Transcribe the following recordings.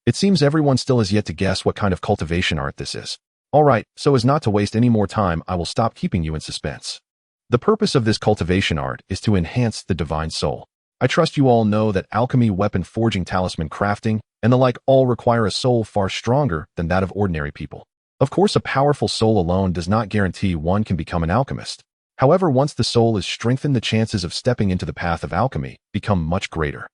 It seems everyone still has yet to guess what kind of cultivation art this is. Alright, so as not to waste any more time, I will stop keeping you in suspense. The purpose of this cultivation art is to enhance the divine soul. I trust you all know that alchemy, weapon forging, talisman crafting, and the like all require a soul far stronger than that of ordinary people. Of course, a powerful soul alone does not guarantee one can become an alchemist. However, once the soul is strengthened, the chances of stepping into the path of alchemy become much greater.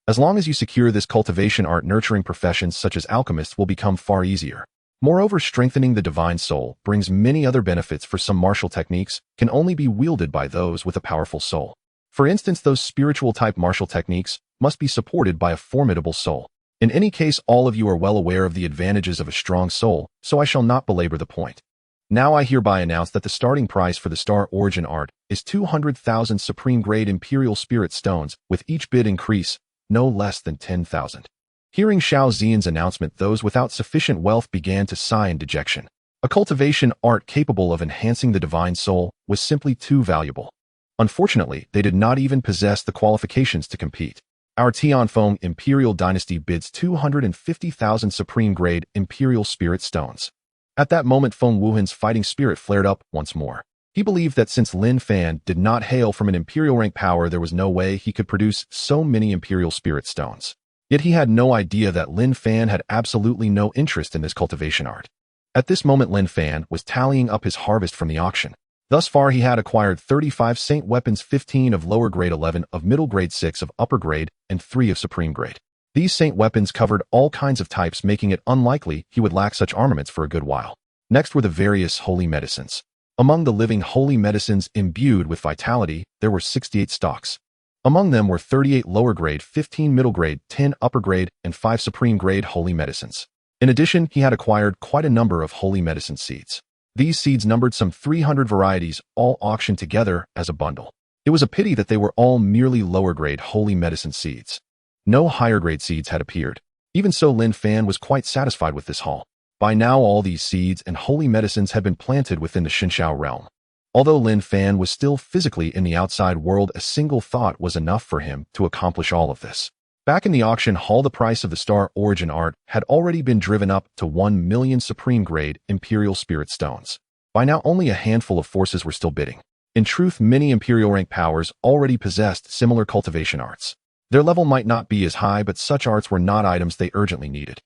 As long as you secure this cultivation art, nurturing professions such as alchemists will become far easier. Moreover, strengthening the divine soul brings many other benefits, for some martial techniques can only be wielded by those with a powerful soul. For instance, those spiritual type martial techniques must be supported by a formidable soul. In any case, all of you are well aware of the advantages of a strong soul, so I shall not belabor the point. Now I hereby announce that the starting price for the Star Origin art is 200,000 supreme grade Imperial Spirit Stones, with each bid increase no less than 10,000. Hearing Xiao Xian's announcement, those without sufficient wealth began to sigh in dejection. A cultivation art capable of enhancing the divine soul was simply too valuable. Unfortunately, they did not even possess the qualifications to compete. Our Tianfeng Imperial Dynasty bids 250,000 supreme grade Imperial Spirit Stones. At that moment, Feng Wuhan's fighting spirit flared up once more. He believed that since Lin Fan did not hail from an imperial rank power, there was no way he could produce so many Imperial Spirit Stones. Yet he had no idea that Lin Fan had absolutely no interest in this cultivation art. At this moment, Lin Fan was tallying up his harvest from the auction. Thus far, he had acquired 35 saint weapons, 15 of lower grade, 11 of middle grade, 6 of upper grade, and 3 of supreme grade. These saint weapons covered all kinds of types, making it unlikely he would lack such armaments for a good while. Next were the various holy medicines. Among the living holy medicines imbued with vitality, there were 68 stocks. Among them were 38 lower grade, 15 middle grade, 10 upper grade, and 5 supreme grade holy medicines. In addition, he had acquired quite a number of holy medicine seeds. These seeds numbered some 300 varieties, all auctioned together as a bundle. It was a pity that they were all merely lower grade holy medicine seeds. No higher grade seeds had appeared. Even so, Lin Fan was quite satisfied with this haul. By now, all these seeds and holy medicines had been planted within the Xinxiao realm. Although Lin Fan was still physically in the outside world, a single thought was enough for him to accomplish all of this. Back in the auction hall, the price of the Star Origin art had already been driven up to 1 million supreme grade Imperial Spirit Stones. By now, only a handful of forces were still bidding. In truth, many Imperial rank powers already possessed similar cultivation arts. Their level might not be as high, but such arts were not items they urgently needed.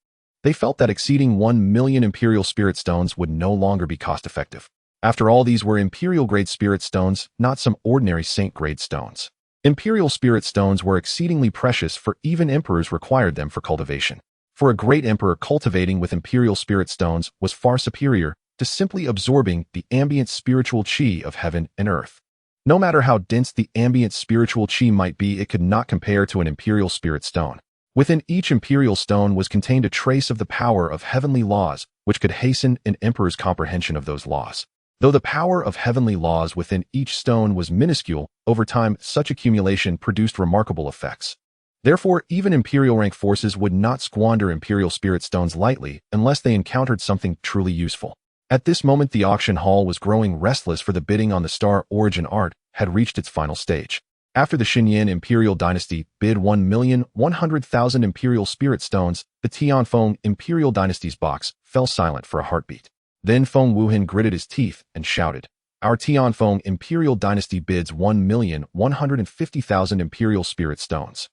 They felt that exceeding 1 million Imperial Spirit Stones would no longer be cost-effective. After all, these were Imperial-grade Spirit Stones, not some ordinary Saint-grade stones. Imperial Spirit Stones were exceedingly precious, for even emperors required them for cultivation. For a great emperor, cultivating with Imperial Spirit Stones was far superior to simply absorbing the ambient spiritual chi of heaven and earth. No matter how dense the ambient spiritual chi might be, it could not compare to an Imperial Spirit Stone. Within each Imperial Stone was contained a trace of the power of heavenly laws, which could hasten an emperor's comprehension of those laws. Though the power of heavenly laws within each stone was minuscule, over time such accumulation produced remarkable effects. Therefore, even Imperial rank forces would not squander Imperial Spirit Stones lightly unless they encountered something truly useful. At this moment, the auction hall was growing restless, for the bidding on the Star Origin art had reached its final stage. After the Xinyan Imperial Dynasty bid 1,100,000 Imperial Spirit Stones, the Tianfeng Imperial Dynasty's box fell silent for a heartbeat. Then Feng Wuhan gritted his teeth and shouted, "Our Tianfeng Imperial Dynasty bids 1,150,000 Imperial Spirit Stones."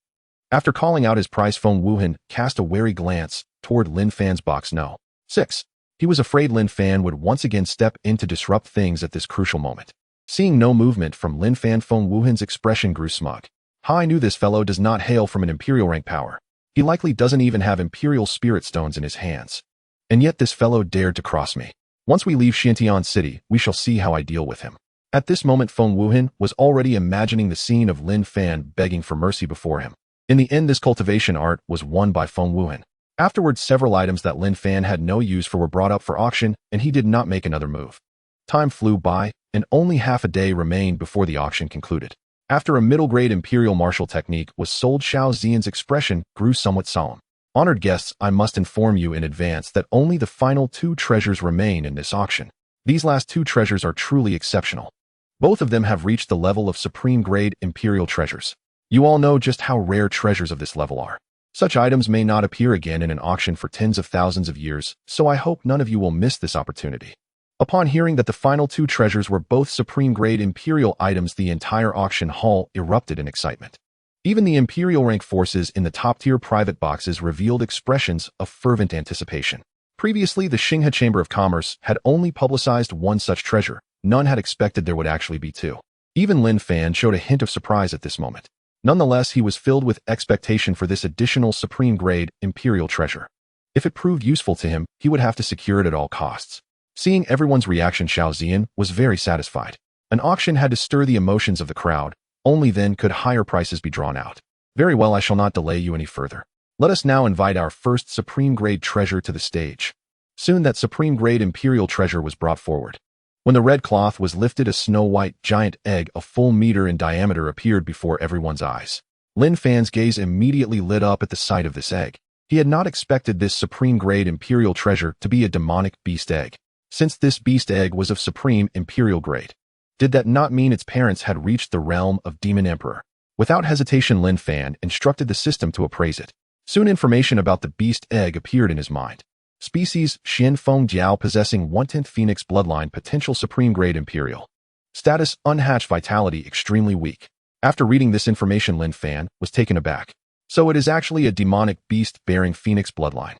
After calling out his price, Feng Wuhan cast a wary glance toward Lin Fan's box No. 6. He was afraid Lin Fan would once again step in to disrupt things at this crucial moment. Seeing no movement from Lin Fan, Feng Wuhan's expression grew smug. I knew this fellow does not hail from an Imperial rank power. He likely doesn't even have Imperial Spirit Stones in his hands. And yet this fellow dared to cross me. Once we leave Xiantian City, we shall see how I deal with him. At this moment, Feng Wuhan was already imagining the scene of Lin Fan begging for mercy before him. In the end, this cultivation art was won by Feng Wuhan. Afterwards, several items that Lin Fan had no use for were brought up for auction, and he did not make another move. Time flew by, and only half a day remained before the auction concluded. After a middle-grade Imperial martial technique was sold, Xiao Xian's expression grew somewhat solemn. Honored guests, I must inform you in advance that only the final 2 treasures remain in this auction. These last 2 treasures are truly exceptional. Both of them have reached the level of supreme grade Imperial treasures. You all know just how rare treasures of this level are. Such items may not appear again in an auction for tens of thousands of years, so I hope none of you will miss this opportunity. Upon hearing that the final two treasures were both supreme-grade Imperial items, the entire auction hall erupted in excitement. Even the Imperial rank forces in the top-tier private boxes revealed expressions of fervent anticipation. Previously, the Xinghe Chamber of Commerce had only publicized one such treasure. None had expected there would actually be two. Even Lin Fan showed a hint of surprise at this moment. Nonetheless, he was filled with expectation for this additional supreme-grade Imperial treasure. If it proved useful to him, he would have to secure it at all costs. Seeing everyone's reaction, Xiao Ziyan was very satisfied. An auction had to stir the emotions of the crowd. Only then could higher prices be drawn out. Very well, I shall not delay you any further. Let us now invite our first supreme-grade treasure to the stage. Soon that supreme-grade Imperial treasure was brought forward. When the red cloth was lifted, a snow-white giant egg, a full meter in diameter, appeared before everyone's eyes. Lin Fan's gaze immediately lit up at the sight of this egg. He had not expected this supreme-grade Imperial treasure to be a demonic beast egg, since this beast egg was of supreme Imperial grade. Did that not mean its parents had reached the realm of Demon Emperor? Without hesitation, Lin Fan instructed the system to appraise it. Soon information about the beast egg appeared in his mind. Species, Xin Feng Jiao, possessing one-tenth Phoenix bloodline, potential supreme-grade Imperial. Status, unhatched, vitality, extremely weak. After reading this information, Lin Fan was taken aback. So it is actually a demonic beast bearing Phoenix bloodline.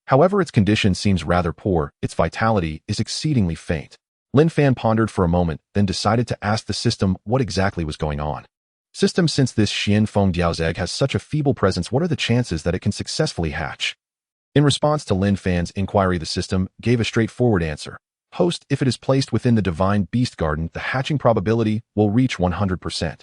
However, its condition seems rather poor. Its vitality is exceedingly faint. Lin Fan pondered for a moment, then decided to ask the system what exactly was going on. System, since this Xin Feng Jiao's egg has such a feeble presence, what are the chances that it can successfully hatch? In response to Lin Fan's inquiry, the system gave a straightforward answer. Host, if it is placed within the Divine Beast Garden, the hatching probability will reach 100%.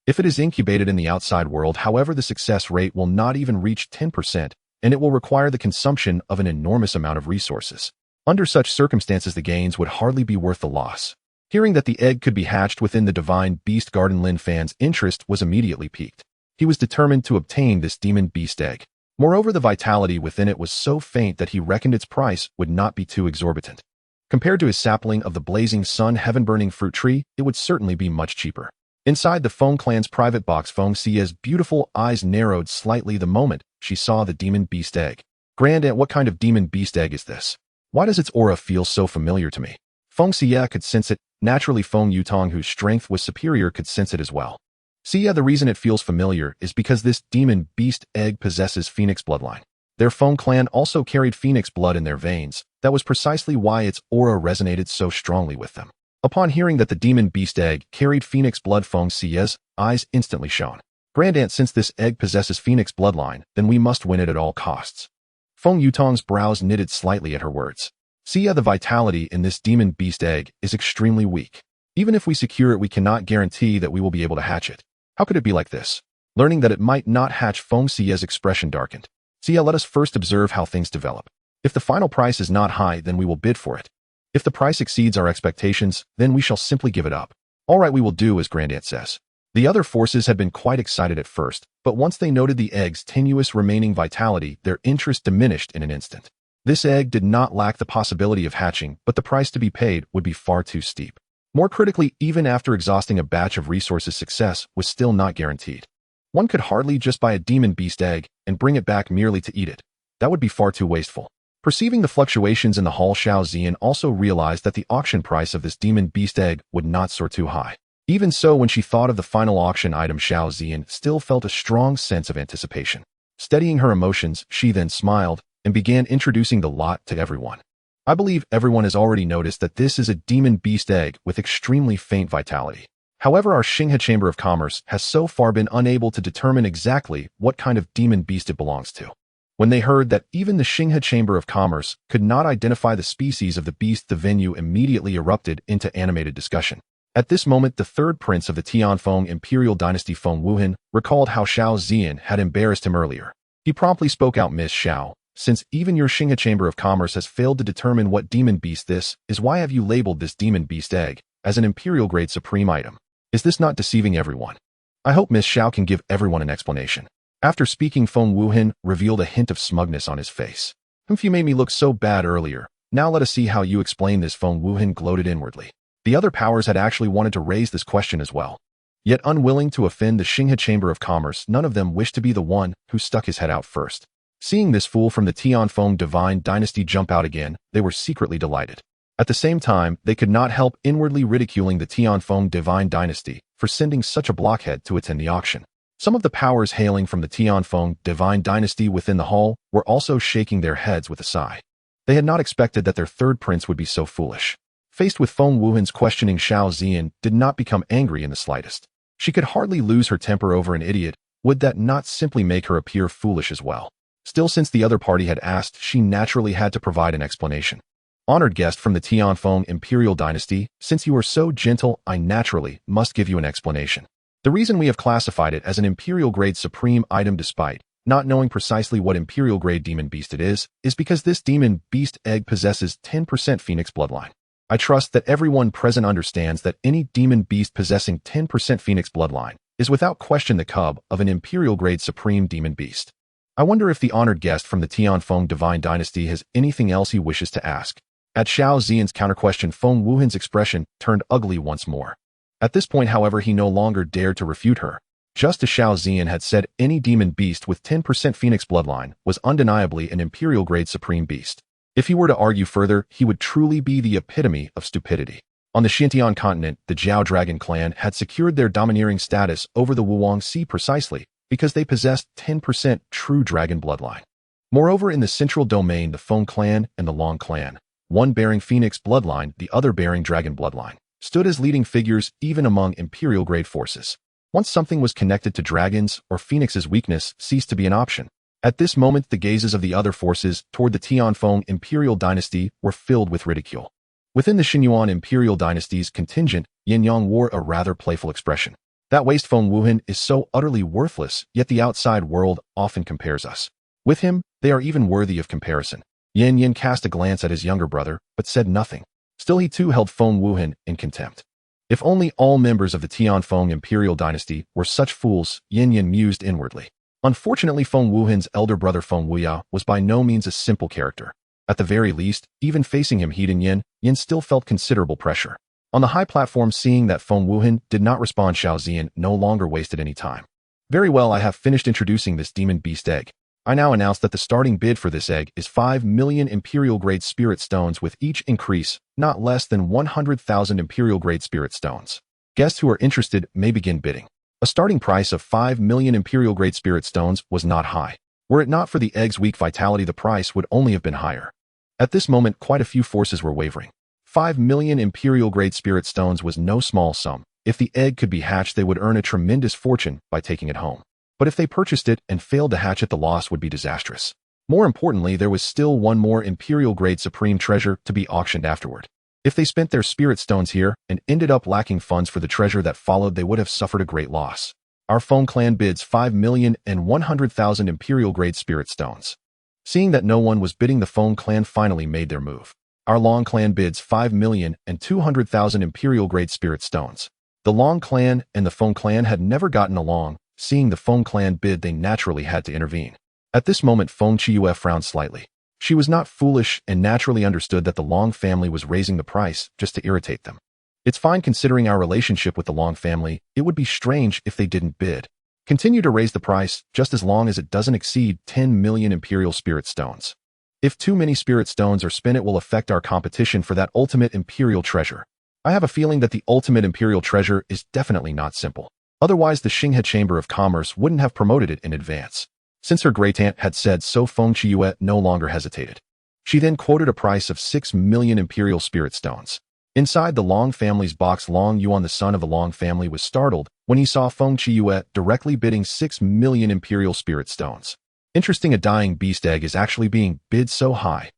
If it is incubated in the outside world, however, the success rate will not even reach 10%, and it will require the consumption of an enormous amount of resources. Under such circumstances, the gains would hardly be worth the loss. Hearing that the egg could be hatched within the Divine Beast Garden, Lin Fan's interest was immediately piqued. He was determined to obtain this demon beast egg. Moreover, the vitality within it was so faint that he reckoned its price would not be too exorbitant. Compared to his sapling of the blazing sun heaven-burning fruit tree, it would certainly be much cheaper. Inside the Feng clan's private box, Feng Xia's beautiful eyes narrowed slightly the moment she saw the demon beast egg. Grand Aunt, what kind of demon beast egg is this? Why does its aura feel so familiar to me? Feng Xia could sense it. Naturally, Feng Yutong, whose strength was superior, could sense it as well. Xia, the reason it feels familiar is because this demon beast egg possesses Phoenix bloodline. Their Feng clan also carried Phoenix blood in their veins. That was precisely why its aura resonated so strongly with them. Upon hearing that the demon beast egg carried Phoenix blood, Feng Xia's eyes instantly shone. Grand Aunt, since this egg possesses Phoenix bloodline, then we must win it at all costs. Feng Yutong's brows knitted slightly at her words. Xia, the vitality in this demon beast egg is extremely weak. Even if we secure it, we cannot guarantee that we will be able to hatch it. How could it be like this? Learning that it might not hatch, Feng Xia's expression darkened. Xia, let us first observe how things develop. If the final price is not high, then we will bid for it. If the price exceeds our expectations, then we shall simply give it up. All right, we will do as Grand Aunt says. The other forces had been quite excited at first, but once they noted the egg's tenuous remaining vitality, their interest diminished in an instant. This egg did not lack the possibility of hatching, but the price to be paid would be far too steep. More critically, even after exhausting a batch of resources, success was still not guaranteed. One could hardly just buy a demon beast egg and bring it back merely to eat it. That would be far too wasteful. Perceiving the fluctuations in the hall, Xiao Ziyan also realized that the auction price of this demon beast egg would not soar too high. Even so, when she thought of the final auction item, Xiao Ziyan still felt a strong sense of anticipation. Steadying her emotions, she then smiled and began introducing the lot to everyone. I believe everyone has already noticed that this is a demon beast egg with extremely faint vitality. However, our Xinghe Chamber of Commerce has so far been unable to determine exactly what kind of demon beast it belongs to. When they heard that even the Xinghe Chamber of Commerce could not identify the species of the beast, the venue immediately erupted into animated discussion. At this moment, the third prince of the Tianfeng Imperial Dynasty, Feng Wuhan, recalled how Xiao Ziyan had embarrassed him earlier. He promptly spoke out, Miss Xiao, since even your Xinghe Chamber of Commerce has failed to determine what demon beast this is, why have you labeled this demon beast egg as an Imperial-grade supreme item? Is this not deceiving everyone? I hope Miss Xiao can give everyone an explanation. After speaking, Feng Wuhan revealed a hint of smugness on his face. You made me look so bad earlier. Now let us see how you explain this, Feng Wuhan gloated inwardly. The other powers had actually wanted to raise this question as well. Yet unwilling to offend the Xinghe Chamber of Commerce, none of them wished to be the one who stuck his head out first. Seeing this fool from the Tianfeng divine dynasty jump out again, they were secretly delighted. At the same time, they could not help inwardly ridiculing the Tianfeng divine dynasty for sending such a blockhead to attend the auction. Some of the powers hailing from the Tianfeng divine dynasty within the hall were also shaking their heads with a sigh. They had not expected that their third prince would be so foolish. Faced with Feng Wuhan's questioning, Xiao Ziyan did not become angry in the slightest. She could hardly lose her temper over an idiot. Would that not simply make her appear foolish as well? Still, since the other party had asked, she naturally had to provide an explanation. Honored guest from the Tianfeng imperial dynasty, since you are so gentle, I naturally must give you an explanation. The reason we have classified it as an imperial-grade supreme item despite not knowing precisely what imperial-grade demon beast it is because this demon beast egg possesses 10% phoenix bloodline. I trust that everyone present understands that any demon beast possessing 10% phoenix bloodline is without question the cub of an imperial-grade supreme demon beast. I wonder if the honored guest from the Tianfeng divine dynasty has anything else he wishes to ask. At Xiao Ziyan's counter-question, Feng Wuhan's expression turned ugly once more. At this point, however, he no longer dared to refute her. Just as Xiao Ziyan had said, any demon beast with 10% phoenix bloodline was undeniably an imperial-grade supreme beast. If he were to argue further, he would truly be the epitome of stupidity. On the Xintian continent, the Jiao Dragon clan had secured their domineering status over the Wuang Sea precisely because they possessed 10% true dragon bloodline. Moreover, in the central domain, the Feng clan and the Long clan, one bearing phoenix bloodline, the other bearing dragon bloodline, stood as leading figures even among imperial-grade forces. Once something was connected to dragons or phoenix's weakness ceased to be an option. At this moment, the gazes of the other forces toward the Tianfeng imperial dynasty were filled with ridicule. Within the Xinyuan imperial dynasty's contingent, Yin Yang wore a rather playful expression. That waste Feng Wuhan is so utterly worthless, yet the outside world often compares us. With him, they are even worthy of comparison. Yin cast a glance at his younger brother, but said nothing. Still, he too held Feng Wuhan in contempt. If only all members of the Tianfeng imperial dynasty were such fools, Yin mused inwardly. Unfortunately, Feng Wuhan's elder brother Feng Wuya was by no means a simple character. At the very least, even facing him Yin still felt considerable pressure. On the high platform, seeing that Feng Wuhan did not respond, Xiao Ziyan no longer wasted any time. Very well, I have finished introducing this demon beast egg. I now announce that the starting bid for this egg is 5 million imperial-grade spirit stones, with each increase not less than 100,000 imperial-grade spirit stones. Guests who are interested may begin bidding. A starting price of 5 million imperial-grade spirit stones was not high. Were it not for the egg's weak vitality, the price would only have been higher. At this moment, quite a few forces were wavering. 5 million imperial-grade spirit stones was no small sum. If the egg could be hatched, they would earn a tremendous fortune by taking it home. But if they purchased it and failed to hatch it, the loss would be disastrous. More importantly, there was still one more imperial-grade supreme treasure to be auctioned afterward. If they spent their spirit stones here and ended up lacking funds for the treasure that followed, they would have suffered a great loss. Our Feng clan bids 5,100,000 imperial-grade spirit stones. Seeing that no one was bidding, the Feng clan finally made their move. Our Long clan bids 5,200,000 imperial-grade spirit stones. The Long clan and the Feng clan had never gotten along. Seeing the Feng clan bid, they naturally had to intervene. At this moment, Feng Chiyue frowned slightly. She was not foolish and naturally understood that the Long family was raising the price just to irritate them. It's fine considering our relationship with the Long family. It would be strange if they didn't bid. Continue to raise the price just as long as it doesn't exceed 10 million imperial spirit stones. If too many spirit stones are spent, it will affect our competition for that ultimate imperial treasure. I have a feeling that the ultimate imperial treasure is definitely not simple. Otherwise, the Xinghe Chamber of Commerce wouldn't have promoted it in advance. Since her great-aunt had said so, Feng Chiyue no longer hesitated. She then quoted a price of 6 million imperial spirit stones. Inside the Long family's box, Long Yuan, the son of the Long family, was startled when he saw Feng Chiyue directly bidding 6 million imperial spirit stones. Interesting, a dying beast egg is actually being bid so high.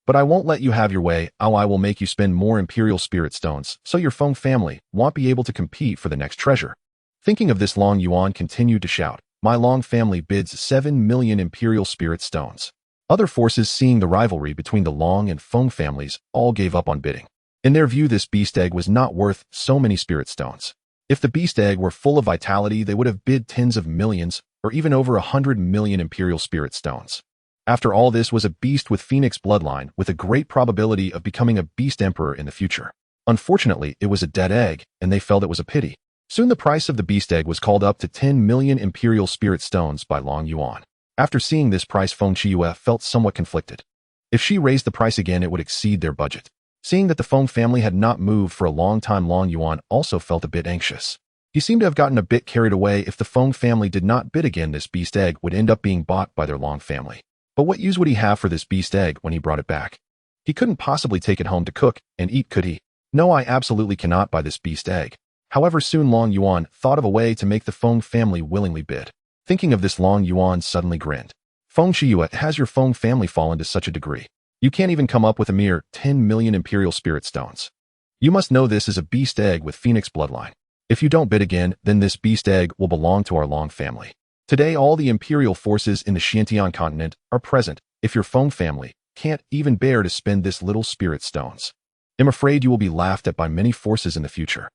But I won't let you have your way. I will make you spend more imperial spirit stones, so your Feng family won't be able to compete for the next treasure. Thinking of this, Long Yuan continued to shout, my Long family bids 7 million imperial spirit stones. Other forces, seeing the rivalry between the Long and Feng families, all gave up on bidding. In their view, this beast egg was not worth so many spirit stones. If the beast egg were full of vitality, they would have bid tens of millions or even over 100 million imperial spirit stones. After all, this was a beast with phoenix bloodline with a great probability of becoming a beast emperor in the future. Unfortunately, it was a dead egg, and they felt it was a pity. Soon the price of the beast egg was called up to 10 million imperial spirit stones by Long Yuan. After seeing this price, Feng Qiyue felt somewhat conflicted. If she raised the price again, it would exceed their budget. Seeing that the Feng family had not moved for a long time, Long Yuan also felt a bit anxious. He seemed to have gotten a bit carried away. If the Feng family did not bid again, this beast egg would end up being bought by their Long family. But what use would he have for this beast egg when he brought it back? He couldn't possibly take it home to cook and eat, could he? No, I absolutely cannot buy this beast egg. However, soon Long Yuan thought of a way to make the Feng family willingly bid. Thinking of this, Long Yuan suddenly grinned. Feng Qiyue, has your Feng family fallen to such a degree? You can't even come up with a mere 10 million imperial spirit stones. You must know this is a beast egg with phoenix bloodline. If you don't bid again, then this beast egg will belong to our Long family. Today, all the imperial forces in the Xiantian continent are present. If your Feng family can't even bear to spend this little spirit stones, I'm afraid you will be laughed at by many forces in the future.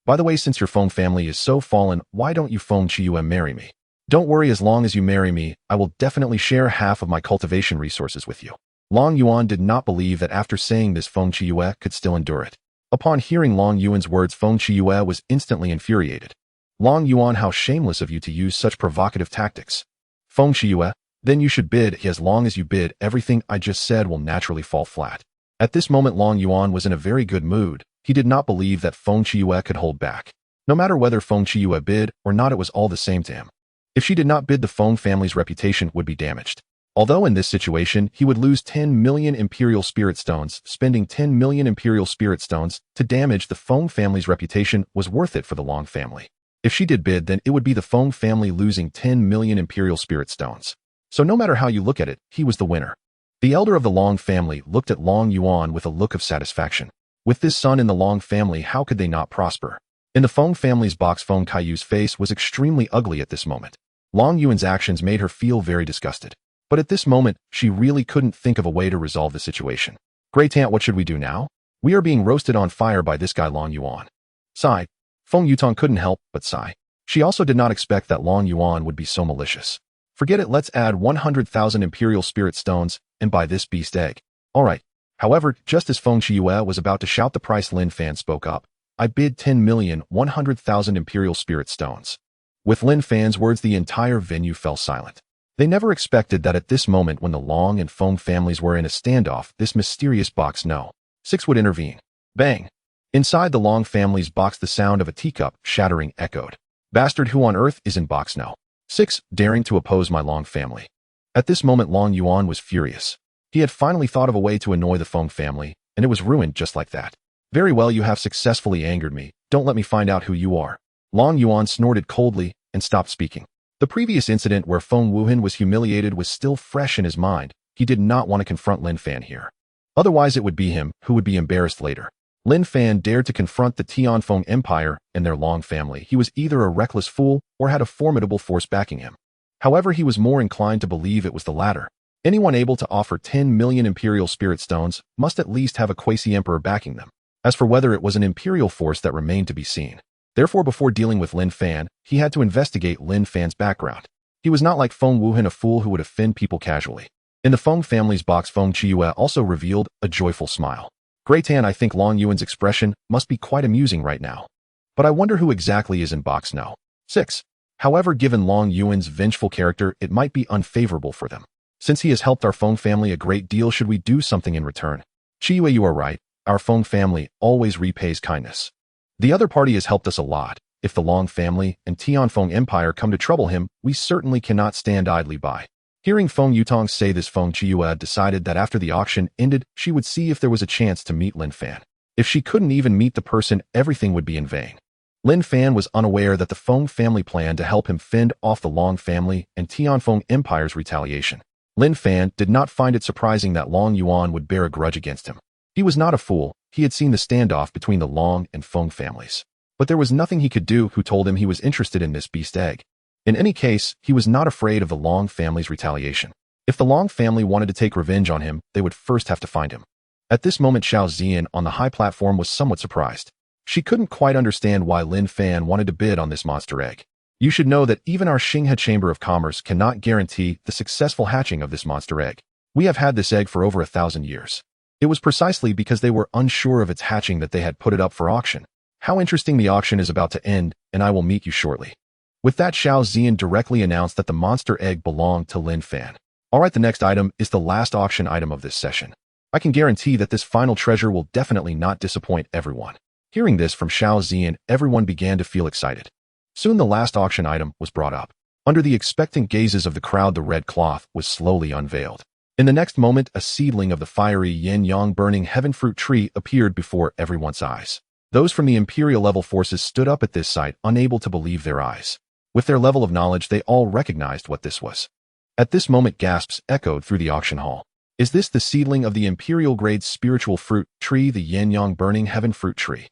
By the way, since your Feng family is so fallen, why don't you Feng Qiyue marry me? Don't worry, as long as you marry me, I will definitely share half of my cultivation resources with you. Long Yuan did not believe that after saying this, Feng Qiyue could still endure it. Upon hearing Long Yuan's words, Feng Qiyue was instantly infuriated. Long Yuan, how shameless of you to use such provocative tactics. Feng Qiyue, then you should bid. As long as you bid, everything I just said will naturally fall flat. At this moment, Long Yuan was in a very good mood. He did not believe that Feng Qiyue could hold back. No matter whether Feng Qiyue bid or not, it was all the same to him. If she did not bid, the Feng family's reputation would be damaged. Although in this situation, he would lose 10 million imperial spirit stones, spending 10 million imperial spirit stones to damage the Feng family's reputation was worth it for the Long family. If she did bid, then it would be the Feng family losing 10 million imperial spirit stones. So no matter how you look at it, he was the winner. The elder of the Long family looked at Long Yuan with a look of satisfaction. With this son in the Long family, how could they not prosper? In the Feng family's box, Feng Kaiyu's face was extremely ugly at this moment. Long Yuan's actions made her feel very disgusted. But at this moment, she really couldn't think of a way to resolve the situation. Great aunt, what should we do now? We are being roasted on fire by this guy Long Yuan. Sigh. Feng Yutong couldn't help but sigh. She also did not expect that Long Yuan would be so malicious. Forget it, let's add 100,000 imperial spirit stones and buy this beast egg. Alright. However, just as Feng Qiyue was about to shout the price, Lin Fan spoke up. I bid 10,100,000 imperial spirit stones. With Lin Fan's words, the entire venue fell silent. They never expected that at this moment, when the Long and Feng families were in a standoff, this mysterious box No. 6 would intervene. Bang! Inside the Long family's box, the sound of a teacup shattering echoed. Bastard, who on earth is in box No. 6, daring to oppose my Long family? At this moment, Long Yuan was furious. He had finally thought of a way to annoy the Feng family, and it was ruined just like that. Very well, you have successfully angered me. Don't let me find out who you are. Long Yuan snorted coldly and stopped speaking. The previous incident where Feng Wuhan was humiliated was still fresh in his mind. He did not want to confront Lin Fan here. Otherwise, it would be him who would be embarrassed later. Lin Fan dared to confront the Tianfeng Empire and their Long family. He was either a reckless fool or had a formidable force backing him. However, he was more inclined to believe it was the latter. Anyone able to offer 10 million imperial spirit stones must at least have a quasi-emperor backing them. As for whether it was an imperial force, that remained to be seen. Therefore, before dealing with Lin Fan, he had to investigate Lin Fan's background. He was not like Feng Wuhan, a fool who would offend people casually. In the Feng family's box, Feng Qiyue also revealed a joyful smile. Great Tan, I think Long Yuan's expression must be quite amusing right now. But I wonder who exactly is in box No. 6. However, given Long Yuan's vengeful character, it might be unfavorable for them. Since he has helped our Feng family a great deal, should we do something in return? Qiyue, you are right. Our Feng family always repays kindness. The other party has helped us a lot. If the Long family and Tianfeng Empire come to trouble him, we certainly cannot stand idly by. Hearing Feng Yutong say this, Feng Qiyue decided that after the auction ended, she would see if there was a chance to meet Lin Fan. If she couldn't even meet the person, everything would be in vain. Lin Fan was unaware that the Feng family planned to help him fend off the Long family and Tianfeng Empire's retaliation. Lin Fan did not find it surprising that Long Yuan would bear a grudge against him. He was not a fool. He had seen the standoff between the Long and Feng families. But there was nothing he could do. Who told him he was interested in this beast egg? In any case, he was not afraid of the Long family's retaliation. If the Long family wanted to take revenge on him, they would first have to find him. At this moment, Xiao Zian on the high platform was somewhat surprised. She couldn't quite understand why Lin Fan wanted to bid on this monster egg. You should know that even our Xinghe Chamber of Commerce cannot guarantee the successful hatching of this monster egg. We have had this egg for over 1,000 years. It was precisely because they were unsure of its hatching that they had put it up for auction. How interesting, the auction is about to end, and I will meet you shortly. With that, Xiao Zian directly announced that the monster egg belonged to Lin Fan. Alright, the next item is the last auction item of this session. I can guarantee that this final treasure will definitely not disappoint everyone. Hearing this from Xiao Zian, everyone began to feel excited. Soon the last auction item was brought up. Under the expectant gazes of the crowd, the red cloth was slowly unveiled. In the next moment, a seedling of the fiery yin-yang burning heaven fruit tree appeared before everyone's eyes. Those from the Imperial level forces stood up at this sight, unable to believe their eyes. With their level of knowledge, they all recognized what this was. At this moment, gasps echoed through the auction hall. Is this the seedling of the Imperial grade spiritual fruit tree, the yin-yang burning heaven fruit tree?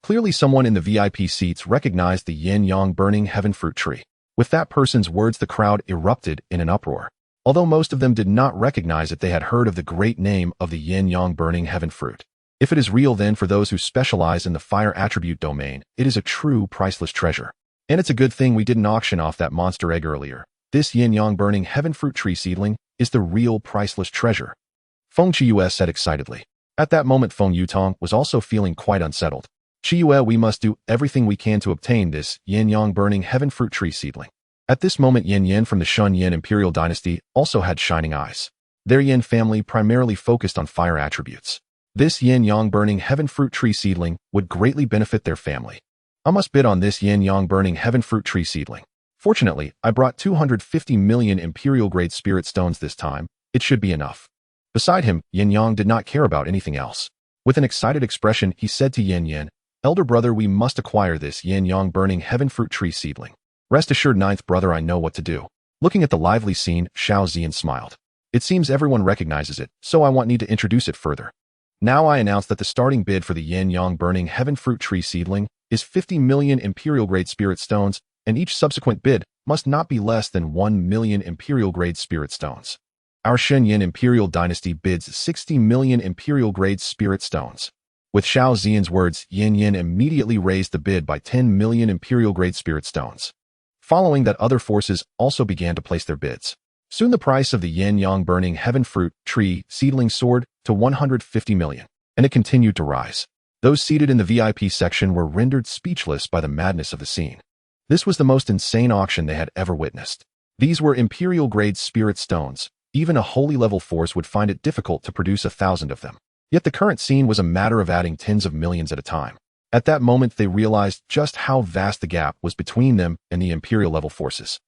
Clearly someone in the VIP seats recognized the yin-yang burning heaven fruit tree. With that person's words, the crowd erupted in an uproar. Although most of them did not recognize it, they had heard of the great name of the yin-yang burning heaven fruit. If it is real, then for those who specialize in the fire attribute domain, it is a true priceless treasure. And it's a good thing we didn't auction off that monster egg earlier. This yin-yang burning heaven fruit tree seedling is the real priceless treasure. Feng Qiyue said excitedly. At that moment, Feng Yutong was also feeling quite unsettled. Qiyue, we must do everything we can to obtain this yin-yang burning heaven fruit tree seedling. At this moment, Yin Yin from the Shun Yin Imperial Dynasty also had shining eyes. Their Yin family primarily focused on fire attributes. This yin-yang burning heaven fruit tree seedling would greatly benefit their family. I must bid on this yin-yang burning heaven fruit tree seedling. Fortunately, I brought 250 million Imperial grade spirit stones this time. It should be enough. Beside him, Yin Yang did not care about anything else. With an excited expression, he said to Yin Yin, "Elder brother, we must acquire this yin-yang burning heaven fruit tree seedling. Rest assured, ninth brother, I know what to do." Looking at the lively scene, Xiao Zian smiled. It seems everyone recognizes it, so I want need to introduce it further. Now I announce that the starting bid for the yin-yang burning heaven fruit tree seedling is 50 million Imperial grade spirit stones, and each subsequent bid must not be less than 1 million Imperial grade spirit stones. Our Shen Yin Imperial Dynasty bids 60 million Imperial grade spirit stones. With Xiao Zian's words, Yin Yin immediately raised the bid by 10 million Imperial grade spirit stones. Following that, other forces also began to place their bids. Soon the price of the yin-yang burning heaven fruit tree seedling soared to 150 million, and it continued to rise. Those seated in the VIP section were rendered speechless by the madness of the scene. This was the most insane auction they had ever witnessed. These were Imperial grade spirit stones. Even a holy level force would find it difficult to produce 1,000 of them. Yet the current scene was a matter of adding tens of millions at a time. At that moment, they realized just how vast the gap was between them and the Imperial level forces.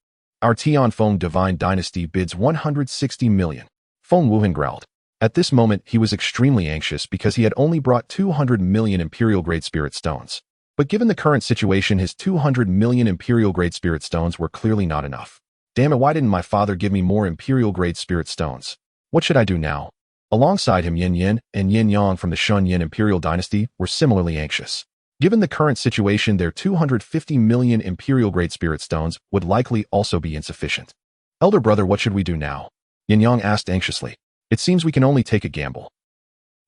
Our Tianfeng Divine Dynasty bids 160 million. Feng Wuhan growled. At this moment, he was extremely anxious because he had only brought 200 million Imperial grade spirit stones. But given the current situation, his 200 million Imperial grade spirit stones were clearly not enough. Damn it, why didn't my father give me more Imperial grade spirit stones? What should I do now? Alongside him, Yin Yin and Yin Yang from the Shun Yin Imperial Dynasty were similarly anxious. Given the current situation, their 250 million Imperial grade spirit stones would likely also be insufficient. Elder brother, what should we do now? Yin Yang asked anxiously. It seems we can only take a gamble.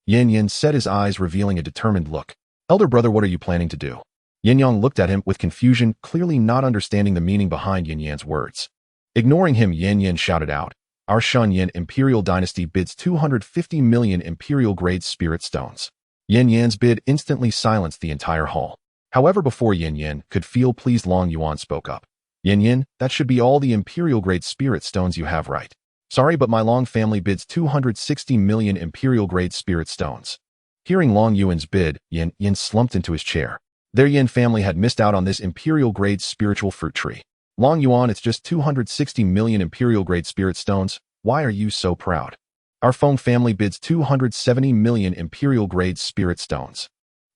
Yin Yin said, his eyes revealing a determined look. Elder brother, what are you planning to do? Yin Yang looked at him with confusion, clearly not understanding the meaning behind Yin Yan's words. Ignoring him, Yin Yin shouted out, "Our Shun Yin Imperial Dynasty bids 250 million Imperial grade spirit stones." Yin Yan's bid instantly silenced the entire hall. However, before Yin Yin could feel pleased, Long Yuan spoke up. "Yin Yin, that should be all the Imperial grade spirit stones you have, right? Sorry, but my Long family bids 260 million Imperial grade spirit stones." Hearing Long Yuan's bid, Yin Yin slumped into his chair. Their Yin family had missed out on this Imperial grade spiritual fruit tree. Long Yuan, it's just 260 million Imperial grade spirit stones. Why are you so proud? Our Feng family bids 270 million Imperial grade spirit stones.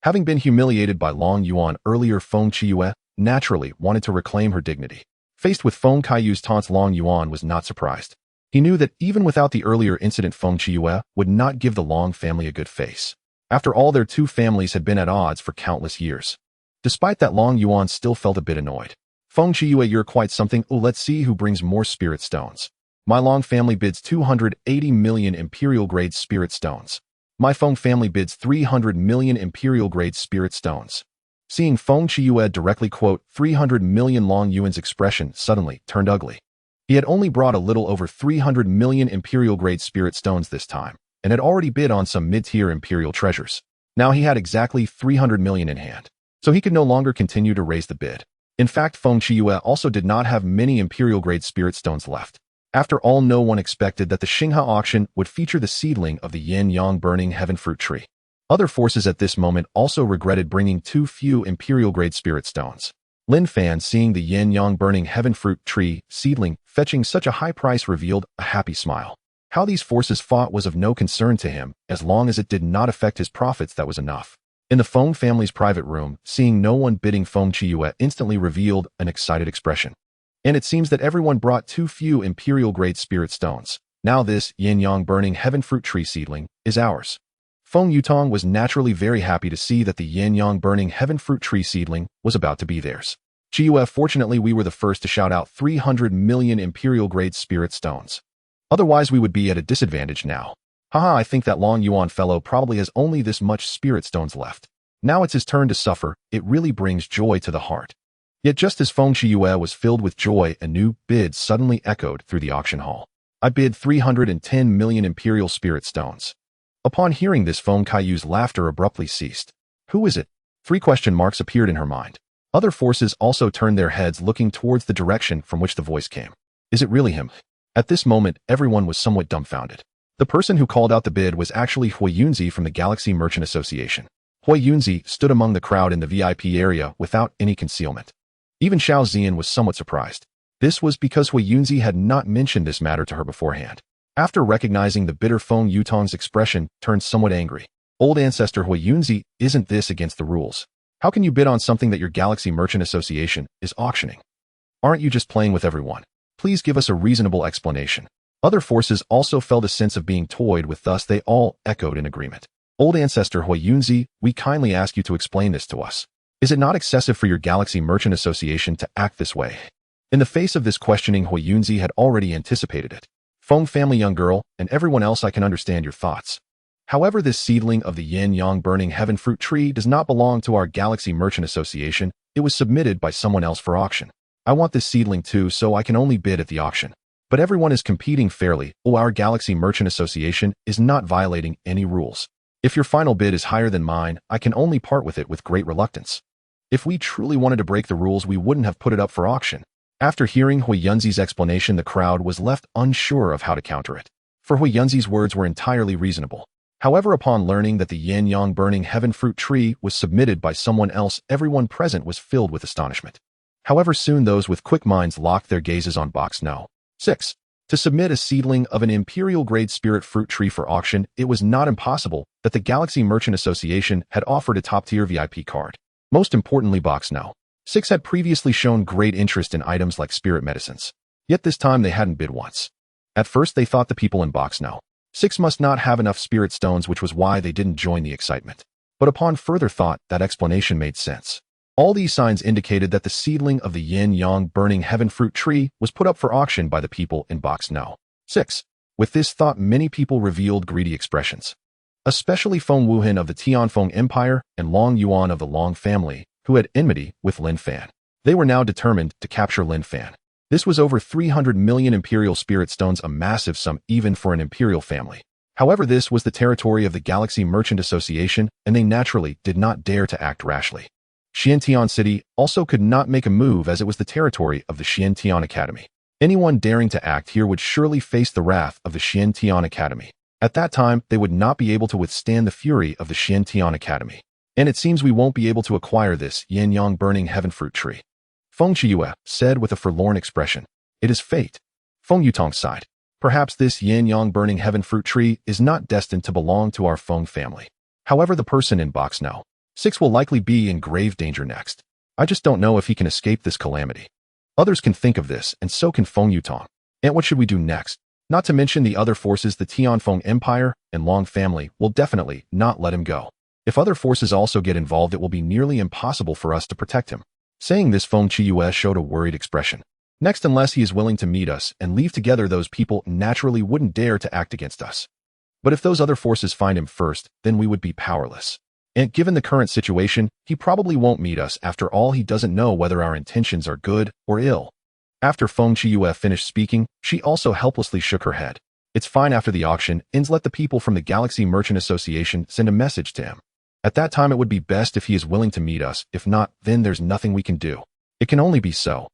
Having been humiliated by Long Yuan earlier, Feng Qiyue naturally wanted to reclaim her dignity. Faced with Feng Kaiyu's taunts, Long Yuan was not surprised. He knew that even without the earlier incident, Feng Qiyue would not give the Long family a good face. After all, their two families had been at odds for countless years. Despite that, Long Yuan still felt a bit annoyed. "Feng Qiyue, you're quite something. Oh, let's see who brings more spirit stones. My Long family bids 280 million Imperial grade spirit stones. My Feng family bids 300 million Imperial grade spirit stones." Seeing Feng Qiyue directly quote 300 million, Long Yuan's expression suddenly turned ugly. He had only brought a little over 300 million Imperial grade spirit stones this time, and had already bid on some mid-tier Imperial treasures. Now he had exactly 300 million in hand. so he could no longer continue to raise the bid. In fact, Feng Chiyue also did not have many imperial-grade spirit stones left. After all, no one expected that the Xingha auction would feature the seedling of the yin-yang burning heaven fruit tree. Other forces at this moment also regretted bringing too few imperial-grade spirit stones. Lin Fan, seeing the yin-yang burning heaven fruit tree seedling fetching such a high price, revealed a happy smile. How these forces fought was of no concern to him, as long as it did not affect his profits, that was enough. In the Feng family's private room, seeing no one bidding, Feng Chiyue instantly revealed an excited expression. And it seems that everyone brought too few imperial-grade spirit stones. Now this yin-yang burning heaven fruit tree seedling is ours. Feng Yutong was naturally very happy to see that the yin-yang burning heaven fruit tree seedling was about to be theirs. Chiyue, fortunately we were the first to shout out 300 million imperial-grade spirit stones. Otherwise we would be at a disadvantage now. Haha, I think that Long Yuan fellow probably has only this much spirit stones left. Now it's his turn to suffer. It really brings joy to the heart. Yet just as Feng Chiyue was filled with joy, a new bid suddenly echoed through the auction hall. I bid 310 million imperial spirit stones. Upon hearing this, Feng Kaiyu's laughter abruptly ceased. Who is it? 3 question marks appeared in her mind. Other forces also turned their heads, looking towards the direction from which the voice came. Is it really him? At this moment, everyone was somewhat dumbfounded. The person who called out the bid was actually Hui Yunzi from the Galaxy Merchant Association. Hui Yunzi stood among the crowd in the VIP area without any concealment. Even Xiao Zian was somewhat surprised. This was because Hui Yunzi had not mentioned this matter to her beforehand. After recognizing the bidder, Feng Yutong's expression turned somewhat angry. Old ancestor Hui Yunzi, isn't this against the rules? How can you bid on something that your Galaxy Merchant Association is auctioning? Aren't you just playing with everyone? Please give us a reasonable explanation. Other forces also felt a sense of being toyed with, thus they all echoed in agreement. Old ancestor Hui Yunzi, we kindly ask you to explain this to us. Is it not excessive for your Galaxy Merchant Association to act this way? In the face of this questioning, Hui Yunzi had already anticipated it. Feng family, young girl, and everyone else, I can understand your thoughts. However, this seedling of the yin-yang burning heaven fruit tree does not belong to our Galaxy Merchant Association. It was submitted by someone else for auction. I want this seedling too, so I can only bid at the auction. But everyone is competing fairly. Our Galaxy Merchant Association is not violating any rules. If your final bid is higher than mine, I can only part with it with great reluctance. If we truly wanted to break the rules, we wouldn't have put it up for auction. After hearing Hui Yunzi's explanation, the crowd was left unsure of how to counter it. For Hui Yunzi's words were entirely reasonable. However, upon learning that the yin-yang burning heaven fruit tree was submitted by someone else, everyone present was filled with astonishment. However, soon those with quick minds locked their gazes on box No. 6. To submit a seedling of an imperial-grade spirit fruit tree for auction, it was not impossible that the Galaxy Merchant Association had offered a top-tier VIP card. Most importantly, box No. 6 had previously shown great interest in items like spirit medicines. Yet this time they hadn't bid once. At first they thought the people in box No. 6 must not have enough spirit stones, which was why they didn't join the excitement. But upon further thought, that explanation made sense. All these signs indicated that the seedling of the yin-yang burning heaven fruit tree was put up for auction by the people in box No. 6. With this thought, many people revealed greedy expressions. Especially Feng Wuhan of the Tianfeng Empire and Long Yuan of the Long Family, who had enmity with Lin Fan. They were now determined to capture Lin Fan. This was over 300 million imperial spirit stones, a massive sum even for an imperial family. However, this was the territory of the Galaxy Merchant Association, and they naturally did not dare to act rashly. Xiantian City also could not make a move, as it was the territory of the Xiantian Academy. Anyone daring to act here would surely face the wrath of the Xiantian Academy. At that time, they would not be able to withstand the fury of the Xiantian Academy. And it seems we won't be able to acquire this yin-yang burning heaven fruit tree. Feng Chiyue said with a forlorn expression. It is fate. Feng Yutong sighed. Perhaps this yin-yang burning heaven fruit tree is not destined to belong to our Feng family. However, the person in box No. 6 will likely be in grave danger next. I just don't know if he can escape this calamity. Others can think of this, and so can Feng Yutong. And what should we do next? Not to mention the other forces, the Tianfeng Empire and Long Family will definitely not let him go. If other forces also get involved, it will be nearly impossible for us to protect him. Saying this, Feng Chiyue showed a worried expression. Next, unless he is willing to meet us and leave together, those people naturally wouldn't dare to act against us. But if those other forces find him first, then we would be powerless. And given the current situation, he probably won't meet us. After all, he doesn't know whether our intentions are good or ill. After Feng Chiyue finished speaking, she also helplessly shook her head. It's fine. After the auction ends, let the people from the Galaxy Merchant Association send a message to him. At that time it would be best if he is willing to meet us, if not, then there's nothing we can do. It can only be so.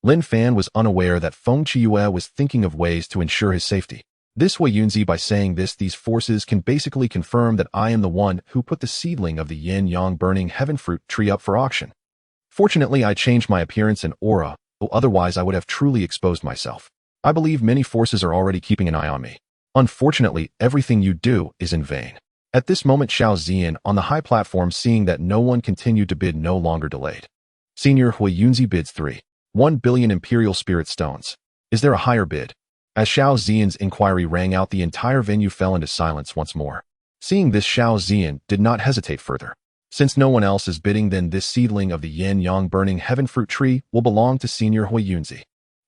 Lin Fan was unaware that Feng Qiue was thinking of ways to ensure his safety. This Huiyunzi, by saying this, these forces can basically confirm that I am the one who put the seedling of the yin-yang burning heaven fruit tree up for auction. Fortunately, I changed my appearance and aura, though otherwise I would have truly exposed myself. I believe many forces are already keeping an eye on me. Unfortunately, everything you do is in vain. At this moment, Xiao Ziyan, on the high platform, seeing that no one continued to bid, no longer delayed. Senior Huiyunzi bids 1 billion Imperial Spirit Stones. Is there a higher bid? As Xiao Ziyan's inquiry rang out, the entire venue fell into silence once more. Seeing this, Xiao Ziyan did not hesitate further. Since no one else is bidding, then this seedling of the yin-yang burning heaven fruit tree will belong to Senior Huiyunzi.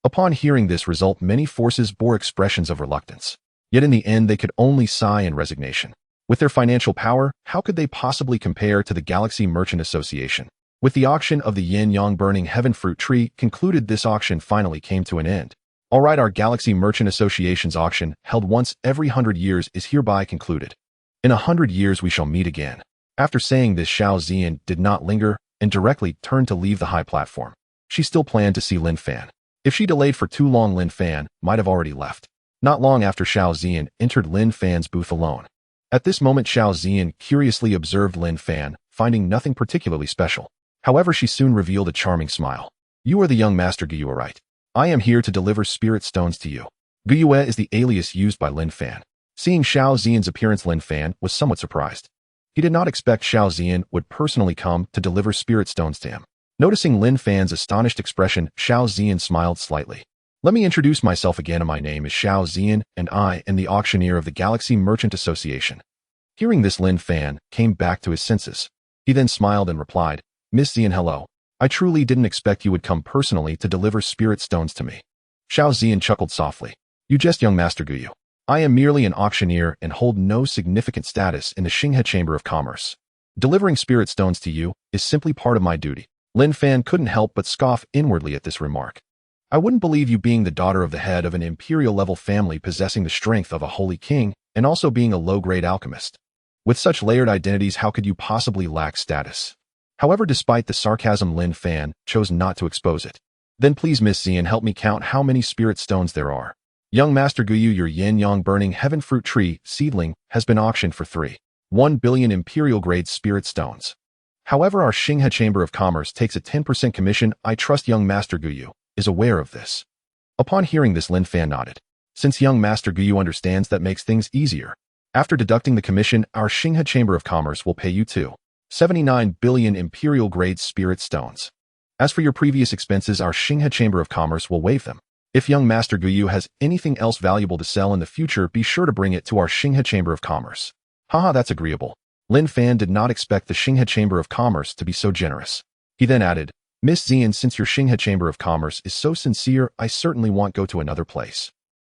Upon hearing this result, many forces bore expressions of reluctance. Yet in the end, they could only sigh in resignation. With their financial power, how could they possibly compare to the Galaxy Merchant Association? With the auction of the yin-yang burning heaven fruit tree concluded, this auction finally came to an end. Alright, our Galaxy Merchant Association's auction, held once every 100 years, is hereby concluded. In 100 years we shall meet again. After saying this, Xiao Ziyan did not linger and directly turned to leave the high platform. She still planned to see Lin Fan. If she delayed for too long, Lin Fan might have already left. Not long after, Xiao Ziyan entered Lin Fan's booth alone. At this moment, Xiao Ziyan curiously observed Lin Fan, finding nothing particularly special. However, she soon revealed a charming smile. You are the young Master Guyue, right? I am here to deliver spirit stones to you. Guyue is the alias used by Lin Fan. Seeing Xiao Ziyan's appearance, Lin Fan was somewhat surprised. He did not expect Xiao Ziyan would personally come to deliver spirit stones to him. Noticing Lin Fan's astonished expression, Xiao Ziyan smiled slightly. Let me introduce myself again. My name is Xiao Ziyan, and I am the auctioneer of the Galaxy Merchant Association. Hearing this, Lin Fan came back to his senses. He then smiled and replied, Miss Ziyan, hello. I truly didn't expect you would come personally to deliver spirit stones to me. Xiao Ziyan chuckled softly. You jest, young Master Guyue. I am merely an auctioneer and hold no significant status in the Xinghe Chamber of Commerce. Delivering spirit stones to you is simply part of my duty. Lin Fan couldn't help but scoff inwardly at this remark. I wouldn't believe you being the daughter of the head of an imperial-level family, possessing the strength of a holy king, and also being a low-grade alchemist. With such layered identities, how could you possibly lack status? However, despite the sarcasm, Lin Fan chose not to expose it. Then please, Miss Ziyan, help me count how many spirit stones there are. Young Master Guyue, your yin-yang burning heaven fruit tree seedling has been auctioned for 1 billion imperial-grade spirit stones. However, our Xinghe Chamber of Commerce takes a 10% commission. I trust young Master Guyue is aware of this. Upon hearing this, Lin Fan nodded. Since young Master Guyue understands, that makes things easier. After deducting the commission, our Xinghe Chamber of Commerce will pay you 79 billion imperial-grade spirit stones. As for your previous expenses, our Xinghe Chamber of Commerce will waive them. If young Master Guyue has anything else valuable to sell in the future, be sure to bring it to our Xinghe Chamber of Commerce. Haha, that's agreeable. Lin Fan did not expect the Xinghe Chamber of Commerce to be so generous. He then added, Miss Ziyan, since your Xinghe Chamber of Commerce is so sincere, I certainly won't go to another place.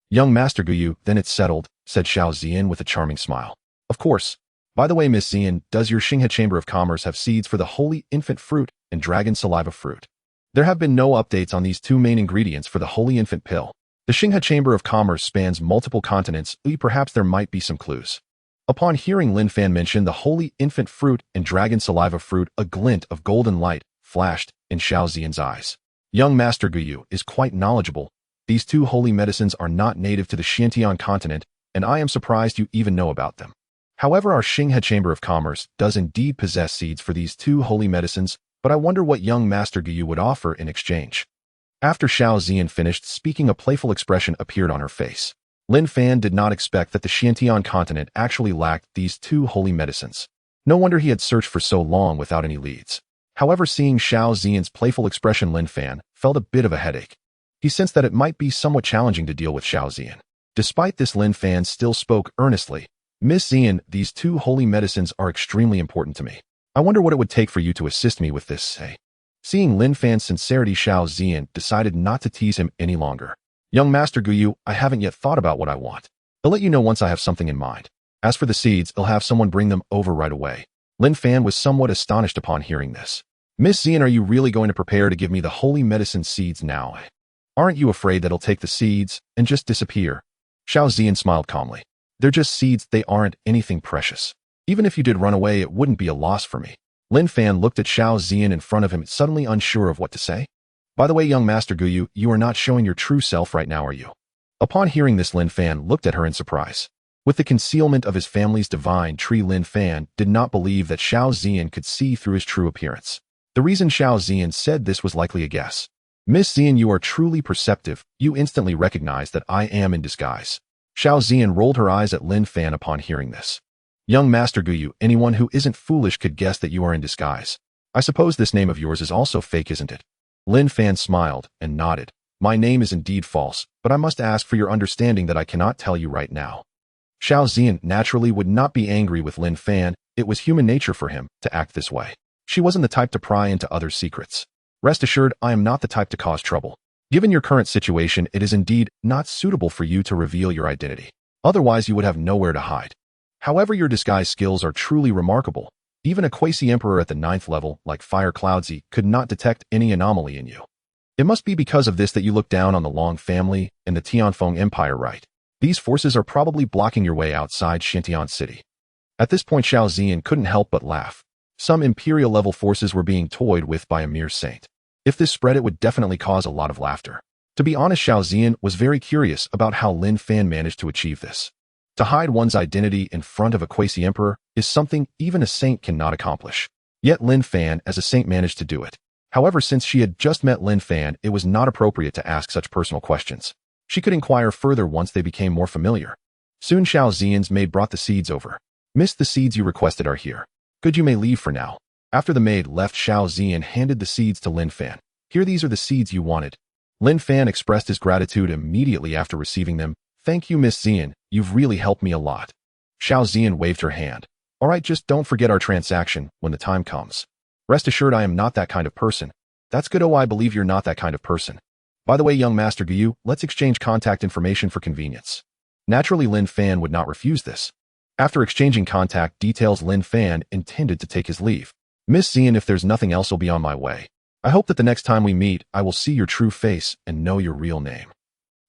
Young Master Guyue, then it's settled, said Xiao Ziyan with a charming smile. Of course. By the way, Miss Ziyan, does your Xinghe Chamber of Commerce have seeds for the holy infant fruit and dragon saliva fruit? There have been no updates on these two main ingredients for the holy infant pill. The Xinghe Chamber of Commerce spans multiple continents, perhaps there might be some clues. Upon hearing Lin Fan mention the holy infant fruit and dragon saliva fruit, a glint of golden light flashed in Xiao Ziyan's eyes. Young Master Guyue is quite knowledgeable. These two holy medicines are not native to the Xiantian continent, and I am surprised you even know about them. However, our Xinghe Chamber of Commerce does indeed possess seeds for these two holy medicines, but I wonder what young Master Guyue would offer in exchange. After Xiao Ziyan finished speaking, a playful expression appeared on her face. Lin Fan did not expect that the Xiantian continent actually lacked these two holy medicines. No wonder he had searched for so long without any leads. However, seeing Xiao Ziyan's playful expression, Lin Fan felt a bit of a headache. He sensed that it might be somewhat challenging to deal with Xiao Ziyan. Despite this, Lin Fan still spoke earnestly. Miss Ziyan, these two holy medicines are extremely important to me. I wonder what it would take for you to assist me with this, eh? Seeing Lin Fan's sincerity, Xiao Ziyan decided not to tease him any longer. Young Master Guyue, I haven't yet thought about what I want. I'll let you know once I have something in mind. As for the seeds, I'll have someone bring them over right away. Lin Fan was somewhat astonished upon hearing this. Miss Ziyan, are you really going to prepare to give me the holy medicine seeds now? Aren't you afraid that I'll take the seeds and just disappear? Xiao Ziyan smiled calmly. They're just seeds, they aren't anything precious. Even if you did run away, it wouldn't be a loss for me. Lin Fan looked at Xiao Zian in front of him, suddenly unsure of what to say. By the way, young Master Guyu, you are not showing your true self right now, are you? Upon hearing this, Lin Fan looked at her in surprise. With the concealment of his family's divine tree, Lin Fan did not believe that Xiao Zian could see through his true appearance. The reason Xiao Zian said this was likely a guess. Miss Zian, you are truly perceptive. You instantly recognize that I am in disguise. Xiao Zian rolled her eyes at Lin Fan upon hearing this. Young Master Guyu, anyone who isn't foolish could guess that you are in disguise. I suppose this name of yours is also fake, isn't it? Lin Fan smiled and nodded. My name is indeed false, but I must ask for your understanding that I cannot tell you right now. Xiao Zian naturally would not be angry with Lin Fan. It was human nature for him to act this way. She wasn't the type to pry into others' secrets. Rest assured, I am not the type to cause trouble. Given your current situation, it is indeed not suitable for you to reveal your identity. Otherwise, you would have nowhere to hide. However, your disguise skills are truly remarkable. Even a quasi-emperor at the 9th level, like Fire Cloudsy, could not detect any anomaly in you. It must be because of this that you look down on the Long family and the Tianfeng Empire, right? These forces are probably blocking your way outside Xintian City. At this point, Xiao Zian couldn't help but laugh. Some imperial-level forces were being toyed with by a mere saint. If this spread, it would definitely cause a lot of laughter. To be honest, Xiao Zian was very curious about how Lin Fan managed to achieve this. To hide one's identity in front of a quasi-emperor is something even a saint cannot accomplish. Yet Lin Fan as a saint managed to do it. However, since she had just met Lin Fan, it was not appropriate to ask such personal questions. She could inquire further once they became more familiar. Soon Xiao Zian's maid brought the seeds over. Miss, the seeds you requested are here. Good, you may leave for now. After the maid left, Xiao Zian handed the seeds to Lin Fan. Here, these are the seeds you wanted. Lin Fan expressed his gratitude immediately after receiving them. Thank you, Miss Zian. You've really helped me a lot. Xiao Zian waved her hand. All right, just don't forget our transaction when the time comes. Rest assured, I am not that kind of person. That's good. Oh, I believe you're not that kind of person. By the way, young Master Guyu, let's exchange contact information for convenience. Naturally, Lin Fan would not refuse this. After exchanging contact details, Lin Fan intended to take his leave. Miss Zian, if there's nothing else, will be on my way. I hope that the next time we meet, I will see your true face and know your real name.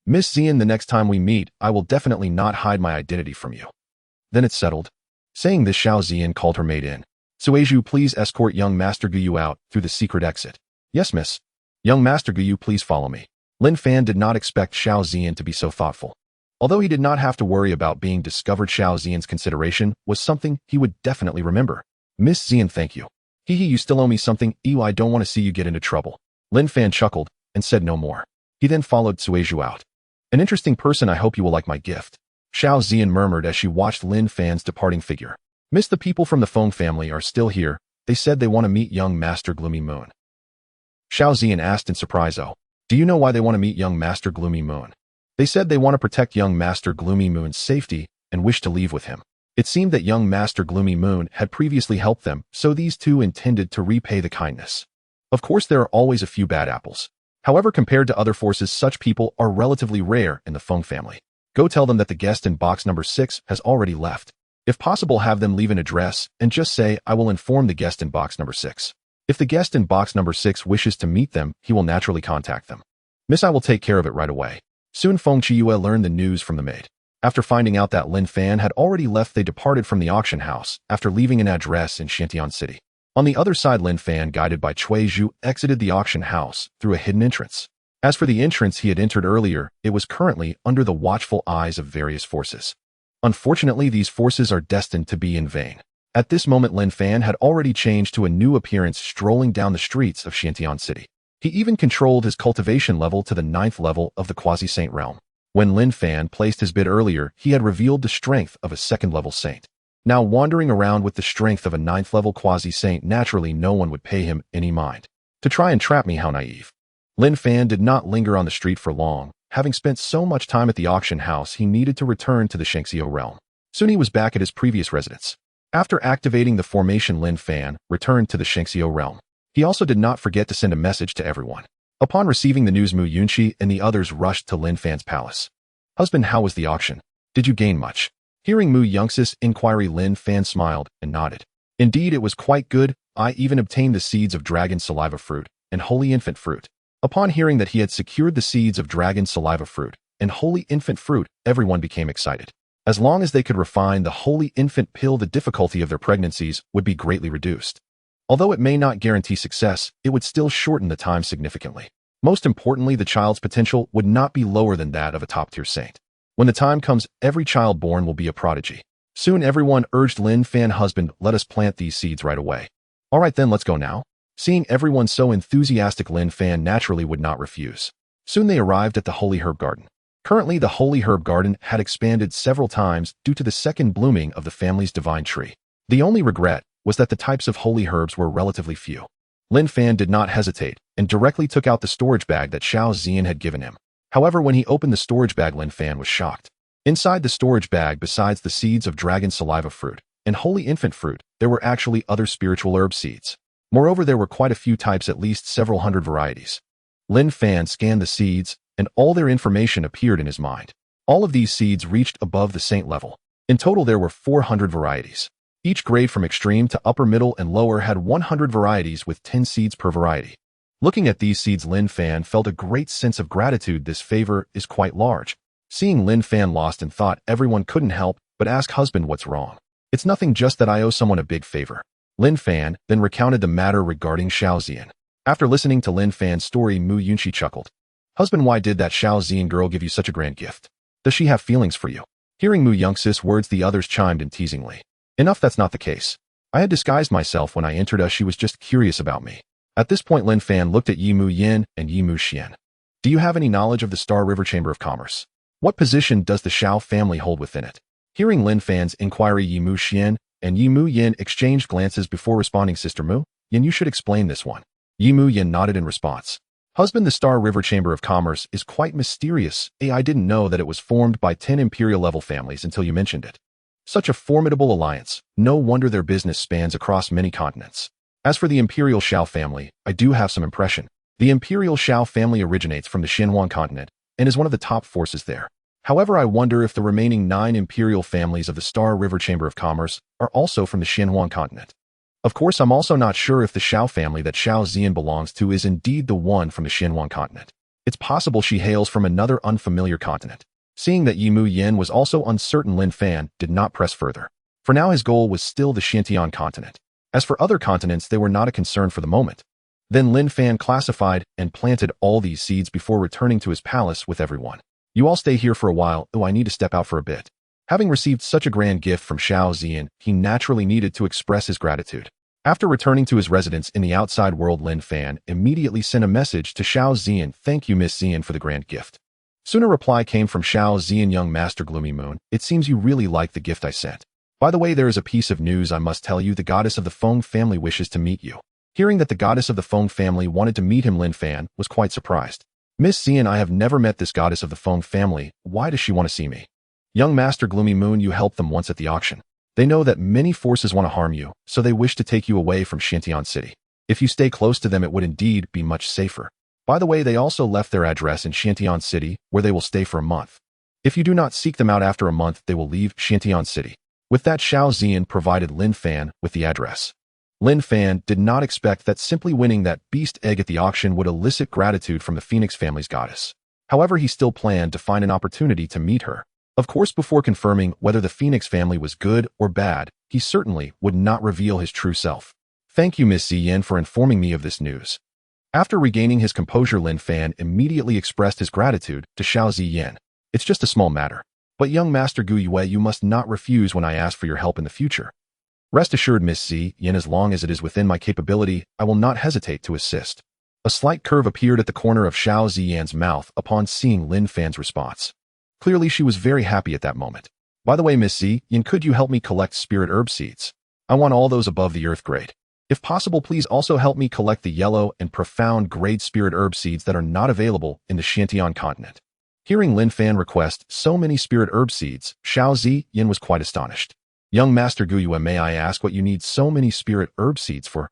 Miss Zian, the next time we meet, I will definitely not hide my identity from you. Then it's settled. Saying this, Xiao Zian called her maid in. Sueju, please escort young Master Guyu out through the secret exit. Yes, miss. Young Master Guyu, please follow me. Lin Fan did not expect Xiao Zian to be so thoughtful. Although he did not have to worry about being discovered, Xiao Zian's consideration was something he would definitely remember. Miss Zian, thank you. Hee, you still owe me something. Ew, I don't want to see you get into trouble. Lin Fan chuckled and said no more. He then followed Sueju out. An interesting person, I hope you will like my gift. Xiao Zian murmured as she watched Lin Fan's departing figure. Miss, the people from the Feng family are still here. They said they want to meet young Master Gloomy Moon. Xiao Zian asked in surprise, oh, do you know why they want to meet young Master Gloomy Moon? They said they want to protect young Master Gloomy Moon's safety and wish to leave with him. It seemed that young Master Gloomy Moon had previously helped them, so these two intended to repay the kindness. Of course, there are always a few bad apples. However, compared to other forces, such people are relatively rare in the Feng family. Go tell them that the guest in box number 6 has already left. If possible, have them leave an address and just say, I will inform the guest in box number 6. If the guest in box number 6 wishes to meet them, he will naturally contact them. Miss, I will take care of it right away. Soon Feng Chiyue learned the news from the maid. After finding out that Lin Fan had already left, they departed from the auction house after leaving an address in Xintian City. On the other side, Lin Fan, guided by Cui Zhu, exited the auction house through a hidden entrance. As for the entrance he had entered earlier, it was currently under the watchful eyes of various forces. Unfortunately, these forces are destined to be in vain. At this moment, Lin Fan had already changed to a new appearance, strolling down the streets of Xintian City. He even controlled his cultivation level to the 9th level of the quasi-saint realm. When Lin Fan placed his bid earlier, he had revealed the strength of a 2nd-level saint. Now wandering around with the strength of a 9th-level quasi-saint, naturally no one would pay him any mind. To try and trap me, how naive. Lin Fan did not linger on the street for long. Having spent so much time at the auction house, he needed to return to the Shengxiu realm. Soon he was back at his previous residence. After activating the formation, Lin Fan returned to the Shengxiu realm. He also did not forget to send a message to everyone. Upon receiving the news, Mu Yunqi and the others rushed to Lin Fan's palace. Husband, how was the auction? Did you gain much? Hearing Mu Yunxi's inquiry, Lin Fan smiled and nodded. Indeed, it was quite good. I even obtained the seeds of dragon saliva fruit and holy infant fruit. Upon hearing that he had secured the seeds of dragon saliva fruit and holy infant fruit, everyone became excited. As long as they could refine the holy infant pill, the difficulty of their pregnancies would be greatly reduced. Although it may not guarantee success, it would still shorten the time significantly. Most importantly, the child's potential would not be lower than that of a top-tier saint. When the time comes, every child born will be a prodigy. Soon everyone urged Lin Fan husband, let us plant these seeds right away. All right then, let's go now. Seeing everyone so enthusiastic, Lin Fan naturally would not refuse. Soon they arrived at the Holy Herb Garden. Currently, the Holy Herb Garden had expanded several times due to the second blooming of the family's divine tree. The only regret was that the types of holy herbs were relatively few. Lin Fan did not hesitate and directly took out the storage bag that Xiao Ziyan had given him. However, when he opened the storage bag, Lin Fan was shocked. Inside the storage bag, besides the seeds of dragon saliva fruit and holy infant fruit, there were actually other spiritual herb seeds. Moreover, there were quite a few types, at least several hundred varieties. Lin Fan scanned the seeds, and all their information appeared in his mind. All of these seeds reached above the saint level. In total, there were 400 varieties. Each grade from extreme to upper, middle, and lower had 100 varieties with 10 seeds per variety. Looking at these seeds, Lin Fan felt a great sense of gratitude. This favor is quite large. Seeing Lin Fan lost in thought, everyone couldn't help but ask husband what's wrong. It's nothing, just that I owe someone a big favor. Lin Fan then recounted the matter regarding Xiao Ziyan. After listening to Lin Fan's story, Mu Yunxi chuckled. Husband, why did that Xiao Ziyan girl give you such a grand gift? Does she have feelings for you? Hearing Mu Yunxi's words, the others chimed in teasingly. Enough, that's not the case. I had disguised myself when I entered she was just curious about me. At this point, Lin Fan looked at Yi Mu Yin and Yi Mu Xian. Do you have any knowledge of the Star River Chamber of Commerce? What position does the Xiao family hold within it? Hearing Lin Fan's inquiry, Yi Mu Xian and Yi Mu Yin exchanged glances before responding. Sister Mu, Yin, you should explain this one. Yi Mu Yin nodded in response. Husband, the Star River Chamber of Commerce is quite mysterious. I didn't know that it was formed by 10 imperial-level families until you mentioned it. Such a formidable alliance. No wonder their business spans across many continents. As for the Imperial Xiao family, I do have some impression. The Imperial Xiao family originates from the Xinhuang continent and is one of the top forces there. However, I wonder if the remaining 9 imperial families of the Star River Chamber of Commerce are also from the Xinhuang continent. Of course, I'm also not sure if the Xiao family that Xiao Ziyan belongs to is indeed the one from the Xinhuang continent. It's possible she hails from another unfamiliar continent. Seeing that Yi Mu Yin was also uncertain, Lin Fan did not press further. For now, his goal was still the Xintian continent. As for other continents, they were not a concern for the moment. Then Lin Fan classified and planted all these seeds before returning to his palace with everyone. You all stay here for a while. I need to step out for a bit. Having received such a grand gift from Xiao Ziyan, he naturally needed to express his gratitude. After returning to his residence in the outside world, Lin Fan immediately sent a message to Xiao Ziyan. Thank you, Miss Ziyan, for the grand gift. Soon a reply came from Xiao Ziyan. Young Master Gloomy Moon, it seems you really like the gift I sent. By the way, there is a piece of news I must tell you. The goddess of the Feng family wishes to meet you. Hearing that the goddess of the Feng family wanted to meet him, Lin Fan was quite surprised. Miss Ziyan, I have never met this goddess of the Feng family. Why does she want to see me? Young Master Gloomy Moon, you helped them once at the auction. They know that many forces want to harm you, so they wish to take you away from Xintian City. If you stay close to them, it would indeed be much safer. By the way, they also left their address in Xintian City, where they will stay for a month. If you do not seek them out after a month, they will leave Xintian City. With that, Xiao Ziyan provided Lin Fan with the address. Lin Fan did not expect that simply winning that beast egg at the auction would elicit gratitude from the Phoenix family's goddess. However, he still planned to find an opportunity to meet her. Of course, before confirming whether the Phoenix family was good or bad, he certainly would not reveal his true self. Thank you, Miss Ziyan, for informing me of this news. After regaining his composure, Lin Fan immediately expressed his gratitude to Xiao Ziyan. It's just a small matter. But young Master Gu Yue, you must not refuse when I ask for your help in the future. Rest assured, Miss Ziyan, as long as it is within my capability, I will not hesitate to assist. A slight curve appeared at the corner of Xiao Ziyan's mouth upon seeing Lin Fan's response. Clearly, she was very happy at that moment. By the way, Miss Ziyan, could you help me collect spirit herb seeds? I want all those above the earth grade. If possible, please also help me collect the yellow and profound grade spirit herb seeds that are not available in the Xintian continent. Hearing Lin Fan request so many spirit herb seeds, Xiao Ziyan was quite astonished. Young Master Gu Yue, may I ask what you need so many spirit herb seeds for?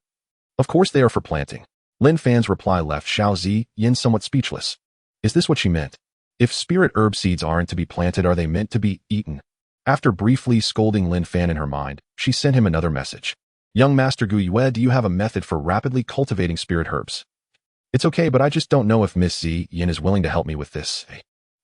Of course they are for planting. Lin Fan's reply left Xiao Ziyan somewhat speechless. Is this what she meant? If spirit herb seeds aren't to be planted, are they meant to be eaten? After briefly scolding Lin Fan in her mind, she sent him another message. Young Master Gu Yue, do you have a method for rapidly cultivating spirit herbs? It's okay, but I just don't know if Miss Ziyan is willing to help me with this.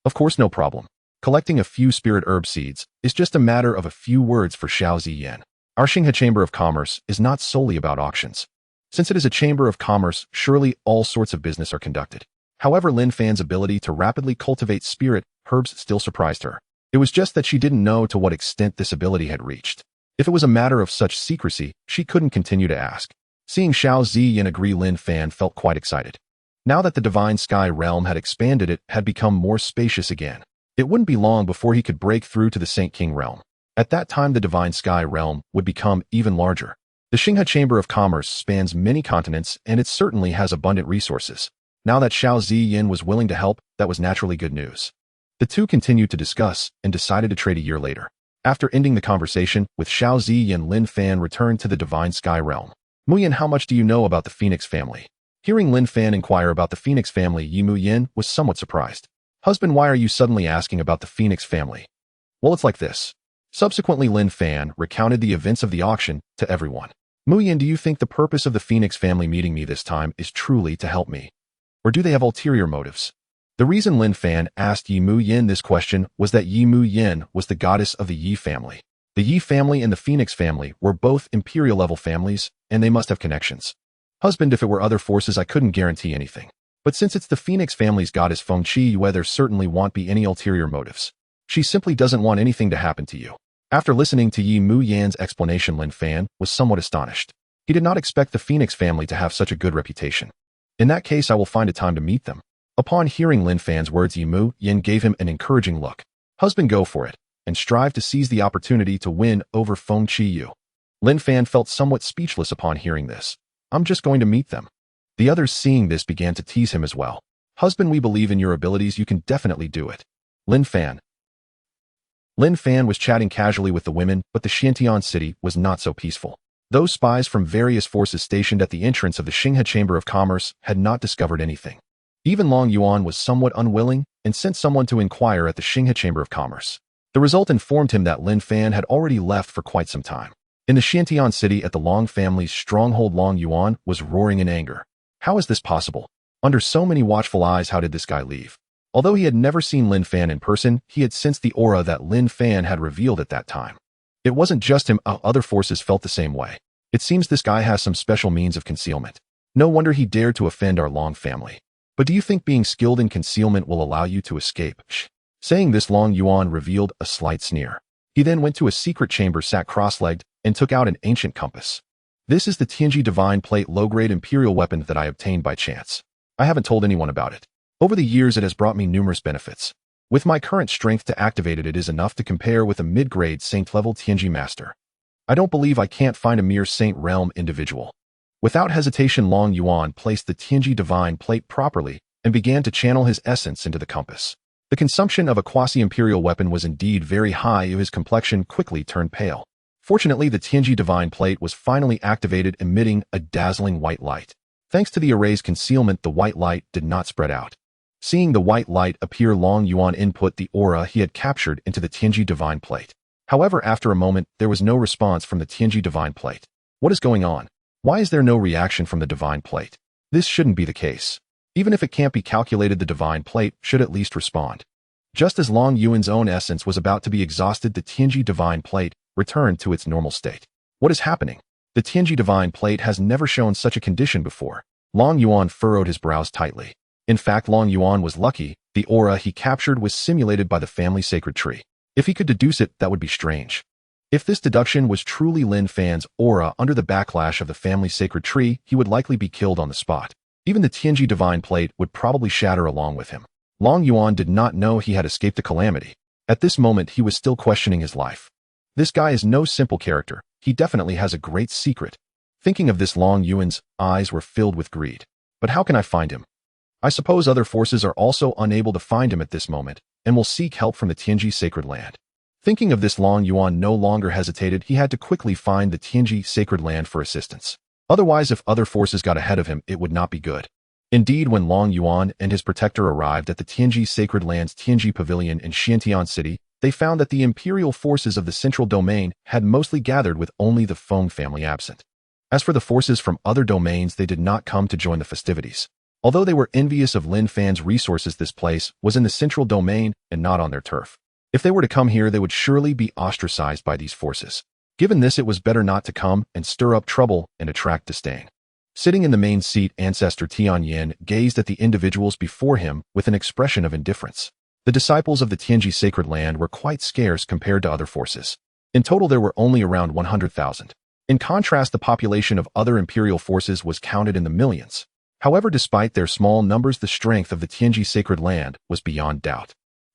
Of course, no problem. Collecting a few spirit herb seeds is just a matter of a few words for Xiao Ziyan. Our Xinghe Chamber of Commerce is not solely about auctions. Since it is a chamber of commerce, surely all sorts of business are conducted. However, Lin Fan's ability to rapidly cultivate spirit herbs still surprised her. It was just that she didn't know to what extent this ability had reached. If it was a matter of such secrecy, she couldn't continue to ask. Seeing Xiao Ziyan agree, Lin Fan felt quite excited. Now that the Divine Sky realm had expanded, it had become more spacious again. It wouldn't be long before he could break through to the Saint King realm. At that time, the Divine Sky realm would become even larger. The Xinghe Chamber of Commerce spans many continents, and it certainly has abundant resources. Now that Xiao Ziyan was willing to help, that was naturally good news. The two continued to discuss and decided to trade a year later. After ending the conversation with Xiao Ziyan, Lin Fan returned to the Divine Sky realm. Muyin, how much do you know about the Phoenix family? Hearing Lin Fan inquire about the Phoenix family, Yi Muyin was somewhat surprised. Husband, why are you suddenly asking about the Phoenix family? Well, it's like this. Subsequently, Lin Fan recounted the events of the auction to everyone. Muyin, do you think the purpose of the Phoenix family meeting me this time is truly to help me? Or do they have ulterior motives? The reason Lin Fan asked Yi Muyin this question was that Yi Muyin was the goddess of the Yi family. The Yi family and the Phoenix family were both imperial-level families, and they must have connections. Husband, if it were other forces, I couldn't guarantee anything. But since it's the Phoenix family's goddess Feng Qiyue, there certainly won't be any ulterior motives. She simply doesn't want anything to happen to you. After listening to Yi Muyan's explanation, Lin Fan was somewhat astonished. He did not expect the Phoenix family to have such a good reputation. In that case, I will find a time to meet them. Upon hearing Lin Fan's words, Yi Muyan gave him an encouraging look. Husband, go for it, and strive to seize the opportunity to win over Feng Qiyue. Lin Fan felt somewhat speechless upon hearing this. I'm just going to meet them. The others, seeing this, began to tease him as well. Husband, we believe in your abilities, you can definitely do it. Lin Fan was chatting casually with the women, but the Xiantian city was not so peaceful. Those spies from various forces stationed at the entrance of the Xinghe Chamber of Commerce had not discovered anything. Even Long Yuan was somewhat unwilling and sent someone to inquire at the Xinghe Chamber of Commerce. The result informed him that Lin Fan had already left for quite some time. In the Xiantian city at the Long family's stronghold, Long Yuan was roaring in anger. How is this possible? Under so many watchful eyes, how did this guy leave? Although he had never seen Lin Fan in person, he had sensed the aura that Lin Fan had revealed at that time. It wasn't just him, other forces felt the same way. It seems this guy has some special means of concealment. No wonder he dared to offend our Long family. But do you think being skilled in concealment will allow you to escape? Shh. Saying this, Long Yuan revealed a slight sneer. He then went to a secret chamber, sat cross-legged, and took out an ancient compass. This is the Tianji Divine Plate low-grade imperial weapon that I obtained by chance. I haven't told anyone about it. Over the years, it has brought me numerous benefits. With my current strength to activate it, it is enough to compare with a mid-grade saint-level Tianji master. I don't believe I can't find a mere saint realm individual. Without hesitation, Long Yuan placed the Tianji Divine Plate properly and began to channel his essence into the compass. The consumption of a quasi-imperial weapon was indeed very high, his complexion quickly turned pale. Fortunately, the Tianji Divine Plate was finally activated, emitting a dazzling white light. Thanks to the array's concealment, the white light did not spread out. Seeing the white light appear, Long Yuan input the aura he had captured into the Tianji Divine Plate. However, after a moment, there was no response from the Tianji Divine Plate. What is going on? Why is there no reaction from the Divine Plate? This shouldn't be the case. Even if it can't be calculated, the Divine Plate should at least respond. Just as Long Yuan's own essence was about to be exhausted, the Tianji Divine Plate returned to its normal state. What is happening? The Tianji Divine Plate has never shown such a condition before. Long Yuan furrowed his brows tightly. In fact, Long Yuan was lucky. The aura he captured was simulated by the family sacred tree. If he could deduce it, that would be strange. If this deduction was truly Lin Fan's aura under the backlash of the family sacred tree, he would likely be killed on the spot. Even the Tianji Divine Plate would probably shatter along with him. Long Yuan did not know he had escaped the calamity. At this moment, he was still questioning his life. This guy is no simple character. He definitely has a great secret. Thinking of this, Long Yuan's eyes were filled with greed. But how can I find him? I suppose other forces are also unable to find him at this moment, and will seek help from the Tianji Sacred Land. Thinking of this, Long Yuan no longer hesitated. He had to quickly find the Tianji Sacred Land for assistance. Otherwise, if other forces got ahead of him, it would not be good. Indeed, when Long Yuan and his protector arrived at the Tianji Sacred Land's Tianji Pavilion in Xiantian City, they found that the imperial forces of the central domain had mostly gathered, with only the Feng family absent. As for the forces from other domains, they did not come to join the festivities. Although they were envious of Lin Fan's resources, this place was in the central domain and not on their turf. If they were to come here, they would surely be ostracized by these forces. Given this, it was better not to come and stir up trouble and attract disdain. Sitting in the main seat, Ancestor Tianyin gazed at the individuals before him with an expression of indifference. The disciples of the Tianji sacred land were quite scarce compared to other forces. In total, there were only around 100,000. In contrast, the population of other imperial forces was counted in the millions. However, despite their small numbers, the strength of the Tianji sacred land was beyond doubt.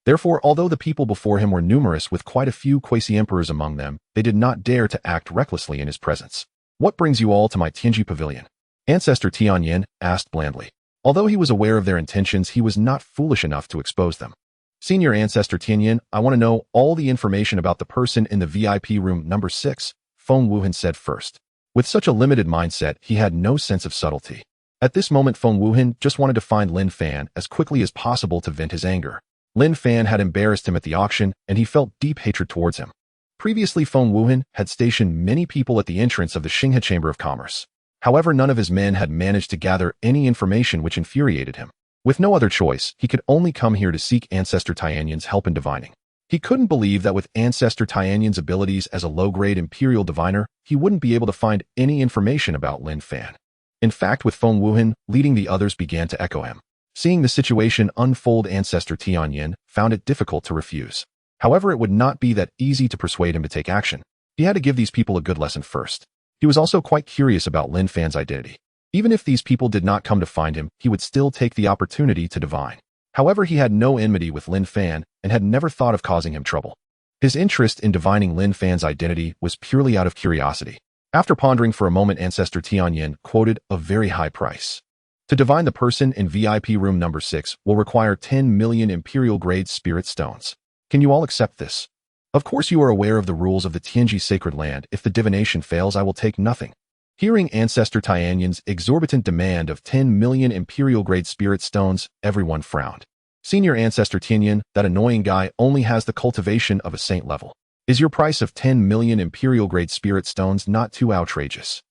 Therefore, although the people before him were numerous with quite a few quasi-emperors among them, they did not dare to act recklessly in his presence. "What brings you all to my Tianji pavilion?" Ancestor Tianyin asked blandly. Although he was aware of their intentions, he was not foolish enough to expose them. "Senior Ancestor Tianyin, I want to know all the information about the person in the VIP room number 6, Feng Wuhan said first. With such a limited mindset, he had no sense of subtlety. At this moment, Feng Wuhan just wanted to find Lin Fan as quickly as possible to vent his anger. Lin Fan had embarrassed him at the auction, and he felt deep hatred towards him. Previously, Feng Wuhan had stationed many people at the entrance of the Xinghe Chamber of Commerce. However, none of his men had managed to gather any information, which infuriated him. With no other choice, he could only come here to seek Ancestor Tianyin's help in divining. He couldn't believe that with Ancestor Tianyin's abilities as a low-grade imperial diviner, he wouldn't be able to find any information about Lin Fan. In fact, with Feng Wuhan leading, the others began to echo him. Seeing the situation unfold, Ancestor Tianyin found it difficult to refuse. However, it would not be that easy to persuade him to take action. He had to give these people a good lesson first. He was also quite curious about Lin Fan's identity. Even if these people did not come to find him, he would still take the opportunity to divine. However, he had no enmity with Lin Fan and had never thought of causing him trouble. His interest in divining Lin Fan's identity was purely out of curiosity. After pondering for a moment, Ancestor Tianyin quoted a very high price. To divine the person in VIP room number 6 will require 10 million imperial-grade spirit stones. Can you all accept this? Of course, you are aware of the rules of the Tianji sacred land. If the divination fails, I will take nothing. Hearing Ancestor Tianyin's exorbitant demand of 10 million imperial-grade spirit stones, everyone frowned. Senior Ancestor Tianyin, that annoying guy only has the cultivation of a saint level. Is your price of 10 million imperial-grade spirit stones not too outrageous?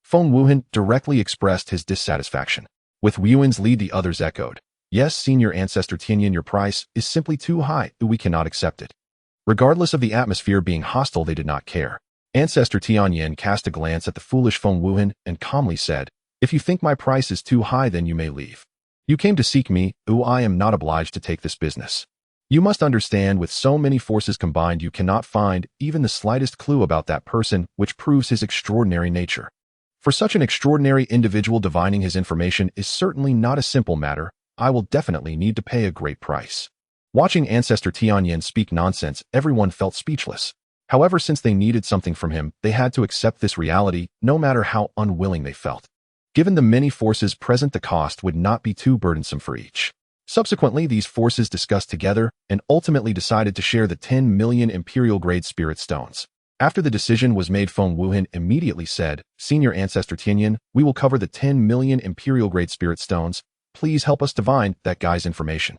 Feng Wuhan directly expressed his dissatisfaction. With Wuhan's lead, the others echoed. Yes, Senior Ancestor Tianyin, your price is simply too high. We cannot accept it. Regardless of the atmosphere being hostile, they did not care. Ancestor Tianyin cast a glance at the foolish Feng Wuhan and calmly said, if you think my price is too high, then you may leave. You came to seek me, I am not obliged to take this business. You must understand, with so many forces combined, you cannot find even the slightest clue about that person, which proves his extraordinary nature. For such an extraordinary individual, divining his information is certainly not a simple matter. I will definitely need to pay a great price. Watching Ancestor Tianyin speak nonsense, everyone felt speechless. However, since they needed something from him, they had to accept this reality, no matter how unwilling they felt. Given the many forces present, the cost would not be too burdensome for each. Subsequently, these forces discussed together and ultimately decided to share the 10 million imperial-grade spirit stones. After the decision was made, Feng Wuhan immediately said, Senior Ancestor Tianyin, we will cover the 10 million imperial-grade spirit stones. Please help us divine that guy's information.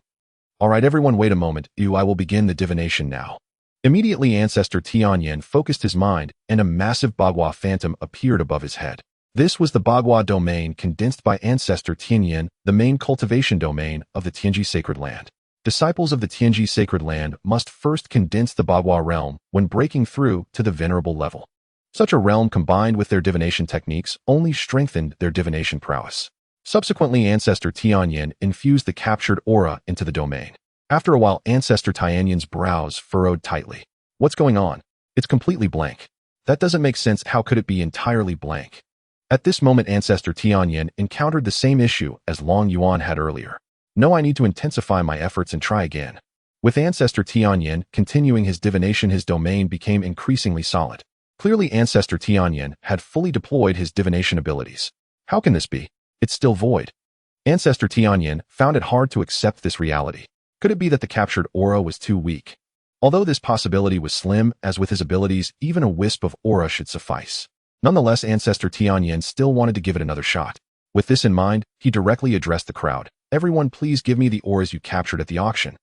All right, everyone, wait a moment. I will begin the divination now. Immediately, Ancestor Tianyin focused his mind, and a massive Bagua phantom appeared above his head. This was the Bagua domain condensed by Ancestor Tianyin, the main cultivation domain of the Tianji sacred land. Disciples of the Tianji sacred land must first condense the Bagua realm when breaking through to the venerable level. Such a realm, combined with their divination techniques, only strengthened their divination prowess. Subsequently, Ancestor Tianyin infused the captured aura into the domain. After a while, Ancestor Tianyin's brows furrowed tightly. What's going on? It's completely blank. That doesn't make sense. How could it be entirely blank? At this moment, Ancestor Tianyin encountered the same issue as Long Yuan had earlier. No, I need to intensify my efforts and try again. With Ancestor Tianyin continuing his divination, his domain became increasingly solid. Clearly, Ancestor Tianyin had fully deployed his divination abilities. How can this be? It's still void. Ancestor Tianyin found it hard to accept this reality. Could it be that the captured aura was too weak? Although this possibility was slim, as with his abilities, even a wisp of aura should suffice. Nonetheless, Ancestor Tianyin still wanted to give it another shot. With this in mind, he directly addressed the crowd. Everyone, please give me the auras you captured at the auction.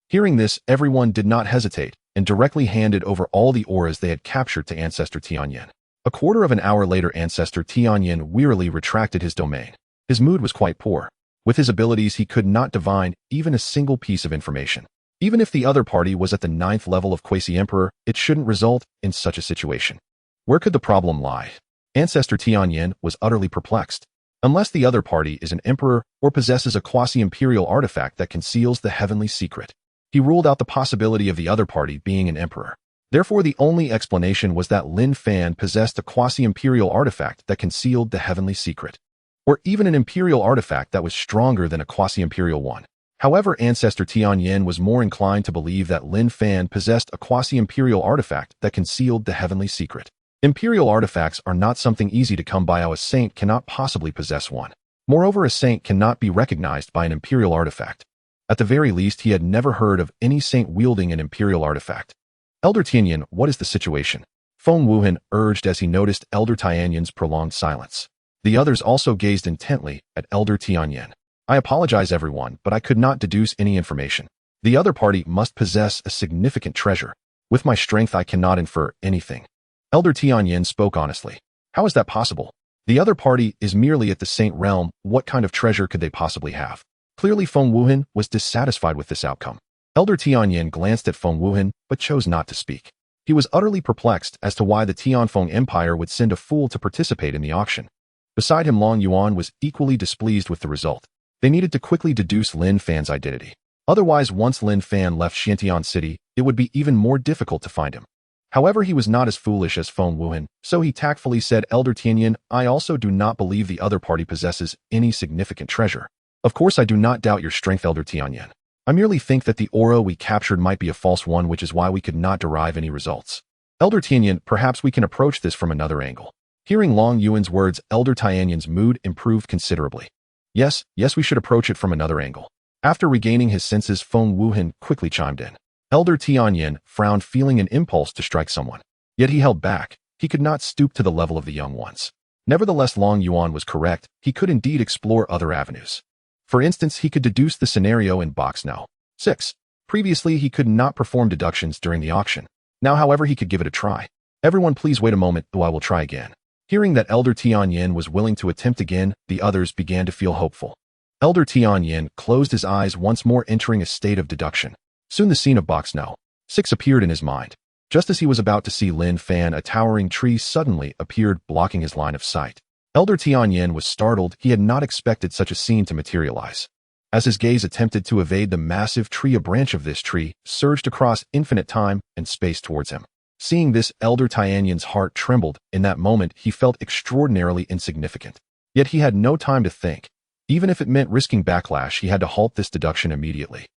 Hearing this, everyone did not hesitate and directly handed over all the auras they had captured to Ancestor Tianyin. A quarter of an hour later, Ancestor Tianyin wearily retracted his domain. His mood was quite poor. With his abilities, he could not divine even a single piece of information. Even if the other party was at the 9th level of quasi-emperor, it shouldn't result in such a situation. Where could the problem lie? Ancestor Tianyin was utterly perplexed. Unless the other party is an emperor or possesses a quasi-imperial artifact that conceals the heavenly secret, he ruled out the possibility of the other party being an emperor. Therefore, the only explanation was that Lin Fan possessed a quasi-imperial artifact that concealed the heavenly secret, or even an imperial artifact that was stronger than a quasi-imperial one. However, Ancestor Tianyin was more inclined to believe that Lin Fan possessed a quasi-imperial artifact that concealed the heavenly secret. Imperial artifacts are not something easy to come by. A saint cannot possibly possess one. Moreover, a saint cannot be recognized by an imperial artifact. At the very least, he had never heard of any saint wielding an imperial artifact. Elder Tianyin, what is the situation? Feng Wuhan urged as he noticed Elder Tianyin's prolonged silence. The others also gazed intently at Elder Tianyin. I apologize, everyone, but I could not deduce any information. The other party must possess a significant treasure. With my strength, I cannot infer anything. Elder Tianyin spoke honestly. How is that possible? The other party is merely at the saint realm. What kind of treasure could they possibly have? Clearly, Feng Wuhan was dissatisfied with this outcome. Elder Tianyin glanced at Feng Wuhan, but chose not to speak. He was utterly perplexed as to why the Tianfeng Empire would send a fool to participate in the auction. Beside him, Long Yuan was equally displeased with the result. They needed to quickly deduce Lin Fan's identity. Otherwise, once Lin Fan left Xiantian City, it would be even more difficult to find him. However, he was not as foolish as Feng Wuhan, so he tactfully said, Elder Tianyin, I also do not believe the other party possesses any significant treasure. Of course, I do not doubt your strength, Elder Tianyin. I merely think that the aura we captured might be a false one, which is why we could not derive any results. Elder Tianyin, perhaps we can approach this from another angle. Hearing Long Yuan's words, Elder Tianyin's mood improved considerably. Yes, we should approach it from another angle. After regaining his senses, Feng Wuhan quickly chimed in. Elder Tianyin frowned, feeling an impulse to strike someone. Yet he held back. He could not stoop to the level of the young ones. Nevertheless, Long Yuan was correct. He could indeed explore other avenues. For instance, he could deduce the scenario in box No. 6. Previously, he could not perform deductions during the auction. Now, however, he could give it a try. Everyone, please wait a moment, though I will try again. Hearing that Elder Tianyin was willing to attempt again, the others began to feel hopeful. Elder Tianyin closed his eyes once more, entering a state of deduction. Soon the scene of box No. 6 appeared in his mind. Just as he was about to see Lin Fan, a towering tree suddenly appeared, blocking his line of sight. Elder Tianyin was startled. He had not expected such a scene to materialize. As his gaze attempted to evade the massive tree, a branch of this tree surged across infinite time and space towards him. Seeing this, Elder Tianyin's heart trembled. In that moment, he felt extraordinarily insignificant. Yet he had no time to think. Even if it meant risking backlash, he had to halt this deduction immediately.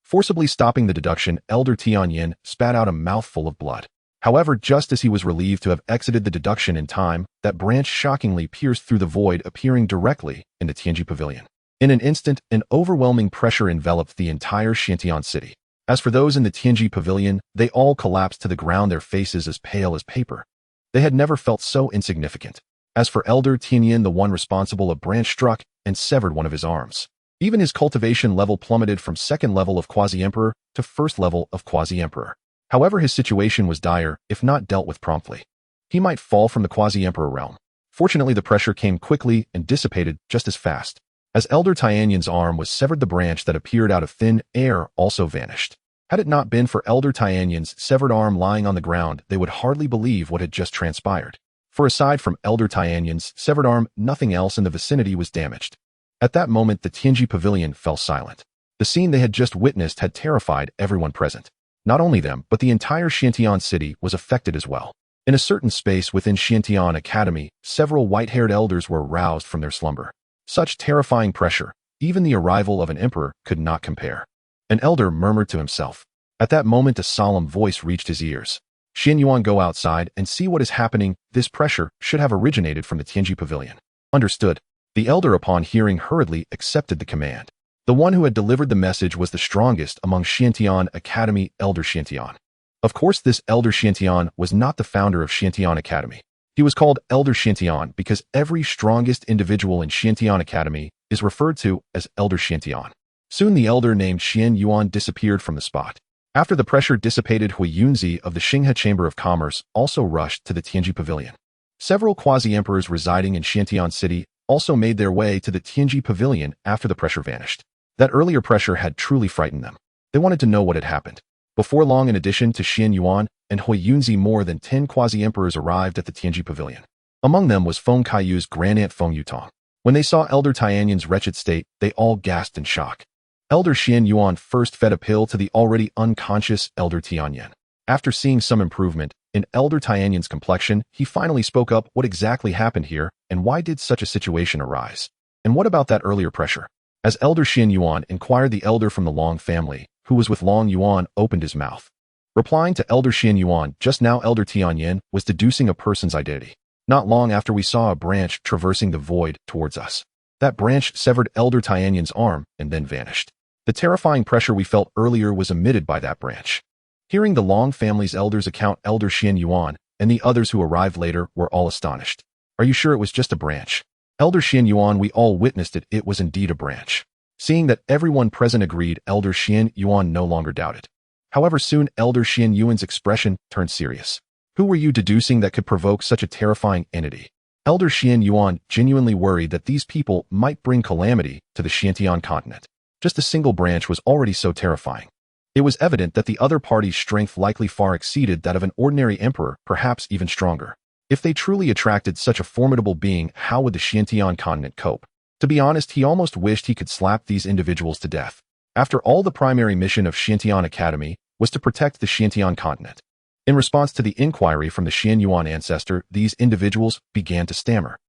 Forcibly stopping the deduction, Elder Tianyin spat out a mouthful of blood. However, just as he was relieved to have exited the deduction in time, that branch shockingly pierced through the void, appearing directly in the Tianji Pavilion. In an instant, an overwhelming pressure enveloped the entire Xiantian city. As for those in the Tianji Pavilion, they all collapsed to the ground, their faces as pale as paper. They had never felt so insignificant. As for Elder Tianyin, the one responsible, a branch struck and severed one of his arms. Even his cultivation level plummeted from 2nd level of quasi-emperor to 1st level of quasi-emperor. However, his situation was dire if not dealt with promptly. He might fall from the quasi-emperor realm. Fortunately, the pressure came quickly and dissipated just as fast. As Elder Tianyin's arm was severed, the branch that appeared out of thin air also vanished. Had it not been for Elder Tianyin's severed arm lying on the ground, they would hardly believe what had just transpired. For aside from Elder Tianyin's severed arm, nothing else in the vicinity was damaged. At that moment, the Tianji Pavilion fell silent. The scene they had just witnessed had terrified everyone present. Not only them, but the entire Xiantian city was affected as well. In a certain space within Xiantian Academy, several white-haired elders were roused from their slumber. Such terrifying pressure, even the arrival of an emperor could not compare. An elder murmured to himself. At that moment, a solemn voice reached his ears. Xin Yuan, go outside and see what is happening. This pressure should have originated from the Tianji Pavilion. Understood. The elder, upon hearing, hurriedly accepted the command. The one who had delivered the message was the strongest among Xiantian Academy, Elder Xiantian. Of course, this Elder Xiantian was not the founder of Xiantian Academy. He was called Elder Xiantian because every strongest individual in Xiantian Academy is referred to as Elder Xiantian. Soon the elder named Xin Yuan disappeared from the spot. After the pressure dissipated, Hui Yunzi of the Xinghe Chamber of Commerce also rushed to the Tianji Pavilion. Several quasi-emperors residing in Xiantian City also made their way to the Tianji Pavilion after the pressure vanished. That earlier pressure had truly frightened them. They wanted to know what had happened. Before long, in addition to Xian Yuan and Hui Yunzi, more than 10 quasi-emperors arrived at the Tianji Pavilion. Among them was Feng Kaiyu's grandaunt Feng Yutong. When they saw Elder Tianyan's wretched state, they all gasped in shock. Elder Xian Yuan first fed a pill to the already unconscious Elder Tianyan. After seeing some improvement in Elder Tianyan's complexion, he finally spoke up. What exactly happened here, and why did such a situation arise? And what about that earlier pressure? As Elder Xian Yuan inquired, the elder from the Long family, who was with Long Yuan, opened his mouth. Replying to Elder Xian Yuan, just now Elder Tianyan was deducing a person's identity. Not long after, we saw a branch traversing the void towards us. That branch severed Elder Tianyan's arm and then vanished. The terrifying pressure we felt earlier was emitted by that branch. Hearing the Long family's elders account, Elder Xian Yuan and the others who arrived later were all astonished. Are you sure it was just a branch? Elder Xian Yuan, we all witnessed it. It was indeed a branch. Seeing that everyone present agreed, Elder Xian Yuan no longer doubted. However, soon Elder Xian Yuan's expression turned serious. Who were you deducing that could provoke such a terrifying entity? Elder Xian Yuan genuinely worried that these people might bring calamity to the Xiantian continent. Just a single branch was already so terrifying. It was evident that the other party's strength likely far exceeded that of an ordinary emperor, perhaps even stronger. If they truly attracted such a formidable being, how would the Xiantian continent cope? To be honest, he almost wished he could slap these individuals to death. After all, the primary mission of Xiantian Academy was to protect the Xiantian continent. In response to the inquiry from the Xian Yuan ancestor, these individuals began to stammer.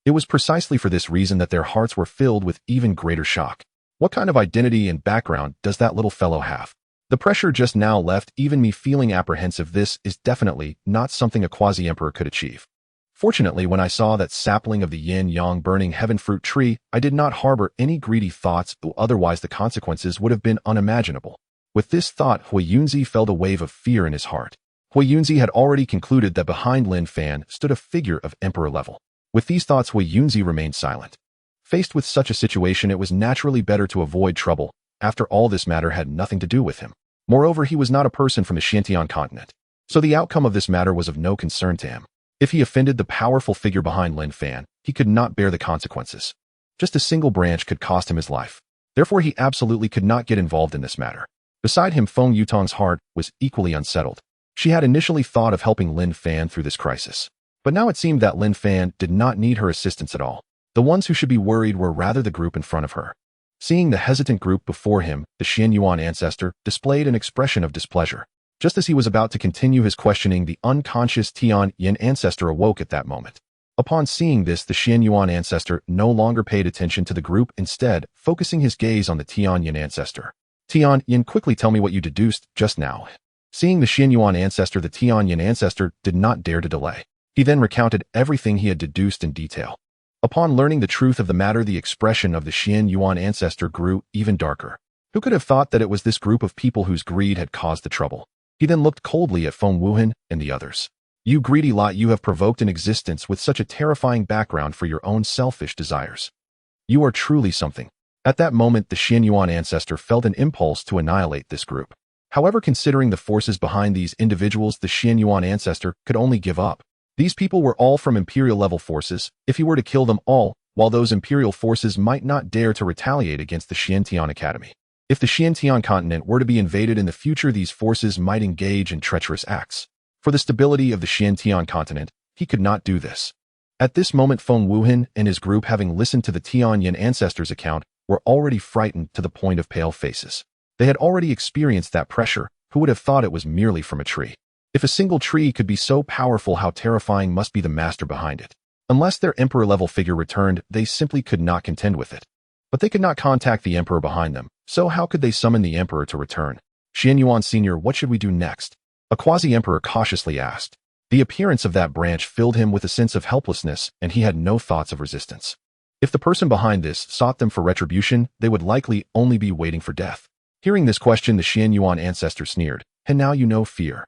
It was precisely for this reason that their hearts were filled with even greater shock. What kind of identity and background does that little fellow have? The pressure just now left even me feeling apprehensive. This is definitely not something a quasi-emperor could achieve. Fortunately, when I saw that sapling of the yin-yang burning heaven fruit tree, I did not harbor any greedy thoughts, otherwise the consequences would have been unimaginable. With this thought, Hui Yunzi felt a wave of fear in his heart. Hui Yunzi had already concluded that behind Lin Fan stood a figure of emperor level. With these thoughts, Hui Yunzi remained silent. Faced with such a situation, it was naturally better to avoid trouble. After all, this matter had nothing to do with him. Moreover, he was not a person from the Xiantian continent, so the outcome of this matter was of no concern to him. If he offended the powerful figure behind Lin Fan, he could not bear the consequences. Just a single branch could cost him his life. Therefore, he absolutely could not get involved in this matter. Beside him, Feng Yutong's heart was equally unsettled. She had initially thought of helping Lin Fan through this crisis, but now it seemed that Lin Fan did not need her assistance at all. The ones who should be worried were rather the group in front of her. Seeing the hesitant group before him, the Xian Yuan ancestor displayed an expression of displeasure. Just as he was about to continue his questioning, the unconscious Tian Yin ancestor awoke at that moment. Upon seeing this, the Xian Yuan ancestor no longer paid attention to the group, instead focusing his gaze on the Tian Yin ancestor. Tian Yin, quickly tell me what you deduced just now. Seeing the Xian Yuan ancestor, the Tian Yin ancestor did not dare to delay. He then recounted everything he had deduced in detail. Upon learning the truth of the matter, the expression of the Xian Yuan ancestor grew even darker. Who could have thought that it was this group of people whose greed had caused the trouble? He then looked coldly at Feng Wuhan and the others. You greedy lot, you have provoked an existence with such a terrifying background for your own selfish desires. You are truly something. At that moment, the Xian Yuan ancestor felt an impulse to annihilate this group. However, considering the forces behind these individuals, the Xian Yuan ancestor could only give up. These people were all from imperial-level forces. If he were to kill them all, while those imperial forces might not dare to retaliate against the Xiantian Academy. If the Xiantian continent were to be invaded in the future, these forces might engage in treacherous acts. For the stability of the Xiantian continent, he could not do this. At this moment, Feng Wuhan and his group, having listened to the Tian Yin ancestor's account, were already frightened to the point of pale faces. They had already experienced that pressure. Who would have thought it was merely from a tree? If a single tree could be so powerful, how terrifying must be the master behind it? Unless their emperor-level figure returned, they simply could not contend with it. But they could not contact the emperor behind them, so how could they summon the emperor to return? Xian Yuan Sr., what should we do next? A quasi-emperor cautiously asked. The appearance of that branch filled him with a sense of helplessness, and he had no thoughts of resistance. If the person behind this sought them for retribution, they would likely only be waiting for death. Hearing this question, the Xian Yuan ancestor sneered. And now you know fear.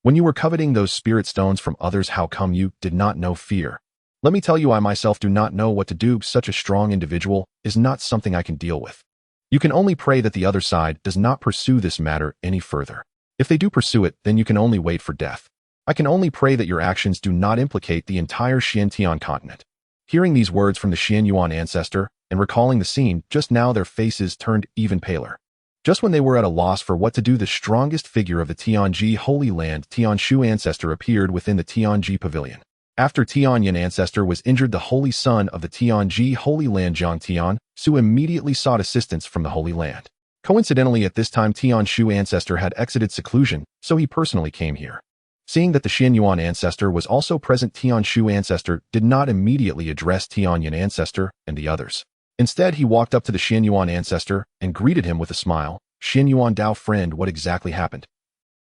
When you were coveting those spirit stones from others, how come you did not know fear? Let me tell you, I myself do not know what to do. Such a strong individual is not something I can deal with. You can only pray that the other side does not pursue this matter any further. If they do pursue it, then you can only wait for death. I can only pray that your actions do not implicate the entire Xiantian continent. Hearing these words from the Xian Yuan ancestor and recalling the scene just now, their faces turned even paler. Just when they were at a loss for what to do, the strongest figure of the Tianji Holy Land, Tianshu ancestor, appeared within the Tianji pavilion. After Tianyin ancestor was injured, the holy son of the Tianji Holy Land, Zhang Tiansu, immediately sought assistance from the Holy Land. Coincidentally, at this time, Tianshu ancestor had exited seclusion, so he personally came here. Seeing that the Xianyuan ancestor was also present, Tianshu ancestor did not immediately address Tianyin ancestor and the others. Instead, he walked up to the Xianyuan ancestor and greeted him with a smile. Xianyuan Dao friend, what exactly happened?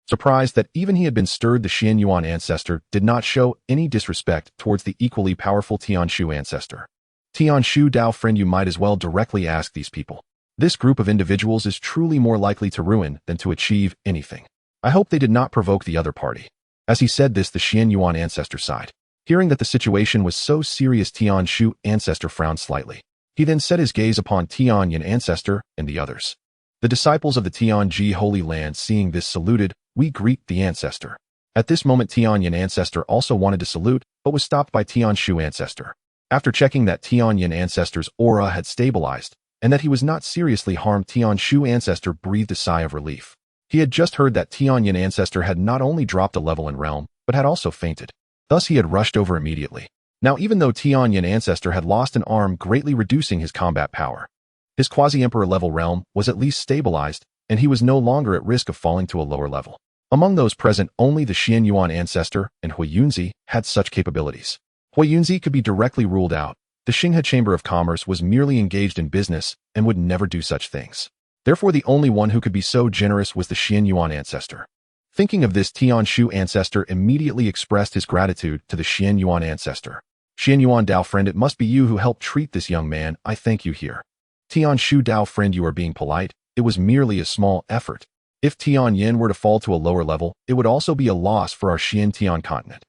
Surprised that even he had been stirred, the Xianyuan ancestor did not show any disrespect towards the equally powerful Tianshu ancestor. Tianshu Dao friend, you might as well directly ask these people. This group of individuals is truly more likely to ruin than to achieve anything. I hope they did not provoke the other party. As he said this, the Xianyuan ancestor sighed. Hearing that the situation was so serious, Tianshu ancestor frowned slightly. He then set his gaze upon Tianyin ancestor and the others. The disciples of the Tianji Holy Land, seeing this, saluted. We greet the ancestor. At this moment, Tianyin ancestor also wanted to salute, but was stopped by Tianshu ancestor. After checking that Tianyin ancestor's aura had stabilized, and that he was not seriously harmed, Tianshu ancestor breathed a sigh of relief. He had just heard that Tianyin ancestor had not only dropped a level in realm, but had also fainted. Thus he had rushed over immediately. Now, even though Tianyin ancestor had lost an arm, greatly reducing his combat power, his quasi-emperor level realm was at least stabilized, and he was no longer at risk of falling to a lower level. Among those present, only the Xianyuan ancestor and Hui Yunzi had such capabilities. Hui Yunzi could be directly ruled out. The Xinghe Chamber of Commerce was merely engaged in business and would never do such things. Therefore, the only one who could be so generous was the Xianyuan ancestor. Thinking of this, Tianshu ancestor immediately expressed his gratitude to the Xianyuan ancestor. Xianyuan Dao friend, it must be you who helped treat this young man. I thank you here. Tianshu Dao friend, you are being polite. It was merely a small effort. If Tianyin were to fall to a lower level, it would also be a loss for our Xiantian continent.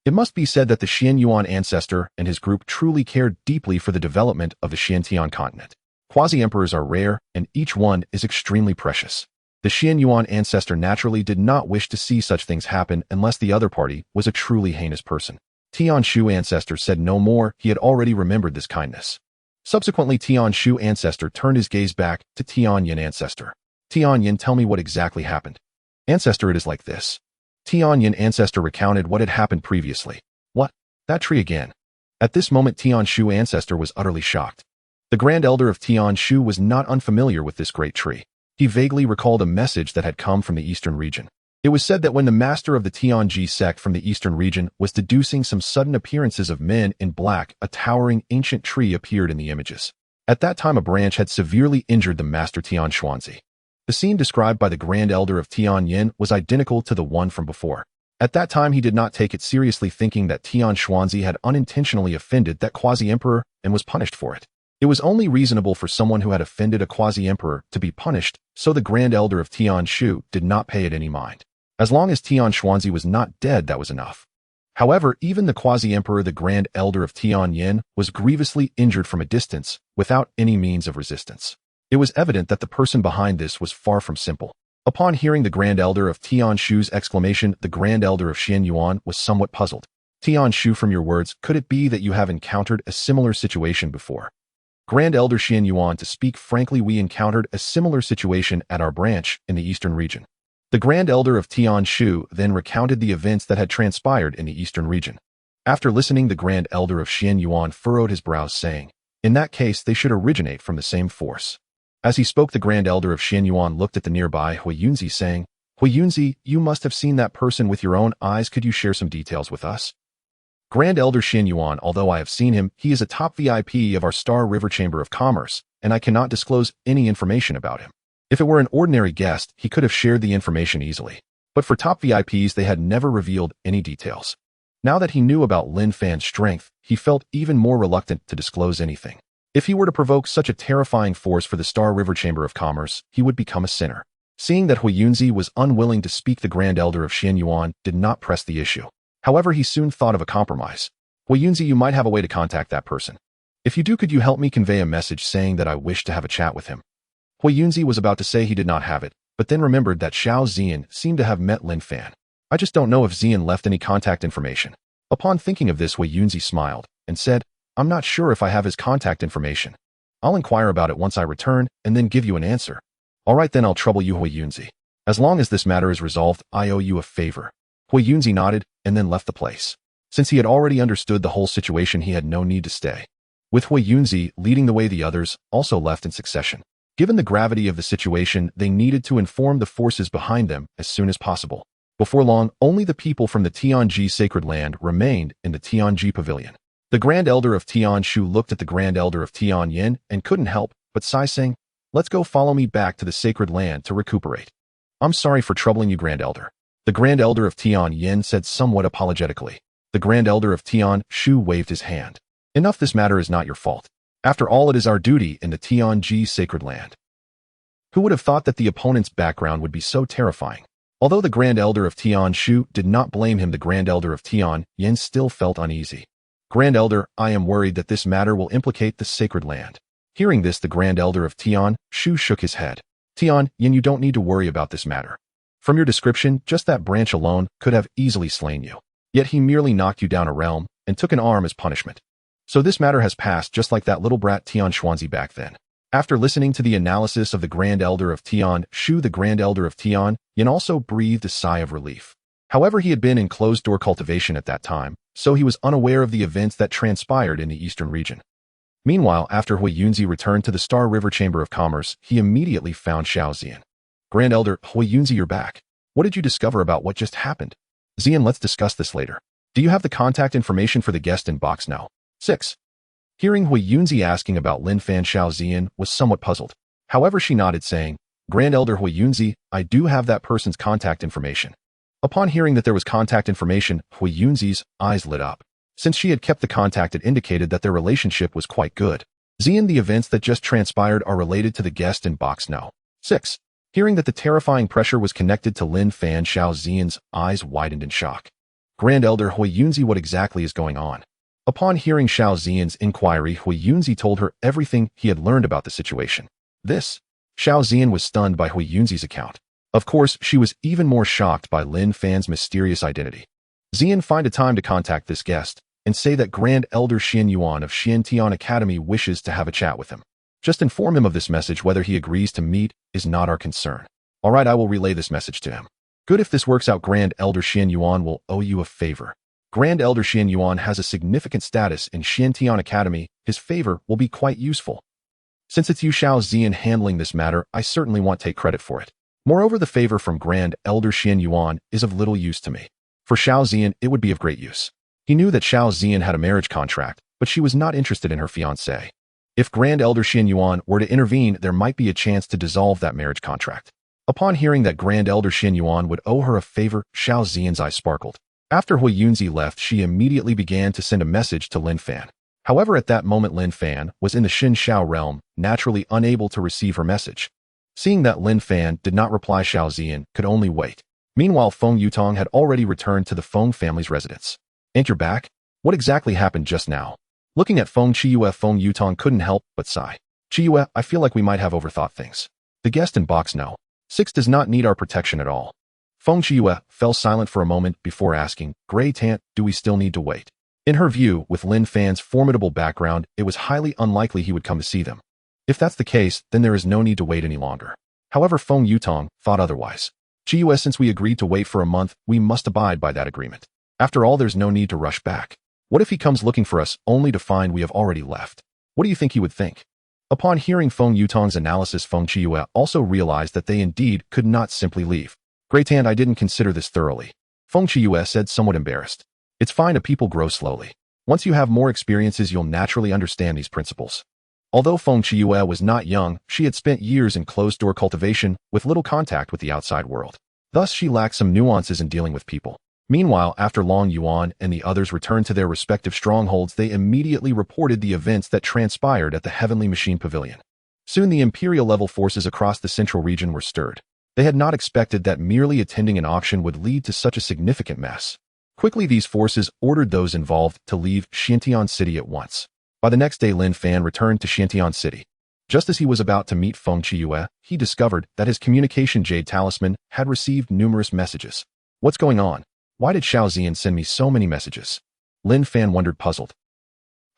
It must be said that the Xianyuan ancestor and his group truly cared deeply for the development of the Xiantian continent. Quasi-emperors are rare, and each one is extremely precious. The Xianyuan ancestor naturally did not wish to see such things happen unless the other party was a truly heinous person. Tianshu ancestor said no more. He had already remembered this kindness. Subsequently, Tianshu ancestor turned his gaze back to Tianyin ancestor. Tianyin, tell me what exactly happened. Ancestor, it is like this. Tianyin ancestor recounted what had happened previously. What? That tree again? At this moment, Tianshu ancestor was utterly shocked. The Grand Elder of Tianshu was not unfamiliar with this great tree. He vaguely recalled a message that had come from the eastern region. It was said that when the master of the Tianji sect from the eastern region was deducing some sudden appearances of men in black, a towering ancient tree appeared in the images. At that time, a branch had severely injured the master Tianshuanzi. The scene described by the Grand Elder of Tianyin was identical to the one from before. At that time, he did not take it seriously, thinking that Tianshuanzi had unintentionally offended that quasi-emperor and was punished for it. It was only reasonable for someone who had offended a quasi-emperor to be punished, so the Grand Elder of Tianshu did not pay it any mind. As long as Tianshuanzi was not dead, that was enough. However, even the quasi-emperor, the Grand Elder of Tianyin, was grievously injured from a distance, without any means of resistance. It was evident that the person behind this was far from simple. Upon hearing the Grand Elder of Tianshu's exclamation, the Grand Elder of Xianyuan was somewhat puzzled. Tianshu, from your words, could it be that you have encountered a similar situation before? Grand Elder Xianyuan, to speak frankly, we encountered a similar situation at our branch in the eastern region. The Grand Elder of Tianshu then recounted the events that had transpired in the eastern region. After listening, the Grand Elder of Xianyuan furrowed his brows, saying, in that case, they should originate from the same force. As he spoke, the Grand Elder of Xianyuan looked at the nearby Hui Yunzi, saying, Hui Yunzi, you must have seen that person with your own eyes. Could you share some details with us? Grand Elder Xianyuan, although I have seen him, he is a top VIP of our Star River Chamber of Commerce, and I cannot disclose any information about him. If it were an ordinary guest, he could have shared the information easily. But for top VIPs, they had never revealed any details. Now that he knew about Lin Fan's strength, he felt even more reluctant to disclose anything. If he were to provoke such a terrifying force for the Star River Chamber of Commerce, he would become a sinner. Seeing that Hui Yunzi was unwilling to speak, the Grand Elder of Xianyuan did not press the issue. However, he soon thought of a compromise. Hui Yunzi, you might have a way to contact that person. If you do, could you help me convey a message saying that I wish to have a chat with him? Hui Yunzi was about to say he did not have it, but then remembered that Xiao Zian seemed to have met Lin Fan. I just don't know if Zian left any contact information. Upon thinking of this, Hui Yunzi smiled and said, I'm not sure if I have his contact information. I'll inquire about it once I return and then give you an answer. Alright then, I'll trouble you, Hui Yunzi. As long as this matter is resolved, I owe you a favor. Hui Yunzi nodded and then left the place. Since he had already understood the whole situation, he had no need to stay. With Hui Yunzi leading the way, the others also left in succession. Given the gravity of the situation, they needed to inform the forces behind them as soon as possible. Before long, only the people from the Tianji sacred land remained in the Tianji pavilion. The Grand Elder of Tian Shu looked at the Grand Elder of Tian Yin and couldn't help but sigh, saying, "Let's go, follow me back to the sacred land to recuperate." "I'm sorry for troubling you, Grand Elder," the Grand Elder of Tian Yin said somewhat apologetically. The Grand Elder of Tian Shu waved his hand. "Enough, this matter is not your fault. After all, it is our duty in the Tianji sacred land." Who would have thought that the opponent's background would be so terrifying? Although the Grand Elder of Tian Shu did not blame him, the Grand Elder of Tian Yin still felt uneasy. "Grand Elder, I am worried that this matter will implicate the sacred land." Hearing this, the Grand Elder of Tian Shu shook his head. "Tian Yin, you don't need to worry about this matter. From your description, just that branch alone could have easily slain you. Yet he merely knocked you down a realm and took an arm as punishment. So this matter has passed just like that little brat Tian Xuanzi back then." After listening to the analysis of the Grand Elder of Tian Shu, the Grand Elder of Tian Yin also breathed a sigh of relief. However, he had been in closed-door cultivation at that time, so he was unaware of the events that transpired in the eastern region. Meanwhile, after Hui Yunzi returned to the Star River Chamber of Commerce, he immediately found Xiao Zian. "Grand Elder, Hui Yunzi, you're back. What did you discover about what just happened?" "Zian, let's discuss this later. Do you have the contact information for the guest in box now?" 6. Hearing Hui Yunzi asking about Lin Fan, Xiao Zian was somewhat puzzled. However, she nodded, saying, "Grand Elder Hui Yunzi, I do have that person's contact information." Upon hearing that there was contact information, Hui Yunzi's eyes lit up. Since she had kept the contact, it indicated that their relationship was quite good. "Zian, the events that just transpired are related to the guest in box now." 6. Hearing that the terrifying pressure was connected to Lin Fan, Xiao Zian's eyes widened in shock. "Grand Elder Hui Yunzi, what exactly is going on?" Upon hearing Xiao Zian's inquiry, Hui Yunzi told her everything he had learned about the situation. Xiao Zian was stunned by Hui Yunzi's account. Of course, she was even more shocked by Lin Fan's mysterious identity. "Zian, find a time to contact this guest and say that Grand Elder Xian Yuan of Xiantian Academy wishes to have a chat with him. Just inform him of this message. Whether he agrees to meet is not our concern." "Alright, I will relay this message to him." "Good, if this works out, Grand Elder Xian Yuan will owe you a favor. Grand Elder Xian Yuan has a significant status in Xiantian Academy. His favor will be quite useful. Since it's you, Xiao Zian, handling this matter, I certainly want to take credit for it. Moreover, the favor from Grand Elder Xian Yuan is of little use to me. For Xiao Zian, it would be of great use." He knew that Xiao Zian had a marriage contract, but she was not interested in her fiancé. If Grand Elder Xian Yuan were to intervene, there might be a chance to dissolve that marriage contract. Upon hearing that Grand Elder Xian Yuan would owe her a favor, Xiao Zian's eyes sparkled. After Hui Yunzi left, she immediately began to send a message to Lin Fan. However, at that moment, Lin Fan was in the Xin Xiao realm, naturally unable to receive her message. Seeing that Lin Fan did not reply, Xiao Zian could only wait. Meanwhile, Feng Yutong had already returned to the Feng family's residence. "Ain't you back? What exactly happened just now?" Looking at Feng Chiyue, Feng Yutong couldn't help but sigh. "Chiyue, I feel like we might have overthought things. The guest in box no. 6 does not need our protection at all." Feng Chiyue fell silent for a moment before asking, "Grey Tant, do we still need to wait?" In her view, with Lin Fan's formidable background, it was highly unlikely he would come to see them. If that's the case, then there is no need to wait any longer. However, Feng Yutong thought otherwise. "Chiyue, since we agreed to wait for a month, we must abide by that agreement. After all, there's no need to rush back. What if he comes looking for us only to find we have already left? What do you think he would think?" Upon hearing Feng Yutong's analysis, Feng Chiyue also realized that they indeed could not simply leave. "Great Hand, I didn't consider this thoroughly," Feng Chiyue said, somewhat embarrassed. "It's fine if people grow slowly. Once you have more experiences, you'll naturally understand these principles." Although Feng Chiyue was not young, she had spent years in closed-door cultivation with little contact with the outside world. Thus, she lacked some nuances in dealing with people. Meanwhile, after Long Yuan and the others returned to their respective strongholds, they immediately reported the events that transpired at the Heavenly Machine Pavilion. Soon the Imperial-level forces across the central region were stirred. They had not expected that merely attending an auction would lead to such a significant mess. Quickly, these forces ordered those involved to leave Xiantian City at once. By the next day, Lin Fan returned to Xiantian City. Just as he was about to meet Feng Chiyue, he discovered that his communication jade talisman had received numerous messages. "What's going on? Why did Xiao Zian send me so many messages?" Lin Fan wondered, puzzled.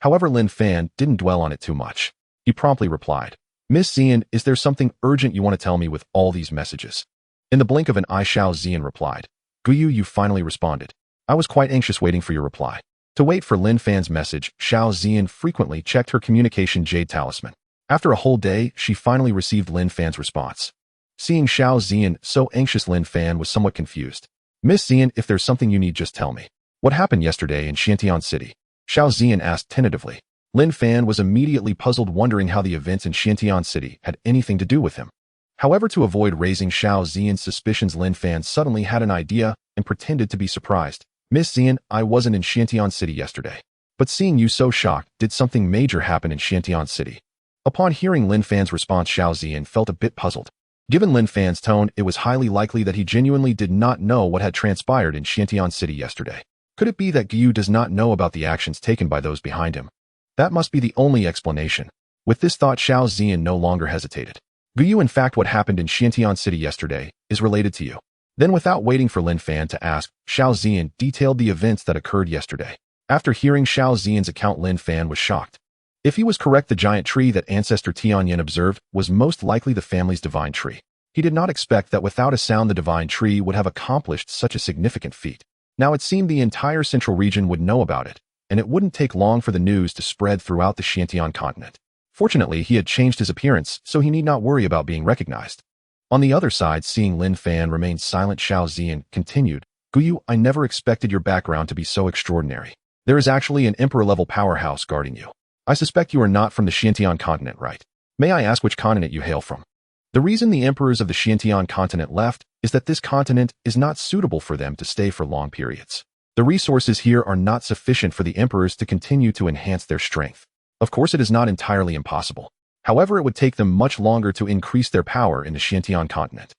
However, Lin Fan didn't dwell on it too much. He promptly replied, Miss Xian, is there something urgent you want to tell me with all these messages? In the blink of an eye, Xiao Xian replied. Guyu, you finally responded. I was quite anxious waiting for your reply. To wait for Lin Fan's message, Xiao Xian frequently checked her communication jade talisman. After a whole day, she finally received Lin Fan's response. Seeing Xiao Xian so anxious, Lin Fan was somewhat confused. Miss Xian, if there's something you need, just tell me. What happened yesterday in Xiantian City? Xiao Xian asked tentatively. Lin Fan was immediately puzzled, wondering how the events in Xiantian City had anything to do with him. However, to avoid raising Xiao Xian's suspicions, Lin Fan suddenly had an idea and pretended to be surprised. Miss Xian, I wasn't in Xiantian City yesterday. But seeing you so shocked, did something major happen in Xiantian City? Upon hearing Lin Fan's response, Xiao Xian felt a bit puzzled. Given Lin Fan's tone, it was highly likely that he genuinely did not know what had transpired in Xiantian City yesterday. Could it be that Guyu does not know about the actions taken by those behind him? That must be the only explanation. With this thought, Xiao Xian no longer hesitated. Guyu, in fact, what happened in Xiantian City yesterday is related to you. Then, without waiting for Lin Fan to ask, Xiao Xian detailed the events that occurred yesterday. After hearing Xiao Xian's account, Lin Fan was shocked. If he was correct, the giant tree that ancestor Tianyan observed was most likely the family's divine tree. He did not expect that without a sound the divine tree would have accomplished such a significant feat. Now it seemed the entire central region would know about it, and it wouldn't take long for the news to spread throughout the Xiantian continent. Fortunately, he had changed his appearance, so he need not worry about being recognized. On the other side, seeing Lin Fan remain silent, Xiao Xian continued, Guyu, I never expected your background to be so extraordinary. There is actually an emperor-level powerhouse guarding you. I suspect you are not from the Xiantian continent, right? May I ask which continent you hail from? The reason the emperors of the Xiantian continent left is that this continent is not suitable for them to stay for long periods. The resources here are not sufficient for the emperors to continue to enhance their strength. Of course, it is not entirely impossible. However, it would take them much longer to increase their power in the Xiantian continent.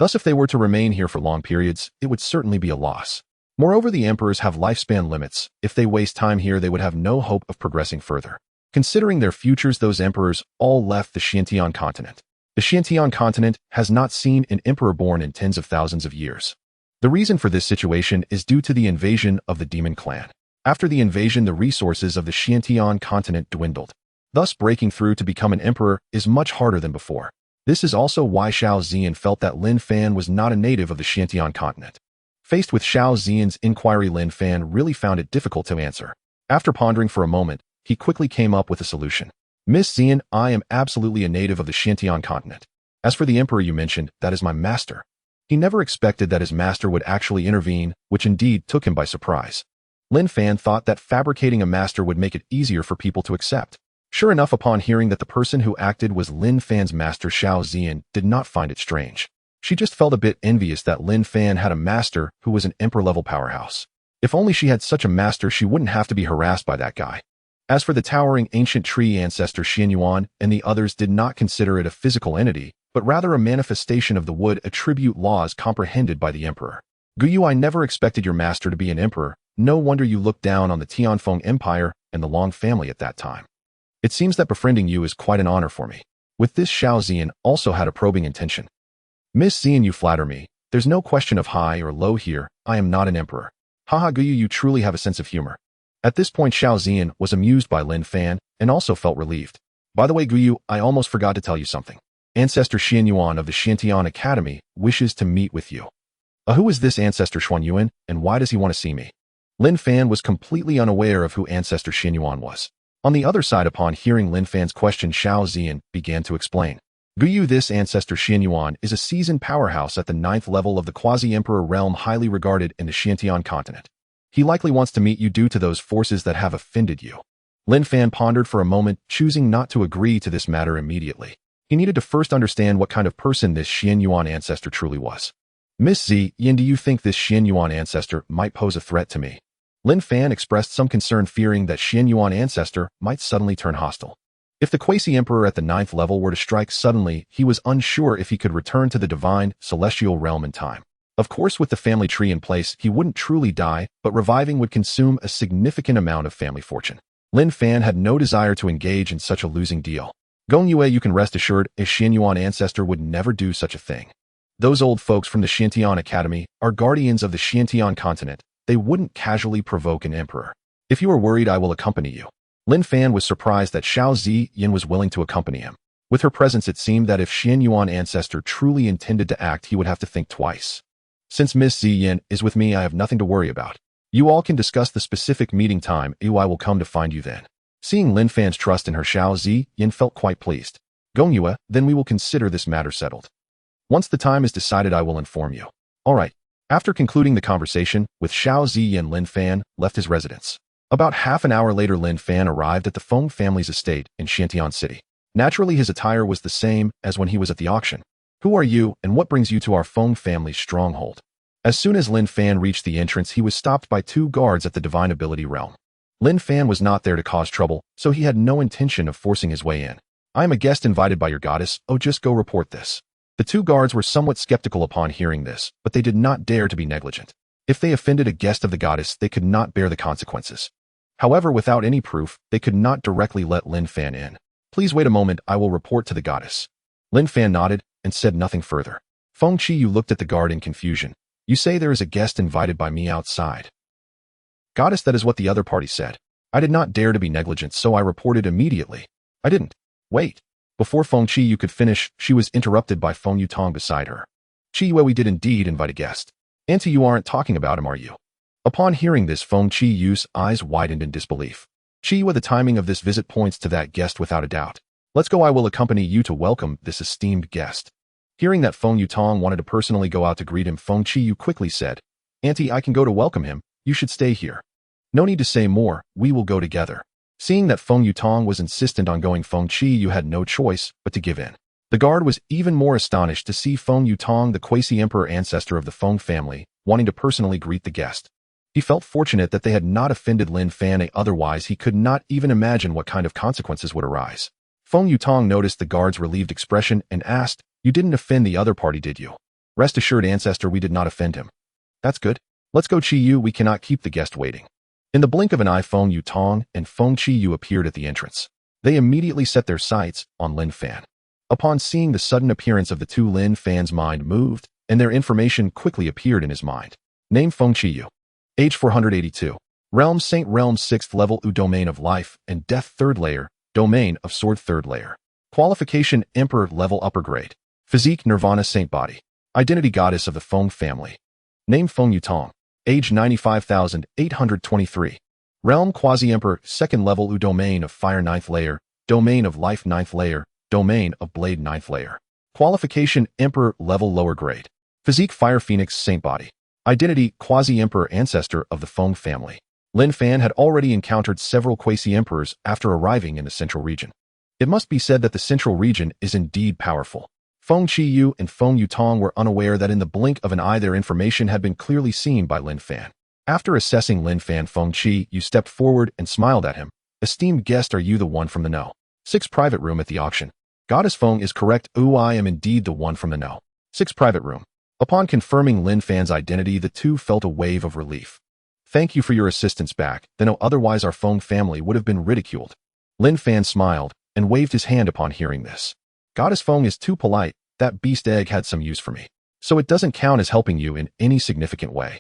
Thus, if they were to remain here for long periods, it would certainly be a loss. Moreover, the emperors have lifespan limits. If they waste time here, they would have no hope of progressing further. Considering their futures, those emperors all left the Xiantian continent. The Xiantian continent has not seen an emperor born in tens of thousands of years. The reason for this situation is due to the invasion of the demon clan. After the invasion, the resources of the Xiantian continent dwindled. Thus, breaking through to become an emperor is much harder than before. This is also why Xiao Xian felt that Lin Fan was not a native of the Xiantian continent. Faced with Xiao Xian's inquiry, Lin Fan really found it difficult to answer. After pondering for a moment, he quickly came up with a solution. Miss Xian, I am absolutely a native of the Xiantian continent. As for the emperor you mentioned, that is my master. He never expected that his master would actually intervene, which indeed took him by surprise. Lin Fan thought that fabricating a master would make it easier for people to accept. Sure enough, upon hearing that the person who acted was Lin Fan's master, Xiao Xian did not find it strange. She just felt a bit envious that Lin Fan had a master who was an emperor-level powerhouse. If only she had such a master, she wouldn't have to be harassed by that guy. As for the towering ancient tree, ancestor Xian Yuan and the others did not consider it a physical entity, but rather a manifestation of the wood attribute laws comprehended by the emperor. Guyu, I never expected your master to be an emperor. No wonder you looked down on the Tianfeng Empire and the Long family at that time. It seems that befriending you is quite an honor for me. With this, Xiao Xian also had a probing intention. Miss Xian, you flatter me. There's no question of high or low here. I am not an emperor. Haha, Guyu, you truly have a sense of humor. At this point, Xiao Xian was amused by Lin Fan and also felt relieved. By the way, Guyu, I almost forgot to tell you something. Ancestor Xian Yuan of the Xiantian Academy wishes to meet with you. Who is this Ancestor Xuan Yuan, and why does he want to see me? Lin Fan was completely unaware of who Ancestor Xian Yuan was. On the other side, upon hearing Lin Fan's question, Xiao Xian began to explain. Guyu, this Ancestor Xian Yuan is a seasoned powerhouse at the 9th level of the quasi-emperor realm, highly regarded in the Xiantian continent. He likely wants to meet you due to those forces that have offended you. Lin Fan pondered for a moment, choosing not to agree to this matter immediately. He needed to first understand what kind of person this Xian Yuan ancestor truly was. Miss Xian, do you think this Xian Yuan ancestor might pose a threat to me? Lin Fan expressed some concern, fearing that Xian Yuan ancestor might suddenly turn hostile. If the quasi-emperor at the 9th level were to strike suddenly, he was unsure if he could return to the divine, celestial realm in time. Of course, with the family tree in place, he wouldn't truly die, but reviving would consume a significant amount of family fortune. Lin Fan had no desire to engage in such a losing deal. Gong Yue, you can rest assured, a Xian Yuan ancestor would never do such a thing. Those old folks from the Xiantian Academy are guardians of the Xiantian continent. They wouldn't casually provoke an emperor. If you are worried, I will accompany you. Lin Fan was surprised that Xiao Xian was willing to accompany him. With her presence, it seemed that if Xian Yuan ancestor truly intended to act, he would have to think twice. Since Miss Ziyin is with me, I have nothing to worry about. You all can discuss the specific meeting time. I will come to find you then. Seeing Lin Fan's trust in her, Xiao Ziyin felt quite pleased. Gongyue, then we will consider this matter settled. Once the time is decided, I will inform you. All right. After concluding the conversation with Xiao Ziyin, Lin Fan left his residence. About half an hour later, Lin Fan arrived at the Feng family's estate in Shantian City. Naturally, his attire was the same as when he was at the auction. Who are you, and what brings you to our Feng family's stronghold? As soon as Lin Fan reached the entrance, he was stopped by two guards at the Divine Ability Realm. Lin Fan was not there to cause trouble, so he had no intention of forcing his way in. I am a guest invited by your goddess. Oh, just go report this. The two guards were somewhat skeptical upon hearing this, but they did not dare to be negligent. If they offended a guest of the goddess, they could not bear the consequences. However, without any proof, they could not directly let Lin Fan in. Please wait a moment, I will report to the goddess. Lin Fan nodded and said nothing further. Feng Qiyu looked at the guard in confusion. You say there is a guest invited by me outside. Goddess, that is what the other party said. I did not dare to be negligent, so I reported immediately. I didn't. Wait. Before Feng Qiyu could finish, she was interrupted by Feng Yutong beside her. Qiyue, we did indeed invite a guest. Auntie, you aren't talking about him, are you? Upon hearing this, Feng Qiyu's eyes widened in disbelief. Qiyue, the timing of this visit points to that guest without a doubt. Let's go, I will accompany you to welcome this esteemed guest. Hearing that Feng Yutong wanted to personally go out to greet him, Feng Qiyu quickly said, Auntie, I can go to welcome him. You should stay here. No need to say more, we will go together. Seeing that Feng Yutong was insistent on going, Feng Qiyu had no choice but to give in. The guard was even more astonished to see Feng Yutong, the quasi-emperor ancestor of the Feng family, wanting to personally greet the guest. He felt fortunate that they had not offended Lin Fan, otherwise he could not even imagine what kind of consequences would arise. Feng Yutong noticed the guard's relieved expression and asked, You didn't offend the other party, did you? Rest assured, ancestor, we did not offend him. That's good. Let's go, Qiyu, we cannot keep the guest waiting. In the blink of an eye, Feng Yutong and Feng Qiyu appeared at the entrance. They immediately set their sights on Lin Fan. Upon seeing the sudden appearance of the two, Lin Fan's mind moved, and their information quickly appeared in his mind. Name Feng Qiyu. Age 482. Realm Saint, Realm 6th level, Domain of Life and Death 3rd layer, Domain of Sword 3rd layer. Qualification Emperor level upper grade. Physique Nirvana Saint body. Identity Goddess of the Feng family. Name Feng Yutong. Age 95,823. Realm Quasi-Emperor 2nd level, Domain of Fire 9th layer, Domain of Life 9th layer, Domain of Blade 9th layer. Qualification Emperor level lower grade. Physique Fire Phoenix Saint body. Identity Quasi-Emperor ancestor of the Feng family. Lin Fan had already encountered several quasi-emperors after arriving in the central region. It must be said that the central region is indeed powerful. Feng Qiyu and Feng Yutong were unaware that in the blink of an eye their information had been clearly seen by Lin Fan. After assessing Lin Fan, Feng Qiyu stepped forward and smiled at him. Esteemed guest, are you the one from the know? 6 private room at the auction. Goddess Feng is correct. I am indeed the one from the know. 6 private room. Upon confirming Lin Fan's identity, the two felt a wave of relief. Thank you for your assistance back, then otherwise our Feng family would have been ridiculed. Lin Fan smiled and waved his hand upon hearing this. Goddess Feng is too polite. That beast egg had some use for me. So it doesn't count as helping you in any significant way.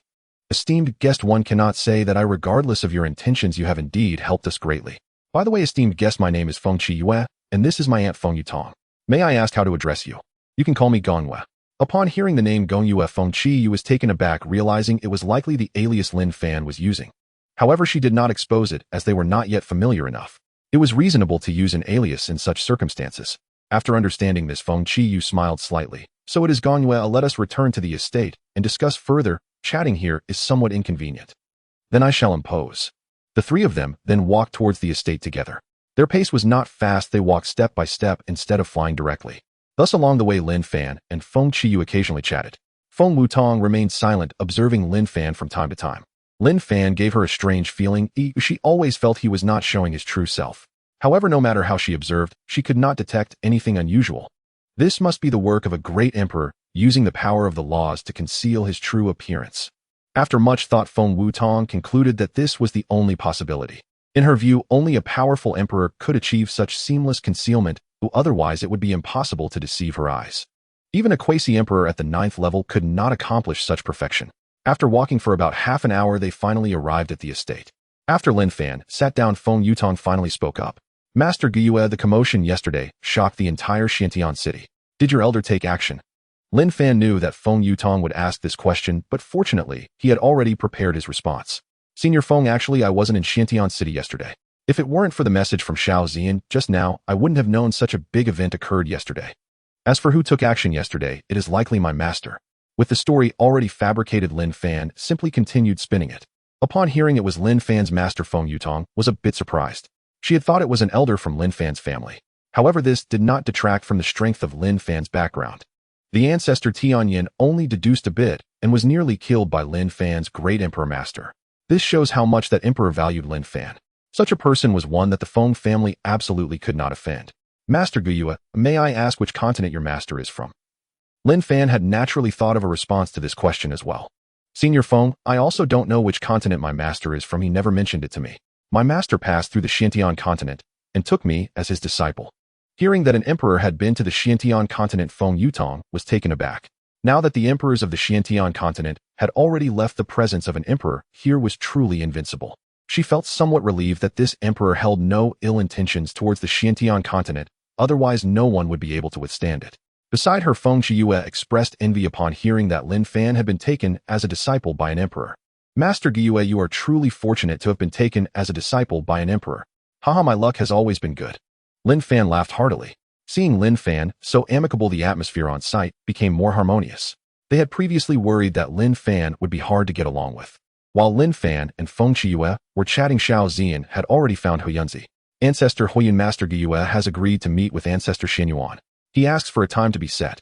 Esteemed guest, one cannot say that regardless of your intentions, you have indeed helped us greatly. By the way, esteemed guest, my name is Feng Qiyu, and this is my aunt Feng Yutong. May I ask how to address you? You can call me Gongyue. Upon hearing the name Gongyue, Feng Qiyu was taken aback, realizing it was likely the alias Lin Fan was using. However, she did not expose it as they were not yet familiar enough. It was reasonable to use an alias in such circumstances. After understanding this, Feng Qiyu smiled slightly. So it is Gongyue, let us return to the estate and discuss further. Chatting here is somewhat inconvenient. Then I shall impose. The three of them then walked towards the estate together. Their pace was not fast, they walked step by step instead of flying directly. Thus along the way, Lin Fan and Feng Qiyu occasionally chatted. Feng Wutong remained silent, observing Lin Fan from time to time. Lin Fan gave her a strange feeling. She always felt he was not showing his true self. However, no matter how she observed, she could not detect anything unusual. This must be the work of a great emperor, using the power of the laws to conceal his true appearance. After much thought, Feng Wutong concluded that this was the only possibility. In her view, only a powerful emperor could achieve such seamless concealment, otherwise it would be impossible to deceive her eyes. Even a quasi-emperor at the 9th level could not accomplish such perfection. After walking for about half an hour, they finally arrived at the estate. After Lin Fan sat down, Feng Yutong finally spoke up. Master Gyue, the commotion yesterday shocked the entire Xiantian city. Did your elder take action? Lin Fan knew that Feng Yutong would ask this question, but fortunately, he had already prepared his response. Senior Feng, actually, I wasn't in Xiantian city yesterday. If it weren't for the message from Xiao Zian just now, I wouldn't have known such a big event occurred yesterday. As for who took action yesterday, it is likely my master. With the story already fabricated, Lin Fan simply continued spinning it. Upon hearing it was Lin Fan's master, Feng Yutong was a bit surprised. She had thought it was an elder from Lin Fan's family. However, this did not detract from the strength of Lin Fan's background. The ancestor Tianyin only deduced a bit and was nearly killed by Lin Fan's great emperor master. This shows how much that emperor valued Lin Fan. Such a person was one that the Feng family absolutely could not offend. Master Gyue, may I ask which continent your master is from? Lin Fan had naturally thought of a response to this question as well. Senior Feng, I also don't know which continent my master is from. He never mentioned it to me. My master passed through the Xiantian continent and took me as his disciple. Hearing that an emperor had been to the Xiantian continent, Feng Yutong was taken aback. Now that the emperors of the Xiantian continent had already left, the presence of an emperor here was truly invincible. She felt somewhat relieved that this emperor held no ill intentions towards the Xiantian continent, otherwise no one would be able to withstand it. Beside her, Feng Qiuyue expressed envy upon hearing that Lin Fan had been taken as a disciple by an emperor. Master Gyue, you are truly fortunate to have been taken as a disciple by an emperor. Haha, my luck has always been good. Lin Fan laughed heartily. Seeing Lin Fan so amicable, the atmosphere on site became more harmonious. They had previously worried that Lin Fan would be hard to get along with. While Lin Fan and Feng Qiuyue were chatting, Xiao Zian had already found Huyanzi. Ancestor Huyan, Master Gyue has agreed to meet with Ancestor Xianyuan. He asks for a time to be set.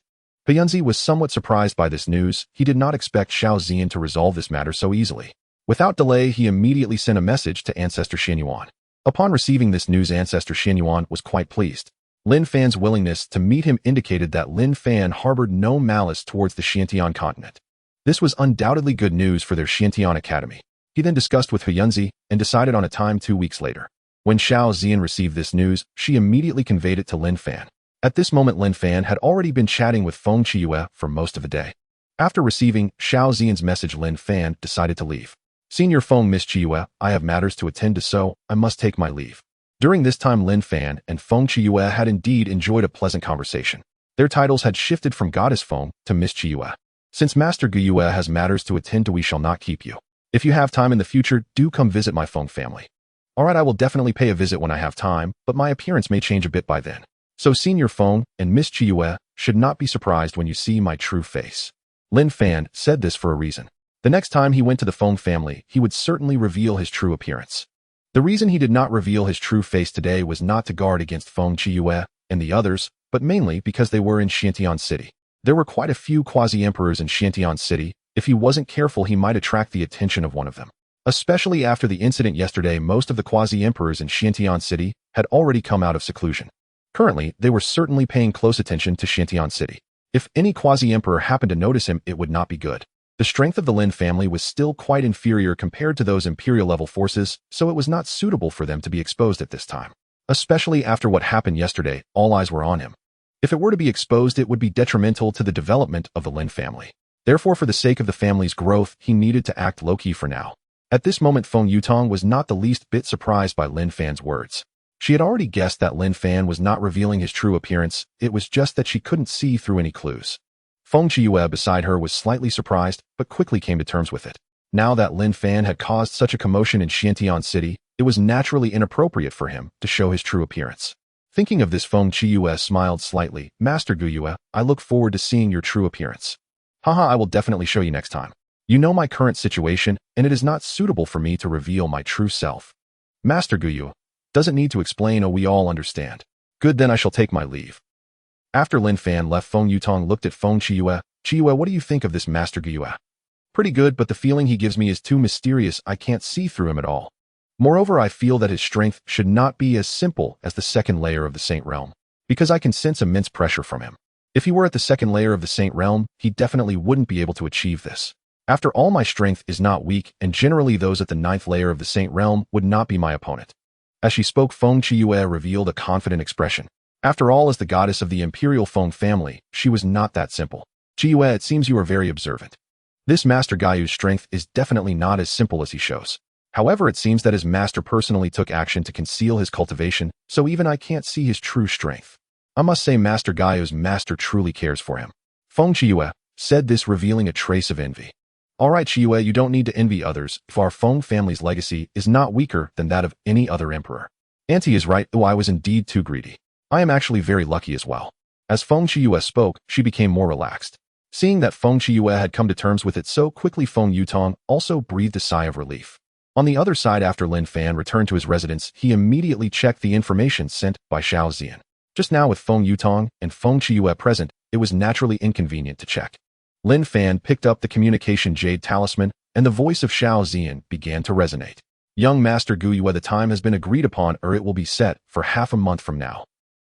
Huyanzi was somewhat surprised by this news. He did not expect Xiao Zian to resolve this matter so easily. Without delay, he immediately sent a message to Ancestor Xianyuan. Upon receiving this news, Ancestor Xianyuan was quite pleased. Lin Fan's willingness to meet him indicated that Lin Fan harbored no malice towards the Xiantian continent. This was undoubtedly good news for their Xiantian academy. He then discussed with Huyanzi and decided on a time 2 weeks later. When Xiao Zian received this news, she immediately conveyed it to Lin Fan. At this moment, Lin Fan had already been chatting with Feng Qiuyue for most of the day. After receiving Xiao Zian's message, Lin Fan decided to leave. Senior Feng, Miss Qiuyue, I have matters to attend to, so I must take my leave. During this time, Lin Fan and Feng Qiuyue had indeed enjoyed a pleasant conversation. Their titles had shifted from Goddess Feng to Miss Qiuyue. Since Master Gyue has matters to attend to, we shall not keep you. If you have time in the future, do come visit my Feng family. Alright, I will definitely pay a visit when I have time, but my appearance may change a bit by then. So Senior Feng and Miss Qiuyue should not be surprised when you see my true face. Lin Fan said this for a reason. The next time he went to the Feng family, he would certainly reveal his true appearance. The reason he did not reveal his true face today was not to guard against Feng Qiuyue and the others, but mainly because they were in Xiantian City. There were quite a few quasi-emperors in Xiantian City. If he wasn't careful, he might attract the attention of one of them. Especially after the incident yesterday, most of the quasi-emperors in Xiantian City had already come out of seclusion. Currently, they were certainly paying close attention to Xiantian City. If any quasi-emperor happened to notice him, it would not be good. The strength of the Lin family was still quite inferior compared to those imperial-level forces, so it was not suitable for them to be exposed at this time. Especially after what happened yesterday, all eyes were on him. If it were to be exposed, it would be detrimental to the development of the Lin family. Therefore, for the sake of the family's growth, he needed to act low-key for now. At this moment, Feng Yutong was not the least bit surprised by Lin Fan's words. She had already guessed that Lin Fan was not revealing his true appearance. It was just that she couldn't see through any clues. Feng Qiuyue beside her was slightly surprised, but quickly came to terms with it. Now that Lin Fan had caused such a commotion in Xiantian City, it was naturally inappropriate for him to show his true appearance. Thinking of this, Feng Qiuyue smiled slightly. Master Gyue, I look forward to seeing your true appearance. Haha, I will definitely show you next time. You know my current situation, and it is not suitable for me to reveal my true self. Master Gyue, doesn't need to explain, oh, we all understand. Good, then I shall take my leave. After Lin Fan left, Feng Yutong looked at Feng Qiuyue. Qiuyue, what do you think of this Master Gyue? Pretty good, but the feeling he gives me is too mysterious. I can't see through him at all. Moreover, I feel that his strength should not be as simple as the second layer of the Saint Realm, because I can sense immense pressure from him. If he were at the second layer of the Saint Realm, he definitely wouldn't be able to achieve this. After all, my strength is not weak, and generally those at the 9th layer of the Saint Realm would not be my opponent. As she spoke, Feng Qiuyue revealed a confident expression. After all, as the goddess of the imperial Feng family, she was not that simple. Qiuyue, it seems you are very observant. This Master Gyu's strength is definitely not as simple as he shows. However, it seems that his master personally took action to conceal his cultivation, so even I can't see his true strength. I must say Master Gaio's master truly cares for him. Feng Qiue said this, revealing a trace of envy. Alright Qiue, you don't need to envy others if our Feng family's legacy is not weaker than that of any other emperor. Auntie is right, though I was indeed too greedy. I am actually very lucky as well. As Feng Qiue spoke, she became more relaxed. Seeing that Feng Qiue had come to terms with it so quickly, Feng Yutong also breathed a sigh of relief. On the other side, after Lin Fan returned to his residence, he immediately checked the information sent by Xiao Zian. Just now with Feng Yutong and Feng Qiue present, it was naturally inconvenient to check. Lin Fan picked up the communication jade talisman, and the voice of Xiao Zian began to resonate. Young Master Guyue, the time has been agreed upon, or it will be set for half a month from now.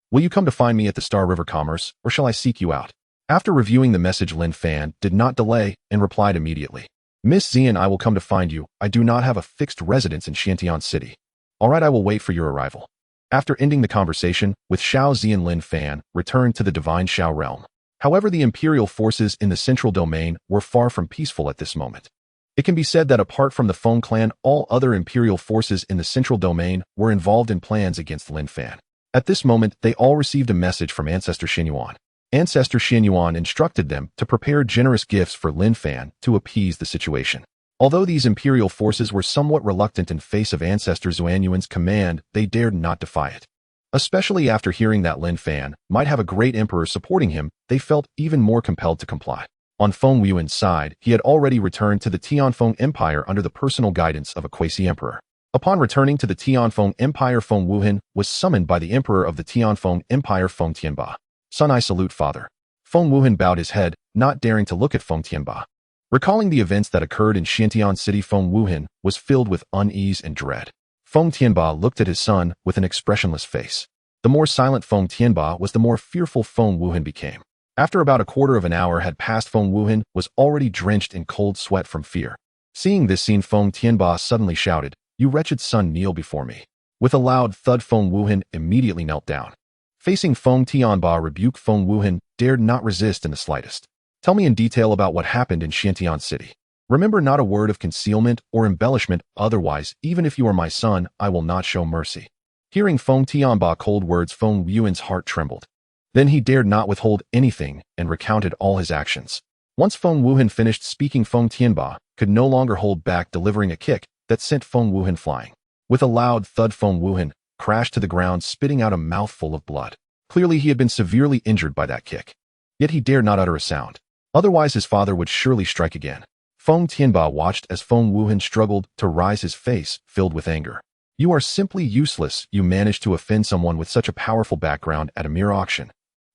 Will you come to find me at the Star River Commerce, or shall I seek you out? After reviewing the message, Lin Fan did not delay and replied immediately. Miss Zian, I will come to find you. I do not have a fixed residence in Xiantian City. Alright, I will wait for your arrival. After ending the conversation with Xiao Zian, Lin Fan returned to the Divine Xiao realm. However, the imperial forces in the central domain were far from peaceful at this moment. It can be said that apart from the Feng clan, all other imperial forces in the central domain were involved in plans against Lin Fan. At this moment, they all received a message from Ancestor Xianyuan. Ancestor Xianyuan instructed them to prepare generous gifts for Lin Fan to appease the situation. Although these imperial forces were somewhat reluctant in face of Ancestor Xuanyuan's command, they dared not defy it. Especially after hearing that Lin Fan might have a great emperor supporting him, they felt even more compelled to comply. On Feng Yuan's side, he had already returned to the Tianfeng Empire under the personal guidance of a quasi-emperor. Upon returning to the Tianfeng Empire, Feng Wuhan was summoned by the emperor of the Tianfeng Empire, Feng Tianba. Son, I salute father. Feng Wuhan bowed his head, not daring to look at Feng Tianba. Recalling the events that occurred in Xiantian City, Feng Wuhan was filled with unease and dread. Feng Tianba looked at his son with an expressionless face. The more silent Feng Tianba was, the more fearful Feng Wuhan became. After about a quarter of an hour had passed, Feng Wuhan was already drenched in cold sweat from fear. Seeing this scene, Feng Tianba suddenly shouted, "You wretched son, kneel before me." With a loud thud, Feng Wuhan immediately knelt down. Facing Feng Tianba rebuke, Feng Wuhan dared not resist in the slightest. Tell me in detail about what happened in Xiantian City. Remember, not a word of concealment or embellishment, otherwise, even if you are my son, I will not show mercy. Hearing Feng Tianba's cold words, Feng Yuan's heart trembled. Then he dared not withhold anything and recounted all his actions. Once Feng Wuhan finished speaking, Feng Tianba could no longer hold back, delivering a kick that sent Feng Wuhan flying. With a loud thud, Feng Wuhan crashed to the ground, spitting out a mouthful of blood. Clearly, he had been severely injured by that kick. Yet he dared not utter a sound. Otherwise, his father would surely strike again. Feng Tianba watched as Feng Wuhan struggled to rise, his face filled with anger. You are simply useless. You managed to offend someone with such a powerful background at a mere auction.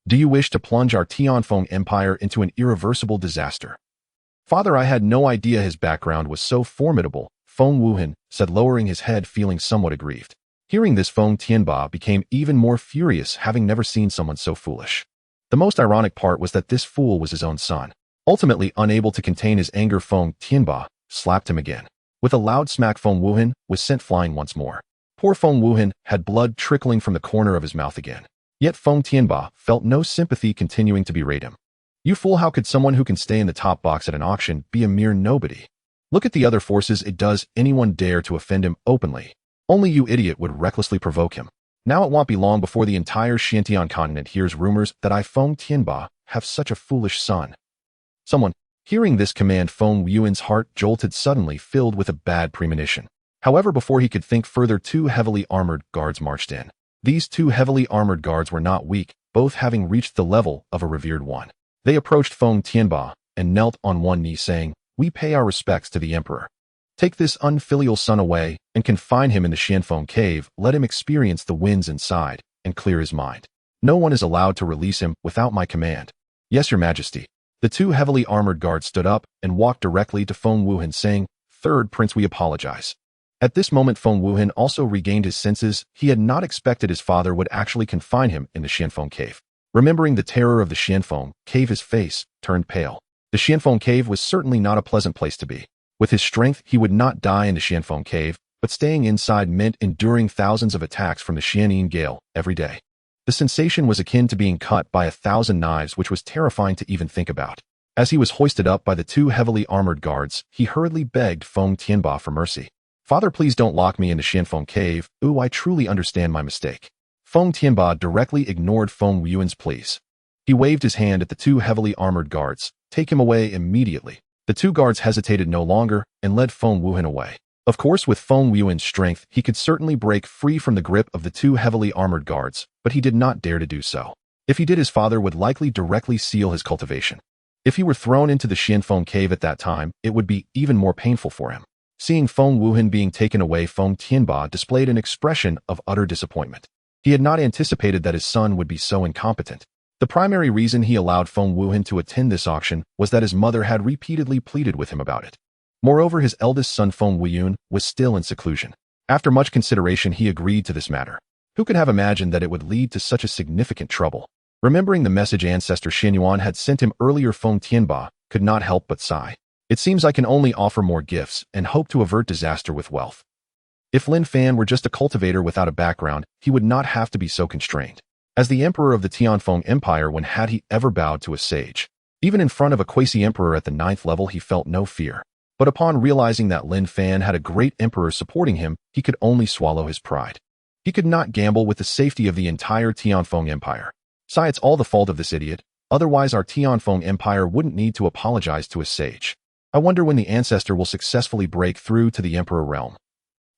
Do you wish to plunge our Tianfeng Empire into an irreversible disaster? Father, I had no idea his background was so formidable, Feng Wuhan said, lowering his head, feeling somewhat aggrieved. Hearing this, Feng Tianba became even more furious, having never seen someone so foolish. The most ironic part was that this fool was his own son. Ultimately, unable to contain his anger, Feng Tianba slapped him again. With a loud smack, Feng Wuhan was sent flying once more. Poor Feng Wuhan had blood trickling from the corner of his mouth again. Yet Feng Tianba felt no sympathy, continuing to berate him. You fool, how could someone who can stay in the top box at an auction be a mere nobody? Look at the other forces. Does anyone dare to offend him openly? Only you idiot would recklessly provoke him. Now it won't be long before the entire Xiantian continent hears rumors that I, Feng Tianba, have such a foolish son. Someone. Hearing this command, Feng Yuan's heart jolted, suddenly filled with a bad premonition. However, before he could think further, two heavily armored guards marched in. These two heavily armored guards were not weak, both having reached the level of a revered one. They approached Feng Tianba and knelt on one knee, saying, "We pay our respects to the emperor. Take this unfilial son away and confine him in the Xianfeng cave. Let him experience the winds inside and clear his mind. No one is allowed to release him without my command." "Yes, your majesty." The two heavily armored guards stood up and walked directly to Feng Wuhan, saying, "Third Prince, we apologize." At this moment, Feng Wuhan also regained his senses. He had not expected his father would actually confine him in the Xianfeng cave. Remembering the terror of the Xianfeng cave, his face turned pale. The Xianfeng cave was certainly not a pleasant place to be. With his strength, he would not die in the Xianfeng cave, but staying inside meant enduring thousands of attacks from the Xianyin Gale every day. The sensation was akin to being cut by 1,000 knives, which was terrifying to even think about. As he was hoisted up by the two heavily armored guards, he hurriedly begged Feng Tianba for mercy. Father, please don't lock me into Xianfeng Cave. Ooh, I truly understand my mistake. Feng Tianba directly ignored Feng Yuan's pleas. He waved his hand at the two heavily armored guards. Take him away immediately. The two guards hesitated no longer and led Feng Wuhan away. Of course, with Feng Yuan's strength, he could certainly break free from the grip of the two heavily armored guards, but he did not dare to do so. If he did, his father would likely directly seal his cultivation. If he were thrown into the Xianfeng Cave at that time, it would be even more painful for him. Seeing Feng Wuhan being taken away, Feng Tianba displayed an expression of utter disappointment. He had not anticipated that his son would be so incompetent. The primary reason he allowed Feng Wuhan to attend this auction was that his mother had repeatedly pleaded with him about it. Moreover, his eldest son Feng Wuyun was still in seclusion. After much consideration, he agreed to this matter. Who could have imagined that it would lead to such a significant trouble? Remembering the message ancestor Xin Yuan had sent him earlier, Feng Tianba could not help but sigh. It seems I can only offer more gifts and hope to avert disaster with wealth. If Lin Fan were just a cultivator without a background, he would not have to be so constrained. As the emperor of the Tianfeng Empire, when had he ever bowed to a sage? Even in front of a quasi-emperor at the 9th level, he felt no fear. But upon realizing that Lin Fan had a great emperor supporting him, he could only swallow his pride. He could not gamble with the safety of the entire Tianfeng Empire. Sigh, it's all the fault of this idiot. Otherwise, our Tianfeng Empire wouldn't need to apologize to a sage. I wonder when the ancestor will successfully break through to the emperor realm.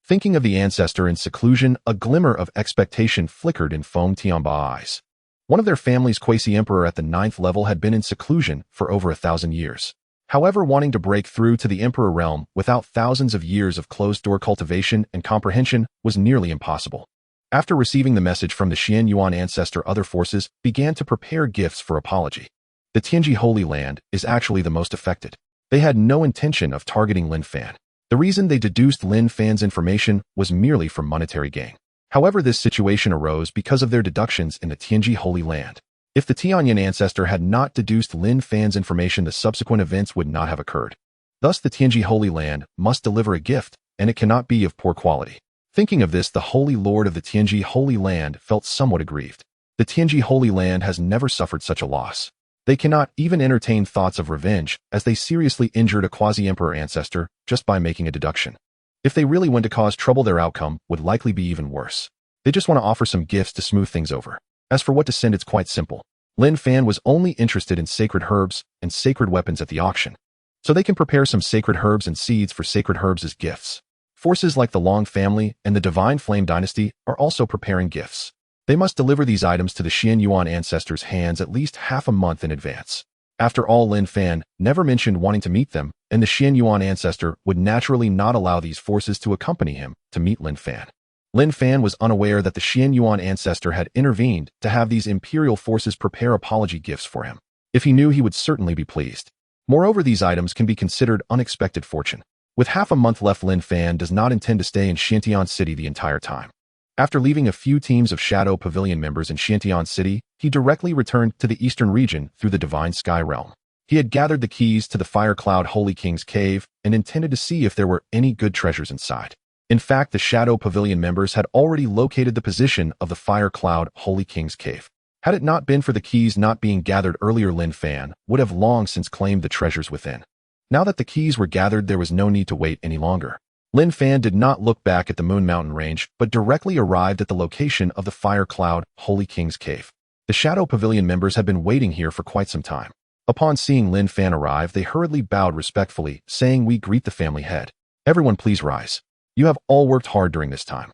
Thinking of the ancestor in seclusion, a glimmer of expectation flickered in Feng Tianba's eyes. One of their family's quasi-emperor at the 9th level had been in seclusion for over 1,000 years. However, wanting to break through to the emperor realm without thousands of years of closed-door cultivation and comprehension was nearly impossible. After receiving the message from the Xian Yuan ancestor, other forces began to prepare gifts for apology. The Tianji Holy Land is actually the most affected. They had no intention of targeting Lin Fan. The reason they deduced Lin Fan's information was merely for monetary gain. However, this situation arose because of their deductions in the Tianji Holy Land. If the Tianyan ancestor had not deduced Lin Fan's information, the subsequent events would not have occurred. Thus, the Tianji Holy Land must deliver a gift, and it cannot be of poor quality. Thinking of this, the Holy Lord of the Tianji Holy Land felt somewhat aggrieved. The Tianji Holy Land has never suffered such a loss. They cannot even entertain thoughts of revenge, as they seriously injured a quasi-emperor ancestor just by making a deduction. If they really went to cause trouble, their outcome would likely be even worse. They just want to offer some gifts to smooth things over. As for what to send, it's quite simple. Lin Fan was only interested in sacred herbs and sacred weapons at the auction. So they can prepare some sacred herbs and seeds for sacred herbs as gifts. Forces like the Long Family and the Divine Flame Dynasty are also preparing gifts. They must deliver these items to the Xian Yuan ancestors' hands at least half a month in advance. After all, Lin Fan never mentioned wanting to meet them, and the Xian Yuan ancestor would naturally not allow these forces to accompany him to meet Lin Fan. Lin Fan was unaware that the Xian Yuan ancestor had intervened to have these imperial forces prepare apology gifts for him. If he knew, he would certainly be pleased. Moreover, these items can be considered unexpected fortune. With half a month left, Lin Fan does not intend to stay in Xiantian City the entire time. After leaving a few teams of Shadow Pavilion members in Xiantian City, he directly returned to the eastern region through the Divine Sky Realm. He had gathered the keys to the Fire Cloud Holy King's Cave and intended to see if there were any good treasures inside. In fact, the Shadow Pavilion members had already located the position of the Fire Cloud Holy King's Cave. Had it not been for the keys not being gathered earlier, Lin Fan would have long since claimed the treasures within. Now that the keys were gathered, there was no need to wait any longer. Lin Fan did not look back at the Moon Mountain Range, but directly arrived at the location of the Fire Cloud Holy King's Cave. The Shadow Pavilion members had been waiting here for quite some time. Upon seeing Lin Fan arrive, they hurriedly bowed respectfully, saying, "We greet the family head. Everyone please rise. You have all worked hard during this time.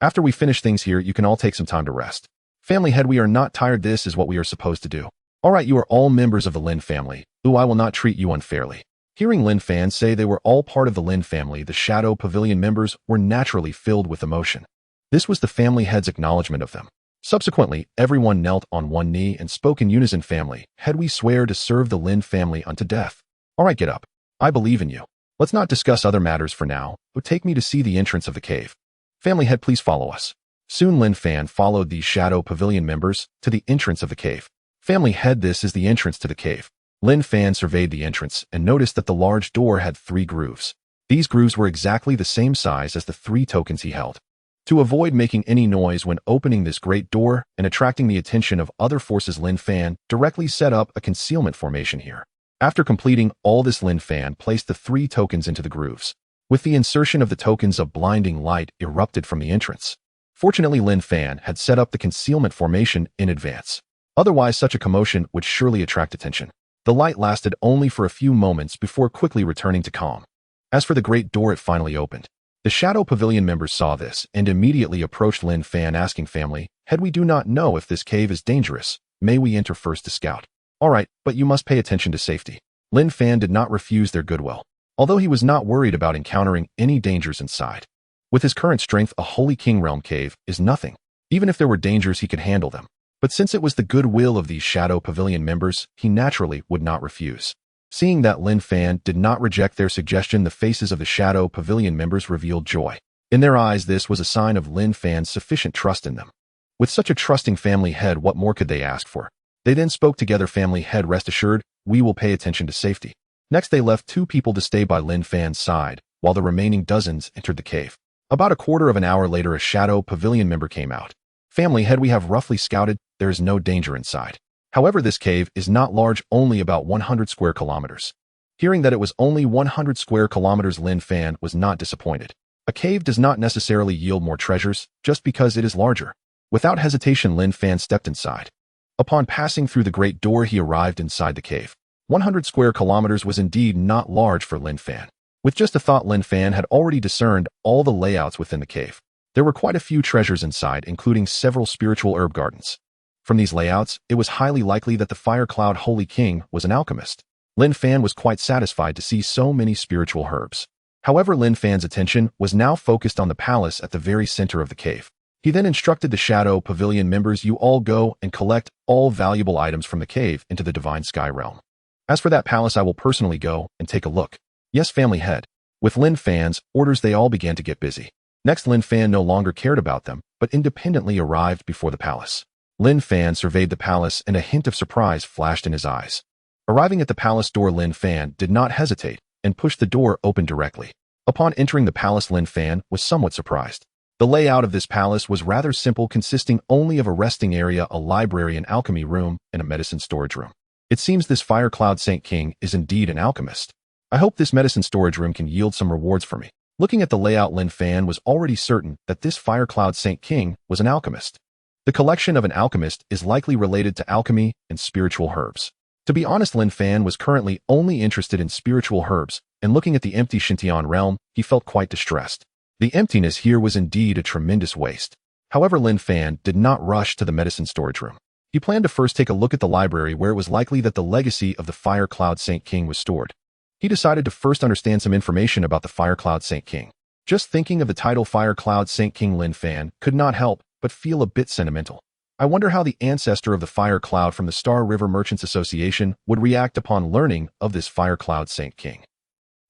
After we finish things here, you can all take some time to rest. Family head, we are not tired. This is what we are supposed to do. All right, you are all members of the Lin family. Ooh, I will not treat you unfairly." Hearing Lin Fan say they were all part of the Lin family, the Shadow Pavilion members were naturally filled with emotion. This was the family head's acknowledgement of them. Subsequently, everyone knelt on one knee and spoke in unison, "Family head, we swear to serve the Lin family unto death." All right, get up. I believe in you. Let's not discuss other matters for now, but take me to see the entrance of the cave. Family head, please follow us. Soon Lin Fan followed the Shadow Pavilion members to the entrance of the cave. Family head, this is the entrance to the cave. Lin Fan surveyed the entrance and noticed that the large door had 3 grooves. These grooves were exactly the same size as the 3 tokens he held. To avoid making any noise when opening this great door and attracting the attention of other forces, Lin Fan directly set up a concealment formation here. After completing all this, Lin Fan placed the 3 tokens into the grooves. with the insertion of the tokens of blinding light erupted from the entrance. Fortunately, Lin Fan had set up the concealment formation in advance. Otherwise, such a commotion would surely attract attention. The light lasted only for a few moments before quickly returning to calm. As for the great door, it finally opened. The Shadow Pavilion members saw this and immediately approached Lin Fan, asking family, "Head, we do not know if this cave is dangerous. May we enter first to scout?" "All right, but you must pay attention to safety." Lin Fan did not refuse their goodwill, although he was not worried about encountering any dangers inside. With his current strength, a Holy King Realm cave is nothing. Even if there were dangers, he could handle them. But since it was the goodwill of these Shadow Pavilion members, he naturally would not refuse. Seeing that Lin Fan did not reject their suggestion, the faces of the Shadow Pavilion members revealed joy. In their eyes, this was a sign of Lin Fan's sufficient trust in them. With such a trusting family head, what more could they ask for? They then spoke together. "Family head, rest assured, we will pay attention to safety." Next, they left 2 people to stay by Lin Fan's side, while the remaining dozens entered the cave. About a quarter of an hour later, a Shadow Pavilion member came out. "Family head, we have roughly scouted. There is no danger inside. However, this cave is not large, only about 100 square kilometers." Hearing that it was only 100 square kilometers, Lin Fan was not disappointed. A cave does not necessarily yield more treasures just because it is larger. Without hesitation, Lin Fan stepped inside. Upon passing through the great door, he arrived inside the cave. 100 square kilometers was indeed not large for Lin Fan. With just a thought, Lin Fan had already discerned all the layouts within the cave. There were quite a few treasures inside, including several spiritual herb gardens. From these layouts, it was highly likely that the Fire Cloud Holy King was an alchemist. Lin Fan was quite satisfied to see so many spiritual herbs. However, Lin Fan's attention was now focused on the palace at the very center of the cave. He then instructed the Shadow Pavilion members, "You all go and collect all valuable items from the cave into the Divine Sky Realm. As for that palace, I will personally go and take a look." "Yes, family head." With Lin Fan's orders, they all began to get busy. Next, Lin Fan no longer cared about them, but independently arrived before the palace. Lin Fan surveyed the palace, and a hint of surprise flashed in his eyes. Arriving at the palace door, Lin Fan did not hesitate and pushed the door open directly. Upon entering the palace, Lin Fan was somewhat surprised. The layout of this palace was rather simple, consisting only of a resting area, a library, an alchemy room, and a medicine storage room. It seems this Fire Cloud Saint King is indeed an alchemist. I hope this medicine storage room can yield some rewards for me. Looking at the layout, Lin Fan was already certain that this Fire Cloud Saint King was an alchemist. The collection of an alchemist is likely related to alchemy and spiritual herbs. To be honest, Lin Fan was currently only interested in spiritual herbs, and looking at the empty Shintian realm, he felt quite distressed. The emptiness here was indeed a tremendous waste. However, Lin Fan did not rush to the medicine storage room. He planned to first take a look at the library, where it was likely that the legacy of the Fire Cloud Saint King was stored. He decided to first understand some information about the Fire Cloud Saint King. Just thinking of the title Fire Cloud Saint King, Lin Fan could not help but feel a bit sentimental. I wonder how the ancestor of the Fire Cloud from the Star River Merchants Association would react upon learning of this Fire Cloud Saint King.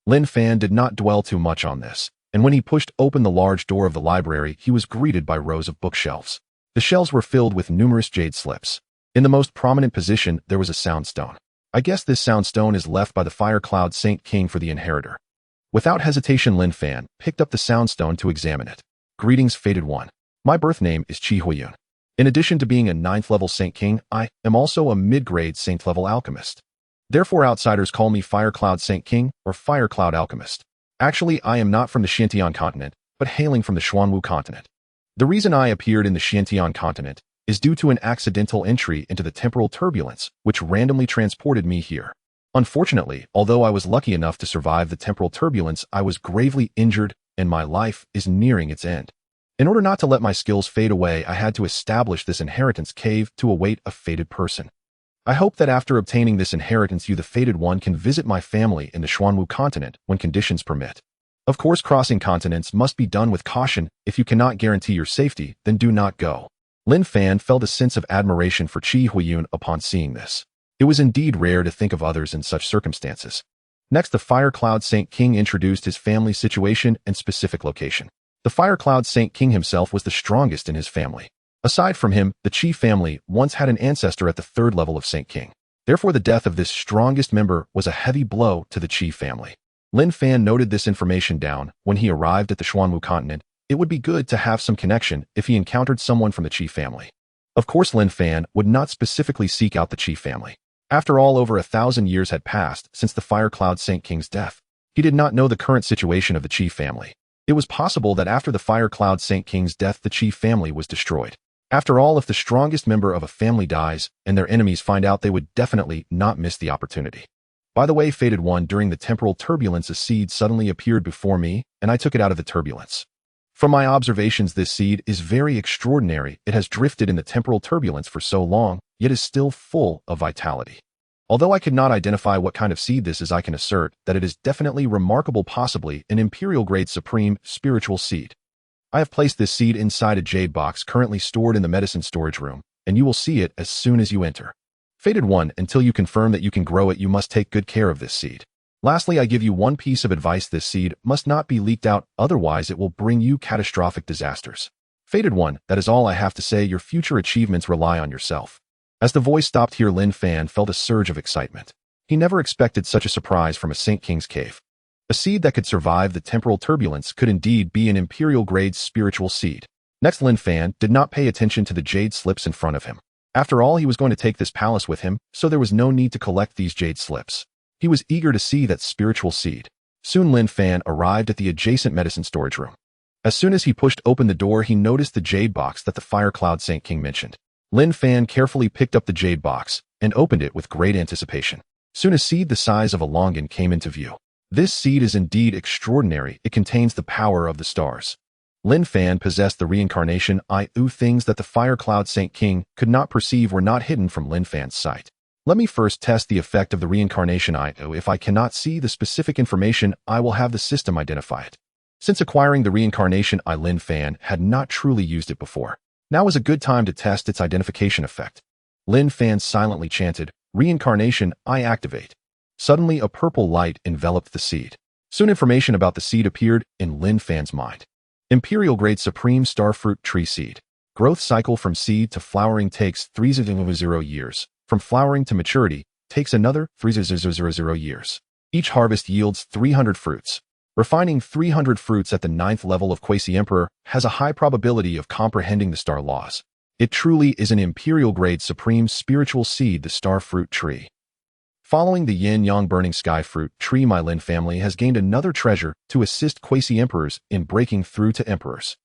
Lin Fan did not dwell too much on this, and when he pushed open the large door of the library, he was greeted by rows of bookshelves. The shelves were filled with numerous jade slips. In the most prominent position, there was a sound stone. I guess this sound stone is left by the Fire Cloud Saint King for the inheritor. Without hesitation, Lin Fan picked up the sound stone to examine it. "Greetings, fated one. My birth name is Chi Huiyun. In addition to being a 9th level Saint King, I am also a mid-grade Saint level alchemist. Therefore, outsiders call me Fire Cloud Saint King or Fire Cloud Alchemist. Actually, I am not from the Xiantian continent, but hailing from the Xuanwu continent. The reason I appeared in the Xiantian continent is due to an accidental entry into the temporal turbulence, which randomly transported me here. Unfortunately, although I was lucky enough to survive the temporal turbulence, I was gravely injured and my life is nearing its end. In order not to let my skills fade away, I had to establish this inheritance cave to await a fated person. I hope that after obtaining this inheritance, you, the fated one, can visit my family in the Xuanwu continent when conditions permit. Of course, crossing continents must be done with caution. If you cannot guarantee your safety, then do not go." Lin Fan felt a sense of admiration for Chi Huiyun upon seeing this. It was indeed rare to think of others in such circumstances. Next, the Fire Cloud Saint King introduced his family's situation and specific location. The Fire Cloud Saint King himself was the strongest in his family. Aside from him, the Chi family once had an ancestor at the 3rd level of Saint King. Therefore, the death of this strongest member was a heavy blow to the Chi family. Lin Fan noted this information down. When he arrived at the Xuanwu continent, it would be good to have some connection if he encountered someone from the Chi family. Of course, Lin Fan would not specifically seek out the Chi family. After all, over 1,000 years had passed since the Fire Cloud Saint King's death. He did not know the current situation of the Qi family. It was possible that after the Fire Cloud Saint King's death, the Qi family was destroyed. After all, if the strongest member of a family dies and their enemies find out, they would definitely not miss the opportunity. By the way, Fated One, during the temporal turbulence, a seed suddenly appeared before me, and I took it out of the turbulence. From my observations, this seed is very extraordinary. It has drifted in the temporal turbulence for so long, yet is still full of vitality. Although I could not identify what kind of seed this is, I can assert that it is definitely remarkable, possibly an imperial-grade supreme spiritual seed. I have placed this seed inside a jade box currently stored in the medicine storage room, and you will see it as soon as you enter. Fated One, until you confirm that you can grow it, you must take good care of this seed. Lastly, I give you one piece of advice: this seed must not be leaked out, otherwise it will bring you catastrophic disasters. Fated One, that is all I have to say. Your future achievements rely on yourself. As the voice stopped here, Lin Fan felt a surge of excitement. He never expected such a surprise from a Saint King's cave. A seed that could survive the temporal turbulence could indeed be an imperial-grade spiritual seed. Next, Lin Fan did not pay attention to the jade slips in front of him. After all, he was going to take this palace with him, so there was no need to collect these jade slips. He was eager to see that spiritual seed. Soon Lin Fan arrived at the adjacent medicine storage room. As soon as he pushed open the door, he noticed the jade box that the Fire Cloud Saint King mentioned. Lin Fan carefully picked up the jade box and opened it with great anticipation. Soon a seed the size of a longan came into view. This seed is indeed extraordinary. It contains the power of the stars. Lin Fan possessed the reincarnation eye. Things that the Fire Cloud Saint King could not perceive were not hidden from Lin Fan's sight. Let me first test the effect of the reincarnation eye. If I cannot see the specific information, I will have the system identify it. Since acquiring the reincarnation eye, Lin Fan had not truly used it before. Now is a good time to test its identification effect. Lin Fan silently chanted, "Reincarnation eye activate." Suddenly, a purple light enveloped the seed. Soon information about the seed appeared in Lin Fan's mind. Imperial-grade supreme starfruit tree seed. Growth cycle from seed to flowering takes 300 years. From flowering to maturity takes another 300 years. Each harvest yields 300 fruits. Refining 300 fruits at the 9th level of Quasi-Emperor has a high probability of comprehending the star laws. It truly is an imperial-grade supreme spiritual seed, the starfruit tree. Following the yin-yang burning sky fruit tree, my Lin family has gained another treasure to assist Quasi-Emperors in breaking through to emperors.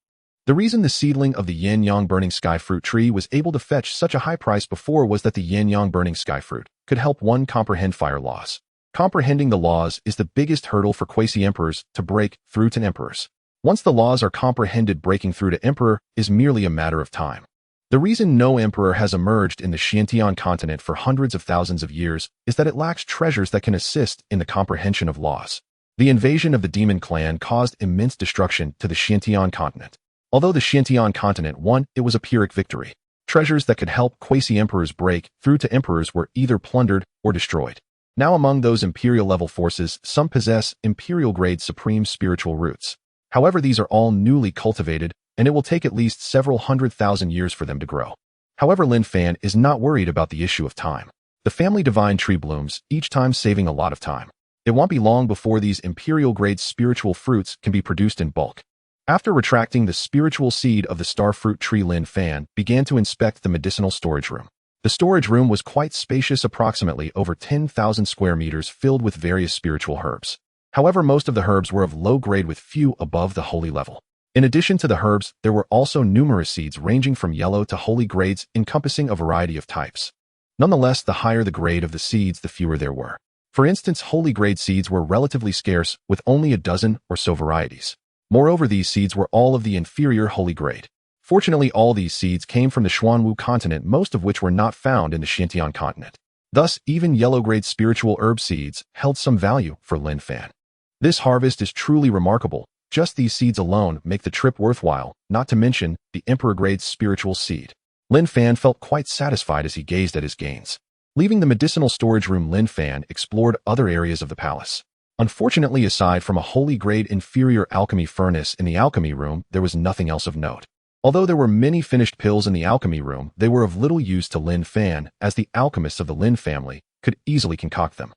The reason the seedling of the yin-yang burning sky fruit tree was able to fetch such a high price before was that the yin-yang burning sky fruit could help one comprehend fire laws. Comprehending the laws is the biggest hurdle for Quasi-Emperors to break through to emperors. Once the laws are comprehended, breaking through to emperor is merely a matter of time. The reason no emperor has emerged in the Xiantian continent for hundreds of thousands of years is that it lacks treasures that can assist in the comprehension of laws. The invasion of the demon clan caused immense destruction to the Xiantian continent. Although the Xiantian continent won, it was a Pyrrhic victory. Treasures that could help Quasi-Emperors break through to emperors were either plundered or destroyed. Now among those imperial-level forces, some possess imperial-grade supreme spiritual roots. However, these are all newly cultivated, and it will take at least several 100,000 years for them to grow. However, Lin Fan is not worried about the issue of time. The family divine tree blooms, each time saving a lot of time. It won't be long before these imperial-grade spiritual fruits can be produced in bulk. After retracting the spiritual seed of the starfruit tree, Lin Fan began to inspect the medicinal storage room. The storage room was quite spacious, approximately over 10,000 square meters, filled with various spiritual herbs. However, most of the herbs were of low grade, with few above the holy level. In addition to the herbs, there were also numerous seeds ranging from yellow to holy grades, encompassing a variety of types. Nonetheless, the higher the grade of the seeds, the fewer there were. For instance, holy grade seeds were relatively scarce, with only a dozen or so varieties. Moreover, these seeds were all of the inferior holy grade. Fortunately, all these seeds came from the Xuanwu continent, most of which were not found in the Xiantian continent. Thus, even yellow-grade spiritual herb seeds held some value for Lin Fan. This harvest is truly remarkable. Just these seeds alone make the trip worthwhile, not to mention the emperor-grade spiritual seed. Lin Fan felt quite satisfied as he gazed at his gains. Leaving the medicinal storage room, Lin Fan explored other areas of the palace. Unfortunately, aside from a holy-grade inferior alchemy furnace in the alchemy room, there was nothing else of note. Although there were many finished pills in the alchemy room, they were of little use to Lin Fan, as the alchemists of the Lin family could easily concoct them.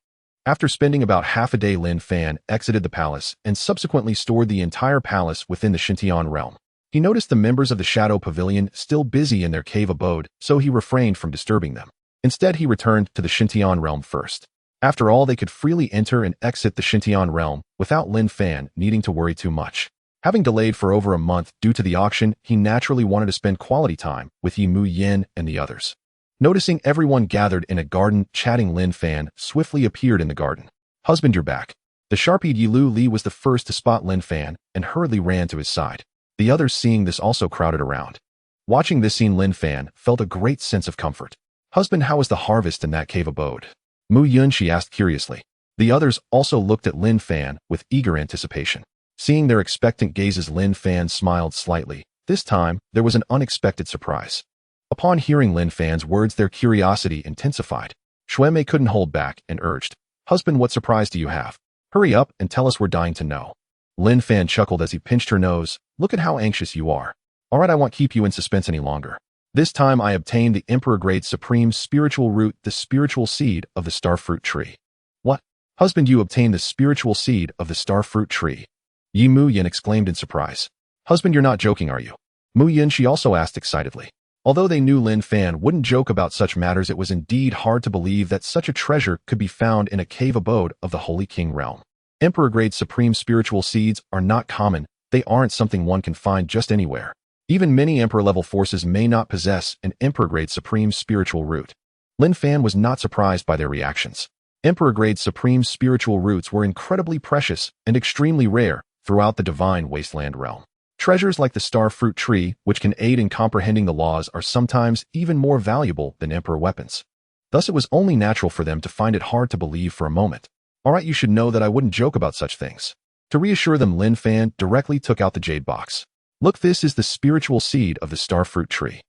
After spending about half a day, Lin Fan exited the palace and subsequently stored the entire palace within the Xintian realm. He noticed the members of the Shadow Pavilion still busy in their cave abode, so he refrained from disturbing them. Instead, he returned to the Xintian realm first. After all, they could freely enter and exit the Xintian realm without Lin Fan needing to worry too much. Having delayed for over a month due to the auction, he naturally wanted to spend quality time with Yi Mu Yin and the others. Noticing everyone gathered in a garden chatting, Lin Fan swiftly appeared in the garden. "Husband, you're back." The sharp-eyed Yilu Li was the first to spot Lin Fan and hurriedly ran to his side. The others, seeing this, also crowded around. Watching this scene, Lin Fan felt a great sense of comfort. "Husband, how was the harvest in that cave abode?" Mu Yun, she asked curiously. The others also looked at Lin Fan with eager anticipation. Seeing their expectant gazes, Lin Fan smiled slightly. This time, there was an unexpected surprise. Upon hearing Lin Fan's words, their curiosity intensified. Shui Mei couldn't hold back and urged, "Husband, what surprise do you have? Hurry up and tell us, we're dying to know." Lin Fan chuckled as he pinched her nose. "Look at how anxious you are. All right, I won't keep you in suspense any longer. This time I obtained the Emperor-grade Supreme Spiritual Root, the spiritual seed of the Starfruit Tree." "What? Husband, you obtained the spiritual seed of the Starfruit Tree?" Yi Mu Yin exclaimed in surprise. "Husband, you're not joking, are you?" Mu Yin, she also asked excitedly. Although they knew Lin Fan wouldn't joke about such matters, it was indeed hard to believe that such a treasure could be found in a cave abode of the Holy King realm. Emperor-grade Supreme Spiritual Seeds are not common. They aren't something one can find just anywhere. Even many Emperor-level forces may not possess an Emperor-grade Supreme Spiritual Root. Lin Fan was not surprised by their reactions. Emperor-grade Supreme Spiritual Roots were incredibly precious and extremely rare throughout the Divine Wasteland realm. Treasures like the Starfruit Tree, which can aid in comprehending the laws, are sometimes even more valuable than Emperor weapons. Thus, it was only natural for them to find it hard to believe for a moment. "All right, you should know that I wouldn't joke about such things." To reassure them, Lin Fan directly took out the jade box. "Look, this is the spiritual seed of the Starfruit Tree."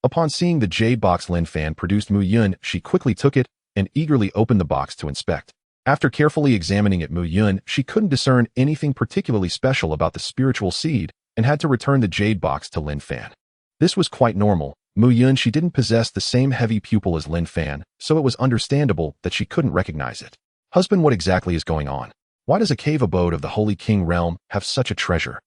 Upon seeing the jade box Lin Fan produced, Mu Yun, she quickly took it and eagerly opened the box to inspect. After carefully examining it, Mu Yun, she couldn't discern anything particularly special about the spiritual seed and had to return the jade box to Lin Fan. This was quite normal. Mu Yun, she didn't possess the same heavy pupil as Lin Fan, so it was understandable that she couldn't recognize it. "Husband, what exactly is going on? Why does a cave abode of the Holy King realm have such a treasure?"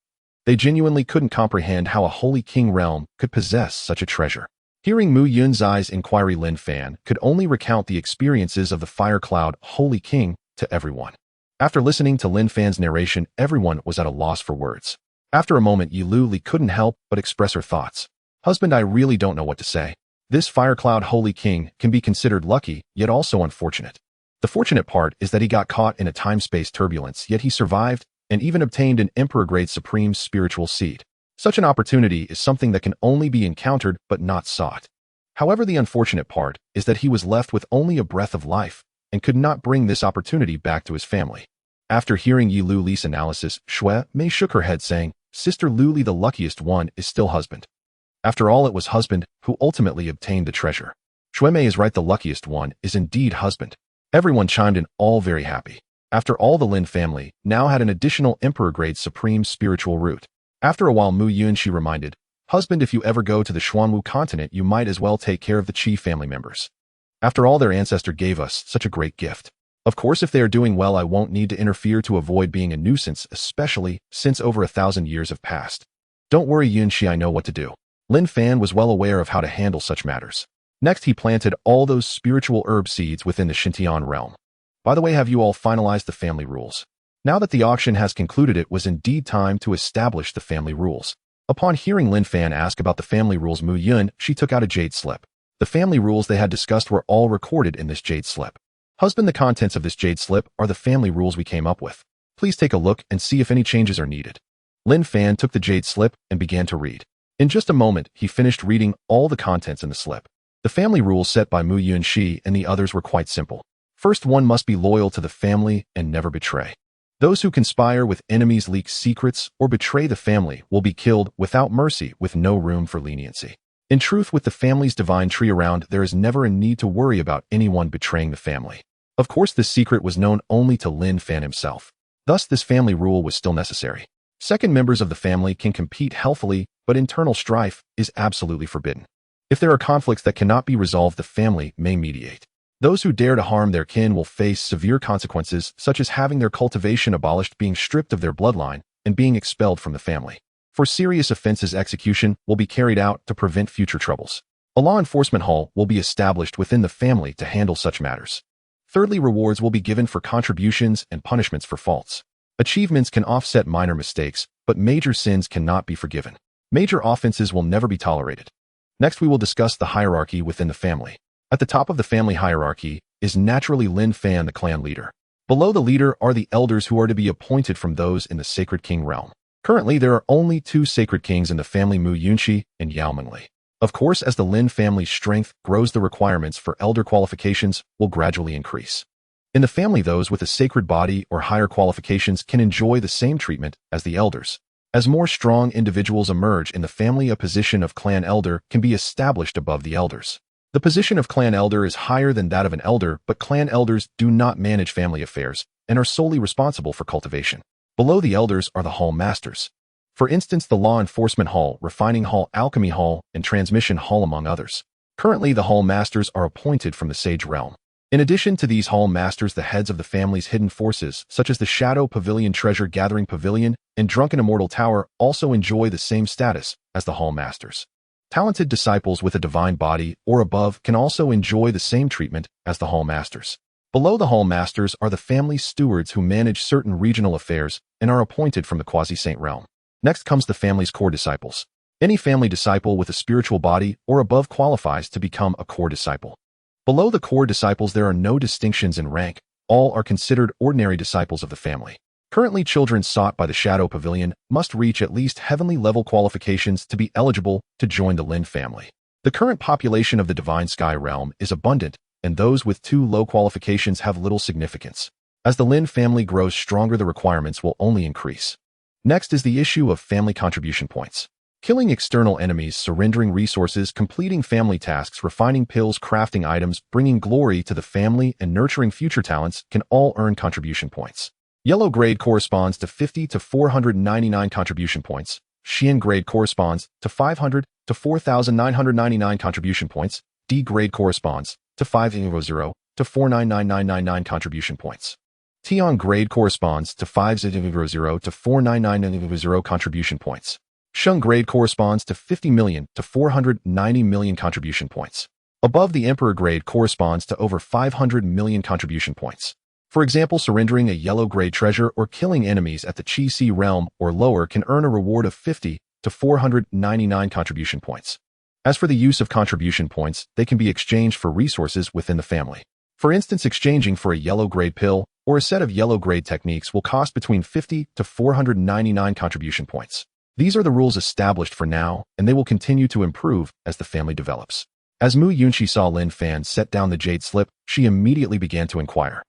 They genuinely couldn't comprehend how a Holy King realm could possess such a treasure. Hearing Mu Yun's eyes inquiry, Lin Fan could only recount the experiences of the Fire Cloud Holy King to everyone. After listening to Lin Fan's narration, everyone was at a loss for words. After a moment, Yilu Li couldn't help but express her thoughts. "Husband, I really don't know what to say. This Fire Cloud Holy King can be considered lucky, yet also unfortunate. The fortunate part is that he got caught in a time-space turbulence, yet he survived and even obtained an Emperor-grade Supreme Spiritual Seed. Such an opportunity is something that can only be encountered but not sought. However, the unfortunate part is that he was left with only a breath of life and could not bring this opportunity back to his family." After hearing Yi Lu Li's analysis, Shui Mei shook her head, saying, "Sister Lu Li, the luckiest one is still husband. After all, it was husband who ultimately obtained the treasure." Shui Mei is right, the luckiest one is indeed husband. Everyone chimed in, all very happy. After all, the Lin family now had an additional Emperor-grade Supreme Spiritual Root. After a while, Mu Yun, she reminded, "Husband, if you ever go to the Xuanwu continent, you might as well take care of the Qi family members. After all, their ancestor gave us such a great gift. Of course, if they are doing well, I won't need to interfere to avoid being a nuisance, especially since over 1,000 years have passed. Don't worry, Yunxi, I know what to do." Lin Fan was well aware of how to handle such matters. Next, he planted all those spiritual herb seeds within the Xintian realm. By the way, have you all finalized the family rules? Now that the auction has concluded, it was indeed time to establish the family rules. Upon hearing Lin Fan ask about the family rules, Mu Yun, she took out a jade slip. The family rules they had discussed were all recorded in this jade slip. "Husband, the contents of this jade slip are the family rules we came up with. Please take a look and see if any changes are needed." Lin Fan took the jade slip and began to read. In just a moment, he finished reading all the contents in the slip. The family rules set by Mu Yun Shi and the others were quite simple. First, one must be loyal to the family and never betray. Those who conspire with enemies, leak secrets, or betray the family will be killed without mercy, with no room for leniency. In truth, with the family's divine tree around, there is never a need to worry about anyone betraying the family. Of course, this secret was known only to Lin Fan himself. Thus, this family rule was still necessary. Second, members of the family can compete healthily, but internal strife is absolutely forbidden. If there are conflicts that cannot be resolved, the family may mediate. Those who dare to harm their kin will face severe consequences, such as having their cultivation abolished, being stripped of their bloodline, and being expelled from the family. For serious offenses, execution will be carried out to prevent future troubles. A law enforcement hall will be established within the family to handle such matters. Thirdly, rewards will be given for contributions and punishments for faults. Achievements can offset minor mistakes, but major sins cannot be forgiven. Major offenses will never be tolerated. Next, we will discuss the hierarchy within the family. At the top of the family hierarchy is naturally Lin Fan, the clan leader. Below the leader are the elders who are to be appointed from those in the Sacred King realm. Currently, there are only 2 Sacred Kings in the family, Mu Yunxi and Yao Mengli. Of course, as the Lin family's strength grows, the requirements for elder qualifications will gradually increase. In the family, those with a sacred body or higher qualifications can enjoy the same treatment as the elders. As more strong individuals emerge in the family, a position of clan elder can be established above the elders. The position of clan elder is higher than that of an elder, but clan elders do not manage family affairs and are solely responsible for cultivation. Below the elders are the hall masters. For instance, the law enforcement hall, refining hall, alchemy hall, and transmission hall, among others. Currently, the hall masters are appointed from the sage realm. In addition to these hall masters, the heads of the family's hidden forces, such as the Shadow Pavilion, Treasure Gathering Pavilion, and Drunken Immortal Tower, also enjoy the same status as the hall masters. Talented disciples with a divine body or above can also enjoy the same treatment as the hall masters. Below the hall masters are the family's stewards who manage certain regional affairs and are appointed from the quasi-saint realm. Next comes the family's core disciples. Any family disciple with a spiritual body or above qualifies to become a core disciple. Below the core disciples, there are no distinctions in rank. All are considered ordinary disciples of the family. Currently, children sought by the Shadow Pavilion must reach at least heavenly level qualifications to be eligible to join the Lin family. The current population of the Divine Sky realm is abundant, and those with too low qualifications have little significance. As the Lin family grows stronger, the requirements will only increase. Next is the issue of family contribution points. Killing external enemies, surrendering resources, completing family tasks, refining pills, crafting items, bringing glory to the family, and nurturing future talents can all earn contribution points. Yellow grade corresponds to 50 to 499 contribution points. Xian grade corresponds to 500 to 4,999 contribution points. D grade corresponds to 500 to 49999 contribution points. Tian grade corresponds to 500 to 49990 contribution points. Sheng grade corresponds to 50 million to 490 million contribution points. Above the Emperor grade corresponds to over 500 million contribution points. For example, surrendering a yellow grade treasure or killing enemies at the Qi Si realm or lower can earn a reward of 50 to 499 contribution points. As for the use of contribution points, they can be exchanged for resources within the family. For instance, exchanging for a yellow grade pill or a set of yellow grade techniques will cost between 50 to 499 contribution points. These are the rules established for now, and they will continue to improve as the family develops. As Mu Yunxi saw Lin Fan set down the jade slip, she immediately began to inquire.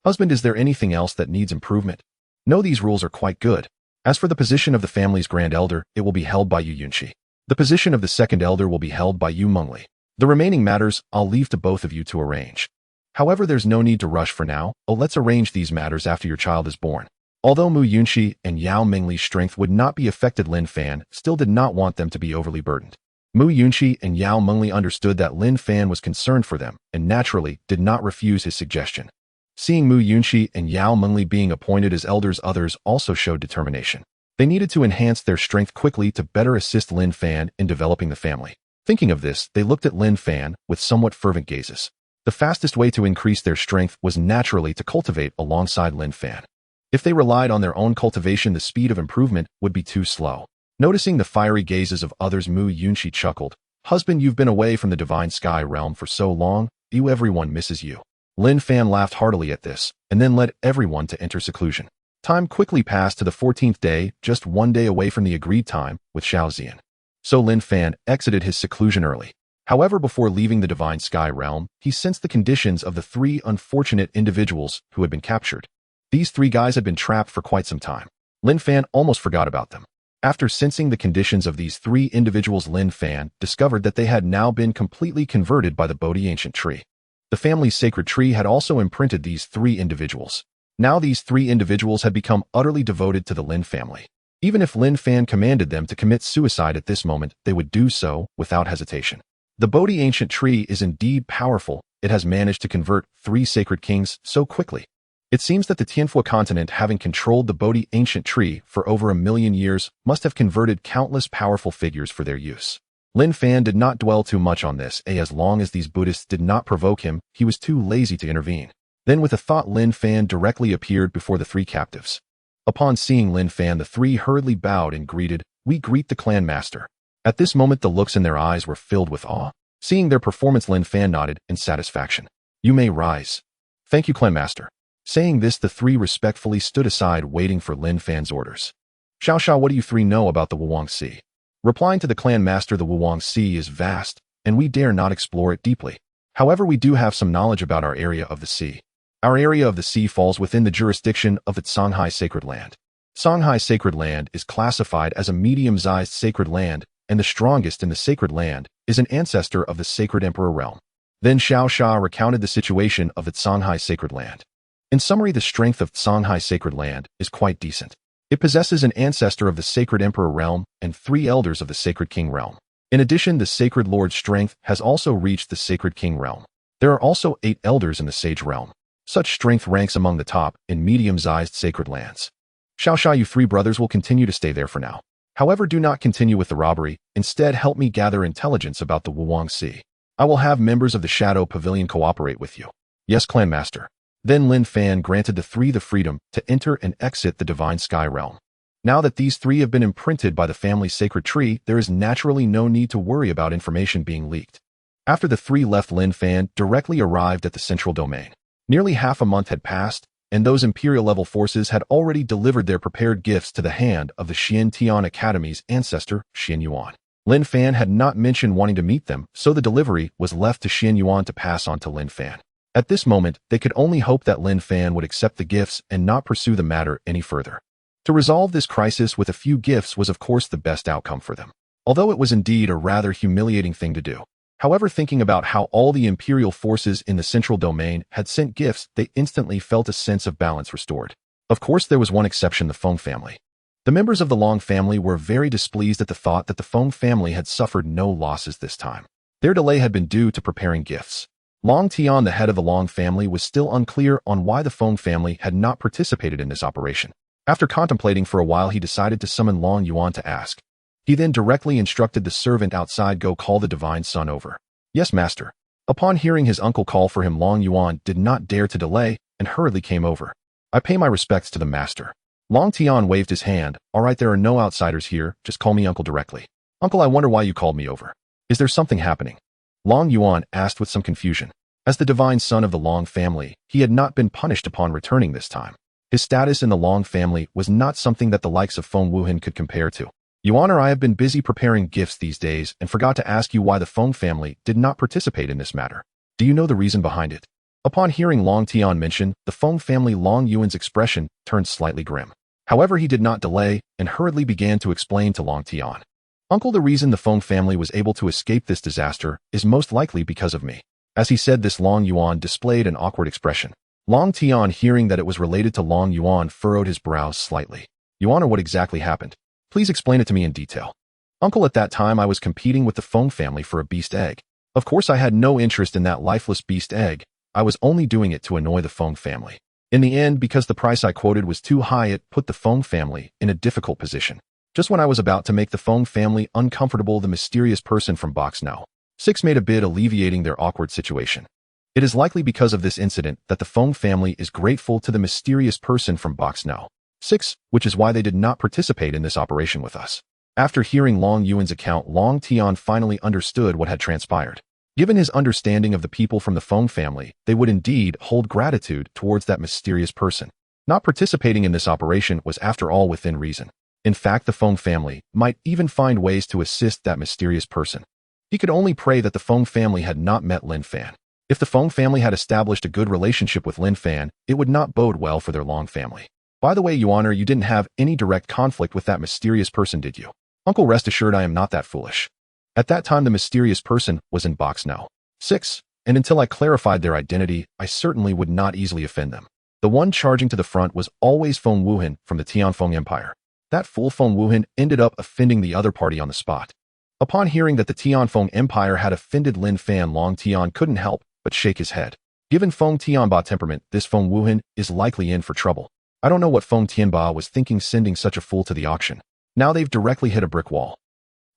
"Husband, is there anything else that needs improvement?" "No, these rules are quite good. As for the position of the family's grand elder, it will be held by Yu Yunxi. The position of the second elder will be held by Yu Mengli. The remaining matters I'll leave to both of you to arrange. However, there's no need to rush for now. Let's arrange these matters after your child is born." Although Mu Yunxi and Yao Mengli's strength would not be affected, Lin Fan still did not want them to be overly burdened. Mu Yunxi and Yao Mengli understood that Lin Fan was concerned for them and naturally did not refuse his suggestion. Seeing Mu Yunxi and Yao Mengli being appointed as elders, others also showed determination. They needed to enhance their strength quickly to better assist Lin Fan in developing the family. Thinking of this, they looked at Lin Fan with somewhat fervent gazes. The fastest way to increase their strength was naturally to cultivate alongside Lin Fan. If they relied on their own cultivation, the speed of improvement would be too slow. Noticing the fiery gazes of others, Mu Yunxi chuckled. "Husband, you've been away from the Divine Sky realm for so long, everyone misses you." Lin Fan laughed heartily at this, and then led everyone to enter seclusion. Time quickly passed to the 14th day, just one day away from the agreed time with Xiaoxian. So Lin Fan exited his seclusion early. However, before leaving the Divine Sky realm, he sensed the conditions of the 3 unfortunate individuals who had been captured. These 3 guys had been trapped for quite some time. Lin Fan almost forgot about them. After sensing the conditions of these 3 individuals, Lin Fan discovered that they had now been completely converted by the Bodhi ancient tree. The family's sacred tree had also imprinted these 3 individuals. Now these 3 individuals had become utterly devoted to the Lin family. Even if Lin Fan commanded them to commit suicide at this moment, they would do so without hesitation. The Bodhi ancient tree is indeed powerful. It has managed to convert 3 sacred kings so quickly. It seems that the Tianfu continent, having controlled the Bodhi ancient tree for over 1,000,000 years, must have converted countless powerful figures for their use. Lin Fan did not dwell too much on this, as long as these Buddhists did not provoke him, he was too lazy to intervene. Then with a thought, Lin Fan directly appeared before the three captives. Upon seeing Lin Fan, the three hurriedly bowed and greeted, "We greet the clan master." At this moment, the looks in their eyes were filled with awe. Seeing their performance, Lin Fan nodded in satisfaction. "You may rise." "Thank you, clan master." Saying this, the three respectfully stood aside, waiting for Lin Fan's orders. "Xiao, what do you three know about the Wuwang Sea?" Replying to the clan master, "The Wuwang Sea is vast, and we dare not explore it deeply. However, we do have some knowledge about our area of the sea. Our area of the sea falls within the jurisdiction of the Songhai Sacred Land. Songhai Sacred Land is classified as a medium-sized sacred land, and the strongest in the sacred land is an ancestor of the Sacred Emperor realm." Then Xiao recounted the situation of the Songhai Sacred Land. In summary, the strength of Songhai Sacred Land is quite decent. It possesses an ancestor of the Sacred Emperor realm and 3 elders of the Sacred King realm. In addition, the Sacred Lord's strength has also reached the Sacred King realm. There are also 8 elders in the Sage realm. Such strength ranks among the top in medium-sized sacred lands. "Xiao, you 3 brothers will continue to stay there for now. However, do not continue with the robbery. Instead, help me gather intelligence about the Wuwang Sea. I will have members of the Shadow Pavilion cooperate with you." "Yes, clan master." Then Lin Fan granted the 3 the freedom to enter and exit the Divine Sky realm. Now that these 3 have been imprinted by the family's sacred tree, there is naturally no need to worry about information being leaked. After the 3 left, Lin Fan directly arrived at the central domain. Nearly half a month had passed, and those Imperial-level forces had already delivered their prepared gifts to the hand of the Xian Tian Academy's ancestor, Xian Yuan. Lin Fan had not mentioned wanting to meet them, so the delivery was left to Xian Yuan to pass on to Lin Fan. At this moment, they could only hope that Lin Fan would accept the gifts and not pursue the matter any further. To resolve this crisis with a few gifts was of course the best outcome for them, although it was indeed a rather humiliating thing to do. However, thinking about how all the Imperial forces in the central domain had sent gifts, they instantly felt a sense of balance restored. Of course, there was one exception: the Feng family. The members of the Long family were very displeased at the thought that the Feng family had suffered no losses this time. Their delay had been due to preparing gifts. Long Tian, the head of the Long family, was still unclear on why the Feng family had not participated in this operation. After contemplating for a while, he decided to summon Long Yuan to ask. He then directly instructed the servant outside, "Go call the Divine Son over." "Yes, master." Upon hearing his uncle call for him, Long Yuan did not dare to delay and hurriedly came over. "I pay my respects to the master." Long Tian waved his hand. "All right, there are no outsiders here, just call me uncle directly." "Uncle, I wonder why you called me over. Is there something happening?" Long Yuan asked with some confusion. As the Divine Son of the Long family, he had not been punished upon returning this time. His status in the Long family was not something that the likes of Feng Wuhan could compare to. "Your Honor, I have been busy preparing gifts these days and forgot to ask you why the Feng family did not participate in this matter. Do you know the reason behind it?" Upon hearing Long Tian mention the Feng family, Long Yuan's expression turned slightly grim. However, he did not delay and hurriedly began to explain to Long Tian. "Uncle, the reason the Feng family was able to escape this disaster is most likely because of me." As he said this, Long Yuan displayed an awkward expression. Long Tian, hearing that it was related to Long Yuan, furrowed his brows slightly. "Your Honor, what exactly happened? Please explain it to me in detail." "Uncle, at that time I was competing with the Feng family for a beast egg. Of course, I had no interest in that lifeless beast egg. I was only doing it to annoy the Feng family. In the end, because the price I quoted was too high, it put the Feng family in a difficult position. Just when I was about to make the Feng family uncomfortable, the mysterious person from Box No. 6 made a bid alleviating their awkward situation. It is likely because of this incident that the Feng family is grateful to the mysterious person from Box No. 6, which is why they did not participate in this operation with us." After hearing Long Yuan's account, Long Tian finally understood what had transpired. Given his understanding of the people from the Feng family, they would indeed hold gratitude towards that mysterious person. Not participating in this operation was after all within reason. In fact, the Feng family might even find ways to assist that mysterious person. He could only pray that the Feng family had not met Lin Fan. If the Feng family had established a good relationship with Lin Fan, it would not bode well for their Long family. "By the way, Your Honor, you didn't have any direct conflict with that mysterious person, did you?" "Uncle, rest assured I am not that foolish. At that time the mysterious person was in Box No. 6, and until I clarified their identity, I certainly would not easily offend them. The one charging to the front was always Feng Wuhan from the Tianfeng Empire. That fool Feng Wuhan ended up offending the other party on the spot." Upon hearing that the Tianfeng Empire had offended Lin Fan, Long Tian couldn't help but shake his head. Given Feng Tianba temperament, this Feng Wuhan is likely in for trouble. I don't know what Feng Tianba was thinking sending such a fool to the auction. Now they've directly hit a brick wall.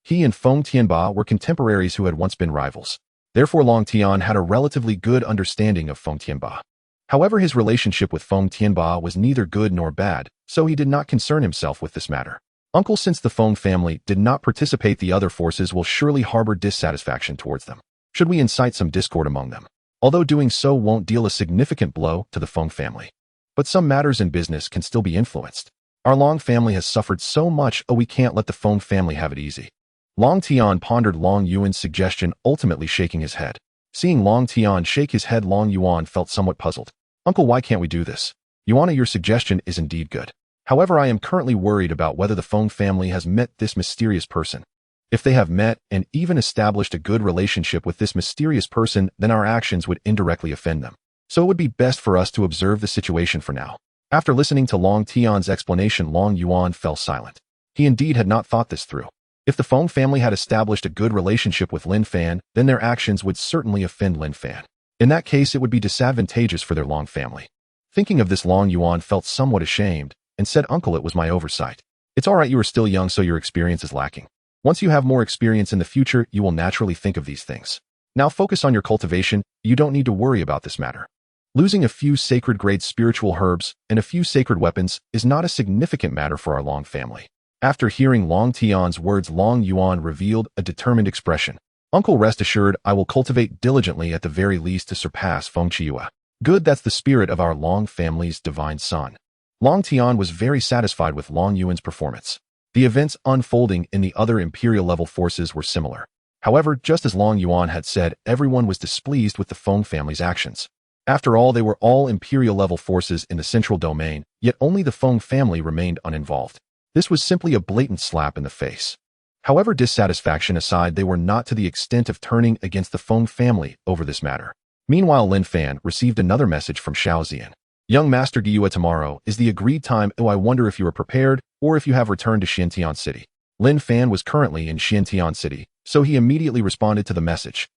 He and Feng Tianba were contemporaries who had once been rivals. Therefore Long Tian had a relatively good understanding of Feng Tianba. However, his relationship with Feng Tianba was neither good nor bad, so he did not concern himself with this matter. Uncle, since the Feng family did not participate, the other forces will surely harbor dissatisfaction towards them. Should we incite some discord among them? Although doing so won't deal a significant blow to the Feng family. But some matters in business can still be influenced. Our Long family has suffered so much, we can't let the Feng family have it easy. Long Tian pondered Long Yuan's suggestion, ultimately shaking his head. Seeing Long Tian shake his head, Long Yuan felt somewhat puzzled. Uncle, why can't we do this? Yuan, your suggestion is indeed good. However, I am currently worried about whether the Feng family has met this mysterious person. If they have met and even established a good relationship with this mysterious person, then our actions would indirectly offend them. So it would be best for us to observe the situation for now. After listening to Long Tian's explanation, Long Yuan fell silent. He indeed had not thought this through. If the Feng family had established a good relationship with Lin Fan, then their actions would certainly offend Lin Fan. In that case, it would be disadvantageous for their Long family. Thinking of this, Long Yuan felt somewhat ashamed and said, Uncle, it was my oversight. It's all right, you are still young, so your experience is lacking. Once you have more experience in the future, you will naturally think of these things. Now focus on your cultivation. You don't need to worry about this matter. Losing a few sacred grade spiritual herbs and a few sacred weapons is not a significant matter for our Long family. After hearing Long Tian's words, Long Yuan revealed a determined expression. Uncle, rest assured, I will cultivate diligently at the very least to surpass Feng Qiua. Good, that's the spirit of our Long family's divine son. Long Tian was very satisfied with Long Yuan's performance. The events unfolding in the other imperial-level forces were similar. However, just as Long Yuan had said, everyone was displeased with the Feng family's actions. After all, they were all imperial-level forces in the central domain, yet only the Feng family remained uninvolved. This was simply a blatant slap in the face. However, dissatisfaction aside, they were not to the extent of turning against the Feng family over this matter. Meanwhile, Lin Fan received another message from Xiao Zian. Young Master Gyua, tomorrow is the agreed time. I wonder if you are prepared or if you have returned to Xiantian City. Lin Fan was currently in Xiantian City, so he immediately responded to the message.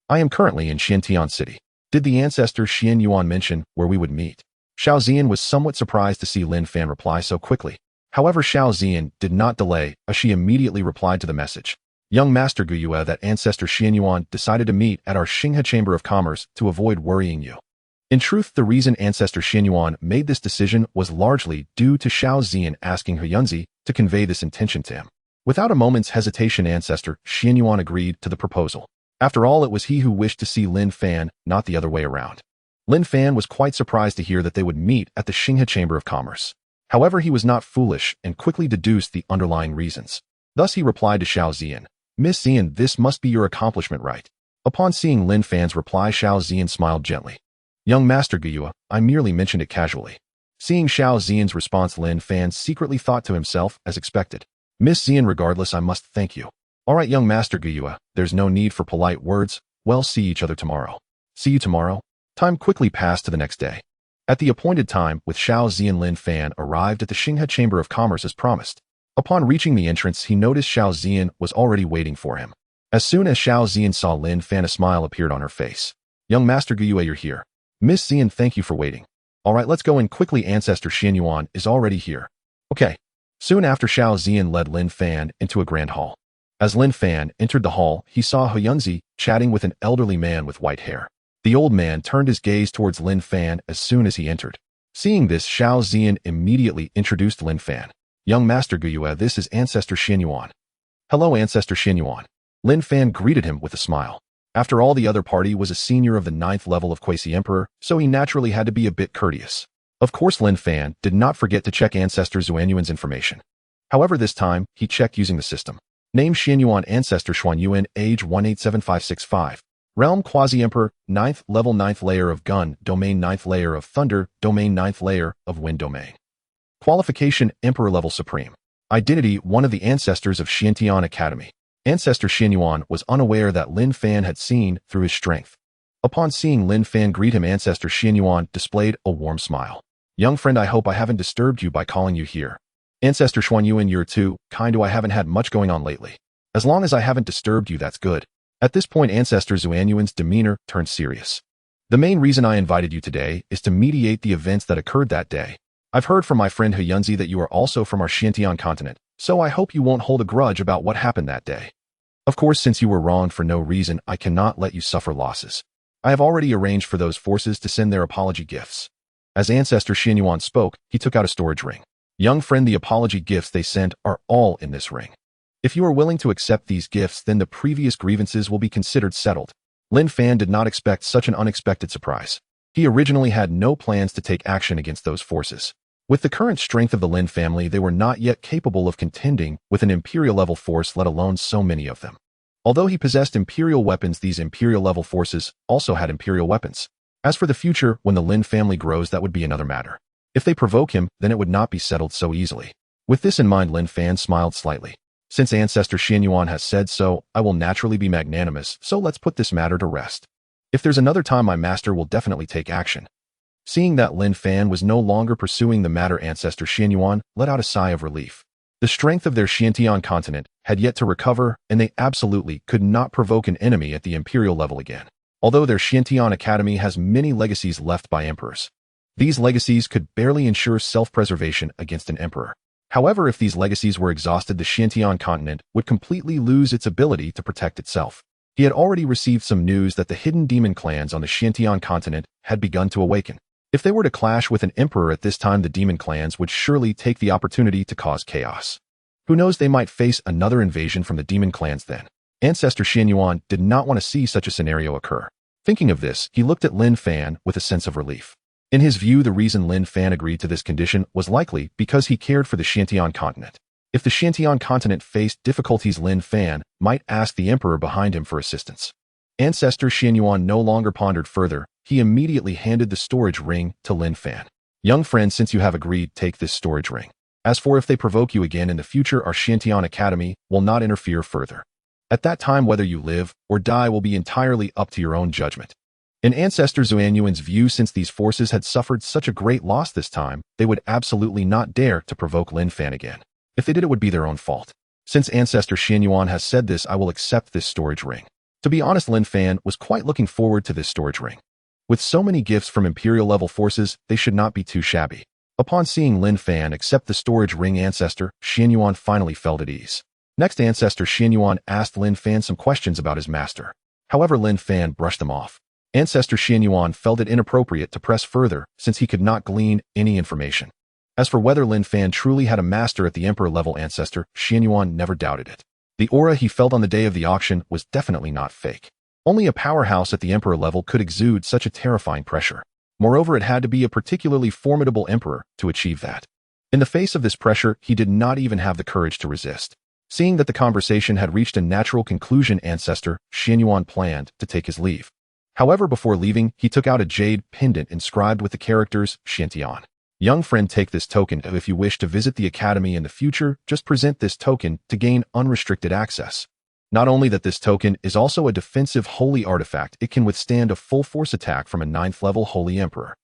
I am currently in Xiantian City. Did the ancestor Xian Yuan mention where we would meet? Xiao Zian was somewhat surprised to see Lin Fan reply so quickly. However, Xiao Zian did not delay, as she immediately replied to the message. Young Master Gyua, that ancestor Xian Yuan decided to meet at our Xinghe Chamber of Commerce to avoid worrying you. In truth, the reason ancestor Xian Yuan made this decision was largely due to Xiao Zian asking Huyanzi to convey this intention to him. Without a moment's hesitation, ancestor Xian Yuan agreed to the proposal. After all, it was he who wished to see Lin Fan, not the other way around. Lin Fan was quite surprised to hear that they would meet at the Xinghe Chamber of Commerce. However, he was not foolish and quickly deduced the underlying reasons. Thus he replied to Xiao Zian, Miss Zian, this must be your accomplishment, right? Upon seeing Lin Fan's reply, Xiao Zian smiled gently. Young Master Gyua, I merely mentioned it casually. Seeing Xiao Zian's response, Lin Fan secretly thought to himself, as expected. Miss Zian, regardless, I must thank you. All right, young Master Gyua, there's no need for polite words. Well, see each other tomorrow. See you tomorrow. Time quickly passed to the next day. At the appointed time, with Xiao Zian, Lin Fan arrived at the Xinghe Chamber of Commerce as promised. Upon reaching the entrance, he noticed Xiao Zian was already waiting for him. As soon as Xiao Zian saw Lin Fan, a smile appeared on her face. Young Master Gyua, you're here. Miss Zian, thank you for waiting. All right, let's go in quickly. Ancestor Xian Yuan is already here. Okay. Soon after, Xiao Zian led Lin Fan into a grand hall. As Lin Fan entered the hall, he saw Huyanzi chatting with an elderly man with white hair. The old man turned his gaze towards Lin Fan as soon as he entered. Seeing this, Xiao Zian immediately introduced Lin Fan. Young Master Gyua, this is Ancestor Xian Yuan. Hello, Ancestor Xian Yuan. Lin Fan greeted him with a smile. After all, the other party was a senior of the 9th level of Quasi-Emperor, so he naturally had to be a bit courteous. Of course, Lin Fan did not forget to check Ancestor Xuan Yuan's information. However, this time, he checked using the system. Name Xian Yuan, Ancestor Xuan Yuan, age 187565. Realm Quasi-Emperor, 9th level, 9th layer of Gun, Domain 9th layer of Thunder, Domain 9th layer of Wind Domain. Qualification, Emperor level Supreme. Identity, one of the ancestors of Xiantian Academy. Ancestor Xian Yuan was unaware that Lin Fan had seen through his strength. Upon seeing Lin Fan greet him, Ancestor Xian Yuan displayed a warm smile. Young friend, I hope I haven't disturbed you by calling you here. Ancestor Xuan Yuan, you're too kind. I haven't had much going on lately. As long as I haven't disturbed you, that's good. At this point, Ancestor Xuan Yuan's demeanor turned serious. The main reason I invited you today is to mediate the events that occurred that day. I've heard from my friend Huyanzi that you are also from our Xiantian continent, so I hope you won't hold a grudge about what happened that day. Of course, since you were wronged for no reason, I cannot let you suffer losses. I have already arranged for those forces to send their apology gifts. As Ancestor Xianyuan spoke, he took out a storage ring. Young friend, the apology gifts they sent are all in this ring. If you are willing to accept these gifts, then the previous grievances will be considered settled. Lin Fan did not expect such an unexpected surprise. He originally had no plans to take action against those forces. With the current strength of the Lin family, they were not yet capable of contending with an imperial-level force, let alone so many of them. Although he possessed imperial weapons, these imperial-level forces also had imperial weapons. As for the future, when the Lin family grows, that would be another matter. If they provoke him, then it would not be settled so easily. With this in mind, Lin Fan smiled slightly. Since Ancestor Xianyuan has said so, I will naturally be magnanimous, so let's put this matter to rest. If there's another time, my master will definitely take action. Seeing that Lin Fan was no longer pursuing the matter, Ancestor Xianyuan let out a sigh of relief. The strength of their Xiantian continent had yet to recover, and they absolutely could not provoke an enemy at the imperial level again. Although their Xiantian Academy has many legacies left by emperors, these legacies could barely ensure self-preservation against an emperor. However, if these legacies were exhausted, the Xiantian continent would completely lose its ability to protect itself. He had already received some news that the hidden demon clans on the Xiantian continent had begun to awaken. If they were to clash with an emperor at this time, the demon clans would surely take the opportunity to cause chaos. Who knows, they might face another invasion from the demon clans then. Ancestor Xianyuan did not want to see such a scenario occur. Thinking of this, he looked at Lin Fan with a sense of relief. In his view, the reason Lin Fan agreed to this condition was likely because he cared for the Xiantian continent. If the Xiantian continent faced difficulties, Lin Fan might ask the emperor behind him for assistance. Ancestor Xianyuan no longer pondered further. He immediately handed the storage ring to Lin Fan. Young friend, since you have agreed, take this storage ring. As for if they provoke you again in the future, our Xiantian Academy will not interfere further. At that time, whether you live or die will be entirely up to your own judgment. In Ancestor Xianyuan's view, since these forces had suffered such a great loss this time, they would absolutely not dare to provoke Lin Fan again. If they did, it would be their own fault. Since Ancestor Xianyuan has said this, I will accept this storage ring. To be honest, Lin Fan was quite looking forward to this storage ring. With so many gifts from imperial-level forces, they should not be too shabby. Upon seeing Lin Fan accept the storage ring, Ancestor Xianyuan finally felt at ease. Next, Ancestor Xianyuan asked Lin Fan some questions about his master. However, Lin Fan brushed them off. Ancestor Xianyuan felt it inappropriate to press further since he could not glean any information. As for whether Lin Fan truly had a master at the emperor level, Ancestor Xianyuan never doubted it. The aura he felt on the day of the auction was definitely not fake. Only a powerhouse at the emperor level could exude such a terrifying pressure. Moreover, it had to be a particularly formidable emperor to achieve that. In the face of this pressure, he did not even have the courage to resist. Seeing that the conversation had reached a natural conclusion, Ancestor Xianyuan planned to take his leave. However, before leaving, he took out a jade pendant inscribed with the characters Xiantian. Young friend, take this token. If you wish to visit the academy in the future, just present this token to gain unrestricted access. Not only that, this token is also a defensive holy artifact. It can withstand a full force attack from a 9th level holy emperor.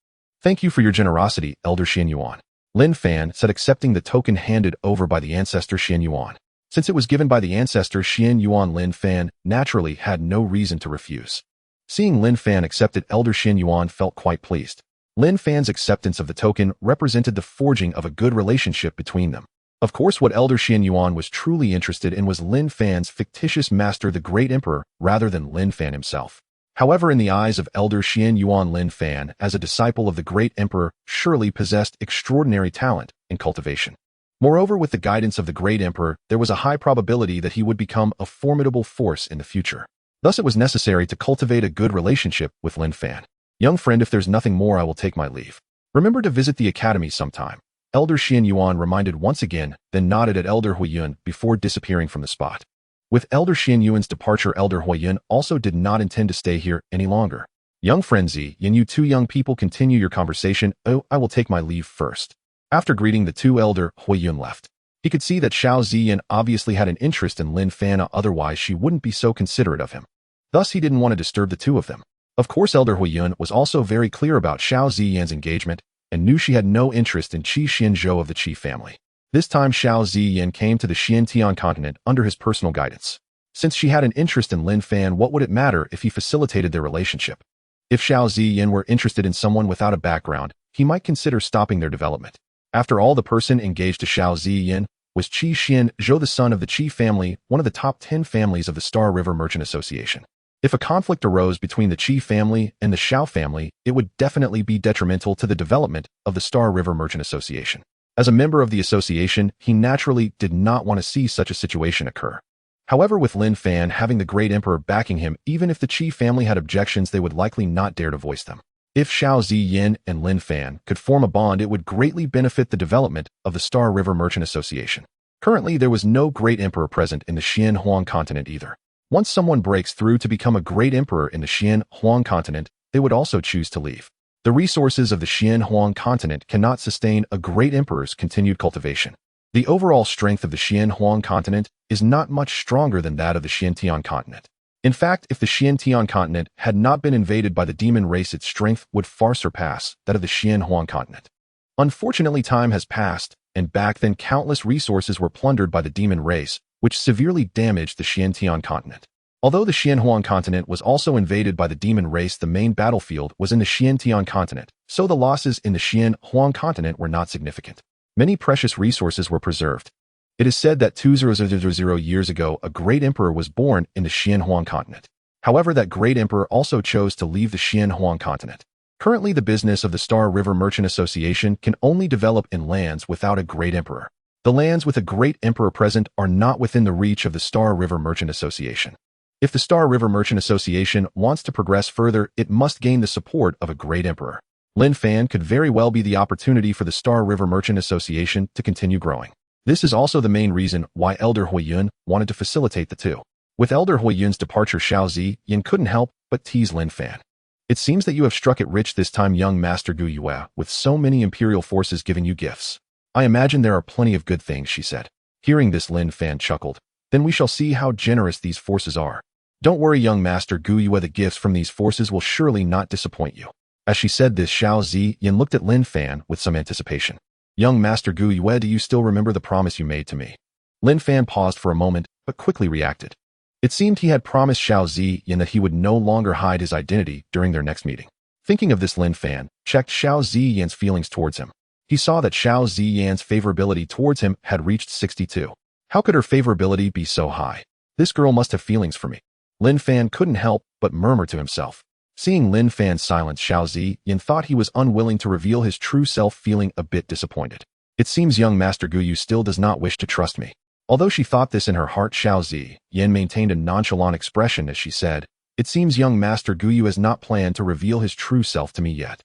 Thank you for your generosity, Elder Xianyuan. Lin Fan said, accepting the token handed over by the Ancestor Xianyuan. Since it was given by the Ancestor Xianyuan, Lin Fan naturally had no reason to refuse. Seeing Lin Fan accept it, Elder Xianyuan felt quite pleased. Lin Fan's acceptance of the token represented the forging of a good relationship between them. Of course, what Elder Xianyuan was truly interested in was Lin Fan's fictitious master, the Great Emperor, rather than Lin Fan himself. However, in the eyes of Elder Xianyuan, Lin Fan, as a disciple of the Great Emperor, surely possessed extraordinary talent in cultivation. Moreover, with the guidance of the Great Emperor, there was a high probability that he would become a formidable force in the future. Thus, it was necessary to cultivate a good relationship with Lin Fan. Young friend, if there's nothing more, I will take my leave. Remember to visit the academy sometime. Elder Xianyuan reminded once again, then nodded at Elder Huiyun before disappearing from the spot. With Elder Xianyuan's departure, Elder Huiyun also did not intend to stay here any longer. Young friend Zi Yin, you two young people continue your conversation. Oh, I will take my leave first. After greeting the two, Elder Huiyun left. He could see that Xiao Ziyan obviously had an interest in Lin Fan, otherwise she wouldn't be so considerate of him. Thus, he didn't want to disturb the two of them. Of course, Elder Huiyun was also very clear about Xiao Ziyan's engagement and knew she had no interest in Qi Xianzhou of the Qi family. This time, Xiao Ziyan came to the Xiantian continent under his personal guidance. Since she had an interest in Lin Fan, what would it matter if he facilitated their relationship? If Xiao Ziyan were interested in someone without a background, he might consider stopping their development. After all, the person engaged to Xiao Ziyan was Qi Xianzhou, the son of the Qi family, one of the top 10 families of the Star River Merchant Association. If a conflict arose between the Qi family and the Xiao family, it would definitely be detrimental to the development of the Star River Merchant Association. As a member of the association, he naturally did not want to see such a situation occur. However, with Lin Fan having the Great Emperor backing him, even if the Qi family had objections, they would likely not dare to voice them. If Xiao Ziyin and Lin Fan could form a bond, it would greatly benefit the development of the Star River Merchant Association. Currently, there was no Great Emperor present in the Xian Huang continent either. Once someone breaks through to become a Great Emperor in the Xian Huang continent, they would also choose to leave. The resources of the Xian Huang continent cannot sustain a Great Emperor's continued cultivation. The overall strength of the Xian Huang continent is not much stronger than that of the Xiantian continent. In fact, if the Xiantian continent had not been invaded by the demon race, its strength would far surpass that of the Xian Huang continent. Unfortunately, time has passed, and back then countless resources were plundered by the demon race, which severely damaged the Xiantian continent. Although the Xianhuang continent was also invaded by the demon race, the main battlefield was in the Xiantian continent, so the losses in the Xianhuang continent were not significant. Many precious resources were preserved. It is said that 2000 years ago, a great emperor was born in the Xianhuang continent. However, that great emperor also chose to leave the Xianhuang continent. Currently, the business of the Star River Merchant Association can only develop in lands without a great emperor. The lands with a great emperor present are not within the reach of the Star River Merchant Association. If the Star River Merchant Association wants to progress further, it must gain the support of a great emperor. Lin Fan could very well be the opportunity for the Star River Merchant Association to continue growing. This is also the main reason why Elder Huiyun wanted to facilitate the two. With Elder Huiyun's departure, Xiao Ziyin couldn't help but tease Lin Fan. It seems that you have struck it rich this time, young Master Gu Yue, with so many imperial forces giving you gifts. I imagine there are plenty of good things, she said. Hearing this, Lin Fan chuckled. Then we shall see how generous these forces are. Don't worry, young Master Gu Yue, the gifts from these forces will surely not disappoint you. As she said this, Xiao Ziyin looked at Lin Fan with some anticipation. Young Master Gu Yue, do you still remember the promise you made to me? Lin Fan paused for a moment, but quickly reacted. It seemed he had promised Xiao Ziyin that he would no longer hide his identity during their next meeting. Thinking of this, Lin Fan checked Xiao Ziyin's feelings towards him. He saw that Xiao Ziyin's favorability towards him had reached 62. How could her favorability be so high? This girl must have feelings for me. Lin Fan couldn't help but murmur to himself. Seeing Lin Fan's silence, Xiao Ziyin thought he was unwilling to reveal his true self, feeling a bit disappointed. It seems young Master Gu Yue still does not wish to trust me. Although she thought this in her heart, Xiao Ziyin maintained a nonchalant expression as she said, it seems young Master Gu Yue has not planned to reveal his true self to me yet.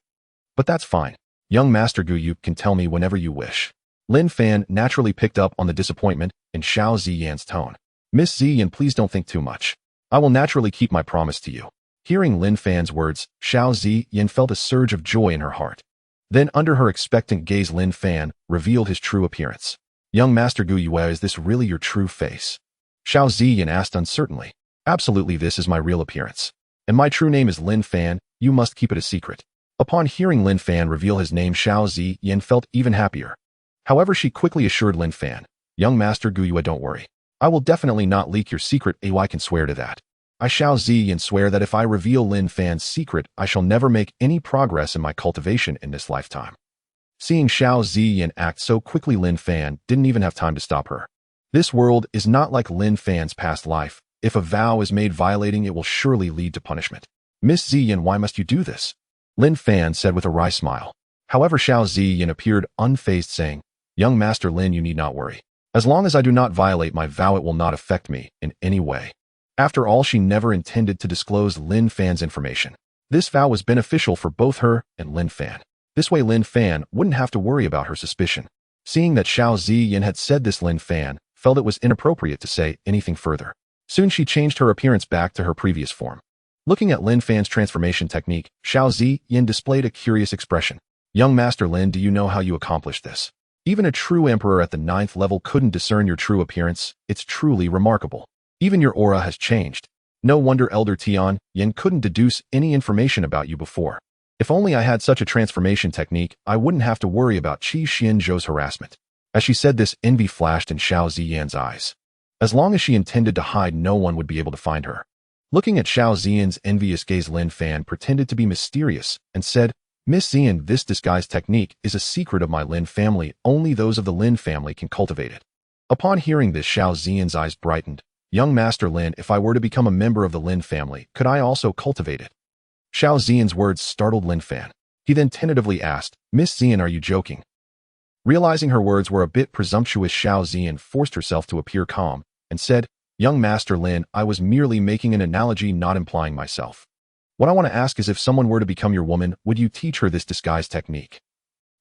But that's fine. Young Master Gu Yue can tell me whenever you wish. Lin Fan naturally picked up on the disappointment in Xiao Ziyin's tone. Miss Ziyin, please don't think too much. I will naturally keep my promise to you. Hearing Lin Fan's words, Xiao Ziyin felt a surge of joy in her heart. Then, under her expectant gaze, Lin Fan revealed his true appearance. Young Master Gu Yue, is this really your true face? Xiao Ziyin asked uncertainly. Absolutely, this is my real appearance. And my true name is Lin Fan, you must keep it a secret. Upon hearing Lin Fan reveal his name, Xiao Ziyin felt even happier. However, she quickly assured Lin Fan, young Master Gu Yue, don't worry. I will definitely not leak your secret, I can swear to that. I Xiao Ziyin swear that if I reveal Lin Fan's secret, I shall never make any progress in my cultivation in this lifetime. Seeing Xiao Ziyin act so quickly, Lin Fan didn't even have time to stop her. This world is not like Lin Fan's past life. If a vow is made, violating it will surely lead to punishment. Miss Ziyin, why must you do this? Lin Fan said with a wry smile. However, Xiao Ziyin appeared unfazed, saying, young Master Lin, you need not worry. As long as I do not violate my vow, it will not affect me in any way. After all, she never intended to disclose Lin Fan's information. This vow was beneficial for both her and Lin Fan. This way, Lin Fan wouldn't have to worry about her suspicion. Seeing that Xiao Ziyin had said this, Lin Fan felt it was inappropriate to say anything further. Soon she changed her appearance back to her previous form. Looking at Lin Fan's transformation technique, Xiao Ziyin displayed a curious expression. Young Master Lin, do you know how you accomplished this? Even a true emperor at the 9th level couldn't discern your true appearance. It's truly remarkable. Even your aura has changed. No wonder Elder Tian Yin couldn't deduce any information about you before. If only I had such a transformation technique, I wouldn't have to worry about Qi Xianzhou's harassment. As she said this, envy flashed in Xiao Ziyin's eyes. As long as she intended to hide, no one would be able to find her. Looking at Xiao Ziyin's envious gaze, Lin Fan pretended to be mysterious and said, Miss Ziyin, this disguise technique is a secret of my Lin family. Only those of the Lin family can cultivate it. Upon hearing this, Xiao Ziyin's eyes brightened. Young Master Lin, if I were to become a member of the Lin family, could I also cultivate it? Xiao Zian's words startled Lin Fan. He then tentatively asked, Miss Zian, are you joking? Realizing her words were a bit presumptuous, Xiao Zian forced herself to appear calm and said, Young Master Lin, I was merely making an analogy, not implying myself. What I want to ask is, if someone were to become your woman, would you teach her this disguise technique?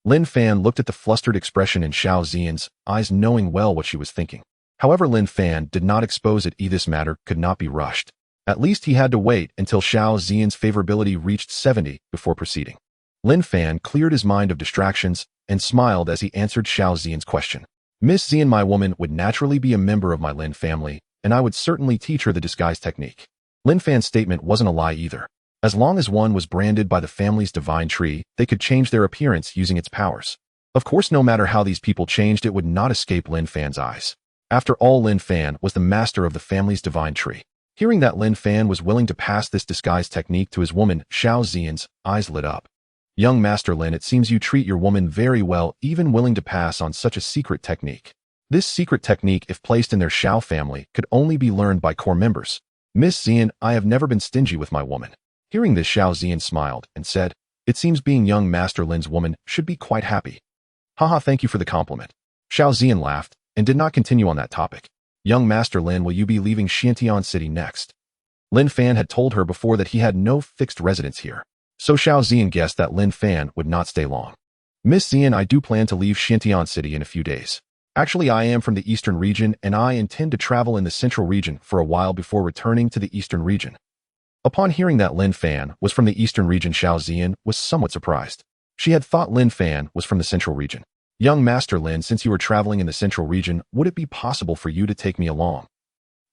Lin Fan looked at the flustered expression in Xiao Zian's eyes, knowing well what she was thinking. However, Lin Fan did not expose it. This matter could not be rushed. At least he had to wait until Xiao Zian's favorability reached 70 before proceeding. Lin Fan cleared his mind of distractions and smiled as he answered Xiao Zian's question. Miss Zian, my woman, would naturally be a member of my Lin family, and I would certainly teach her the disguise technique. Lin Fan's statement wasn't a lie either. As long as one was branded by the family's divine tree, they could change their appearance using its powers. Of course, no matter how these people changed, it would not escape Lin Fan's eyes. After all, Lin Fan was the master of the family's divine tree. Hearing that Lin Fan was willing to pass this disguise technique to his woman, Xiao Zian's eyes lit up. Young Master Lin, it seems you treat your woman very well, even willing to pass on such a secret technique. This secret technique, if placed in their Xiao family, could only be learned by core members. Miss Zian, I have never been stingy with my woman. Hearing this, Xiao Zian smiled and said, It seems being young Master Lin's woman should be quite happy. Haha, thank you for the compliment. Xiao Zian laughed and did not continue on that topic. Young Master Lin, will you be leaving Xiantian City next? Lin Fan had told her before that he had no fixed residence here. So Xiao Zian guessed that Lin Fan would not stay long. Miss Zian, I do plan to leave Xiantian City in a few days. Actually, I am from the eastern region and I intend to travel in the central region for a while before returning to the eastern region. Upon hearing that Lin Fan was from the eastern region, Xiao Zian was somewhat surprised. She had thought Lin Fan was from the central region. Young Master Lin, since you are traveling in the central region, would it be possible for you to take me along?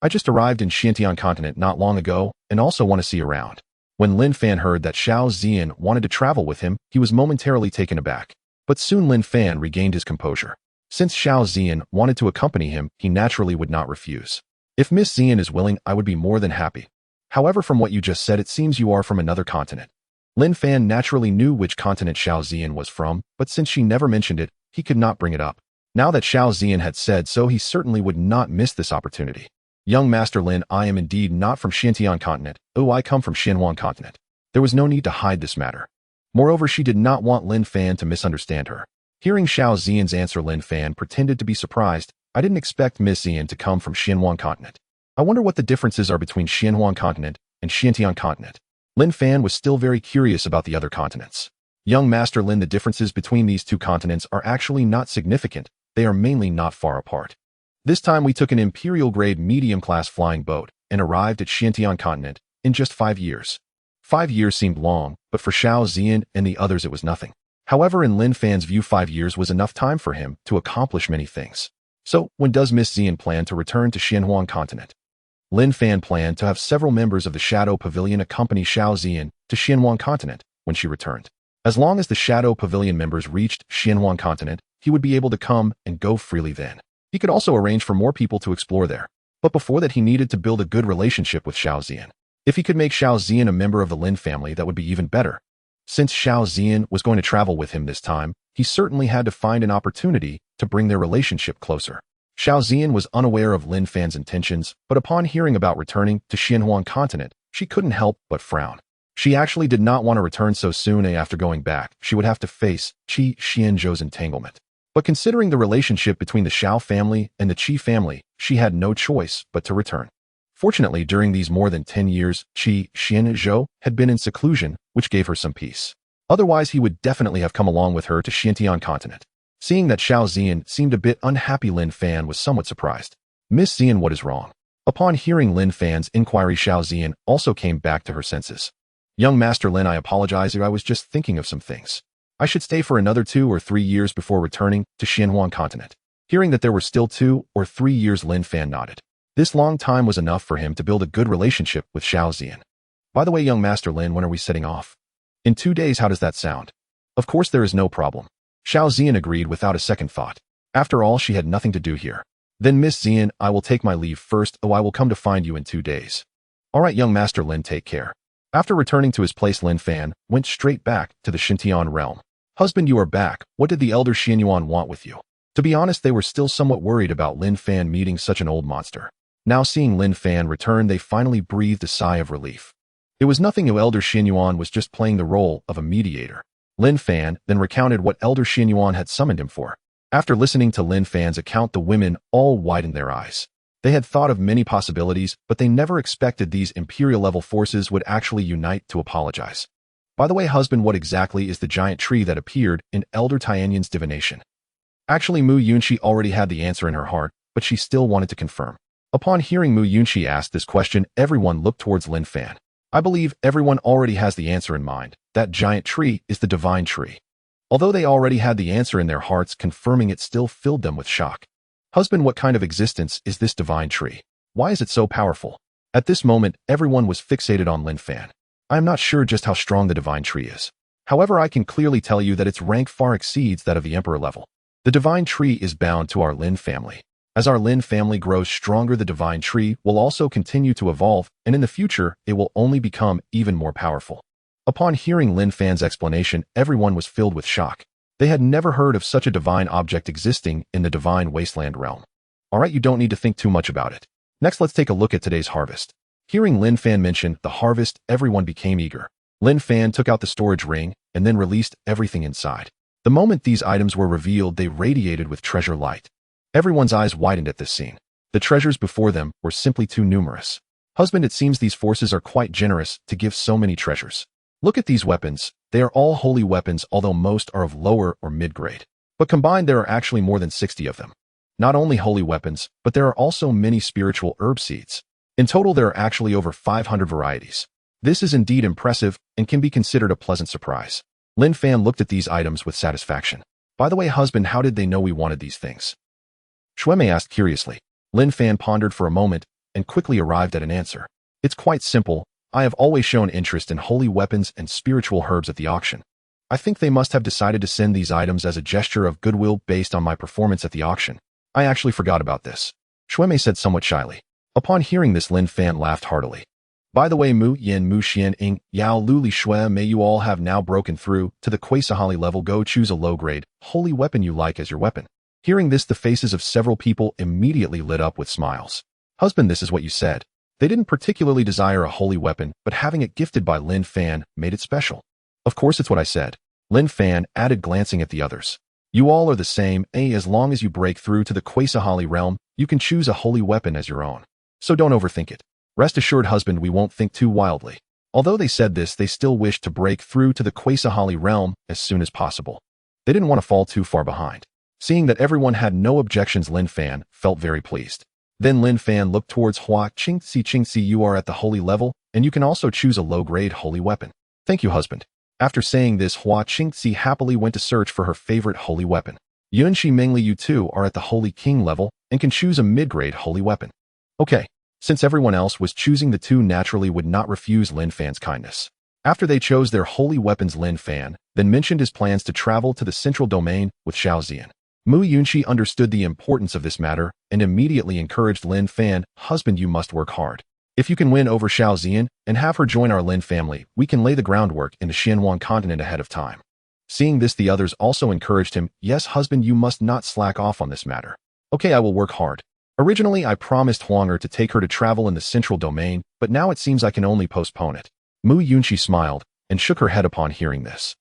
I just arrived in Xiantian continent not long ago and also want to see around. When Lin Fan heard that Xiao Zian wanted to travel with him, he was momentarily taken aback. But soon Lin Fan regained his composure. Since Xiao Zian wanted to accompany him, he naturally would not refuse. If Miss Zian is willing, I would be more than happy. However, from what you just said, it seems you are from another continent. Lin Fan naturally knew which continent Xiao Zian was from, but since she never mentioned it, he could not bring it up. Now that Xiao Zian had said so, he certainly would not miss this opportunity. Young Master Lin, I am indeed not from Xiantian continent. Oh, I come from Xianhuan continent. There was no need to hide this matter. Moreover, she did not want Lin Fan to misunderstand her. Hearing Xiao Zian's answer, Lin Fan pretended to be surprised. I didn't expect Miss Zian to come from Xianhuan continent. I wonder what the differences are between Xianhuan continent and Xiantian continent. Lin Fan was still very curious about the other continents. Young Master Lin, the differences between these two continents are actually not significant. They are mainly not far apart. This time we took an imperial-grade medium-class flying boat and arrived at Xiantian continent in just 5 years. 5 years seemed long, but for Xiao Zian and the others it was nothing. However, in Lin Fan's view, 5 years was enough time for him to accomplish many things. So, when does Miss Zian plan to return to Xianhuan continent? Lin Fan planned to have several members of the Shadow Pavilion accompany Xiao Zian to Xianhuan continent when she returned. As long as the Shadow Pavilion members reached Xianhuan continent, he would be able to come and go freely then. He could also arrange for more people to explore there. But before that, he needed to build a good relationship with Xiao Zian. If he could make Xiao Zian a member of the Lin family, that would be even better. Since Xiao Zian was going to travel with him this time, he certainly had to find an opportunity to bring their relationship closer. Xiao Zian was unaware of Lin Fan's intentions, but upon hearing about returning to Xianhuan continent, she couldn't help but frown. She actually did not want to return so soon, and after going back, she would have to face Qi Xianzhou's entanglement. But considering the relationship between the Xiao family and the Qi family, she had no choice but to return. Fortunately, during these more than 10 years, Qi Xianzhou had been in seclusion, which gave her some peace. Otherwise, he would definitely have come along with her to Xiantian continent. Seeing that Xiao Zian seemed a bit unhappy, Lin Fan was somewhat surprised. Miss Zian, what is wrong? Upon hearing Lin Fan's inquiry, Xiao Zian also came back to her senses. Young Master Lin, I apologize, I was just thinking of some things. I should stay for another 2 or 3 years before returning to Xianhuan continent. Hearing that there were still 2 or 3 years, Lin Fan nodded. This long time was enough for him to build a good relationship with Xiao Zian. By the way, young Master Lin, when are we setting off? In 2 days, how does that sound? Of course, there is no problem. Xiao Zian agreed without a second thought. After all, she had nothing to do here. Then Miss Zian, I will take my leave first. Oh, I will come to find you in 2 days. All right, young Master Lin, take care. After returning to his place, Lin Fan went straight back to the Xintian realm. Husband, you are back. What did the elder Xianyuan want with you? To be honest, they were still somewhat worried about Lin Fan meeting such an old monster. Now seeing Lin Fan return, they finally breathed a sigh of relief. It was nothing new. Elder Xianyuan was just playing the role of a mediator. Lin Fan then recounted what Elder Xianyuan had summoned him for. After listening to Lin Fan's account, the women all widened their eyes. They had thought of many possibilities, but they never expected these imperial-level forces would actually unite to apologize. By the way, husband, what exactly is the giant tree that appeared in Elder Tianyan's divination? Actually, Mu Yunxi already had the answer in her heart, but she still wanted to confirm. Upon hearing Mu Yunxi ask this question, everyone looked towards Lin Fan. I believe everyone already has the answer in mind. That giant tree is the divine tree. Although they already had the answer in their hearts, confirming it still filled them with shock. Husband, what kind of existence is this divine tree? Why is it so powerful? At this moment, everyone was fixated on Lin Fan. I am not sure just how strong the divine tree is. However, I can clearly tell you that its rank far exceeds that of the emperor level. The divine tree is bound to our Lin family. As our Lin family grows stronger, the divine tree will also continue to evolve, and in the future, it will only become even more powerful. Upon hearing Lin Fan's explanation, everyone was filled with shock. They had never heard of such a divine object existing in the divine wasteland realm. Alright, you don't need to think too much about it. Next, let's take a look at today's harvest. Hearing Lin Fan mention the harvest, everyone became eager. Lin Fan took out the storage ring and then released everything inside. The moment these items were revealed, they radiated with treasure light. Everyone's eyes widened at this scene. The treasures before them were simply too numerous. Husband, it seems these forces are quite generous to give so many treasures. Look at these weapons. They are all holy weapons, although most are of lower or mid-grade. But combined, there are actually more than 60 of them. Not only holy weapons, but there are also many spiritual herb seeds. In total, there are actually over 500 varieties. This is indeed impressive and can be considered a pleasant surprise. Lin Fan looked at these items with satisfaction. By the way, husband, how did they know we wanted these things? Shuemei asked curiously. Lin Fan pondered for a moment and quickly arrived at an answer. It's quite simple. I have always shown interest in holy weapons and spiritual herbs at the auction. I think they must have decided to send these items as a gesture of goodwill based on my performance at the auction. I actually forgot about this. Shuemei said somewhat shyly. Upon hearing this, Lin Fan laughed heartily. By the way, Mu Yin Mu Xian Ing Yao Luli Shui, may you all have now broken through to the Quasahali level. Go choose a low-grade, holy weapon you like as your weapon. Hearing this, the faces of several people immediately lit up with smiles. Husband, this is what you said. They didn't particularly desire a holy weapon, but having it gifted by Lin Fan made it special. Of course, it's what I said. Lin Fan added, glancing at the others. You all are the same, as long as you break through to the Quasahali realm, you can choose a holy weapon as your own. So don't overthink it. Rest assured, husband, we won't think too wildly. Although they said this, they still wished to break through to the Quasahali realm as soon as possible. They didn't want to fall too far behind. Seeing that everyone had no objections, Lin Fan felt very pleased. Then Lin Fan looked towards Hua Qingxi. You are at the holy level, and you can also choose a low-grade holy weapon. Thank you, husband. After saying this, Hua Qingxi happily went to search for her favorite holy weapon. Yunxi Mingli, you too are at the holy king level and can choose a mid-grade holy weapon. Okay. Since everyone else was choosing, the two naturally would not refuse Lin Fan's kindness. After they chose their holy weapons, Lin Fan then mentioned his plans to travel to the central domain with Xiao Zian. Mu Yunxi understood the importance of this matter and immediately encouraged Lin Fan, husband, you must work hard. If you can win over Xiao Zian and have her join our Lin family, we can lay the groundwork in the Xianhuang continent ahead of time. Seeing this, the others also encouraged him. Yes, husband, you must not slack off on this matter. Okay, I will work hard. Originally, I promised Huanger to take her to travel in the central domain, but now it seems I can only postpone it. Mu Yunxi smiled and shook her head upon hearing this.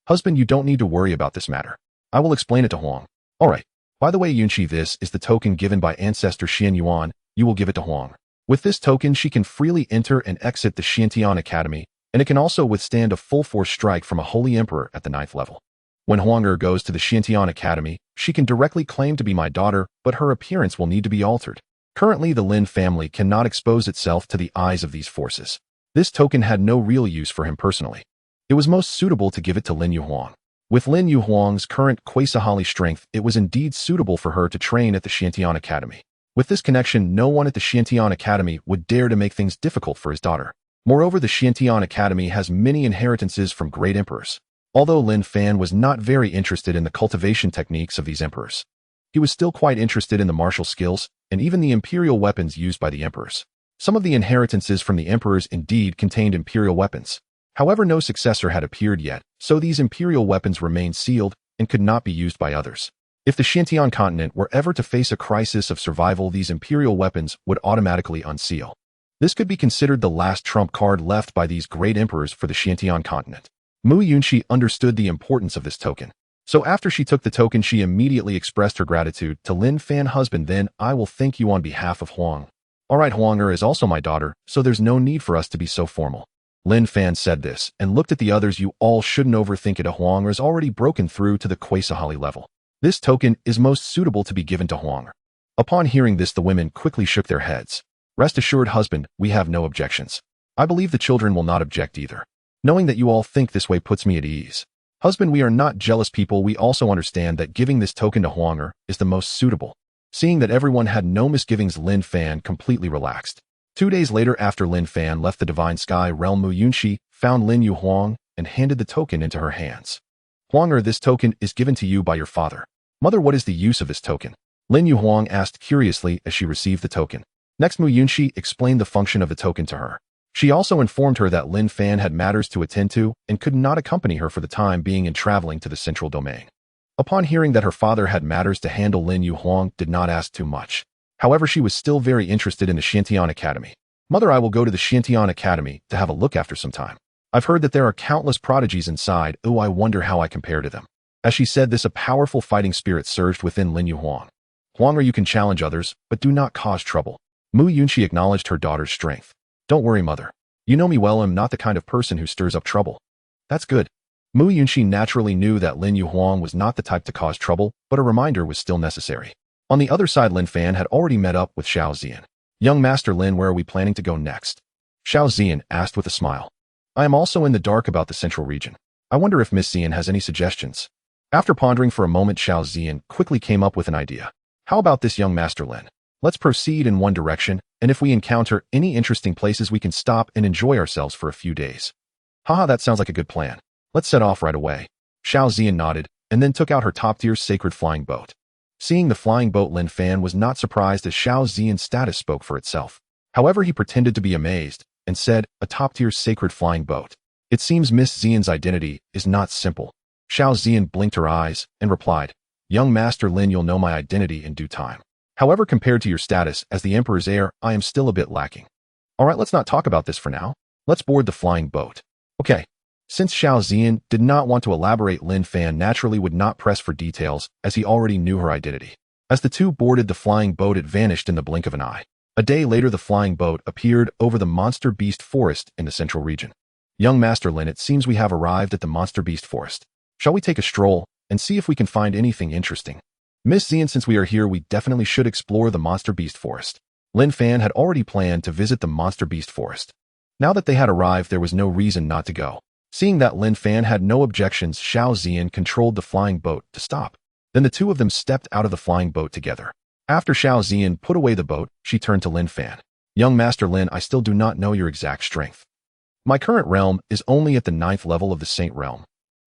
Husband, you don't need to worry about this matter. I will explain it to Huang. Alright. By the way, Yunxi, this is the token given by ancestor Xianyuan. You will give it to Huang. With this token, she can freely enter and exit the Xiantian Academy, and it can also withstand a full-force strike from a holy emperor at the 9th level. When Huanger goes to the Xiantian Academy, she can directly claim to be my daughter, but her appearance will need to be altered. Currently, the Lin family cannot expose itself to the eyes of these forces. This token had no real use for him personally. It was most suitable to give it to Lin Yuhuang. With Lin Yuhuang's current Quasahali strength, it was indeed suitable for her to train at the Xiantian Academy. With this connection, no one at the Xiantian Academy would dare to make things difficult for his daughter. Moreover, the Xiantian Academy has many inheritances from great emperors. Although Lin Fan was not very interested in the cultivation techniques of these emperors, he was still quite interested in the martial skills and even the imperial weapons used by the emperors. Some of the inheritances from the emperors indeed contained imperial weapons. However, no successor had appeared yet, so these imperial weapons remained sealed and could not be used by others. If the Xintian continent were ever to face a crisis of survival, these imperial weapons would automatically unseal. This could be considered the last trump card left by these great emperors for the Xintian continent. Mu Yunxi understood the importance of this token. So after she took the token, she immediately expressed her gratitude to Lin Fan husband. Then I will thank you on behalf of Huang. Alright, Huang is also my daughter, so there's no need for us to be so formal. Lin Fan said this and looked at the others. You all shouldn't overthink it. Huang is already broken through to the Quasahali level. This token is most suitable to be given to Huang. Upon hearing this, the women quickly shook their heads. Rest assured, husband, we have no objections. I believe the children will not object either. Knowing that you all think this way puts me at ease. Husband, we are not jealous people. We also understand that giving this token to Huang is the most suitable. Seeing that everyone had no misgivings, Lin Fan completely relaxed. 2 days later, after Lin Fan left the Divine Sky realm, Mu Yunxi found Lin Yu Huang and handed the token into her hands. Huang, this token is given to you by your father. Mother, what is the use of this token? Lin Yu Huang asked curiously as she received the token. Next, Mu Yunxi explained the function of the token to her. She also informed her that Lin Fan had matters to attend to and could not accompany her for the time being in traveling to the central domain. Upon hearing that her father had matters to handle, Lin Yu Huang did not ask too much. However, she was still very interested in the Xintian Academy. Mother, I will go to the Xintian Academy to have a look after some time. I've heard that there are countless prodigies inside. Oh, I wonder how I compare to them. As she said this, a powerful fighting spirit surged within Lin Yu Huang. Huang, you can challenge others, but do not cause trouble. Mu Yunxi acknowledged her daughter's strength. Don't worry, mother. You know me well. I'm not the kind of person who stirs up trouble. That's good. Mu Yunxi naturally knew that Lin Yu Huang was not the type to cause trouble, but a reminder was still necessary. On the other side, Lin Fan had already met up with Xiao Zian. Young Master Lin, where are we planning to go next? Xiao Zian asked with a smile. I am also in the dark about the central region. I wonder if Miss Zian has any suggestions. After pondering for a moment, Xiao Zian quickly came up with an idea. How about this, young Master Lin? Let's proceed in one direction, and if we encounter any interesting places, we can stop and enjoy ourselves for a few days. Haha, that sounds like a good plan. Let's set off right away. Xiao Zian nodded, and then took out her top-tier sacred flying boat. Seeing the flying boat, Lin Fan was not surprised as Xiao Zian's status spoke for itself. However, he pretended to be amazed, and said, a top-tier sacred flying boat. It seems Miss Zian's identity is not simple. Xiao Zian blinked her eyes, and replied, Young Master Lin, you'll know my identity in due time. However, compared to your status as the Emperor's heir, I am still a bit lacking. Alright, let's not talk about this for now. Let's board the flying boat. Okay. Since Xiao Zian did not want to elaborate, Lin Fan naturally would not press for details as he already knew her identity. As the two boarded the flying boat, it vanished in the blink of an eye. A day later, the flying boat appeared over the monster beast forest in the central region. Young Master Lin, it seems we have arrived at the monster beast forest. Shall we take a stroll and see if we can find anything interesting? Miss Zian, since we are here, we definitely should explore the monster beast forest. Lin Fan had already planned to visit the monster beast forest. Now that they had arrived, there was no reason not to go. Seeing that Lin Fan had no objections, Xiao Zian controlled the flying boat to stop. Then the two of them stepped out of the flying boat together. After Xiao Zian put away the boat, she turned to Lin Fan. Young Master Lin, I still do not know your exact strength. My current realm is only at the 9th level of the Saint realm.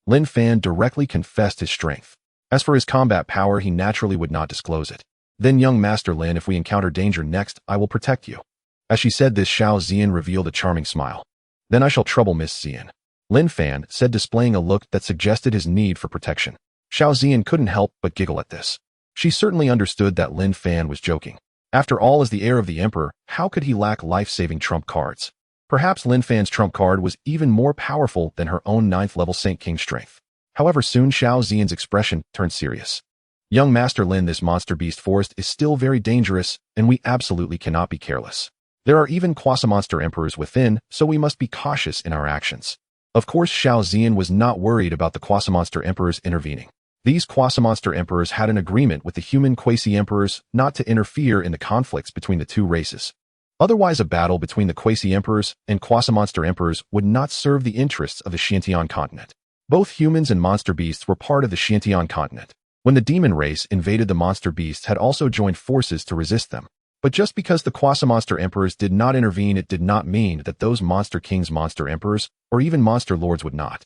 Lin Fan directly confessed his strength. As for his combat power, he naturally would not disclose it. Then, young Master Lin, if we encounter danger next, I will protect you. As she said this, Xiao Zian revealed a charming smile. Then I shall trouble Miss Zian. Lin Fan said, displaying a look that suggested his need for protection. Xiao Zian couldn't help but giggle at this. She certainly understood that Lin Fan was joking. After all, as the heir of the Emperor, how could he lack life-saving trump cards? Perhaps Lin Fan's trump card was even more powerful than her own 9th level Saint King strength. However, soon Xiao Zian's expression turned serious. Young Master Lin, this monster beast forest is still very dangerous, and we absolutely cannot be careless. There are even quasi-monster emperors within, so we must be cautious in our actions. Of course, Xiao Zian was not worried about the quasi-monster emperors intervening. These quasi-monster emperors had an agreement with the human quasi-emperors not to interfere in the conflicts between the two races. Otherwise, a battle between the quasi-emperors and quasi-monster emperors would not serve the interests of the Xintian continent. Both humans and monster beasts were part of the Xintian continent. When the demon race invaded, the monster beasts had also joined forces to resist them. But just because the quasi-monster emperors did not intervene, it did not mean that those monster kings, monster emperors, or even monster lords would not.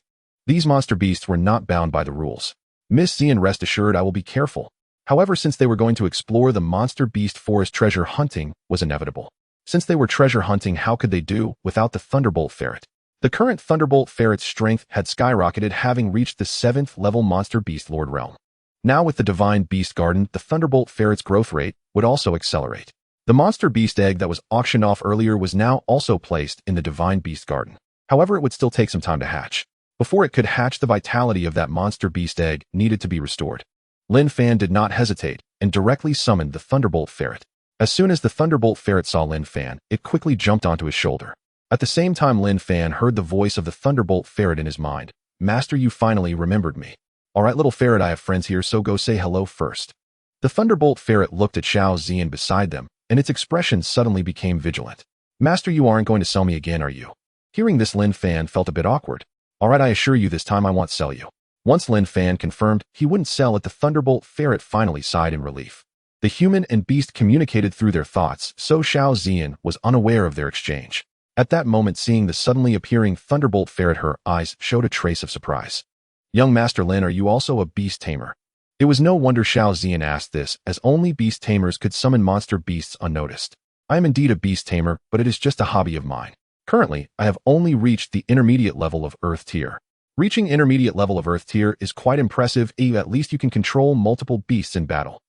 These monster beasts were not bound by the rules. Miss Zian, rest assured, I will be careful. However, since they were going to explore the monster beast forest, treasure hunting was inevitable. Since they were treasure hunting, how could they do without the Thunderbolt Ferret? The current Thunderbolt Ferret's strength had skyrocketed, having reached the 7th level monster beast lord realm. Now with the Divine Beast Garden, the Thunderbolt Ferret's growth rate would also accelerate. The monster beast egg that was auctioned off earlier was now also placed in the Divine Beast Garden. However, it would still take some time to hatch. Before it could hatch, the vitality of that monster beast egg needed to be restored. Lin Fan did not hesitate and directly summoned the Thunderbolt Ferret. As soon as the Thunderbolt Ferret saw Lin Fan, it quickly jumped onto his shoulder. At the same time, Lin Fan heard the voice of the Thunderbolt Ferret in his mind. "Master, you finally remembered me. Alright, little ferret, I have friends here, so go say hello first." The Thunderbolt Ferret looked at Xiao Ziyan beside them, and its expression suddenly became vigilant. "Master, you aren't going to sell me again, are you?" Hearing this, Lin Fan felt a bit awkward. "Alright, I assure you this time I won't sell you." Once Lin Fan confirmed he wouldn't sell it, the Thunderbolt Ferret finally sighed in relief. The human and beast communicated through their thoughts, so Xiao Ziyan was unaware of their exchange. At that moment, seeing the suddenly appearing Thunderbolt Ferret, her eyes showed a trace of surprise. "Young Master Lin, are you also a beast tamer?" It was no wonder Xiao Ziyan asked this, as only beast tamers could summon monster beasts unnoticed. "I am indeed a beast tamer, but it is just a hobby of mine. Currently, I have only reached the intermediate level of Earth Tier." Reaching intermediate level of Earth Tier is quite impressive, at least you can control multiple beasts in battle.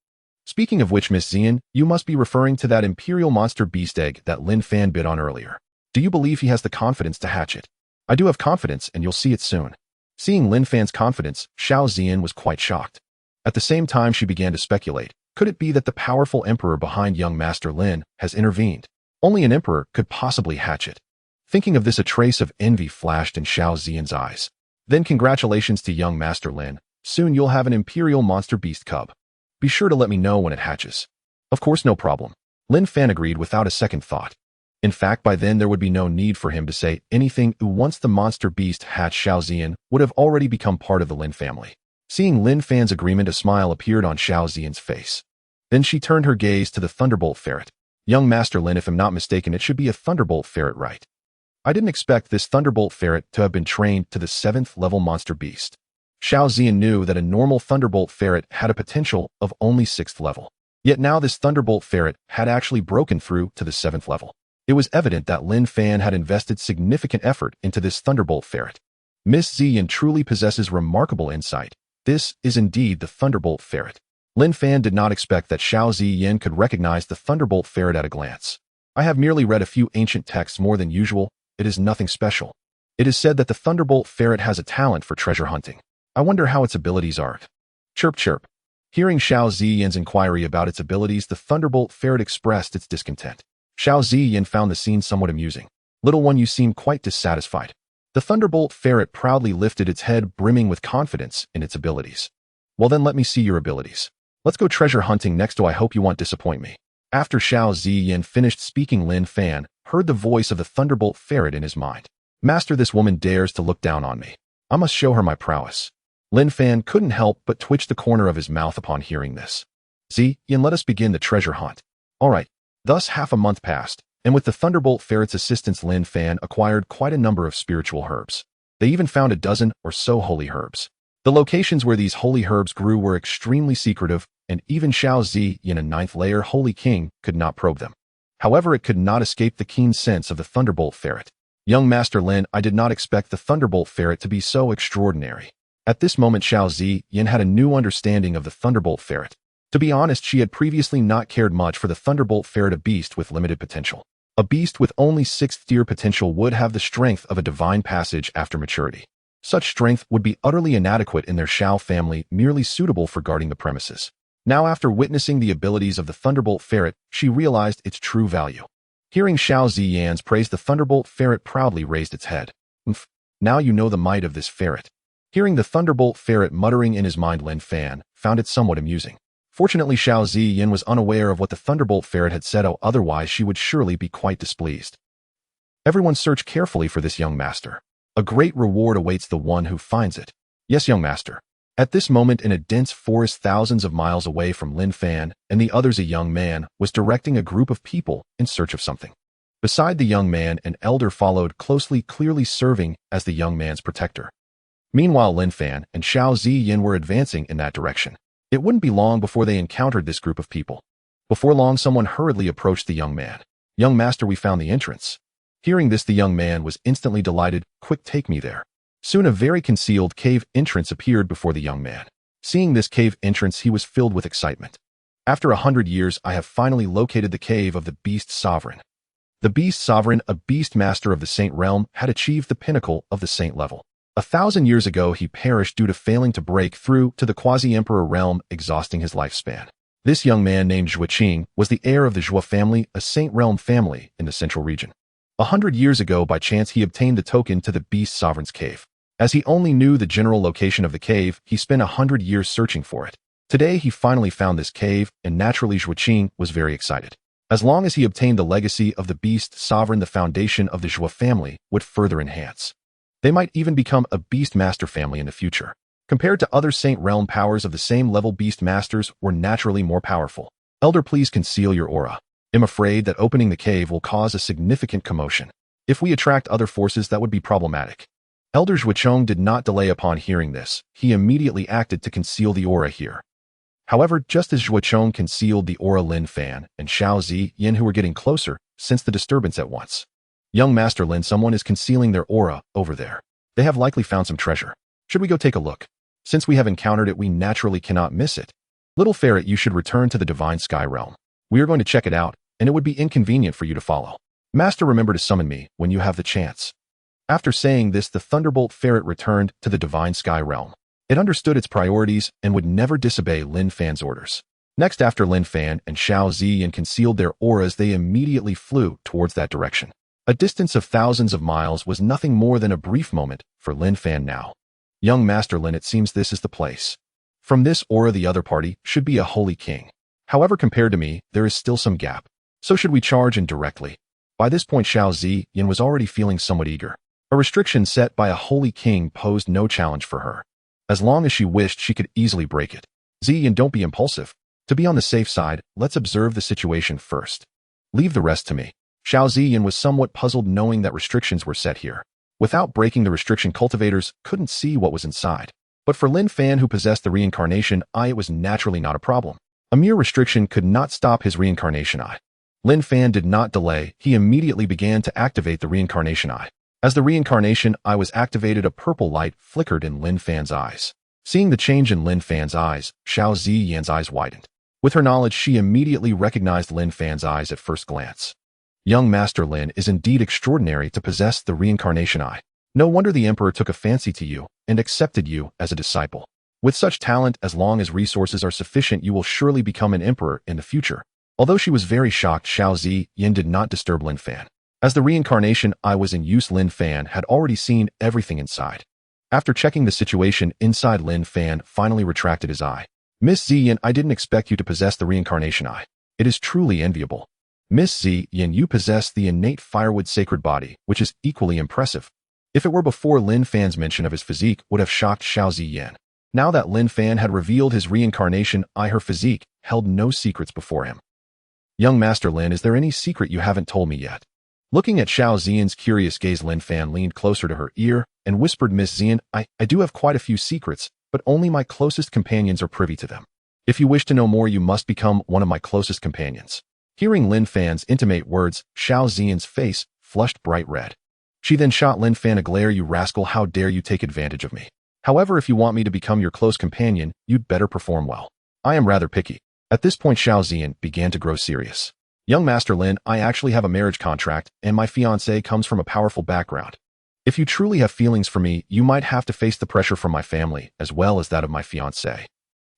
Speaking of which, Miss Ziyan, you must be referring to that Imperial Monster Beast Egg that Lin Fan bid on earlier. Do you believe he has the confidence to hatch it? "I do have confidence, and you'll see it soon." Seeing Lin Fan's confidence, Xiao Ziyan was quite shocked. At the same time, she began to speculate. Could it be that the powerful emperor behind young Master Lin has intervened? Only an emperor could possibly hatch it. Thinking of this, a trace of envy flashed in Xiao Ziyan's eyes. "Then congratulations to young Master Lin. Soon you'll have an Imperial Monster Beast cub. Be sure to let me know when it hatches." "Of course, no problem." Lin Fan agreed without a second thought. In fact, by then there would be no need for him to say anything. Once the monster beast hatched, Xiao Ziyan would have already become part of the Lin family. Seeing Lin Fan's agreement, a smile appeared on Xiao Ziyan's face. Then she turned her gaze to the Thunderbolt Ferret. "Young Master Lin, if I'm not mistaken, it should be a Thunderbolt Ferret, right? I didn't expect this Thunderbolt Ferret to have been trained to the 7th level monster beast." Xiao Ziyan knew that a normal Thunderbolt Ferret had a potential of only 6th level. Yet now this Thunderbolt Ferret had actually broken through to the 7th level. It was evident that Lin Fan had invested significant effort into this Thunderbolt Ferret. Miss Ziyan truly possesses remarkable insight. This is indeed the Thunderbolt Ferret. Lin Fan did not expect that Xiao Ziyan could recognize the Thunderbolt Ferret at a glance. "I have merely read a few ancient texts more than usual. It is nothing special. It is said that the Thunderbolt Ferret has a talent for treasure hunting. I wonder how its abilities are." Chirp chirp. Hearing Xiao Ziyan's inquiry about its abilities, the Thunderbolt Ferret expressed its discontent. Xiao Ziyan found the scene somewhat amusing. "Little one, you seem quite dissatisfied." The Thunderbolt Ferret proudly lifted its head, brimming with confidence in its abilities. "Well then, let me see your abilities. Let's go treasure hunting next. I hope you won't disappoint me." After Xiao Ziyan finished speaking, Lin Fan heard the voice of the Thunderbolt Ferret in his mind. "Master, this woman dares to look down on me. I must show her my prowess." Lin Fan couldn't help but twitch the corner of his mouth upon hearing this. "Ziyan, let us begin the treasure hunt." All right. Thus half a month passed, and with the Thunderbolt Ferret's assistance, Lin Fan acquired quite a number of spiritual herbs. They even found a dozen or so holy herbs. The locations where these holy herbs grew were extremely secretive, and even Xiao Ziyan, a 9th layer Holy King, could not probe them. However, it could not escape the keen sense of the Thunderbolt Ferret. "Young Master Lin, I did not expect the Thunderbolt Ferret to be so extraordinary." At this moment, Xiao Ziyan had a new understanding of the Thunderbolt Ferret. To be honest, she had previously not cared much for the Thunderbolt Ferret, a beast with limited potential. A beast with only 6th tier potential would have the strength of a divine passage after maturity. Such strength would be utterly inadequate in their Xiao family, merely suitable for guarding the premises. Now, after witnessing the abilities of the Thunderbolt Ferret, she realized its true value. Hearing Xiao Ziyan's praise, the Thunderbolt Ferret proudly raised its head. "Umph, now you know the might of this ferret." Hearing the Thunderbolt Ferret muttering in his mind, Lin Fan found it somewhat amusing. Fortunately, Xiao Ziyan was unaware of what the Thunderbolt Ferret had said, otherwise she would surely be quite displeased. "Everyone search carefully for this young master. A great reward awaits the one who finds it." "Yes, young master." At this moment, in a dense forest thousands of miles away from Lin Fan and the others, a young man was directing a group of people in search of something. Beside the young man, an elder followed closely, clearly serving as the young man's protector. Meanwhile, Lin Fan and Xiao Ziyan were advancing in that direction. It wouldn't be long before they encountered this group of people. Before long, someone hurriedly approached the young man. "Young master, we found the entrance." Hearing this, the young man was instantly delighted. "Quick, take me there." Soon a very concealed cave entrance appeared before the young man. Seeing this cave entrance, he was filled with excitement. After 100 years, I have finally located the cave of the Beast Sovereign. The Beast Sovereign, a beast master of the Saint realm, had achieved the pinnacle of the Saint level. 1,000 years ago, he perished due to failing to break through to the quasi-emperor realm, exhausting his lifespan. This young man named Zhuoqing was the heir of the Zhuo family, a Saint realm family in the central region. 100 years ago, by chance, he obtained the token to the Beast Sovereign's cave. As he only knew the general location of the cave, he spent 100 years searching for it. Today, he finally found this cave, and naturally Zhuoqing was very excited. As long as he obtained the legacy of the Beast Sovereign, the foundation of the Zhuo family would further enhance. They might even become a Beast Master family in the future. Compared to other Saint Realm powers of the same level, Beast Masters were naturally more powerful. Elder, please conceal your aura. I'm afraid that opening the cave will cause a significant commotion. If we attract other forces, that would be problematic. Elder Zhuoqing did not delay upon hearing this. He immediately acted to conceal the aura here. However, just as Zhuoqing concealed the aura, Lin Fan and Xiao Ziyin, who were getting closer, sensed the disturbance at once. Young Master Lin, someone is concealing their aura over there. They have likely found some treasure. Should we go take a look? Since we have encountered it, we naturally cannot miss it. Little ferret, you should return to the Divine Sky Realm. We are going to check it out, and it would be inconvenient for you to follow. Master, remember to summon me when you have the chance. After saying this, the Thunderbolt ferret returned to the Divine Sky Realm. It understood its priorities and would never disobey Lin Fan's orders. Next, after Lin Fan and Xiao Ziyin concealed their auras, they immediately flew towards that direction. A distance of thousands of miles was nothing more than a brief moment for Lin Fan now. Young Master Lin, it seems this is the place. From this aura, the other party should be a holy king. However, compared to me, there is still some gap. So should we charge in directly? By this point, Xiao Ziyin was already feeling somewhat eager. A restriction set by a holy king posed no challenge for her. As long as she wished, she could easily break it. Ziyin, don't be impulsive. To be on the safe side, let's observe the situation first. Leave the rest to me. Xiao Ziyin was somewhat puzzled, knowing that restrictions were set here. Without breaking the restriction, cultivators couldn't see what was inside. But for Lin Fan, who possessed the reincarnation eye, it was naturally not a problem. A mere restriction could not stop his reincarnation eye. Lin Fan did not delay. He immediately began to activate the reincarnation eye. As the reincarnation eye was activated, a purple light flickered in Lin Fan's eyes. Seeing the change in Lin Fan's eyes, Xiao Ziyin's eyes widened. With her knowledge, she immediately recognized Lin Fan's eyes at first glance. Young Master Lin is indeed extraordinary to possess the reincarnation eye. No wonder the Emperor took a fancy to you and accepted you as a disciple. With such talent, as long as resources are sufficient, you will surely become an emperor in the future. Although she was very shocked, Xiao Ziyin did not disturb Lin Fan. As the reincarnation eye was in use, Lin Fan had already seen everything inside. After checking the situation inside, Lin Fan finally retracted his eye. Miss Ziyin, I didn't expect you to possess the reincarnation eye. It is truly enviable. Miss Ziyin, you possess the innate firewood sacred body, which is equally impressive. If it were before, Lin Fan's mention of his physique would have shocked Xiao Ziyin. Now that Lin Fan had revealed his reincarnation eye, her physique held no secrets before him. Young Master Lin, is there any secret you haven't told me yet? Looking at Xiao Ziyin's curious gaze, Lin Fan leaned closer to her ear and whispered, Miss Ziyin, I do have quite a few secrets, but only my closest companions are privy to them. If you wish to know more, you must become one of my closest companions. Hearing Lin Fan's intimate words, Xiao Ziyin's face flushed bright red. She then shot Lin Fan a glare. You rascal, how dare you take advantage of me? However, if you want me to become your close companion, you'd better perform well. I am rather picky. At this point, Xiao Ziyin began to grow serious. Young Master Lin, I actually have a marriage contract, and my fiancé comes from a powerful background. If you truly have feelings for me, you might have to face the pressure from my family, as well as that of my fiancé.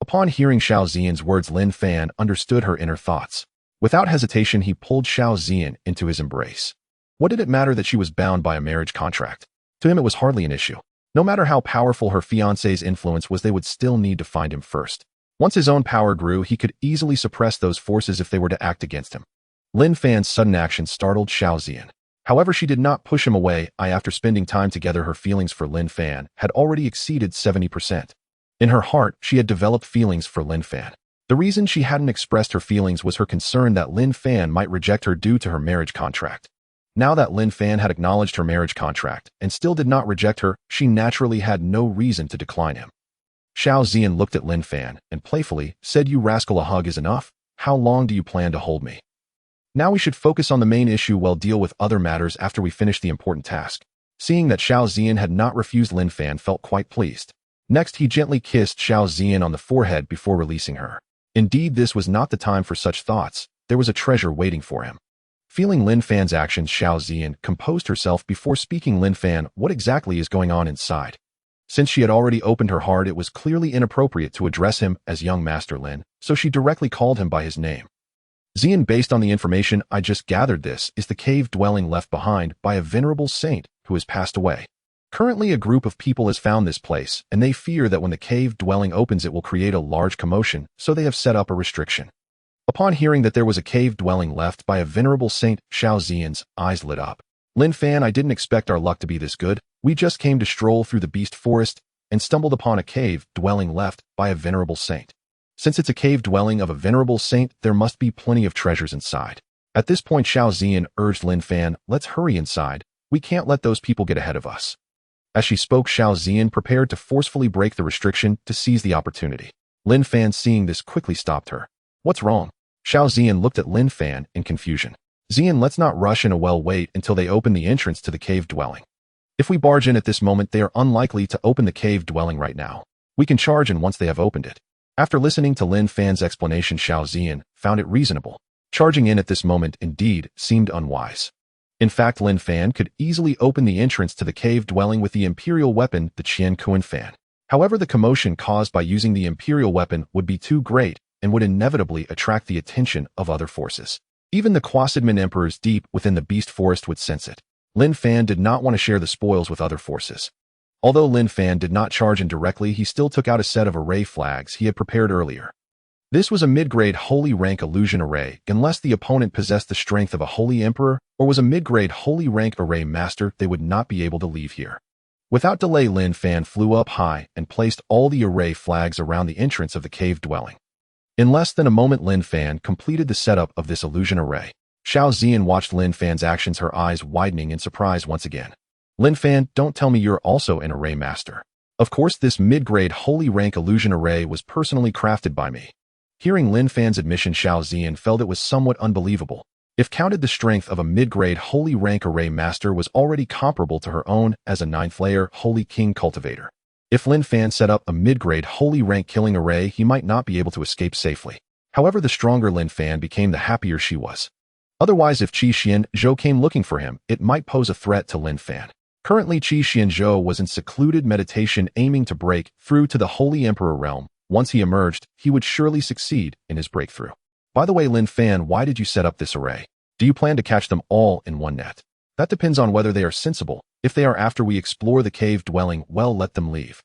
Upon hearing Xiao Ziyin's words, Lin Fan understood her inner thoughts. Without hesitation, he pulled Xiao Ziyin into his embrace. What did it matter that she was bound by a marriage contract? To him, it was hardly an issue. No matter how powerful her fiancé's influence was, they would still need to find him first. Once his own power grew, he could easily suppress those forces if they were to act against him. Lin Fan's sudden action startled Xiao Ziyin. However, she did not push him away. After spending time together, her feelings for Lin Fan had already exceeded 70%. In her heart, she had developed feelings for Lin Fan. The reason she hadn't expressed her feelings was her concern that Lin Fan might reject her due to her marriage contract. Now that Lin Fan had acknowledged her marriage contract and still did not reject her, she naturally had no reason to decline him. Xiao Ziyin looked at Lin Fan and playfully said, You rascal, a hug is enough. How long do you plan to hold me? Now we should focus on the main issue. We'll deal with other matters after we finish the important task. Seeing that Xiao Ziyin had not refused, Lin Fan felt quite pleased. Next, he gently kissed Xiao Zian on the forehead before releasing her. Indeed, this was not the time for such thoughts. There was a treasure waiting for him. Feeling Lin Fan's actions, Xiao Zian composed herself before speaking. Lin Fan, what exactly is going on inside? Since she had already opened her heart, it was clearly inappropriate to address him as young Master Lin, so she directly called him by his name. Zian, based on the information I just gathered, this is the cave dwelling left behind by a venerable saint who has passed away. Currently, a group of people has found this place, and they fear that when the cave dwelling opens it will create a large commotion, so they have set up a restriction. Upon hearing that there was a cave dwelling left by a venerable saint, Xiao Zian's eyes lit up. Lin Fan, I didn't expect our luck to be this good. We just came to stroll through the beast forest and stumbled upon a cave dwelling left by a venerable saint. Since it's a cave dwelling of a venerable saint, there must be plenty of treasures inside. At this point, Xiao Zian urged Lin Fan, let's hurry inside. We can't let those people get ahead of us. As she spoke, Xiao Zian prepared to forcefully break the restriction to seize the opportunity. Lin Fan, seeing this, quickly stopped her. What's wrong? Xiao Zian looked at Lin Fan in confusion. Zian, let's not rush in. Wait until they open the entrance to the cave dwelling. If we barge in at this moment, they are unlikely to open the cave dwelling right now. We can charge in once they have opened it. After listening to Lin Fan's explanation, Xiao Zian found it reasonable. Charging in at this moment indeed seemed unwise. In fact, Lin Fan could easily open the entrance to the cave dwelling with the imperial weapon, the Qian Kuan Fan. However, the commotion caused by using the imperial weapon would be too great and would inevitably attract the attention of other forces. Even the Quasidman emperors deep within the beast forest would sense it. Lin Fan did not want to share the spoils with other forces. Although Lin Fan did not charge in directly, he still took out a set of array flags he had prepared earlier. This was a mid-grade holy rank illusion array, unless the opponent possessed the strength of a holy emperor or was a mid-grade holy rank array master, they would not be able to leave here. Without delay, Lin Fan flew up high and placed all the array flags around the entrance of the cave dwelling. In less than a moment, Lin Fan completed the setup of this illusion array. Xiao Zian watched Lin Fan's actions, her eyes widening in surprise once again. Lin Fan, don't tell me you're also an array master. Of course, this mid-grade holy rank illusion array was personally crafted by me. Hearing Lin Fan's admission, Xiao Zian felt it was somewhat unbelievable. If counted, the strength of a mid-grade holy rank array master was already comparable to her own as a 9th-layer holy king cultivator. If Lin Fan set up a mid-grade holy rank killing array, he might not be able to escape safely. However, the stronger Lin Fan became, the happier she was. Otherwise, if Qi Xianzhou came looking for him, it might pose a threat to Lin Fan. Currently, Qi Xianzhou was in secluded meditation, aiming to break through to the Holy Emperor realm. Once he emerged, he would surely succeed in his breakthrough. By the way, Lin Fan, why did you set up this array? Do you plan to catch them all in one net? That depends on whether they are sensible. If they are after we explore the cave dwelling, well, let them leave.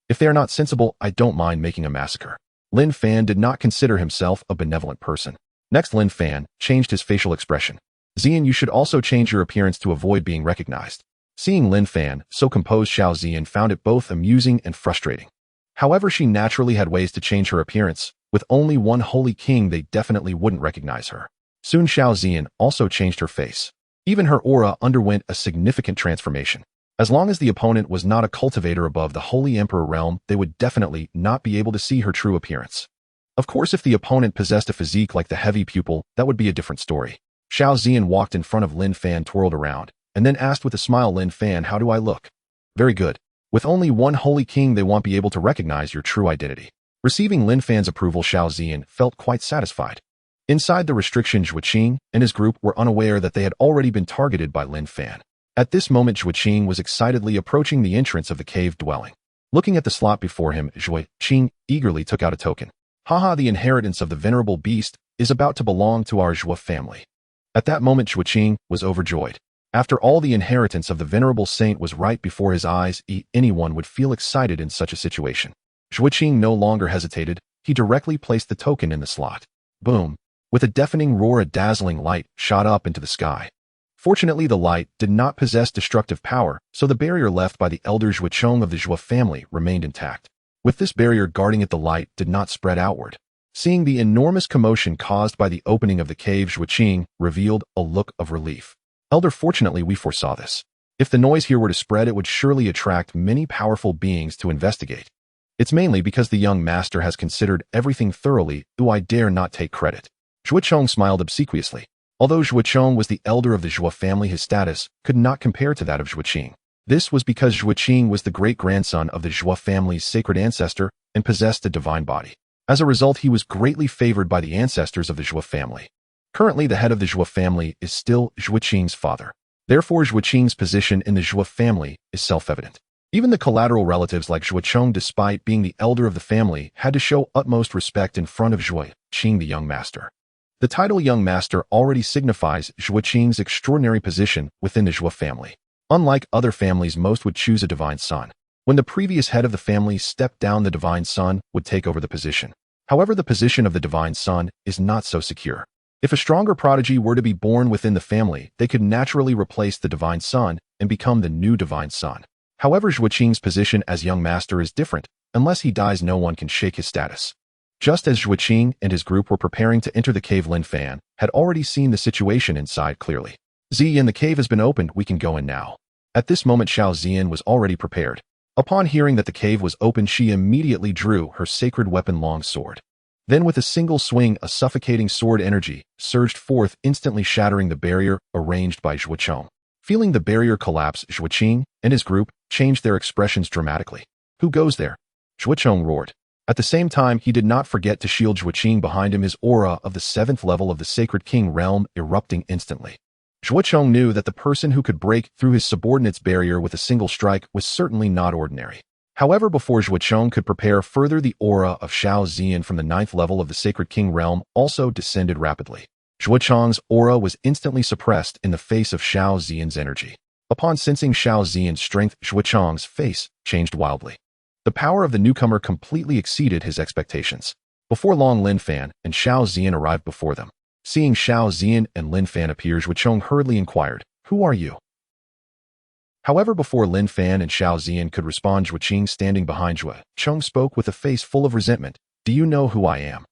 If they are not sensible, I don't mind making a massacre. Lin Fan did not consider himself a benevolent person. Next, Lin Fan changed his facial expression. Zian, you should also change your appearance to avoid being recognized. Seeing Lin Fan so composed, Xiao Zian found it both amusing and frustrating. However, she naturally had ways to change her appearance. With only one holy king, they definitely wouldn't recognize her. Soon, Xiao Zian also changed her face. Even her aura underwent a significant transformation. As long as the opponent was not a cultivator above the Holy Emperor realm, they would definitely not be able to see her true appearance. Of course, if the opponent possessed a physique like the heavy pupil, that would be a different story. Xiao Zian walked in front of Lin Fan, twirled around, and then asked with a smile, Lin Fan, how do I look? Very good. With only one holy king, they won't be able to recognize your true identity. Receiving Lin Fan's approval, Xiao Zian felt quite satisfied. Inside the restriction, Zhuo Qing and his group were unaware that they had already been targeted by Lin Fan. At this moment, Zhuo Qing was excitedly approaching the entrance of the cave dwelling. Looking at the slot before him, Zhuo Qing eagerly took out a token. Haha, the inheritance of the venerable beast is about to belong to our Zhuo family. At that moment, Zhuo Qing was overjoyed. After all, the inheritance of the venerable saint was right before his eyes. Anyone would feel excited in such a situation. Zhuo Qing no longer hesitated. He directly placed the token in the slot. Boom! With a deafening roar, a dazzling light shot up into the sky. Fortunately, the light did not possess destructive power, so the barrier left by the elder Zhuo of the Zhuo family remained intact. With this barrier guarding it, the light did not spread outward. Seeing the enormous commotion caused by the opening of the cave, Zhuo Qing revealed a look of relief. Elder, fortunately, we foresaw this. If the noise here were to spread, it would surely attract many powerful beings to investigate. It's mainly because the young master has considered everything thoroughly, though I dare not take credit. Zhuo smiled obsequiously. Although Zhuo was the elder of the Zhuo family, his status could not compare to that of Zhuo Qing. This was because Zhuoqing was the great-grandson of the Zhou family's sacred ancestor and possessed a divine body. As a result, he was greatly favored by the ancestors of the Zhou family. Currently, the head of the Zhou family is still Zhuoqing's father. Therefore, Zhuoqing's position in the Zhou family is self-evident. Even the collateral relatives like Zhuocheng, despite being the elder of the family, had to show utmost respect in front of Zhuoqing, the young master. The title young master already signifies Zhuoqing's extraordinary position within the Zhou family. Unlike other families, most would choose a divine son. When the previous head of the family stepped down, the divine son would take over the position. However, the position of the divine son is not so secure. If a stronger prodigy were to be born within the family, they could naturally replace the divine son and become the new divine son. However, Zhuoqing's position as young master is different. Unless he dies, no one can shake his status. Just as Zhuoqing and his group were preparing to enter the cave, Lin Fan had already seen the situation inside clearly. Ziyin, the cave has been opened, we can go in now. At this moment, Xiao Ziyin was already prepared. Upon hearing that the cave was open, she immediately drew her sacred weapon, long sword. Then with a single swing, a suffocating sword energy surged forth, instantly shattering the barrier arranged by Zhuocheng. Feeling the barrier collapse, Zhuoqing and his group changed their expressions dramatically. Who goes there? Zhuocheng roared. At the same time, he did not forget to shield Zhuoqing behind him, his aura of the 7th level of the Sacred King realm erupting instantly. Zhuocheng knew that the person who could break through his subordinate's barrier with a single strike was certainly not ordinary. However, before Zhuocheng could prepare further, the aura of Xiao Ziyin from the 9th level of the Sacred King realm also descended rapidly. Zhuocheng's aura was instantly suppressed in the face of Xiao Ziyin's energy. Upon sensing Xiao Ziyin's strength, Zhuocheng's face changed wildly. The power of the newcomer completely exceeded his expectations. Before long, Lin Fan and Xiao Ziyin arrived before them. Seeing Xiao Ziyin and Lin Fan appear, Zhuocheng hurriedly inquired, "Who are you?" However, before Lin Fan and Xiao Ziyin could respond, Zhuoqing, standing behind Zhuocheng, spoke with a face full of resentment. "Do you know who I am?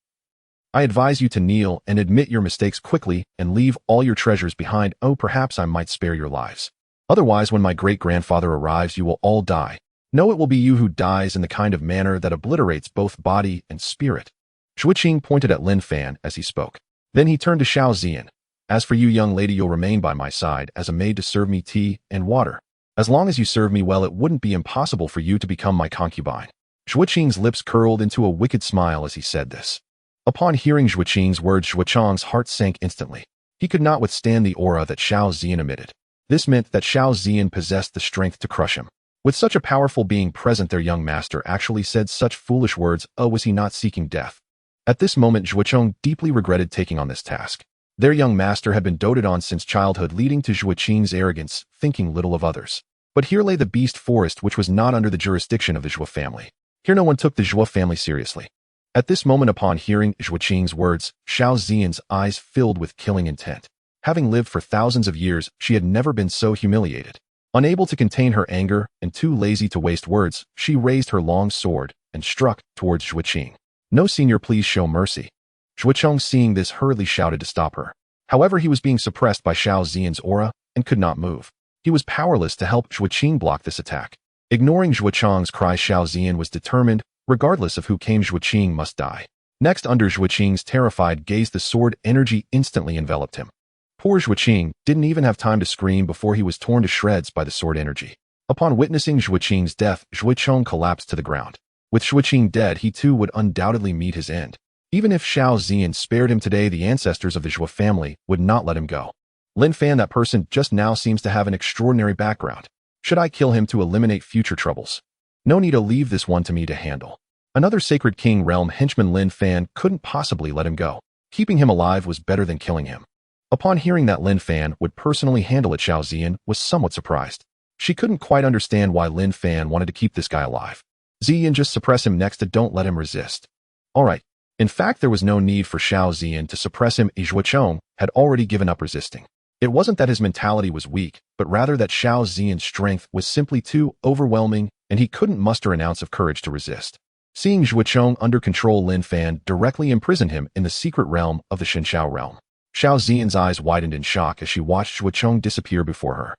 I advise you to kneel and admit your mistakes quickly and leave all your treasures behind. Oh, perhaps I might spare your lives. Otherwise, when my great-grandfather arrives, you will all die. No, it will be you who dies in the kind of manner that obliterates both body and spirit." Zhuoqing pointed at Lin Fan as he spoke. Then he turned to Xiao Ziyin. "As for you, young lady, you'll remain by my side as a maid to serve me tea and water. As long as you serve me well, it wouldn't be impossible for you to become my concubine." Zhuoqing's lips curled into a wicked smile as he said this. Upon hearing Zhuoqing's words, Zhuocheng's heart sank instantly. He could not withstand the aura that Xiao Ziyin emitted. This meant that Xiao Ziyin possessed the strength to crush him. With such a powerful being present, their young master actually said such foolish words. Oh, was he not seeking death? At this moment, Zhuocheng deeply regretted taking on this task. Their young master had been doted on since childhood, leading to Zhuoqing's arrogance, thinking little of others. But here lay the beast forest, which was not under the jurisdiction of the Zhou family. Here no one took the Zhou family seriously. At this moment, upon hearing Zhuoqing's words, Xiao Ziyin's eyes filled with killing intent. Having lived for thousands of years, she had never been so humiliated. Unable to contain her anger and too lazy to waste words, she raised her long sword and struck towards Zhuoqing. "No, senior, please show mercy." Zhuocheng, seeing this, hurriedly shouted to stop her. However, he was being suppressed by Xiao Ziyin's aura and could not move. He was powerless to help Zhuoqing block this attack. Ignoring Zhuocheng's cry, Xiao Ziyin was determined, regardless of who came, Zhuoqing must die. Next, under Zhuoqing's terrified gaze, the sword energy instantly enveloped him. Poor Zhuoqing didn't even have time to scream before he was torn to shreds by the sword energy. Upon witnessing Zhuoqing's death, Zhuocheng collapsed to the ground. With Zhuoqing dead, he too would undoubtedly meet his end. Even if Xiao Ziyin spared him today, the ancestors of the Zhou family would not let him go. Lin Fan, that person just now seems to have an extraordinary background. Should I kill him to eliminate future troubles? No need to leave this one to me to handle. Another Sacred King realm henchman, Lin Fan, couldn't possibly let him go. Keeping him alive was better than killing him. Upon hearing that Lin Fan would personally handle it, Xiao Ziyin was somewhat surprised. She couldn't quite understand why Lin Fan wanted to keep this guy alive. Ziyin, just suppress him next to don't let him resist. Alright. In fact, there was no need for Xiao Ziyin to suppress him. Zhuocheng had already given up resisting. It wasn't that his mentality was weak, but rather that Xiao Ziyin's strength was simply too overwhelming and he couldn't muster an ounce of courage to resist. Seeing Zhuocheng under control, Lin Fan directly imprisoned him in the secret realm of the Shenxiao realm. Xiao Ziyin's eyes widened in shock as she watched Zhuocheng disappear before her.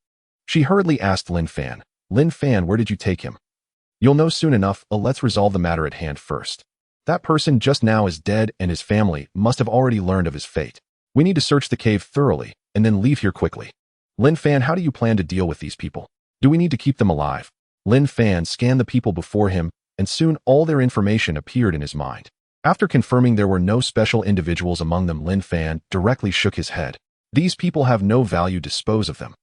She hurriedly asked Lin Fan, "Lin Fan, where did you take him?" "You'll know soon enough. Let's resolve the matter at hand first. That person just now is dead and his family must have already learned of his fate. We need to search the cave thoroughly and then leave here quickly. Lin Fan, how do you plan to deal with these people?" Do we need to keep them alive? Lin Fan scanned the people before him, and soon all their information appeared in his mind. After confirming there were no special individuals among them, Lin Fan directly shook his head. These people have no value, dispose of them.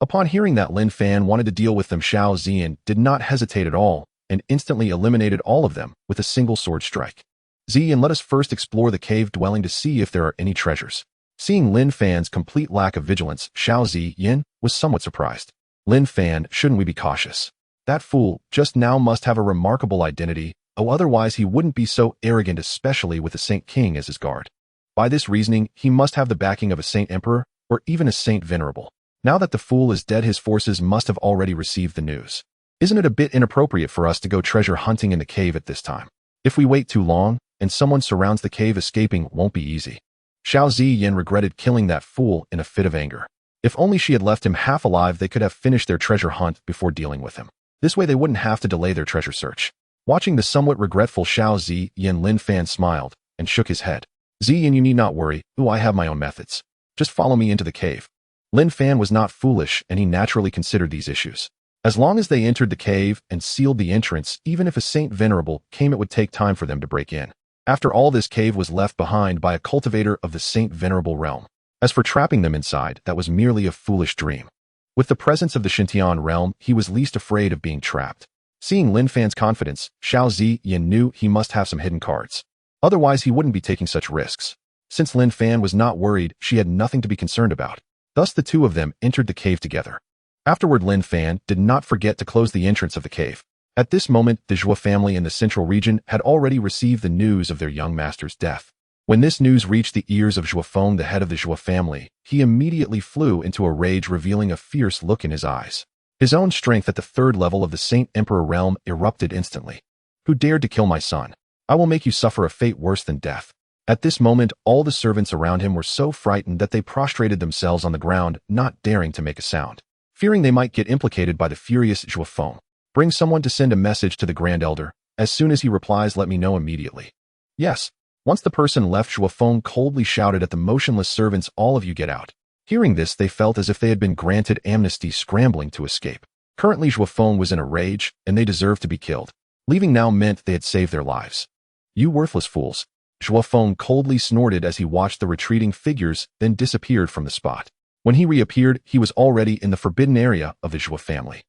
Upon hearing that Lin Fan wanted to deal with them, Xiao Ziyan did not hesitate at all, and instantly eliminated all of them with a single sword strike. Ziyan, let us first explore the cave dwelling to see if there are any treasures. Seeing Lin Fan's complete lack of vigilance, Xiao Ziyan was somewhat surprised. Lin Fan, shouldn't we be cautious? That fool just now must have a remarkable identity, otherwise he wouldn't be so arrogant, especially with a Saint King as his guard. By this reasoning, he must have the backing of a Saint Emperor, or even a Saint Venerable. Now that the fool is dead, his forces must have already received the news. Isn't it a bit inappropriate for us to go treasure hunting in the cave at this time? If we wait too long, and someone surrounds the cave, escaping won't be easy. Xiao Ziyan regretted killing that fool in a fit of anger. If only she had left him half alive, they could have finished their treasure hunt before dealing with him. This way they wouldn't have to delay their treasure search. Watching the somewhat regretful Xiao Ziyan, Lin Fan smiled and shook his head. Ziyan, you need not worry. I have my own methods. Just follow me into the cave. Lin Fan was not foolish, and he naturally considered these issues. As long as they entered the cave and sealed the entrance, even if a Saint Venerable came, it would take time for them to break in. After all, this cave was left behind by a cultivator of the Saint Venerable realm. As for trapping them inside, that was merely a foolish dream. With the presence of the Xintian realm, he was least afraid of being trapped. Seeing Lin Fan's confidence, Xiao Ziyan knew he must have some hidden cards. Otherwise, he wouldn't be taking such risks. Since Lin Fan was not worried, she had nothing to be concerned about. Thus the two of them entered the cave together. Afterward, Lin Fan did not forget to close the entrance of the cave. At this moment, the Zhuo family in the central region had already received the news of their young master's death. When this news reached the ears of Zhuo Feng, the head of the Zhuo family, he immediately flew into a rage, revealing a fierce look in his eyes. His own strength at the third level of the Saint Emperor realm erupted instantly. Who dared to kill my son? I will make you suffer a fate worse than death. At this moment, all the servants around him were so frightened that they prostrated themselves on the ground, not daring to make a sound, fearing they might get implicated by the furious Zhuo Feng. Bring someone to send a message to the Grand Elder. As soon as he replies, let me know immediately. Yes. Once the person left, Zhuo Feng coldly shouted at the motionless servants, all of you get out. Hearing this, they felt as if they had been granted amnesty, scrambling to escape. Currently, Zhuo Feng was in a rage, and they deserved to be killed. Leaving now meant they had saved their lives. You worthless fools. Zhuo Feng coldly snorted as he watched the retreating figures, then disappeared from the spot. When he reappeared, he was already in the forbidden area of the Zhuo family.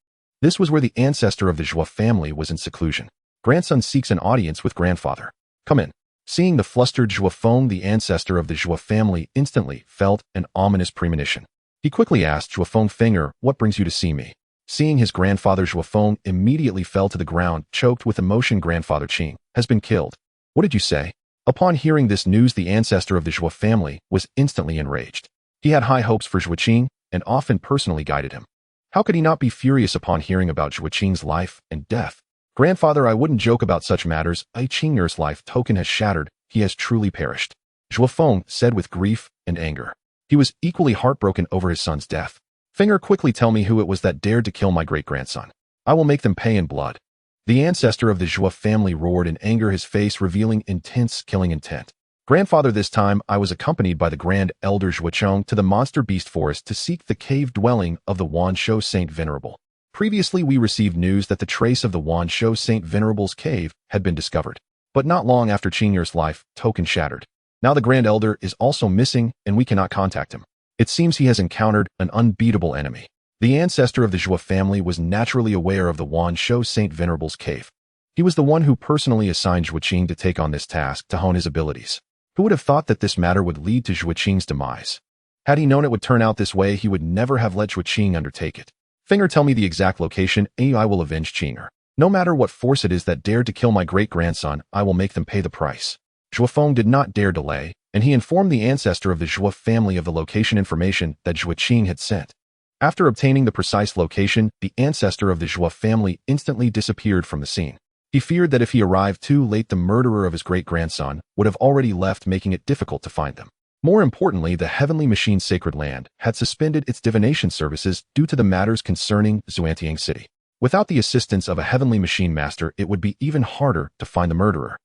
This was where the ancestor of the Zhuo family was in seclusion. Grandson seeks an audience with grandfather. Come in. Seeing the flustered Zhuo Feng, the ancestor of the Zhuo family instantly felt an ominous premonition. He quickly asked Zhuo Feng, Fenger, what brings you to see me? Seeing his grandfather, Zhuo Feng immediately fell to the ground, choked with emotion. Grandfather Qing has been killed. What did you say? Upon hearing this news, the ancestor of the Zhuo family was instantly enraged. He had high hopes for Zhuo Qing and often personally guided him. How could he not be furious upon hearing about Zhuo Qing's life and death? Grandfather, I wouldn't joke about such matters. Ai Qing'er's life token has shattered. He has truly perished. Zhuo Feng said with grief and anger. He was equally heartbroken over his son's death. Fenger, quickly tell me who it was that dared to kill my great-grandson. I will make them pay in blood. The ancestor of the Zhuo family roared in anger, his face revealing intense killing intent. Grandfather, this time I was accompanied by the Grand Elder Zhuocheng to the Monster Beast Forest to seek the cave dwelling of the Wanshou Saint Venerable. Previously, we received news that the trace of the Wanshou Saint Venerable's cave had been discovered. But not long after Qing'er's life token shattered. Now the Grand Elder is also missing, and we cannot contact him. It seems he has encountered an unbeatable enemy. The ancestor of the Zhuo family was naturally aware of the Wanshou Saint Venerable's cave. He was the one who personally assigned Zhuo Qing to take on this task to hone his abilities. Who would have thought that this matter would lead to Zhuo Qing's demise? Had he known it would turn out this way, he would never have let Zhuo Qing undertake it. Fenger, tell me the exact location, and I will avenge Qing'er. No matter what force it is that dared to kill my great-grandson, I will make them pay the price. Zhuo Feng did not dare delay, and he informed the ancestor of the Zhuo family of the location information that Zhuo Qing had sent. After obtaining the precise location, the ancestor of the Zhuo family instantly disappeared from the scene. He feared that if he arrived too late, the murderer of his great-grandson would have already left, making it difficult to find them. More importantly, the Heavenly Machine's Sacred Land had suspended its divination services due to the matters concerning Xuantiang City. Without the assistance of a Heavenly Machine Master, it would be even harder to find the murderer.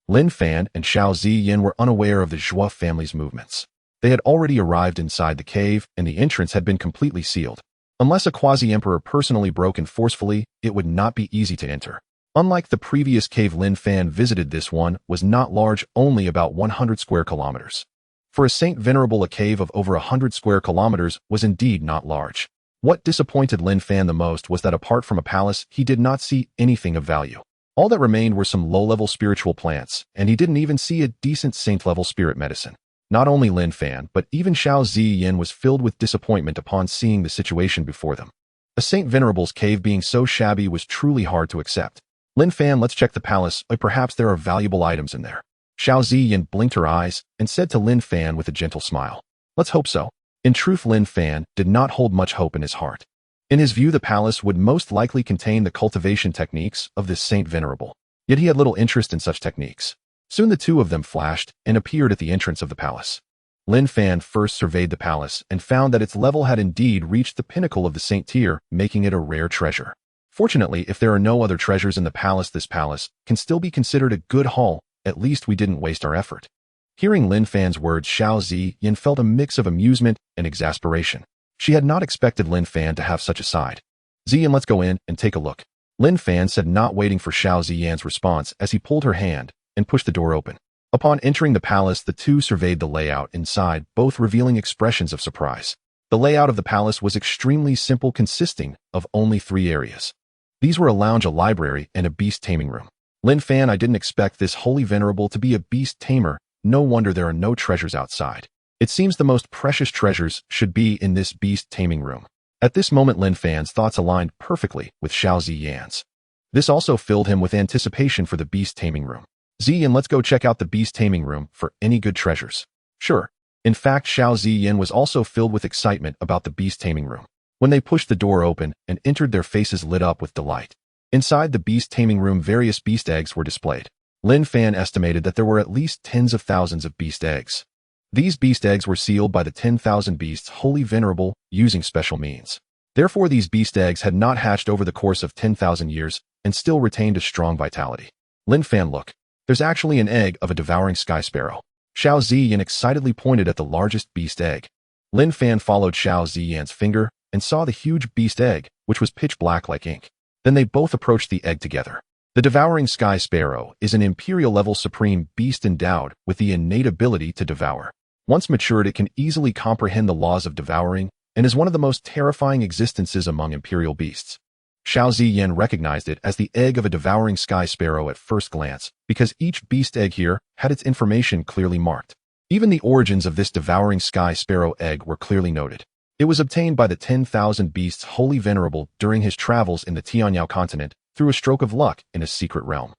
Lin Fan and Xiao Ziyan were unaware of the Zhuo family's movements. They had already arrived inside the cave, and the entrance had been completely sealed. Unless a quasi-emperor personally broke in forcefully, it would not be easy to enter. Unlike the previous cave Lin Fan visited, this one was not large, only about 100 square kilometers. For a Saint Venerable, a cave of over 100 square kilometers was indeed not large. What disappointed Lin Fan the most was that apart from a palace, he did not see anything of value. All that remained were some low-level spiritual plants, and he didn't even see a decent saint-level spirit medicine. Not only Lin Fan, but even Xiao Ziyin was filled with disappointment upon seeing the situation before them. A Saint Venerable's cave being so shabby was truly hard to accept. Lin Fan, let's check the palace, or perhaps there are valuable items in there. Xiao Ziyin blinked her eyes and said to Lin Fan with a gentle smile. Let's hope so. In truth, Lin Fan did not hold much hope in his heart. In his view, the palace would most likely contain the cultivation techniques of this Saint Venerable. Yet he had little interest in such techniques. Soon the two of them flashed and appeared at the entrance of the palace. Lin Fan first surveyed the palace and found that its level had indeed reached the pinnacle of the Saint tier, making it a rare treasure. Fortunately, if there are no other treasures in the palace, this palace can still be considered a good haul. At least we didn't waste our effort. Hearing Lin Fan's words, Xiao Ziyin felt a mix of amusement and exasperation. She had not expected Lin Fan to have such a side. Ziyin, let's go in and take a look. Lin Fan said, not waiting for Xiao Ziyin's response as he pulled her hand and pushed the door open. Upon entering the palace, the two surveyed the layout inside, both revealing expressions of surprise. The layout of the palace was extremely simple, consisting of only 3 areas. These were a lounge, a library, and a beast taming room. Lin Fan, I didn't expect this holy venerable to be a beast tamer. No wonder there are no treasures outside. It seems the most precious treasures should be in this beast taming room. At this moment, Lin Fan's thoughts aligned perfectly with Xiao Ziyin's. This also filled him with anticipation for the beast taming room. Ziyin, let's go check out the beast taming room for any good treasures. Sure. In fact, Xiao Ziyin was also filled with excitement about the beast taming room. When they pushed the door open and entered, their faces lit up with delight. Inside the beast taming room, various beast eggs were displayed. Lin Fan estimated that there were at least tens of thousands of beast eggs. These beast eggs were sealed by the 10,000 beasts holy venerable using special means. Therefore, these beast eggs had not hatched over the course of 10,000 years and still retained a strong vitality. Lin Fan, look. There's actually an egg of a devouring sky sparrow. Xiao Ziyin excitedly pointed at the largest beast egg. Lin Fan followed Xiao Ziyin's finger and saw the huge beast egg, which was pitch black like ink. Then they both approached the egg together. The devouring sky sparrow is an imperial-level supreme beast endowed with the innate ability to devour. Once matured, it can easily comprehend the laws of devouring and is one of the most terrifying existences among imperial beasts. Xiao Ziyin recognized it as the egg of a devouring sky sparrow at first glance because each beast egg here had its information clearly marked. Even the origins of this devouring sky sparrow egg were clearly noted. It was obtained by the 10,000 beasts holy venerable during his travels in the Tianyao continent through a stroke of luck in a secret realm.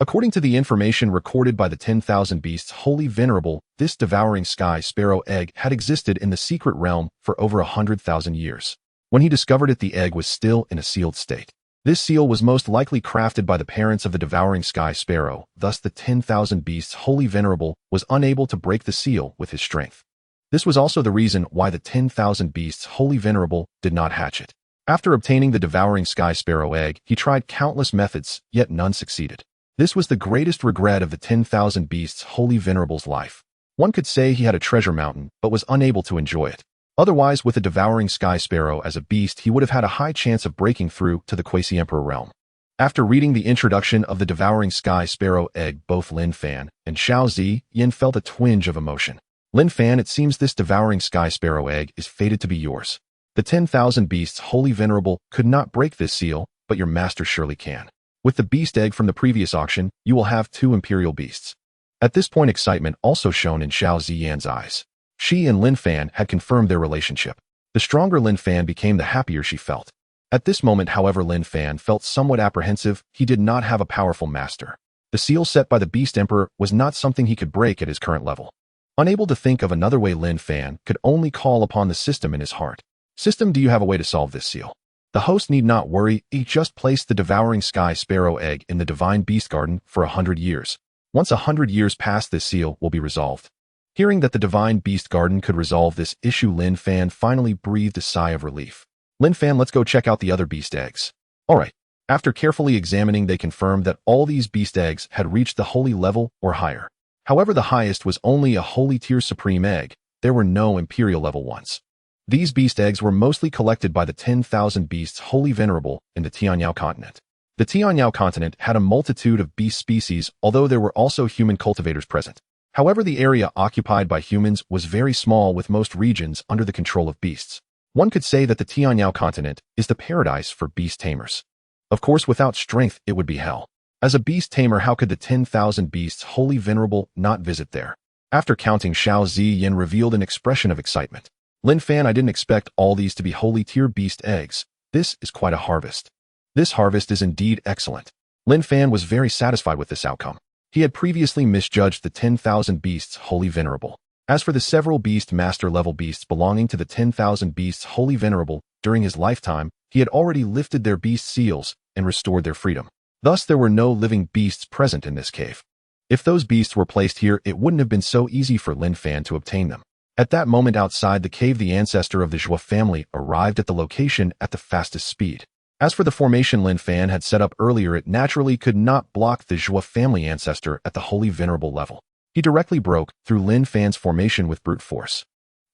According to the information recorded by the 10,000 beasts holy venerable, this devouring sky sparrow egg had existed in the secret realm for over 100,000 years. When he discovered it, the egg was still in a sealed state. This seal was most likely crafted by the parents of the devouring sky sparrow, thus the 10,000 beasts holy venerable was unable to break the seal with his strength. This was also the reason why the 10,000 beasts holy venerable did not hatch it. After obtaining the devouring sky sparrow egg, he tried countless methods, yet none succeeded. This was the greatest regret of the 10,000 beasts holy venerable's life. One could say he had a treasure mountain, but was unable to enjoy it. Otherwise, with the devouring sky sparrow as a beast, he would have had a high chance of breaking through to the quasi-emperor realm. After reading the introduction of the devouring sky sparrow egg, both Lin Fan and Xiao Ziyin felt a twinge of emotion. Lin Fan, it seems this devouring sky sparrow egg is fated to be yours. The 10,000 beasts holy venerable could not break this seal, but your master surely can. With the beast egg from the previous auction, you will have 2 imperial beasts. At this point, excitement also shone in Xiao Ziyin's eyes. She and Lin Fan had confirmed their relationship. The stronger Lin Fan became, the happier she felt. At this moment, however, Lin Fan felt somewhat apprehensive. He did not have a powerful master. The seal set by the Beast Emperor was not something he could break at his current level. Unable to think of another way, Lin Fan could only call upon the system in his heart. System, do you have a way to solve this seal? The host need not worry. He just placed the devouring sky sparrow egg in the divine beast garden for 100 years. Once 100 years pass, this seal will be resolved. Hearing that the divine beast garden could resolve this issue, Lin Fan finally breathed a sigh of relief. Lin Fan, let's go check out the other beast eggs. Alright. After carefully examining, they confirmed that all these beast eggs had reached the holy level or higher. However, the highest was only a holy tier supreme egg. There were no imperial level ones. These beast eggs were mostly collected by the 10,000 beasts wholly venerable in the Tianyao continent. The Tianyao continent had a multitude of beast species, although there were also human cultivators present. However, the area occupied by humans was very small, with most regions under the control of beasts. One could say that the Tianyao continent is the paradise for beast tamers. Of course, without strength, it would be hell. As a beast tamer, how could the 10,000 beasts wholly venerable not visit there? After counting, Xiao Ziyin revealed an expression of excitement. Lin Fan, I didn't expect all these to be holy tier beast eggs. This is quite a harvest. This harvest is indeed excellent. Lin Fan was very satisfied with this outcome. He had previously misjudged the 10,000 beasts wholly venerable. As for the several beast master level beasts belonging to the 10,000 beasts wholly venerable, during his lifetime, he had already lifted their beast seals and restored their freedom. Thus, there were no living beasts present in this cave. If those beasts were placed here, it wouldn't have been so easy for Lin Fan to obtain them. At that moment outside the cave, the ancestor of the Zhou family arrived at the location at the fastest speed. As for the formation Lin Fan had set up earlier, it naturally could not block the Zhou family ancestor at the holy venerable level. He directly broke through Lin Fan's formation with brute force.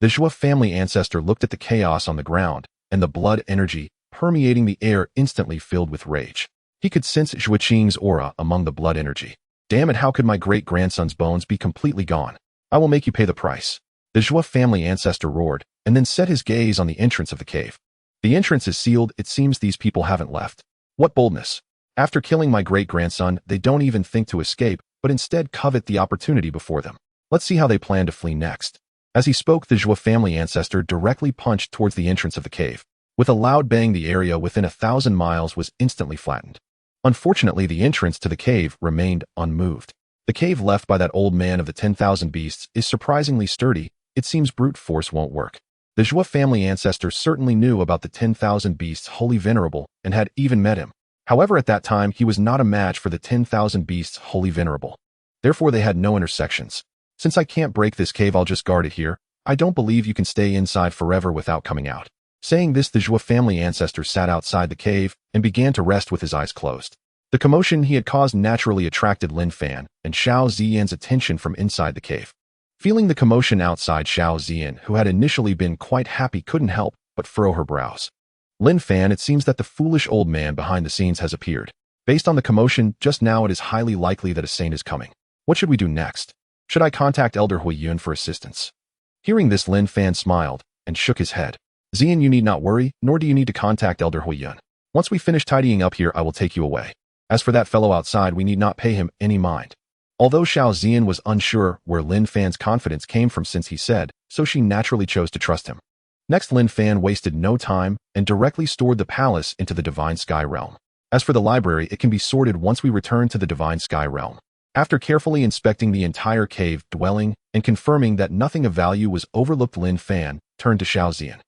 The Zhou family ancestor looked at the chaos on the ground, and the blood energy permeating the air instantly filled with rage. He could sense Zhou Qing's aura among the blood energy. Damn it, how could my great-grandson's bones be completely gone? I will make you pay the price. The Zhou family ancestor roared, and then set his gaze on the entrance of the cave. The entrance is sealed. It seems these people haven't left. What boldness! After killing my great-grandson, they don't even think to escape, but instead covet the opportunity before them. Let's see how they plan to flee next. As he spoke, the Zhou family ancestor directly punched towards the entrance of the cave. With a loud bang, the area within 1,000 miles was instantly flattened. Unfortunately, the entrance to the cave remained unmoved. The cave left by that old man of the 10,000 beasts is surprisingly sturdy. It seems brute force won't work. The Zhou family ancestor certainly knew about the 10,000 beasts wholly venerable and had even met him. However, at that time, he was not a match for the 10,000 beasts wholly venerable. Therefore, they had no intersections. Since I can't break this cave, I'll just guard it here. I don't believe you can stay inside forever without coming out. Saying this, the Zhou family ancestor sat outside the cave and began to rest with his eyes closed. The commotion he had caused naturally attracted Lin Fan and Xiao Ziyin's attention from inside the cave. Feeling the commotion outside, Xiao Ziyin, who had initially been quite happy, couldn't help but furrow her brows. Lin Fan, it seems that the foolish old man behind the scenes has appeared. Based on the commotion just now, it is highly likely that a saint is coming. What should we do next? Should I contact Elder Huiyun for assistance? Hearing this, Lin Fan smiled and shook his head. Ziyin, you need not worry, nor do you need to contact Elder Huiyun. Once we finish tidying up here, I will take you away. As for that fellow outside, we need not pay him any mind. Although Xiao Ziyin was unsure where Lin Fan's confidence came from, since he said so, she naturally chose to trust him. Next, Lin Fan wasted no time and directly stored the palace into the Divine Sky Realm. As for the library, it can be sorted once we return to the Divine Sky Realm. After carefully inspecting the entire cave dwelling and confirming that nothing of value was overlooked, Lin Fan turned to Xiao Ziyin.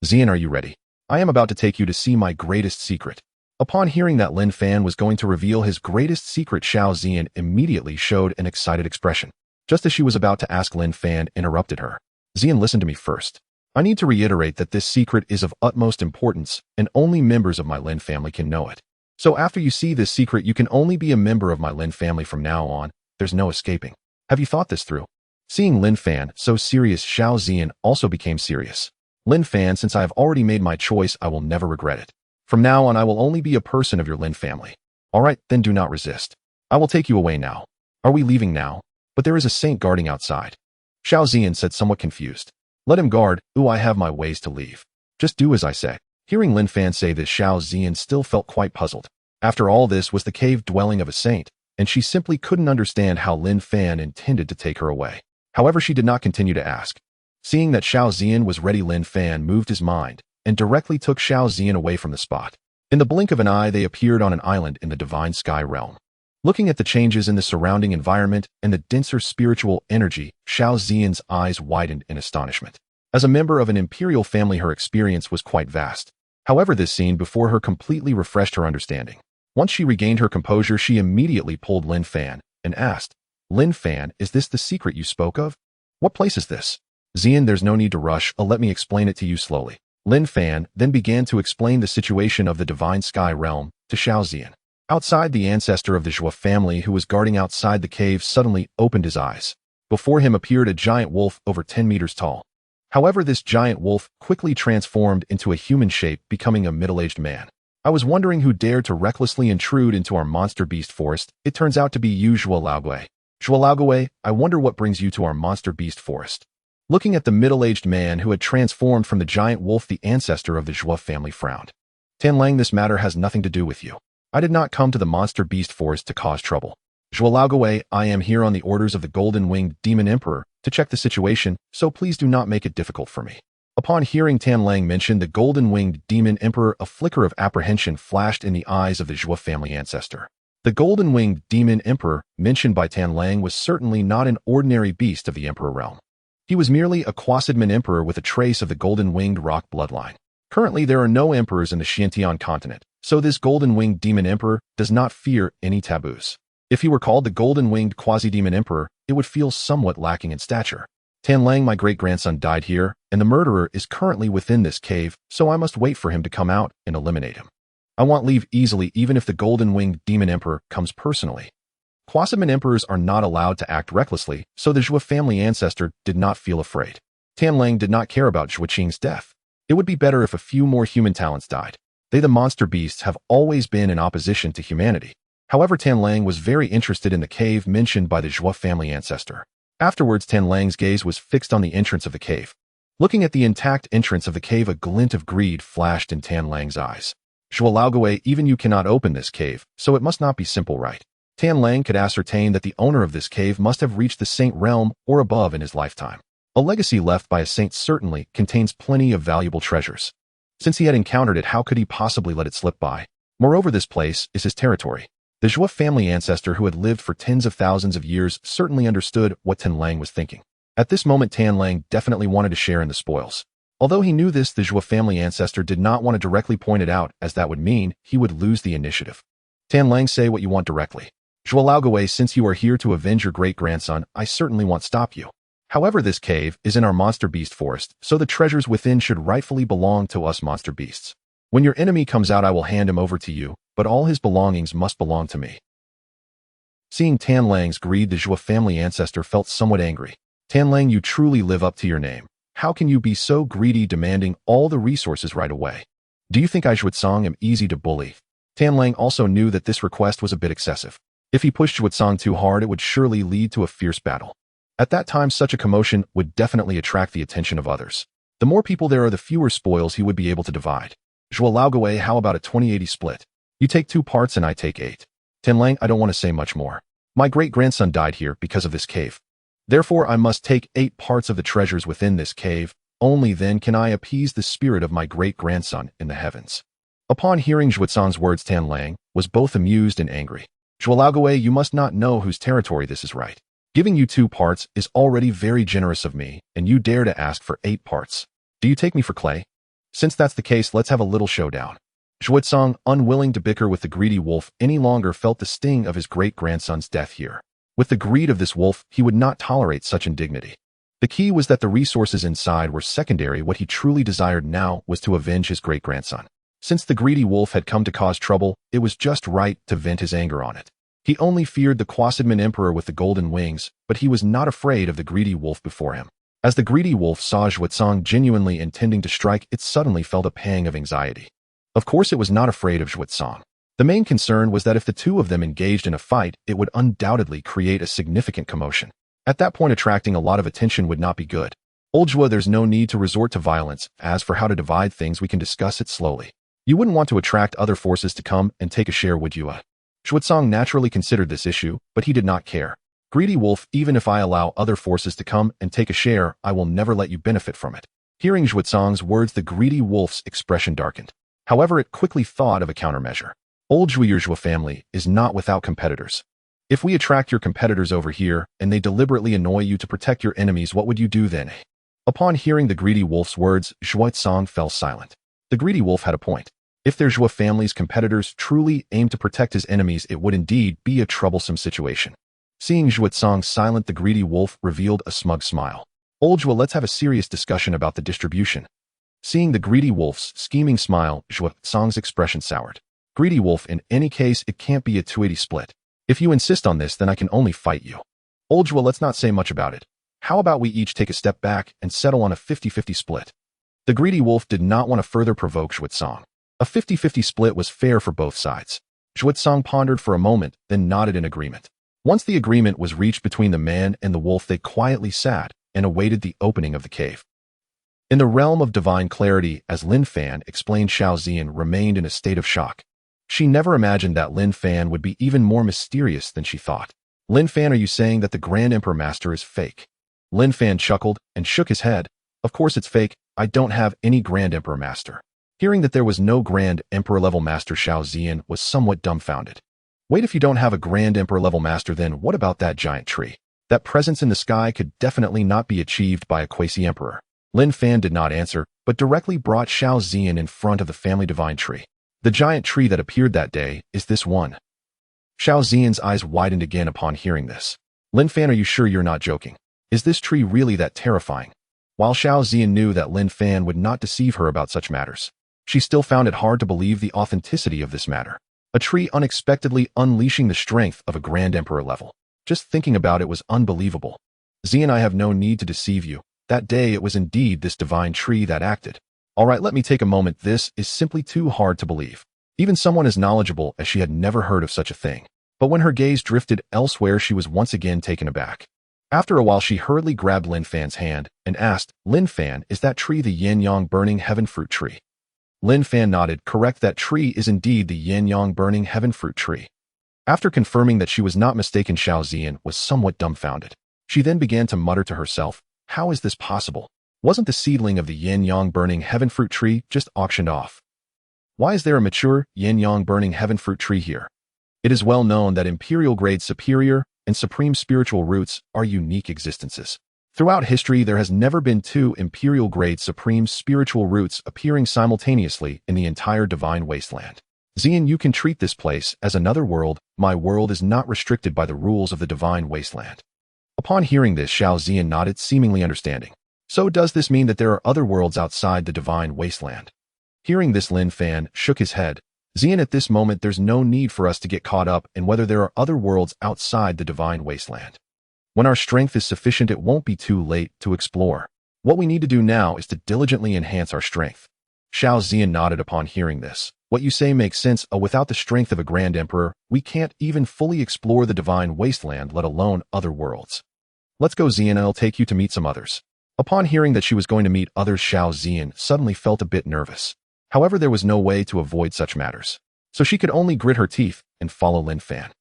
Ziyin, are you ready? I am about to take you to see my greatest secret. Upon hearing that Lin Fan was going to reveal his greatest secret, Xiao Ziyin immediately showed an excited expression. Just as she was about to ask, Lin Fan interrupted her. Ziyin, listen to me first. I need to reiterate that this secret is of utmost importance, and only members of my Lin family can know it. So after you see this secret, you can only be a member of my Lin family from now on. There's no escaping. Have you thought this through? Seeing Lin Fan so serious, Xiao Ziyin also became serious. Lin Fan, since I have already made my choice, I will never regret it. From now on, I will only be a person of your Lin family. All right, then do not resist. I will take you away now. Are we leaving now? But there is a saint guarding outside. Xiao Ziyin said, somewhat confused. Let him guard. I have my ways to leave. Just do as I say. Hearing Lin Fan say this, Xiao Ziyin still felt quite puzzled. After all, this was the cave dwelling of a saint, and she simply couldn't understand how Lin Fan intended to take her away. However, she did not continue to ask. Seeing that Xiao Ziyin was ready, Lin Fan moved his mind and directly took Xiao Ziyin away from the spot. In the blink of an eye, they appeared on an island in the Divine Sky Realm. Looking at the changes in the surrounding environment and the denser spiritual energy, Xiao Ziyin's eyes widened in astonishment. As a member of an imperial family, her experience was quite vast. However, this scene before her completely refreshed her understanding. Once she regained her composure, she immediately pulled Lin Fan and asked, Lin Fan, is this the secret you spoke of? What place is this? Ziyin, there's no need to rush. Let me explain it to you slowly. Lin Fan then began to explain the situation of the Divine Sky Realm to Xiao Ziyin. Outside, the ancestor of the Zhou family, who was guarding outside the cave, suddenly opened his eyes. Before him appeared a giant wolf over 10 meters tall. However, this giant wolf quickly transformed into a human shape, becoming a middle-aged man. I was wondering who dared to recklessly intrude into our monster beast forest. It turns out to be you, Zhuo Laogui. Zhuo Laogui, I wonder what brings you to our monster beast forest. Looking at the middle-aged man who had transformed from the giant wolf, the ancestor of the Zhuo family frowned. Tan Lang, this matter has nothing to do with you. I did not come to the monster beast forest to cause trouble. Zhuo Laogui, I am here on the orders of the golden-winged demon emperor to check the situation, so please do not make it difficult for me. Upon hearing Tan Lang mention the golden-winged demon emperor, a flicker of apprehension flashed in the eyes of the Zhuo family ancestor. The golden-winged demon emperor mentioned by Tan Lang was certainly not an ordinary beast of the emperor realm. He was merely a Quasidman emperor with a trace of the golden-winged rock bloodline. Currently, there are no emperors in the Xiantian continent, so this golden-winged demon emperor does not fear any taboos. If he were called the golden-winged quasi-demon emperor, it would feel somewhat lacking in stature. Tan Lang, my great-grandson, died here, and the murderer is currently within this cave, so I must wait for him to come out and eliminate him. I want leave easily even if the golden-winged demon emperor comes personally. Quasidman emperors are not allowed to act recklessly, so the Zhuo family ancestor did not feel afraid. Tan Lang did not care about Zhuo Qing's death. It would be better if a few more human talents died. They, the monster beasts, have always been in opposition to humanity. However, Tan Lang was very interested in the cave mentioned by the Zhuo family ancestor. Afterwards, Tan Lang's gaze was fixed on the entrance of the cave. Looking at the intact entrance of the cave, a glint of greed flashed in Tan Lang's eyes. Zhuo Laogui, even you cannot open this cave, so it must not be simple, right? Tan Lang could ascertain that the owner of this cave must have reached the saint realm or above in his lifetime. A legacy left by a saint certainly contains plenty of valuable treasures. Since he had encountered it, how could he possibly let it slip by? Moreover, this place is his territory. The Zhuo family ancestor who had lived for tens of thousands of years certainly understood what Tan Lang was thinking. At this moment, Tan Lang definitely wanted to share in the spoils. Although he knew this, the Zhuo family ancestor did not want to directly point it out, as that would mean he would lose the initiative. Tan Lang, say what you want directly. Zhuo Laogui, since you are here to avenge your great-grandson, I certainly won't stop you. However, this cave is in our monster beast forest, so the treasures within should rightfully belong to us monster beasts. When your enemy comes out, I will hand him over to you, but all his belongings must belong to me. Seeing Tan Lang's greed, the Zhuo family ancestor felt somewhat angry. Tan Lang, you truly live up to your name. How can you be so greedy, demanding all the resources right away? Do you think I Zhuotsong am easy to bully? Tan Lang also knew that this request was a bit excessive. If he pushed Zhuotsong too hard, it would surely lead to a fierce battle. At that time, such a commotion would definitely attract the attention of others. The more people there are, the fewer spoils he would be able to divide. Zhuo Laogui, how about a 20-80 split? You take 2 parts and I take 8. Tan Lang, I don't want to say much more. My great-grandson died here because of this cave. Therefore, I must take 8 parts of the treasures within this cave. Only then can I appease the spirit of my great-grandson in the heavens. Upon hearing Zhuotsong's words, Tan Lang was both amused and angry. Zhuo Laogui, you must not know whose territory this is, right? Giving you 2 parts is already very generous of me, and you dare to ask for 8 parts. Do you take me for clay? Since that's the case, let's have a little showdown. Zhuotsong, unwilling to bicker with the greedy wolf any longer, felt the sting of his great-grandson's death here. With the greed of this wolf, he would not tolerate such indignity. The key was that the resources inside were secondary. What he truly desired now was to avenge his great-grandson. Since the greedy wolf had come to cause trouble, it was just right to vent his anger on it. He only feared the Quasidman emperor with the golden wings, but he was not afraid of the greedy wolf before him. As the greedy wolf saw Zhuotsong genuinely intending to strike, it suddenly felt a pang of anxiety. Of course, it was not afraid of Zhuotsong. The main concern was that if the two of them engaged in a fight, it would undoubtedly create a significant commotion. At that point, attracting a lot of attention would not be good. Old Zhuo, there's no need to resort to violence. As for how to divide things, we can discuss it slowly. You wouldn't want to attract other forces to come and take a share, would you? Zhuotsong naturally considered this issue, but he did not care. Greedy wolf, even if I allow other forces to come and take a share, I will never let you benefit from it. Hearing Zhuotsong's words, the greedy wolf's expression darkened. However, it quickly thought of a countermeasure. Old Zhuo, your Zhuo family is not without competitors. If we attract your competitors over here, and they deliberately annoy you to protect your enemies, what would you do then? Upon hearing the greedy wolf's words, Zhuotsong fell silent. The greedy wolf had a point. If their Zhuo family's competitors truly aimed to protect his enemies, it would indeed be a troublesome situation. Seeing Zhuotsong silent, the greedy wolf revealed a smug smile. Old Zhuo, let's have a serious discussion about the distribution. Seeing the greedy wolf's scheming smile, Zhuotsong's expression soured. Greedy wolf, in any case, it can't be a 280 split. If you insist on this, then I can only fight you. Old Zhuo, let's not say much about it. How about we each take a step back and settle on a 50-50 split? The greedy wolf did not want to further provoke Xuezong. A 50-50 split was fair for both sides. Xuezong pondered for a moment, then nodded in agreement. Once the agreement was reached between the man and the wolf, they quietly sat and awaited the opening of the cave. In the realm of divine clarity, as Lin Fan explained, Xiao Zian remained in a state of shock. She never imagined that Lin Fan would be even more mysterious than she thought. Lin Fan, are you saying that the Grand Emperor Master is fake? Lin Fan chuckled and shook his head. Of course it's fake. I don't have any Grand Emperor Master. Hearing that there was no Grand Emperor level Master, Xiao Zian was somewhat dumbfounded. Wait, if you don't have a Grand Emperor level Master, then what about that giant tree? That presence in the sky could definitely not be achieved by a quasi-emperor. Lin Fan did not answer, but directly brought Xiao Zian in front of the family divine tree. The giant tree that appeared that day, is this one? Xiao Zian's eyes widened again upon hearing this. Lin Fan, are you sure you're not joking? Is this tree really that terrifying? While Xiao Zian knew that Lin Fan would not deceive her about such matters, she still found it hard to believe the authenticity of this matter. A tree unexpectedly unleashing the strength of a Grand Emperor level. Just thinking about it was unbelievable. Zian, I have no need to deceive you. That day it was indeed this divine tree that acted. Alright, let me take a moment. This is simply too hard to believe. Even someone as knowledgeable as she had never heard of such a thing. But when her gaze drifted elsewhere, she was once again taken aback. After a while, she hurriedly grabbed Lin Fan's hand and asked, Lin Fan, is that tree the yin-yang burning heaven fruit tree? Lin Fan nodded. Correct, that tree is indeed the yin-yang burning heaven fruit tree. After confirming that she was not mistaken, Xiao Zian was somewhat dumbfounded. She then began to mutter to herself, how is this possible? Wasn't the seedling of the yin-yang burning heaven fruit tree just auctioned off? Why is there a mature yin-yang burning heaven fruit tree here? It is well known that imperial grade superior and supreme spiritual roots are unique existences. Throughout history, there has never been two imperial grade supreme spiritual roots appearing simultaneously in the entire divine wasteland. Zian, you can treat this place as another world. My world is not restricted by the rules of the divine wasteland. Upon hearing this, Xiao Zian nodded, seemingly understanding. So does this mean that there are other worlds outside the divine wasteland? Hearing this, Lin Fan shook his head. Zian, at this moment there's no need for us to get caught up in whether there are other worlds outside the divine wasteland. When our strength is sufficient, it won't be too late to explore. What we need to do now is to diligently enhance our strength. Xiao Zian nodded upon hearing this. What you say makes sense. Without the strength of a Grand Emperor, we can't even fully explore the divine wasteland, let alone other worlds. Let's go, Zian, I'll take you to meet some others. Upon hearing that she was going to meet others, Xiao Zian suddenly felt a bit nervous. However, there was no way to avoid such matters, so she could only grit her teeth and follow Lin Fan.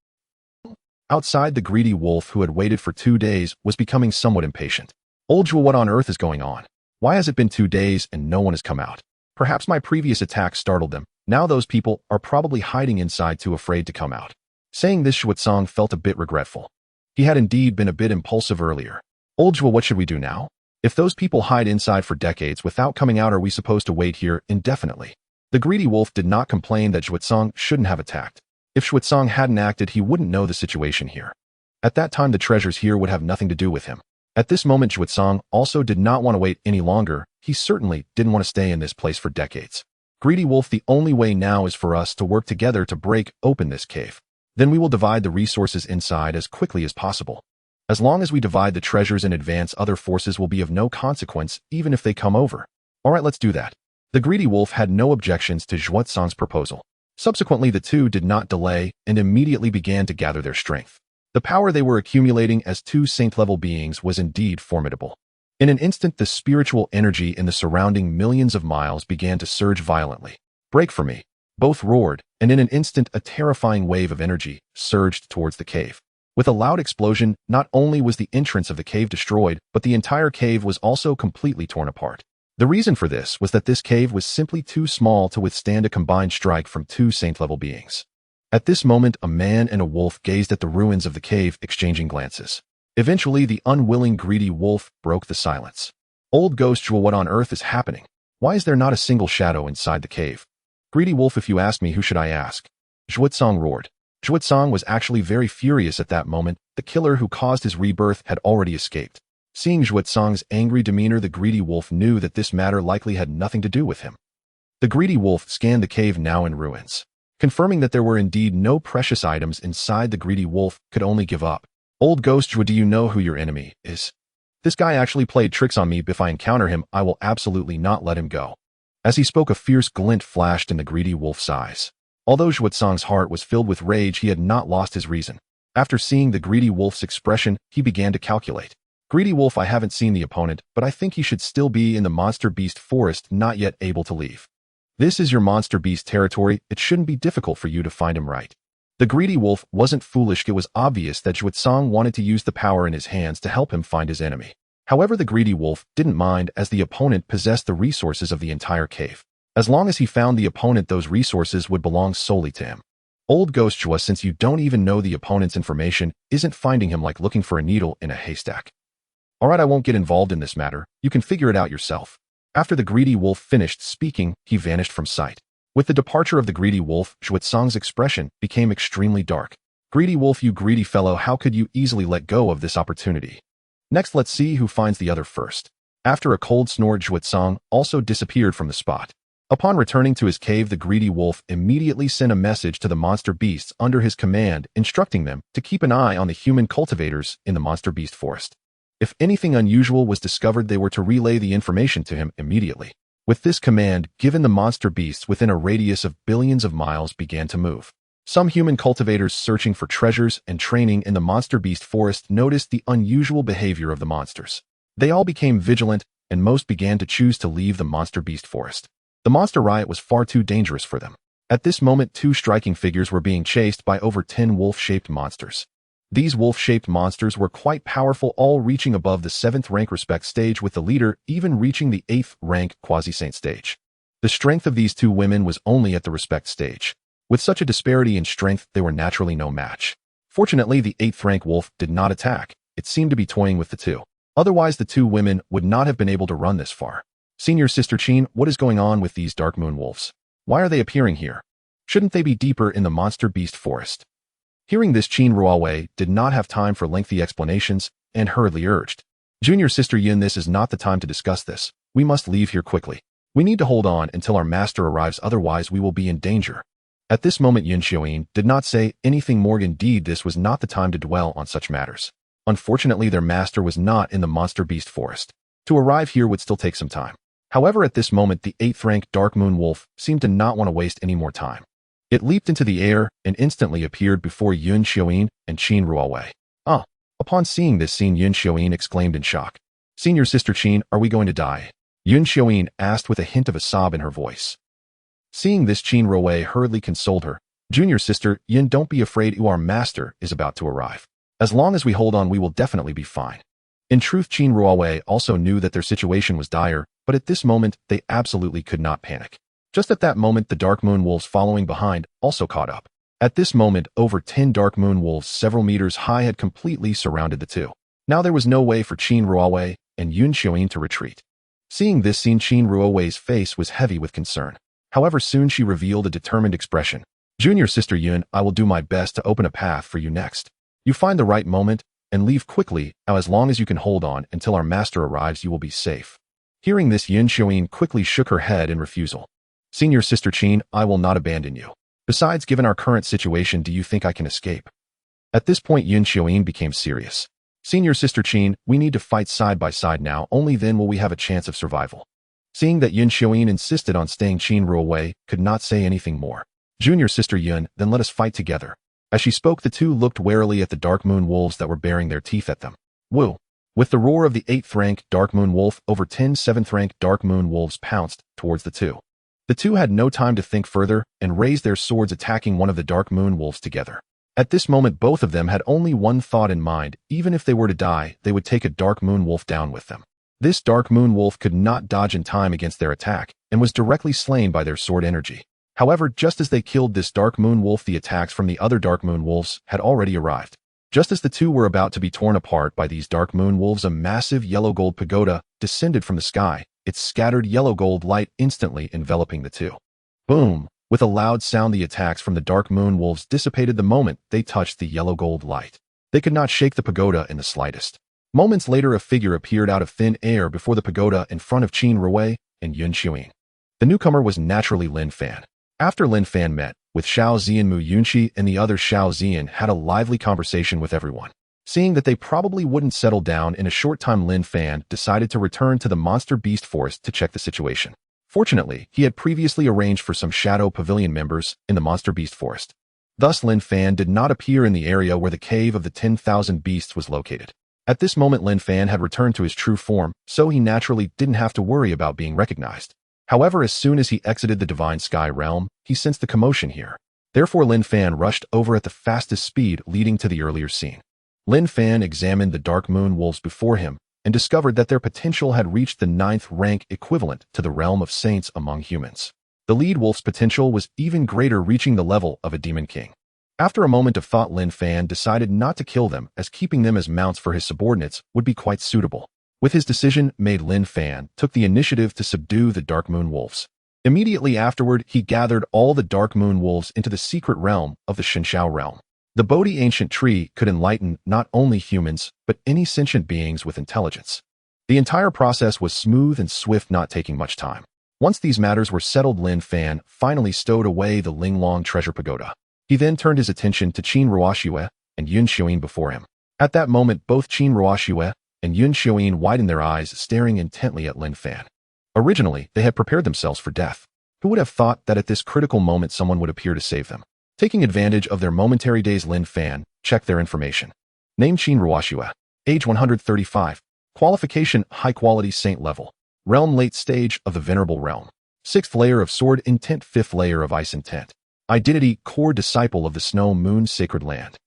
Outside, the greedy wolf, who had waited for 2 days, was becoming somewhat impatient. Old Jewel, what on earth is going on? Why has it been 2 days and no one has come out? Perhaps my previous attack startled them. Now those people are probably hiding inside, too afraid to come out. Saying this, Xuezong felt a bit regretful. He had indeed been a bit impulsive earlier. Old Jewel, what should we do now? If those people hide inside for decades without coming out, are we supposed to wait here indefinitely? The greedy wolf did not complain that Xuezong shouldn't have attacked. If Xuezong hadn't acted, he wouldn't know the situation here. At that time, the treasures here would have nothing to do with him. At this moment, Xuezong also did not want to wait any longer. He certainly didn't want to stay in this place for decades. Greedy wolf, the only way now is for us to work together to break open this cave. Then we will divide the resources inside as quickly as possible. As long as we divide the treasures in advance, other forces will be of no consequence, even if they come over. Alright, let's do that. The greedy wolf had no objections to Xuezong's proposal. Subsequently, the two did not delay and immediately began to gather their strength. The power they were accumulating as two saint-level beings was indeed formidable. In an instant, the spiritual energy in the surrounding millions of miles began to surge violently. Break for me! Both roared, and in an instant, a terrifying wave of energy surged towards the cave. With a loud explosion, not only was the entrance of the cave destroyed, but the entire cave was also completely torn apart. The reason for this was that this cave was simply too small to withstand a combined strike from two saint-level beings. At this moment, a man and a wolf gazed at the ruins of the cave, exchanging glances. Eventually, the unwilling greedy wolf broke the silence. Old Ghost Jewel, what on earth is happening? Why is there not a single shadow inside the cave? Greedy wolf, if you ask me, who should I ask? Xuezong roared. Xuezong was actually very furious at that moment. The killer who caused his rebirth had already escaped. Seeing Xuezong's angry demeanor, the greedy wolf knew that this matter likely had nothing to do with him. The greedy wolf scanned the cave, now in ruins. Confirming that there were indeed no precious items inside, the greedy wolf could only give up. Old Ghost Jewel, do you know who your enemy is? This guy actually played tricks on me. If I encounter him, I will absolutely not let him go. As he spoke, a fierce glint flashed in the greedy wolf's eyes. Although Xuezong's heart was filled with rage, he had not lost his reason. After seeing the greedy wolf's expression, he began to calculate. Greedy wolf, I haven't seen the opponent, but I think he should still be in the monster beast forest, not yet able to leave. This is your monster beast territory. It shouldn't be difficult for you to find him, right? The greedy wolf wasn't foolish. It was obvious that Xuezong wanted to use the power in his hands to help him find his enemy. However, the greedy wolf didn't mind, as the opponent possessed the resources of the entire cave. As long as he found the opponent, those resources would belong solely to him. Old Ghost Chua, since you don't even know the opponent's information, isn't finding him like looking for a needle in a haystack. Alright, I won't get involved in this matter. You can figure it out yourself. After the greedy wolf finished speaking, he vanished from sight. With the departure of the greedy wolf, Xuezong's expression became extremely dark. Greedy wolf, you greedy fellow, how could you easily let go of this opportunity? Next, let's see who finds the other first. After a cold snort, Xuezong also disappeared from the spot. Upon returning to his cave, the greedy wolf immediately sent a message to the monster beasts under his command, instructing them to keep an eye on the human cultivators in the monster beast forest. If anything unusual was discovered, they were to relay the information to him immediately. With this command given, the monster beasts within a radius of billions of miles began to move. Some human cultivators searching for treasures and training in the monster beast forest noticed the unusual behavior of the monsters. They all became vigilant, and most began to choose to leave the monster beast forest. The monster riot was far too dangerous for them. At this moment, two striking figures were being chased by over 10 wolf-shaped monsters. These wolf-shaped monsters were quite powerful, all reaching above the 7th rank respect stage, with the leader even reaching the 8th rank quasi-saint stage. The strength of these two women was only at the respect stage. With such a disparity in strength, they were naturally no match. Fortunately, the 8th rank wolf did not attack. It seemed to be toying with the two. Otherwise, the two women would not have been able to run this far. Senior Sister Qin, what is going on with these dark moon wolves? Why are they appearing here? Shouldn't they be deeper in the monster beast forest? Hearing this, Qin Ruowei did not have time for lengthy explanations and hurriedly urged, Junior Sister Yin, this is not the time to discuss this. We must leave here quickly. We need to hold on until our master arrives, otherwise we will be in danger. At this moment, Yin Xiuyin did not say anything more. Indeed, this was not the time to dwell on such matters. Unfortunately, their master was not in the monster beast forest. To arrive here would still take some time. However, at this moment, the 8th rank Dark Moon Wolf seemed to not want to waste any more time. It leaped into the air and instantly appeared before Yin Xiuyin and Qin Ruowei. Ah! Upon seeing this scene, Yin Xiuyin exclaimed in shock. Senior Sister Qin, are we going to die? Yin Xiuyin asked with a hint of a sob in her voice. Seeing this, Qin Ruowei hurriedly consoled her. Junior Sister Yin, don't be afraid, our master is about to arrive. As long as we hold on, we will definitely be fine. In truth, Qin Ruowei also knew that their situation was dire, but at this moment, they absolutely could not panic. Just at that moment, the Dark Moon Wolves following behind also caught up. At this moment, over 10 Dark Moon Wolves several meters high had completely surrounded the two. Now there was no way for Qin Ruowei and Yin Xiuyin to retreat. Seeing this scene, Qin Ruowei's face was heavy with concern. However, soon she revealed a determined expression. Junior Sister Yin, I will do my best to open a path for you next. You find the right moment and leave quickly. Now, as long as you can hold on until our master arrives, you will be safe. Hearing this, Yin Xiuyin quickly shook her head in refusal. Senior Sister Qin, I will not abandon you. Besides, given our current situation, do you think I can escape? At this point, Yin Xiuyin became serious. Senior Sister Qin, we need to fight side by side now, only then will we have a chance of survival. Seeing that Yin Xiuyin insisted on staying, Qin Ruowei could not say anything more. Junior Sister Yin, then let us fight together. As she spoke, the two looked warily at the Dark Moon Wolves that were baring their teeth at them. Woo! With the roar of the 8th rank Dark Moon Wolf, over 10 7th rank Dark Moon Wolves pounced towards the two. The two had no time to think further and raised their swords, attacking one of the Dark Moon Wolves together. At this moment, both of them had only one thought in mind: even if they were to die, they would take a Dark Moon Wolf down with them. This Dark Moon Wolf could not dodge in time against their attack and was directly slain by their sword energy. However, just as they killed this Dark Moon Wolf, the attacks from the other Dark Moon Wolves had already arrived. Just as the two were about to be torn apart by these Dark Moon Wolves, a massive yellow gold pagoda descended from the sky, its scattered yellow gold light instantly enveloping the two. Boom! With a loud sound, the attacks from the Dark Moon Wolves dissipated the moment they touched the yellow gold light. They could not shake the pagoda in the slightest. Moments later, a figure appeared out of thin air before the pagoda in front of Qin Ruowei and Yin Xiuyin. The newcomer was naturally Lin Fan. After Lin Fan met with Xiao Zian, Mu Yunqi and the other Xiao Zian had a lively conversation with everyone. Seeing that they probably wouldn't settle down in a short time, Lin Fan decided to return to the Monster Beast Forest to check the situation. Fortunately, he had previously arranged for some Shadow Pavilion members in the Monster Beast Forest. Thus, Lin Fan did not appear in the area where the Cave of the 10,000 Beasts was located. At this moment, Lin Fan had returned to his true form, so he naturally didn't have to worry about being recognized. However, as soon as he exited the Divine Sky realm, he sensed the commotion here. Therefore, Lin Fan rushed over at the fastest speed leading to the earlier scene. Lin Fan examined the Dark Moon Wolves before him and discovered that their potential had reached the 9th rank, equivalent to the realm of saints among humans. The lead wolf's potential was even greater, reaching the level of a demon king. After a moment of thought, Lin Fan decided not to kill them, as keeping them as mounts for his subordinates would be quite suitable. With his decision made, Lin Fan took the initiative to subdue the Dark Moon Wolves. Immediately afterward, he gathered all the Dark Moon Wolves into the secret realm of the Shinshao realm. The Bodhi ancient tree could enlighten not only humans, but any sentient beings with intelligence. The entire process was smooth and swift, not taking much time. Once these matters were settled, Lin Fan finally stowed away the Linglong treasure pagoda. He then turned his attention to Qin Ruoxue and Yun Xiuyin before him. At that moment, both Qin Ruoxue and Yun Xiuyin widened their eyes, staring intently at Lin Fan. Originally, they had prepared themselves for death. Who would have thought that at this critical moment someone would appear to save them? Taking advantage of their momentary daze, Lin Fan checked their information. Name: Qin Ruoxue. Age: 135. Qualification: high-quality saint level. Realm: late stage of the Venerable Realm. 6th layer of Sword Intent, 5th layer of Ice Intent. Identity: core disciple of the Snow Moon Sacred Land.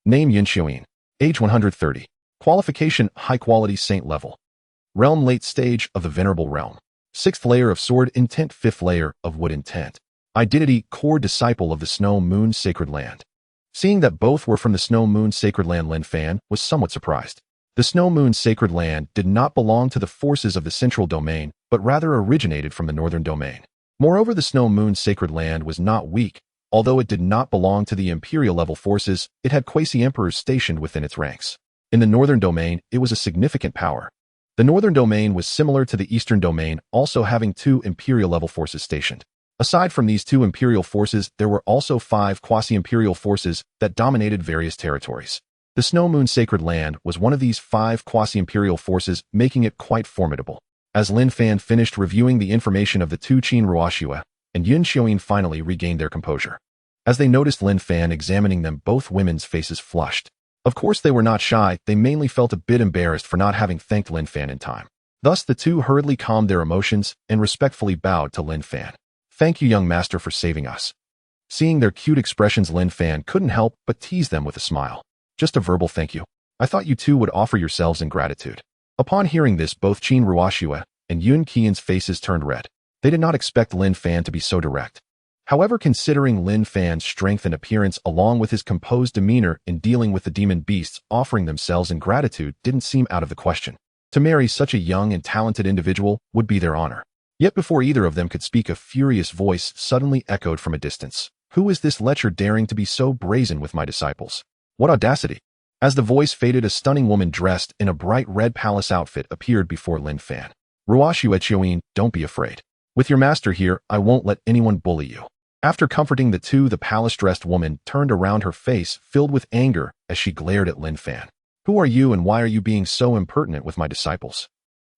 Name: Yun Xiuyin. Age: 130. Qualification: high-quality saint level. Realm: late stage of the Venerable Realm. 6th layer of Sword Intent, 5th layer of Wood Intent. Identity: core disciple of the Snow Moon Sacred Land. Seeing that both were from the Snow Moon Sacred Land, Lin Fan was somewhat surprised. The Snow Moon Sacred Land did not belong to the forces of the Central Domain, but rather originated from the Northern Domain. Moreover, the Snow Moon Sacred Land was not weak. Although it did not belong to the Imperial-level forces, it had quasi-emperors stationed within its ranks. In the Northern Domain, it was a significant power. The Northern Domain was similar to the Eastern Domain, also having 2 Imperial-level forces stationed. Aside from these 2 Imperial forces, there were also 5 quasi-Imperial forces that dominated various territories. The Snow Moon Sacred Land was one of these 5 quasi-Imperial forces, making it quite formidable. As Lin Fan finished reviewing the information of the 2, Qin Ruoxue and Yun Xiuyin finally regained their composure. As they noticed Lin Fan examining them, both women's faces flushed. Of course, they were not shy, they mainly felt a bit embarrassed for not having thanked Lin Fan in time. Thus, the 2 hurriedly calmed their emotions and respectfully bowed to Lin Fan. "Thank you, young master, for saving us." Seeing their cute expressions, Lin Fan couldn't help but tease them with a smile. "Just a verbal thank you. I thought you two would offer yourselves in gratitude." Upon hearing this, both Qin Ruoxue and Yun Qian's faces turned red. They did not expect Lin Fan to be so direct. However, considering Lin Fan's strength and appearance along with his composed demeanor in dealing with the demon beasts, offering themselves in gratitude didn't seem out of the question. To marry such a young and talented individual would be their honor. Yet before either of them could speak, a furious voice suddenly echoed from a distance. "Who is this lecher daring to be so brazen with my disciples? What audacity!" As the voice faded, a stunning woman dressed in a bright red palace outfit appeared before Lin Fan. "Ruoxue Qiuyin, don't be afraid. With your master here, I won't let anyone bully you." After comforting the 2, the palace-dressed woman turned around, her face filled with anger as she glared at Lin Fan. "Who are you and why are you being so impertinent with my disciples?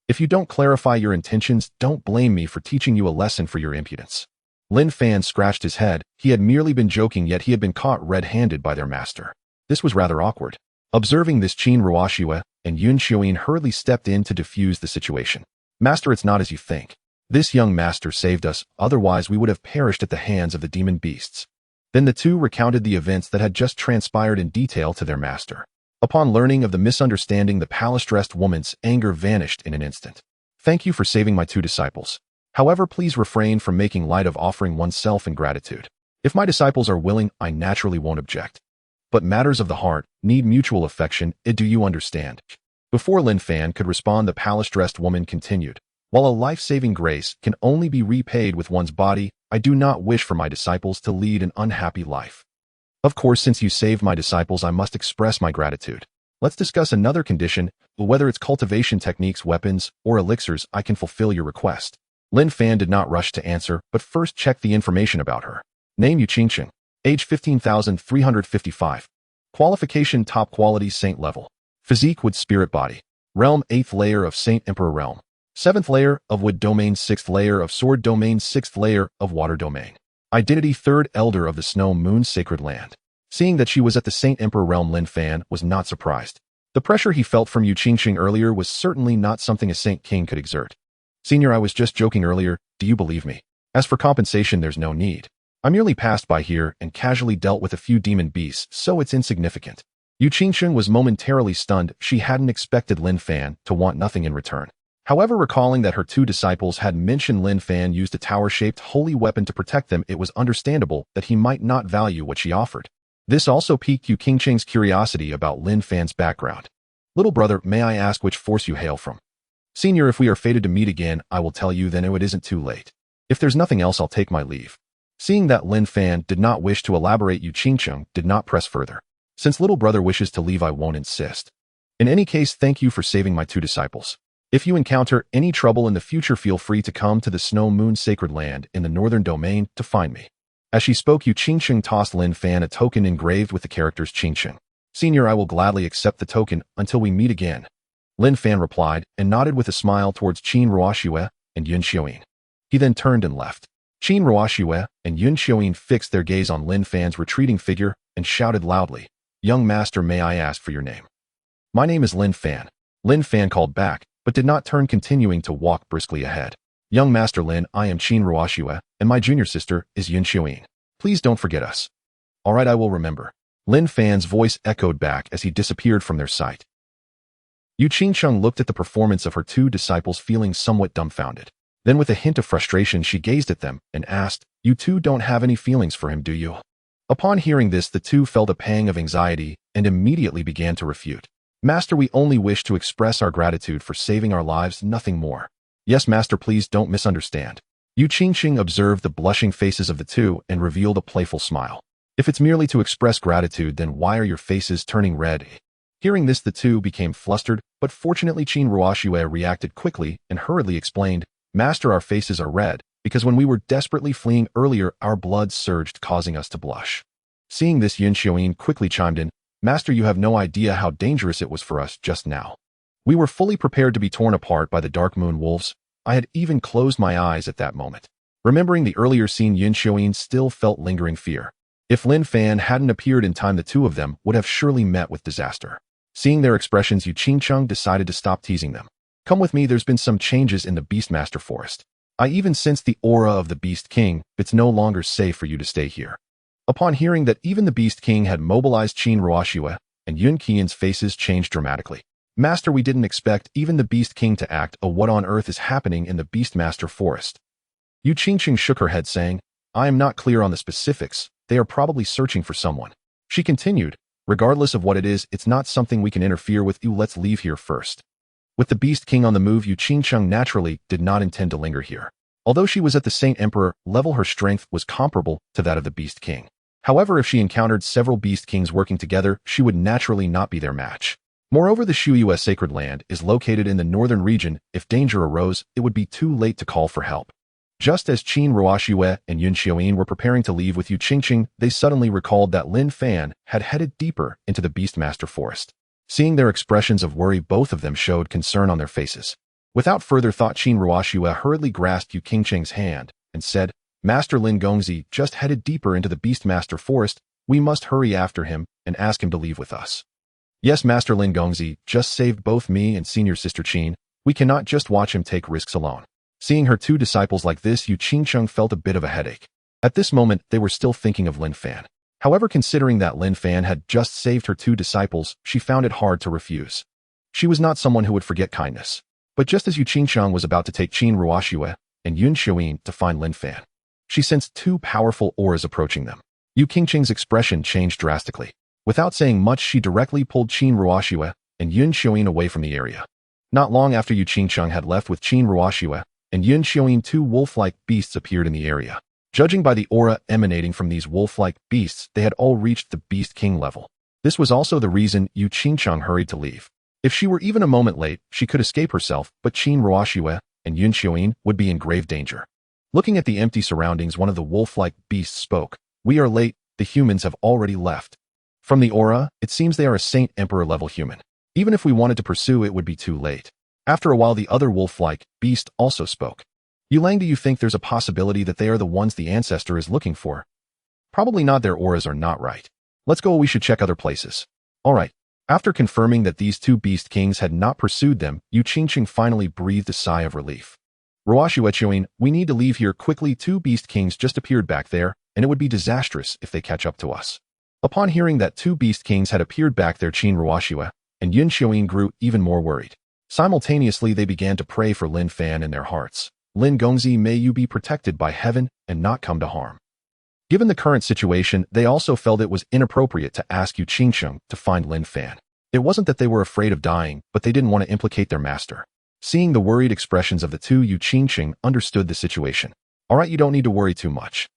If you don't clarify your intentions, don't blame me for teaching you a lesson for your impudence." Lin Fan scratched his head. He had merely been joking, yet he had been caught red-handed by their master. This was rather awkward. Observing this, Qin Ruoxue and Yun Xiuyin hurriedly stepped in to defuse the situation. "Master, it's not as you think. This young master saved us, otherwise we would have perished at the hands of the demon beasts." Then the 2 recounted the events that had just transpired in detail to their master. Upon learning of the misunderstanding, the palace-dressed woman's anger vanished in an instant. "Thank you for saving my 2 disciples. However, please refrain from making light of offering oneself in gratitude. If my disciples are willing, I naturally won't object. But matters of the heart need mutual affection, do you understand?" Before Lin Fan could respond, the palace-dressed woman continued. "While a life-saving grace can only be repaid with one's body, I do not wish for my disciples to lead an unhappy life. Of course, since you saved my disciples, I must express my gratitude. Let's discuss another condition. Whether it's cultivation techniques, weapons, or elixirs, I can fulfill your request." Lin Fan did not rush to answer, but first checked the information about her. Name: Yu Qingqing. Age: 15,355. Qualification top quality saint level. Physique wood spirit body. Realm 8th layer of Saint Emperor realm. 7th layer of wood domain. 6th layer of sword domain. 6th layer of water domain. Identity 3rd elder of the snow moon sacred land. Seeing that she was at the Saint Emperor realm, Lin Fan was not surprised. The pressure he felt from Yu Qingqing earlier was certainly not something a Saint King could exert. Senior, I was just joking earlier, do you believe me? As for compensation, there's no need. I merely passed by here and casually dealt with a few demon beasts, so it's insignificant. Yu Qingqing was momentarily stunned. She hadn't expected Lin Fan to want nothing in return. However, recalling that her two disciples had mentioned Lin Fan used a tower-shaped holy weapon to protect them, it was understandable that he might not value what she offered. This also piqued Yu Qingqing's curiosity about Lin Fan's background. Little brother, may I ask which force you hail from? Senior, if we are fated to meet again, I will tell you then it isn't too late. If there's nothing else, I'll take my leave. Seeing that Lin Fan did not wish to elaborate, Yu Qingqing did not press further. Since little brother wishes to leave, I won't insist. In any case, thank you for saving my two disciples. If you encounter any trouble in the future, feel free to come to the Snow Moon Sacred Land in the Northern Domain to find me. As she spoke, Yu Qingqing tossed Lin Fan a token engraved with the characters Qingqing. Senior, I will gladly accept the token until we meet again. Lin Fan replied and nodded with a smile towards Qin Ruoxue and Yun Xiuyin. He then turned and left. Qin Ruoxue and Yun Xiuyin fixed their gaze on Lin Fan's retreating figure and shouted loudly, "Young master, may I ask for your name?" "My name is Lin Fan." Lin Fan called back, but did not turn, continuing to walk briskly ahead. "Young master Lin, I am Qin Ruoxue, and my junior sister is Yun Xiuyin. Please don't forget us." "All right, I will remember." Lin Fan's voice echoed back as he disappeared from their sight. Yu Qingqing looked at the performance of her two disciples, feeling somewhat dumbfounded. Then with a hint of frustration, she gazed at them and asked, "You two don't have any feelings for him, do you?" Upon hearing this, the two felt a pang of anxiety and immediately began to refute. "Master, we only wish to express our gratitude for saving our lives, nothing more." "Yes, master, please don't misunderstand." Yu Qingqing observed the blushing faces of the two and revealed a playful smile. "If it's merely to express gratitude, then why are your faces turning red?" Hearing this, the two became flustered, but fortunately Qin Ruoxue reacted quickly and hurriedly explained, "Master, our faces are red because when we were desperately fleeing earlier, our blood surged, causing us to blush." Seeing this, Yun Xiuyin quickly chimed in, "Master, you have no idea how dangerous it was for us just now. We were fully prepared to be torn apart by the Dark Moon Wolves. I had even closed my eyes at that moment." Remembering the earlier scene, Yun Xiuyin still felt lingering fear. If Lin Fan hadn't appeared in time, the two of them would have surely met with disaster. Seeing their expressions, Yu Qingqing decided to stop teasing them. "Come with me, there's been some changes in the Beastmaster Forest. I even sensed the aura of the Beast King. It's no longer safe for you to stay here." Upon hearing that even the Beast King had mobilized Qin Ruoxue and Yun Qian's faces changed dramatically. "Master, we didn't expect even the Beast King to act. What on earth is happening in the Beastmaster Forest?" Yu Qingqing shook her head, saying, "I am not clear on the specifics. They are probably searching for someone." She continued, "Regardless of what it is, it's not something we can interfere with. Let's leave here first." With the Beast King on the move, Yu Qingqing naturally did not intend to linger here. Although she was at the Saint Emperor level, her strength was comparable to that of the Beast King. However, if she encountered several Beast Kings working together, she would naturally not be their match. Moreover, the Shuyu Sacred Land is located in the northern region. If danger arose, it would be too late to call for help. Just as Qin Ruoxue and Yun Xiuyin were preparing to leave with Yu Qingqing, they suddenly recalled that Lin Fan had headed deeper into the Beastmaster Forest. Seeing their expressions of worry, both of them showed concern on their faces. Without further thought, Qin Ruoxue hurriedly grasped Yu Qingqing's hand and said, "Master Lin Gongzi just headed deeper into the Beastmaster Forest. We must hurry after him and ask him to leave with us." "Yes, Master Lin Gongzi just saved both me and senior sister Qin. We cannot just watch him take risks alone." Seeing her two disciples like this, Yu Qingqing felt a bit of a headache. At this moment, they were still thinking of Lin Fan. However, considering that Lin Fan had just saved her two disciples, she found it hard to refuse. She was not someone who would forget kindness. But just as Yu Qingqing was about to take Qin Ruoxue and Yun Xiuyin to find Lin Fan, she sensed two powerful auras approaching them. Yu Qingqing's expression changed drastically. Without saying much, she directly pulled Qin Ruoxue and Yun Xiuyin away from the area. Not long after Yu Qingqing had left with Qin Ruoxue and Yun Xiuyin, two wolf-like beasts appeared in the area. Judging by the aura emanating from these wolf-like beasts, they had all reached the Beast King level. This was also the reason Yu Qingqing hurried to leave. If she were even a moment late, she could escape herself, but Qin Ruoxue and Yun Xiuyin would be in grave danger. Looking at the empty surroundings, one of the wolf-like beasts spoke, "We are late, the humans have already left." From the aura, it seems they are a Saint Emperor level human. Even if we wanted to pursue, it would be too late. After a while, the other wolf-like beast also spoke. Yulang, do you think there's a possibility that they are the ones the ancestor is looking for? Probably not, their auras are not right. Let's go, we should check other places. Alright. After confirming that these two beast kings had not pursued them, Yu Qingqing finally breathed a sigh of relief. Ruoshuechuin, we need to leave here quickly. Two beast kings just appeared back there, and it would be disastrous if they catch up to us. Upon hearing that two beast kings had appeared back there, Qin Ruoshue and Yun Xiuyin grew even more worried. Simultaneously, they began to pray for Lin Fan in their hearts. Lin Gongzi, may you be protected by heaven and not come to harm. Given the current situation, they also felt it was inappropriate to ask Yu Qingqing to find Lin Fan. It wasn't that they were afraid of dying, but they didn't want to implicate their master. Seeing the worried expressions of the two, Yu Qingqing understood the situation. Alright, you don't need to worry too much.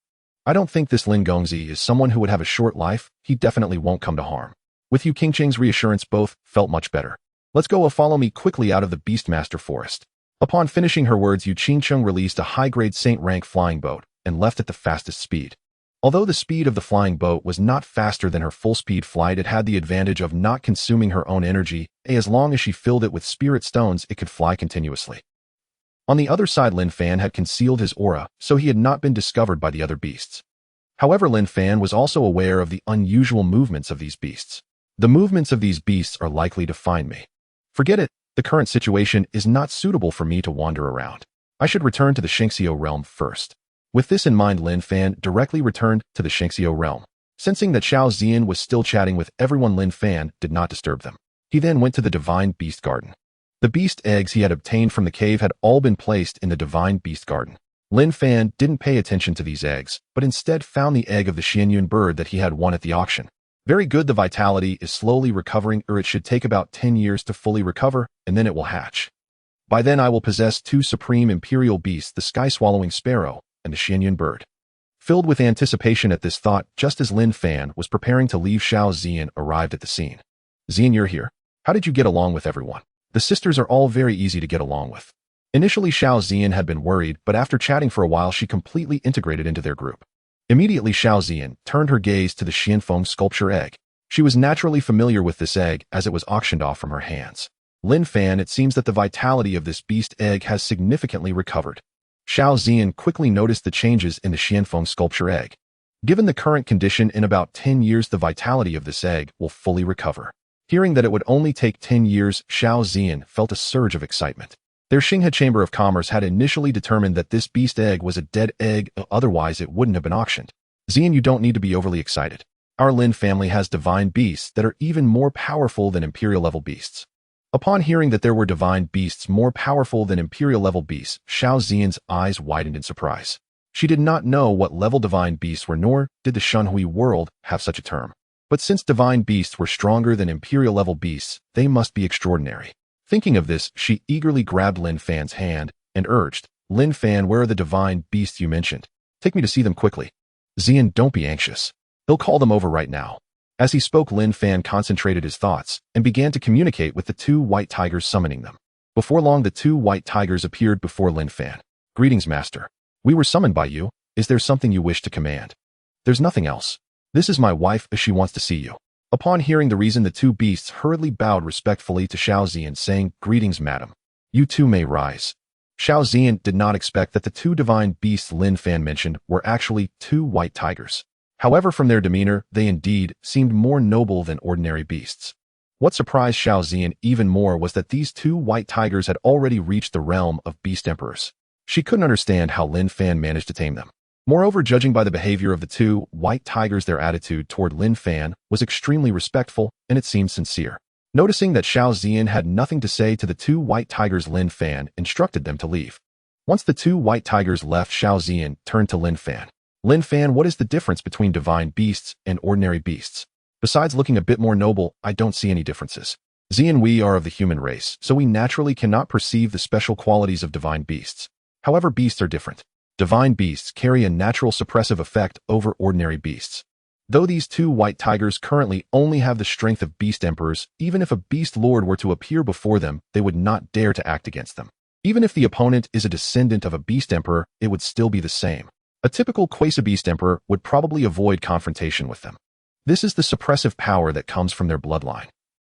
I don't think this Lin Gongzi is someone who would have a short life. He definitely won't come to harm. With Yu Qingqing's reassurance, both felt much better. Let's go, follow me quickly out of the Beastmaster forest. Upon finishing her words, Yu Qingqing released a high-grade Saint rank flying boat and left at the fastest speed. Although the speed of the flying boat was not faster than her full-speed flight, it had the advantage of not consuming her own energy. As long as she filled it with spirit stones, it could fly continuously. On the other side, Lin Fan had concealed his aura, so he had not been discovered by the other beasts. However, Lin Fan was also aware of the unusual movements of these beasts. The movements of these beasts are likely to find me. Forget it, the current situation is not suitable for me to wander around. I should return to the Xingxiu realm first. With this in mind, Lin Fan directly returned to the Xingxiu realm. Sensing that Xiao Ziyan was still chatting with everyone, Lin Fan did not disturb them. He then went to the Divine Beast Garden. The beast eggs he had obtained from the cave had all been placed in the Divine Beast Garden. Lin Fan didn't pay attention to these eggs, but instead found the egg of the Xianyun bird that he had won at the auction. Very good, the vitality is slowly recovering, or it should take about 10 years to fully recover, and then it will hatch. By then I will possess two supreme imperial beasts, the sky-swallowing sparrow and the Xianyun bird. Filled with anticipation at this thought, just as Lin Fan was preparing to leave, Xiao Ziyan arrived at the scene. Ziyan, you're here. How did you get along with everyone? The sisters are all very easy to get along with. Initially, Xiao Ziyan had been worried, but after chatting for a while, she completely integrated into their group. Immediately, Xiao Ziyan turned her gaze to the Xianfeng sculpture egg. She was naturally familiar with this egg as it was auctioned off from her hands. Lin Fan, it seems that the vitality of this beast egg has significantly recovered. Xiao Ziyan quickly noticed the changes in the Xianfeng sculpture egg. Given the current condition, in about 10 years, the vitality of this egg will fully recover. Hearing that it would only take 10 years, Xiao Ziyan felt a surge of excitement. Their Xinghe Chamber of Commerce had initially determined that this beast egg was a dead egg, otherwise it wouldn't have been auctioned. Ziyan, you don't need to be overly excited. Our Lin family has divine beasts that are even more powerful than imperial-level beasts. Upon hearing that there were divine beasts more powerful than imperial-level beasts, Xiao Ziyan's eyes widened in surprise. She did not know what level divine beasts were, nor did the Shunhui world have such a term. But since divine beasts were stronger than imperial-level beasts, they must be extraordinary. Thinking of this, she eagerly grabbed Lin Fan's hand and urged, Lin Fan, where are the divine beasts you mentioned? Take me to see them quickly. Ziyan, don't be anxious. He'll call them over right now. As he spoke, Lin Fan concentrated his thoughts and began to communicate with the two white tigers, summoning them. Before long, the two white tigers appeared before Lin Fan. Greetings, master. We were summoned by you. Is there something you wish to command? There's nothing else. This is my wife, as she wants to see you. Upon hearing the reason, the two beasts hurriedly bowed respectfully to Xiao Ziyan, saying, Greetings, madam. You two may rise. Xiao Ziyan did not expect that the two divine beasts Lin Fan mentioned were actually two white tigers. However, from their demeanor, they indeed seemed more noble than ordinary beasts. What surprised Xiao Ziyan even more was that these two white tigers had already reached the realm of beast emperors. She couldn't understand how Lin Fan managed to tame them. Moreover, judging by the behavior of the two white tigers, their attitude toward Lin Fan was extremely respectful, and it seemed sincere. Noticing that Xiao Ziyan had nothing to say to the two white tigers, Lin Fan instructed them to leave. Once the two white tigers left, Xiao Ziyan turned to Lin Fan. Lin Fan, what is the difference between divine beasts and ordinary beasts? Besides looking a bit more noble, I don't see any differences. Ziyan, we are of the human race, so we naturally cannot perceive the special qualities of divine beasts. However, beasts are different. Divine beasts carry a natural suppressive effect over ordinary beasts. Though these two white tigers currently only have the strength of beast emperors, even if a beast lord were to appear before them, they would not dare to act against them. Even if the opponent is a descendant of a beast emperor, it would still be the same. A typical quasi-beast emperor would probably avoid confrontation with them. This is the suppressive power that comes from their bloodline.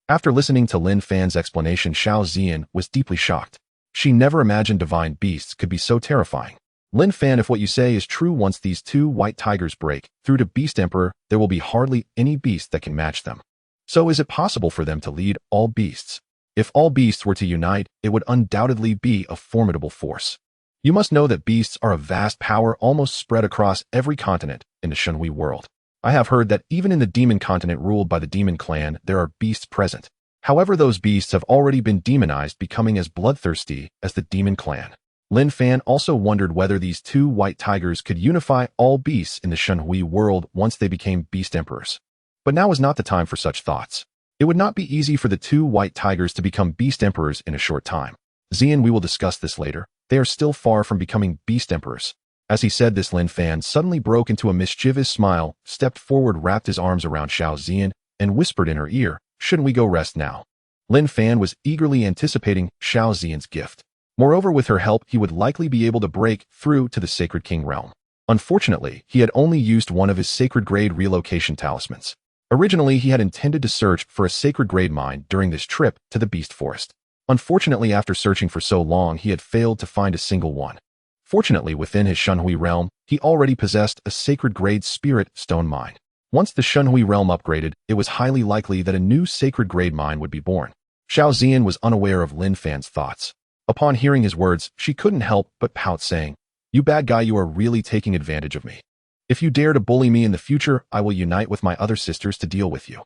After listening to Lin Fan's explanation, Xiao Ziyan was deeply shocked. She never imagined divine beasts could be so terrifying. Lin Fan, if what you say is true, once these two white tigers break through to Beast Emperor, there will be hardly any beast that can match them. So is it possible for them to lead all beasts? If all beasts were to unite, it would undoubtedly be a formidable force. You must know that beasts are a vast power almost spread across every continent in the Shenhui world. I have heard that even in the demon continent ruled by the demon clan, there are beasts present. However, those beasts have already been demonized, becoming as bloodthirsty as the demon clan. Lin Fan also wondered whether these two white tigers could unify all beasts in the Shenhui world once they became beast emperors. But now is not the time for such thoughts. It would not be easy for the two white tigers to become beast emperors in a short time. Ziyan, we will discuss this later. They are still far from becoming beast emperors. As he said this, Lin Fan suddenly broke into a mischievous smile, stepped forward, wrapped his arms around Xiao Ziyan, and whispered in her ear, "Shouldn't we go rest now?" Lin Fan was eagerly anticipating Xiao Ziyan's gift. Moreover, with her help, he would likely be able to break through to the Sacred King realm. Unfortunately, he had only used one of his sacred grade relocation talismans. Originally, he had intended to search for a sacred grade mine during this trip to the Beast Forest. Unfortunately, after searching for so long, he had failed to find a single one. Fortunately, within his Shenhui realm, he already possessed a sacred grade spirit stone mine. Once the Shenhui realm upgraded, it was highly likely that a new sacred grade mine would be born. Xiao Ziyan was unaware of Lin Fan's thoughts. Upon hearing his words, she couldn't help but pout, saying, "You bad guy, you are really taking advantage of me. If you dare to bully me in the future, I will unite with my other sisters to deal with you."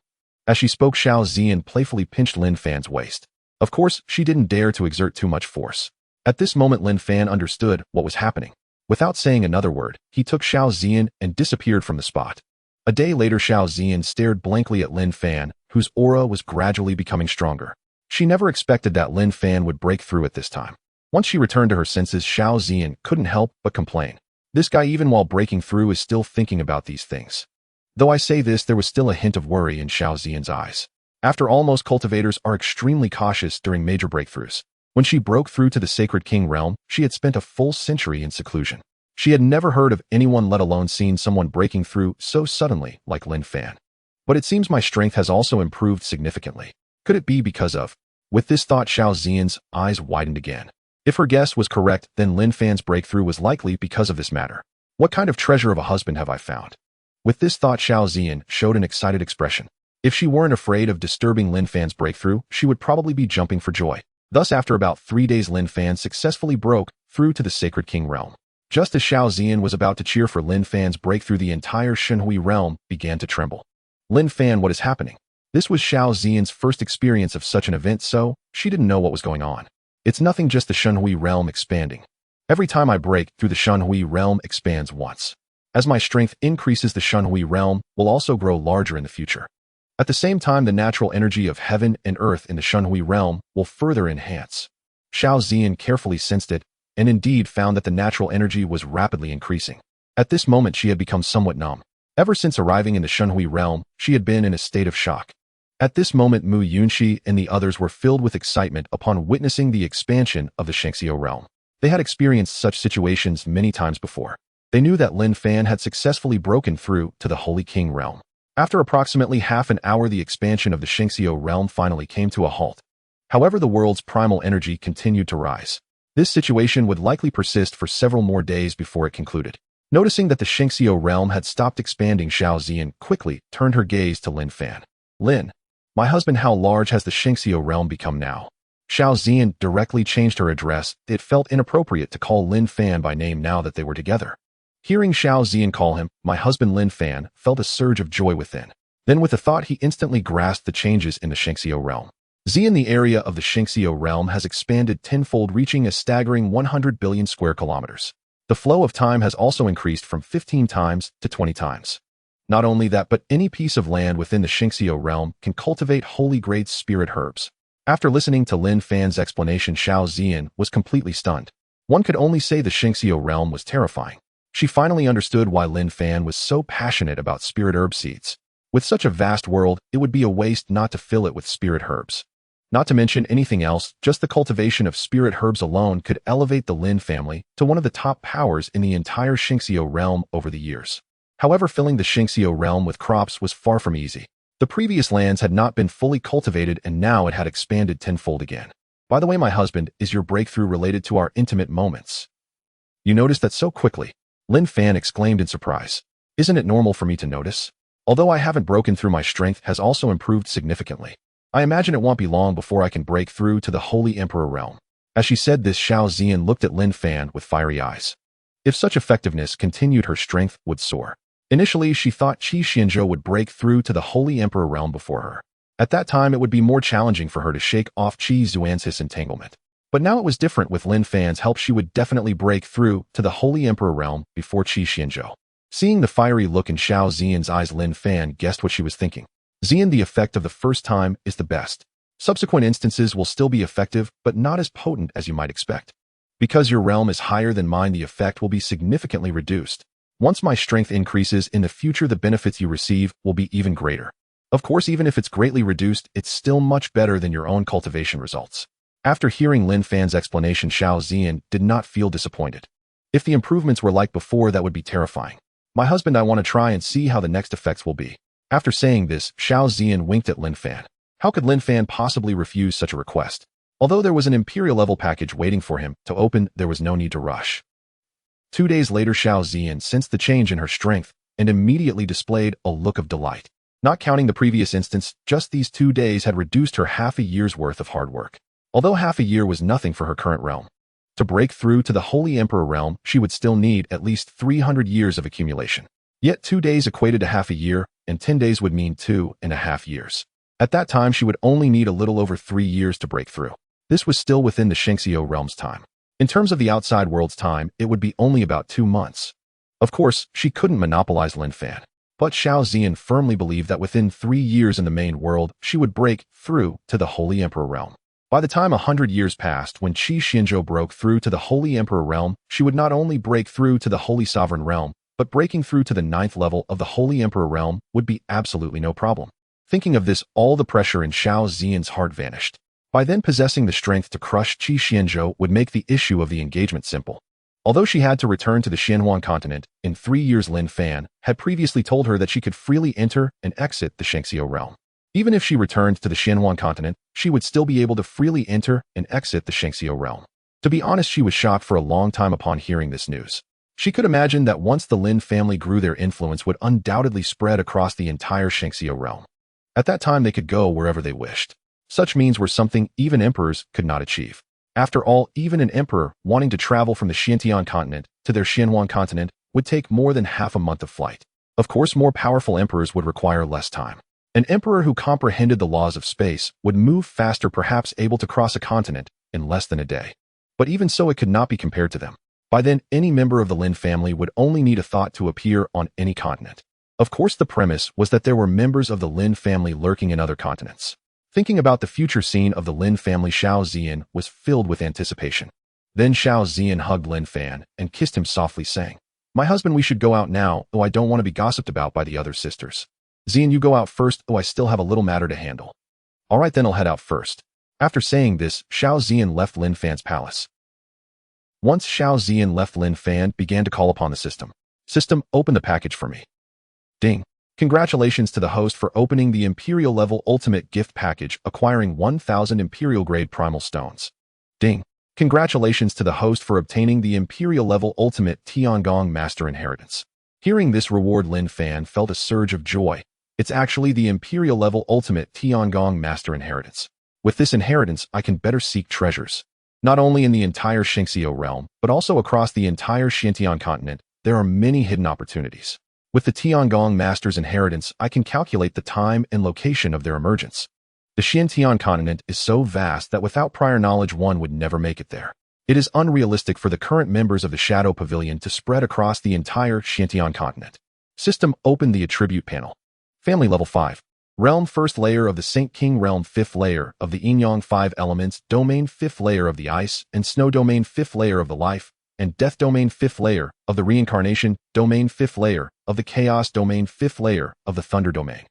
As she spoke, Xiao Ziyan playfully pinched Lin Fan's waist. Of course, she didn't dare to exert too much force. At this moment, Lin Fan understood what was happening. Without saying another word, he took Xiao Ziyan and disappeared from the spot. A day later, Xiao Ziyan stared blankly at Lin Fan, whose aura was gradually becoming stronger. She never expected that Lin Fan would break through at this time. Once she returned to her senses, Xiao Ziyan couldn't help but complain. This guy, even while breaking through, is still thinking about these things. Though I say this, there was still a hint of worry in Xiao Ziyan's eyes. After all, most cultivators are extremely cautious during major breakthroughs. When she broke through to the Sacred King realm, she had spent a full century in seclusion. She had never heard of anyone, let alone seen someone breaking through so suddenly like Lin Fan. But it seems my strength has also improved significantly. Could it be because of? With this thought, Xiao Ziyan's eyes widened again. If her guess was correct, then Lin Fan's breakthrough was likely because of this matter. What kind of treasure of a husband have I found? With this thought, Xiao Ziyan showed an excited expression. If she weren't afraid of disturbing Lin Fan's breakthrough, she would probably be jumping for joy. Thus, after about 3 days, Lin Fan successfully broke through to the Sacred King realm. Just as Xiao Ziyan was about to cheer for Lin Fan's breakthrough, the entire Shenhui realm began to tremble. Lin Fan, what is happening? This was Xiao Ziyan's first experience of such an event, so she didn't know what was going on. It's nothing, just the Shenhui realm expanding. Every time I break through, the Shenhui realm expands once. As my strength increases, the Shenhui realm will also grow larger in the future. At the same time, the natural energy of heaven and earth in the Shenhui realm will further enhance. Xiao Ziyan carefully sensed it, and indeed found that the natural energy was rapidly increasing. At this moment, she had become somewhat numb. Ever since arriving in the Shenhui realm, she had been in a state of shock. At this moment, Mu Yunxi and the others were filled with excitement upon witnessing the expansion of the Shengxiu realm. They had experienced such situations many times before. They knew that Lin Fan had successfully broken through to the Holy King realm. After approximately half an hour, the expansion of the Shengxiu realm finally came to a halt. However, the world's primal energy continued to rise. This situation would likely persist for several more days before it concluded. Noticing that the Shengxiu realm had stopped expanding, Xiao Ziyan quickly turned her gaze to Lin Fan. "Lin, my husband, how large has the Shengxiu realm become now?" Xiao Ziyan directly changed her address. It felt inappropriate to call Lin Fan by name now that they were together. Hearing Xiao Ziyan call him, "my husband," Lin Fan felt a surge of joy within. Then with a thought, he instantly grasped the changes in the Shengxiu realm. Ziyan, the area of the Shengxiu realm has expanded tenfold, reaching a staggering 100 billion square kilometers. The flow of time has also increased from 15 times to 20 times. Not only that, but any piece of land within the Shengxiu realm can cultivate holy grade spirit herbs. After listening to Lin Fan's explanation, Xiao Ziyan was completely stunned. One could only say the Shengxiu realm was terrifying. She finally understood why Lin Fan was so passionate about spirit herb seeds. With such a vast world, it would be a waste not to fill it with spirit herbs. Not to mention anything else, just the cultivation of spirit herbs alone could elevate the Lin family to one of the top powers in the entire Shengxiu realm over the years. However, filling the Xingxiu realm with crops was far from easy. The previous lands had not been fully cultivated and now it had expanded tenfold again. By the way, my husband, is your breakthrough related to our intimate moments? You noticed that so quickly? Lin Fan exclaimed in surprise. Isn't it normal for me to notice? Although I haven't broken through, my strength has also improved significantly. I imagine it won't be long before I can break through to the Holy Emperor realm. As she said this, Xiao Zian looked at Lin Fan with fiery eyes. If such effectiveness continued, her strength would soar. Initially, she thought Qi Xianzhou would break through to the Holy Emperor realm before her. At that time, it would be more challenging for her to shake off Qi Xuanzhi's entanglement. But now it was different. With Lin Fan's help, she would definitely break through to the Holy Emperor realm before Qi Xianzhou. Seeing the fiery look in Xiao Zian's eyes, Lin Fan guessed what she was thinking. Zian, the effect of the first time is the best. Subsequent instances will still be effective, but not as potent as you might expect. Because your realm is higher than mine, the effect will be significantly reduced. Once my strength increases in the future, the benefits you receive will be even greater. Of course, even if it's greatly reduced, it's still much better than your own cultivation results. After hearing Lin Fan's explanation, Xiao Zian did not feel disappointed. If the improvements were like before, that would be terrifying. My husband, I want to try and see how the next effects will be. After saying this, Xiao Zian winked at Lin Fan. How could Lin Fan possibly refuse such a request? Although there was an imperial level package waiting for him to open, there was no need to rush. 2 days later, Xiao Zian sensed the change in her strength and immediately displayed a look of delight. Not counting the previous instance, just these 2 days had reduced her half a year's worth of hard work. Although half a year was nothing for her current realm. To break through to the Holy Emperor realm, she would still need at least 300 years of accumulation. Yet 2 days equated to half a year, and 10 days would mean 2.5 years. At that time, she would only need a little over 3 years to break through. This was still within the Xingxiu realm's time. In terms of the outside world's time, it would be only about 2 months. Of course, she couldn't monopolize Lin Fan. But Xiao Zian firmly believed that within 3 years in the main world, she would break through to the Holy Emperor realm. By the time 100 years passed, when Qi Xianzhou broke through to the Holy Emperor realm, she would not only break through to the Holy Sovereign realm, but breaking through to the 9th level of the Holy Emperor realm would be absolutely no problem. Thinking of this, all the pressure in Xiao Zian's heart vanished. By then, possessing the strength to crush Qi Xianzhou would make the issue of the engagement simple. Although she had to return to the Xianhuan continent, in 3 years Lin Fan had previously told her that she could freely enter and exit the Xingxiu realm. Even if she returned to the Xianhuan continent, she would still be able to freely enter and exit the Xingxiu realm. To be honest, she was shocked for a long time upon hearing this news. She could imagine that once the Lin family grew, their influence would undoubtedly spread across the entire Xingxiu realm. At that time, they could go wherever they wished. Such means were something even emperors could not achieve. After all, even an emperor wanting to travel from the Xiantian continent to their Xianhuan continent would take more than half a month of flight. Of course, more powerful emperors would require less time. An emperor who comprehended the laws of space would move faster, perhaps able to cross a continent in less than a day. But even so, it could not be compared to them. By then, any member of the Lin family would only need a thought to appear on any continent. Of course, the premise was that there were members of the Lin family lurking in other continents. Thinking about the future scene of the Lin family, Xiao Zian was filled with anticipation. Then Xiao Zian hugged Lin Fan and kissed him softly, saying, "My husband, we should go out now, though I don't want to be gossiped about by the other sisters. Zian, you go out first, though I still have a little matter to handle." "All right, then I'll head out first." After saying this, Xiao Zian left Lin Fan's palace. Once Xiao Zian left, Lin Fan began to call upon the system. "System, open the package for me." Ding. Congratulations to the host for opening the Imperial Level Ultimate Gift Package, acquiring 1,000 Imperial Grade Primal Stones. Ding. Congratulations to the host for obtaining the Imperial Level Ultimate Tiangong Master Inheritance. Hearing this reward, Lin Fan felt a surge of joy. It's actually the Imperial Level Ultimate Tiangong Master Inheritance. With this inheritance, I can better seek treasures. Not only in the entire Xingxiu realm, but also across the entire Xiantian continent, there are many hidden opportunities. With the Tiangong Master's inheritance, I can calculate the time and location of their emergence. The Xiantian continent is so vast that without prior knowledge, one would never make it there. It is unrealistic for the current members of the Shadow Pavilion to spread across the entire Xiantian continent. System, open the attribute panel. Family level 5. Realm 1st layer of the Saint King Realm 5th layer of the Yin-Yang 5 elements, Domain 5th layer of the Ice and Snow, Domain 5th layer of the Life and Death, Domain 5th layer of the Reincarnation, Domain 5th layer of the Chaos, Domain 5th layer of the Thunder Domain.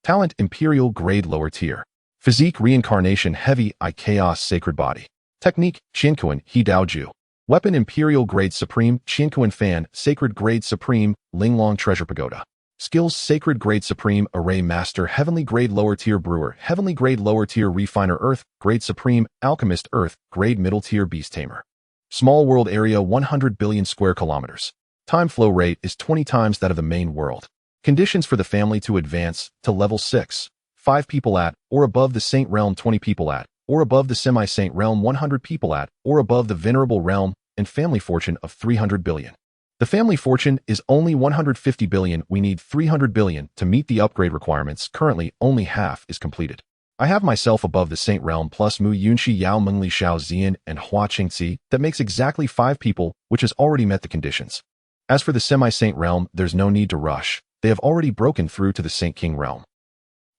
Talent, Imperial Grade Lower Tier. Physique, Reincarnation Heavy I Chaos Sacred Body. Technique, Qiankuan He Dao Ju. Weapon Imperial Grade Supreme, Lin Fan, Sacred Grade Supreme, Linglong Treasure Pagoda. Skills Sacred Grade Supreme, Array Master, Heavenly Grade Lower Tier Brewer, Heavenly Grade Lower Tier Refiner Earth, Grade Supreme, Alchemist Earth, Grade Middle Tier Beast Tamer. Small World Area 100 billion square kilometers. Time flow rate is 20 times that of the main world. Conditions for the family to advance to level 6. 5 people at, or above the Saint Realm 20 people at, or above the Semi-Saint Realm 100 people at, or above the Venerable Realm, and family fortune of 300 billion. The family fortune is only 150 billion. We need 300 billion to meet the upgrade requirements. Currently, only half is completed. I have myself above the Saint Realm plus Mu Yunxi Yao Mengli Xiao Zian and Hua Qingxi. That makes exactly 5 people, which has already met the conditions. As for the Semi-Saint Realm, there's no need to rush. They have already broken through to the Saint King Realm.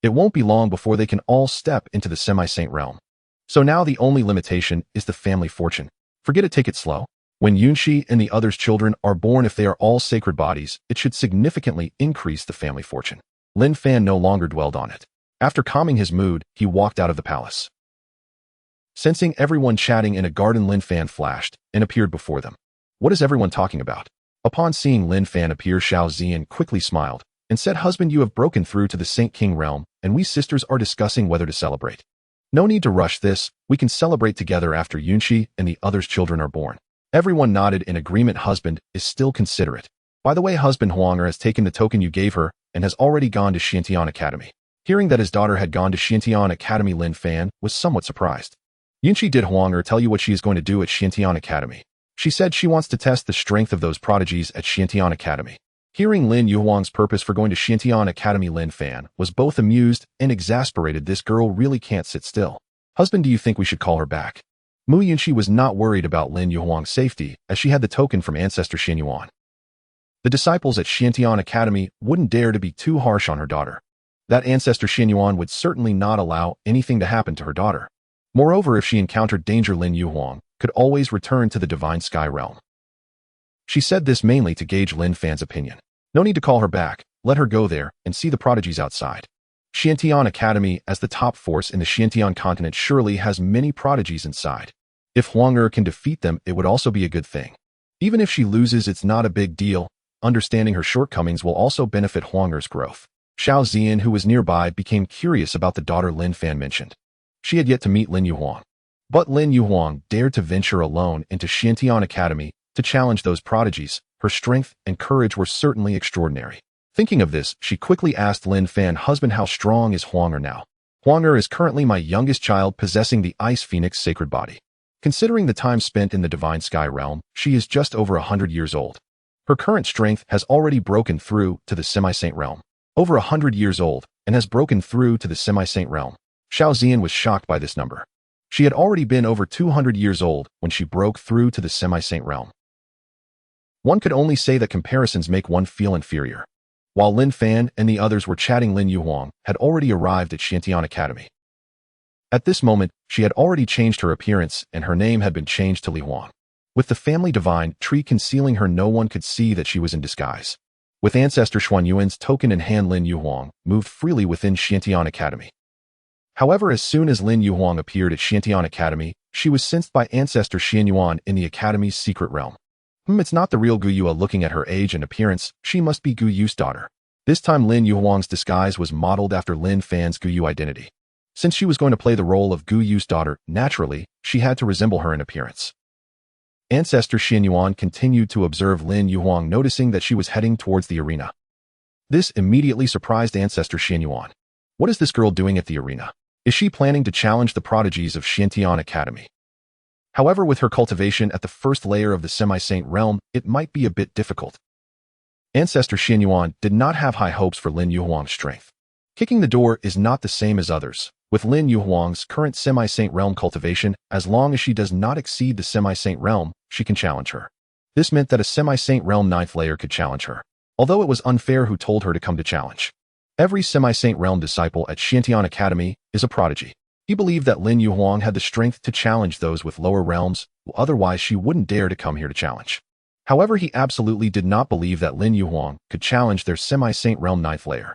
It won't be long before they can all step into the Semi-Saint Realm. So now the only limitation is the family fortune. Forget it, take it slow. When Yunxi and the others' children are born, if they are all sacred bodies, it should significantly increase the family fortune. Lin Fan no longer dwelled on it. After calming his mood, he walked out of the palace. Sensing everyone chatting in a garden, Lin Fan flashed and appeared before them. What is everyone talking about? Upon seeing Lin Fan appear, Xiao Zian quickly smiled and said, "Husband, you have broken through to the Saint King Realm, and we sisters are discussing whether to celebrate. No need to rush this, we can celebrate together after Yunxi and the others' children are born." Everyone nodded in agreement. Husband is still considerate. By the way, husband Huanger has taken the token you gave her and has already gone to Xiantian Academy. Hearing that his daughter had gone to Xiantian Academy, Lin Fan was somewhat surprised. Yunxi, did Huanger tell you what she is going to do at Xiantian Academy? She said she wants to test the strength of those prodigies at Xiantian Academy. Hearing Lin Yuhuang's purpose for going to Xiantian Academy, Lin Fan was both amused and exasperated. This girl really can't sit still. Husband, do you think we should call her back? Mu Yunxi was not worried about Lin Yuhuang's safety, as she had the token from Ancestor Xianyuan. The disciples at Xiantian Academy wouldn't dare to be too harsh on her daughter. That Ancestor Xianyuan would certainly not allow anything to happen to her daughter. Moreover, if she encountered danger, Lin Yuhuang could always return to the Divine Sky Realm. She said this mainly to gauge Lin Fan's opinion. No need to call her back, let her go there and see the prodigies outside. Xiantian Academy, as the top force in the Xiantian continent, surely has many prodigies inside. If Huanger can defeat them, it would also be a good thing. Even if she loses, it's not a big deal. Understanding her shortcomings will also benefit Huanger's growth. Xiao Zian, who was nearby, became curious about the daughter Lin Fan mentioned. She had yet to meet Lin Yuhuang. But Lin Yuhuang dared to venture alone into Xiantian Academy to challenge those prodigies. Her strength and courage were certainly extraordinary. Thinking of this, she quickly asked Lin Fan, "Husband, how strong is Huanger now?" "Huanger is currently my youngest child, possessing the Ice Phoenix sacred body. Considering the time spent in the Divine Sky Realm, she is just over 100 years old. Her current strength has already broken through to the Semi-Saint Realm. Over 100 years old, and has broken through to the Semi-Saint Realm." Xiao Zian was shocked by this number. She had already been over 200 years old when she broke through to the Semi-Saint Realm. One could only say that comparisons make one feel inferior. While Lin Fan and the others were chatting, Lin Yuhuang had already arrived at Xiantian Academy. At this moment, she had already changed her appearance and her name had been changed to Li Huang. With the family divine tree concealing her, no one could see that she was in disguise. With Ancestor Xuanyuan's token in hand, Lin Yuhuang moved freely within Xiantian Academy. However, as soon as Lin Yuhuang appeared at Xiantian Academy, she was sensed by Ancestor Xianyuan in the Academy's secret realm. It's not the real Gu Yue. Looking at her age and appearance, she must be Gu Yu's daughter. This time Lin Yuhuang's disguise was modeled after Lin Fan's Gu Yu identity. Since she was going to play the role of Gu Yu's daughter, naturally, she had to resemble her in appearance. Ancestor Xianyuan continued to observe Lin Yuhuang, noticing that she was heading towards the arena. This immediately surprised Ancestor Xianyuan. What is this girl doing at the arena? Is she planning to challenge the prodigies of Xiantian Academy? However, with her cultivation at the first layer of the Semi-Saint Realm, it might be a bit difficult. Ancestor Xianyuan did not have high hopes for Lin Yuhuang's strength. Kicking the door is not the same as others. With Lin Yuhuang's current Semi-Saint Realm cultivation, as long as she does not exceed the Semi-Saint Realm, she can challenge her. This meant that a Semi-Saint Realm 9th layer could challenge her, although it was unfair who told her to come to challenge. Every Semi-Saint Realm disciple at Xiantian Academy is a prodigy. He believed that Lin Yuhuang had the strength to challenge those with lower realms, otherwise she wouldn't dare to come here to challenge. However, he absolutely did not believe that Lin Yuhuang could challenge their Semi-Saint Realm 9th layer.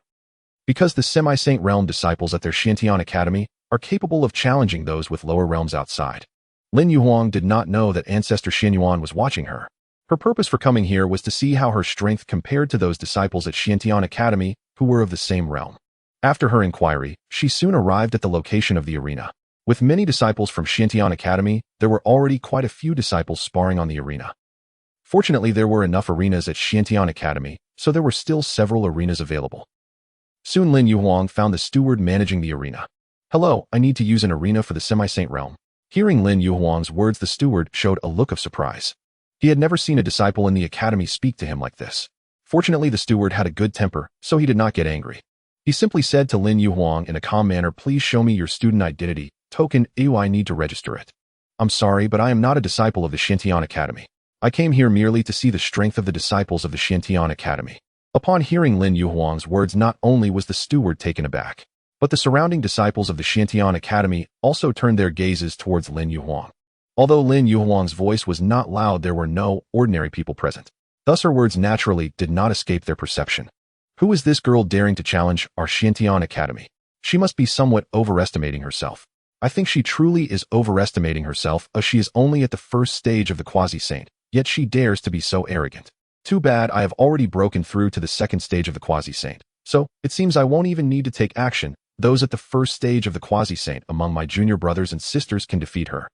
Because the Semi-Saint Realm disciples at their Xiantian Academy are capable of challenging those with lower realms outside. Lin Yuhuang did not know that Ancestor Xianyuan was watching her. Her purpose for coming here was to see how her strength compared to those disciples at Xiantian Academy who were of the same realm. After her inquiry, she soon arrived at the location of the arena. With many disciples from Xiantian Academy, there were already quite a few disciples sparring on the arena. Fortunately, there were enough arenas at Xiantian Academy, so there were still several arenas available. Soon Lin Yuhuang found the steward managing the arena. "Hello, I need to use an arena for the semi-saint realm." Hearing Lin Yuhuang's words, the steward showed a look of surprise. He had never seen a disciple in the academy speak to him like this. Fortunately, the steward had a good temper, so he did not get angry. He simply said to Lin Yuhuang in a calm manner, "Please show me your student identity token. I need to register it." "I'm sorry, but I am not a disciple of the Xiantian Academy. I came here merely to see the strength of the disciples of the Xiantian Academy." Upon hearing Lin Yuhuang's words, not only was the steward taken aback, but the surrounding disciples of the Xiantian Academy also turned their gazes towards Lin Yuhuang. Although Lin Yuhuang's voice was not loud, there were no ordinary people present. Thus her words naturally did not escape their perception. Who is this girl daring to challenge our Xiantian Academy? She must be somewhat overestimating herself. I think she truly is overestimating herself, as she is only at the first stage of the quasi-saint, yet she dares to be so arrogant. Too bad, I have already broken through to the second stage of the quasi-saint. So, it seems I won't even need to take action. Those at the first stage of the quasi-saint among my junior brothers and sisters can defeat her.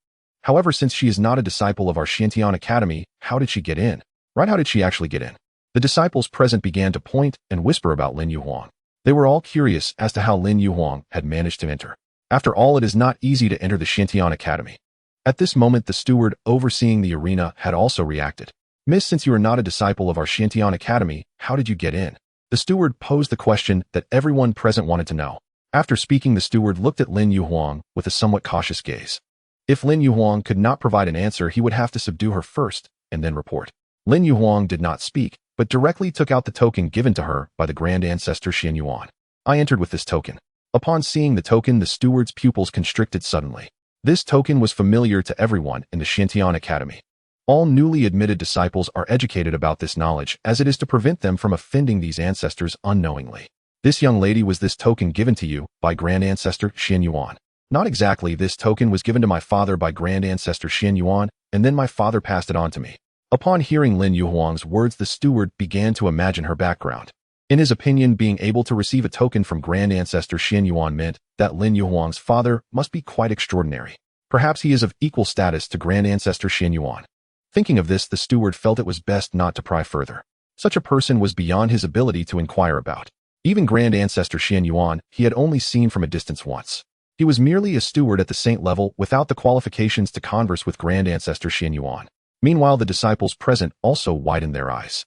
However, since she is not a disciple of our Xiantian Academy, how did she get in? Right, how did she actually get in? The disciples present began to point and whisper about Lin Yuhuang. They were all curious as to how Lin Yuhuang had managed to enter. After all, it is not easy to enter the Xiantian Academy. At this moment, the steward overseeing the arena had also reacted. "Miss, since you are not a disciple of our Xiantian Academy, how did you get in?" The steward posed the question that everyone present wanted to know. After speaking, the steward looked at Lin Yuhuang with a somewhat cautious gaze. If Lin Yuhuang could not provide an answer, he would have to subdue her first and then report. Lin Yuhuang did not speak, but directly took out the token given to her by the Grand Ancestor Xianyuan. "I entered with this token." Upon seeing the token, the steward's pupils constricted suddenly. This token was familiar to everyone in the Xiantian Academy. All newly admitted disciples are educated about this knowledge, as it is to prevent them from offending these ancestors unknowingly. "This young lady, was this token given to you by Grand Ancestor Xianyuan?" "Not exactly. This token was given to my father by Grand Ancestor Xianyuan, and then my father passed it on to me." Upon hearing Lin Yuhuang's words, the steward began to imagine her background. In his opinion, being able to receive a token from Grand Ancestor Xianyuan meant that Lin Yuhuang's father must be quite extraordinary. Perhaps he is of equal status to Grand Ancestor Xianyuan. Thinking of this, the steward felt it was best not to pry further. Such a person was beyond his ability to inquire about. Even Grand Ancestor Xianyuan he had only seen from a distance once. He was merely a steward at the saint level without the qualifications to converse with Grand Ancestor Xianyuan. Meanwhile, the disciples present also widened their eyes.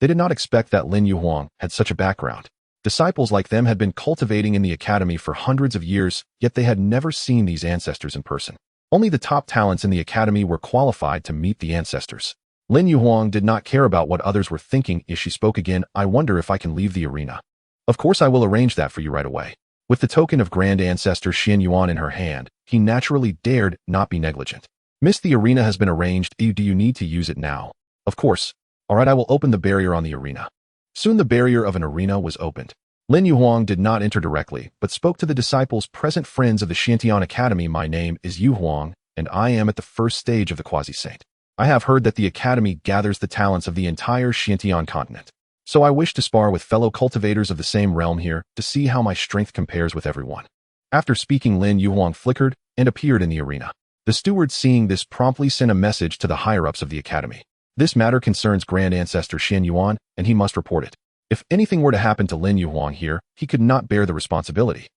They did not expect that Lin Yuhuang had such a background. Disciples like them had been cultivating in the academy for hundreds of years, yet they had never seen these ancestors in person. Only the top talents in the academy were qualified to meet the ancestors. Lin Yuhuang did not care about what others were thinking as she spoke again. "I wonder if I can leave the arena." "Of course, I will arrange that for you right away." With the token of Grand Ancestor Xianyuan in her hand, he naturally dared not be negligent. "Miss, the arena has been arranged. Do you need to use it now?" "Of course." "All right, I will open the barrier on the arena." Soon the barrier of an arena was opened. Lin Yuhuang did not enter directly, but spoke to the disciples present. "Friends of the Xiantian Academy, my name is Yuhuang, and I am at the first stage of the quasi-saint. I have heard that the academy gathers the talents of the entire Xiantian continent. So I wish to spar with fellow cultivators of the same realm here to see how my strength compares with everyone." After speaking, Lin Yuhuang flickered and appeared in the arena. The steward, seeing this, promptly sent a message to the higher-ups of the academy. "This matter concerns Grand Ancestor Xianyuan, and he must report it. If anything were to happen to Lin Yuhuang here, he could not bear the responsibility."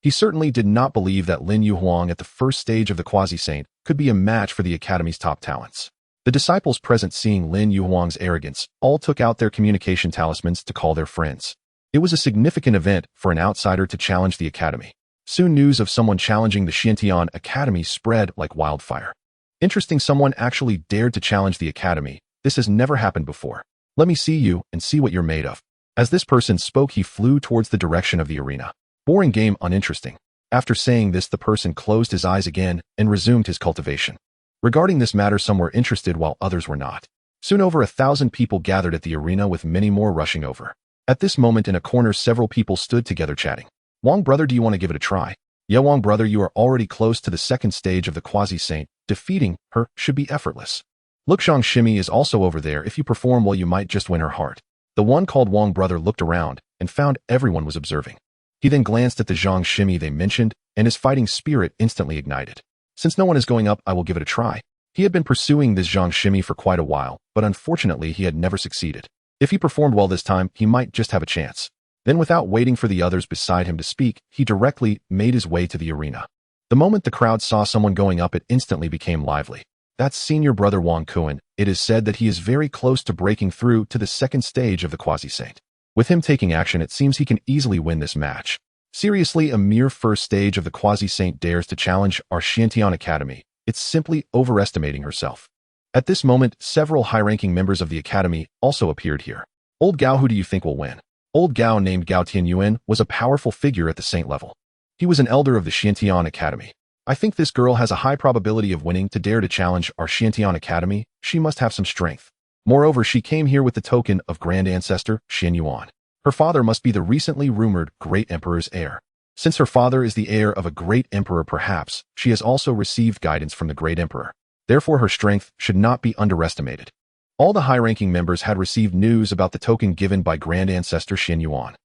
He certainly did not believe that Lin Yuhuang at the first stage of the quasi-saint could be a match for the academy's top talents. The disciples present, seeing Lin Yuhuang's arrogance, all took out their communication talismans to call their friends. It was a significant event for an outsider to challenge the academy. Soon news of someone challenging the Xiantian Academy spread like wildfire. Interesting, someone actually dared to challenge the academy. This has never happened before. Let me see you and see what you're made of. As this person spoke, he flew towards the direction of the arena. Boring game, uninteresting. After saying this, the person closed his eyes again and resumed his cultivation. Regarding this matter, some were interested while others were not. Soon over 1,000 people gathered at the arena, with many more rushing over. At this moment, in a corner, several people stood together chatting. Wang brother, do you want to give it a try? Yeah, Wang brother, you are already close to the second stage of the quasi-saint. defeating her should be effortless. Look, Zhang Shimi is also over there. If you perform well, you might just win her heart. The one called Wang brother looked around and found everyone was observing. He then glanced at the Zhang Shimi they mentioned, and his fighting spirit instantly ignited. Since no one is going up, I will give it a try. He had been pursuing this Zhang Shimi for quite a while, but unfortunately he had never succeeded. If he performed well this time, he might just have a chance. Then, without waiting for the others beside him to speak, he directly made his way to the arena. The moment the crowd saw someone going up, it instantly became lively. That's senior brother Wang Kuan. It is said that he is very close to breaking through to the second stage of the Quasi-Saint. With him taking action, it seems he can easily win this match. Seriously, a mere first stage of the Quasi-Saint dares to challenge our Xiantian Academy. It's simply overestimating herself. At this moment, several high-ranking members of the academy also appeared here. Old Gao, who do you think will win? Old Gao, named Gao Tianyuan, was a powerful figure at the saint level. He was an elder of the Xiantian Academy. I think this girl has a high probability of winning. To dare to challenge our Xiantian Academy, she must have some strength. Moreover, she came here with the token of Grand Ancestor Xian Yuan. Her father must be the recently rumored Great Emperor's heir. Since her father is the heir of a Great Emperor, perhaps she has also received guidance from the Great Emperor. Therefore, her strength should not be underestimated. All the high-ranking members had received news about the token given by Grand Ancestor Xian Yuan.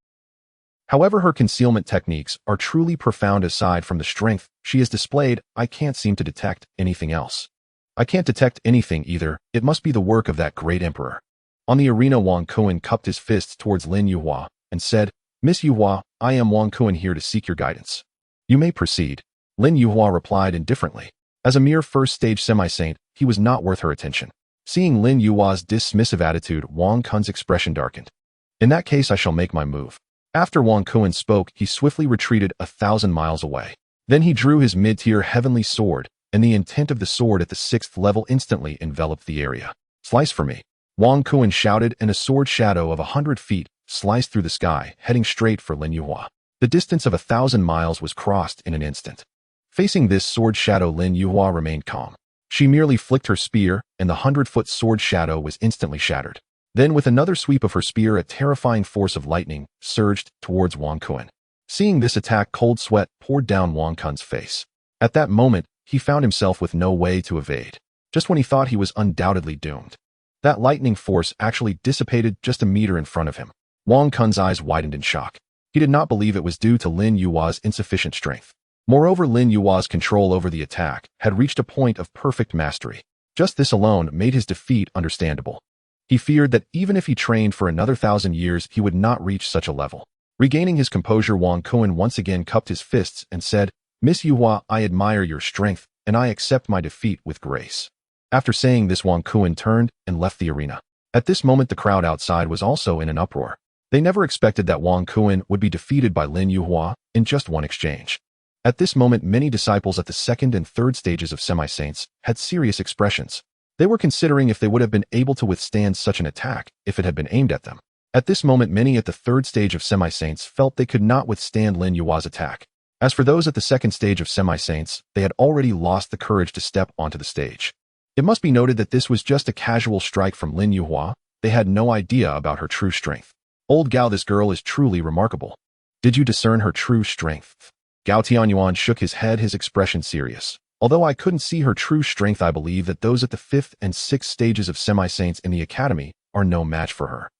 However, her concealment techniques are truly profound. Aside from the strength she has displayed, I can't seem to detect anything else. I can't detect anything either. It must be the work of that Great Emperor. On the arena, Wang Kuan cupped his fists towards Lin Yuhua and said, Miss Yuhua, I am Wang Kuan, here to seek your guidance. You may proceed. Lin Yuhua replied indifferently. As a mere first-stage semi-saint, he was not worth her attention. Seeing Lin Yuhua's dismissive attitude, Wang Kuan's expression darkened. In that case, I shall make my move. After Wang Kuan spoke, he swiftly retreated 1,000 miles away. Then he drew his mid-tier heavenly sword, and the intent of the sword at the 6th level instantly enveloped the area. Slice for me. Wang Kuan shouted, and a sword shadow of 100 feet sliced through the sky, heading straight for Lin Yuhua. The distance of 1,000 miles was crossed in an instant. Facing this sword shadow, Lin Yuhua remained calm. She merely flicked her spear, and the 100-foot sword shadow was instantly shattered. Then, with another sweep of her spear, a terrifying force of lightning surged towards Wang Kuan. Seeing this attack, cold sweat poured down Wang Kuan's face. At that moment, he found himself with no way to evade. Just when he thought he was undoubtedly doomed, that lightning force actually dissipated just a meter in front of him. Wang Kuan's eyes widened in shock. He did not believe it was due to Lin Yuhua's insufficient strength. Moreover, Lin Yuhua's control over the attack had reached a point of perfect mastery. Just this alone made his defeat understandable. He feared that even if he trained for another 1,000 years, he would not reach such a level. Regaining his composure, Wang Kuan once again cupped his fists and said, Miss Yuhua, I admire your strength, and I accept my defeat with grace. After saying this, Wang Kuan turned and left the arena. At this moment, the crowd outside was also in an uproar. They never expected that Wang Kuan would be defeated by Lin Yuhua in just one exchange. At this moment, many disciples at the second and third stages of semi-saints had serious expressions. They were considering if they would have been able to withstand such an attack if it had been aimed at them. At this moment, many at the third stage of semi-saints felt they could not withstand Lin Yuhua's attack. As for those at the second stage of semi-saints, they had already lost the courage to step onto the stage. It must be noted that this was just a casual strike from Lin Yuhua. They had no idea about her true strength. Old Gao, this girl is truly remarkable. Did you discern her true strength? Gao Tianyuan shook his head, his expression serious. Although I couldn't see her true strength, I believe that those at the 5th and 6th stages of semi-saints in the academy are no match for her.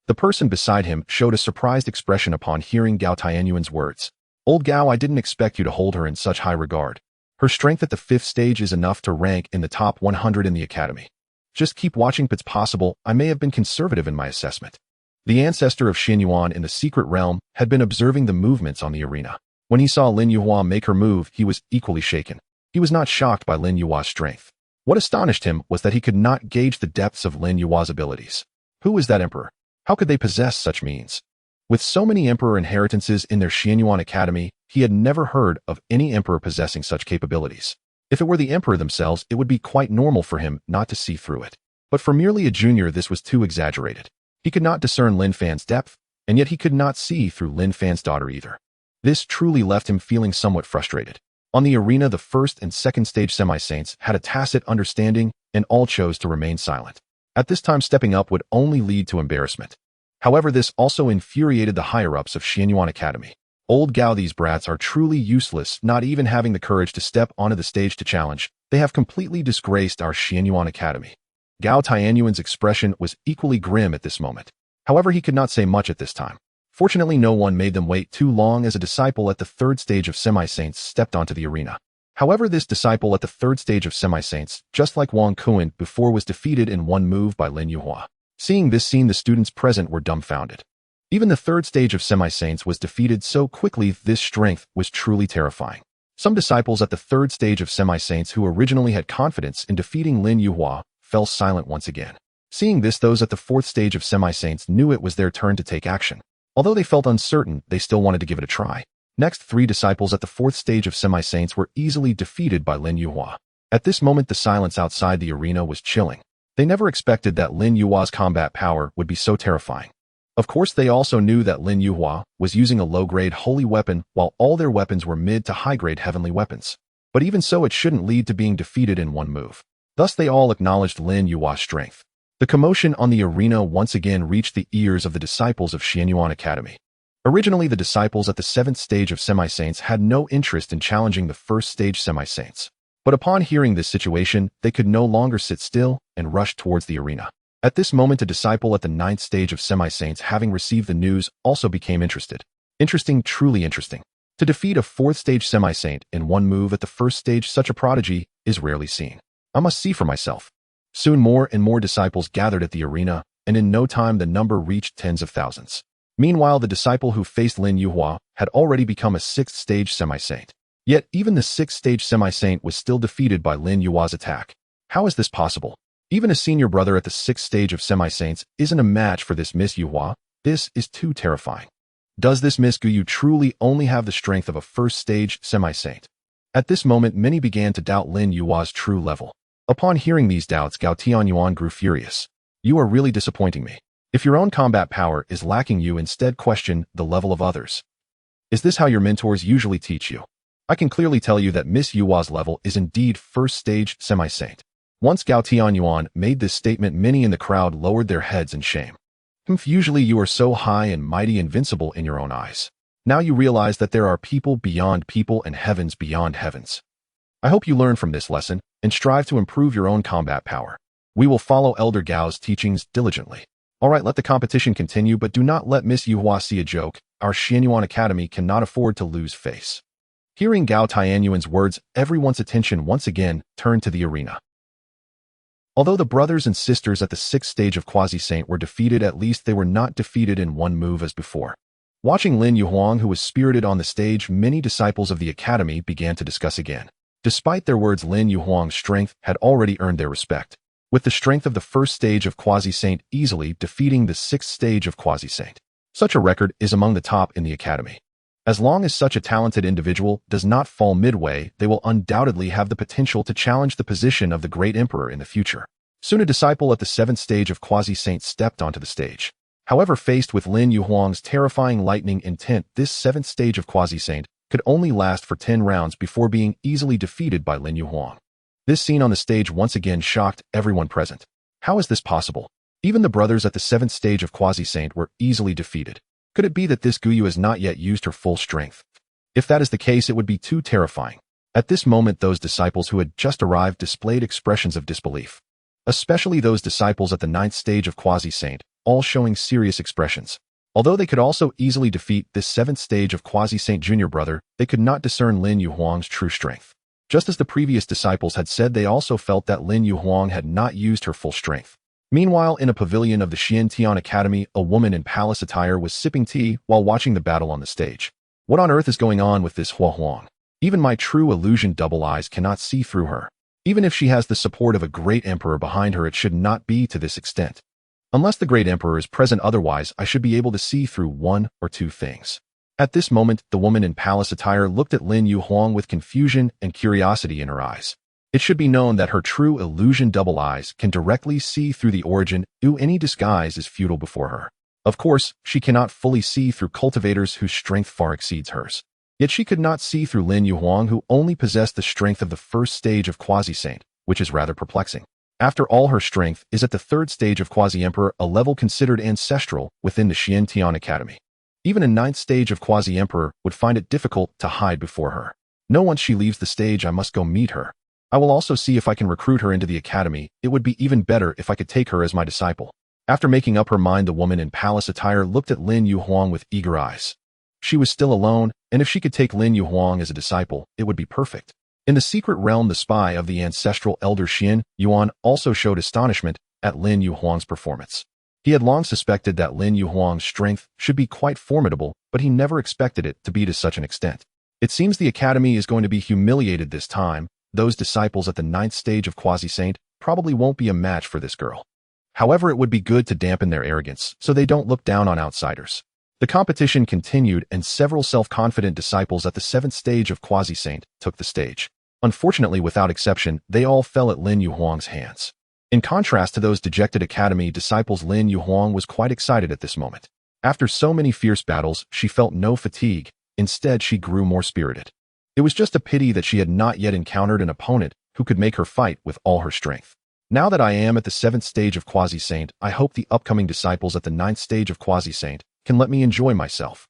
The person beside him showed a surprised expression upon hearing Gao Tianyuan's words. Old Gao, I didn't expect you to hold her in such high regard. Her strength at the 5th stage is enough to rank in the top 100 in the academy. Just keep watching. It's possible I may have been conservative in my assessment. The ancestor of Xian Yuan in the secret realm had been observing the movements on the arena. When he saw Lin Yuhua make her move, he was equally shaken. He was not shocked by Lin Yuhua's strength. What astonished him was that he could not gauge the depths of Lin Yuhua's abilities. Who is that emperor? How could they possess such means? With so many emperor inheritances in their Xian Yuan academy, he had never heard of any emperor possessing such capabilities. If it were the emperor themselves, it would be quite normal for him not to see through it. But for merely a junior, this was too exaggerated. He could not discern Lin Fan's depth, and yet he could not see through Lin Fan's daughter either. This truly left him feeling somewhat frustrated. On the arena, the first and second stage semi-saints had a tacit understanding, and all chose to remain silent. At this time, stepping up would only lead to embarrassment. However, this also infuriated the higher-ups of Xian Yuan Academy. Old Gao, these brats are truly useless, not even having the courage to step onto the stage to challenge. They have completely disgraced our Xianyuan Academy. Gao Tianyuan's expression was equally grim at this moment. However, he could not say much at this time. Fortunately, no one made them wait too long as a disciple at the third stage of semi-saints stepped onto the arena. However, this disciple at the third stage of semi-saints, just like Wang Kuan before, was defeated in one move by Lin Yuhua. Seeing this scene, the students present were dumbfounded. Even the third stage of semi-saints was defeated so quickly. This strength was truly terrifying. Some disciples at the third stage of semi-saints who originally had confidence in defeating Lin Yuhua fell silent once again. Seeing this, those at the fourth stage of semi-saints knew it was their turn to take action. Although they felt uncertain, they still wanted to give it a try. Next, 3 disciples at the fourth stage of semi-saints were easily defeated by Lin Yuhua. At this moment, the silence outside the arena was chilling. They never expected that Lin Yuhua's combat power would be so terrifying. Of course, they also knew that Lin Yuhua was using a low-grade holy weapon while all their weapons were mid to high-grade heavenly weapons. But even so, it shouldn't lead to being defeated in one move. Thus, they all acknowledged Lin Yuhua's strength. The commotion on the arena once again reached the ears of the disciples of Xianyuan Academy. Originally, the disciples at the 7th stage of semi-saints had no interest in challenging the first stage semi-saints. But upon hearing this situation, they could no longer sit still and rushed towards the arena. At this moment, a disciple at the 9th stage of semi-saints, having received the news, also became interested. Interesting, truly interesting. To defeat a 4th stage semi-saint in one move at the first stage, such a prodigy is rarely seen. I must see for myself. Soon more and more disciples gathered at the arena, and in no time the number reached tens of thousands. Meanwhile, the disciple who faced Lin Yuhua had already become a 6th stage semi-saint. Yet, even the 6th stage semi-saint was still defeated by Lin Yuhua's attack. How is this possible? Even a senior brother at the 6th stage of semi-saints isn't a match for this Miss Yuhua. This is too terrifying. Does this Miss Guyu truly only have the strength of a first stage semi-saint? At this moment, many began to doubt Lin Yuhua's true level. Upon hearing these doubts, Gao Tianyuan grew furious. You are really disappointing me. If your own combat power is lacking, you instead question the level of others. Is this how your mentors usually teach you? I can clearly tell you that Miss Yuhua's level is indeed first stage semi-saint. Once Gao Tianyuan made this statement, many in the crowd lowered their heads in shame. Usually you are so high and mighty, invincible in your own eyes. Now you realize that there are people beyond people and heavens beyond heavens. I hope you learn from this lesson and strive to improve your own combat power. We will follow Elder Gao's teachings diligently. Alright, let the competition continue, but do not let Miss Yuhua see a joke. Our Xianyuan Academy cannot afford to lose face. Hearing Gao Tianyuan's words, everyone's attention once again turned to the arena. Although the brothers and sisters at the 6th stage of Quasi-Saint were defeated, at least they were not defeated in one move as before. Watching Lin Yuhuang, who was spirited on the stage, many disciples of the academy began to discuss again. Despite their words, Lin Yuhuang's strength had already earned their respect. With the strength of the first stage of Quasi-Saint easily defeating the 6th stage of Quasi-Saint. Such a record is among the top in the academy. As long as such a talented individual does not fall midway, they will undoubtedly have the potential to challenge the position of the great emperor in the future. Soon a disciple at the 7th stage of Quasi-Saint stepped onto the stage. However, faced with Lin Yuhuang's terrifying lightning intent, this 7th stage of Quasi-Saint could only last for 10 rounds before being easily defeated by Lin Yuhuang. This scene on the stage once again shocked everyone present. How is this possible? Even the brothers at the 7th stage of Quasi-Saint were easily defeated. Could it be that this Guyu has not yet used her full strength? If that is the case, it would be too terrifying. At this moment, those disciples who had just arrived displayed expressions of disbelief. Especially those disciples at the 9th stage of Quasi-Saint, all showing serious expressions. Although they could also easily defeat this 7th stage of Quasi-Saint junior brother, they could not discern Lin Yuhuang's true strength. Just as the previous disciples had said, they also felt that Lin Yuhuang had not used her full strength. Meanwhile, in a pavilion of the Xianyuan Academy, a woman in palace attire was sipping tea while watching the battle on the stage. What on earth is going on with this Hua Huang? Even my true illusion double eyes cannot see through her. Even if she has the support of a great emperor behind her, it should not be to this extent. Unless the great emperor is present, otherwise I should be able to see through one or two things. At this moment, the woman in palace attire looked at Lin Yuhuang with confusion and curiosity in her eyes. It should be known that her true illusion double eyes can directly see through the origin. Any disguise is futile before her. Of course, she cannot fully see through cultivators whose strength far exceeds hers. Yet she could not see through Lin Yuhuang, who only possessed the strength of the first stage of Quasi-Saint, which is rather perplexing. After all, her strength is at the 3rd stage of Quasi-Emperor, a level considered ancestral within the Xianyuan Academy. Even a 9th stage of Quasi-Emperor would find it difficult to hide before her. No, once she leaves the stage, I must go meet her. I will also see if I can recruit her into the academy. It would be even better if I could take her as my disciple. After making up her mind, the woman in palace attire looked at Lin Yuhuang with eager eyes. She was still alone, and if she could take Lin Yuhuang as a disciple, it would be perfect. In the secret realm, the spy of the ancestral elder Xian Yuan also showed astonishment at Lin Yuhuang's performance. He had long suspected that Lin Yuhuang's strength should be quite formidable, but he never expected it to be to such an extent. It seems the academy is going to be humiliated this time. Those disciples at the 9th stage of Quasi-Saint probably won't be a match for this girl. However, it would be good to dampen their arrogance so they don't look down on outsiders. The competition continued, and several self-confident disciples at the 7th stage of Quasi-Saint took the stage. Unfortunately, without exception, they all fell at Lin Yuhuang's hands. In contrast to those dejected academy disciples, Lin Yuhuang was quite excited at this moment. After so many fierce battles, she felt no fatigue. Instead, she grew more spirited. It was just a pity that she had not yet encountered an opponent who could make her fight with all her strength. Now that I am at the 7th stage of Quasi-Saint, I hope the upcoming disciples at the 9th stage of Quasi-Saint can let me enjoy myself.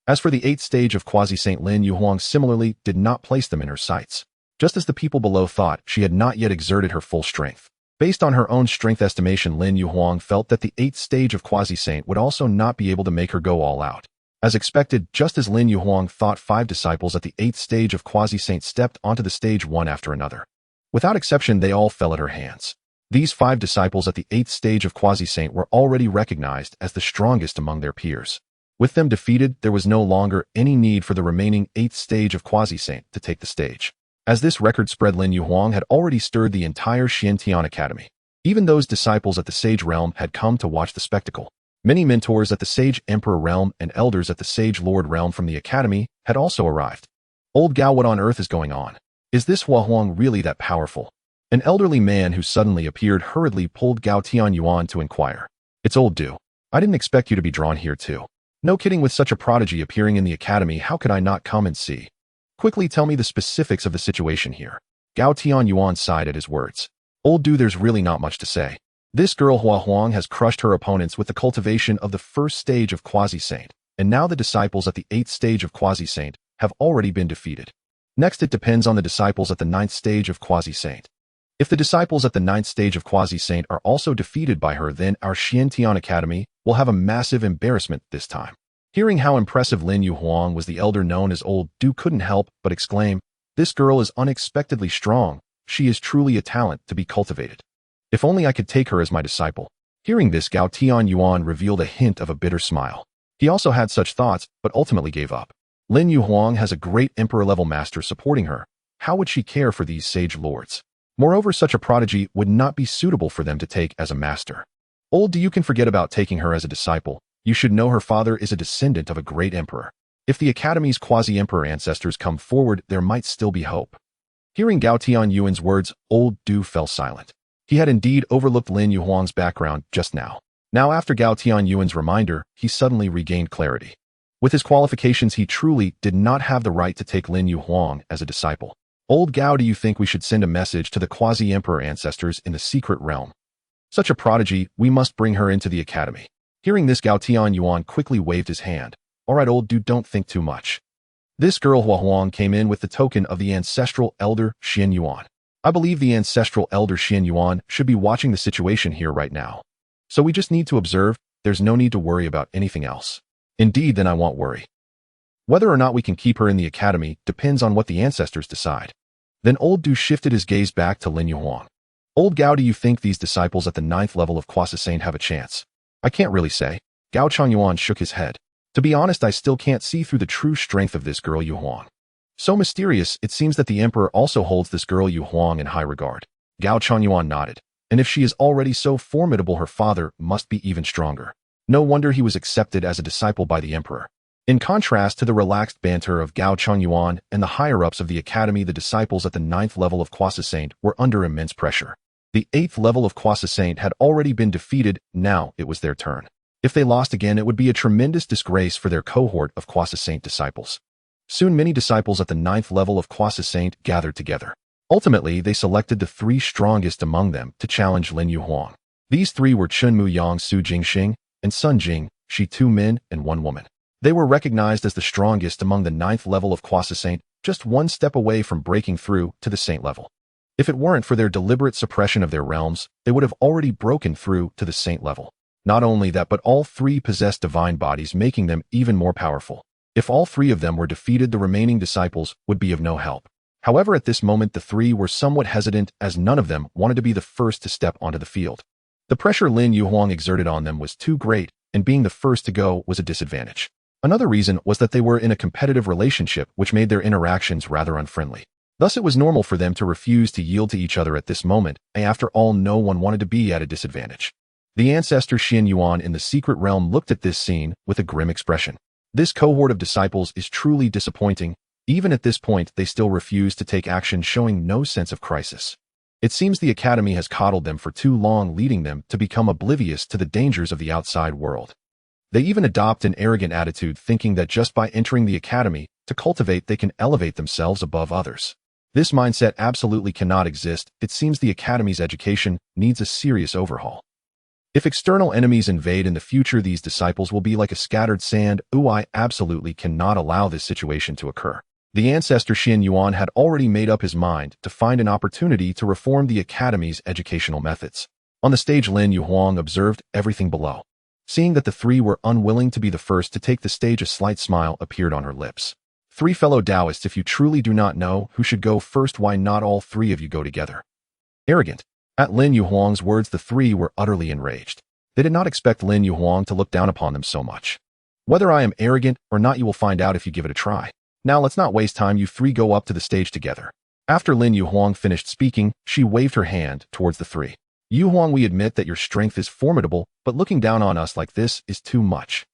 As for the 8th stage of Quasi-Saint, Lin Yuhuang similarly did not place them in her sights. Just as the people below thought, she had not yet exerted her full strength. Based on her own strength estimation, Lin Yuhuang felt that the 8th stage of Quasi-Saint would also not be able to make her go all out. As expected, just as Lin Yuhuang thought, 5 disciples at the 8th stage of Quasi-Saint stepped onto the stage one after another. Without exception, they all fell at her hands. These 5 disciples at the 8th stage of Quasi-Saint were already recognized as the strongest among their peers. With them defeated, there was no longer any need for the remaining 8th stage of Quasi-Saint to take the stage. As this record spread, Lin Yuhuang had already stirred the entire Xiantian Academy. Even those disciples at the Sage Realm had come to watch the spectacle. Many mentors at the Sage Emperor Realm and elders at the Sage Lord Realm from the Academy had also arrived. Old Gao, what on earth is going on? Is this Hua Huang really that powerful? An elderly man who suddenly appeared hurriedly pulled Gao Tianyuan to inquire. It's old Du. I didn't expect you to be drawn here too. No kidding, with such a prodigy appearing in the academy, how could I not come and see? Quickly tell me the specifics of the situation here. Gao Tianyuan sighed at his words. Old Du, there's really not much to say. This girl Hua Huang has crushed her opponents with the cultivation of the 1st stage of Quasi-Saint, and now the disciples at the 8th stage of Quasi-Saint have already been defeated. Next, it depends on the disciples at the 9th stage of Quasi-Saint. If the disciples at the 9th stage of Quasi-Saint are also defeated by her, then our Xiantian Academy will have a massive embarrassment this time. Hearing how impressive Lin Yuhuang was, the elder known as Old Du couldn't help but exclaim, this girl is unexpectedly strong. She is truly a talent to be cultivated. If only I could take her as my disciple. Hearing this, Gao Tianyuan revealed a hint of a bitter smile. He also had such thoughts, but ultimately gave up. Lin Yuhuang has a great emperor-level master supporting her. How would she care for these sage lords? Moreover, such a prodigy would not be suitable for them to take as a master. Old Du, you can forget about taking her as a disciple. You should know her father is a descendant of a great emperor. If the academy's quasi-emperor ancestors come forward, there might still be hope. Hearing Gao Tianyuan's words, Old Du fell silent. He had indeed overlooked Lin Yuhuang's background just now. Now, after Gao Tianyuan's reminder, he suddenly regained clarity. With his qualifications, he truly did not have the right to take Lin Yuhuang as a disciple. Old Gao, do you think we should send a message to the quasi-emperor ancestors in the secret realm? Such a prodigy, we must bring her into the academy. Hearing this, Gao Tianyuan quickly waved his hand. All right, Old Du, don't think too much. This girl Hua Huang came in with the token of the ancestral elder Xian Yuan. I believe the ancestral elder Xian Yuan should be watching the situation here right now. So we just need to observe. There's no need to worry about anything else. Indeed, then I won't worry. Whether or not we can keep her in the academy depends on what the ancestors decide. Then Old Du shifted his gaze back to Lin Yuhuang. Old Gao, do you think these disciples at the 9th level of Quasi-Saint have a chance? I can't really say. Gao Changyuan shook his head. To be honest, I still can't see through the true strength of this girl Yuhuang. So mysterious, it seems that the emperor also holds this girl Yuhuang in high regard. Gao Changyuan nodded. And if she is already so formidable, her father must be even stronger. No wonder he was accepted as a disciple by the emperor. In contrast to the relaxed banter of Gao Changyuan and the higher-ups of the academy, the disciples at the 9th level of Quasi-Saint were under immense pressure. The 8th level of Quasi-Saint had already been defeated, now it was their turn. If they lost again, it would be a tremendous disgrace for their cohort of Quasi-Saint disciples. Soon many disciples at the 9th level of Quasi-Saint gathered together. Ultimately, they selected the 3 strongest among them to challenge Lin Yuhuang. These 3 were Chun Mu Yang, Su Jingxing, and Sun Jing, she 2 men and 1 woman. They were recognized as the strongest among the 9th level of Quasi-Saint, just 1 step away from breaking through to the Saint level. If it weren't for their deliberate suppression of their realms, they would have already broken through to the saint level. Not only that, but all three possessed divine bodies, making them even more powerful. If all three of them were defeated, the remaining disciples would be of no help. However, at this moment, the three were somewhat hesitant, as none of them wanted to be the first to step onto the field. The pressure Lin Yuhuang exerted on them was too great, and being the first to go was a disadvantage. Another reason was that they were in a competitive relationship, which made their interactions rather unfriendly. Thus, it was normal for them to refuse to yield to each other at this moment, and after all, no one wanted to be at a disadvantage. The ancestor Xin Yuan in the secret realm looked at this scene with a grim expression. This cohort of disciples is truly disappointing. Even at this point, they still refuse to take action, showing no sense of crisis. It seems the academy has coddled them for too long, leading them to become oblivious to the dangers of the outside world. They even adopt an arrogant attitude, thinking that just by entering the academy to cultivate, they can elevate themselves above others. This mindset absolutely cannot exist. It seems the academy's education needs a serious overhaul. If external enemies invade in the future, these disciples will be like a scattered sand. I absolutely cannot allow this situation to occur. The ancestor Xin Yuan had already made up his mind to find an opportunity to reform the academy's educational methods. On the stage, Lin Yuhuang observed everything below. Seeing that the three were unwilling to be the first to take the stage, a slight smile appeared on her lips. Three fellow Taoists, if you truly do not know who should go first, why not all three of you go together? Arrogant. At Lin Yuhuang's words, the three were utterly enraged. They did not expect Lin Yuhuang to look down upon them so much. Whether I am arrogant or not, you will find out if you give it a try. Now let's not waste time, you three go up to the stage together. After Lin Yuhuang finished speaking, she waved her hand towards the three. Yuhuang, we admit that your strength is formidable, but looking down on us like this is too much.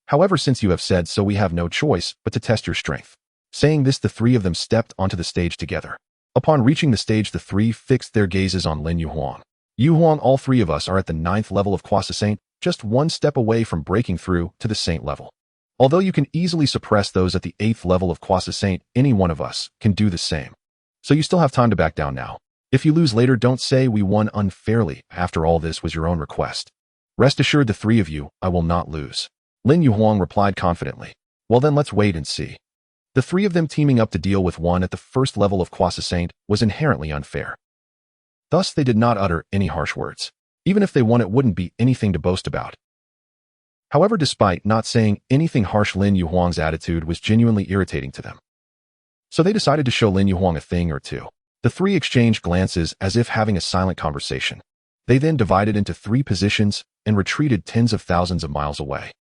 However, since you have said so, we have no choice but to test your strength. Saying this, the three of them stepped onto the stage together. Upon reaching the stage, the three fixed their gazes on Lin Yuhuang. Yuhuang, all three of us are at the 9th level of quasi-saint, just one step away from breaking through to the saint level. Although you can easily suppress those at the 8th level of quasi-saint, any one of us can do the same. So you still have time to back down now. If you lose later, don't say we won unfairly. After all, this was your own request. Rest assured, the three of you, I will not lose. Lin Yuhuang replied confidently. Well then, let's wait and see. The three of them teaming up to deal with one at the 1st level of quasi-saint was inherently unfair. Thus, they did not utter any harsh words. Even if they won, it wouldn't be anything to boast about. However, despite not saying anything harsh, Lin Yuhuang's attitude was genuinely irritating to them. So they decided to show Lin Yuhuang a thing or two. The three exchanged glances as if having a silent conversation. They then divided into three positions and retreated tens of thousands of miles away.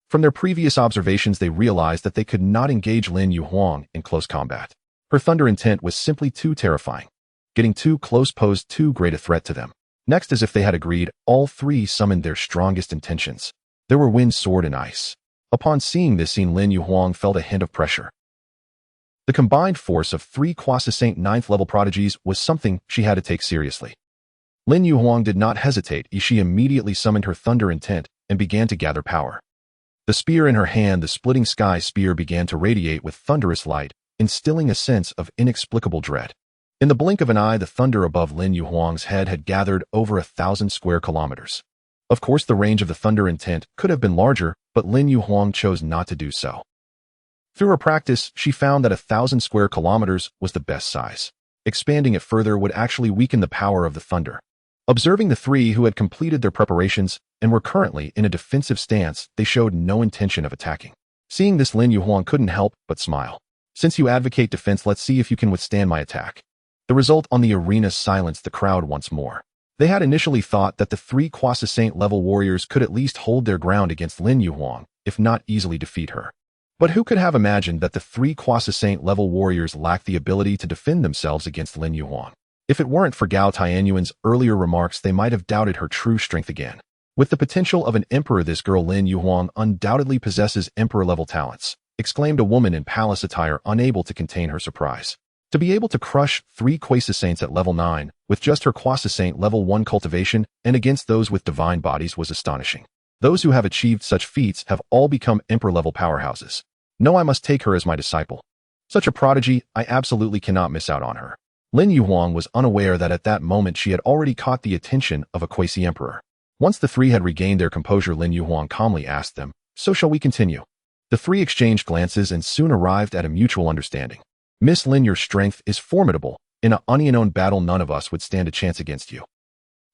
From their previous observations, they realized that they could not engage Lin Yuhuang in close combat. Her thunder intent was simply too terrifying. Getting too close posed too great a threat to them. Next, as if they had agreed, all three summoned their strongest intentions. There were wind, sword, and ice. Upon seeing this scene, Lin Yuhuang felt a hint of pressure. The combined force of three quasi-saint 9th level prodigies was something she had to take seriously. Lin Yuhuang did not hesitate. She immediately summoned her thunder intent and began to gather power. The spear in her hand, the splitting sky spear, began to radiate with thunderous light, instilling a sense of inexplicable dread. In the blink of an eye, the thunder above Lin Yuhuang's head had gathered over 1,000 square kilometers. Of course, the range of the thunder intent could have been larger, but Lin Yuhuang chose not to do so. Through her practice, she found that 1,000 square kilometers was the best size. Expanding it further would actually weaken the power of the thunder. Observing the three who had completed their preparations and were currently in a defensive stance, they showed no intention of attacking. Seeing this, Lin Yuhuang couldn't help but smile. Since you advocate defense, let's see if you can withstand my attack. The result on the arena silenced the crowd once more. They had initially thought that the three quasi-saint level warriors could at least hold their ground against Lin Yuhuang, if not easily defeat her. But who could have imagined that the three quasi-saint level warriors lacked the ability to defend themselves against Lin Yuhuang? If it weren't for Gao Tianyuan's earlier remarks, they might have doubted her true strength again. With the potential of an emperor, this girl Lin Yuhuang undoubtedly possesses emperor-level talents, exclaimed a woman in palace attire, unable to contain her surprise. To be able to crush three quasi-saints at level 9, with just her quasi-saint level 1 cultivation, and against those with divine bodies, was astonishing. Those who have achieved such feats have all become emperor-level powerhouses. No, I must take her as my disciple. Such a prodigy, I absolutely cannot miss out on her. Lin Yuhuang was unaware that at that moment she had already caught the attention of a quasi-emperor. Once the three had regained their composure, Lin Yuhuang calmly asked them, "So shall we continue?" The three exchanged glances and soon arrived at a mutual understanding. Miss Lin, your strength is formidable, In an unknown battle, none of us would stand a chance against you.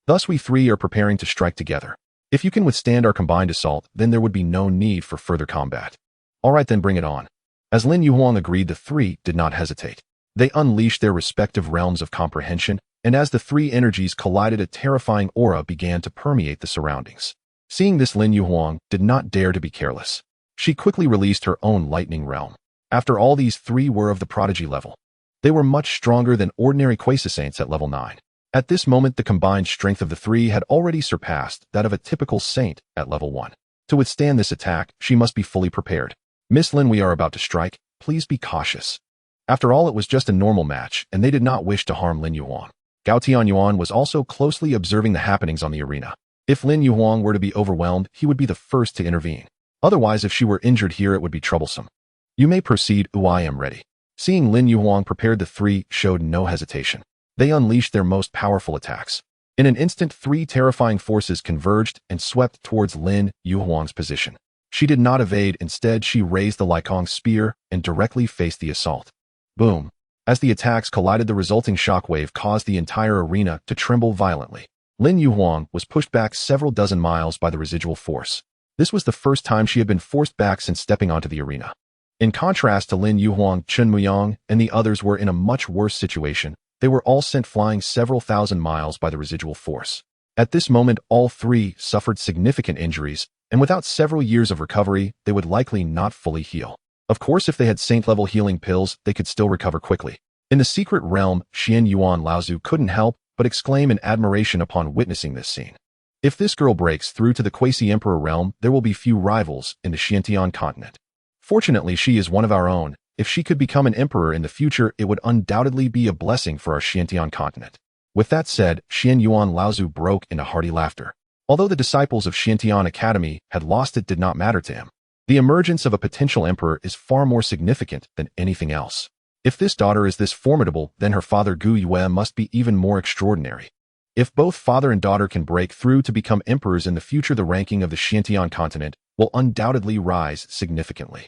Thus we three are preparing to strike together. If you can withstand our combined assault, then there would be no need for further combat. All right, then bring it on. As Lin Yuhuang agreed, the three did not hesitate. They unleashed their respective realms of comprehension, and as the three energies collided, a terrifying aura began to permeate the surroundings. Seeing this, Lin Yuhuang did not dare to be careless. She quickly released her own lightning realm. After all, these three were of the prodigy level. They were much stronger than ordinary quasi-saints at level 9. At this moment, the combined strength of the three had already surpassed that of a typical saint at level 1. To withstand this attack, she must be fully prepared. Miss Lin, we are about to strike. Please be cautious. After all, it was just a normal match, and they did not wish to harm Lin Yuhuang. Gao Tianyuan was also closely observing the happenings on the arena. If Lin Yuhuang were to be overwhelmed, he would be the first to intervene. Otherwise, if she were injured here, it would be troublesome. You may proceed. I am ready. Seeing Lin Yuhuang prepared, the three showed no hesitation. They unleashed their most powerful attacks. In an instant, three terrifying forces converged and swept towards Lin Yuhuang's position. She did not evade. Instead, she raised the Likong spear and directly faced the assault. Boom! As the attacks collided, the resulting shockwave caused the entire arena to tremble violently. Lin Yuhuang was pushed back several dozen miles by the residual force. This was the first time she had been forced back since stepping onto the arena. In contrast to Lin Yuhuang, Chun Muyang and the others were in a much worse situation. They were all sent flying several thousand miles by the residual force. At this moment, all three suffered significant injuries, and without several years of recovery, they would likely not fully heal. Of course, if they had saint-level healing pills, they could still recover quickly. In the secret realm, Xian Yuan Laozu couldn't help but exclaim in admiration upon witnessing this scene. If this girl breaks through to the Quasi-Emperor realm, there will be few rivals in the Xiantian continent. Fortunately, she is one of our own. If she could become an emperor in the future, it would undoubtedly be a blessing for our Xiantian continent. With that said, Xian Yuan Laozu broke into hearty laughter. Although the disciples of Xiantian Academy had lost, it did not matter to him. The emergence of a potential emperor is far more significant than anything else. If this daughter is this formidable, then her father Gu Yue must be even more extraordinary. If both father and daughter can break through to become emperors in the future, the ranking of the Xiantian continent will undoubtedly rise significantly.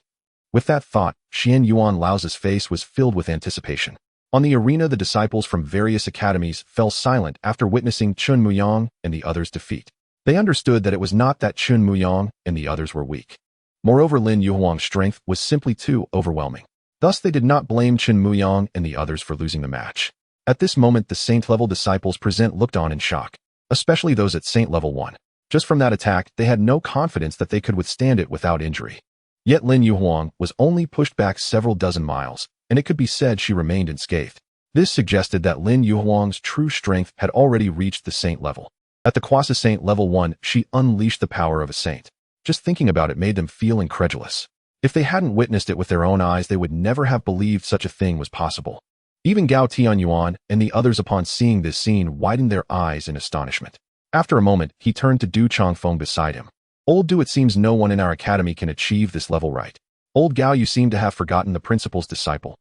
With that thought, Xian Yuan Laozu's face was filled with anticipation. On the arena, the disciples from various academies fell silent after witnessing Chun Muyang and the others' defeat. They understood that it was not that Chun Muyang and the others were weak. Moreover, Lin Yuhuang's strength was simply too overwhelming. Thus, they did not blame Chun Muyang and the others for losing the match. At this moment, the saint-level disciples present looked on in shock, especially those at saint level 1. Just from that attack, they had no confidence that they could withstand it without injury. Yet Lin Yuhuang was only pushed back several dozen miles, and it could be said she remained unscathed. This suggested that Lin Yuhuang's true strength had already reached the saint level. At the quasi-saint level 1, she unleashed the power of a saint. Just thinking about it made them feel incredulous. If they hadn't witnessed it with their own eyes, they would never have believed such a thing was possible. Even Gao Tianyuan and the others, upon seeing this scene, widened their eyes in astonishment. After a moment, he turned to Du Changfeng beside him. Old Du, it seems no one in our academy can achieve this level, right? Old Gao, you seem to have forgotten the principal's disciple.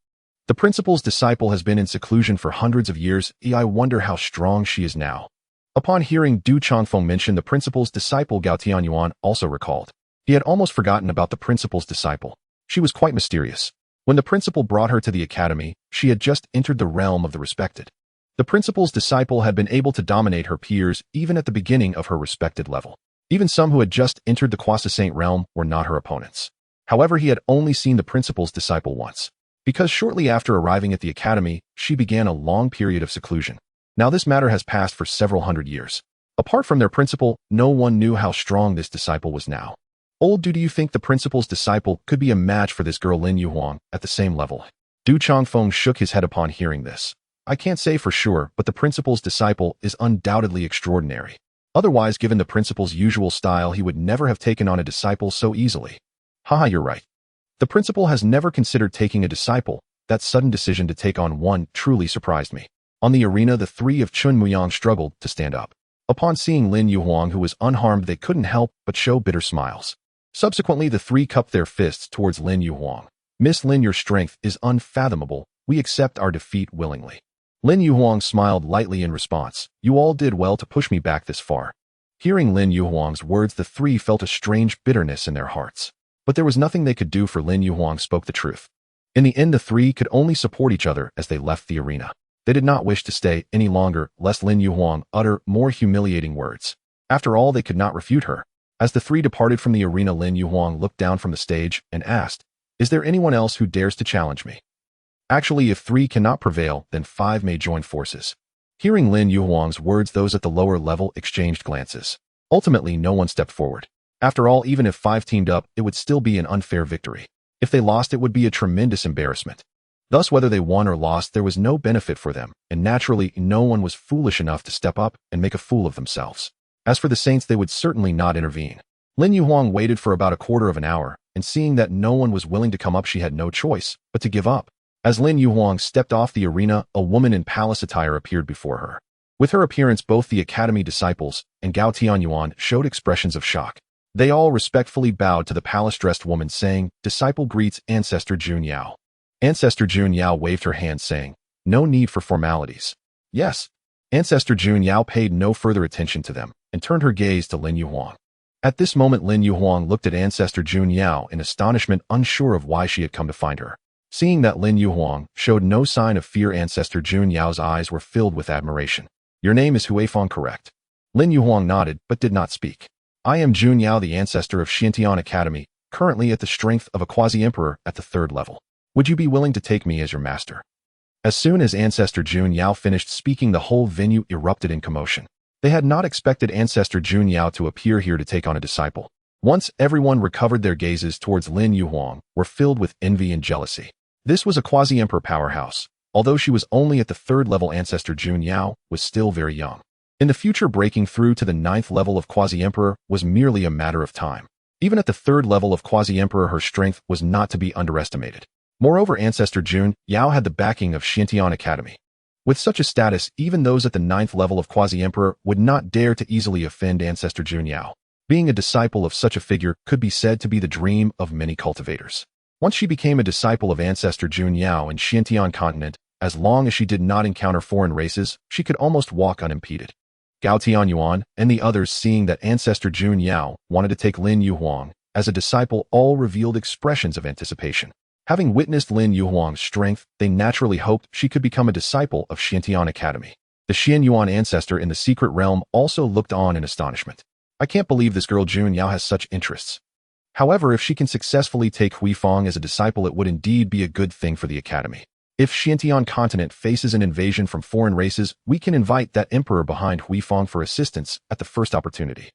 The principal's disciple has been in seclusion for hundreds of years. I wonder how strong she is now. Upon hearing Du Changfeng mention the principal's disciple, Gao Tianyuan also recalled. He had almost forgotten about the principal's disciple. She was quite mysterious. When the principal brought her to the academy, she had just entered the realm of the respected. The principal's disciple had been able to dominate her peers even at the beginning of her respected level. Even some who had just entered the quasi-saint realm were not her opponents. However, he had only seen the principal's disciple once, because shortly after arriving at the academy, she began a long period of seclusion. Now this matter has passed for several hundred years. Apart from their principal, no one knew how strong this disciple was now. Old Du, do you think the principal's disciple could be a match for this girl Lin Yuhuang at the same level? Du Changfeng shook his head upon hearing this. I can't say for sure, but the principal's disciple is undoubtedly extraordinary. Otherwise, given the principal's usual style, he would never have taken on a disciple so easily. Haha, you're right. The principal has never considered taking a disciple. That sudden decision to take on one truly surprised me. On the arena, the three of Chun Muyang struggled to stand up. Upon seeing Lin Yuhuang, who was unharmed, they couldn't help but show bitter smiles. Subsequently, the three cupped their fists towards Lin Yuhuang. Miss Lin, your strength is unfathomable. We accept our defeat willingly. Lin Yuhuang smiled lightly in response. You all did well to push me back this far. Hearing Lin Yuhuang's words, the three felt a strange bitterness in their hearts. But there was nothing they could do, for Lin Yuhuang spoke the truth. In the end, the three could only support each other as they left the arena. They did not wish to stay any longer, lest Lin Yuhuang utter more humiliating words. After all, they could not refute her. As the three departed from the arena, Lin Yuhuang looked down from the stage and asked, "Is there anyone else who dares to challenge me? Actually, if 3 cannot prevail, then 5 may join forces." Hearing Lin Yuhuang's words, those at the lower level exchanged glances. Ultimately, no one stepped forward. After all, even if 5 teamed up, it would still be an unfair victory. If they lost, it would be a tremendous embarrassment. Thus, whether they won or lost, there was no benefit for them, and naturally, no one was foolish enough to step up and make a fool of themselves. As for the Saints, they would certainly not intervene. Lin Yuhuang waited for about a quarter of an hour, and seeing that no one was willing to come up, she had no choice but to give up. As Lin Yuhuang stepped off the arena, a woman in palace attire appeared before her. With her appearance, both the academy disciples and Gao Tianyuan showed expressions of shock. They all respectfully bowed to the palace-dressed woman, saying, "Disciple greets Ancestor Jun Yao." Ancestor Jun Yao waved her hand, saying, "No need for formalities." "Yes." Ancestor Jun Yao paid no further attention to them and turned her gaze to Lin Yuhuang. At this moment, Lin Yuhuang looked at Ancestor Jun Yao in astonishment, unsure of why she had come to find her. Seeing that Lin Yuhuang showed no sign of fear, Ancestor Jun Yao's eyes were filled with admiration. "Your name is Huifeng, correct?" Lin Yuhuang nodded but did not speak. "I am Jun Yao, the ancestor of Xiantian Academy, currently at the strength of a quasi-emperor at the 3rd level. Would you be willing to take me as your master?" As soon as Ancestor Jun Yao finished speaking, the whole venue erupted in commotion. They had not expected Ancestor Jun Yao to appear here to take on a disciple. Once everyone recovered, their gazes towards Lin Yuhuang were filled with envy and jealousy. This was a quasi-emperor powerhouse. Although she was only at the 3rd level, Ancestor Jun Yao was still very young. In the future, breaking through to the 9th level of quasi-emperor was merely a matter of time. Even at the 3rd level of quasi-emperor, her strength was not to be underestimated. Moreover, Ancestor Jun Yao had the backing of Xiantian Academy. With such a status, even those at the 9th level of quasi-emperor would not dare to easily offend Ancestor Jun Yao. Being a disciple of such a figure could be said to be the dream of many cultivators. Once she became a disciple of Ancestor Jun Yao in Xiantian continent, as long as she did not encounter foreign races, she could almost walk unimpeded. Gao Tianyuan and the others, seeing that Ancestor Jun Yao wanted to take Lin Yuhuang as a disciple, all revealed expressions of anticipation. Having witnessed Lin Yuhuang's strength, they naturally hoped she could become a disciple of Xiantian Academy. The Xianyuan ancestor in the secret realm also looked on in astonishment. "I can't believe this girl Jun Yao has such interests. However, if she can successfully take Huifeng as a disciple, it would indeed be a good thing for the academy. If Xiantian continent faces an invasion from foreign races, we can invite that emperor behind Huifeng for assistance at the first opportunity.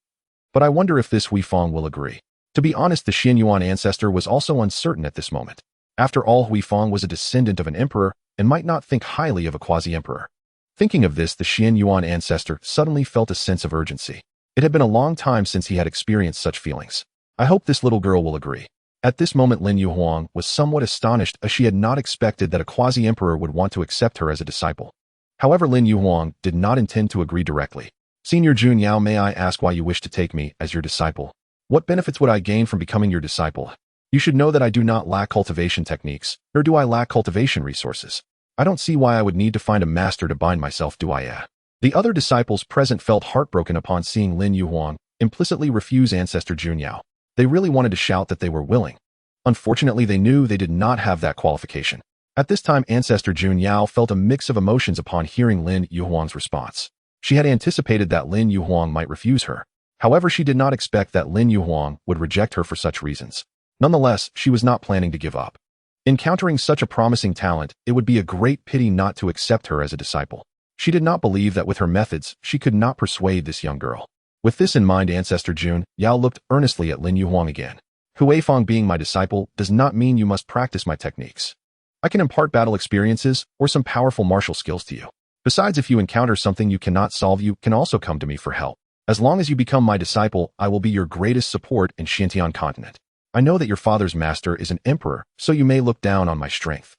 But I wonder if this Huifeng will agree." To be honest, the Xianyuan ancestor was also uncertain at this moment. After all, Huifeng was a descendant of an emperor and might not think highly of a quasi-emperor. Thinking of this, the Xianyuan ancestor suddenly felt a sense of urgency. It had been a long time since he had experienced such feelings. "I hope this little girl will agree." At this moment, Lin Yuhuang was somewhat astonished, as she had not expected that a quasi-emperor would want to accept her as a disciple. However, Lin Yuhuang did not intend to agree directly. "Senior Jun Yao, may I ask why you wish to take me as your disciple? What benefits would I gain from becoming your disciple? You should know that I do not lack cultivation techniques, nor do I lack cultivation resources. I don't see why I would need to find a master to bind myself, do I?" The other disciples present felt heartbroken upon seeing Lin Yuhuang implicitly refuse Ancestor Jun Yao. They really wanted to shout that they were willing. Unfortunately, they knew they did not have that qualification. At this time, Ancestor Jun Yao felt a mix of emotions upon hearing Lin Yuhuang's response. She had anticipated that Lin Yuhuang might refuse her. However, she did not expect that Lin Yuhuang would reject her for such reasons. Nonetheless, she was not planning to give up. Encountering such a promising talent, it would be a great pity not to accept her as a disciple. She did not believe that with her methods, she could not persuade this young girl. With this in mind, Ancestor Jun Yao looked earnestly at Lin Yuhuang again. "Huifeng being my disciple does not mean you must practice my techniques. I can impart battle experiences or some powerful martial skills to you. Besides, if you encounter something you cannot solve, you can also come to me for help. As long as you become my disciple, I will be your greatest support in Xiantian continent. I know that your father's master is an emperor, so you may look down on my strength.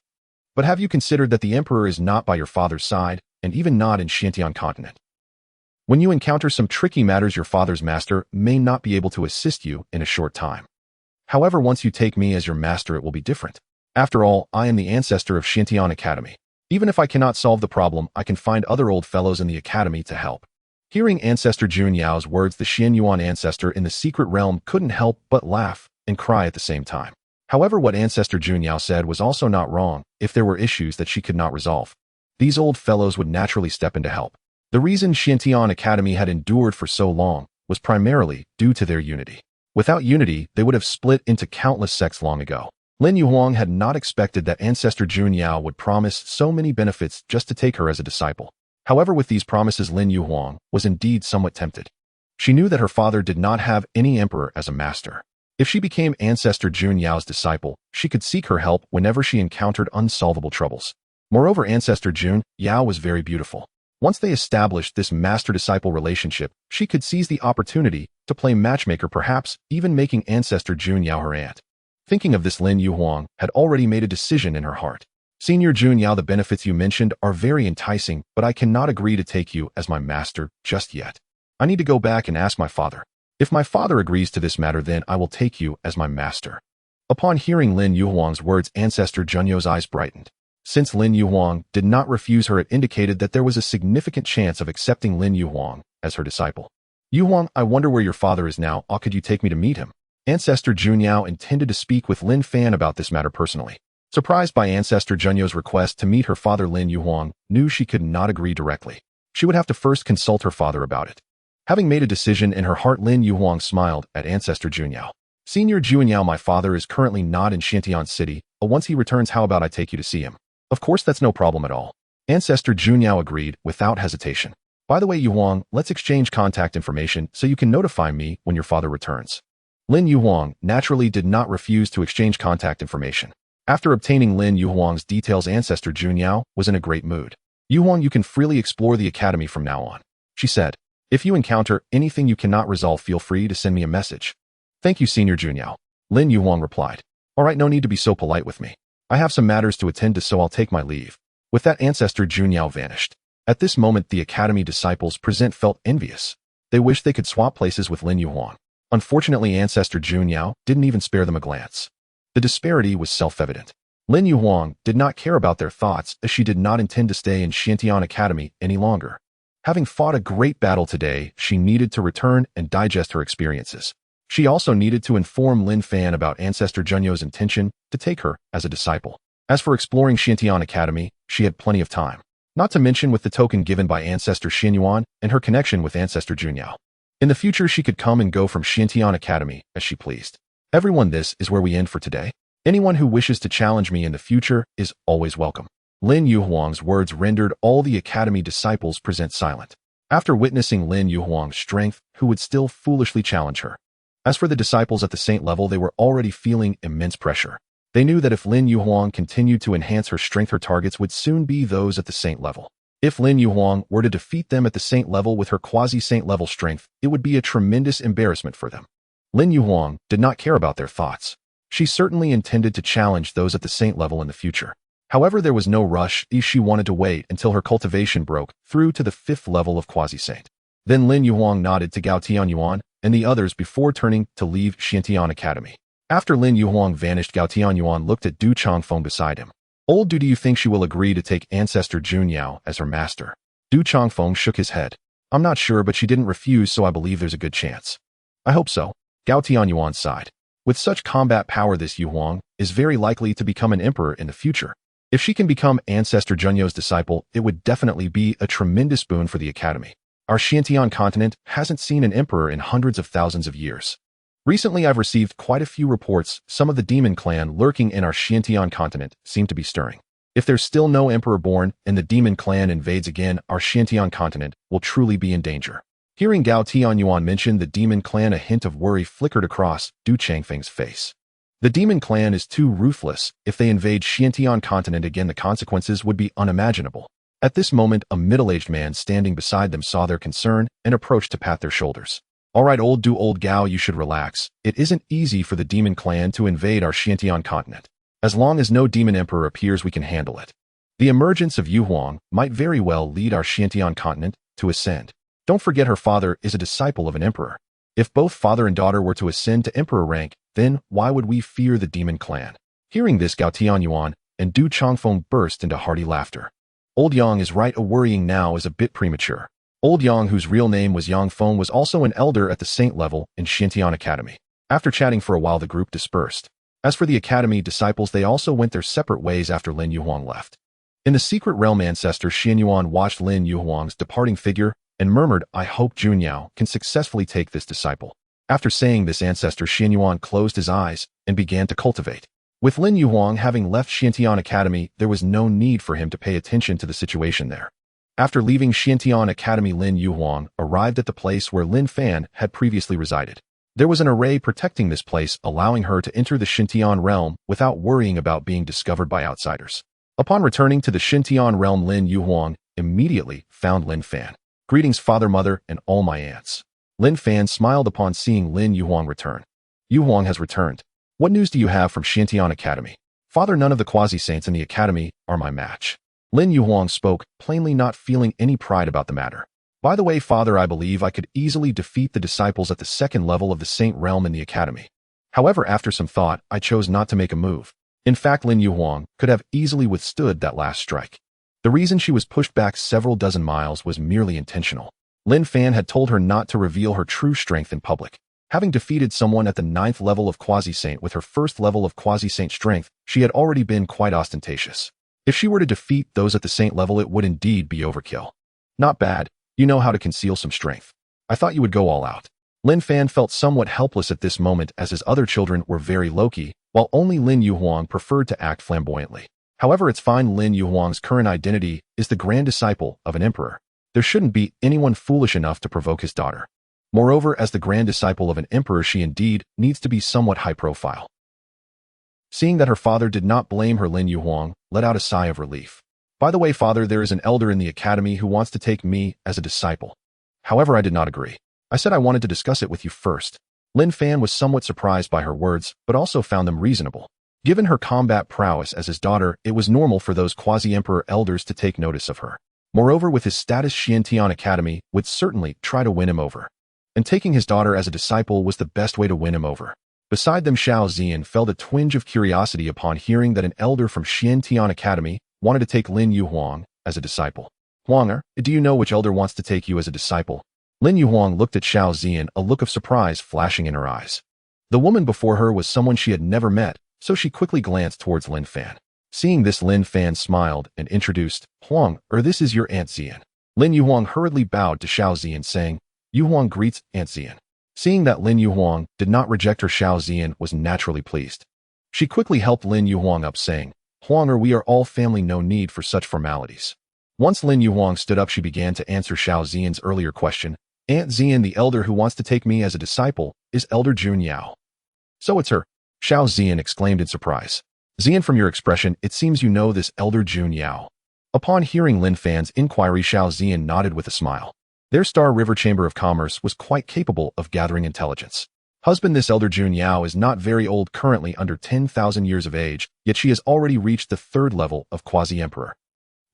But have you considered that the emperor is not by your father's side, and even not in Xiantian continent? When you encounter some tricky matters, your father's master may not be able to assist you in a short time. However, once you take me as your master, it will be different. After all, I am the ancestor of Xiantian Academy. Even if I cannot solve the problem, I can find other old fellows in the academy to help." Hearing Ancestor Jun Yao's words, the Xianyuan ancestor in the secret realm couldn't help but laugh and cry at the same time. However, what Ancestor Jun Yao said was also not wrong if there were issues that she could not resolve. these old fellows would naturally step in to help. The reason Xiantian Academy had endured for so long was primarily due to their unity. Without unity, they would have split into countless sects long ago. Lin Yuhuang had not expected that Ancestor Jun Yao would promise so many benefits just to take her as a disciple. However, with these promises, Lin Yuhuang was indeed somewhat tempted. She knew that her father did not have any emperor as a master. If she became Ancestor Jun Yao's disciple, she could seek her help whenever she encountered unsolvable troubles. Moreover, Ancestor Jun Yao was very beautiful. Once they established this master-disciple relationship, she could seize the opportunity to play matchmaker, perhaps even making Ancestor Jun Yao her aunt. Thinking of this, Lin Yuhuang had already made a decision in her heart. Senior Jun Yao, the benefits you mentioned are very enticing, but I cannot agree to take you as my master just yet. I need to go back and ask my father. If my father agrees to this matter, then I will take you as my master. Upon hearing Lin Yuhuang's words, Ancestor Jun Yao's eyes brightened. Since Lin Yuhuang did not refuse her, it indicated that there was a significant chance of accepting Lin Yuhuang as her disciple. Yuhuang, I wonder where your father is now. Could you take me to meet him? Ancestor Jun Yao intended to speak with Lin Fan about this matter personally. Surprised by Ancestor Jun Yao's request to meet her father, Lin Yuhuang knew she could not agree directly. She would have to first consult her father about it. Having made a decision in her heart, Lin Yuhuang smiled at Ancestor Jun Yao. Senior Jun Yao, my father is currently not in Xiantian City, but once he returns, how about I take you to see him? Of course, that's no problem at all. Ancestor Jun Yao agreed without hesitation. By the way, Yuhuang, let's exchange contact information so you can notify me when your father returns. Lin Yuhuang naturally did not refuse to exchange contact information. After obtaining Lin Yuhuang's details, Ancestor Jun Yao was in a great mood. Yuhuang, you can freely explore the academy from now on, she said. If you encounter anything you cannot resolve, feel free to send me a message. Thank you, Senior Jun Yao. Lin Yuhuang replied. All right, no need to be so polite with me. I have some matters to attend to, so I'll take my leave. With that, Ancestor Jun Yao vanished. At this moment, the academy disciples present felt envious. They wished they could swap places with Lin Yuhuang. Unfortunately, Ancestor Jun Yao didn't even spare them a glance. The disparity was self-evident. Lin Yuhuang did not care about their thoughts, as she did not intend to stay in Xiantian Academy any longer. Having fought a great battle today, she needed to return and digest her experiences. She also needed to inform Lin Fan about Ancestor Jun Yao's intention to take her as a disciple. As for exploring Xiantian Academy, she had plenty of time. Not to mention with the token given by Ancestor Xianyuan and her connection with Ancestor Jun Yao. In the future, she could come and go from Xiantian Academy as she pleased. Everyone, this is where we end for today. Anyone who wishes to challenge me in the future is always welcome. Lin Yuhuang's words rendered all the academy disciples present silent. After witnessing Lin Yuhuang's strength, who would still foolishly challenge her? As for the disciples at the saint level, they were already feeling immense pressure. They knew that if Lin Yuhuang continued to enhance her strength, her targets would soon be those at the saint level. If Lin Yuhuang were to defeat them at the saint level with her quasi-saint level strength, it would be a tremendous embarrassment for them. Lin Yuhuang did not care about their thoughts. She certainly intended to challenge those at the saint level in the future. However, there was no rush. She wanted to wait until her cultivation broke through to the 5th level of quasi-saint. Then Lin Yuhuang nodded to Gao Tianyuan and the others before turning to leave Xiantian Academy. After Lin Yuhuang vanished, Gao Tianyuan looked at Du Changfeng beside him. Old Du, do you think she will agree to take Ancestor Jun Yao as her master? Du Changfeng shook his head. I'm not sure, but she didn't refuse, so I believe there's a good chance. I hope so. Gao Tianyuan sighed. With such combat power, this Yuhuang is very likely to become an emperor in the future. If she can become Ancestor Jun Yao's disciple, it would definitely be a tremendous boon for the academy. Our Xiantian continent hasn't seen an emperor in hundreds of thousands of years. Recently, I've received quite a few reports. Some of the demon clan lurking in our Xiantian continent seem to be stirring. If there's still no emperor born and the demon clan invades again, our Xiantian continent will truly be in danger. Hearing Gao Tianyuan mention the demon clan, a hint of worry flickered across Du Changfeng's face. The demon clan is too ruthless. If they invade Xiantian continent again, the consequences would be unimaginable. At this moment, a middle-aged man standing beside them saw their concern and approached to pat their shoulders. All right, old Gao, you should relax. It isn't easy for the demon clan to invade our Xiantian continent. As long as no demon emperor appears, we can handle it. The emergence of Yuhuang might very well lead our Xiantian continent to ascend. Don't forget, her father is a disciple of an emperor. If both father and daughter were to ascend to emperor rank, then why would we fear the demon clan? Hearing this, Gao Tianyuan and Du Changfeng burst into hearty laughter. Old Yang is right, a worrying now is a bit premature. Old Yang, whose real name was Yang Feng, was also an elder at the saint level in Xiantian Academy. After chatting for a while, the group dispersed. As for the academy disciples, they also went their separate ways after Lin Yuhuang left. In the secret realm, ancestor Xianyuan watched Lin Yuhuang's departing figure and murmured, "I hope Junyao can successfully take this disciple." After saying this, ancestor Xianyuan closed his eyes and began to cultivate. With Lin Yuhuang having left Xiantian Academy, there was no need for him to pay attention to the situation there. After leaving Xiantian Academy, Lin Yuhuang arrived at the place where Lin Fan had previously resided. There was an array protecting this place, allowing her to enter the Xintian realm without worrying about being discovered by outsiders. Upon returning to the Xintian realm, Lin Yuhuang immediately found Lin Fan. "Greetings, father, mother, and all my aunts." Lin Fan smiled upon seeing Lin Yuhuang return. "Yuhuang has returned. What news do you have from Xiantian Academy?" "Father, none of the quasi-saints in the academy are my match." Lin Yuhuang spoke, plainly not feeling any pride about the matter. "By the way, father, I believe I could easily defeat the disciples at the second level of the saint realm in the academy. However, after some thought, I chose not to make a move. In fact, Lin Yuhuang could have easily withstood that last strike. The reason she was pushed back several dozen miles was merely intentional. Lin Fan had told her not to reveal her true strength in public. Having defeated someone at the 9th level of quasi-saint with her first level of quasi-saint strength, she had already been quite ostentatious. If she were to defeat those at the saint level, it would indeed be overkill. "Not bad. You know how to conceal some strength. I thought you would go all out." Lin Fan felt somewhat helpless at this moment, as his other children were very low-key, while only Lin Yuhuang preferred to act flamboyantly. However, it's fine. Lin Yuhuang's current identity is the grand disciple of an emperor. There shouldn't be anyone foolish enough to provoke his daughter. Moreover, as the grand disciple of an emperor, she indeed needs to be somewhat high profile. Seeing that her father did not blame her, Lin Yuhuang let out a sigh of relief. "By the way, father, there is an elder in the academy who wants to take me as a disciple. However, I did not agree. I said I wanted to discuss it with you first." Lin Fan was somewhat surprised by her words, but also found them reasonable. Given her combat prowess as his daughter, it was normal for those quasi-emperor elders to take notice of her. Moreover, with his status, Xiantian Academy would certainly try to win him over. And taking his daughter as a disciple was the best way to win him over. Beside them, Xiao Zian felt a twinge of curiosity upon hearing that an elder from Xiantian Academy wanted to take Lin Yuhuang as a disciple. "Huang, do you know which elder wants to take you as a disciple?" Lin Yuhuang looked at Xiao Zian, a look of surprise flashing in her eyes. The woman before her was someone she had never met, so she quickly glanced towards Lin Fan. Seeing this, Lin Fan smiled and introduced, "Huang, this is your Aunt Zian." Lin Yuhuang hurriedly bowed to Xiao Zian, saying, "Yuhuang greets Aunt Zian." Seeing that Lin Yuhuang did not reject her, Xiao Zian was naturally pleased. She quickly helped Lin Yuhuang up, saying, "Huang, we are all family, no need for such formalities." Once Lin Yuhuang stood up, she began to answer Xiao Zian's earlier question. "Aunt Zian, the elder who wants to take me as a disciple is Elder Junyao." "So it's her?" Xiao Zian exclaimed in surprise. "Zian, from your expression, it seems you know this Elder Junyao." Upon hearing Lin Fan's inquiry, Xiao Zian nodded with a smile. Their Star River Chamber of Commerce was quite capable of gathering intelligence. "Husband, this Elder Junyao is not very old, currently under 10,000 years of age, yet she has already reached the 3rd level of quasi-emperor.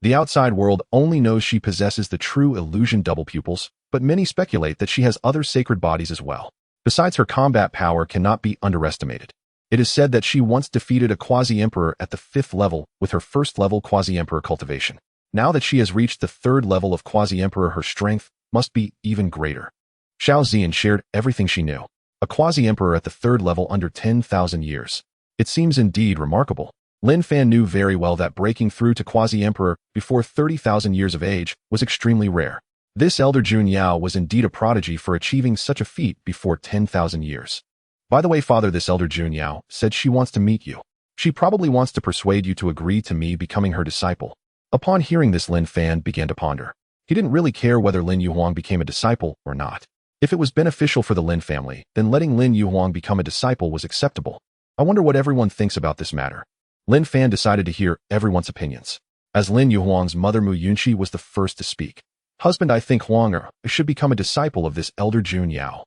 The outside world only knows she possesses the true illusion double pupils, but many speculate that she has other sacred bodies as well. Besides, her combat power cannot be underestimated. It is said that she once defeated a quasi-emperor at the 5th level with her 1st level quasi-emperor cultivation. Now that she has reached the 3rd level of quasi-emperor, her strength must be even greater." Xiao Zian shared everything she knew. A quasi-emperor at the 3rd level under 10,000 years. It seems indeed remarkable. Lin Fan knew very well that breaking through to quasi-emperor before 30,000 years of age was extremely rare. This Elder Junyao was indeed a prodigy for achieving such a feat before 10,000 years. "By the way, father, this Elder Junyao said she wants to meet you. She probably wants to persuade you to agree to me becoming her disciple." Upon hearing this, Lin Fan began to ponder. He didn't really care whether Lin Yuhuang became a disciple or not. If it was beneficial for the Lin family, then letting Lin Yuhuang become a disciple was acceptable. I wonder what everyone thinks about this matter. Lin Fan decided to hear everyone's opinions. As Lin Yuhuang's mother, Mu Yunqi, was the first to speak. "Husband, I think Huang should become a disciple of this Elder Junyao.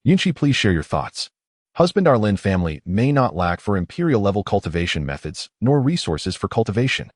Yunqi, please share your thoughts." "Husband, our Lin family may not lack for imperial-level cultivation methods, nor resources for cultivation.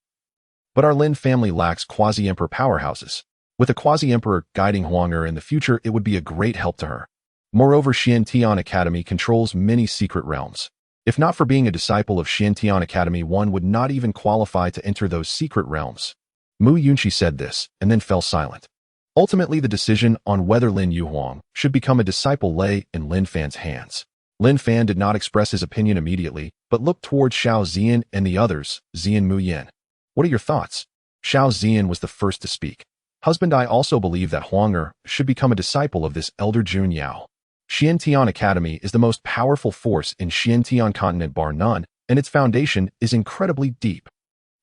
But our Lin family lacks quasi-emperor powerhouses. With a quasi-emperor guiding Huang in the future, it would be a great help to her. Moreover, Xiantian Academy controls many secret realms. If not for being a disciple of Xiantian Academy, one would not even qualify to enter those secret realms." Mu Yunqi said this, and then fell silent. Ultimately, the decision on whether Lin Yuhuang should become a disciple lay in Lin Fan's hands. Lin Fan did not express his opinion immediately, but looked towards Xiao Zian and the others. "Zian, Mu Yan, what are your thoughts?" Xiao Zian was the first to speak. Husband, I also believe that Huang should become a disciple of this elder Jun Yao. Xiantian Academy is the most powerful force in Xiantian continent bar none, and its foundation is incredibly deep.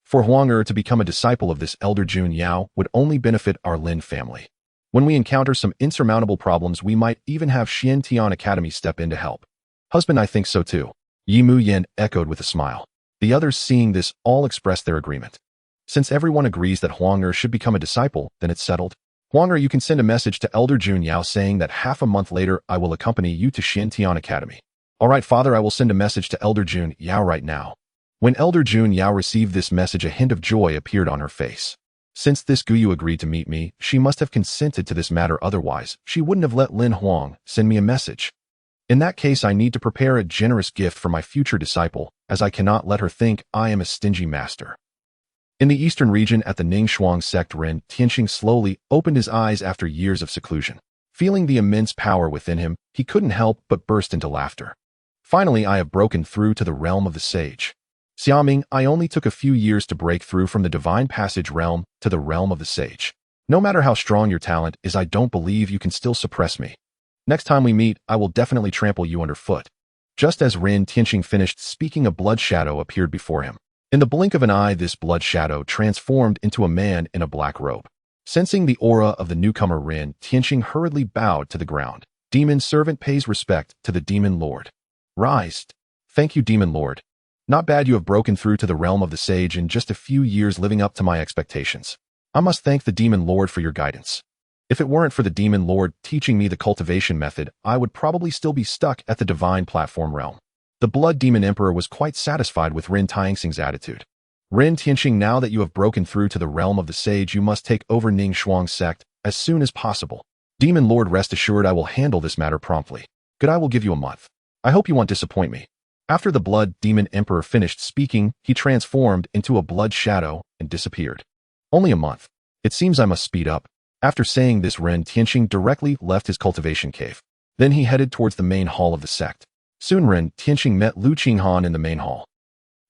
For Huang to become a disciple of this elder Jun Yao would only benefit our Lin family. When we encounter some insurmountable problems, we might even have Xiantian Academy step in to help. Husband, I think so too. Yi Mu Yen echoed with a smile. The others, seeing this, all expressed their agreement. Since everyone agrees that Huang should become a disciple, then it's settled. Huang, you can send a message to Elder Jun Yao saying that half a month later I will accompany you to Xiantian Academy. All right, father, I will send a message to Elder Jun Yao right now. When Elder Jun Yao received this message, a hint of joy appeared on her face. Since this Guyu agreed to meet me, she must have consented to this matter, otherwise she wouldn't have let Lin Huang send me a message. In that case, I need to prepare a generous gift for my future disciple, as I cannot let her think I am a stingy master. In the eastern region at the Ningxuang sect, Ren Tianxing slowly opened his eyes after years of seclusion. Feeling the immense power within him, he couldn't help but burst into laughter. Finally, I have broken through to the realm of the sage. Xiaoming, I only took a few years to break through from the divine passage realm to the realm of the sage. No matter how strong your talent is, I don't believe you can still suppress me. Next time we meet, I will definitely trample you underfoot. Just as Ren Tianxing finished speaking, a blood shadow appeared before him. In the blink of an eye, this blood shadow transformed into a man in a black robe. Sensing the aura of the newcomer, Ren Tianxing hurriedly bowed to the ground. Demon servant pays respect to the demon lord. Rise. Thank you, demon lord. Not bad, you have broken through to the realm of the sage in just a few years, living up to my expectations. I must thank the demon lord for your guidance. If it weren't for the demon lord teaching me the cultivation method, I would probably still be stuck at the divine platform realm. The blood demon emperor was quite satisfied with Ren Tianxing's attitude. Ren Tianxing, now that you have broken through to the realm of the sage, you must take over Ningxuang sect as soon as possible. Demon lord, rest assured I will handle this matter promptly. Good, I will give you a month. I hope you won't disappoint me. After the blood demon emperor finished speaking, he transformed into a blood shadow and disappeared. Only a month. It seems I must speed up. After saying this, Ren Tianxing directly left his cultivation cave. Then he headed towards the main hall of the sect. Soon Ren Tianxing met Lu Qinghan in the main hall.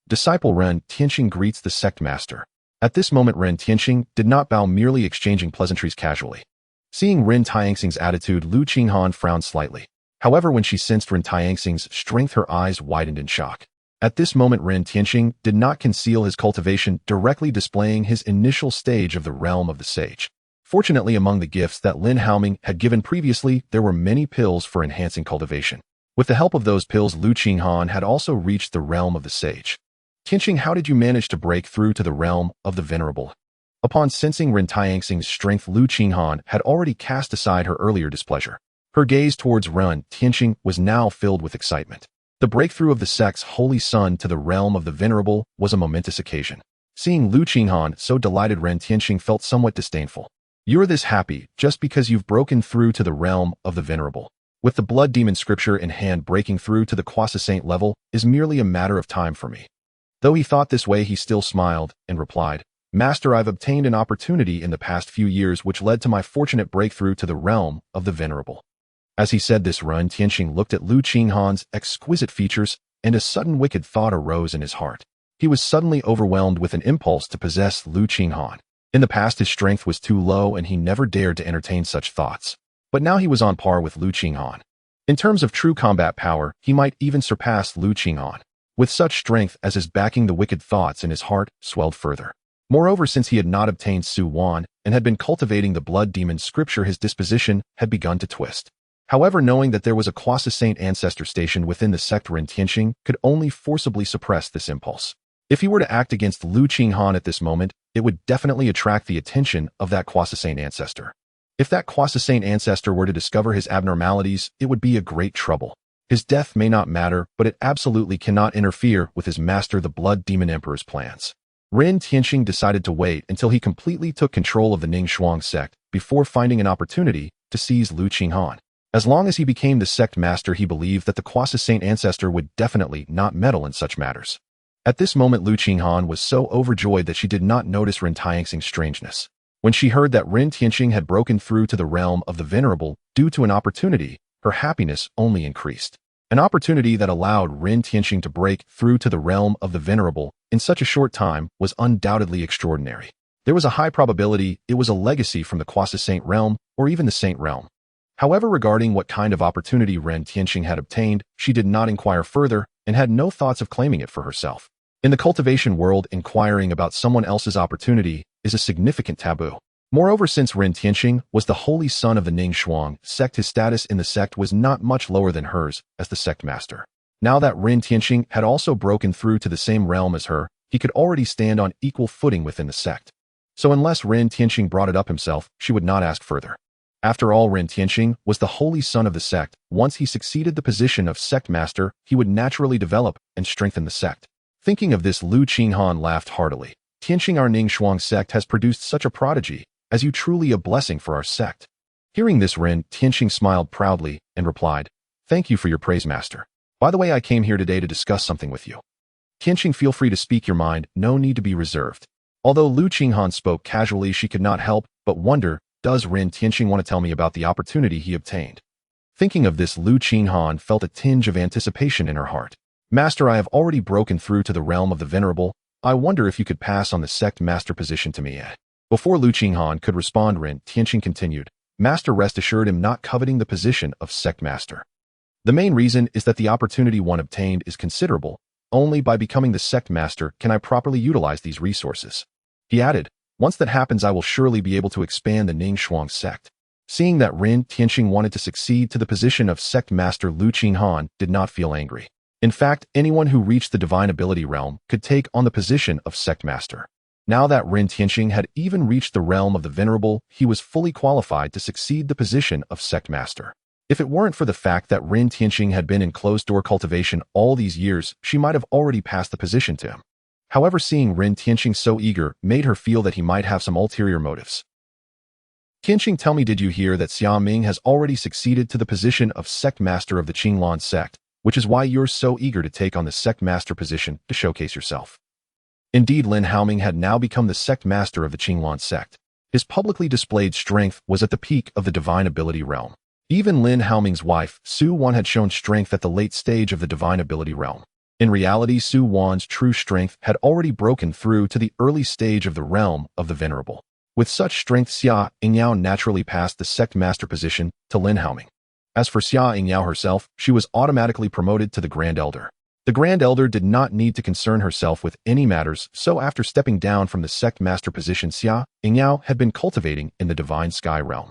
Disciple Ren Tianxing greets the sect master. At this moment, Ren Tianxing did not bow, merely exchanging pleasantries casually. Seeing Ren Tianxing's attitude, Lu Qinghan frowned slightly. However, when she sensed Ren Tianxing's strength, her eyes widened in shock. At this moment, Ren Tianxing did not conceal his cultivation, directly displaying his initial stage of the realm of the sage. Fortunately, among the gifts that Lin Haoming had given previously, there were many pills for enhancing cultivation. With the help of those pills, Lu Qinghan had also reached the realm of the sage. Tianxing, how did you manage to break through to the realm of the venerable? Upon sensing Ren Tianxing's strength, Lu Qinghan had already cast aside her earlier displeasure. Her gaze towards Ren Tianxing was now filled with excitement. The breakthrough of the sect's holy son to the realm of the venerable was a momentous occasion. Seeing Lu Qinghan so delighted, Ren Tianxing felt somewhat disdainful. You're this happy just because you've broken through to the realm of the venerable. With the blood demon scripture in hand, breaking through to the quasi-saint level is merely a matter of time for me. Though he thought this way, he still smiled and replied, Master, I've obtained an opportunity in the past few years which led to my fortunate breakthrough to the realm of the venerable. As he said this, Ren Tianxing looked at Lu Qinghan's exquisite features, and a sudden wicked thought arose in his heart. He was suddenly overwhelmed with an impulse to possess Lu Qinghan. In the past, his strength was too low and he never dared to entertain such thoughts. But now he was on par with Lu Qinghan. In terms of true combat power, he might even surpass Lu Qinghan. With such strength as his backing, the wicked thoughts in his heart swelled further. Moreover, since he had not obtained Su Wan and had been cultivating the blood demon scripture, his disposition had begun to twist. However, knowing that there was a quasi-saint ancestor stationed within the sect, Ren Tianxing could only forcibly suppress this impulse. If he were to act against Lu Qinghan at this moment, it would definitely attract the attention of that quasi-saint ancestor. If that quasi-saint ancestor were to discover his abnormalities, it would be a great trouble. His death may not matter, but it absolutely cannot interfere with his master, the blood demon emperor's plans. Ren Tianxing decided to wait until he completely took control of the Ningxuang sect before finding an opportunity to seize Lu Qinghan. As long as he became the sect master, he believed that the quasi-saint ancestor would definitely not meddle in such matters. At this moment, Lu Qinghan was so overjoyed that she did not notice Ren Tianxing's strangeness. When she heard that Ren Tianxing had broken through to the realm of the venerable due to an opportunity, her happiness only increased. An opportunity that allowed Ren Tianxing to break through to the realm of the venerable in such a short time was undoubtedly extraordinary. There was a high probability it was a legacy from the quasi-saint realm or even the saint realm. However, regarding what kind of opportunity Ren Tianqing had obtained, she did not inquire further and had no thoughts of claiming it for herself. In the cultivation world, inquiring about someone else's opportunity is a significant taboo. Moreover, since Ren Tianqing was the holy son of the Ning Shuang sect, his status in the sect was not much lower than hers as the sect master. Now that Ren Tianqing had also broken through to the same realm as her, he could already stand on equal footing within the sect. So unless Ren Tianqing brought it up himself, she would not ask further. After all, Ren Tianqing was the holy son of the sect. Once he succeeded the position of sect master, he would naturally develop and strengthen the sect. Thinking of this, Lu Qinghan laughed heartily. Tianqing, our Ning Shuang sect has produced such a prodigy, as you truly a blessing for our sect. Hearing this, Ren Tianqing smiled proudly and replied, "Thank you for your praise, master. By the way, I came here today to discuss something with you." Tianqing, feel free to speak your mind, no need to be reserved. Although Lu Qinghan spoke casually, she could not help but wonder, does Ren Tianqing want to tell me about the opportunity he obtained? Thinking of this, Lu Qinghan felt a tinge of anticipation in her heart. "Master, I have already broken through to the realm of the venerable. I wonder if you could pass on the sect master position to me." Before Lu Qinghan could respond, Ren Tianqing continued, "Master, rest assured, him not coveting the position of sect master. The main reason is that the opportunity one obtained is considerable. Only by becoming the sect master can I properly utilize these resources." He added, "Once that happens, I will surely be able to expand the Ning Shuang sect." Seeing that Ren Tianqing wanted to succeed to the position of sect master, Lu Qinghan did not feel angry. In fact, anyone who reached the divine ability realm could take on the position of sect master. Now that Ren Tianqing had even reached the realm of the venerable, he was fully qualified to succeed the position of sect master. If it weren't for the fact that Ren Tianqing had been in closed-door cultivation all these years, she might have already passed the position to him. However, seeing Ren Tianqing so eager made her feel that he might have some ulterior motives. "Tianqing, tell me, did you hear that Xia Ming has already succeeded to the position of sect master of the Qinglan sect, which is why you're so eager to take on the sect master position to showcase yourself?" Indeed, Lin Haoming had now become the sect master of the Qinglan sect. His publicly displayed strength was at the peak of the divine ability realm. Even Lin Haoming's wife, Su Wan, had shown strength at the late stage of the divine ability realm. In reality, Su Wan's true strength had already broken through to the early stage of the realm of the venerable. With such strength, Xia Yingyao naturally passed the sect master position to Lin Haoming. As for Xia Yingyao herself, she was automatically promoted to the Grand Elder. The Grand Elder did not need to concern herself with any matters, so after stepping down from the sect master position, Xia Yingyao had been cultivating in the divine sky realm.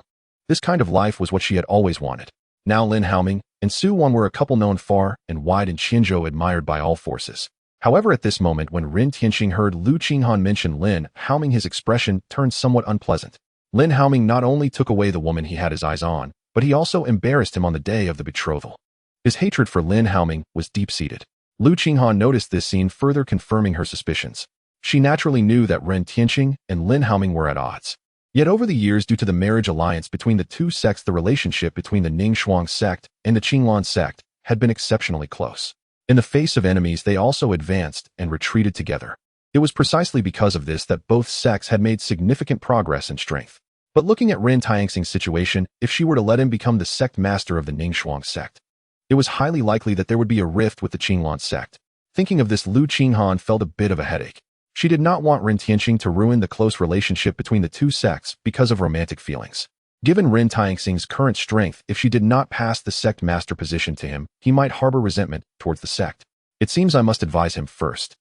This kind of life was what she had always wanted. Now Lin Haoming and Su Wan were a couple known far and wide in Qinzhou, admired by all forces. However, at this moment, when Ren Tianqing heard Lu Qinghan mention Lin Haoming, his expression turned somewhat unpleasant. Lin Haoming not only took away the woman he had his eyes on, but he also embarrassed him on the day of the betrothal. His hatred for Lin Haoming was deep-seated. Lu Qinghan noticed this scene, further confirming her suspicions. She naturally knew that Ren Tianqing and Lin Haoming were at odds. Yet over the years, due to the marriage alliance between the two sects, the relationship between the Ning Shuang sect and the Qinglan sect had been exceptionally close. In the face of enemies, they also advanced and retreated together. It was precisely because of this that both sects had made significant progress in strength. But looking at Ren Tianxing's situation, if she were to let him become the sect master of the Ning Shuang sect, it was highly likely that there would be a rift with the Qinglan sect. Thinking of this, Lu Qinghan felt a bit of a headache. She did not want Ren Tianqing to ruin the close relationship between the two sects because of romantic feelings. Given Ren Tianxing's current strength, if she did not pass the sect master position to him, he might harbor resentment towards the sect. It seems I must advise him first.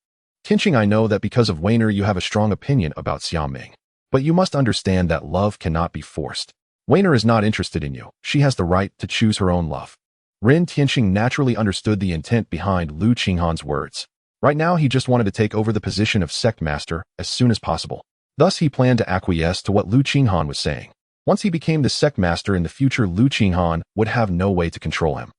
Tianqing, I know that because of Weiner you have a strong opinion about Xia Ming. But you must understand that love cannot be forced. Weiner is not interested in you. She has the right to choose her own love. Ren Tianqing naturally understood the intent behind Lu Qinghan's words. Right now, he just wanted to take over the position of sect master as soon as possible. Thus, he planned to acquiesce to what Lu Qinghan was saying. Once he became the sect master in the future, Lu Qinghan would have no way to control him.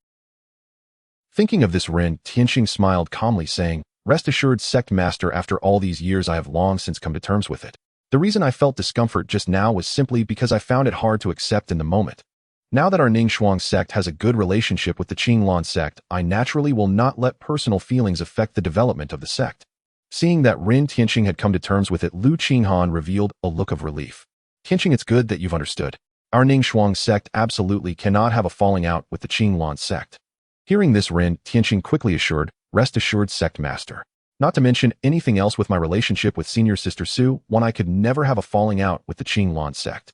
Thinking of this, Ren Tianqing smiled calmly, saying, "Rest assured, sect master, after all these years I have long since come to terms with it. The reason I felt discomfort just now was simply because I found it hard to accept in the moment. Now that our Ning Shuang sect has a good relationship with the Qinglan sect, I naturally will not let personal feelings affect the development of the sect." Seeing that Ren Tianqing had come to terms with it, Lu Qinghan revealed a look of relief. "Tianqing, it's good that you've understood. Our Ning Shuang sect absolutely cannot have a falling out with the Qinglan sect." Hearing this, Ren Tianqing quickly assured, "Rest assured, sect master. Not to mention anything else with my relationship with senior sister Sue, one I could never have a falling out with the Qinglan sect.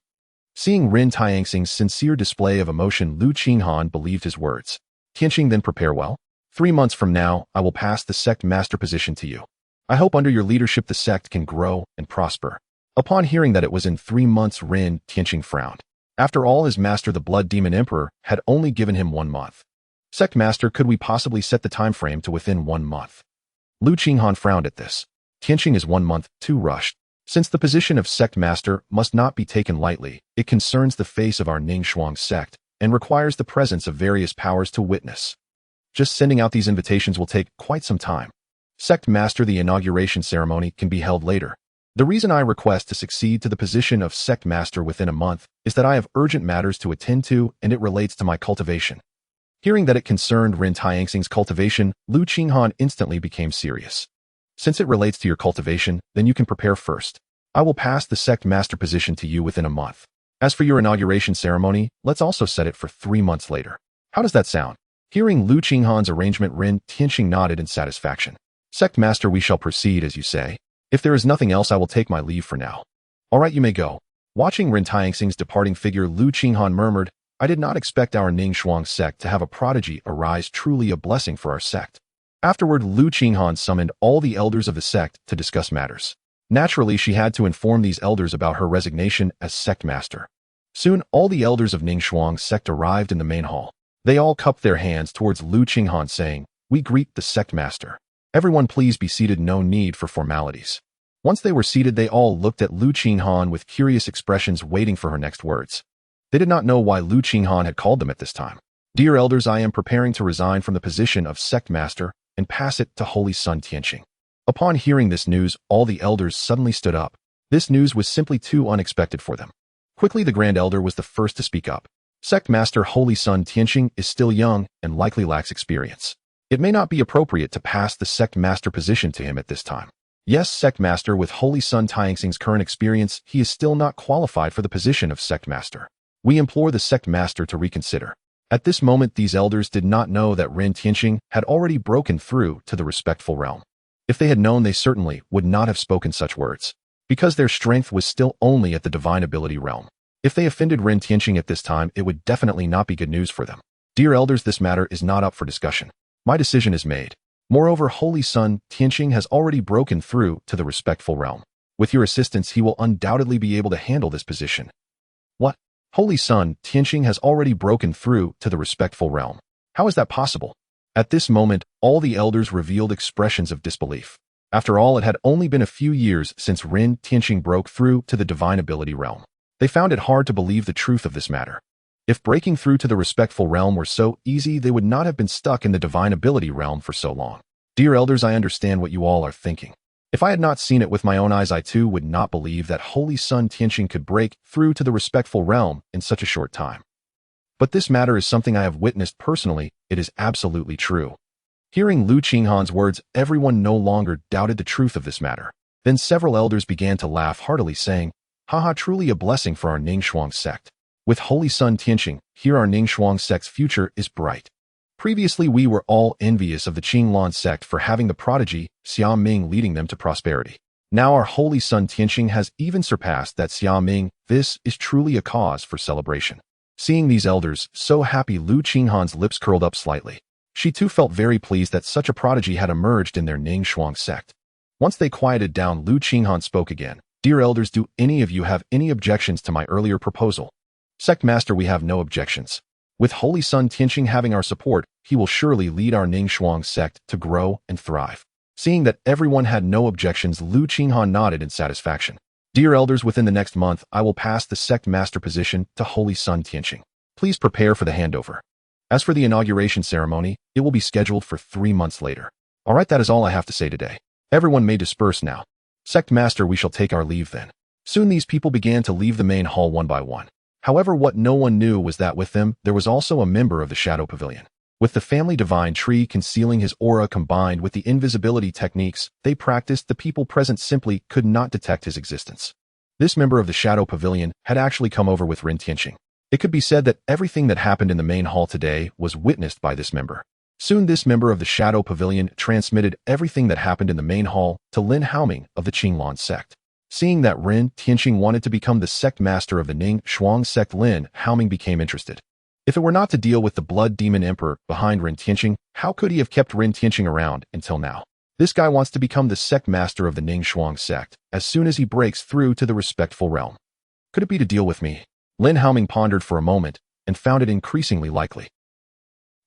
Seeing Rin Tianxing's sincere display of emotion, Lu Qinghan believed his words. Tianxing, then prepare well. 3 months from now, I will pass the sect master position to you. I hope under your leadership the sect can grow and prosper. Upon hearing that it was in 3 months, Rin Tianxing frowned. After all, his master, the Blood Demon Emperor, had only given him 1 month. Sect master, could we possibly set the time frame to within 1 month? Lu Qinghan frowned at this. Tianxing is 1 month too rushed. Since the position of sect master must not be taken lightly, it concerns the face of our Ningshuang sect and requires the presence of various powers to witness. Just sending out these invitations will take quite some time. Sect master, the inauguration ceremony can be held later. The reason I request to succeed to the position of sect master within a month is that I have urgent matters to attend to, and it relates to my cultivation. Hearing that it concerned Rin Tianxing's cultivation, Lu Qinghan instantly became serious. Since it relates to your cultivation, then you can prepare first. I will pass the sect master position to you within a month. As for your inauguration ceremony, let's also set it for 3 months later. How does that sound? Hearing Lu Qinghan's arrangement, Rin Tianxing nodded in satisfaction. Sect master, we shall proceed as you say. If there is nothing else, I will take my leave for now. All right, you may go. Watching Rin Tianxing's departing figure, Lu Qinghan murmured, I did not expect our Ningshuang sect to have a prodigy arise, truly a blessing for our sect. Afterward, Lu Qinghan summoned all the elders of the sect to discuss matters. Naturally, she had to inform these elders about her resignation as sect master. Soon, all the elders of Ningshuang sect arrived in the main hall. They all cupped their hands towards Lu Qinghan, saying, We greet the sect master. Everyone please be seated, no need for formalities. Once they were seated, they all looked at Lu Qinghan with curious expressions, waiting for her next words. They did not know why Lu Qinghan had called them at this time. Dear elders, I am preparing to resign from the position of sect master and pass it to Holy Son Tianxing. Upon hearing this news, all the elders suddenly stood up. This news was simply too unexpected for them. Quickly, the Grand Elder was the first to speak up. Sect Master Holy Son Tianxing is still young and likely lacks experience. It may not be appropriate to pass the Sect Master position to him at this time. Yes, Sect Master, with Holy Son Tianxing's current experience, he is still not qualified for the position of Sect Master. We implore the Sect Master to reconsider. At this moment, these elders did not know that Rin Tianxing had already broken through to the respectful realm. If they had known, they certainly would not have spoken such words, because their strength was still only at the divine ability realm. If they offended Rin Tianxing at this time, it would definitely not be good news for them. Dear elders, this matter is not up for discussion. My decision is made. Moreover, Holy Son Tianxing has already broken through to the respectful realm. With your assistance, he will undoubtedly be able to handle this position. What? Holy Son Tianxing has already broken through to the respectful realm. How is that possible? At this moment, all the elders revealed expressions of disbelief. After all, it had only been a few years since Rin Tianxing broke through to the divine ability realm. They found it hard to believe the truth of this matter. If breaking through to the respectful realm were so easy, they would not have been stuck in the divine ability realm for so long. Dear elders, I understand what you all are thinking. If I had not seen it with my own eyes, I too would not believe that Holy Son Tianxing could break through to the respectful realm in such a short time. But this matter is something I have witnessed personally. It is absolutely true. Hearing Lu Qinghan's words, everyone no longer doubted the truth of this matter. Then several elders began to laugh heartily, saying, Haha, truly a blessing for our Ningshuang sect. With Holy Son Tianxing, here our Ningshuang sect's future is bright. Previously, we were all envious of the Qinglan sect for having the prodigy, Xia Ming, leading them to prosperity. Now our Holy Son Tianxing has even surpassed that Xia Ming. This is truly a cause for celebration. Seeing these elders so happy, Lu Qinghan's lips curled up slightly. She too felt very pleased that such a prodigy had emerged in their Ningshuang sect. Once they quieted down, Lu Qinghan spoke again. Dear elders, do any of you have any objections to my earlier proposal? Sect Master, we have no objections. With Holy Son Tianxing having our support, he will surely lead our Ningshuang sect to grow and thrive. Seeing that everyone had no objections, Lu Qinghan nodded in satisfaction. Dear elders, within the next month, I will pass the sect master position to Holy Son Tianxing. Please prepare for the handover. As for the inauguration ceremony, it will be scheduled for 3 months later. All right, that is all I have to say today. Everyone may disperse now. Sect master, we shall take our leave then. Soon these people began to leave the main hall one by one. However, what no one knew was that with them, there was also a member of the Shadow Pavilion. With the family divine tree concealing his aura combined with the invisibility techniques they practiced, the people present simply could not detect his existence. This member of the Shadow Pavilion had actually come over with Rin Tianxing. It could be said that everything that happened in the main hall today was witnessed by this member. Soon this member of the Shadow Pavilion transmitted everything that happened in the main hall to Lin Haoming of the Qinglan sect. Seeing that Ren Tianqing wanted to become the sect master of the Ning Shuang sect, Lin Haoming became interested. If it were not to deal with the blood demon emperor behind Ren Tianqing, how could he have kept Ren Tianqing around until now? This guy wants to become the sect master of the Ning Shuang sect as soon as he breaks through to the respectful realm. Could it be to deal with me? Lin Haoming pondered for a moment and found it increasingly likely.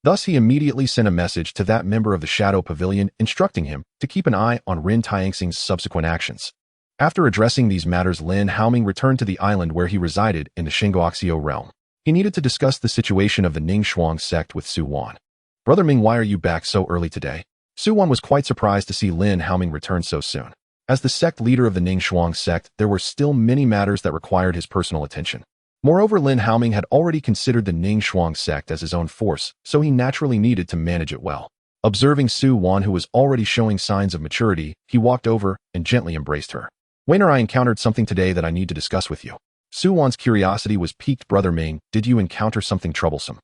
Thus he immediately sent a message to that member of the Shadow Pavilion instructing him to keep an eye on Ren Tianxing's subsequent actions. After addressing these matters, Lin Haoming returned to the island where he resided in the Xinguoxiu realm. He needed to discuss the situation of the Ning Shuang sect with Su Wan. "Brother Ming, why are you back so early today?" Su Wan was quite surprised to see Lin Haoming return so soon. As the sect leader of the Ning Shuang sect, there were still many matters that required his personal attention. Moreover, Lin Haoming had already considered the Ning Shuang sect as his own force, so he naturally needed to manage it well. Observing Su Wan, who was already showing signs of maturity, he walked over and gently embraced her. "Wainer, I encountered something today that I need to discuss with you." Su Wan's curiosity was piqued. "Brother Ming, did you encounter something troublesome?"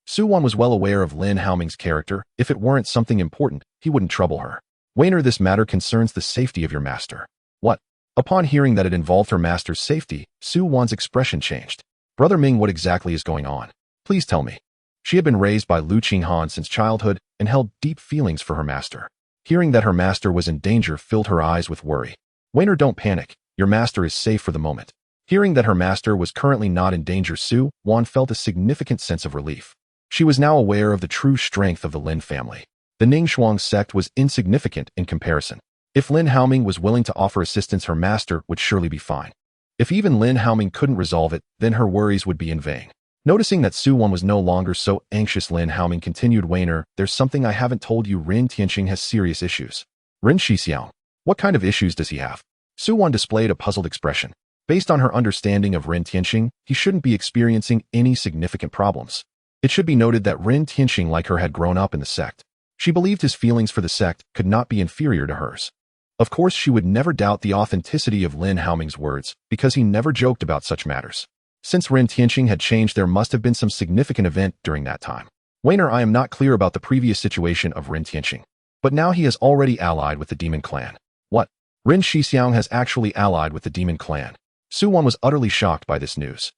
Su Wan was well aware of Lin Haoming's character. If it weren't something important, he wouldn't trouble her. "Wainer, this matter concerns the safety of your master." "What?" Upon hearing that it involved her master's safety, Su Wan's expression changed. "Brother Ming, what exactly is going on? Please tell me." She had been raised by Lu Qinghan since childhood and held deep feelings for her master. Hearing that her master was in danger filled her eyes with worry. "Wainer, don't panic. Your master is safe for the moment." Hearing that her master was currently not in danger, Su Wan felt a significant sense of relief. She was now aware of the true strength of the Lin family. The Ning Shuang sect was insignificant in comparison. If Lin Haoming was willing to offer assistance, her master would surely be fine. If even Lin Haoming couldn't resolve it, then her worries would be in vain. Noticing that Su Wan was no longer so anxious, Lin Haoming continued, "Wainer, there's something I haven't told you. Ren Tianqing has serious issues." "Ren Shixiang? What kind of issues does he have?" Su Wan displayed a puzzled expression. Based on her understanding of Ren Tianqing, he shouldn't be experiencing any significant problems. It should be noted that Ren Tianqing, like her, had grown up in the sect. She believed his feelings for the sect could not be inferior to hers. Of course, she would never doubt the authenticity of Lin Haoming's words, because he never joked about such matters. Since Ren Tianqing had changed, there must have been some significant event during that time. "Wainer, I am not clear about the previous situation of Ren Tianqing, but now he has already allied with the demon clan." "What? Ren Shixiang has actually allied with the demon clan?" Su Wan was utterly shocked by this news.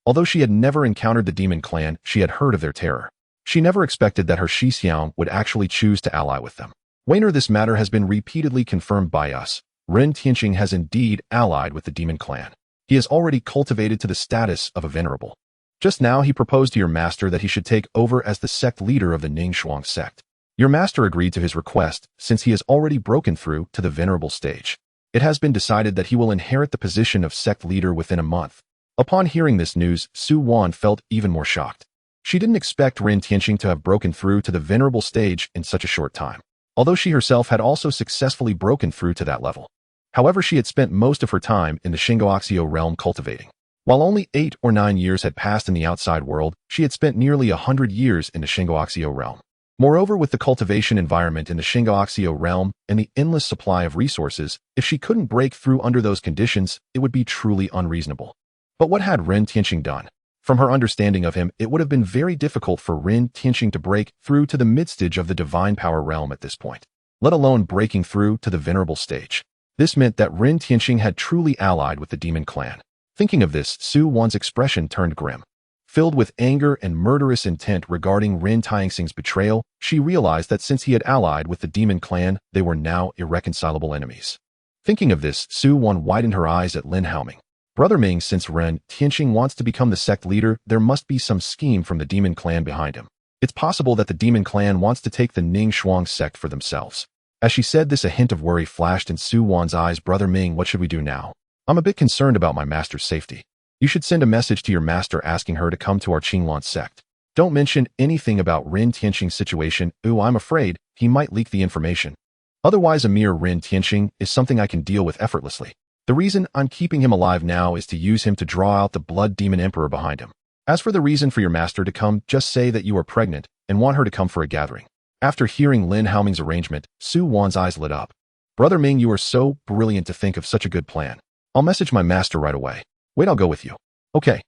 Although she had never encountered the demon clan, she had heard of their terror. She never expected that her Shixiang would actually choose to ally with them. "Wainer, this matter has been repeatedly confirmed by us. Ren Tianqing has indeed allied with the demon clan. He has already cultivated to the status of a venerable. Just now he proposed to your master that he should take over as the sect leader of the Ning Shuang sect. Your master agreed to his request since he has already broken through to the venerable stage. It has been decided that he will inherit the position of sect leader within a month." Upon hearing this news, Su Wan felt even more shocked. She didn't expect Ren Tianqing to have broken through to the venerable stage in such a short time, although she herself had also successfully broken through to that level. However, she had spent most of her time in the Xinguoxiu realm cultivating. While only 8 or 9 years had passed in the outside world, she had spent nearly 100 years in the Xinguoxiu realm. Moreover, with the cultivation environment in the Xinguoxiu realm and the endless supply of resources, if she couldn't break through under those conditions, it would be truly unreasonable. But what had Ren Tianqing done? From her understanding of him, it would have been very difficult for Ren Tianqing to break through to the mid-stage of the divine power realm at this point, let alone breaking through to the venerable stage. This meant that Ren Tianqing had truly allied with the demon clan. Thinking of this, Su Wan's expression turned grim. Filled with anger and murderous intent regarding Ren Tianxing's betrayal, she realized that since he had allied with the demon clan, they were now irreconcilable enemies. Thinking of this, Su Wan widened her eyes at Lin Haoming. "Brother Ming, since Ren Tianqing wants to become the sect leader, there must be some scheme from the demon clan behind him. It's possible that the demon clan wants to take the Ning Shuang sect for themselves." As she said this, a hint of worry flashed in Su Wan's eyes. "Brother Ming, what should we do now? I'm a bit concerned about my master's safety. You should send a message to your master asking her to come to our Qinglan sect. Don't mention anything about Ren Tianqing's situation. I'm afraid he might leak the information. Otherwise, a mere Ren Tianqing is something I can deal with effortlessly. The reason I'm keeping him alive now is to use him to draw out the blood demon emperor behind him. As for the reason for your master to come, just say that you are pregnant and want her to come for a gathering." After hearing Lin Haoming's arrangement, Su Wan's eyes lit up. "Brother Ming, you are so brilliant to think of such a good plan. I'll message my master right away. Wait, I'll go with you." "Okay."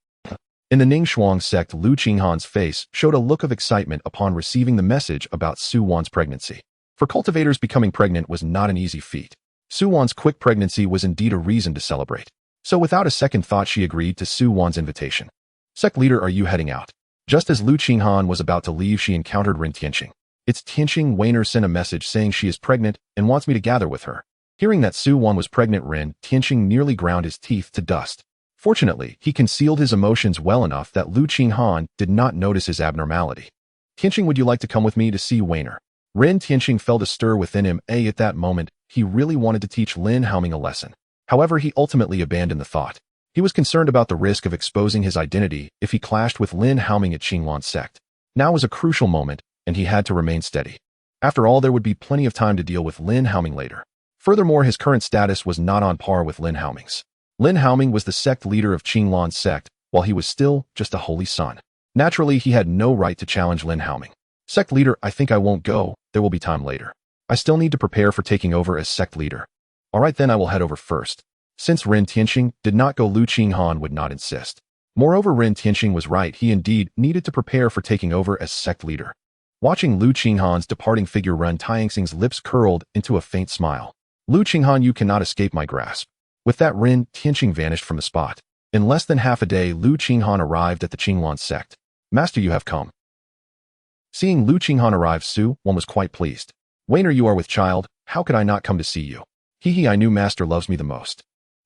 In the Ningshuang sect, Lu Qinghan's face showed a look of excitement upon receiving the message about Su Wan's pregnancy. For cultivators, becoming pregnant was not an easy feat. Su Wan's quick pregnancy was indeed a reason to celebrate. So without a second thought, she agreed to Su Wan's invitation. Sect leader, are you heading out? Just as Lu Qinghan was about to leave, she encountered Ren Tianqing. It's Tianqing. Weiner sent a message saying she is pregnant and wants me to gather with her. Hearing that Su Wan was pregnant, Ren Tianqing nearly ground his teeth to dust. Fortunately, he concealed his emotions well enough that Lu Qinghan did not notice his abnormality. Tianqing, would you like to come with me to see Weiner? Ren Tianqing felt a stir within him. At that moment, he really wanted to teach Lin Family a lesson. However, he ultimately abandoned the thought. He was concerned about the risk of exposing his identity if he clashed with Lin Family at Qingwan's sect. Now was a crucial moment, and he had to remain steady. After all, there would be plenty of time to deal with Lin Family later. Furthermore, his current status was not on par with Lin Family's. Lin Family was the sect leader of Qingwan's sect, while he was still just a holy son. Naturally, he had no right to challenge Lin Family. Sect leader, I think I won't go. There will be time later. I still need to prepare for taking over as sect leader. Alright, then I will head over first. Since Ren Tianqing did not go, Lu Qinghan would not insist. Moreover, Ren Tianqing was right. He indeed needed to prepare for taking over as sect leader. Watching Lu Qinghan's departing figure, Ren Tianxing's lips curled into a faint smile. Lu Qinghan, you cannot escape my grasp. With that, Ren Tianqing vanished from the spot. In less than half a day, Lu Qinghan arrived at the Qingwan sect. Master, you have come. Seeing Lu Qinghan arrive, Su Wan was quite pleased. Weiner, you are with child. How could I not come to see you? Hee, I knew Master loves me the most.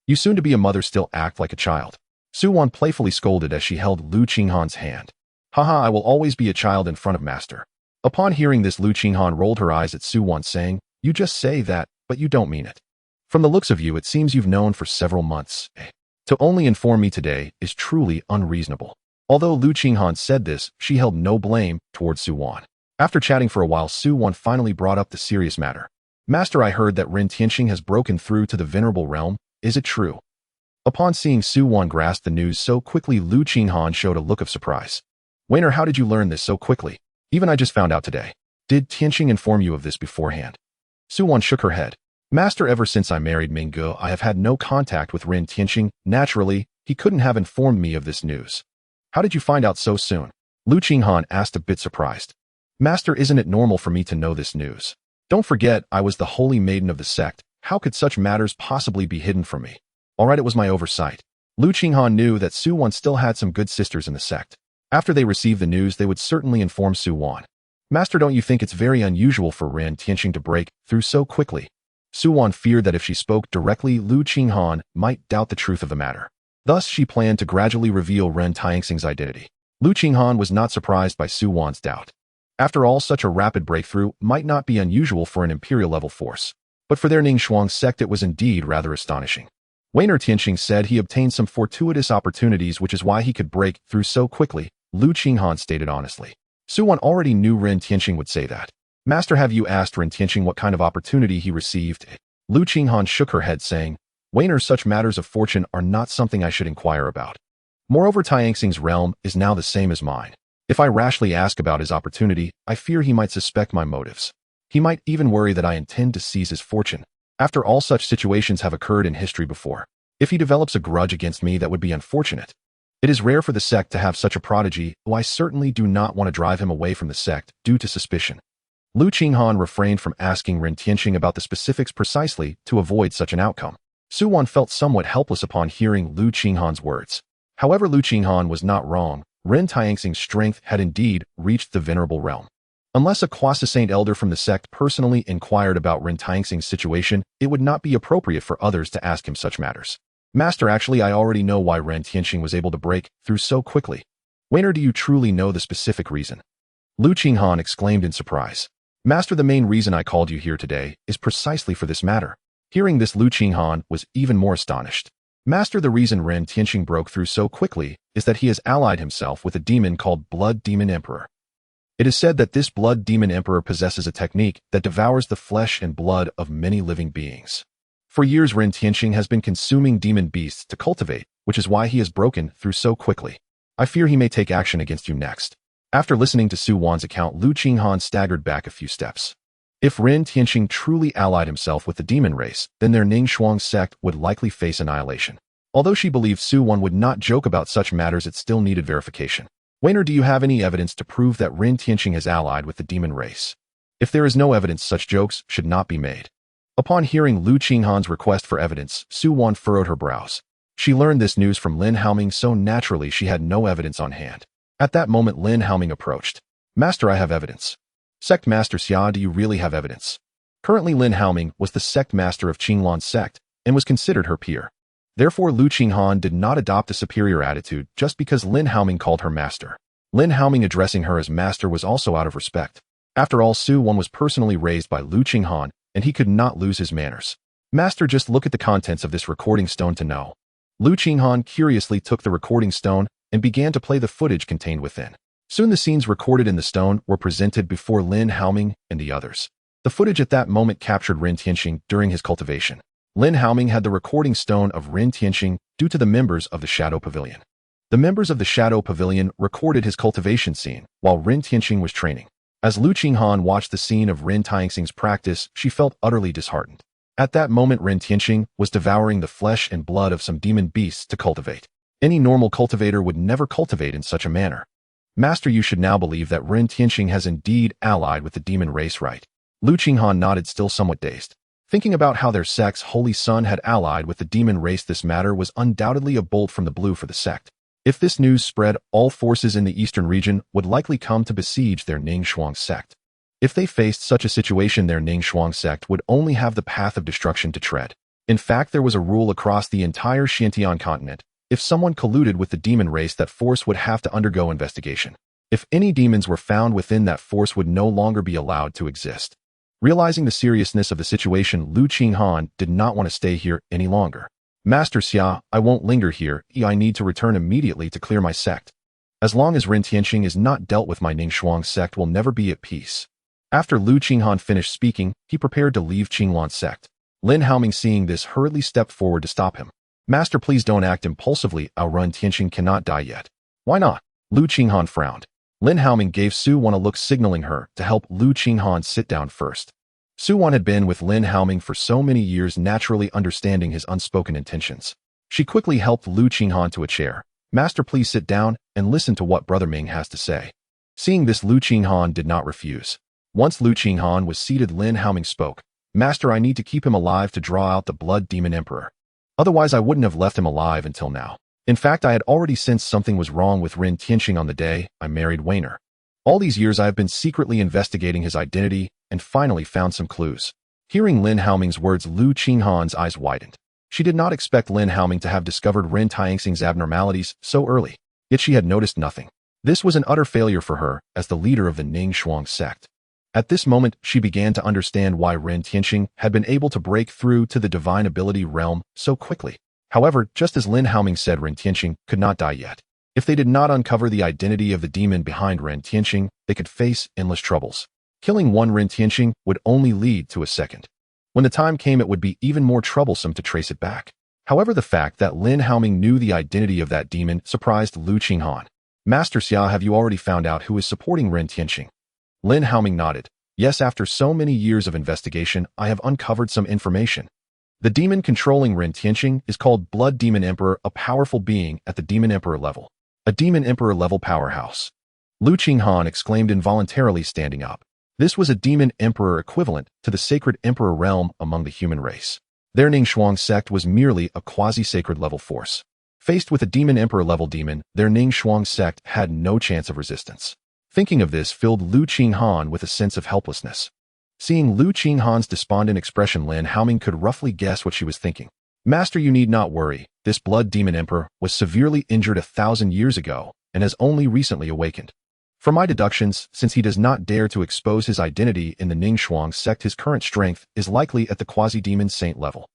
You soon to be a mother still act like a child. Su Wan playfully scolded as she held Lu Qinghan's hand. Haha, I will always be a child in front of Master. Upon hearing this, Lu Qinghan rolled her eyes at Su Wan, saying, you just say that, but you don't mean it. From the looks of you, it seems you've known for several months. To only inform me today is truly unreasonable. Although Lu Qinghan said this, she held no blame towards Su Wan. After chatting for a while, Su Wan finally brought up the serious matter. Master, I heard that Ren Tianqing has broken through to the venerable realm. Is it true? Upon seeing Su Wan grasp the news so quickly, Lu Qinghan showed a look of surprise. Weiner, how did you learn this so quickly? Even I just found out today. Did Tianqing inform you of this beforehand? Su Wan shook her head. Master, ever since I married Minggu, I have had no contact with Ren Tianqing. Naturally, he couldn't have informed me of this news. How did you find out so soon? Lu Qinghan asked, a bit surprised. Master, isn't it normal for me to know this news? Don't forget, I was the holy maiden of the sect. How could such matters possibly be hidden from me? Alright, it was my oversight. Lu Qinghan knew that Su Wan still had some good sisters in the sect. After they received the news, they would certainly inform Su Wan. Master, don't you think it's very unusual for Ren Tianqing to break through so quickly? Su Wan feared that if she spoke directly, Lu Qinghan might doubt the truth of the matter. Thus, she planned to gradually reveal Ren Tianxing's identity. Lu Qinghan was not surprised by Su Wan's doubt. After all, such a rapid breakthrough might not be unusual for an imperial-level force. But for their Ningshuang sect, it was indeed rather astonishing. Weiner Tianqing said he obtained some fortuitous opportunities, which is why he could break through so quickly, Lu Qinghan stated honestly. Su Wan already knew Ren Tianqing would say that. Master, have you asked Ren Tianqing what kind of opportunity he received? Lu Qinghan shook her head, saying, Weiner, such matters of fortune are not something I should inquire about. Moreover, Tianxing's realm is now the same as mine. If I rashly ask about his opportunity, I fear he might suspect my motives. He might even worry that I intend to seize his fortune. After all, such situations have occurred in history before. If he develops a grudge against me, that would be unfortunate. It is rare for the sect to have such a prodigy, though I certainly do not want to drive him away from the sect due to suspicion. Lu Qinghan refrained from asking Ren Tianqing about the specifics precisely to avoid such an outcome. Su Wan felt somewhat helpless upon hearing Lu Qinghan's words. However, Lu Qinghan was not wrong. Ren Tianxing's strength had indeed reached the venerable realm. Unless a Quasi-Saint elder from the sect personally inquired about Ren Tianxing's situation, it would not be appropriate for others to ask him such matters. Master, actually, I already know why Ren Tianqing was able to break through so quickly. Weiner, do you truly know the specific reason? Lu Qinghan exclaimed in surprise. Master, the main reason I called you here today is precisely for this matter. Hearing this, Lu Qinghan was even more astonished. Master, the reason Ren Tianqing broke through so quickly is that he has allied himself with a demon called Blood Demon Emperor. It is said that this Blood Demon Emperor possesses a technique that devours the flesh and blood of many living beings. For years, Ren Tianqing has been consuming demon beasts to cultivate, which is why he has broken through so quickly. I fear he may take action against you next. After listening to Su Wan's account, Lu Qinghan staggered back a few steps. If Ren Tianqing truly allied himself with the demon race, then their Ningshuang sect would likely face annihilation. Although she believed Su-won would not joke about such matters, it still needed verification. Wainer, do you have any evidence to prove that Rin Tianqing has allied with the demon race? If there is no evidence, such jokes should not be made. Upon hearing Lu Qinghan's request for evidence, Su-won furrowed her brows. She learned this news from Lin Haoming so naturally she had no evidence on hand. At that moment, Lin Haoming approached. Master, I have evidence. Sect Master Xia, do you really have evidence? Currently, Lin Haoming was the sect master of Qinglan's sect and was considered her peer. Therefore, Lu Qinghan did not adopt a superior attitude just because Lin Haoming called her master. Lin Haoming addressing her as master was also out of respect. After all, Su-won was personally raised by Lu Qinghan, and he could not lose his manners. Master, just look at the contents of this recording stone to know. Lu Qinghan curiously took the recording stone and began to play the footage contained within. Soon the scenes recorded in the stone were presented before Lin Haoming and the others. The footage at that moment captured Rin Tianqing during his cultivation. Lin Haoming had the recording stone of Rin Tianqing due to the members of the Shadow Pavilion. The members of the Shadow Pavilion recorded his cultivation scene while Rin Tianqing was training. As Lu Qinghan watched the scene of Rin Tianqing's practice, she felt utterly disheartened. At that moment, Rin Tianqing was devouring the flesh and blood of some demon beasts to cultivate. Any normal cultivator would never cultivate in such a manner. Master, you should now believe that Rin Tianqing has indeed allied with the demon race, right? Lu Qinghan nodded, still somewhat dazed. Thinking about how their sect's holy son had allied with the demon race, this matter was undoubtedly a bolt from the blue for the sect. If this news spread, all forces in the eastern region would likely come to besiege their Ningshuang sect. If they faced such a situation, their Ningshuang sect would only have the path of destruction to tread. In fact, there was a rule across the entire Xiantian continent. If someone colluded with the demon race, that force would have to undergo investigation. If any demons were found within, that force would no longer be allowed to exist. Realizing the seriousness of the situation, Lu Qinghan did not want to stay here any longer. Master Xia, I won't linger here. I need to return immediately to clear my sect. As long as Rin Tianqing is not dealt with, my Ningshuang sect will never be at peace. After Lu Qinghan finished speaking, he prepared to leave Qinglan's sect. Lin Haoming, seeing this, hurriedly stepped forward to stop him. Master, please don't act impulsively. Our Rin Tianqing cannot die yet. Why not? Lu Qinghan frowned. Lin Haoming gave Su-won a look, signaling her to help Lu Qinghan sit down first. Su-won had been with Lin Haoming for so many years, naturally understanding his unspoken intentions. She quickly helped Lu Qinghan to a chair. Master, please sit down and listen to what Brother Ming has to say. Seeing this, Lu Qinghan did not refuse. Once Lu Qinghan was seated, Lin Haoming spoke. Master, I need to keep him alive to draw out the Blood Demon Emperor. Otherwise, I wouldn't have left him alive until now. In fact, I had already sensed something was wrong with Rin Tianqing on the day I married Wainer. All these years I have been secretly investigating his identity and finally found some clues. Hearing Lin Haoming's words, Lu Qinghan's eyes widened. She did not expect Lin Haoming to have discovered Rin Tianqing's abnormalities so early, yet she had noticed nothing. This was an utter failure for her as the leader of the Ningshuang sect. At this moment, she began to understand why Rin Tianqing had been able to break through to the divine ability realm so quickly. However, just as Lin Haoming said, Rin Tianqing could not die yet. If they did not uncover the identity of the demon behind Rin Tianqing, they could face endless troubles. Killing one Rin Tianqing would only lead to a second. When the time came, it would be even more troublesome to trace it back. However, the fact that Lin Haoming knew the identity of that demon surprised Lu Qinghan. Master Xia, have you already found out who is supporting Rin Tianqing? Lin Haoming nodded. Yes, after so many years of investigation, I have uncovered some information. The demon controlling Rin Tianqing is called Blood Demon Emperor, a powerful being at the Demon Emperor level. A Demon Emperor level powerhouse. Lu Qinghan exclaimed, involuntarily standing up. This was a Demon Emperor equivalent to the Sacred Emperor realm among the human race. Their Ningshuang sect was merely a quasi-sacred level force. Faced with a Demon Emperor level demon, their Ningshuang sect had no chance of resistance. Thinking of this filled Lu Qinghan with a sense of helplessness. Seeing Lu Qinghan's despondent expression, Lin Haoming could roughly guess what she was thinking. Master, you need not worry. This Blood Demon Emperor was severely injured 1,000 years ago and has only recently awakened. From my deductions, since he does not dare to expose his identity in the Ningshuang sect, his current strength is likely at the Quasi-Demon Saint level.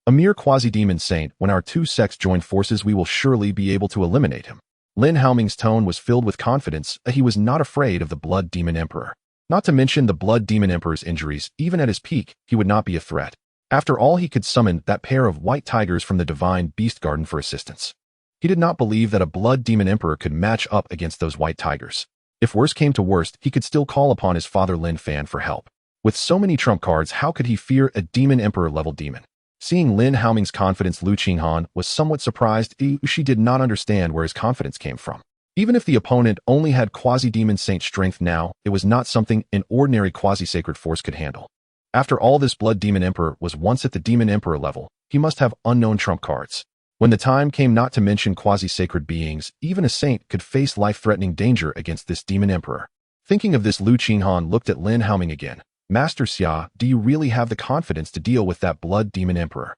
A mere Quasi-Demon Saint, when our two sects join forces, we will surely be able to eliminate him. Lin Haoming's tone was filled with confidence. He was not afraid of the Blood Demon Emperor. Not to mention the Blood Demon Emperor's injuries, even at his peak, he would not be a threat. After all, he could summon that pair of white tigers from the Divine Beast Garden for assistance. He did not believe that a Blood Demon Emperor could match up against those white tigers. If worse came to worst, he could still call upon his father Lin Fan for help. With so many trump cards, how could he fear a Demon Emperor level demon? Seeing Lin Haoming's confidence, Lu Qinghan was somewhat surprised. She did not understand where his confidence came from. Even if the opponent only had quasi-demon saint strength now, it was not something an ordinary quasi-sacred force could handle. After all, this Blood Demon Emperor was once at the Demon Emperor level. He must have unknown trump cards. When the time came, not to mention quasi-sacred beings, even a saint could face life-threatening danger against this Demon Emperor. Thinking of this, Lu Qinghan looked at Lin Haoming again. Master Xia, do you really have the confidence to deal with that Blood Demon Emperor?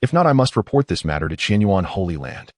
If not, I must report this matter to Qianyuan Holy Land.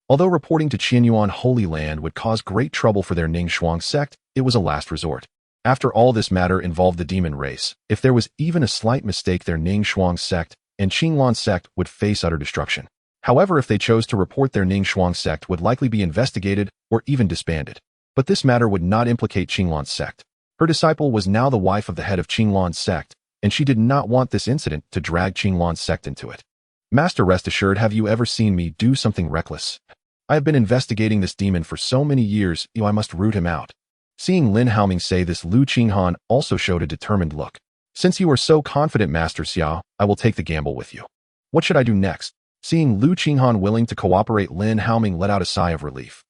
Although reporting to Qianyuan Holy Land would cause great trouble for their Ning Shuang sect, it was a last resort. After all, this matter involved the demon race. If there was even a slight mistake, their Ning Shuang sect and Qinglan sect would face utter destruction. However, if they chose to report, their Ning Shuang sect would likely be investigated or even disbanded. But this matter would not implicate Qinglan sect. Her disciple was now the wife of the head of Qinglan sect, and she did not want this incident to drag Qinglan sect into it. Master, rest assured, have you ever seen me do something reckless? I have been investigating this demon for so many years, I must root him out. Seeing Lin Haoming say this, Lu Qinghan also showed a determined look. Since you are so confident, Master Xia, I will take the gamble with you. What should I do next? Seeing Lu Qinghan willing to cooperate, Lin Haoming let out a sigh of relief.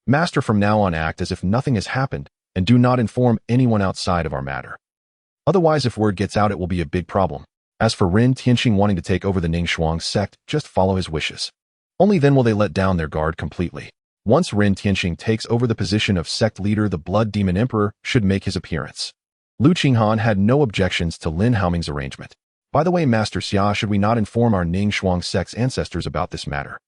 Master, from now on act as if nothing has happened, and do not inform anyone outside of our matter. Otherwise, if word gets out, it will be a big problem. As for Ren Tianqing wanting to take over the Ning Shuang sect, just follow his wishes. Only then will they let down their guard completely. Once Ren Tianqing takes over the position of sect leader, the Blood Demon Emperor should make his appearance. Lu Qinghan had no objections to Lin Haoming's arrangement. By the way, Master Xia, should we not inform our Ning Shuang sect's ancestors about this matter?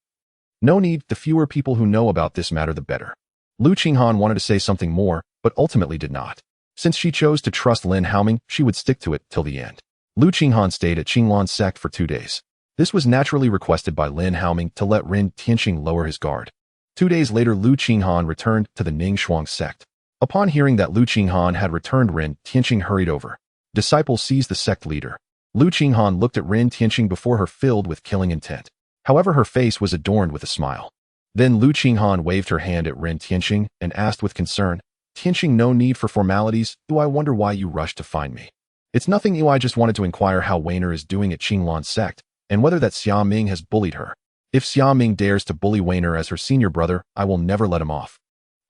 No need, the fewer people who know about this matter, the better. Lu Qinghan wanted to say something more, but ultimately did not. Since she chose to trust Lin Haoming, she would stick to it till the end. Lu Qinghan stayed at Qinglan sect for 2 days. This was naturally requested by Lin Haoming to let Ren Tianqing lower his guard. 2 days later, Lu Qinghan returned to the Ning Shuang sect. Upon hearing that Lu Qinghan had returned, Ren Tianqing hurried over. Disciple seized the sect leader. Lu Qinghan looked at Ren Tianqing before her, filled with killing intent. However, her face was adorned with a smile. Then Lu Qinghan waved her hand at Ren Tianqing and asked with concern, Tianqing, no need for formalities. Do I wonder why you rushed to find me? It's nothing, I just wanted to inquire how Weiner is doing at Qinglan sect, and whether that Xia Ming has bullied her. If Xia Ming dares to bully Weiner as her senior brother, I will never let him off.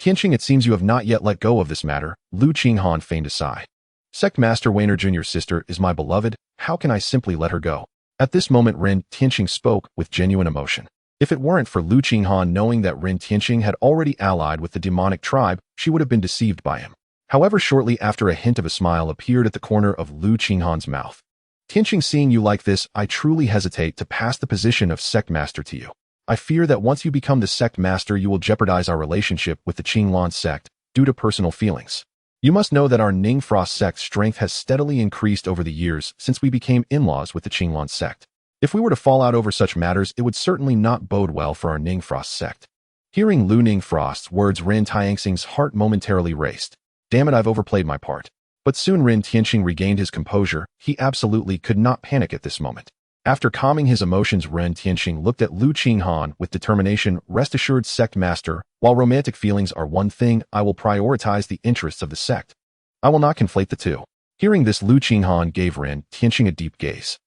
Tianqing, it seems you have not yet let go of this matter. Lu Qinghan feigned a sigh. Sect Master Weiner Jr.'s sister is my beloved. How can I simply let her go? At this moment, Ren Tianqing spoke with genuine emotion. If it weren't for Lu Qinghan knowing that Ren Tianqing had already allied with the demonic tribe, she would have been deceived by him. However, shortly after, a hint of a smile appeared at the corner of Lu Qinghan's mouth. Tianqing, seeing you like this, I truly hesitate to pass the position of sect master to you. I fear that once you become the sect master, you will jeopardize our relationship with the Qinglan sect due to personal feelings. You must know that our Ning Frost sect's strength has steadily increased over the years since we became in-laws with the Qinglan sect. If we were to fall out over such matters, it would certainly not bode well for our Ning Frost sect. Hearing Lu Ning Frost's words, Ren Tianxing's heart momentarily raced. Damn it, I've overplayed my part. But soon Ren Tianqing regained his composure. He absolutely could not panic at this moment. After calming his emotions, Ren Tianqing looked at Lu Qinghan with determination. Rest assured, sect master, while romantic feelings are one thing, I will prioritize the interests of the sect. I will not conflate the two. Hearing this, Lu Qinghan gave Ren Tianqing a deep gaze.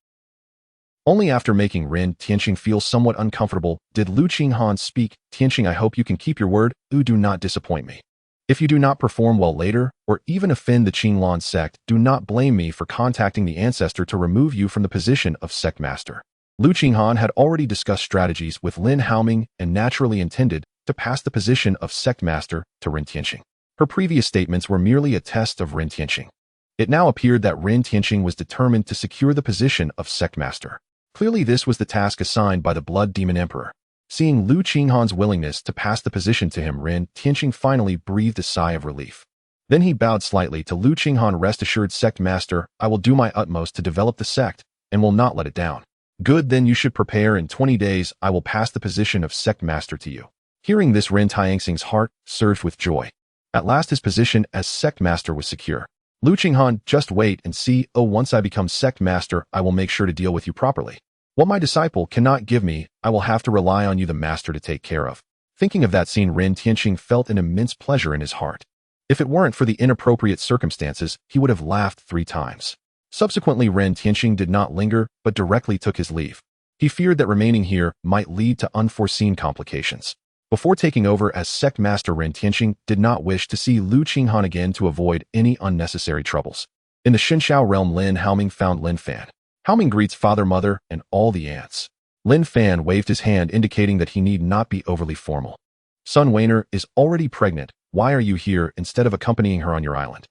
Only after making Ren Tianqing feel somewhat uncomfortable did Lu Qinghan speak. Tianqing, I hope you can keep your word. Do not disappoint me. If you do not perform well later, or even offend the Qinglan sect, do not blame me for contacting the ancestor to remove you from the position of sect master. Lu Qinghan had already discussed strategies with Lin Haoming and naturally intended to pass the position of sect master to Ren Tianqing. Her previous statements were merely a test of Ren Tianqing. It now appeared that Ren Tianqing was determined to secure the position of sect master. Clearly, this was the task assigned by the Blood Demon Emperor. Seeing Lu Qinghan's willingness to pass the position to him, Ren Tianqing finally breathed a sigh of relief. Then he bowed slightly to Lu Qinghan. Rest assured, sect master, I will do my utmost to develop the sect, and will not let it down. Good, then you should prepare. In 20 days, I will pass the position of sect master to you. Hearing this, Ren Tianxing's heart surged with joy. At last his position as sect master was secure. Lu Qinghan, just wait and see. Once I become sect master, I will make sure to deal with you properly. What my disciple cannot give me, I will have to rely on you, the master, to take care of. Thinking of that scene, Ren Tianqing felt an immense pleasure in his heart. If it weren't for the inappropriate circumstances, he would have laughed 3 times. Subsequently, Ren Tianqing did not linger, but directly took his leave. He feared that remaining here might lead to unforeseen complications. Before taking over as sect master, Ren Tianqing did not wish to see Lu Qinghan again to avoid any unnecessary troubles. In the Xinxiao realm, Lin Haoming found Lin Fan. Haoming greets father, mother, and all the aunts. Lin Fan waved his hand indicating that he need not be overly formal. Sun Weiner is already pregnant. Why are you here instead of accompanying her on your island?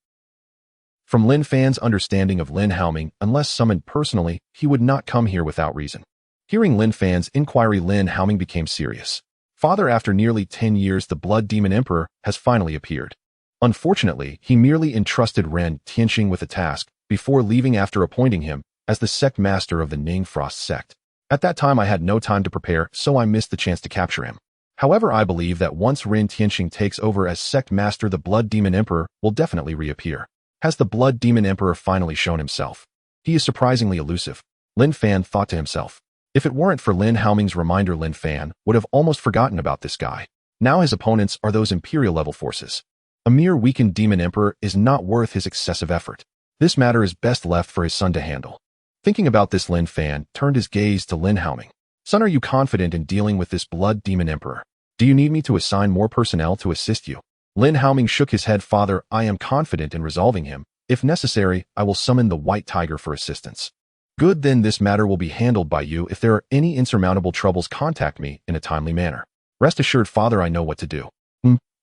From Lin Fan's understanding of Lin Haoming, unless summoned personally, he would not come here without reason. Hearing Lin Fan's inquiry, Lin Haoming became serious. Father, after nearly 10 years, the Blood Demon Emperor has finally appeared. Unfortunately, he merely entrusted Ren Tianqing with a task before leaving after appointing him as the sect master of the Ning Frost sect. At that time, I had no time to prepare, so I missed the chance to capture him. However, I believe that once Ren Tianqing takes over as sect master, the Blood Demon Emperor will definitely reappear. Has the Blood Demon Emperor finally shown himself? He is surprisingly elusive. Lin Fan thought to himself. If it weren't for Lin Haoming's reminder, Lin Fan would have almost forgotten about this guy. Now his opponents are those Imperial-level forces. A mere weakened Demon Emperor is not worth his excessive effort. This matter is best left for his son to handle. Thinking about this, Lin Fan turned his gaze to Lin Haoming. Son, are you confident in dealing with this Blood Demon Emperor? Do you need me to assign more personnel to assist you? Lin Haoming shook his head. Father, I am confident in resolving him. If necessary, I will summon the White Tiger for assistance. Good, then this matter will be handled by you. If there are any insurmountable troubles, contact me in a timely manner. Rest assured, Father, I know what to do.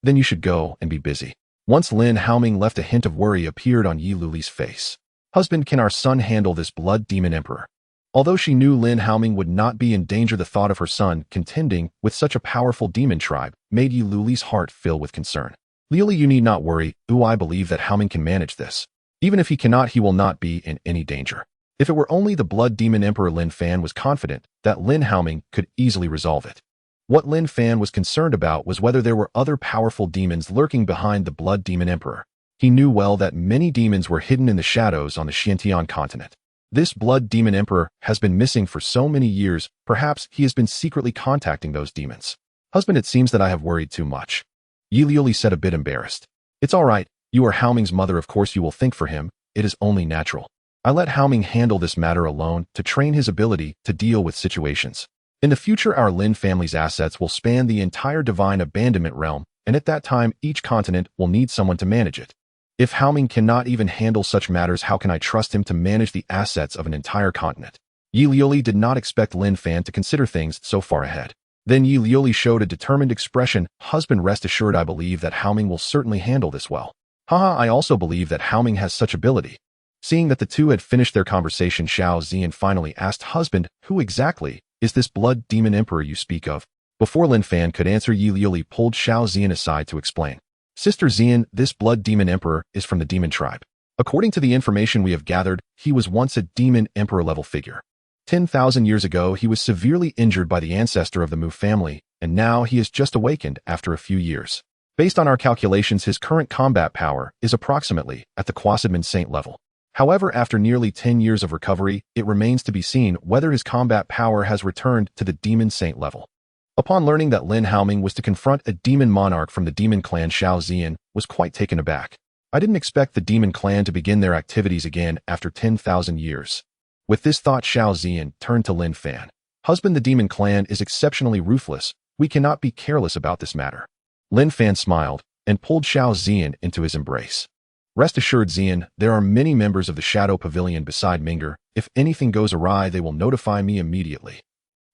Then you should go and be busy. Once Lin Haoming left, a hint of worry appeared on Yi Luli's face. Husband, can our son handle this Blood Demon Emperor? Although she knew Lin Haoming would not be in danger, the thought of her son contending with such a powerful demon tribe made Yi Luli's heart fill with concern. Lili, you need not worry. I believe that Haoming can manage this. Even if he cannot, he will not be in any danger. If it were only the Blood Demon Emperor, Lin Fan was confident that Lin Haoming could easily resolve it. What Lin Fan was concerned about was whether there were other powerful demons lurking behind the Blood Demon Emperor. He knew well that many demons were hidden in the shadows on the Xiantian continent. This Blood Demon Emperor has been missing for so many years, perhaps he has been secretly contacting those demons. Husband, it seems that I have worried too much. Yi Luli said, a bit embarrassed. It's all right. You are Haoming's mother, of course you will think for him. It is only natural. I let Haoming handle this matter alone to train his ability to deal with situations. In the future, our Lin family's assets will span the entire divine abandonment realm, and at that time, each continent will need someone to manage it. If Haoming cannot even handle such matters, how can I trust him to manage the assets of an entire continent? Yi Liuli did not expect Lin Fan to consider things so far ahead. Then Yi Liuli showed a determined expression. Husband, rest assured, I believe that Haoming will certainly handle this well. Haha, I also believe that Haoming has such ability. Seeing that the two had finished their conversation, Xiao Zian finally asked, Husband, who exactly is this Blood Demon Emperor you speak of? Before Lin Fan could answer, Yi Liuli pulled Xiao Zian aside to explain. Sister Zian, this Blood Demon Emperor is from the Demon tribe. According to the information we have gathered, he was once a Demon Emperor-level figure. 10,000 years ago, he was severely injured by the ancestor of the Mu family, and now he has just awakened after a few years. Based on our calculations, his current combat power is approximately at the Quasidman Saint level. However, after nearly 10 years of recovery, it remains to be seen whether his combat power has returned to the Demon Saint level. Upon learning that Lin Haoming was to confront a demon monarch from the demon clan, Xiao Zian was quite taken aback. I didn't expect the demon clan to begin their activities again after 10,000 years. With this thought, Xiao Zian turned to Lin Fan. Husband, the demon clan is exceptionally ruthless. We cannot be careless about this matter. Lin Fan smiled and pulled Xiao Zian into his embrace. Rest assured, Zian, there are many members of the Shadow Pavilion beside Minger. If anything goes awry, they will notify me immediately.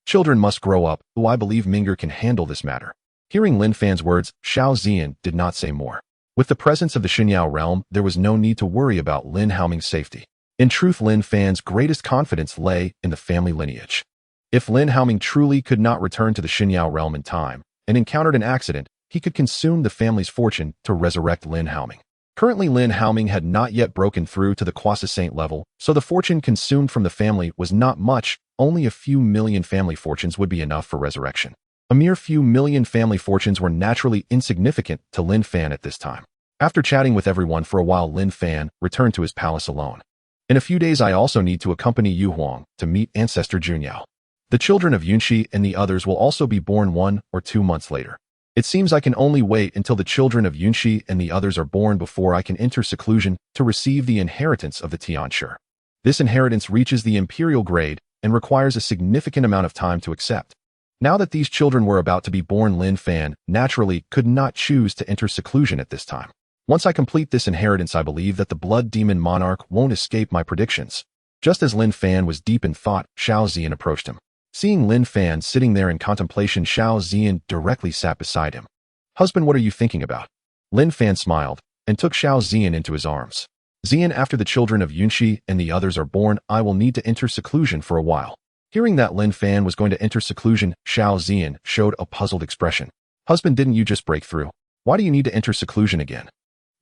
Children must grow up. I believe Minger can handle this matter. Hearing Lin Fan's words, Xiao Zian did not say more. With the presence of the Xinyao realm, there was no need to worry about Lin Haoming's safety. In truth, Lin Fan's greatest confidence lay in the family lineage. If Lin Haoming truly could not return to the Xinyao realm in time and encountered an accident, he could consume the family's fortune to resurrect Lin Haoming. Currently, Lin Haoming had not yet broken through to the Quasi Saint level, so the fortune consumed from the family was not much. Only a few million family fortunes would be enough for resurrection. A mere few million family fortunes were naturally insignificant to Lin Fan at this time. After chatting with everyone for a while, Lin Fan returned to his palace alone. In a few days, I also need to accompany Yu Huang to meet ancestor Junyao. The children of Yunxi and the others will also be born 1 or 2 months later. It seems I can only wait until the children of Yunxi and the others are born before I can enter seclusion to receive the inheritance of the Tianshi. This inheritance reaches the imperial grade and requires a significant amount of time to accept. Now that these children were about to be born, Lin Fan naturally could not choose to enter seclusion at this time. Once I complete this inheritance, I believe that the blood demon monarch won't escape my predictions. Just as Lin Fan was deep in thought, Xiao Ziyan approached him. Seeing Lin Fan sitting there in contemplation, Xiao Ziyan directly sat beside him. "Husband, what are you thinking about?" Lin Fan smiled and took Xiao Ziyan into his arms. "Ziyan, after the children of Yunxi and the others are born, I will need to enter seclusion for a while." Hearing that Lin Fan was going to enter seclusion, Xiao Ziyan showed a puzzled expression. "Husband, didn't you just break through? Why do you need to enter seclusion again?"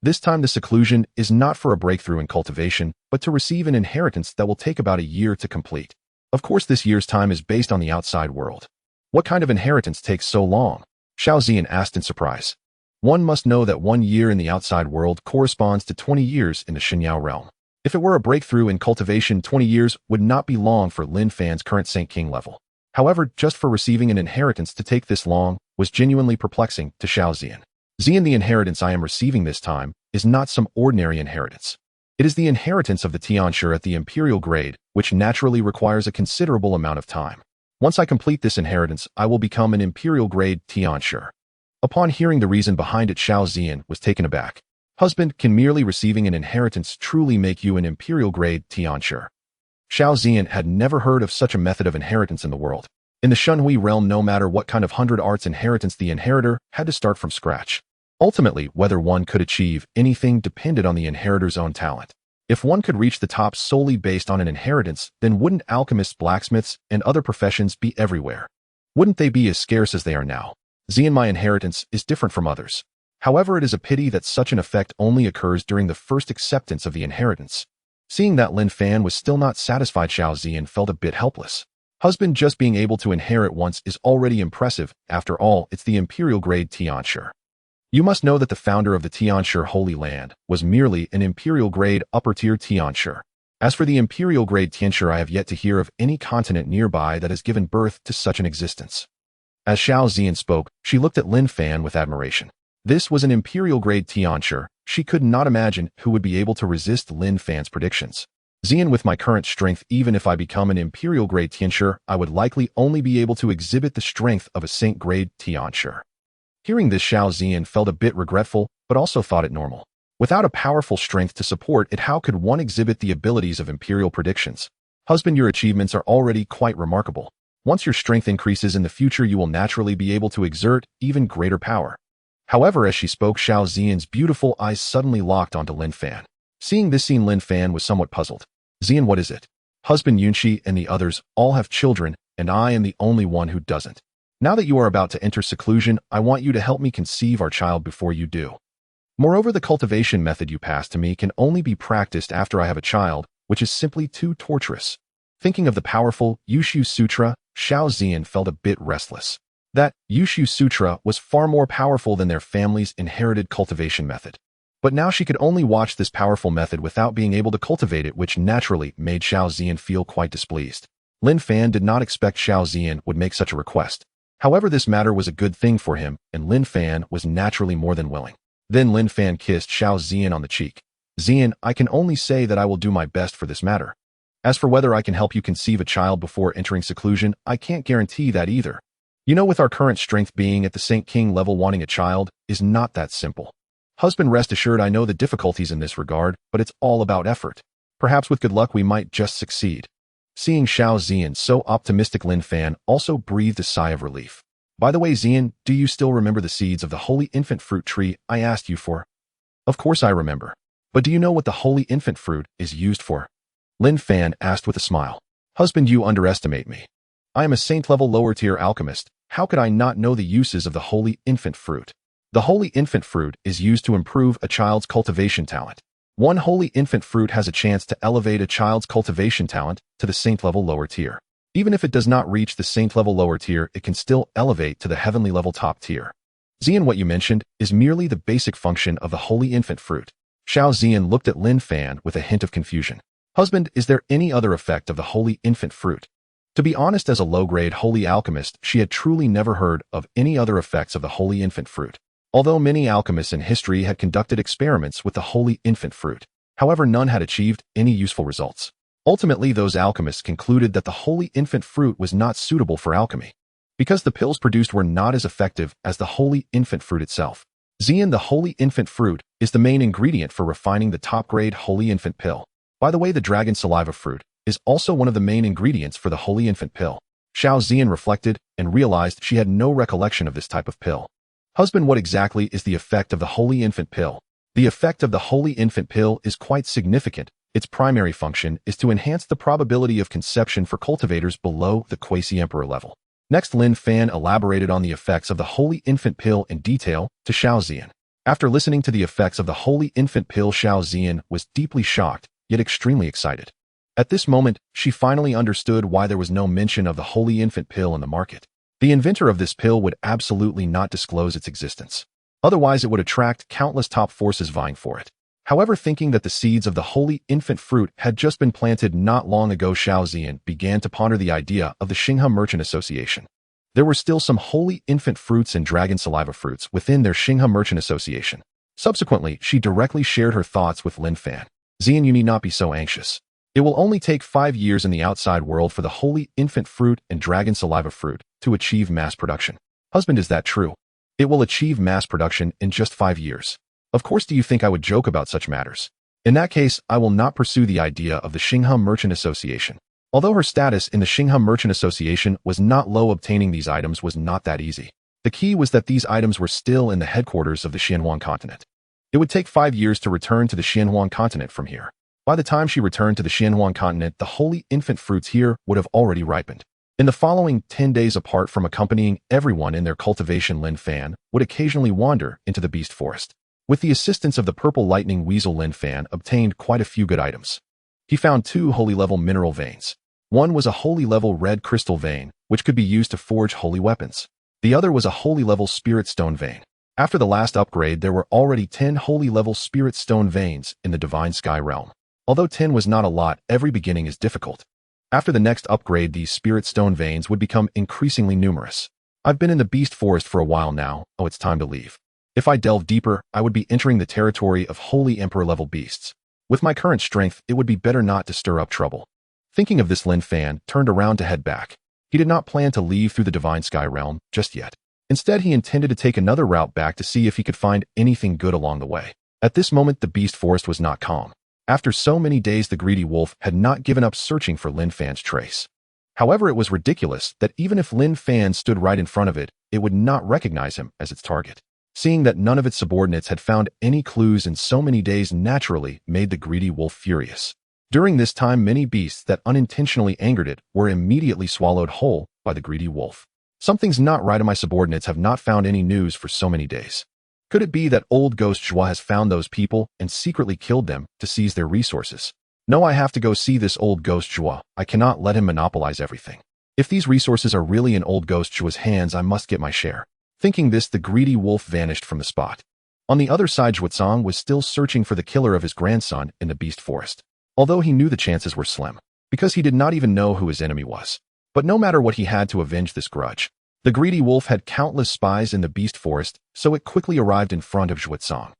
This time the seclusion is not for a breakthrough in cultivation, but to receive an inheritance that will take about a year to complete. Of course, this year's time is based on the outside world. "What kind of inheritance takes so long?" Xiao Ziyan asked in surprise. "One must know that 1 year in the outside world corresponds to 20 years in the Xinyao realm. If it were a breakthrough in cultivation, 20 years would not be long for Lin Fan's current Saint King level. However, just for receiving an inheritance to take this long was genuinely perplexing to Xiao Ziyan. "Ziyan, the inheritance I am receiving this time is not some ordinary inheritance. It is the inheritance of the Tianshi at the imperial grade, which naturally requires a considerable amount of time. Once I complete this inheritance, I will become an imperial grade Tianshi." Upon hearing the reason behind it, Xiao Ziyan was taken aback. "Husband, can merely receiving an inheritance truly make you an imperial grade Tianshi?" Xiao Ziyan had never heard of such a method of inheritance in the world. In the Shunhui realm, no matter what kind of 100 arts inheritance, the inheritor had to start from scratch. Ultimately, whether one could achieve anything depended on the inheritor's own talent. If one could reach the top solely based on an inheritance, then wouldn't alchemists, blacksmiths, and other professions be everywhere? Wouldn't they be as scarce as they are now? "Ziyan, my inheritance is different from others. However, it is a pity that such an effect only occurs during the first acceptance of the inheritance." Seeing that Lin Fan was still not satisfied, Xiao Ziyan felt a bit helpless. "Husband, just being able to inherit once is already impressive. After all, it's the imperial grade Tianshi. You must know that the founder of the Tianshi Holy Land was merely an imperial grade upper-tier Tianshi. As for the imperial grade Tianshi, I have yet to hear of any continent nearby that has given birth to such an existence." As Xiao Ziyan spoke, she looked at Lin Fan with admiration. This was an imperial grade Tianshi. She could not imagine who would be able to resist Lin Fan's predictions. "Ziyan, with my current strength, even if I become an imperial grade Tianshi, I would likely only be able to exhibit the strength of a saint grade Tianshi." Hearing this, Xiao Ziyan felt a bit regretful, but also thought it normal. Without a powerful strength to support it, how could one exhibit the abilities of imperial predictions? "Husband, your achievements are already quite remarkable. Once your strength increases in the future, you will naturally be able to exert even greater power." However, as she spoke, Xiao Ziyan's beautiful eyes suddenly locked onto Lin Fan. Seeing this scene, Lin Fan was somewhat puzzled. "Ziyan, what is it? Husband Yunxi and the others all have children, and I am the only one who doesn't. Now that you are about to enter seclusion, I want you to help me conceive our child before you do. Moreover, the cultivation method you passed to me can only be practiced after I have a child, which is simply too torturous." Thinking of the powerful Yushu Sutra, Xiao Ziyan felt a bit restless. That Yushu Sutra was far more powerful than their family's inherited cultivation method. But now she could only watch this powerful method without being able to cultivate it, which naturally made Xiao Ziyan feel quite displeased. Lin Fan did not expect Xiao Ziyan would make such a request. However, this matter was a good thing for him, and Lin Fan was naturally more than willing. Then Lin Fan kissed Xiao Ziyan on the cheek. "Ziyan, I can only say that I will do my best for this matter. As for whether I can help you conceive a child before entering seclusion, I can't guarantee that either. You know, with our current strength, being at the Saint King level, wanting a child is not that simple. Husband, rest assured, I know the difficulties in this regard, but it's all about effort. Perhaps with good luck we might just succeed." Seeing Xiao Ziyan so optimistic, Lin Fan also breathed a sigh of relief. "By the way, Ziyan, do you still remember the seeds of the holy infant fruit tree I asked you for?" "Of course I remember. But do you know what the holy infant fruit is used for?" Lin Fan asked with a smile. "Husband, you underestimate me. I am a saint-level lower-tier alchemist. How could I not know the uses of the holy infant fruit? The holy infant fruit is used to improve a child's cultivation talent. One holy infant fruit has a chance to elevate a child's cultivation talent to the saint-level lower tier. Even if it does not reach the saint-level lower tier, it can still elevate to the heavenly level top tier. Ziyan, what you mentioned is merely the basic function of the holy infant fruit." Xiao Ziyan looked at Lin Fan with a hint of confusion. "Husband, is there any other effect of the holy infant fruit?" To be honest, as a low-grade holy alchemist, she had truly never heard of any other effects of the holy infant fruit. Although many alchemists in history had conducted experiments with the holy infant fruit, however, none had achieved any useful results. Ultimately, those alchemists concluded that the holy infant fruit was not suitable for alchemy, because the pills produced were not as effective as the holy infant fruit itself. Xian, the holy infant fruit, is the main ingredient for refining the top-grade holy infant pill. By the way, the dragon saliva fruit is also one of the main ingredients for the holy infant pill. Xiao Xian reflected and realized she had no recollection of this type of pill. Husband, what exactly is the effect of the holy infant pill? The effect of the holy infant pill is quite significant. Its primary function is to enhance the probability of conception for cultivators below the quasi-emperor level. Next, Lin Fan elaborated on the effects of the holy infant pill in detail to Xiao Xian. After listening to the effects of the holy infant pill, Xiao Xian was deeply shocked, yet extremely excited. At this moment, she finally understood why there was no mention of the holy infant pill in the market. The inventor of this pill would absolutely not disclose its existence. Otherwise, it would attract countless top forces vying for it. However, thinking that the seeds of the holy infant fruit had just been planted not long ago, Xiao Xian began to ponder the idea of the Xinghe Merchant Association. There were still some holy infant fruits and dragon saliva fruits within their Xinghe Merchant Association. Subsequently, she directly shared her thoughts with Lin Fan. Xian, you need not be so anxious. It will only take 5 years in the outside world for the holy infant fruit and dragon saliva fruit to achieve mass production. Husband, is that true? It will achieve mass production in just 5 years. Of course, do you think I would joke about such matters? In that case, I will not pursue the idea of the Xinghe Merchant Association. Although her status in the Xinghe Merchant Association was not low, obtaining these items was not that easy. The key was that these items were still in the headquarters of the Xianhuang continent. It would take 5 years to return to the Xianhuang continent from here. By the time she returned to the Xianhuang continent, the holy infant fruits here would have already ripened. In the following 10 days, apart from accompanying everyone in their cultivation, Lin Fan would occasionally wander into the beast forest. With the assistance of the purple lightning weasel, Lin Fan obtained quite a few good items. He found 2 holy-level mineral veins. One was a holy-level red crystal vein, which could be used to forge holy weapons. The other was a holy-level spirit stone vein. After the last upgrade, there were already 10 holy-level spirit stone veins in the divine sky realm. Although 10 was not a lot, every beginning is difficult. After the next upgrade, these spirit stone veins would become increasingly numerous. I've been in the beast forest for a while now. Oh, it's time to leave. If I delve deeper, I would be entering the territory of holy emperor-level beasts. With my current strength, it would be better not to stir up trouble. Thinking of this, Lin Fan turned around to head back. He did not plan to leave through the divine sky realm just yet. Instead, he intended to take another route back to see if he could find anything good along the way. At this moment, the beast forest was not calm. After so many days, the greedy wolf had not given up searching for Lin Fan's trace. However, it was ridiculous that even if Lin Fan stood right in front of it, it would not recognize him as its target. Seeing that none of its subordinates had found any clues in so many days naturally made the greedy wolf furious. During this time, many beasts that unintentionally angered it were immediately swallowed whole by the greedy wolf. Something's not right, and my subordinates have not found any news for so many days. Could it be that old Ghost Zhua has found those people and secretly killed them to seize their resources? No, I have to go see this old Ghost Zhua. I cannot let him monopolize everything. If these resources are really in old Ghost Zhua's hands, I must get my share. Thinking this, the greedy wolf vanished from the spot. On the other side, Zhuotsong was still searching for the killer of his grandson in the beast forest. Although he knew the chances were slim, because he did not even know who his enemy was. But no matter what, he had to avenge this grudge. The greedy wolf had countless spies in the beast forest, so it quickly arrived in front of Zhuotsong.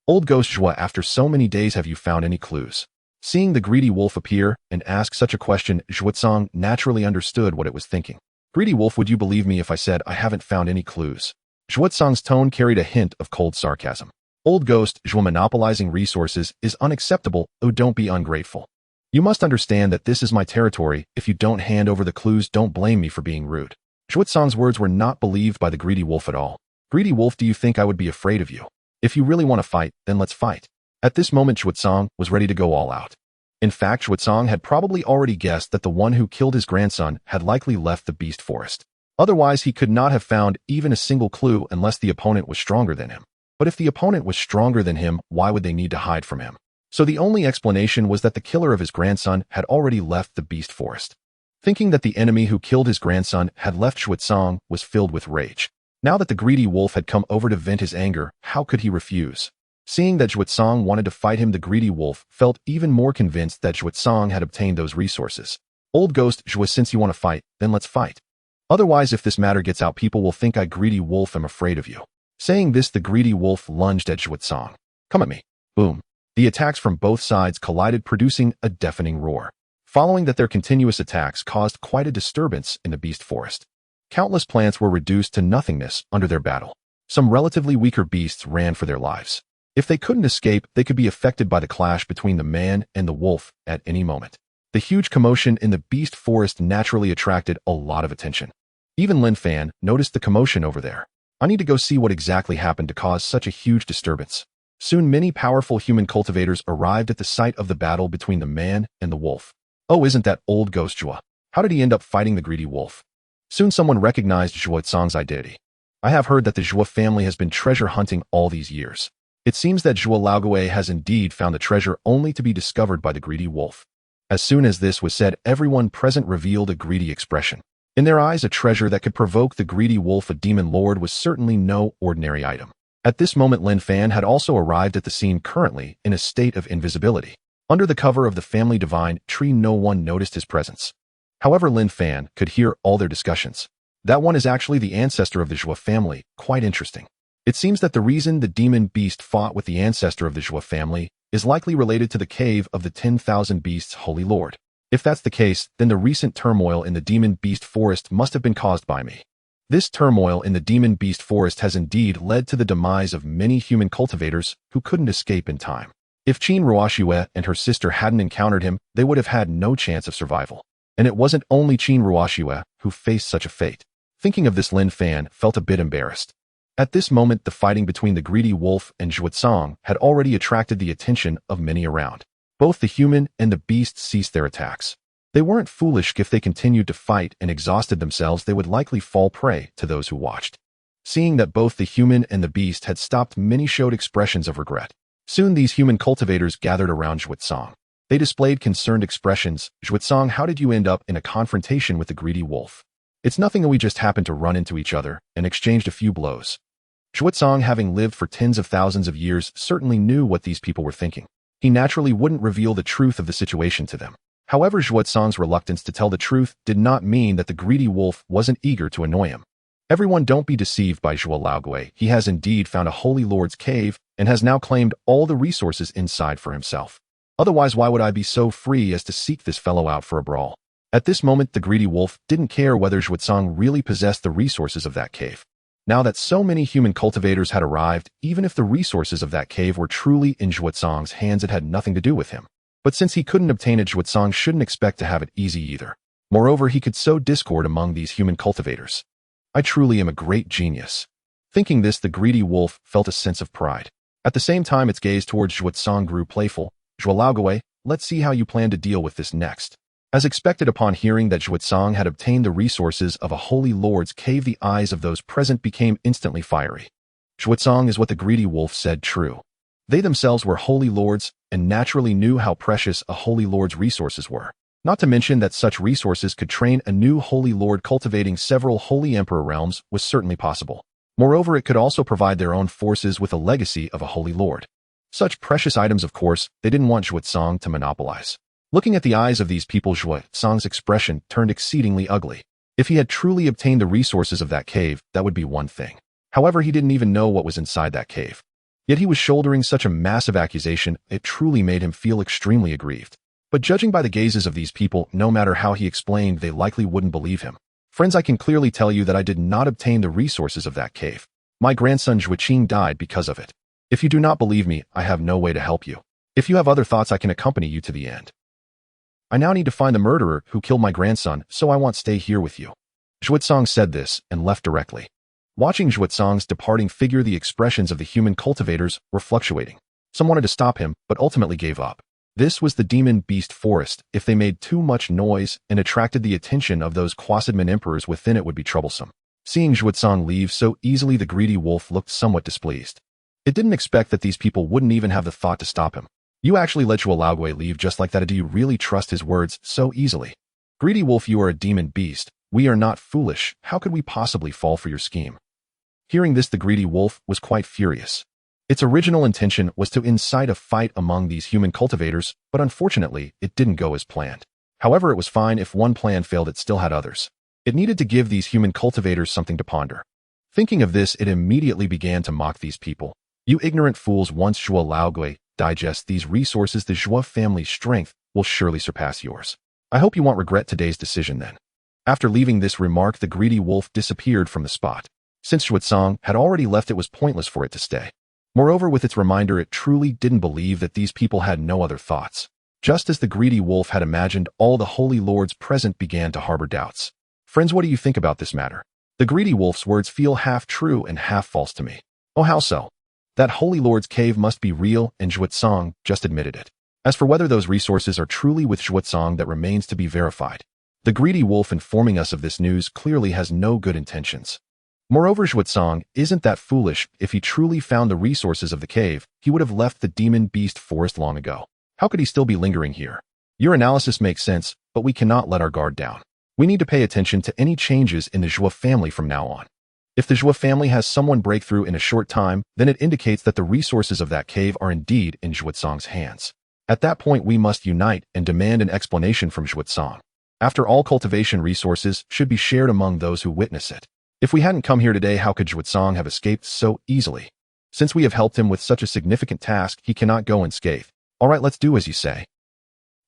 Old Ghost Zhua, after so many days, have you found any clues? Seeing the greedy wolf appear and ask such a question, Zhuotsong naturally understood what it was thinking. Greedy wolf, would you believe me if I said I haven't found any clues? Zhuotsong's tone carried a hint of cold sarcasm. Old Ghost Zhua, monopolizing resources is unacceptable. Oh, don't be ungrateful. You must understand that this is my territory. If you don't hand over the clues, don't blame me for being rude. Zhuotsong's words were not believed by the greedy wolf at all. Greedy wolf, do you think I would be afraid of you? If you really want to fight, then let's fight. At this moment, Zhuotsong was ready to go all out. In fact, Zhuotsong had probably already guessed that the one who killed his grandson had likely left the beast forest. Otherwise, he could not have found even a single clue unless the opponent was stronger than him. But if the opponent was stronger than him, why would they need to hide from him? So the only explanation was that the killer of his grandson had already left the beast forest. Thinking that the enemy who killed his grandson had left, Zhuotsong was filled with rage. Now that the greedy wolf had come over to vent his anger, how could he refuse? Seeing that Zhuotsong wanted to fight him, the greedy wolf felt even more convinced that Zhuotsong had obtained those resources. Old Ghost Zhua, since you want to fight, then let's fight. Otherwise, if this matter gets out, people will think I, greedy wolf, am afraid of you. Saying this, the greedy wolf lunged at Zhuotsong. Come at me. Boom. The attacks from both sides collided, producing a deafening roar. Following that, their continuous attacks caused quite a disturbance in the beast forest. Countless plants were reduced to nothingness under their battle. Some relatively weaker beasts ran for their lives. If they couldn't escape, they could be affected by the clash between the man and the wolf at any moment. The huge commotion in the beast forest naturally attracted a lot of attention. Even Lin Fan noticed the commotion over there. I need to go see what exactly happened to cause such a huge disturbance. Soon many powerful human cultivators arrived at the site of the battle between the man and the wolf. Oh, isn't that old ghost Zhuo? How did he end up fighting the greedy wolf? Soon someone recognized Zhuo Cang's identity. I have heard that the Zhuo family has been treasure hunting all these years. It seems that Zhuo Laogui has indeed found the treasure only to be discovered by the greedy wolf. As soon as this was said, everyone present revealed a greedy expression. In their eyes, a treasure that could provoke the greedy wolf, a demon lord, was certainly no ordinary item. At this moment, Lin Fan had also arrived at the scene, currently in a state of invisibility. Under the cover of the family divine tree, no one noticed his presence. However, Lin Fan could hear all their discussions. That one is actually the ancestor of the Zhuo family. Quite interesting. It seems that the reason the demon beast fought with the ancestor of the Zhuo family is likely related to the cave of the 10,000 beasts' holy lord. If that's the case, then the recent turmoil in the demon beast forest must have been caused by me. This turmoil in the demon beast forest has indeed led to the demise of many human cultivators who couldn't escape in time. If Qin Ruoxue and her sister hadn't encountered him, they would have had no chance of survival. And it wasn't only Qin Ruoxue who faced such a fate. Thinking of this, Lin Fan felt a bit embarrassed. At this moment, the fighting between the greedy wolf and Zhuo Cang had already attracted the attention of many around. Both the human and the beast ceased their attacks. They weren't foolish. If they continued to fight and exhausted themselves, they would likely fall prey to those who watched. Seeing that both the human and the beast had stopped, many showed expressions of regret. Soon these human cultivators gathered around Zhuo Cang. They displayed concerned expressions. Zhuo Cang, how did you end up in a confrontation with the greedy wolf? It's nothing, we just happened to run into each other and exchanged a few blows. Zhuo Cang, having lived for tens of thousands of years, certainly knew what these people were thinking. He naturally wouldn't reveal the truth of the situation to them. However, Zhuo Cang's reluctance to tell the truth did not mean that the greedy wolf wasn't eager to annoy him. Everyone, don't be deceived by Zhuo Laogui. He has indeed found a holy lord's cave and has now claimed all the resources inside for himself. Otherwise, why would I be so free as to seek this fellow out for a brawl? At this moment, the greedy wolf didn't care whether Zhuo Cang really possessed the resources of that cave. Now that so many human cultivators had arrived, even if the resources of that cave were truly in Zhuo Cang's hands, it had nothing to do with him. But since he couldn't obtain it, Zhuo Cang shouldn't expect to have it easy either. Moreover, he could sow discord among these human cultivators. I truly am a great genius. Thinking this, the greedy wolf felt a sense of pride. At the same time, its gaze towards Zhuo Cang grew playful. Zhuo Laogui, let's see how you plan to deal with this next. As expected, upon hearing that Zhuo Cang had obtained the resources of a holy lord's cave, the eyes of those present became instantly fiery. Zhuo Cang, is what the greedy wolf said true? They themselves were holy lords and naturally knew how precious a holy lord's resources were. Not to mention that such resources could train a new holy lord. Cultivating several holy emperor realms was certainly possible. Moreover, it could also provide their own forces with a legacy of a holy lord. Such precious items, of course, they didn't want Zhuo Cang to monopolize. Looking at the eyes of these people, Zhuo Cang's expression turned exceedingly ugly. If he had truly obtained the resources of that cave, that would be one thing. However, he didn't even know what was inside that cave. Yet he was shouldering such a massive accusation, it truly made him feel extremely aggrieved. But judging by the gazes of these people, no matter how he explained, they likely wouldn't believe him. Friends, I can clearly tell you that I did not obtain the resources of that cave. My grandson Zhuoqing died because of it. If you do not believe me, I have no way to help you. If you have other thoughts, I can accompany you to the end. I now need to find the murderer who killed my grandson, so I won't stay here with you. Zhuo Cang said this and left directly. Watching Zhuo Cang's departing figure, the expressions of the human cultivators were fluctuating. Some wanted to stop him, but ultimately gave up. This was the demon beast forest. If they made too much noise and attracted the attention of those Quasidman emperors within, it would be troublesome. Seeing Zhuo Cang leave so easily, the greedy wolf looked somewhat displeased. It didn't expect that these people wouldn't even have the thought to stop him. You actually let Zhuo Laogui leave just like that? Do you really trust his words so easily? Greedy wolf, you are a demon beast. We are not foolish. How could we possibly fall for your scheme? Hearing this, the greedy wolf was quite furious. Its original intention was to incite a fight among these human cultivators, but unfortunately, it didn't go as planned. However, it was fine. If one plan failed, it still had others. It needed to give these human cultivators something to ponder. Thinking of this, it immediately began to mock these people. You ignorant fools, once Zhuo Laogui digest these resources, the Zhuo family's strength will surely surpass yours. I hope you won't regret today's decision then. After leaving this remark, the greedy wolf disappeared from the spot. Since Xuezong had already left, it was pointless for it to stay. Moreover, with its reminder, it truly didn't believe that these people had no other thoughts. Just as the greedy wolf had imagined, all the holy lords present began to harbor doubts. Friends, what do you think about this matter? The greedy wolf's words feel half true and half false to me. Oh, how so? That holy lord's cave must be real, and Xuezong just admitted it. As for whether those resources are truly with Xuezong, that remains to be verified. The greedy wolf informing us of this news clearly has no good intentions. Moreover, Xuezong isn't that foolish. If he truly found the resources of the cave, he would have left the demon beast forest long ago. How could he still be lingering here? Your analysis makes sense, but we cannot let our guard down. We need to pay attention to any changes in the Zhou family from now on. If the Zhou family has someone break through in a short time, then it indicates that the resources of that cave are indeed in Xuezong's hands. At that point, we must unite and demand an explanation from Xuezong. After all, cultivation resources should be shared among those who witness it. If we hadn't come here today, how could Xuezong have escaped so easily? Since we have helped him with such a significant task, he cannot go unscathed. All right, let's do as you say.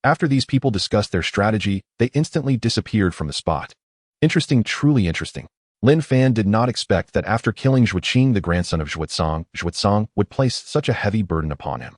After these people discussed their strategy, they instantly disappeared from the spot. Interesting, truly interesting. Lin Fan did not expect that after killing Xueqing, the grandson of Xuezong would place such a heavy burden upon him.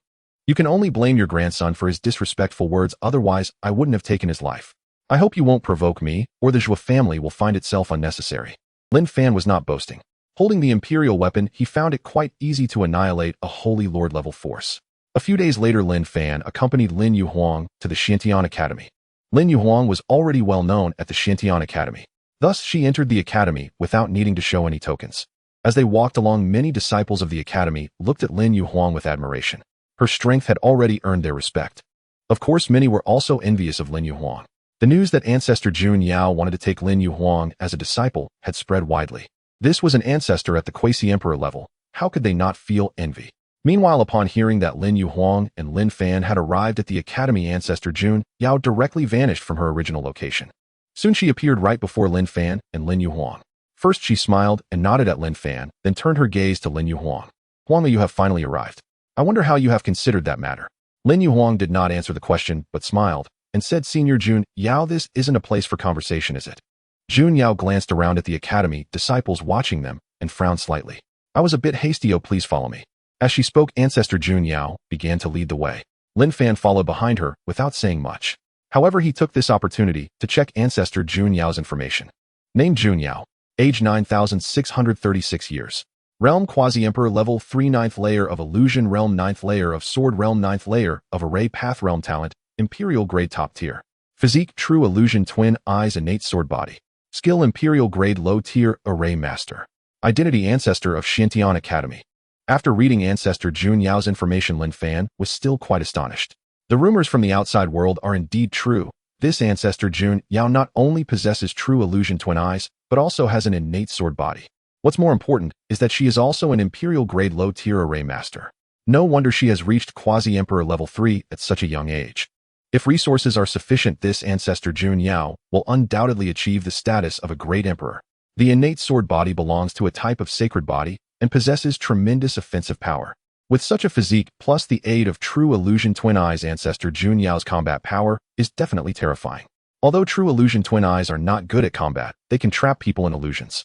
You can only blame your grandson for his disrespectful words, otherwise I wouldn't have taken his life. I hope you won't provoke me, or the Zhou family will find itself unnecessary. Lin Fan was not boasting. Holding the imperial weapon, he found it quite easy to annihilate a holy lord-level force. A few days later, Lin Fan accompanied Lin Yuhuang to the Xiantian Academy. Lin Yuhuang was already well known at the Xiantian Academy. Thus, she entered the academy without needing to show any tokens. As they walked along, many disciples of the academy looked at Lin Yuhuang with admiration. Her strength had already earned their respect. Of course, many were also envious of Lin Yuhuang. The news that ancestor Jun Yao wanted to take Lin Yuhuang as a disciple had spread widely. This was an ancestor at the quasi-emperor level. How could they not feel envy? Meanwhile, upon hearing that Lin Yuhuang and Lin Fan had arrived at the academy, ancestor Jun Yao directly vanished from her original location. Soon she appeared right before Lin Fan and Lin Yuhuang. First she smiled and nodded at Lin Fan, then turned her gaze to Lin Yuhuang. Huang, you have finally arrived. I wonder how you have considered that matter. Lin Yuhuang did not answer the question, but smiled, and said, Senior Jun Yao, this isn't a place for conversation, is it? Jun Yao glanced around at the academy, disciples watching them, and frowned slightly. I was a bit hasty, oh please follow me. As she spoke, ancestor Jun Yao began to lead the way. Lin Fan followed behind her without saying much. However, he took this opportunity to check ancestor Jun Yao's information. Name Jun Yao. Age 9,636 years. Realm Quasi-Emperor Level 3 9th Layer of Illusion Realm 9th Layer of Sword Realm 9th Layer of Array Path Realm Talent Imperial Grade Top Tier. Physique True Illusion Twin Eyes Innate Sword Body. Skill Imperial Grade Low Tier Array Master. Identity Ancestor of Xiantian Academy. After reading ancestor Jun Yao's information, Lin Fan was still quite astonished. The rumors from the outside world are indeed true. This ancestor Jun Yao not only possesses true illusion twin eyes, but also has an innate sword body. What's more important is that she is also an Imperial Grade Low Tier Array Master. No wonder she has reached Quasi-Emperor Level 3 at such a young age. If resources are sufficient, this ancestor Jun Yao will undoubtedly achieve the status of a great emperor. The innate sword body belongs to a type of sacred body and possesses tremendous offensive power. With such a physique, plus the aid of true illusion twin eyes, ancestor Jun Yao's combat power is definitely terrifying. Although true illusion twin eyes are not good at combat, they can trap people in illusions.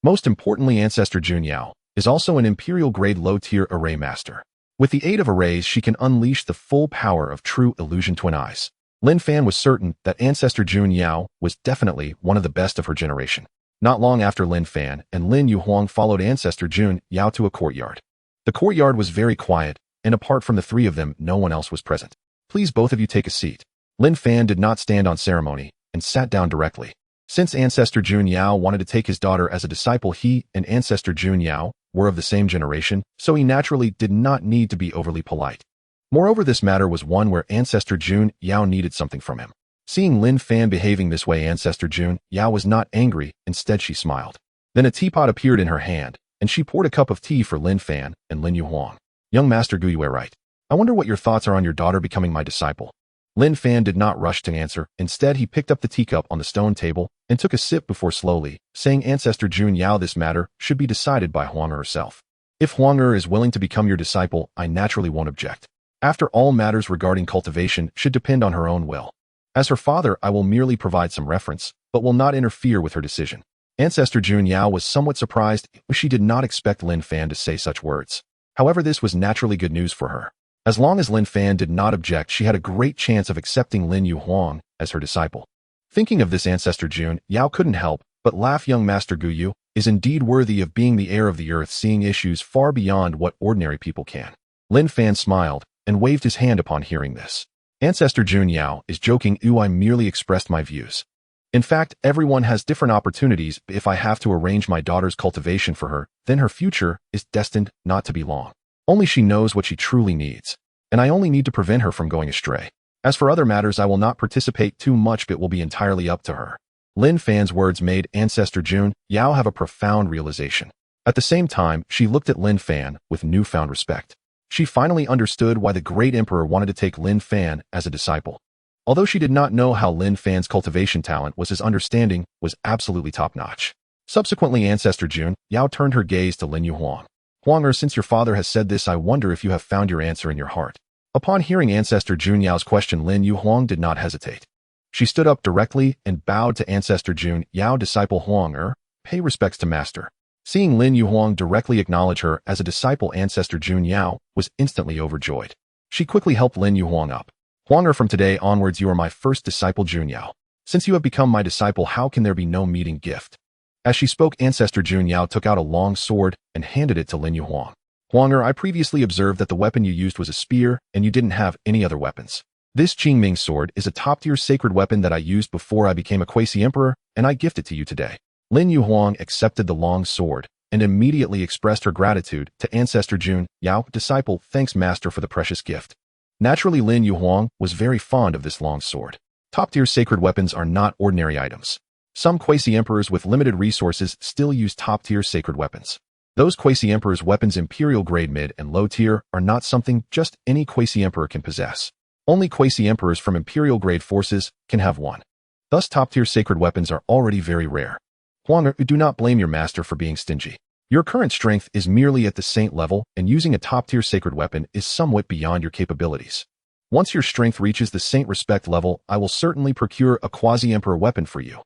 Most importantly, ancestor Jun Yao is also an Imperial Grade Low Tier Array Master. With the aid of arrays, she can unleash the full power of true illusion twin eyes. Lin Fan was certain that ancestor Jun Yao was definitely one of the best of her generation. Not long after, Lin Fan and Lin Yuhuang followed ancestor Jun Yao to a courtyard. The courtyard was very quiet, and apart from the three of them, no one else was present. Please, both of you, take a seat. Lin Fan did not stand on ceremony and sat down directly. Since ancestor Jun Yao wanted to take his daughter as a disciple, he and ancestor Jun Yao were of the same generation, so he naturally did not need to be overly polite. Moreover, this matter was one where ancestor Jun Yao needed something from him. Seeing Lin Fan behaving this way, ancestor Jun Yao was not angry, instead she smiled. Then a teapot appeared in her hand, and she poured a cup of tea for Lin Fan and Lin Yuhuang. Young Master Gu, you are right. I wonder what your thoughts are on your daughter becoming my disciple. Lin Fan did not rush to answer. Instead, he picked up the teacup on the stone table and took a sip before slowly saying, Ancestor Jun Yao, this matter should be decided by Huang herself. If Huang is willing to become your disciple, I naturally won't object. After all, matters regarding cultivation should depend on her own will. As her father, I will merely provide some reference, but will not interfere with her decision. Ancestor Jun Yao was somewhat surprised, as she did not expect Lin Fan to say such words. However, this was naturally good news for her. As long as Lin Fan did not object, she had a great chance of accepting Lin Yuhuang as her disciple. Thinking of this, Ancestor Jun Yao couldn't help but laugh. Young Master Guyu is indeed worthy of being the heir of the earth, seeing issues far beyond what ordinary people can. Lin Fan smiled and waved his hand upon hearing this. Ancestor Jun Yao is joking. I merely expressed my views. In fact, everyone has different opportunities. If I have to arrange my daughter's cultivation for her, then her future is destined not to be long. Only she knows what she truly needs, and I only need to prevent her from going astray. As for other matters, I will not participate too much, but will be entirely up to her. Lin Fan's words made Ancestor Jun Yao have a profound realization. At the same time, she looked at Lin Fan with newfound respect. She finally understood why the great emperor wanted to take Lin Fan as a disciple. Although she did not know how Lin Fan's cultivation talent was, his understanding was absolutely top-notch. Subsequently, Ancestor Jun Yao turned her gaze to Lin Yuhuang. Huang, since your father has said this, I wonder if you have found your answer in your heart. Upon hearing Ancestor Jun Yao's question, Lin Yuhuang did not hesitate. She stood up directly and bowed to Ancestor Jun Yao. Disciple Huang, pay respects to Master. Seeing Lin Yuhuang directly acknowledge her as a disciple, Ancestor Jun Yao was instantly overjoyed. She quickly helped Lin Yuhuang up. Huang, from today onwards you are my first disciple, Jun Yao. Since you have become my disciple, how can there be no meeting gift? As she spoke, Ancestor Jun Yao took out a long sword and handed it to Lin Yuhuang. Huang, I previously observed that the weapon you used was a spear and you didn't have any other weapons. This Qingming sword is a top-tier sacred weapon that I used before I became a quasi-emperor, and I gift it to you today. Lin Yuhuang accepted the long sword and immediately expressed her gratitude to Ancestor Jun Yao. Disciple, thanks Master for the precious gift. Naturally, Lin Yuhuang was very fond of this long sword. Top-tier sacred weapons are not ordinary items. Some quasi-emperors with limited resources still use top-tier sacred weapons. Those quasi-emperors' weapons, imperial grade, mid and low tier, are not something just any quasi-emperor can possess. Only quasi-emperors from imperial grade forces can have one. Thus, top-tier sacred weapons are already very rare. Huang, do not blame your master for being stingy. Your current strength is merely at the saint level, and using a top-tier sacred weapon is somewhat beyond your capabilities. Once your strength reaches the saint respect level, I will certainly procure a quasi-emperor weapon for you.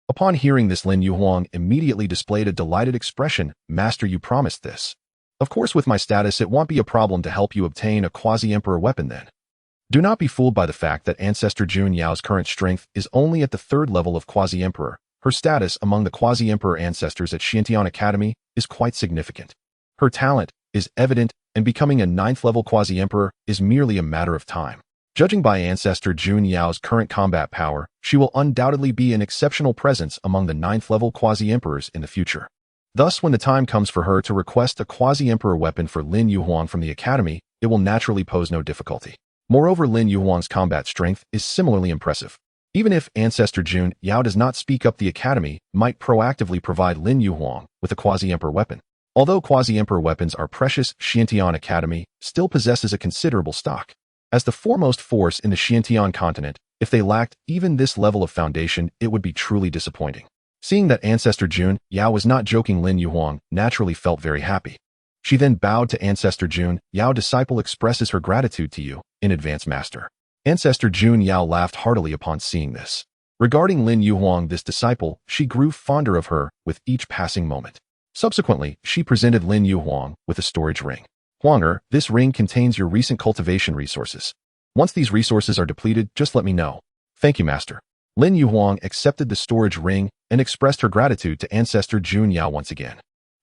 Upon hearing this, Lin Yuhuang immediately displayed a delighted expression. Master, you promised this. Of course, with my status, it won't be a problem to help you obtain a quasi-emperor weapon then. Do not be fooled by the fact that Ancestor Jun Yao's current strength is only at the 3rd level of quasi-emperor. Her status among the quasi-emperor ancestors at Xiantian Academy is quite significant. Her talent is evident, and becoming a 9th level quasi-emperor is merely a matter of time. Judging by Ancestor Jun Yao's current combat power, she will undoubtedly be an exceptional presence among the 9th level quasi-emperors in the future. Thus, when the time comes for her to request a quasi-emperor weapon for Lin Yuhuang from the Academy, it will naturally pose no difficulty. Moreover, Lin Yuhuang's combat strength is similarly impressive. Even if Ancestor Jun Yao does not speak up, the Academy might proactively provide Lin Yuhuang with a quasi-emperor weapon. Although quasi-emperor weapons are precious, Xiantian Academy still possesses a considerable stock. As the foremost force in the Xiantian continent, if they lacked even this level of foundation, it would be truly disappointing. Seeing that Ancestor Jun Yao was not joking, Lin Yuhuang naturally felt very happy. She then bowed to Ancestor Jun Yao. Disciple expresses her gratitude to you in advance, Master. Ancestor Jun Yao laughed heartily upon seeing this. Regarding Lin Yuhuang, this disciple, she grew fonder of her with each passing moment. Subsequently, she presented Lin Yuhuang with a storage ring. Huang, this ring contains your recent cultivation resources. Once these resources are depleted, just let me know. Thank you, Master. Lin Yuhuang accepted the storage ring and expressed her gratitude to Ancestor Jun Yao once again.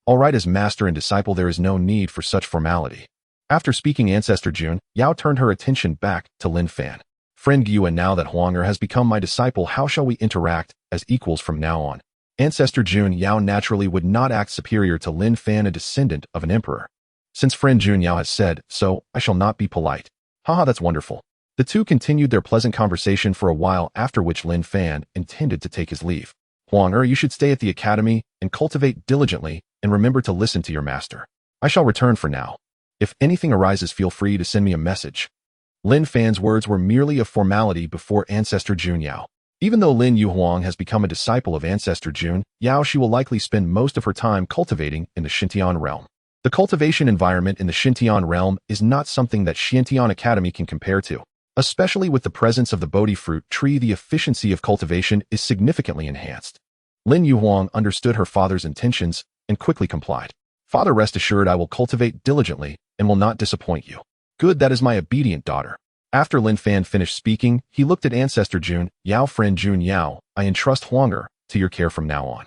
All right, as Master and disciple, there is no need for such formality. After speaking, Ancestor Jun Yao turned her attention back to Lin Fan. Friend Gu, and now that Huang has become my disciple, how shall we interact as equals from now on? Ancestor Jun Yao naturally would not act superior to Lin Fan, a descendant of an emperor. Since friend Jun Yao has said so, I shall not be polite. Haha, that's wonderful. The two continued their pleasant conversation for a while, after which Lin Fan intended to take his leave. Huang, you should stay at the academy and cultivate diligently, and remember to listen to your master. I shall return for now. If anything arises, feel free to send me a message. Lin Fan's words were merely a formality before Ancestor Jun Yao. Even though Lin Yuhuang has become a disciple of Ancestor Jun Yao, she will likely spend most of her time cultivating in the Xiantian realm. The cultivation environment in the Xiantian realm is not something that Xiantian Academy can compare to. Especially with the presence of the Bodhi fruit tree, the efficiency of cultivation is significantly enhanced. Lin Yuhuang understood her father's intentions and quickly complied. Father, rest assured I will cultivate diligently and will not disappoint you. Good, that is my obedient daughter. After Lin Fan finished speaking, he looked at ancestor Jun, Yao friend Jun Yao, I entrust Huanger to your care from now on.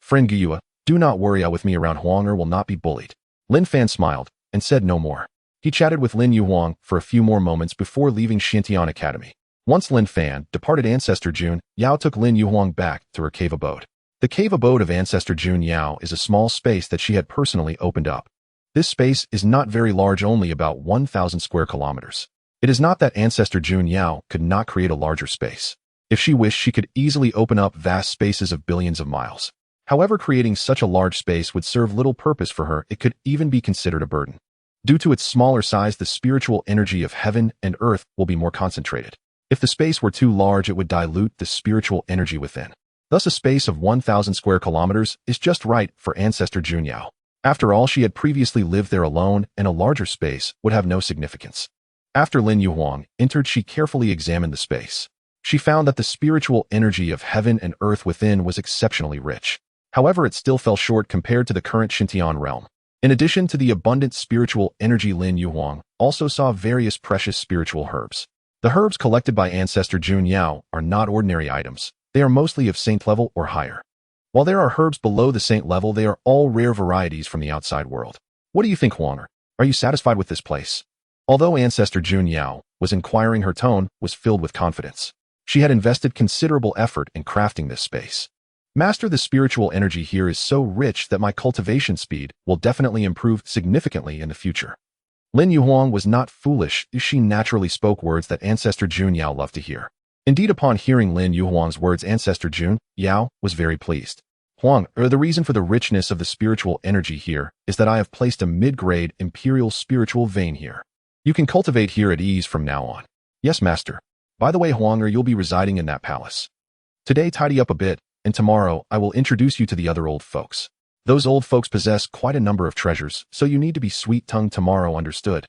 Friend Gyua, do not worry with me around. Huanger will not be bullied. Lin Fan smiled and said no more. He chatted with Lin Yuhuang for a few more moments before leaving Xiantian Academy. Once Lin Fan departed, ancestor Jun Yao took Lin Yuhuang back to her cave abode. The cave abode of ancestor Jun Yao is a small space that she had personally opened up. This space is not very large, only about 1,000 square kilometers. It is not that ancestor Jun Yao could not create a larger space. If she wished, she could easily open up vast spaces of billions of miles. However, creating such a large space would serve little purpose for her. It could even be considered a burden. Due to its smaller size, the spiritual energy of heaven and earth will be more concentrated. If the space were too large, it would dilute the spiritual energy within. Thus, a space of 1,000 square kilometers is just right for ancestor Jun Yao. After all, she had previously lived there alone, and a larger space would have no significance. After Lin Yuhuang entered, she carefully examined the space. She found that the spiritual energy of heaven and earth within was exceptionally rich. However, it still fell short compared to the current Xintian realm. In addition to the abundant spiritual energy, Lin Yuhuang also saw various precious spiritual herbs. The herbs collected by ancestor Jun Yao are not ordinary items. They are mostly of saint level or higher. While there are herbs below the saint level, they are all rare varieties from the outside world. What do you think, Huanger? Are you satisfied with this place? Although ancestor Jun Yao was inquiring, her tone was filled with confidence. She had invested considerable effort in crafting this space. Master, the spiritual energy here is so rich that my cultivation speed will definitely improve significantly in the future. Lin Yuhuang was not foolish. She naturally spoke words that ancestor Jun Yao loved to hear. Indeed, upon hearing Lin Yuhuang's words, ancestor Jun Yao was very pleased. Huang, the reason for the richness of the spiritual energy here is that I have placed a mid-grade imperial spiritual vein here. You can cultivate here at ease from now on. Yes, master. By the way, Huanger, you'll be residing in that palace. Today, tidy up a bit, and tomorrow I will introduce you to the other old folks. Those old folks possess quite a number of treasures, so you need to be sweet-tongued tomorrow, understood?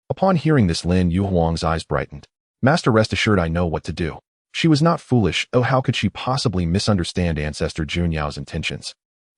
Upon hearing this, Lin Yuhuang's eyes brightened. Master, rest assured I know what to do. She was not foolish. Oh, how could she possibly misunderstand ancestor Jun Yao's intentions?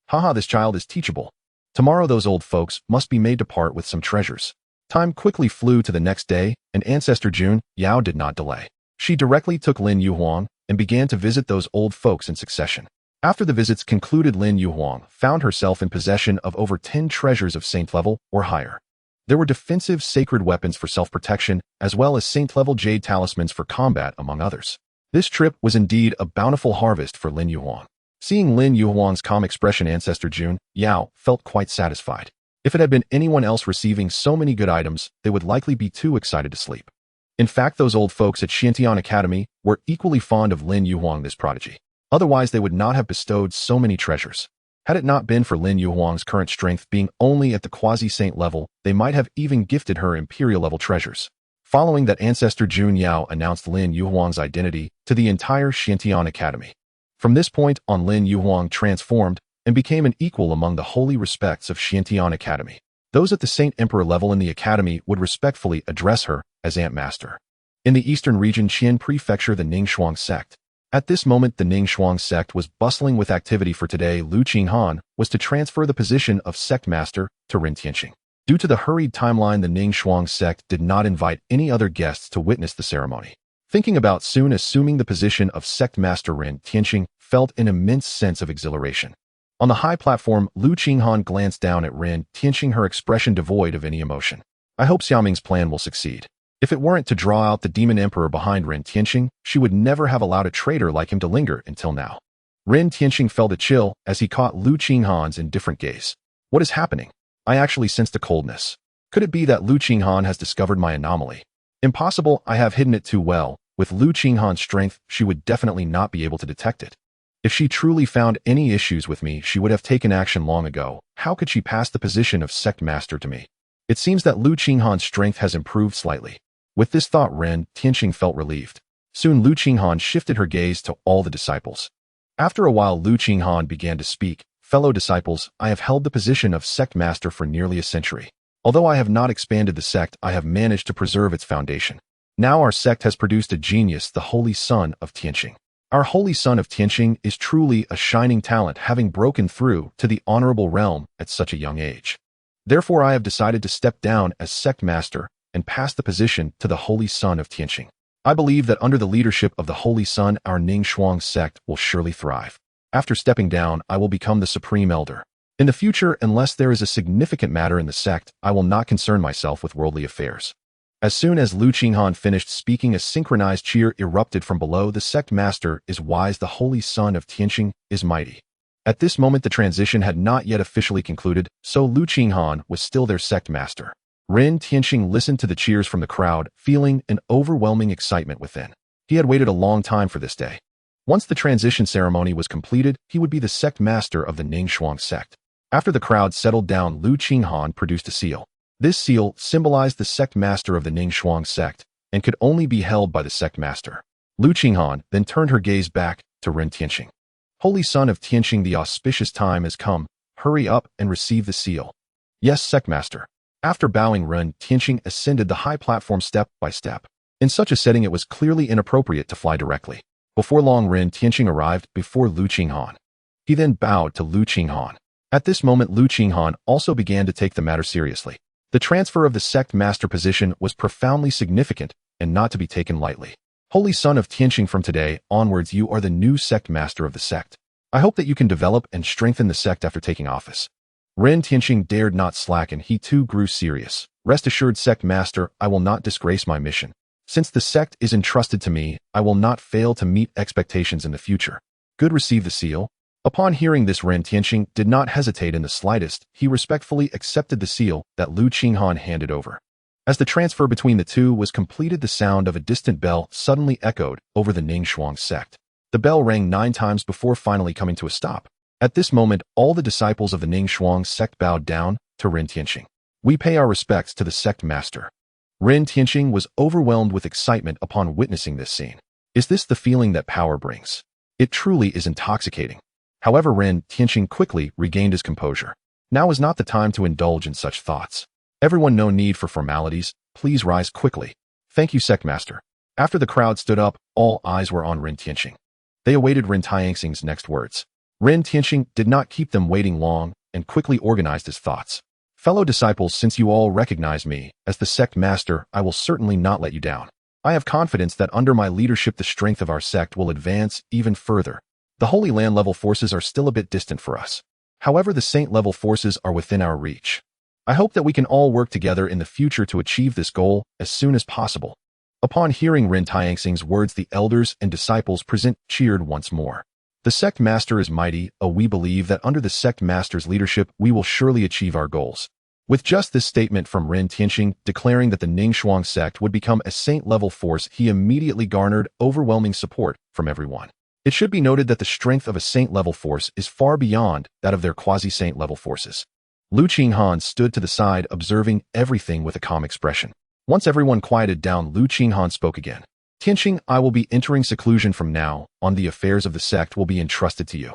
Haha, this child is teachable. Tomorrow those old folks must be made to part with some treasures. Time quickly flew to the next day, and ancestor Jun Yao did not delay. She directly took Lin Yuhuang and began to visit those old folks in succession. After the visits concluded, Lin Yuhuang found herself in possession of over 10 treasures of saint level or higher. There were defensive sacred weapons for self-protection, as well as saint-level jade talismans for combat, among others. This trip was indeed a bountiful harvest for Lin Yuhuang. Seeing Lin Yuhuang's calm expression, ancestor Jun Yao felt quite satisfied. If it had been anyone else receiving so many good items, they would likely be too excited to sleep. In fact, those old folks at Xiantian Academy were equally fond of Lin Yuhuang, this prodigy. Otherwise, they would not have bestowed so many treasures. Had it not been for Lin Yuhuang's current strength being only at the quasi-saint level, they might have even gifted her imperial-level treasures. Following that, ancestor Jun Yao announced Lin Yuhuang's identity to the entire Xiantian Academy. From this point on, Lin Yuhuang transformed and became an equal among the holy respects of Xiantian Academy. Those at the Saint Emperor level in the academy would respectfully address her as Aunt Master. In the eastern region, Qian Prefecture, the Ningxuang sect. At this moment, the Ningxuang sect was bustling with activity, for today Lu Qinghan was to transfer the position of sect master to Ren Tianqing. Due to the hurried timeline, the Ningxuang sect did not invite any other guests to witness the ceremony. Thinking about soon assuming the position of sect master, Ren Tianqing felt an immense sense of exhilaration. On the high platform, Lu Qinghan glanced down at Ren Tianqing, her expression devoid of any emotion. I hope Xiaoming's plan will succeed. If it weren't to draw out the demon emperor behind Ren Tianqing, she would never have allowed a traitor like him to linger until now. Ren Tianqing felt a chill as he caught Lu Qinghan's indifferent gaze. What is happening? I actually sensed a coldness. Could it be that Lu Qinghan has discovered my anomaly? Impossible, I have hidden it too well. With Lu Qinghan's strength, she would definitely not be able to detect it. If she truly found any issues with me, she would have taken action long ago. How could she pass the position of sect master to me? It seems that Lu Qinghan's strength has improved slightly. With this thought, Ren Tianqing felt relieved. Soon Lu Qinghan shifted her gaze to all the disciples. After a while, Lu Qinghan began to speak. Fellow disciples, I have held the position of sect master for nearly a century. Although I have not expanded the sect, I have managed to preserve its foundation. Now our sect has produced a genius, the Holy Son of Tianqing. Our Holy Son of Tianqing is truly a shining talent, having broken through to the honorable realm at such a young age. Therefore, I have decided to step down as sect master and pass the position to the Holy Son of Tianqing. I believe that under the leadership of the Holy Son, our Ning Shuang sect will surely thrive. After stepping down, I will become the Supreme Elder. In the future, unless there is a significant matter in the sect, I will not concern myself with worldly affairs. As soon as Lu Qinghan finished speaking, a synchronized cheer erupted from below. The sect master is wise, the Holy Son of Tianqing is mighty. At this moment, the transition had not yet officially concluded, so Lu Qinghan was still their sect master. Ren Tianqing listened to the cheers from the crowd, feeling an overwhelming excitement within. He had waited a long time for this day. Once the transition ceremony was completed, he would be the sect master of the Ning Shuang sect. After the crowd settled down, Lu Qinghan produced a seal. This seal symbolized the sect master of the Ning Shuang sect and could only be held by the sect master. Lu Qinghan then turned her gaze back to Ren Tianqing. Holy Son of Tianqing, the auspicious time has come. Hurry up and receive the seal. Yes, sect master. After bowing, Ren Tianqing ascended the high platform step by step. In such a setting, it was clearly inappropriate to fly directly. Before long, Ren Tianqing arrived before Lu Qinghan. He then bowed to Lu Qinghan. At this moment, Lu Qinghan also began to take the matter seriously. The transfer of the sect master position was profoundly significant and not to be taken lightly. Holy Son of Tianqing, from today onwards, you are the new sect master of the sect. I hope that you can develop and strengthen the sect after taking office. Ren Tianqing dared not slacken. He too grew serious. Rest assured, sect master, I will not disgrace my mission. Since the sect is entrusted to me, I will not fail to meet expectations in the future. Good, receive the seal. Upon hearing this, Ren Tianqing did not hesitate in the slightest. He respectfully accepted the seal that Lu Qinghan handed over. As the transfer between the two was completed, the sound of a distant bell suddenly echoed over the Ning Shuang sect. The bell rang 9 times before finally coming to a stop. At this moment, all the disciples of the Ning Shuang sect bowed down to Ren Tianqing. We pay our respects to the sect master. Ren Tianqing was overwhelmed with excitement upon witnessing this scene. Is this the feeling that power brings? It truly is intoxicating. However, Ren Tianqing quickly regained his composure. Now is not the time to indulge in such thoughts. Everyone, no need for formalities. Please rise quickly. Thank you, sect master. After the crowd stood up, all eyes were on Ren Tianqing. They awaited Ren Tianqing's next words. Ren Tianqing did not keep them waiting long and quickly organized his thoughts. Fellow disciples, since you all recognize me as the sect master, I will certainly not let you down. I have confidence that under my leadership, the strength of our sect will advance even further. The Holy Land level forces are still a bit distant for us. However, the Saint level forces are within our reach. I hope that we can all work together in the future to achieve this goal as soon as possible. Upon hearing Ren Tianqing's words, the elders and disciples present cheered once more. The sect master is mighty. We believe that under the sect master's leadership, we will surely achieve our goals. With just this statement from Ren Tianqing declaring that the Ning Shuang sect would become a saint-level force, he immediately garnered overwhelming support from everyone. It should be noted that the strength of a saint-level force is far beyond that of their quasi-saint-level forces. Lu Qinghan stood to the side, observing everything with a calm expression. Once everyone quieted down, Lu Qinghan spoke again. Tianqing, I will be entering seclusion from now on. The affairs of the sect will be entrusted to you.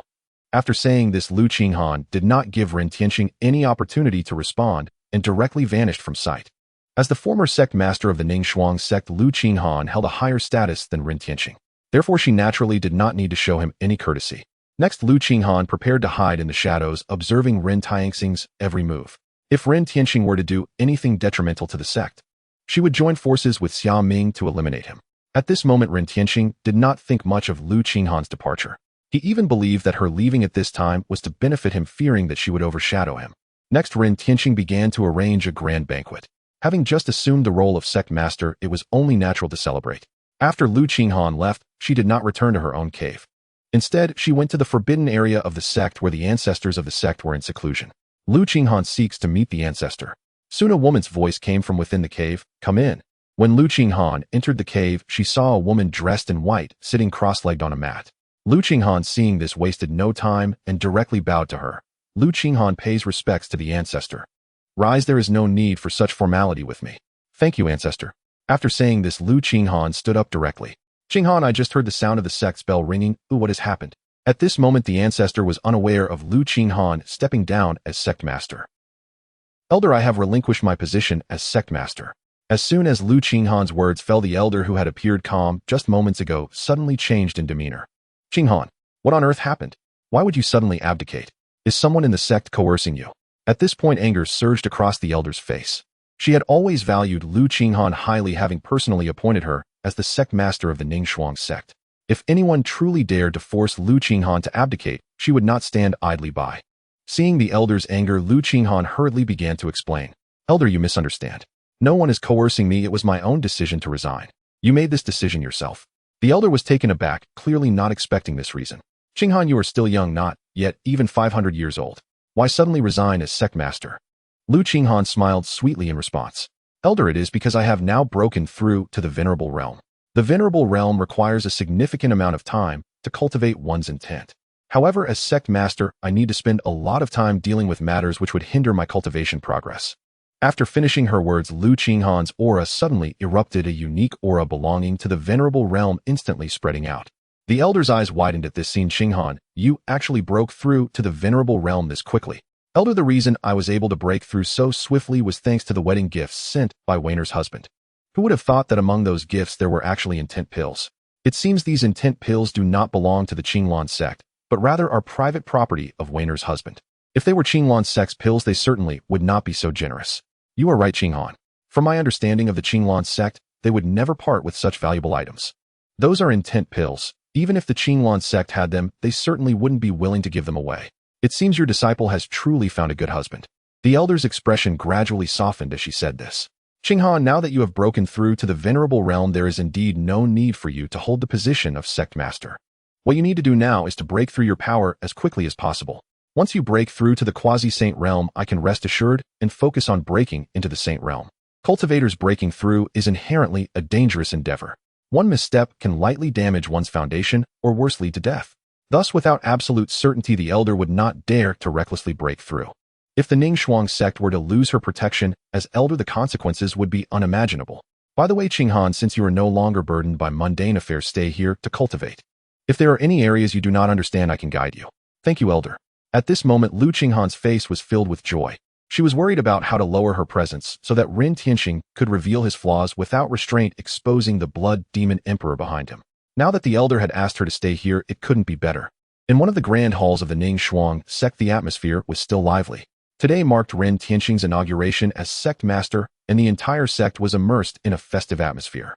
After saying this, Lu Qinghan did not give Ren Tianqing any opportunity to respond and directly vanished from sight. As the former sect master of the Ning Shuang sect, Lu Qinghan held a higher status than Ren Tianqing. Therefore, she naturally did not need to show him any courtesy. Next, Lu Qinghan prepared to hide in the shadows, observing Ren Tianqing's every move. If Ren Tianqing were to do anything detrimental to the sect, she would join forces with Xia Ming to eliminate him. At this moment, Ren Tianqing did not think much of Lu Qinghan's departure. He even believed that her leaving at this time was to benefit him, fearing that she would overshadow him. Next, Ren Tianqing began to arrange a grand banquet. Having just assumed the role of sect master, it was only natural to celebrate. After Lu Qinghan left, she did not return to her own cave. Instead, she went to the forbidden area of the sect where the ancestors of the sect were in seclusion. Lu Qinghan seeks to meet the ancestor. Soon a woman's voice came from within the cave. Come in. When Lu Qinghan entered the cave, she saw a woman dressed in white, sitting cross-legged on a mat. Lu Qinghan, seeing this, wasted no time and directly bowed to her. Lu Qinghan pays respects to the ancestor. Rise, there is no need for such formality with me. Thank you, ancestor. After saying this, Lu Qinghan stood up directly. Qinghan, I just heard the sound of the sect's bell ringing. Ooh, what has happened? At this moment, the ancestor was unaware of Lu Qinghan stepping down as sect master. Elder, I have relinquished my position as sect master. As soon as Lu Qinghan's words fell, the elder who had appeared calm just moments ago suddenly changed in demeanor. Qinghan, what on earth happened? Why would you suddenly abdicate? Is someone in the sect coercing you? At this point, anger surged across the elder's face. She had always valued Lu Qinghan highly, having personally appointed her as the sect master of the Ningxuang sect. If anyone truly dared to force Lu Qinghan to abdicate, she would not stand idly by. Seeing the elder's anger, Lu Qinghan hurriedly began to explain. Elder, you misunderstand. No one is coercing me. It was my own decision to resign. You made this decision yourself. The elder was taken aback, clearly not expecting this reason. Qinghan, you are still young, not yet even 500 years old. Why suddenly resign as sect master? Lu Qinghan smiled sweetly in response. Elder, it is because I have now broken through to the venerable realm. The venerable realm requires a significant amount of time to cultivate one's intent. However, as sect master, I need to spend a lot of time dealing with matters which would hinder my cultivation progress. After finishing her words, Lu Qinghan's aura suddenly erupted, a unique aura belonging to the venerable realm instantly spreading out. The elder's eyes widened at this scene. Qinghan, you actually broke through to the venerable realm this quickly. Elder, the reason I was able to break through so swiftly was thanks to the wedding gifts sent by Weiner's husband. Who would have thought that among those gifts there were actually intent pills? It seems these intent pills do not belong to the Qinglan sect, but rather are private property of Weiner's husband. If they were Qinglan sect's pills, they certainly would not be so generous. You are right, Qinghan. From my understanding of the Qinglan sect, they would never part with such valuable items. Those are intent pills. Even if the Qinglan sect had them, they certainly wouldn't be willing to give them away. It seems your disciple has truly found a good husband. The elder's expression gradually softened as she said this. Qinghan, now that you have broken through to the venerable realm, there is indeed no need for you to hold the position of sect master. What you need to do now is to break through your power as quickly as possible. Once you break through to the quasi-saint realm, I can rest assured and focus on breaking into the saint realm. Cultivators breaking through is inherently a dangerous endeavor. One misstep can lightly damage one's foundation or worse, lead to death. Thus, without absolute certainty, the elder would not dare to recklessly break through. If the Ningxuang sect were to lose her protection as elder, the consequences would be unimaginable. By the way, Qinghan, since you are no longer burdened by mundane affairs, stay here to cultivate. If there are any areas you do not understand, I can guide you. Thank you, elder. At this moment, Lu Qinghan's face was filled with joy. She was worried about how to lower her presence so that Ren Tianxing could reveal his flaws without restraint, exposing the blood demon emperor behind him. Now that the elder had asked her to stay here, it couldn't be better. In one of the grand halls of the Ningxuang sect, the atmosphere was still lively. Today marked Ren Tianxing's inauguration as sect master, and the entire sect was immersed in a festive atmosphere.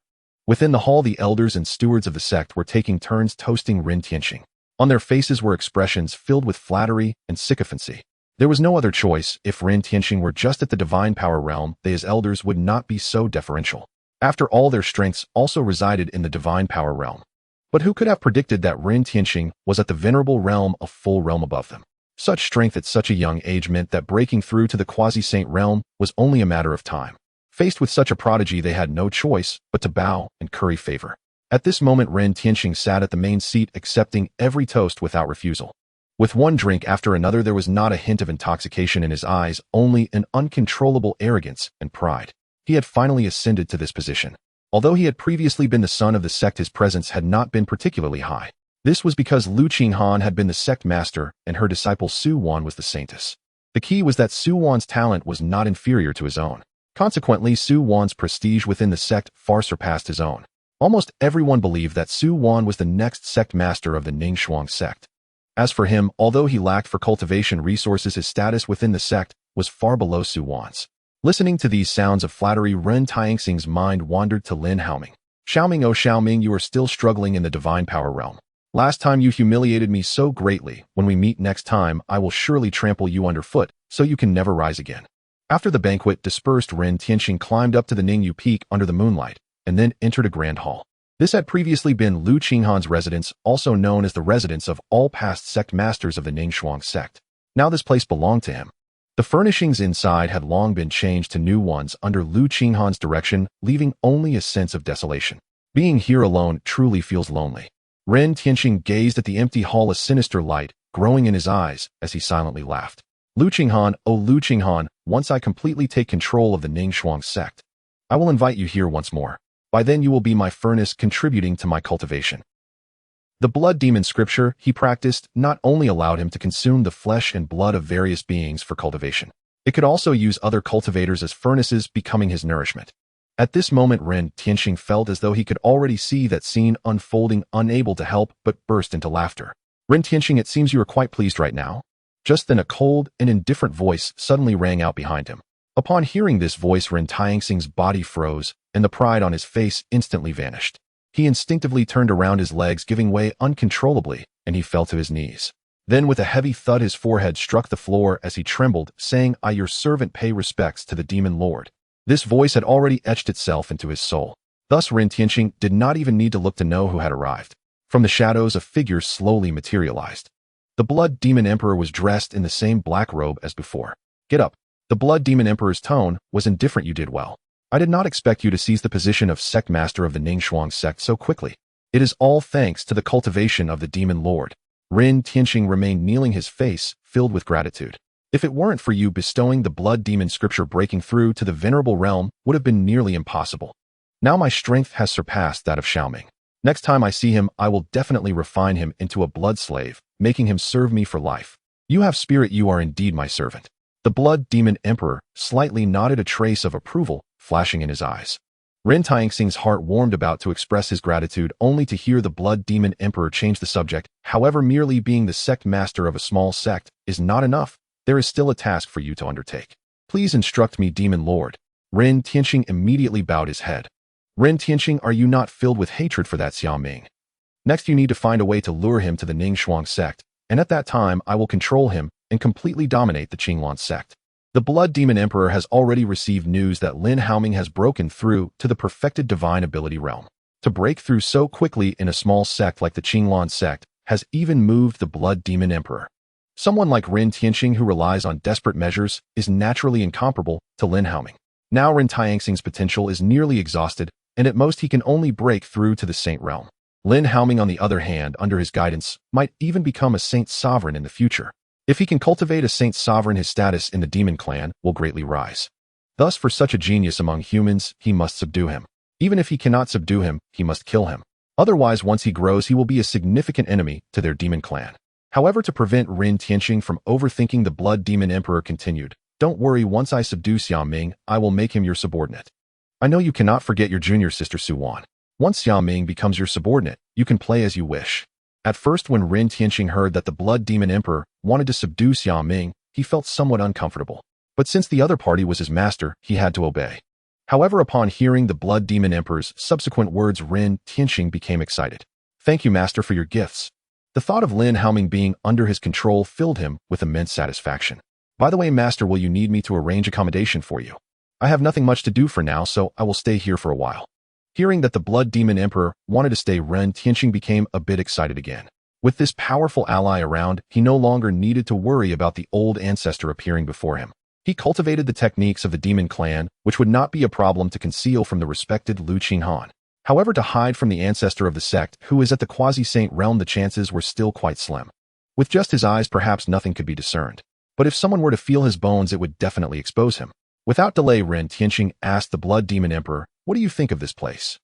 Within the hall, the elders and stewards of the sect were taking turns toasting Ren Tianxing. On their faces were expressions filled with flattery and sycophancy. There was no other choice. If Ren Tianxing were just at the divine power realm, they as elders would not be so deferential. After all, their strengths also resided in the divine power realm. But who could have predicted that Ren Tianxing was at the venerable realm, a full realm above them? Such strength at such a young age meant that breaking through to the quasi-saint realm was only a matter of time. Faced with such a prodigy, they had no choice but to bow and curry favor. At this moment, Ren Tianxing sat at the main seat, accepting every toast without refusal. With one drink after another, there was not a hint of intoxication in his eyes, only an uncontrollable arrogance and pride. He had finally ascended to this position. Although he had previously been the son of the sect, his presence had not been particularly high. This was because Lu Qinghan had been the sect master and her disciple Su Wan was the saintess. The key was that Su Wan's talent was not inferior to his own. Consequently, Su Wan's prestige within the sect far surpassed his own. Almost everyone believed that Su Wan was the next sect master of the Ningxuang sect. As for him, although he lacked for cultivation resources, his status within the sect was far below Su Wan's. Listening to these sounds of flattery, Ren Tianxing's mind wandered to Lin Haoming. Xiaoming, oh Xiaoming, you are still struggling in the divine power realm. Last time you humiliated me so greatly. When we meet next time, I will surely trample you underfoot, so you can never rise again. After the banquet dispersed, Ren Tianxing climbed up to the Ningyu Peak under the moonlight, and then entered a grand hall. This had previously been Lu Qinghan's residence, also known as the residence of all past sect masters of the Ningxuang sect. Now this place belonged to him. The furnishings inside had long been changed to new ones under Lu Qinghan's direction, leaving only a sense of desolation. Being here alone truly feels lonely. Ren Tianxing gazed at the empty hall, a sinister light growing in his eyes as he silently laughed. Lu Qinghan, oh Lu Qinghan, once I completely take control of the Ningxuang sect, I will invite you here once more. By then you will be my furnace, contributing to my cultivation. The blood demon scripture he practiced not only allowed him to consume the flesh and blood of various beings for cultivation, it could also use other cultivators as furnaces, becoming his nourishment. At this moment, Ren Tianxing felt as though he could already see that scene unfolding, unable to help but burst into laughter. Ren Tianxing, it seems you are quite pleased right now. Just then a cold and indifferent voice suddenly rang out behind him. Upon hearing this voice, Ren Tianxing's body froze, and the pride on his face instantly vanished. He instinctively turned around, his legs giving way uncontrollably, and he fell to his knees. Then with a heavy thud his forehead struck the floor as he trembled, saying, "I, your servant, pay respects to the demon lord." This voice had already etched itself into his soul. Thus Ren Tianxing did not even need to look to know who had arrived. From the shadows a figure slowly materialized. The Blood Demon Emperor was dressed in the same black robe as before. "Get up." The Blood Demon Emperor's tone was indifferent. "You did well. I did not expect you to seize the position of sect master of the Ningxuang sect so quickly. It is all thanks to the cultivation of the Demon Lord." Ren Tianxing remained kneeling, his face filled with gratitude. "If it weren't for you bestowing the Blood Demon scripture, breaking through to the venerable realm would have been nearly impossible. Now my strength has surpassed that of Xiaoming. Next time I see him, I will definitely refine him into a blood slave, making him serve me for life. You have spirit, you are indeed my servant." The Blood Demon Emperor slightly nodded, a trace of approval flashing in his eyes. Ren Tianxing's heart warmed, about to express his gratitude, only to hear the Blood Demon Emperor change the subject. "However, merely being the sect master of a small sect is not enough. There is still a task for you to undertake. Please instruct me, Demon Lord." Ren Tianxing immediately bowed his head. "Ren Tianxing, are you not filled with hatred for that Xiaoming? Next you need to find a way to lure him to the Ningxuang sect, and at that time I will control him and completely dominate the Qinglan sect." The Blood Demon Emperor has already received news that Lin Haoming has broken through to the perfected divine ability realm. To break through so quickly in a small sect like the Qinglan sect has even moved the Blood Demon Emperor. Someone like Ren Tianxing, who relies on desperate measures, is naturally incomparable to Lin Haoming. Now Ren Tianxing's potential is nearly exhausted, and at most he can only break through to the Saint realm. Lin Haoming, on the other hand, under his guidance, might even become a Saint Sovereign in the future. If he can cultivate a Saint Sovereign, his status in the Demon Clan will greatly rise. Thus, for such a genius among humans, he must subdue him. Even if he cannot subdue him, he must kill him. Otherwise, once he grows, he will be a significant enemy to their Demon Clan. However, to prevent Ren Tianxing from overthinking, the Blood Demon Emperor continued, "Don't worry, once I subdue Xiaoming, I will make him your subordinate. I know you cannot forget your junior sister Suwan. Once Xiaoming becomes your subordinate, you can play as you wish." At first, when Ren Tianxing heard that the Blood Demon Emperor wanted to subdue Xiaoming, he felt somewhat uncomfortable. But since the other party was his master, he had to obey. However, upon hearing the Blood Demon Emperor's subsequent words, Ren Tianxing became excited. "Thank you, master, for your gifts." The thought of Lin Haoming being under his control filled him with immense satisfaction. "By the way, master, will you need me to arrange accommodation for you? I have nothing much to do for now, so I will stay here for a while." Hearing that the Blood Demon Emperor wanted to stay, Ren Tianxing became a bit excited again. With this powerful ally around, he no longer needed to worry about the old ancestor appearing before him. He cultivated the techniques of the Demon Clan, which would not be a problem to conceal from the respected Lu Qinghan. However, to hide from the ancestor of the sect, who is at the quasi-saint realm, the chances were still quite slim. With just his eyes, perhaps nothing could be discerned. But if someone were to feel his bones, it would definitely expose him. Without delay, Ren Tianxing asked the Blood Demon Emperor, "What do you think of this place?"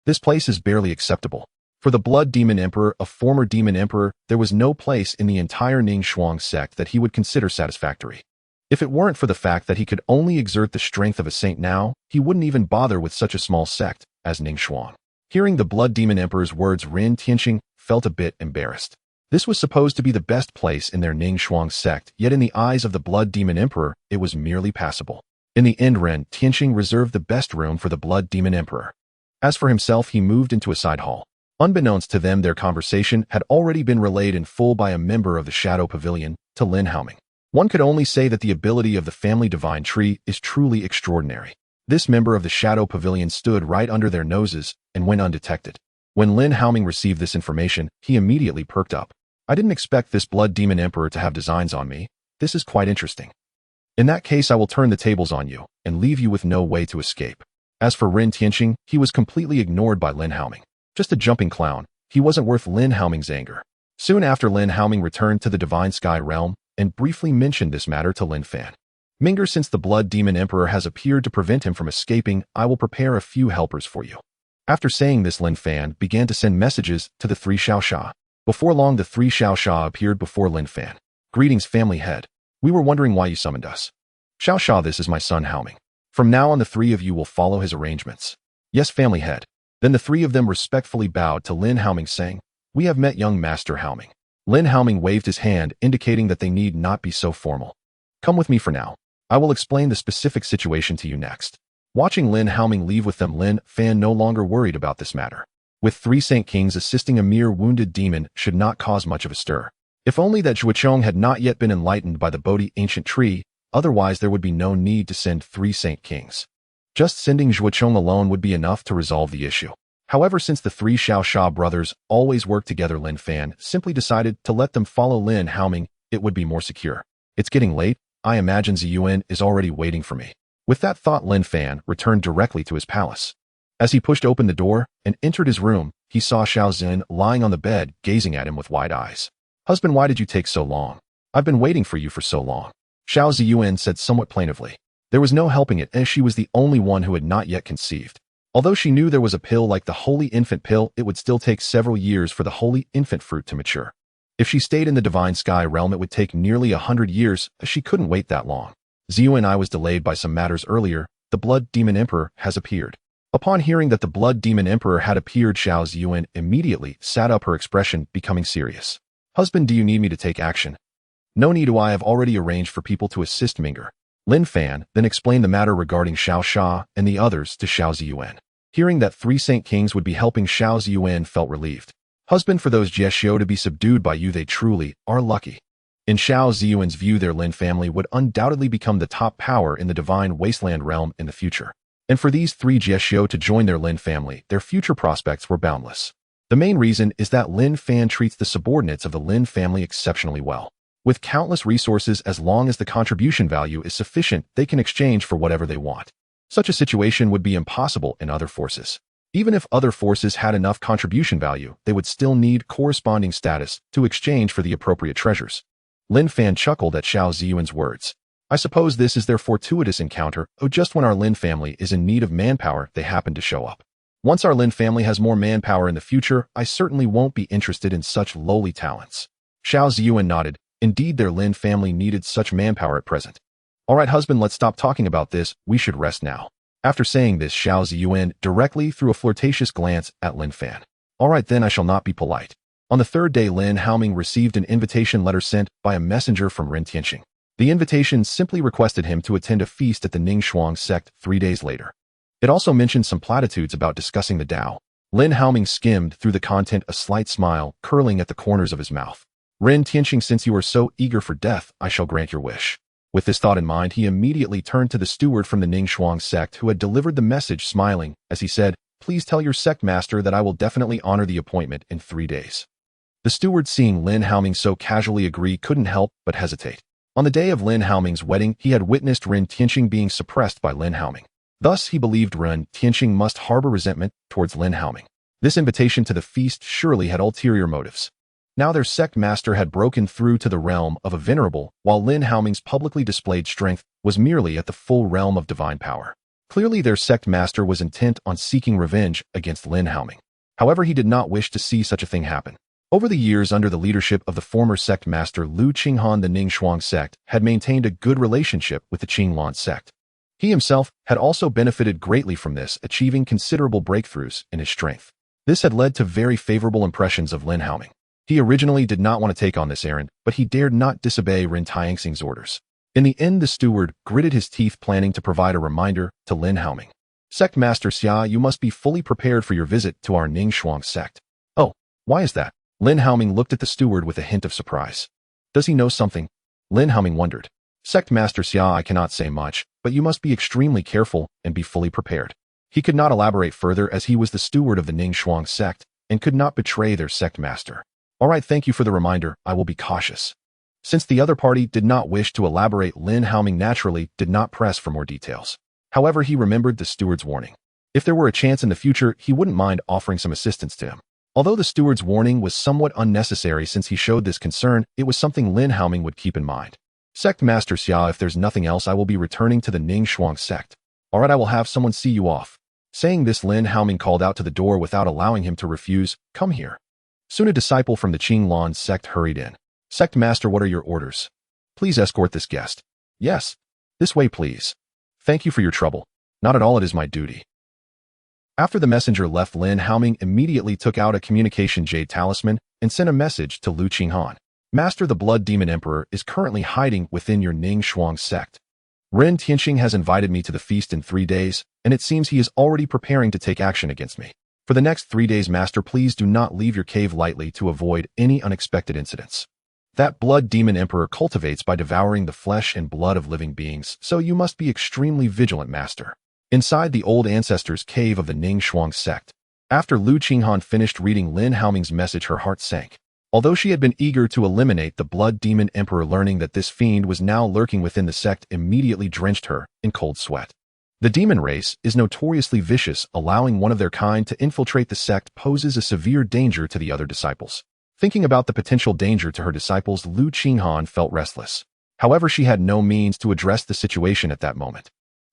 "This place is barely acceptable." For the Blood Demon Emperor, a former Demon Emperor, there was no place in the entire Ningxuang sect that he would consider satisfactory. If it weren't for the fact that he could only exert the strength of a saint now, he wouldn't even bother with such a small sect as Ningxuang. Hearing the Blood Demon Emperor's words, Ren Tianxing felt a bit embarrassed. This was supposed to be the best place in their Ningxuang sect, yet in the eyes of the Blood Demon Emperor, it was merely passable. In the end, Ren Tianxing reserved the best room for the Blood Demon Emperor. As for himself, he moved into a side hall. Unbeknownst to them, their conversation had already been relayed in full by a member of the Shadow Pavilion to Lin Haoming. One could only say that the ability of the family divine tree is truly extraordinary. This member of the Shadow Pavilion stood right under their noses and went undetected. When Lin Haoming received this information, he immediately perked up. "I didn't expect this Blood Demon Emperor to have designs on me. This is quite interesting. In that case, I will turn the tables on you and leave you with no way to escape." As for Ren Tianxing, he was completely ignored by Lin Haoming. Just a jumping clown, he wasn't worth Lin Haoming's anger. Soon after, Lin Haoming returned to the Divine Sky Realm and briefly mentioned this matter to Lin Fan. "Minger, since the Blood Demon Emperor has appeared to prevent him from escaping, I will prepare a few helpers for you." After saying this, Lin Fan began to send messages to the three Xiaosha. Before long, the three Xiaosha appeared before Lin Fan. "Greetings, family head. We were wondering why you summoned us." "Xiaosha, this is my son Haoming. From now on the three of you will follow his arrangements. Yes, family head. Then the three of them respectfully bowed to Lin Haoming, saying, "We have met young Master Haoming." Lin Haoming waved his hand, indicating that they need not be so formal. "Come with me for now. I will explain the specific situation to you next." Watching Lin Haoming leave with them, Lin Fan no longer worried about this matter. With 3 Saint Kings assisting a mere wounded demon should not cause much of a stir. If only that Zhuochong had not yet been enlightened by the Bodhi ancient tree, otherwise there would be no need to send 3 Saint Kings. Just sending Zhuochong alone would be enough to resolve the issue. However, since the 3 Xiaosha brothers always work together, Lin Fan simply decided to let them follow Lin Haoming. It would be more secure. It's getting late. I imagine Ziyuan is already waiting for me. With that thought, Lin Fan returned directly to his palace. As he pushed open the door and entered his room, he saw Xiao Zhen lying on the bed, gazing at him with wide eyes. "Husband, why did you take so long? I've been waiting for you for so long," Xiao Ziyuan said somewhat plaintively. There was no helping it, as she was the only one who had not yet conceived. Although she knew there was a pill like the Holy Infant Pill, it would still take several years for the Holy Infant fruit to mature. If she stayed in the Divine Sky realm, it would take nearly 100 years, as she couldn't wait that long. Ziyuan I was delayed by some matters earlier. The Blood Demon Emperor has appeared. Upon hearing that the Blood Demon Emperor had appeared, Xiao Ziyuan immediately sat up, her expression becoming serious. "Husband, do you need me to take action?" "No need to. I have already arranged for people to assist Minger." Lin Fan then explained the matter regarding Xiao Sha and the others to Xiao Ziyuan. Hearing that 3 Saint Kings would be helping, Xiao Ziyuan felt relieved. "Husband, for those Jieshio to be subdued by you, they truly are lucky." In Xiao Ziyuan's view, their Lin family would undoubtedly become the top power in the Divine Wasteland realm in the future. And for these 3 Jieshio to join their Lin family, their future prospects were boundless. The main reason is that Lin Fan treats the subordinates of the Lin family exceptionally well. With countless resources, as long as the contribution value is sufficient, they can exchange for whatever they want. Such a situation would be impossible in other forces. Even if other forces had enough contribution value, they would still need corresponding status to exchange for the appropriate treasures. Lin Fan chuckled at Xiao Ziyuan's words. "I suppose this is their fortuitous encounter. Oh, just when our Lin family is in need of manpower, they happen to show up. Once our Lin family has more manpower in the future, I certainly won't be interested in such lowly talents." Xiao Ziyuan nodded. Indeed, their Lin family needed such manpower at present. "All right, husband, let's stop talking about this. We should rest now." After saying this, Xiao Ziyuan directly threw a flirtatious glance at Lin Fan. "All right, then I shall not be polite." On the 3rd day, Lin Haoming received an invitation letter sent by a messenger from Ren Tianxing. The invitation simply requested him to attend a feast at the Ningshuang sect 3 days later. It also mentioned some platitudes about discussing the Tao. Lin Haoming skimmed through the content, a slight smile curling at the corners of his mouth. "Ren Tianxing, since you are so eager for death, I shall grant your wish." With this thought in mind, he immediately turned to the steward from the Ningshuang sect who had delivered the message, smiling, as he said, "Please tell your sect master that I will definitely honor the appointment in 3 days. The steward, seeing Lin Haoming so casually agree, couldn't help but hesitate. On the day of Lin Haoming's wedding, he had witnessed Ren Tianxing being suppressed by Lin Haoming. Thus, he believed Ren Tianxing must harbor resentment towards Lin Haoming. This invitation to the feast surely had ulterior motives. Now their sect master had broken through to the realm of a venerable, while Lin Haoming's publicly displayed strength was merely at the full realm of divine power. Clearly, their sect master was intent on seeking revenge against Lin Haoming. However, he did not wish to see such a thing happen. Over the years, under the leadership of the former sect master Lu Qinghan, the Ningshuang sect had maintained a good relationship with the Qinglan sect. He himself had also benefited greatly from this, achieving considerable breakthroughs in his strength. This had led to very favorable impressions of Lin Haoming. He originally did not want to take on this errand, but he dared not disobey Ren Tianxing's orders. In the end, the steward gritted his teeth, planning to provide a reminder to Lin Haoming. "Sect Master Xia, you must be fully prepared for your visit to our Ningshuang sect." "Oh, why is that?" Lin Haoming looked at the steward with a hint of surprise. "Does he know something?" Lin Haoming wondered. "Sect Master Xia, I cannot say much, but you must be extremely careful and be fully prepared." He could not elaborate further as he was the steward of the Ningshuang sect and could not betray their sect master. "All right, thank you for the reminder. I will be cautious." Since the other party did not wish to elaborate, Lin Haoming naturally did not press for more details. However, he remembered the steward's warning. If there were a chance in the future, he wouldn't mind offering some assistance to him. Although the steward's warning was somewhat unnecessary since he showed this concern, it was something Lin Haoming would keep in mind. "Sect Master Xia, if there's nothing else, I will be returning to the Ningshuang sect." "All right, I will have someone see you off." Saying this, Lin Haoming called out to the door without allowing him to refuse. "Come here." Soon a disciple from the Qinglan sect hurried in. "Sect Master, what are your orders?" "Please escort this guest." "Yes. This way, please." Thank you for your trouble. Not at all, it is my duty. After the messenger left, Lin Haoming immediately took out a communication jade talisman and sent a message to Lu Qinghan. Master, the Blood Demon Emperor is currently hiding within your Ning Shuang sect. Ren Tianqing has invited me to the feast in 3 days, and it seems he is already preparing to take action against me. For the next 3 days, Master, please do not leave your cave lightly to avoid any unexpected incidents. That Blood Demon Emperor cultivates by devouring the flesh and blood of living beings, so you must be extremely vigilant, Master. Inside the old ancestors' cave of the Ning Shuang sect. After Lu Qinghan finished reading Lin Haoming's message, her heart sank. Although she had been eager to eliminate the Blood Demon Emperor, learning that this fiend was now lurking within the sect immediately drenched her in cold sweat. The demon race is notoriously vicious. Allowing one of their kind to infiltrate the sect poses a severe danger to the other disciples. Thinking about the potential danger to her disciples, Lu Qinghan felt restless. However, she had no means to address the situation at that moment.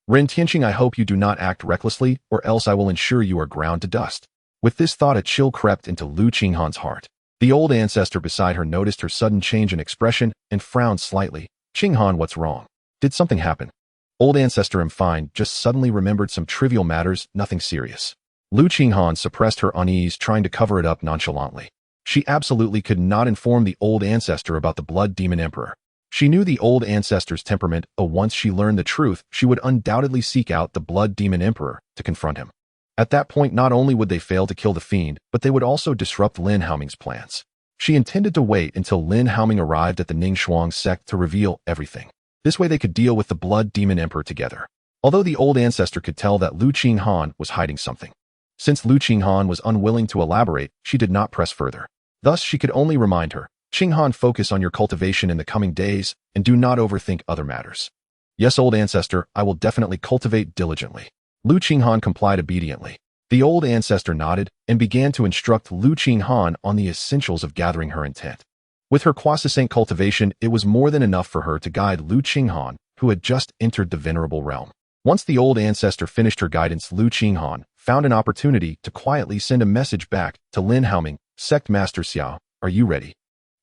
Ren Tianqing, I hope you do not act recklessly, or else I will ensure you are ground to dust. With this thought, a chill crept into Lu Qinghan's heart. The old ancestor beside her noticed her sudden change in expression and frowned slightly. Qinghan, what's wrong? Did something happen? Old ancestor, I'm fine, just suddenly remembered some trivial matters, nothing serious. Lu Qinghan suppressed her unease, trying to cover it up nonchalantly. She absolutely could not inform the old ancestor about the Blood Demon Emperor. She knew the old ancestor's temperament, once she learned the truth, she would undoubtedly seek out the Blood Demon Emperor to confront him. At that point, not only would they fail to kill the fiend, but they would also disrupt Lin Haoming's plans. She intended to wait until Lin Haoming arrived at the Ning Shuang sect to reveal everything. This way they could deal with the Blood Demon Emperor together. Although the old ancestor could tell that Lu Qinghan was hiding something. Since Lu Qinghan was unwilling to elaborate, she did not press further. Thus, she could only remind her, Qinghan, focus on your cultivation in the coming days, and do not overthink other matters. Yes, old ancestor, I will definitely cultivate diligently. Lu Qinghan complied obediently. The old ancestor nodded and began to instruct Lu Qinghan on the essentials of gathering her intent. With her quiescent cultivation, it was more than enough for her to guide Lu Qinghan, who had just entered the venerable realm. Once the old ancestor finished her guidance, Lu Qinghan found an opportunity to quietly send a message back to Lin Haoming. Sect Master Xiao, are you ready?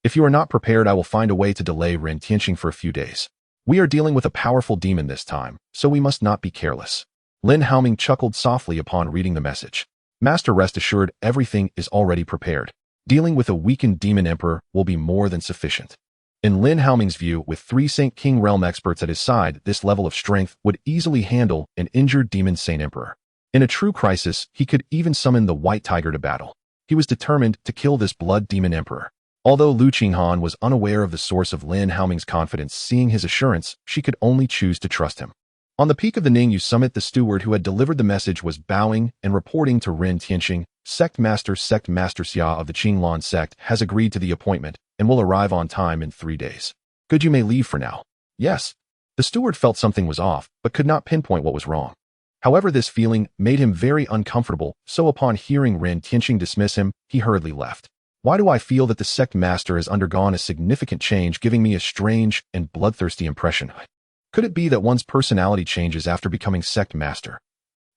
If you are not prepared, I will find a way to delay Ren Tianqing for a few days. We are dealing with a powerful demon this time, so we must not be careless. Lin Haoming chuckled softly upon reading the message. Master, rest assured, everything is already prepared. Dealing with a weakened demon emperor will be more than sufficient. In Lin Haoming's view, with 3 Saint King realm experts at his side, this level of strength would easily handle an injured demon Saint Emperor. In a true crisis, he could even summon the White Tiger to battle. He was determined to kill this Blood Demon Emperor. Although Lu Qinghan was unaware of the source of Lin Haoming's confidence, seeing his assurance, she could only choose to trust him. On the peak of the Ningyu summit, the steward who had delivered the message was bowing and reporting to Ren Tianqing. Sect Master Xia of the Qinglan sect has agreed to the appointment and will arrive on time in 3 days. Good, you may leave for now. Yes. The steward felt something was off, but could not pinpoint what was wrong. However, this feeling made him very uncomfortable, so upon hearing Ren Tianqing dismiss him, he hurriedly left. Why do I feel that the sect master has undergone a significant change, giving me a strange and bloodthirsty impression? Could it be that one's personality changes after becoming sect master?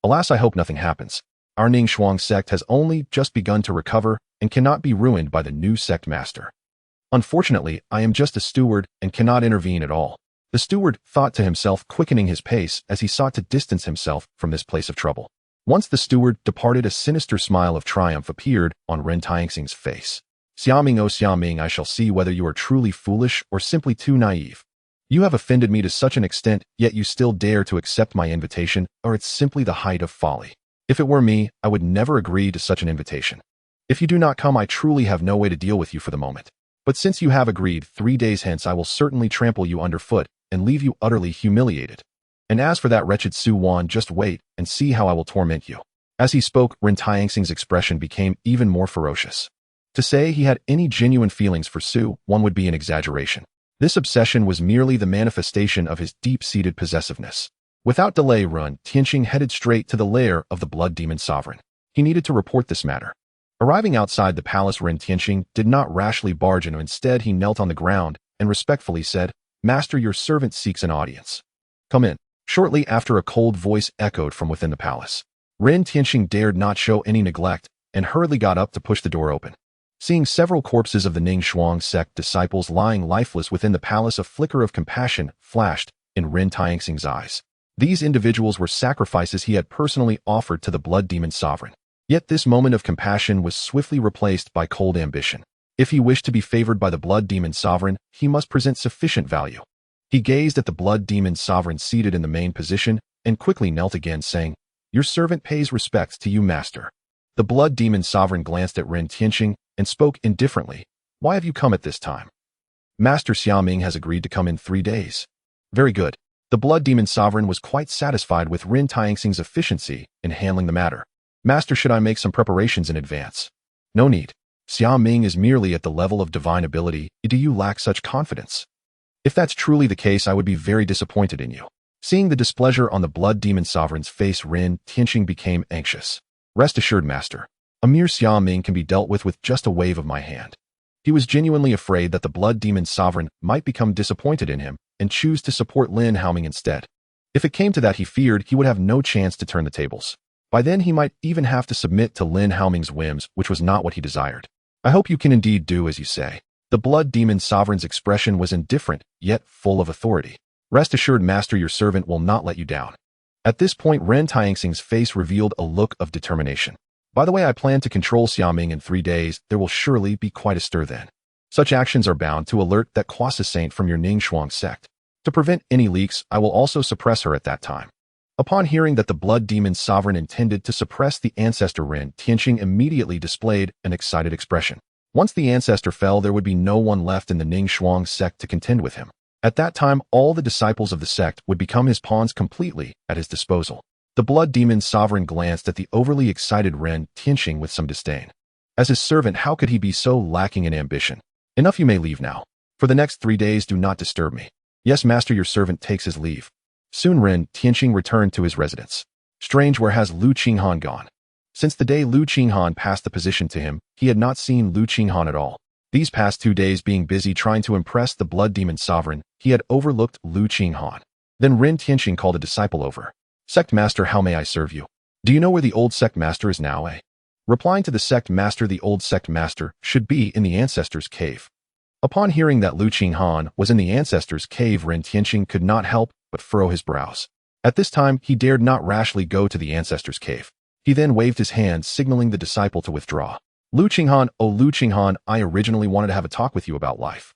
Alas, I hope nothing happens. Our Ning Shuang sect has only just begun to recover and cannot be ruined by the new sect master. Unfortunately, I am just a steward and cannot intervene at all. The steward thought to himself, quickening his pace as he sought to distance himself from this place of trouble. Once the steward departed, a sinister smile of triumph appeared on Ren Tianxing's face. Xiaoming, oh Xiaoming, I shall see whether you are truly foolish or simply too naive. You have offended me to such an extent, yet you still dare to accept my invitation, or it's simply the height of folly. If it were me, I would never agree to such an invitation. If you do not come, I truly have no way to deal with you for the moment. But since you have agreed, 3 days hence I will certainly trample you underfoot and leave you utterly humiliated. And as for that wretched Su Wan, just wait and see how I will torment you. As he spoke, Ren Tianxing's expression became even more ferocious. To say he had any genuine feelings for Su Wan would be an exaggeration. This obsession was merely the manifestation of his deep-seated possessiveness. Without delay, Ren Tianqing headed straight to the lair of the Blood Demon Sovereign. He needed to report this matter. Arriving outside the palace, Ren Tianqing did not rashly barge in. Instead, he knelt on the ground and respectfully said, "Master, your servant seeks an audience. Come in." Shortly after, a cold voice echoed from within the palace. Ren Tianqing dared not show any neglect and hurriedly got up to push the door open. Seeing several corpses of the Ning Shuang sect disciples lying lifeless within the palace, a flicker of compassion flashed in Ren Tianxing's eyes. These individuals were sacrifices he had personally offered to the blood demon sovereign. Yet this moment of compassion was swiftly replaced by cold ambition. If he wished to be favored by the blood demon sovereign, he must present sufficient value. He gazed at the blood demon sovereign seated in the main position and quickly knelt again, saying, "Your servant pays respects to you, master." The blood demon sovereign glanced at Ren Tianqing and spoke indifferently. "Why have you come at this time?" "Master Xiaoming has agreed to come in 3 days." "Very good." The blood demon sovereign was quite satisfied with Ren Tianqing's efficiency in handling the matter. "Master, should I make some preparations in advance?" "No need. Xiaoming is merely at the level of divine ability. Do you lack such confidence?" "If that's truly the case, I would be very disappointed in you." Seeing the displeasure on the blood demon sovereign's face, Ren Tianqing became anxious. "Rest assured, master. A mere Xiaoming can be dealt with just a wave of my hand." He was genuinely afraid that the blood demon sovereign might become disappointed in him and choose to support Lin Haoming instead. If it came to that, he feared he would have no chance to turn the tables. By then, he might even have to submit to Lin Haoming's whims, which was not what he desired. "I hope you can indeed do as you say." The blood demon sovereign's expression was indifferent, yet full of authority. "Rest assured, master, your servant will not let you down." At this point, Ren Tianxing's face revealed a look of determination. "By the way, I plan to control Xiaoming in 3 days. There will surely be quite a stir then. Such actions are bound to alert that quasi-saint from your Ningshuang sect. To prevent any leaks, I will also suppress her at that time." Upon hearing that the blood demon sovereign intended to suppress the ancestor, Ren Tianqing immediately displayed an excited expression. Once the ancestor fell, there would be no one left in the Ningshuang sect to contend with him. At that time, all the disciples of the sect would become his pawns, completely at his disposal. The blood demon sovereign glanced at the overly excited Ren Tianqing with some disdain. As his servant, how could he be so lacking in ambition? "Enough, you may leave now. For the next 3 days, do not disturb me." "Yes, master, your servant takes his leave." Soon Ren Tianqing returned to his residence. Strange, where has Lu Qinghan gone? Since the day Lu Qinghan passed the position to him, he had not seen Lu Qinghan at all. These past 2 days, being busy trying to impress the blood demon sovereign, he had overlooked Lu Qinghan. Then Ren Tianqing called a disciple over. "Sect master, how may I serve you? Do you know where the old sect master is now, eh?" Replying to the sect master, the old sect master should be in the ancestor's cave. Upon hearing that Lu Qinghan was in the ancestor's cave, Ren Tianqing could not help but furrow his brows. At this time, he dared not rashly go to the ancestor's cave. He then waved his hand, signaling the disciple to withdraw. "Lu Qinghan, oh Lu Qinghan, I originally wanted to have a talk with you about life.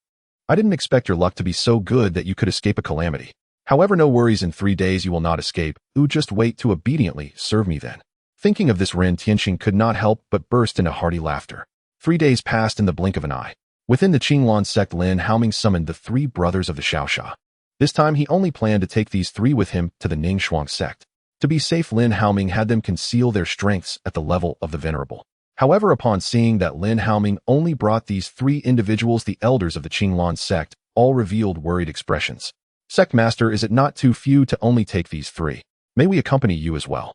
I didn't expect your luck to be so good that you could escape a calamity. However, no worries, in 3 days you will not escape. Just wait to obediently serve me then." Thinking of this, Ren Tianqing could not help but burst into hearty laughter. 3 days passed in the blink of an eye. Within the Qinglan sect, Lin Haoming summoned the 3 brothers of the Shaosha. This time, he only planned to take these 3 with him to the Ningshuang sect. To be safe, Lin Haoming had them conceal their strengths at the level of the Venerable. However, upon seeing that Lin Haoming only brought these 3 individuals, the elders of the Qinglan sect all revealed worried expressions. "Sect master, is it not too few to only take these 3? May we accompany you as well?"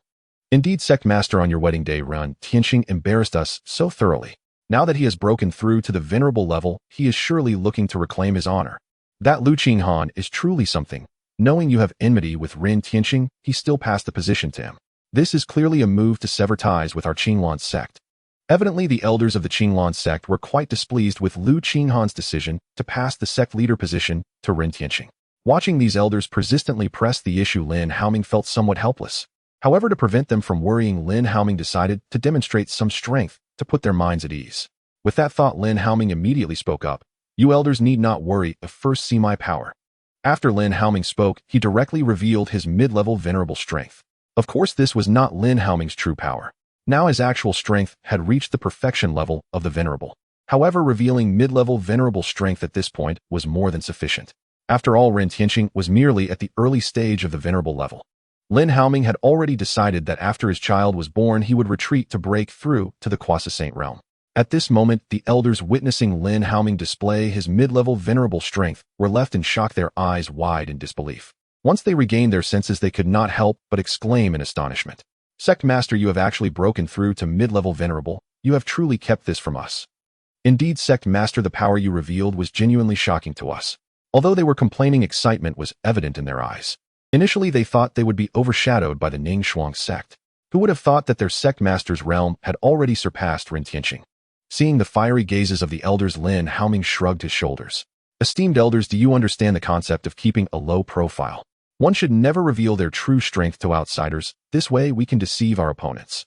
"Indeed, sect master, on your wedding day, Ren Tianqing embarrassed us so thoroughly. Now that he has broken through to the venerable level, he is surely looking to reclaim his honor. That Lu Qinghan is truly something. Knowing you have enmity with Ren Tianqing, he still passed the position to him. This is clearly a move to sever ties with our Qinglan sect." Evidently, the elders of the Qinglan sect were quite displeased with Lu Qinghan's decision to pass the sect leader position to Ren Tianqing. Watching these elders persistently press the issue, Lin Haoming felt somewhat helpless. However, to prevent them from worrying, Lin Haoming decided to demonstrate some strength to put their minds at ease. With that thought, Lin Haoming immediately spoke up. "You elders need not worry, first see my power." After Lin Haoming spoke, he directly revealed his mid-level venerable strength. Of course, this was not Lin Haoming's true power. Now his actual strength had reached the perfection level of the venerable. However, revealing mid-level venerable strength at this point was more than sufficient. After all, Ren Tianqing was merely at the early stage of the venerable level. Lin Haoming had already decided that after his child was born, he would retreat to break through to the quasi-saint realm. At this moment, the elders witnessing Lin Haoming display his mid-level venerable strength were left in shock, their eyes wide in disbelief. Once they regained their senses, they could not help but exclaim in astonishment. "Sect master, you have actually broken through to mid-level venerable. You have truly kept this from us." "Indeed, sect master, the power you revealed was genuinely shocking to us." Although they were complaining, excitement was evident in their eyes. Initially, they thought they would be overshadowed by the Ningshuang sect. Who would have thought that their sect master's realm had already surpassed Ren Tianqing? Seeing the fiery gazes of the elders, Lin Haoming shrugged his shoulders. "Esteemed elders, do you understand the concept of keeping a low profile? One should never reveal their true strength to outsiders. This way we can deceive our opponents.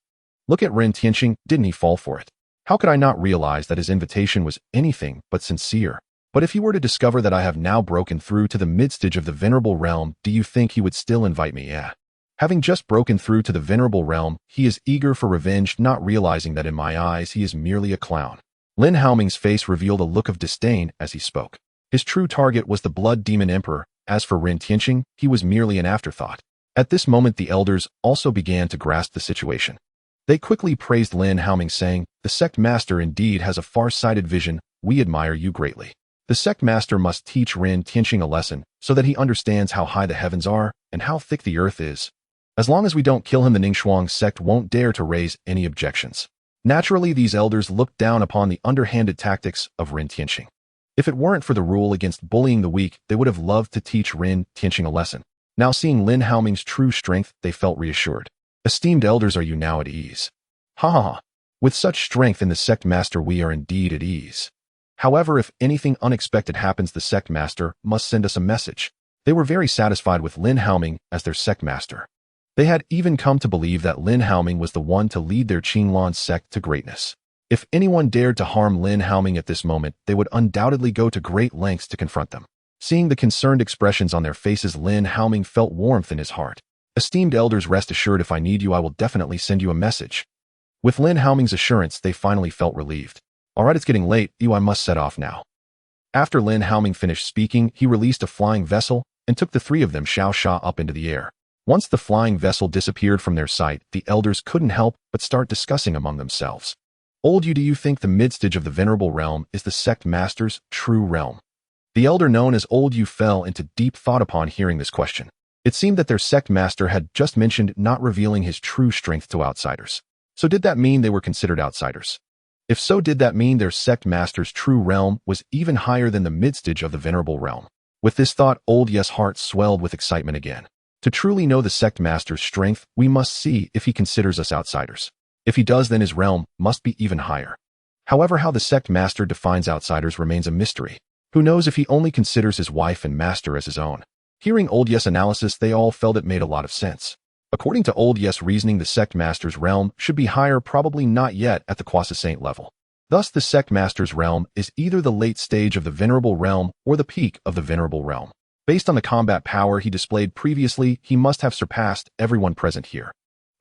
Look at Ren Tianqing, didn't he fall for it? How could I not realize that his invitation was anything but sincere? But if he were to discover that I have now broken through to the midstage of the venerable realm, do you think he would still invite me? Yeah. Having just broken through to the venerable realm, he is eager for revenge, not realizing that in my eyes he is merely a clown. Lin Haoming's face revealed a look of disdain as he spoke. His true target was the Blood Demon Emperor. As for Ren Tianqing, he was merely an afterthought. At this moment the elders also began to grasp the situation. They quickly praised Lin Haoming, saying, "The sect master indeed has a far-sighted vision. We admire you greatly. The sect master must teach Ren Tianqing a lesson so that he understands how high the heavens are and how thick the earth is. As long as we don't kill him, the Ningxuang sect won't dare to raise any objections." Naturally, these elders looked down upon the underhanded tactics of Ren Tianqing. If it weren't for the rule against bullying the weak, they would have loved to teach Ren Tianqing a lesson. Now seeing Lin Haoming's true strength, they felt reassured. Esteemed elders, are you now at ease? Ha ha ha. With such strength in the sect master, we are indeed at ease. However, if anything unexpected happens, the sect master must send us a message. They were very satisfied with Lin Haoming as their sect master. They had even come to believe that Lin Haoming was the one to lead their Qinglan sect to greatness. If anyone dared to harm Lin Haoming at this moment, they would undoubtedly go to great lengths to confront them. Seeing the concerned expressions on their faces, Lin Haoming felt warmth in his heart. Esteemed elders, rest assured, if I need you, I will definitely send you a message. With Lin Haoming's assurance, they finally felt relieved. Alright, it's getting late, I must set off now. After Lin Haoming finished speaking, he released a flying vessel and took the three of them Xiao Sha up into the air. Once the flying vessel disappeared from their sight, the elders couldn't help but start discussing among themselves. Old you, do you think the midstage of the venerable realm is the sect master's true realm? The elder known as Old Yu fell into deep thought upon hearing this question. It seemed that their sect master had just mentioned not revealing his true strength to outsiders. So did that mean they were considered outsiders? If so, did that mean their sect master's true realm was even higher than the midstage of the venerable realm? With this thought, Old Yu's heart swelled with excitement again. To truly know the sect master's strength, we must see if he considers us outsiders. If he does, then his realm must be even higher. However, how the sect master defines outsiders remains a mystery. Who knows if he only considers his wife and master as his own? Hearing Old Yu's analysis, they all felt it made a lot of sense. According to Old Yu's reasoning, the sect master's realm should be higher, probably not yet at the Quasi-Saint level. Thus, the sect master's realm is either the late stage of the venerable realm or the peak of the venerable realm. Based on the combat power he displayed previously, he must have surpassed everyone present here.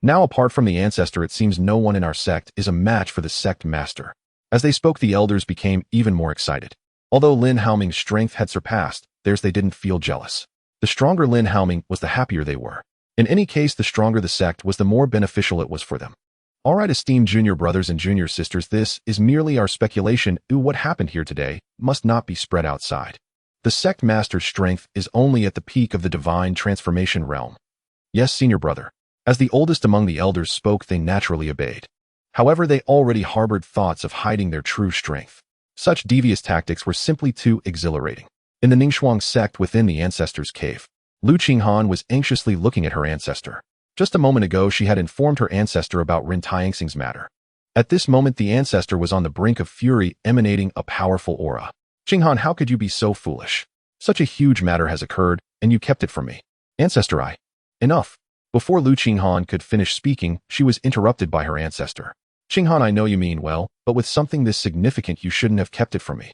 Now, apart from the ancestor, it seems no one in our sect is a match for the sect master. As they spoke, the elders became even more excited. Although Lin Haoming's strength had surpassed theirs, they didn't feel jealous. The stronger Lin Haoming was, the happier they were. In any case, the stronger the sect was, the more beneficial it was for them. Alright, esteemed junior brothers and junior sisters, this is merely our speculation. What happened here today must not be spread outside. The sect master's strength is only at the peak of the divine transformation realm. Yes, senior brother. As the oldest among the elders spoke, they naturally obeyed. However, they already harbored thoughts of hiding their true strength. Such devious tactics were simply too exhilarating. In the Ningxuang sect within the ancestor's cave, Lu Qinghan was anxiously looking at her ancestor. Just a moment ago, she had informed her ancestor about Ren Tianxing's matter. At this moment, the ancestor was on the brink of fury, emanating a powerful aura. Qinghan, how could you be so foolish? Such a huge matter has occurred, and you kept it from me. Ancestor, Enough. Before Lu Qinghan could finish speaking, she was interrupted by her ancestor. Qinghan, I know you mean well, but with something this significant, you shouldn't have kept it from me.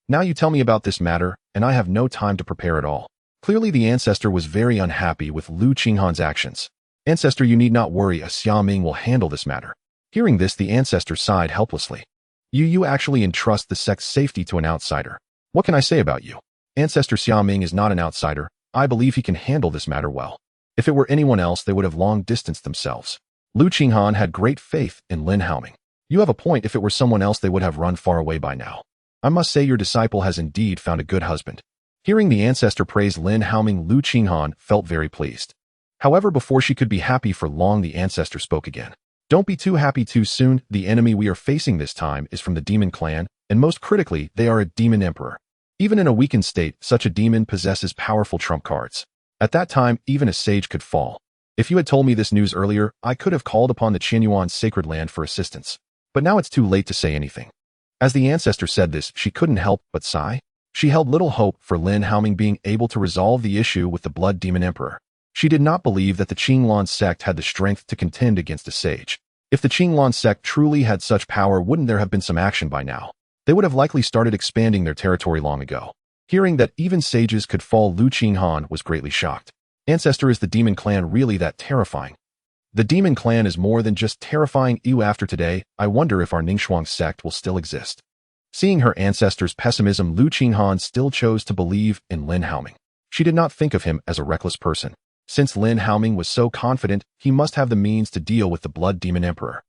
Now you tell me about this matter, and I have no time to prepare at all. Clearly, the ancestor was very unhappy with Lu Qinghan's actions. Ancestor, you need not worry, Xia Ming will handle this matter. Hearing this, the ancestor sighed helplessly. You actually entrust the sect's safety to an outsider. What can I say about you? Ancestor Xia Ming is not an outsider. I believe he can handle this matter well. If it were anyone else, they would have long distanced themselves. Lu Qinghan had great faith in Lin Haoming. You have a point. If it were someone else, they would have run far away by now. I must say your disciple has indeed found a good husband. Hearing the ancestor praise Lin Haoming, Lu Qinghan felt very pleased. However, before she could be happy for long, the ancestor spoke again. Don't be too happy too soon. The enemy we are facing this time is from the demon clan, and most critically, they are a demon emperor. Even in a weakened state, such a demon possesses powerful trump cards. At that time, even a sage could fall. If you had told me this news earlier, I could have called upon the Qianyuan sacred land for assistance. But now it's too late to say anything. As the ancestor said this, she couldn't help but sigh. She held little hope for Lin Haoming being able to resolve the issue with the Blood Demon Emperor. She did not believe that the Qinglan sect had the strength to contend against a sage. If the Qinglan sect truly had such power, wouldn't there have been some action by now? They would have likely started expanding their territory long ago. Hearing that even sages could fall, Lu Qinghan was greatly shocked. Ancestor, is the demon clan really that terrifying? The demon clan is more than just terrifying. Ew, after today, I wonder if our Ningxuang sect will still exist. Seeing her ancestor's pessimism, Lu Qinghan still chose to believe in Lin Haoming. She did not think of him as a reckless person. Since Lin Haoming was so confident, he must have the means to deal with the Blood Demon Emperor.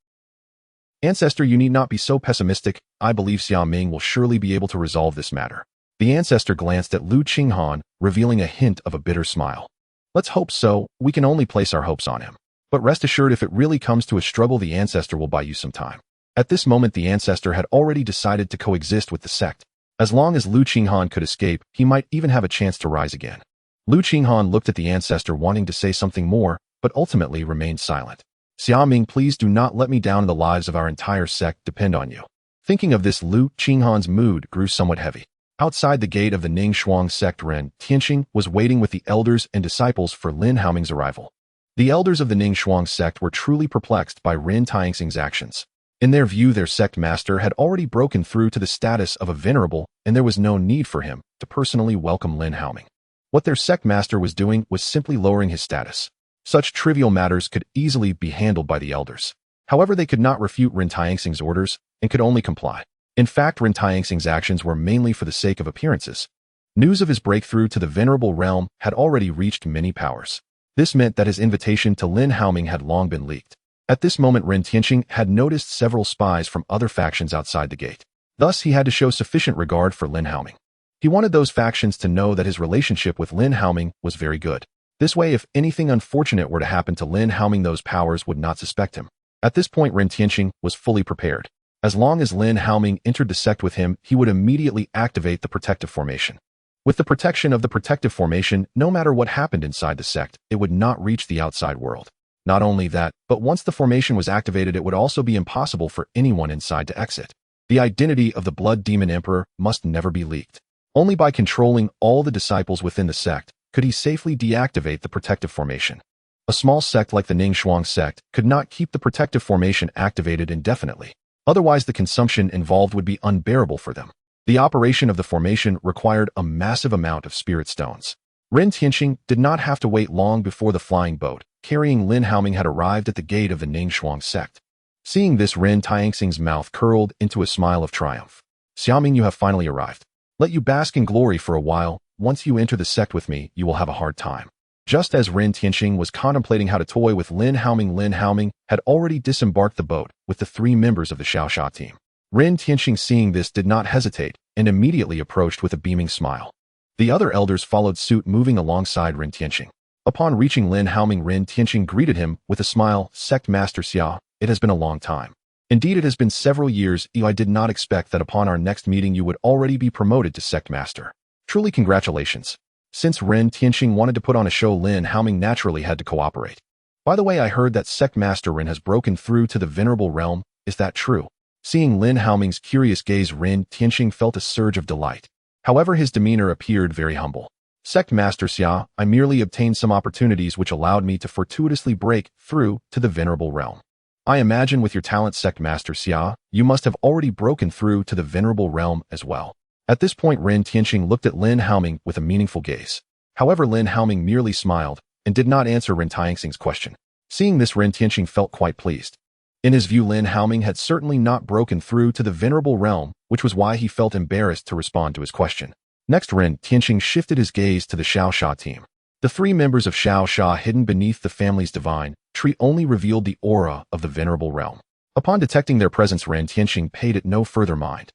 Ancestor, you need not be so pessimistic. I believe Xia Ming will surely be able to resolve this matter. The ancestor glanced at Lu Qinghan, revealing a hint of a bitter smile. Let's hope so. We can only place our hopes on him. But rest assured, if it really comes to a struggle, the ancestor will buy you some time. At this moment, the ancestor had already decided to coexist with the sect. As long as Lu Qinghan could escape, he might even have a chance to rise again. Lu Qinghan looked at the ancestor, wanting to say something more, but ultimately remained silent. Xia Ming, please do not let me down. The lives of our entire sect depend on you. Thinking of this, Lu Qinghan's mood grew somewhat heavy. Outside the gate of the Ningxuang sect, Ren Tianqing was waiting with the elders and disciples for Lin Haoming's arrival. The elders of the Ningxuang sect were truly perplexed by Ren Tianxing's actions. In their view, their sect master had already broken through to the status of a venerable, and there was no need for him to personally welcome Lin Haoming. What their sect master was doing was simply lowering his status. Such trivial matters could easily be handled by the elders. However, they could not refute Ren Tianxing's orders and could only comply. In fact, Ren Tianxing's actions were mainly for the sake of appearances. News of his breakthrough to the venerable realm had already reached many powers. This meant that his invitation to Lin Haoming had long been leaked. At this moment, Ren Tianqing had noticed several spies from other factions outside the gate. Thus, he had to show sufficient regard for Lin Haoming. He wanted those factions to know that his relationship with Lin Haoming was very good. This way, if anything unfortunate were to happen to Lin Haoming, those powers would not suspect him. At this point, Ren Tianqing was fully prepared. As long as Lin Haoming entered the sect with him, he would immediately activate the protective formation. With the protection of the protective formation, no matter what happened inside the sect, it would not reach the outside world. Not only that, but once the formation was activated, it would also be impossible for anyone inside to exit. The identity of the Blood Demon Emperor must never be leaked. Only by controlling all the disciples within the sect could he safely deactivate the protective formation. A small sect like the Ningxuang sect could not keep the protective formation activated indefinitely. Otherwise, the consumption involved would be unbearable for them. The operation of the formation required a massive amount of spirit stones. Ren Tianqing did not have to wait long before the flying boat carrying Lin Haoming had arrived at the gate of the Ningxuang sect. Seeing this, Ren Tianxing's mouth curled into a smile of triumph. Xia Ming, you have finally arrived. Let you bask in glory for a while. Once you enter the sect with me, you will have a hard time. Just as Ren Tianqing was contemplating how to toy with Lin Haoming had already disembarked the boat with the 3 members of the Xiaosha team. Ren Tianqing, seeing this, did not hesitate and immediately approached with a beaming smile. The other elders followed suit, moving alongside Ren Tianqing. Upon reaching Lin Haoming, Ren Tianqing greeted him with a smile. Sect Master Xia, it has been a long time. Indeed, it has been several years. I did not expect that upon our next meeting you would already be promoted to Sect Master. Truly congratulations. Since Ren Tianqing wanted to put on a show, Lin Haoming naturally had to cooperate. By the way, I heard that Sect Master Ren has broken through to the venerable realm. Is that true? Seeing Lin Haoming's curious gaze, Ren Tianqing felt a surge of delight. However, his demeanor appeared very humble. Sect Master Xia, I merely obtained some opportunities which allowed me to fortuitously break through to the venerable realm. I imagine with your talent, Sect Master Xia, you must have already broken through to the venerable realm as well. At this point, Ren Tianqing looked at Lin Haoming with a meaningful gaze. However, Lin Haoming merely smiled and did not answer Ren Tianxing's question. Seeing this, Ren Tianqing felt quite pleased. In his view, Lin Haoming had certainly not broken through to the venerable realm, which was why he felt embarrassed to respond to his question. Next, Ren Tianqing shifted his gaze to the Xiaosha team. The 3 members of Xiaosha hidden beneath the family's divine tree only revealed the aura of the venerable realm. Upon detecting their presence, Ren Tianqing paid it no further mind.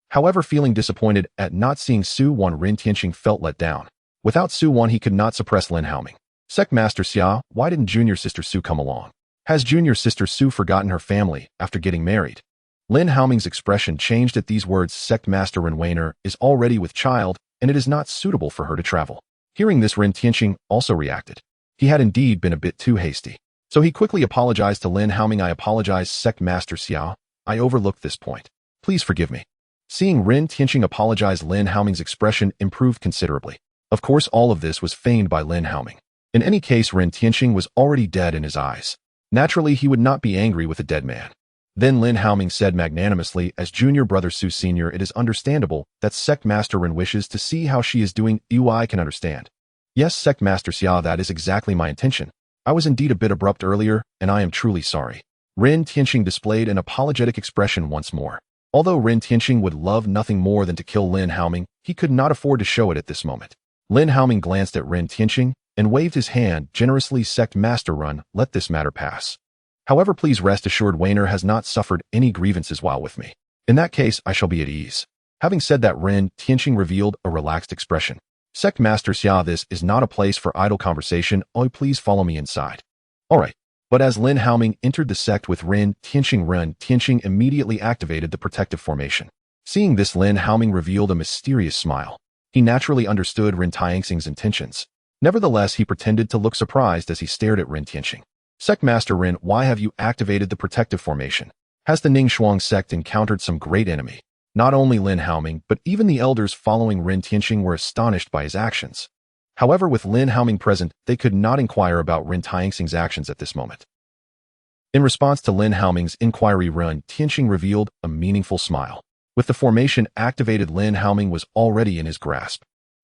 However, feeling disappointed at not seeing Su Wan, Ren Tianqing felt let down. Without Su Wan, he could not suppress Lin Haoming. Sect Master Xia, why didn't junior sister Su come along? Has junior sister Su forgotten her family after getting married? Lin Haoming's expression changed at these words. Sect Master Ren Weiner is already with child, and it is not suitable for her to travel. Hearing this, Ren Tianqing also reacted. He had indeed been a bit too hasty. So he quickly apologized to Lin Haoming. I apologize, Sect Master Xia. I overlooked this point. Please forgive me. Seeing Ren Tianqing apologize, Lin Haoming's expression improved considerably. Of course, all of this was feigned by Lin Haoming. In any case, Ren Tianqing was already dead in his eyes. Naturally, he would not be angry with a dead man. Then Lin Haoming said magnanimously, as junior brother Su Senior, it is understandable that Sect Master Ren wishes to see how she is doing. I can understand. Yes, Sect Master Xia, that is exactly my intention. I was indeed a bit abrupt earlier, and I am truly sorry. Ren Tianqing displayed an apologetic expression once more. Although Ren Tianqing would love nothing more than to kill Lin Haoming, he could not afford to show it at this moment. Lin Haoming glanced at Ren Tianqing and waved his hand generously. Sect Master Ren, let this matter pass. However, please rest assured Weiner has not suffered any grievances while with me. In that case, I shall be at ease. Having said that, Ren Tianqing revealed a relaxed expression. Sect Master Xia, this is not a place for idle conversation. Please follow me inside. All right. But as Lin Haoming entered the sect with Ren Tianqing immediately activated the protective formation. Seeing this, Lin Haoming revealed a mysterious smile. He naturally understood Ren Tianxing's intentions. Nevertheless, he pretended to look surprised as he stared at Ren Tianqing. Sect Master Ren, why have you activated the protective formation? Has the Ningshuang sect encountered some great enemy? Not only Lin Haoming, but even the elders following Ren Tianqing were astonished by his actions. However, with Lin Haoming present, they could not inquire about Ren Tianxing's actions at this moment. In response to Lin Haoming's inquiry, Ren Tianqing revealed a meaningful smile. With the formation activated, Lin Haoming was already in his grasp.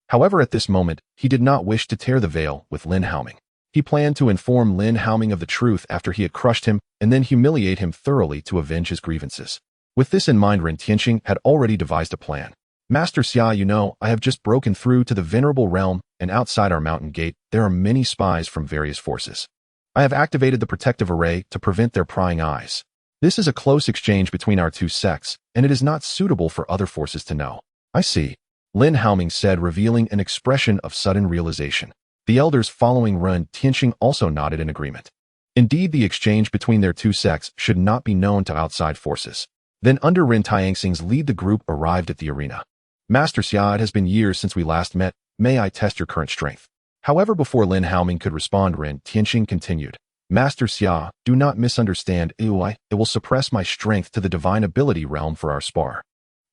However, at this moment, he did not wish to tear the veil with Lin Haoming. He planned to inform Lin Haoming of the truth after he had crushed him and then humiliate him thoroughly to avenge his grievances. With this in mind, Ren Tianqing had already devised a plan. Master Xia, I have just broken through to the Venerable Realm, and outside our mountain gate, there are many spies from various forces. I have activated the protective array to prevent their prying eyes. This is a close exchange between our two sects, and it is not suitable for other forces to know. I see. Lin Haoming said, revealing an expression of sudden realization. The elders following Ren Tianqing also nodded in agreement. Indeed, the exchange between their two sects should not be known to outside forces. Then under Ren Tianxing's lead, the group arrived at the arena. Master Xia, it has been years since we last met. May I test your current strength? However, before Lin Haoming could respond, Ren Tianqing continued. Master Xia, do not misunderstand. It will suppress my strength to the divine ability realm for our spar.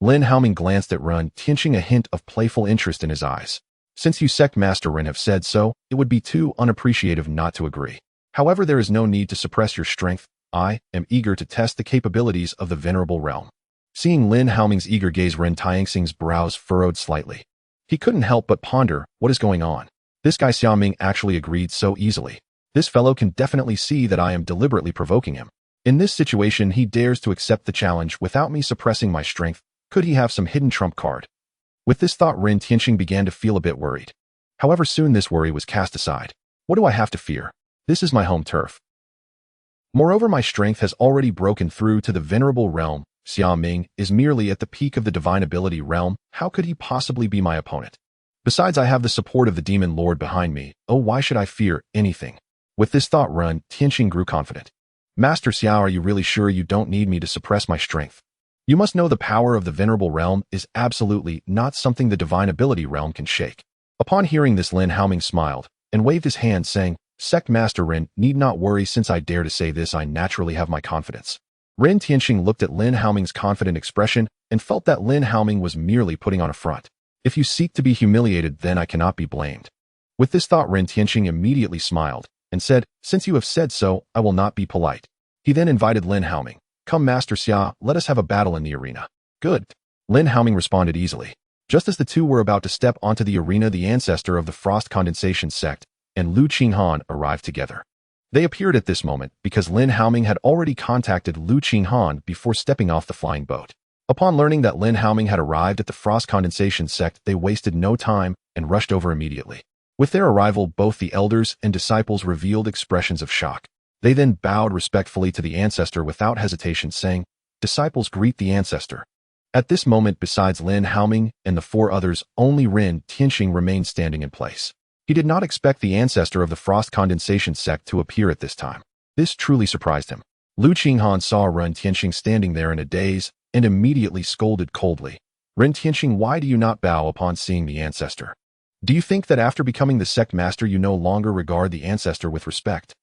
Lin Haoming glanced at Ren Tianqing, a hint of playful interest in his eyes. Since you Sect Master Ren have said so, it would be too unappreciative not to agree. However, there is no need to suppress your strength. I am eager to test the capabilities of the Venerable Realm. Seeing Lin Haoming's eager gaze, Ren Tianxing's brows furrowed slightly. He couldn't help but ponder, what is going on? This guy Xiaoming actually agreed so easily. This fellow can definitely see that I am deliberately provoking him. In this situation, he dares to accept the challenge without me suppressing my strength. Could he have some hidden trump card? With this thought, Ren Tianqing began to feel a bit worried. However, soon this worry was cast aside. What do I have to fear? This is my home turf. Moreover, my strength has already broken through to the Venerable Realm. Xiaoming is merely at the peak of the divine ability realm. How could he possibly be my opponent? Besides, I have the support of the Demon Lord behind me. Why should I fear anything? With this thought, Ren Tianqing grew confident. Master Xia, are you really sure you don't need me to suppress my strength? You must know the power of the Venerable Realm is absolutely not something the divine ability realm can shake. Upon hearing this, Lin Haoming smiled and waved his hand, saying, Sect Master Ren need not worry. Since I dare to say this, I naturally have my confidence. Ren Tianqing looked at Lin Haoming's confident expression and felt that Lin Haoming was merely putting on a front. If you seek to be humiliated, then I cannot be blamed. With this thought, Ren Tianqing immediately smiled and said, Since you have said so, I will not be polite. He then invited Lin Haoming. Come, Master Xia, let us have a battle in the arena. Good. Lin Haoming responded easily. Just as the two were about to step onto the arena, the ancestor of the Frost Condensation sect and Lu Qinghan arrived together. They appeared at this moment because Lin Haoming had already contacted Lu Qinghan before stepping off the flying boat. Upon learning that Lin Haoming had arrived at the Frost Condensation sect, they wasted no time and rushed over immediately. With their arrival, both the elders and disciples revealed expressions of shock. They then bowed respectfully to the ancestor without hesitation, saying, Disciples, greet the ancestor. At this moment, besides Lin Haoming and the four others, only Ren Tianqing remained standing in place. He did not expect the ancestor of the Frost Condensation sect to appear at this time. This truly surprised him. Lu Qinghan saw Ren Tianqing standing there in a daze and immediately scolded coldly. Ren Tianqing, why do you not bow upon seeing the ancestor? Do you think that after becoming the sect master you no longer regard the ancestor with respect?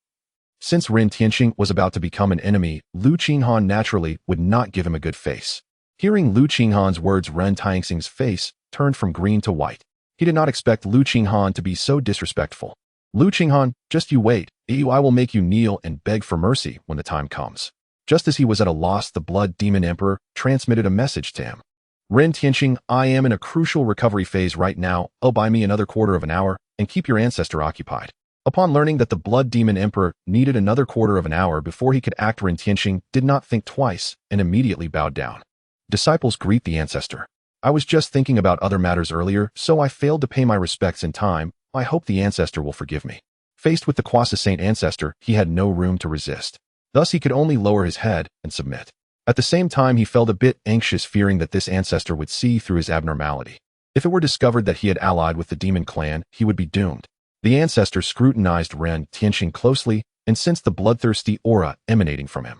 Since Ren Tianqing was about to become an enemy, Lu Qinghan naturally would not give him a good face. Hearing Lu Qinghan's words, Ren Tianxing's face turned from green to white. He did not expect Lu Qinghan to be so disrespectful. Lu Qinghan, just you wait. I will make you kneel and beg for mercy when the time comes. Just as he was at a loss, the Blood Demon Emperor transmitted a message to him. Ren Tianxing, I am in a crucial recovery phase right now. Buy me another quarter of an hour and keep your ancestor occupied. Upon learning that the Blood Demon Emperor needed another quarter of an hour before he could act, Ren Tianxing did not think twice and immediately bowed down. Disciples greet the ancestor. I was just thinking about other matters earlier, so I failed to pay my respects in time. I hope the ancestor will forgive me. Faced with the Quasi-Saint ancestor, he had no room to resist. Thus he could only lower his head and submit. At the same time, he felt a bit anxious, fearing that this ancestor would see through his abnormality. If it were discovered that he had allied with the demon clan, he would be doomed. The ancestor scrutinized Ren Tianxing closely and sensed the bloodthirsty aura emanating from him.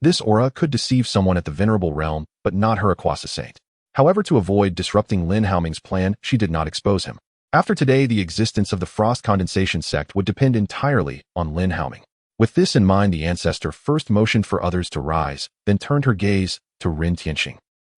This aura could deceive someone at the Venerable Realm, but not her Quasi-Saint. However, to avoid disrupting Lin Haoming's plan, she did not expose him. After today, the existence of the Frost Condensation sect would depend entirely on Lin Haoming. With this in mind, the ancestor first motioned for others to rise, then turned her gaze to Ren Tianxing.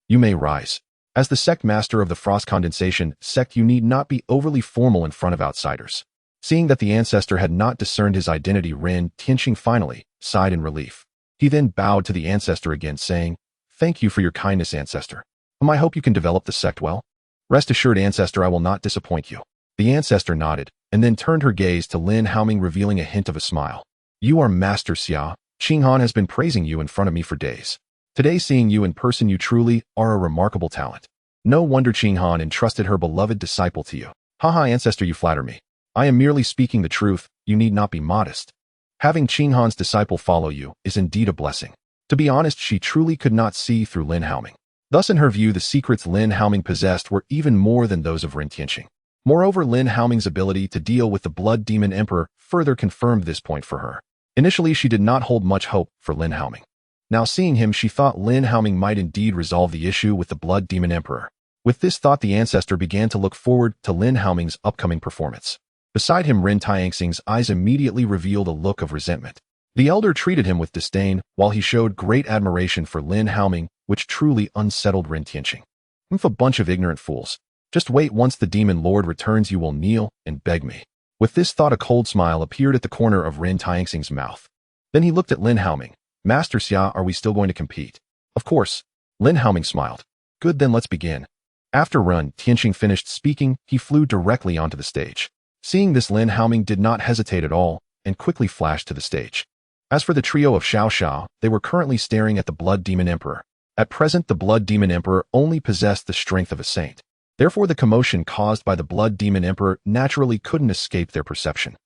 You may rise. As the sect master of the Frost Condensation sect, you need not be overly formal in front of outsiders. Seeing that the ancestor had not discerned his identity, Ren Tianxing finally sighed in relief. He then bowed to the ancestor again, saying, Thank you for your kindness, ancestor. I hope you can develop the sect well. Rest assured, ancestor, I will not disappoint you. The ancestor nodded, and then turned her gaze to Lin Haoming, revealing a hint of a smile. You are Master Xia. Qinghan has been praising you in front of me for days. Today, seeing you in person, you truly are a remarkable talent. No wonder Qinghan entrusted her beloved disciple to you. Haha, ancestor, you flatter me. I am merely speaking the truth. You need not be modest. Having Qinghan's disciple follow you is indeed a blessing. To be honest, she truly could not see through Lin Haoming. Thus, in her view, the secrets Lin Haoming possessed were even more than those of Ren Tianxing. Moreover, Lin Haoming's ability to deal with the Blood Demon Emperor further confirmed this point for her. Initially, she did not hold much hope for Lin Haoming. Now, seeing him, she thought Lin Haoming might indeed resolve the issue with the Blood Demon Emperor. With this thought, the ancestor began to look forward to Lin Haoming's upcoming performance. Beside him, Ren Tianxing's eyes immediately revealed a look of resentment. The elder treated him with disdain, while he showed great admiration for Lin Haoming, which truly unsettled Ren Tianxing. A bunch of ignorant fools. Just wait, once the demon lord returns, you will kneel and beg me. With this thought, a cold smile appeared at the corner of Ren Tianxing's mouth. Then he looked at Lin Haoming. Master Xia, are we still going to compete? Of course. Lin Haoming smiled. Good, then let's begin. After Ren Tianxing finished speaking, he flew directly onto the stage. Seeing this, Lin Haoming did not hesitate at all and quickly flashed to the stage. As for the trio of Xiao Xiao, they were currently staring at the Blood Demon Emperor. At present, the Blood Demon Emperor only possessed the strength of a saint. Therefore, the commotion caused by the Blood Demon Emperor naturally couldn't escape their perception.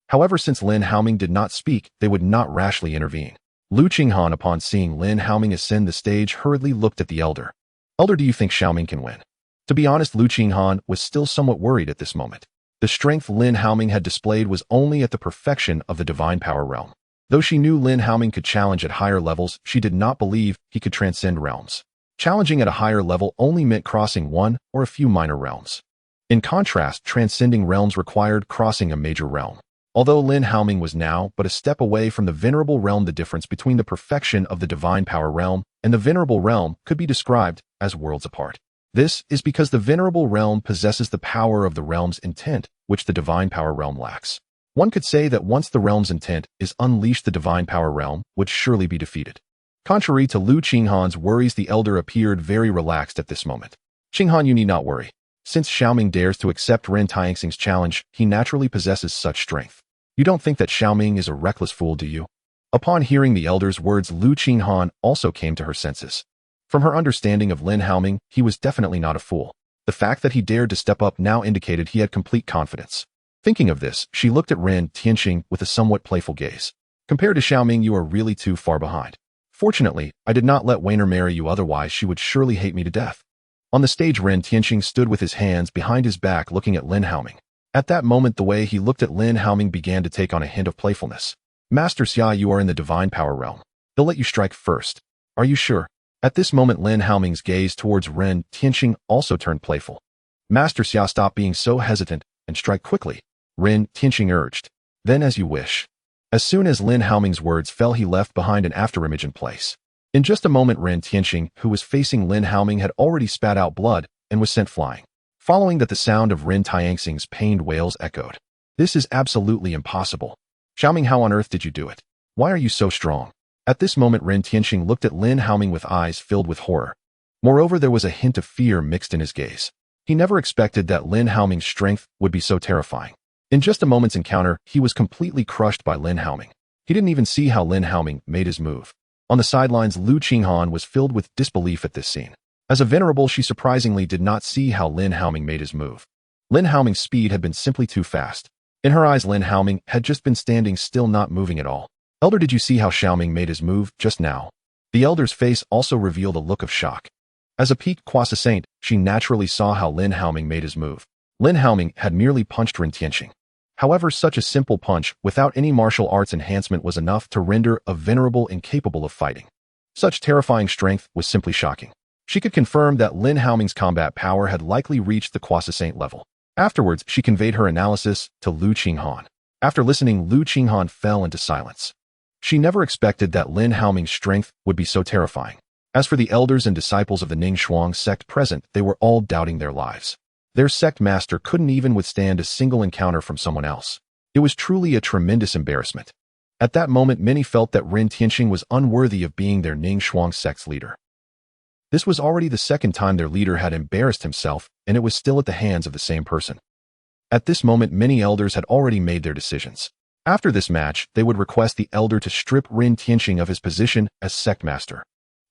However, since Lin Haoming did not speak, they would not rashly intervene. Lu Qinghan, upon seeing Lin Haoming ascend the stage, hurriedly looked at the elder. Elder, do you think Xiaoming can win? To be honest, Lu Qinghan was still somewhat worried at this moment. The strength Lin Haoming had displayed was only at the perfection of the divine power realm. Though she knew Lin Haoming could challenge at higher levels, she did not believe he could transcend realms. Challenging at a higher level only meant crossing one or a few minor realms. In contrast, transcending realms required crossing a major realm. Although Lin Haoming was now but a step away from the Venerable Realm, the difference between the perfection of the divine power realm and the Venerable Realm could be described as worlds apart. This is because the Venerable Realm possesses the power of the realm's intent, which the divine power realm lacks. One could say that once the realm's intent is unleashed, the divine power realm would surely be defeated. Contrary to Lu Qinghan's worries, the elder appeared very relaxed at this moment. Qinghan, you need not worry. Since Xiaoming dares to accept Ren Tianxing's challenge, he naturally possesses such strength. You don't think that Xiaoming is a reckless fool, do you? Upon hearing the elder's words, Lu Qinghan also came to her senses. From her understanding of Lin Haoming, he was definitely not a fool. The fact that he dared to step up now indicated he had complete confidence. Thinking of this, she looked at Ren Tianxing with a somewhat playful gaze. Compared to Xiaoming, you are really too far behind. Fortunately, I did not let Weiner marry you, otherwise she would surely hate me to death. On the stage, Ren Tianxing stood with his hands behind his back looking at Lin Haoming. At that moment, the way he looked at Lin Haoming began to take on a hint of playfulness. Master Xia, you are in the divine power realm. They'll let you strike first. Are you sure? At this moment, Lin Haoming's gaze towards Ren Tianxing also turned playful. Master Xia, stop being so hesitant and strike quickly, Ren Tianxing urged. Then as you wish. As soon as Lin Haoming's words fell, he left behind an afterimage in place. In just a moment, Ren Tianxing, who was facing Lin Haoming, had already spat out blood and was sent flying. Following that, the sound of Ren Tianxing's pained wails echoed. This is absolutely impossible. Xiaoming, how on earth did you do it? Why are you so strong? At this moment, Ren Tianxing looked at Lin Haoming with eyes filled with horror. Moreover, there was a hint of fear mixed in his gaze. He never expected that Lin Haoming's strength would be so terrifying. In just a moment's encounter, he was completely crushed by Lin Haoming. He didn't even see how Lin Haoming made his move. On the sidelines, Lu Qinghan was filled with disbelief at this scene. As a venerable, she surprisingly did not see how Lin Haoming made his move. Lin Haoming's speed had been simply too fast. In her eyes, Lin Haoming had just been standing still, not moving at all. Elder, did you see how Xiaoming made his move just now? The elder's face also revealed a look of shock. As a peaked croissant, she naturally saw how Lin Haoming made his move. Lin Haoming had merely punched Ren Tianxing. However, such a simple punch without any martial arts enhancement was enough to render a venerable incapable of fighting. Such terrifying strength was simply shocking. She could confirm that Lin Haoming's combat power had likely reached the croissant level. Afterwards, she conveyed her analysis to Lu Qinghan. After listening, Lu Qinghan fell into silence. She never expected that Lin Haoming's strength would be so terrifying. As for the elders and disciples of the Ning Shuang sect present, they were all doubting their lives. Their sect master couldn't even withstand a single encounter from someone else. It was truly a tremendous embarrassment. At that moment, many felt that Ren Tianxing was unworthy of being their Ning Shuang sect's leader. This was already the second time their leader had embarrassed himself, and it was still at the hands of the same person. At this moment, many elders had already made their decisions. After this match, they would request the elder to strip Ren Tianxing of his position as sect master.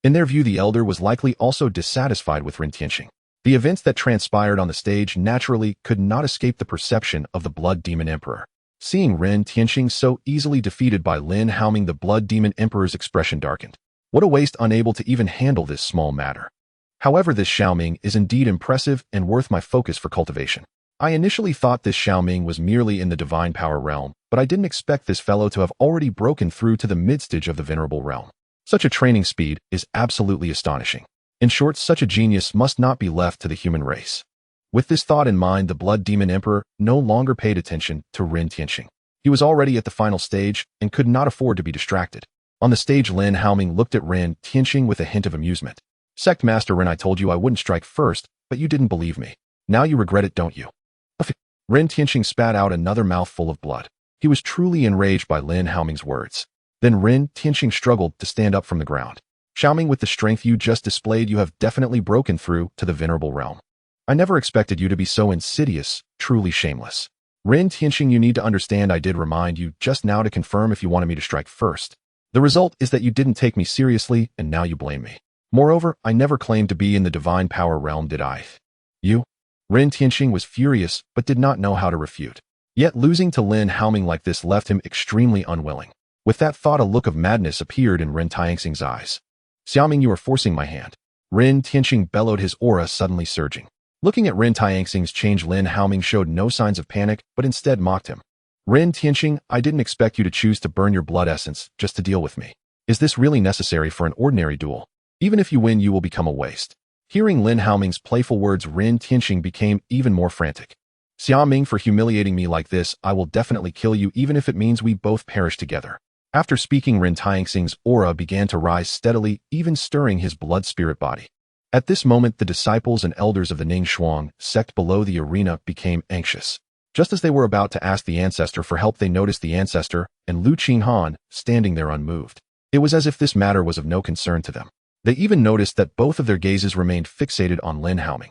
In their view, the elder was likely also dissatisfied with Ren Tianxing. The events that transpired on the stage naturally could not escape the perception of the Blood Demon Emperor. Seeing Ren Tianxing so easily defeated by Lin Haoming, the Blood Demon Emperor's expression darkened. What a waste, unable to even handle this small matter. However, this Xiaoming is indeed impressive and worth my focus for cultivation. I initially thought this Xiaoming was merely in the divine power realm, but I didn't expect this fellow to have already broken through to the mid-stage of the venerable realm. Such a training speed is absolutely astonishing. In short, such a genius must not be left to the human race. With this thought in mind, the Blood Demon Emperor no longer paid attention to Ren Tianxing. He was already at the final stage and could not afford to be distracted. On the stage, Lin Haoming looked at Ren Tianxing with a hint of amusement. Sect Master Ren, I told you I wouldn't strike first, but you didn't believe me. Now you regret it, don't you? Ren Tianxing spat out another mouthful of blood. He was truly enraged by Lin Haoming's words. Then Ren Tianxing struggled to stand up from the ground. Xiaoming, with the strength you just displayed, you have definitely broken through to the venerable realm. I never expected you to be so insidious, truly shameless. Ren Tianxing, you need to understand I did remind you just now to confirm if you wanted me to strike first. The result is that you didn't take me seriously and now you blame me. Moreover, I never claimed to be in the divine power realm, did I? You? Ren Tianxing was furious but did not know how to refute. Yet losing to Lin Haoming like this left him extremely unwilling. With that thought, a look of madness appeared in Ren Tianxing's eyes. Xiaoming, you are forcing my hand. Ren Tianxing bellowed, his aura suddenly surging. Looking at Ren Tianxing's change, Lin Haoming showed no signs of panic, but instead mocked him. Ren Tianxing, I didn't expect you to choose to burn your blood essence just to deal with me. Is this really necessary for an ordinary duel? Even if you win, you will become a waste. Hearing Lin Haoming's playful words, Ren Tianxing became even more frantic. Xiaoming, for humiliating me like this, I will definitely kill you, even if it means we both perish together. After speaking, Ren Tianxing's aura began to rise steadily, even stirring his blood spirit body. At this moment, the disciples and elders of the Ning Shuang sect below the arena became anxious. Just as they were about to ask the ancestor for help, they noticed the ancestor and Lu Qinghan standing there unmoved. It was as if this matter was of no concern to them. They even noticed that both of their gazes remained fixated on Lin Haoming.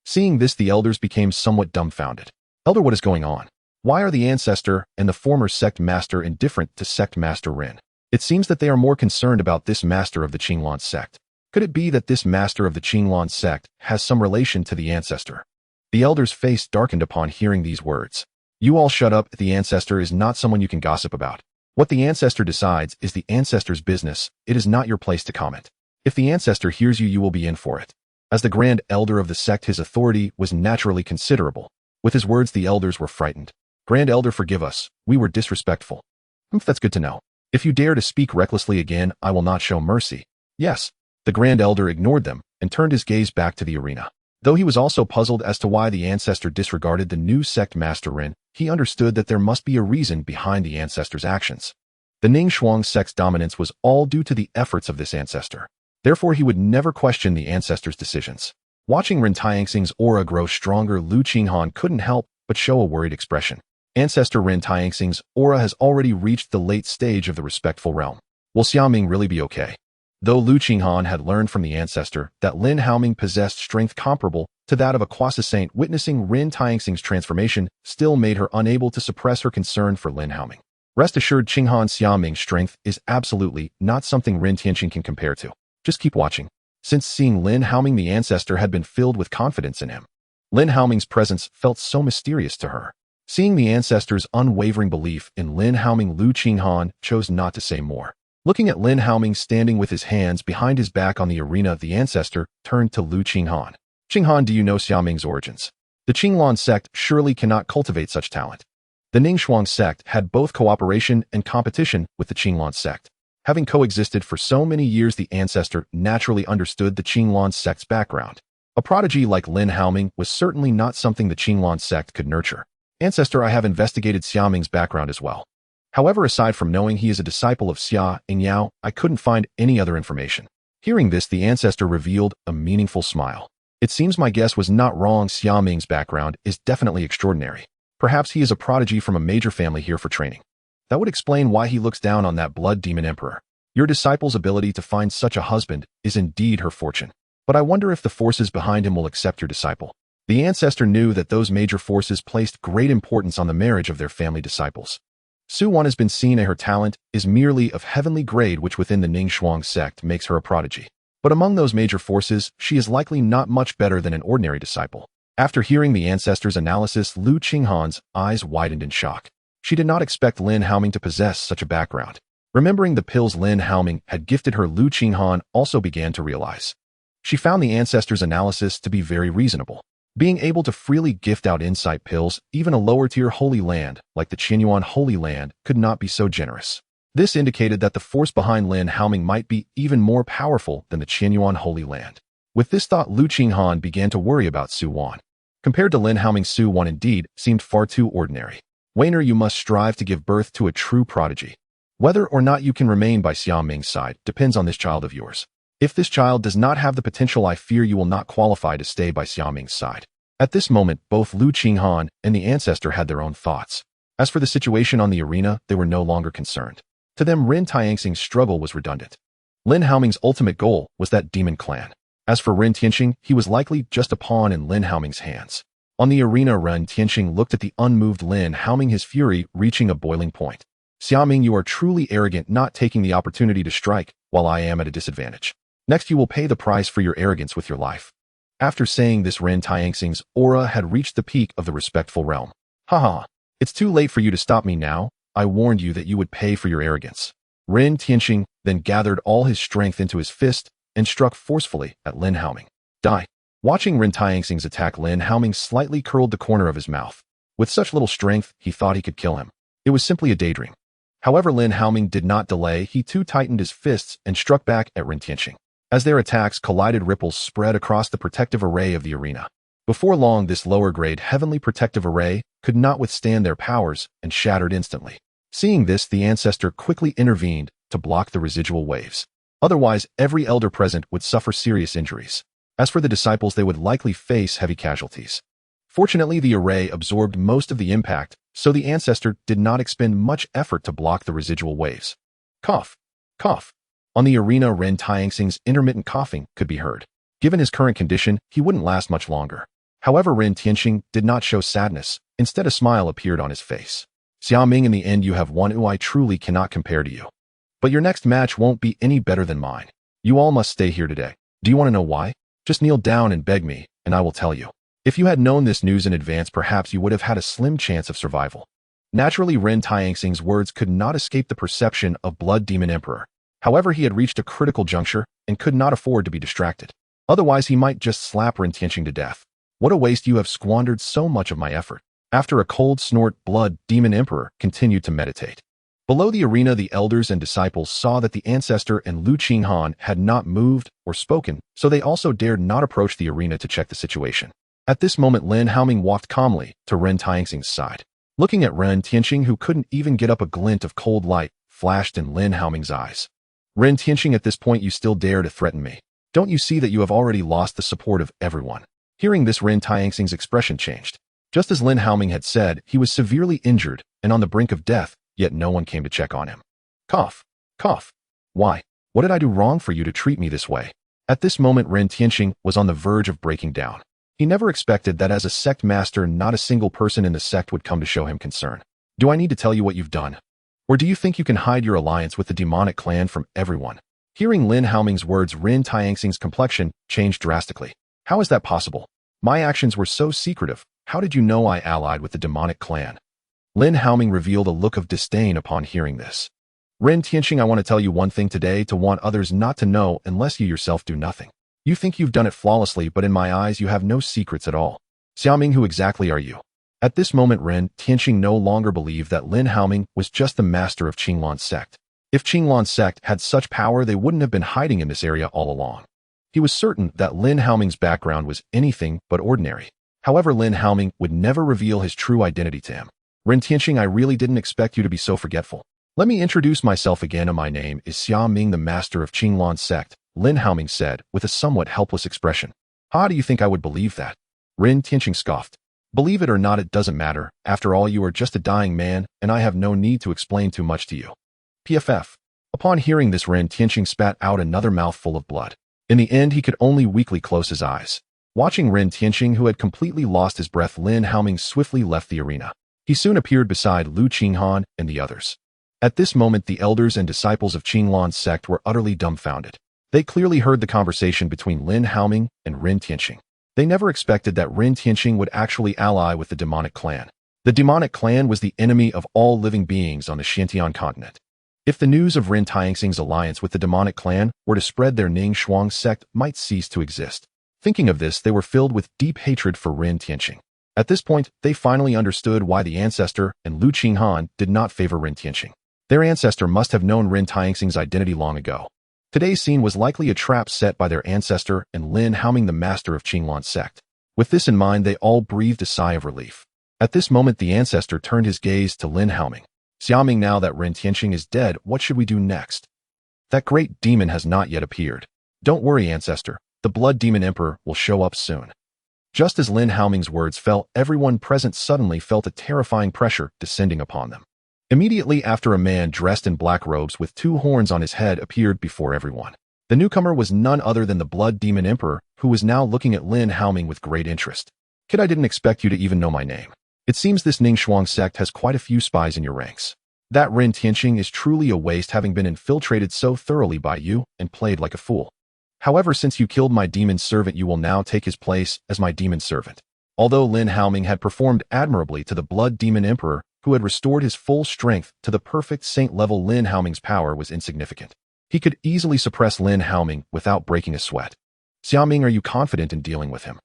Seeing this, the elders became somewhat dumbfounded. Elder, what is going on? Why are the ancestor and the former sect master indifferent to sect master Ren? It seems that they are more concerned about this master of the Qinglan sect. Could it be that this master of the Qinglan sect has some relation to the ancestor? The elder's face darkened upon hearing these words. You all shut up. The ancestor is not someone you can gossip about. What the ancestor decides is the ancestor's business. It is not your place to comment. If the ancestor hears you, you will be in for it. As the grand elder of the sect, his authority was naturally considerable. With his words, the elders were frightened. Grand elder, forgive us. We were disrespectful. That's good to know. If you dare to speak recklessly again, I will not show mercy. Yes. The grand elder ignored them and turned his gaze back to the arena. Though he was also puzzled as to why the ancestor disregarded the new sect master Ren, he understood that there must be a reason behind the ancestor's actions. The Ning Shuang sect's dominance was all due to the efforts of this ancestor. Therefore, he would never question the ancestor's decisions. Watching Ren Tianxing's aura grow stronger, Lu Qinghan couldn't help but show a worried expression. Ancestor Ren Tianxing's aura has already reached the late stage of the respectful realm. Will Xiaoming really be okay? Though Lu Qinghan had learned from the ancestor that Lin Haoming possessed strength comparable to that of a quasi-saint, witnessing Ren Tianxing's transformation still made her unable to suppress her concern for Lin Haoming. Rest assured, Qinghan Xiaoming's strength is absolutely not something Ren Tianxing can compare to. Just keep watching. Since seeing Lin Haoming, the ancestor had been filled with confidence in him. Lin Haoming's presence felt so mysterious to her. Seeing the ancestor's unwavering belief in Lin Haoming, Lu Qinghan chose not to say more. Looking at Lin Haoming standing with his hands behind his back on the arena, the ancestor turned to Lu Qinghan. Qinghan, do you know Xiaoming's origins? The Qinglan sect surely cannot cultivate such talent. The Ningshuang sect had both cooperation and competition with the Qinglan sect. Having coexisted for so many years, the ancestor naturally understood the Qinglan sect's background. A prodigy like Lin Haoming was certainly not something the Qinglan sect could nurture. Ancestor, I have investigated Xiaoming's background as well. However, aside from knowing he is a disciple of Xia and Yao, I couldn't find any other information. Hearing this, the ancestor revealed a meaningful smile. It seems my guess was not wrong. Xiaoming's background is definitely extraordinary. Perhaps he is a prodigy from a major family here for training. That would explain why he looks down on that blood demon emperor. Your disciple's ability to find such a husband is indeed her fortune. But I wonder if the forces behind him will accept your disciple. The ancestor knew that those major forces placed great importance on the marriage of their family disciples. Su Wan has been seen her talent is merely of heavenly grade, which within the Ningshuang sect makes her a prodigy. But among those major forces, she is likely not much better than an ordinary disciple. After hearing the ancestor's analysis, Lu Qinghan's eyes widened in shock. She did not expect Lin Haoming to possess such a background. Remembering the pills Lin Haoming had gifted her, Lu Qinghan also began to realize. She found the ancestor's analysis to be very reasonable. Being able to freely gift out insight pills, even a lower-tier holy land, like the Qianyuan Holy Land, could not be so generous. This indicated that the force behind Lin Haoming might be even more powerful than the Qianyuan Holy Land. With this thought, Lu Qinghan began to worry about Su Wan. Compared to Lin Haoming, Su Wan indeed seemed far too ordinary. Wainer, you must strive to give birth to a true prodigy. Whether or not you can remain by Xiaoming's side depends on this child of yours. If this child does not have the potential, I fear you will not qualify to stay by Xiaoming's side. At this moment, both Lu Qinghan and the ancestor had their own thoughts. As for the situation on the arena, they were no longer concerned. To them, Ren Tianxing's struggle was redundant. Lin Haoming's ultimate goal was that demon clan. As for Ren Tianxing, he was likely just a pawn in Lin Haoming's hands. On the arena, Ren Tianxing looked at the unmoved Lin Haoming, his fury reaching a boiling point. Xiaoming, you are truly arrogant, not taking the opportunity to strike while I am at a disadvantage. Next, you will pay the price for your arrogance with your life. After saying this, Ren Tianxing's aura had reached the peak of the respectful realm. Haha, it's too late for you to stop me now. I warned you that you would pay for your arrogance. Ren Tianxing then gathered all his strength into his fist and struck forcefully at Lin Haoming. Die. Watching Ren Tianxing's attack, Lin Haoming slightly curled the corner of his mouth. With such little strength, he thought he could kill him. It was simply a daydream. However, Lin Haoming did not delay. He too tightened his fists and struck back at Ren Tianxing. As their attacks collided, ripples spread across the protective array of the arena. Before long, this lower-grade heavenly protective array could not withstand their powers and shattered instantly. Seeing this, the ancestor quickly intervened to block the residual waves. Otherwise, every elder present would suffer serious injuries. As for the disciples, they would likely face heavy casualties. Fortunately, the array absorbed most of the impact, so the ancestor did not expend much effort to block the residual waves. Cough. Cough. On the arena, Ren Tianxing's intermittent coughing could be heard. Given his current condition, he wouldn't last much longer. However, Ren Tianxing did not show sadness. Instead, a smile appeared on his face. Xiaoming, in the end, you have won. Who I truly cannot compare to you. But your next match won't be any better than mine. You all must stay here today. Do you want to know why? Just kneel down and beg me, and I will tell you. If you had known this news in advance, perhaps you would have had a slim chance of survival. Naturally, Ren Tianxing's words could not escape the perception of Blood Demon Emperor. However, he had reached a critical juncture and could not afford to be distracted. Otherwise, he might just slap Ren Tianxing to death. What a waste, you have squandered so much of my effort. After a cold snort, Blood Demon Emperor continued to meditate. Below the arena, the elders and disciples saw that the ancestor and Lu Qinghan had not moved or spoken, so they also dared not approach the arena to check the situation. At this moment, Lin Haoming walked calmly to Ren Tianxing's side. Looking at Ren Tianxing, who couldn't even get up a glint of cold light flashed in Lin Haoming's eyes. Ren Tianqing, at this point you still dare to threaten me. Don't you see that you have already lost the support of everyone? Hearing this, Ren Tianxing's expression changed. Just as Lin Haoming had said, he was severely injured and on the brink of death, yet no one came to check on him. Cough. Cough. Why? What did I do wrong for you to treat me this way? At this moment, Ren Tianqing was on the verge of breaking down. He never expected that as a sect master, not a single person in the sect would come to show him concern. Do I need to tell you what you've done? Or do you think you can hide your alliance with the demonic clan from everyone? Hearing Lin Haoming's words, Ren Tianxing's complexion changed drastically. How is that possible? My actions were so secretive. How did you know I allied with the demonic clan? Lin Haoming revealed a look of disdain upon hearing this. Ren Tianqing, I want to tell you one thing today to want others not to know unless you yourself do nothing. You think you've done it flawlessly, but in my eyes you have no secrets at all. Xiaoming, who exactly are you? At this moment, Ren Tianqing no longer believed that Lin Haoming was just the master of Qinglan's sect. If Qinglan's sect had such power, they wouldn't have been hiding in this area all along. He was certain that Lin Haoming's background was anything but ordinary. However, Lin Haoming would never reveal his true identity to him. Ren Tianqing, I really didn't expect you to be so forgetful. Let me introduce myself again. My name is Xiaoming, the master of Qinglan's sect, Lin Haoming said with a somewhat helpless expression. How do you think I would believe that? Ren Tianqing scoffed. Believe it or not, it doesn't matter. After all, you are just a dying man, and I have no need to explain too much to you. PFF. Upon hearing this, Ren Tianqing spat out another mouthful of blood. In the end, he could only weakly close his eyes. Watching Ren Tianqing, who had completely lost his breath, Lin Haoming swiftly left the arena. He soon appeared beside Lu Qinghan and the others. At this moment, the elders and disciples of Qinglan's sect were utterly dumbfounded. They clearly heard the conversation between Lin Haoming and Ren Tianqing. They never expected that Ren Tianqing would actually ally with the demonic clan. The demonic clan was the enemy of all living beings on the Xintian continent. If the news of Ren Tianxing's alliance with the demonic clan were to spread, their Ning Shuang sect might cease to exist. Thinking of this, they were filled with deep hatred for Ren Tianqing. At this point, they finally understood why the ancestor and Lu Qinghan did not favor Ren Tianqing. Their ancestor must have known Ren Tianxing's identity long ago. Today's scene was likely a trap set by their ancestor and Lin Haoming, the master of Qinglan's sect. With this in mind, they all breathed a sigh of relief. At this moment, the ancestor turned his gaze to Lin Haoming. Xiaoming, now that Ren Tianqing is dead, what should we do next? That great demon has not yet appeared. Don't worry, ancestor. The blood demon emperor will show up soon. Just as Lin Haoming's words fell, everyone present suddenly felt a terrifying pressure descending upon them. Immediately after, a man dressed in black robes with two horns on his head appeared before everyone. The newcomer was none other than the blood demon emperor, who was now looking at Lin Haoming with great interest. Kid, I didn't expect you to even know my name. It seems this Ning Shuang sect has quite a few spies in your ranks. That Ren Tianqing is truly a waste, having been infiltrated so thoroughly by you and played like a fool. However, since you killed my demon servant, you will now take his place as my demon servant. Although Lin Haoming had performed admirably to the blood demon emperor, who had restored his full strength to the perfect saint level, Lin Haoming's power was insignificant. He could easily suppress Lin Haoming without breaking a sweat. Xiaoming, are you confident in dealing with him?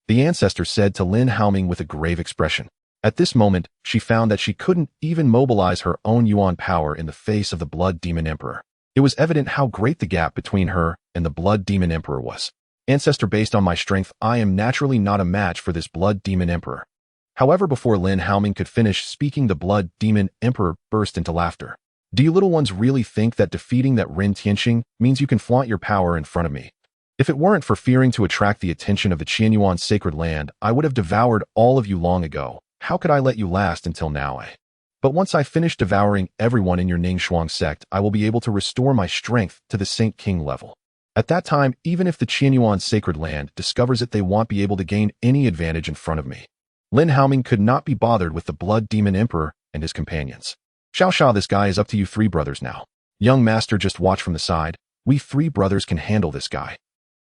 The ancestor said to Lin Haoming with a grave expression. At this moment, she found that she couldn't even mobilize her own yuan power in the face of the blood demon emperor. It was evident how great the gap between her and the blood demon emperor was. Ancestor, based on my strength, I am naturally not a match for this blood demon emperor. However, before Lin Haoming could finish speaking, the blood demon emperor burst into laughter. Do you little ones really think that defeating that Ren Tianqing means you can flaunt your power in front of me? If it weren't for fearing to attract the attention of the Qianyuan sacred land, I would have devoured all of you long ago. How could I let you last until now? But once I finish devouring everyone in your Ning Shuang sect, I will be able to restore my strength to the Saint King level. At that time, even if the Qianyuan sacred land discovers it, they won't be able to gain any advantage in front of me. Lin Haoming could not be bothered with the blood demon emperor and his companions. Xiao, this guy is up to you three brothers now. Young master, just watch from the side. We three brothers can handle this guy.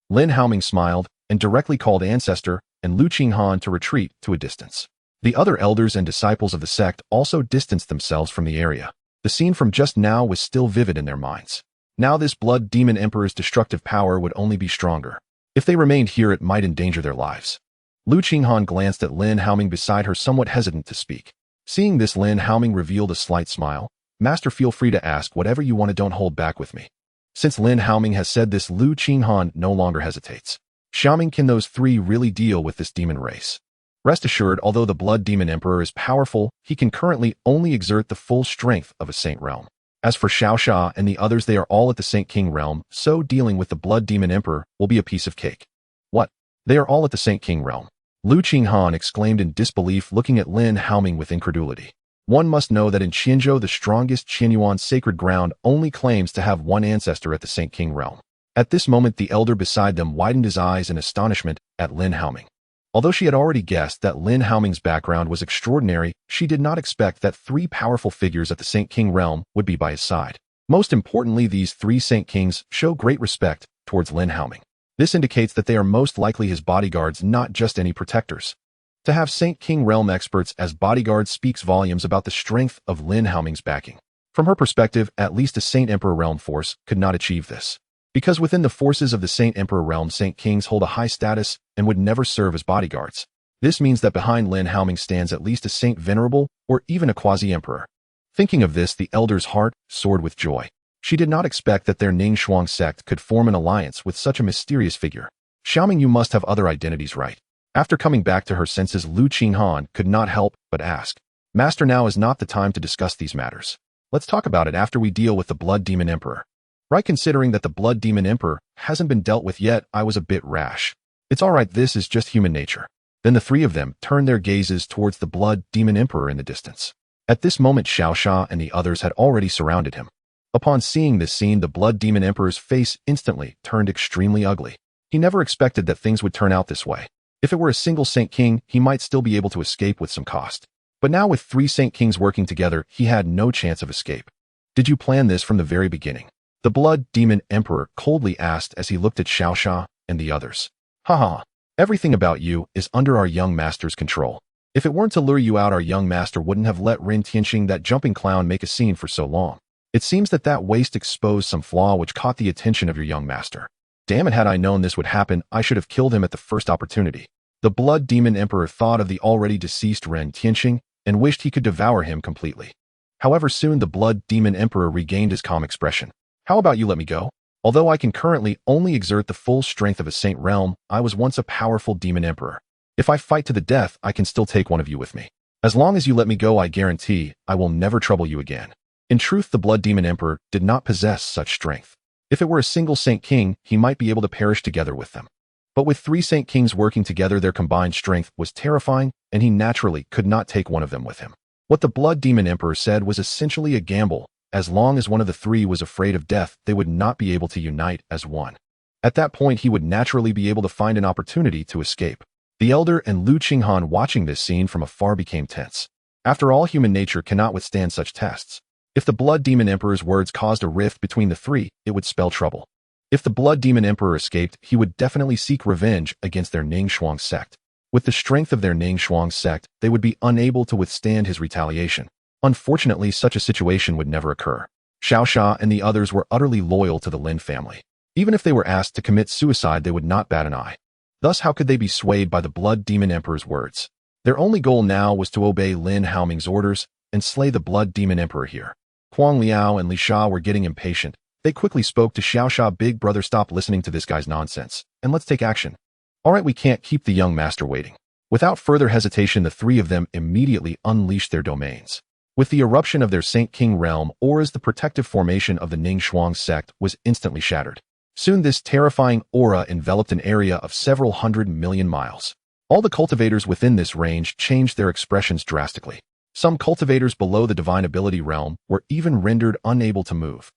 Lin Haoming smiled and directly called ancestor and Lu Qinghan to retreat to a distance. The other elders and disciples of the sect also distanced themselves from the area. The scene from just now was still vivid in their minds. Now this blood demon emperor's destructive power would only be stronger. If they remained here, it might endanger their lives. Lu Qinghan glanced at Lin Haoming beside her, somewhat hesitant to speak. Seeing this, Lin Haoming revealed a slight smile. Master, feel free to ask whatever you want, don't hold back with me. Since Lin Haoming has said this, Lu Qinghan no longer hesitates. Xiaoming, can those three really deal with this demon race? Rest assured, although the blood demon emperor is powerful, he can currently only exert the full strength of a saint realm. As for Xiaosha and the others, they are all at the Saint King realm, so dealing with the Blood Demon Emperor will be a piece of cake. What? They are all at the Saint King realm? Lu Qinghan exclaimed in disbelief, looking at Lin Haoming with incredulity. One must know that in Qianzhou, the strongest Qianyuan sacred ground only claims to have one ancestor at the Saint King realm. At this moment, the elder beside them widened his eyes in astonishment at Lin Haoming. Although she had already guessed that Lin Haoming's background was extraordinary, she did not expect that three powerful figures at the Saint King realm would be by his side. Most importantly, these three Saint Kings show great respect towards Lin Haoming. This indicates that they are most likely his bodyguards, not just any protectors. To have Saint King realm experts as bodyguards speaks volumes about the strength of Lin Haoming's backing. From her perspective, at least a Saint Emperor realm force could not achieve this. Because within the forces of the Saint Emperor realm, Saint Kings hold a high status and would never serve as bodyguards. This means that behind Lin Haoming stands at least a Saint Venerable or even a quasi-emperor. Thinking of this, the elder's heart soared with joy. She did not expect that their Ningshuang sect could form an alliance with such a mysterious figure. Xiaoming, you must have other identities, right? After coming back to her senses, Lu Qinghan could not help but ask. Master, now is not the time to discuss these matters. Let's talk about it after we deal with the Blood Demon Emperor. Right, considering that the Blood Demon Emperor hasn't been dealt with yet, I was a bit rash. It's alright, this is just human nature. Then the three of them turned their gazes towards the Blood Demon Emperor in the distance. At this moment, Xiaosha and the others had already surrounded him. Upon seeing this scene, the Blood Demon Emperor's face instantly turned extremely ugly. He never expected that things would turn out this way. If it were a single Saint King, he might still be able to escape with some cost. But now with three Saint Kings working together, he had no chance of escape. Did you plan this from the very beginning? The Blood Demon Emperor coldly asked as he looked at Xiaosha and the others. Haha, everything about you is under our young master's control. If it weren't to lure you out, our young master wouldn't have let Rin Tianxing, that jumping clown, make a scene for so long. It seems that that waste exposed some flaw which caught the attention of your young master. Damn it, had I known this would happen, I should have killed him at the first opportunity. The Blood Demon Emperor thought of the already deceased Ren Tianxing and wished he could devour him completely. However, soon the Blood Demon Emperor regained his calm expression. How about you let me go? Although I can currently only exert the full strength of a Saint realm, I was once a powerful Demon Emperor. If I fight to the death, I can still take one of you with me. As long as you let me go, I guarantee I will never trouble you again. In truth, the Blood Demon Emperor did not possess such strength. If it were a single Saint King, he might be able to perish together with them. But with three Saint Kings working together, their combined strength was terrifying, and he naturally could not take one of them with him. What the Blood Demon Emperor said was essentially a gamble. As long as one of the three was afraid of death, they would not be able to unite as one. At that point, he would naturally be able to find an opportunity to escape. The elder and Lu Qinghan, watching this scene from afar, became tense. After all, human nature cannot withstand such tests. If the Blood Demon Emperor's words caused a rift between the three, it would spell trouble. If the Blood Demon Emperor escaped, he would definitely seek revenge against their Ningshuang sect. With the strength of their Ningshuang sect, they would be unable to withstand his retaliation. Unfortunately, such a situation would never occur. Xiaosha and the others were utterly loyal to the Lin family. Even if they were asked to commit suicide, they would not bat an eye. Thus, how could they be swayed by the Blood Demon Emperor's words? Their only goal now was to obey Lin Haoming's orders and slay the Blood Demon Emperor here. Huang Liao and Li Sha were getting impatient. They quickly spoke to Xiaosha. Big brother, stop listening to this guy's nonsense, and let's take action. Alright, we can't keep the young master waiting. Without further hesitation, the three of them immediately unleashed their domains. With the eruption of their Saint King realm, auras, the protective formation of the Ningshuang sect was instantly shattered. Soon this terrifying aura enveloped an area of several 100 million miles. All the cultivators within this range changed their expressions drastically. Some cultivators below the divine ability realm were even rendered unable to move.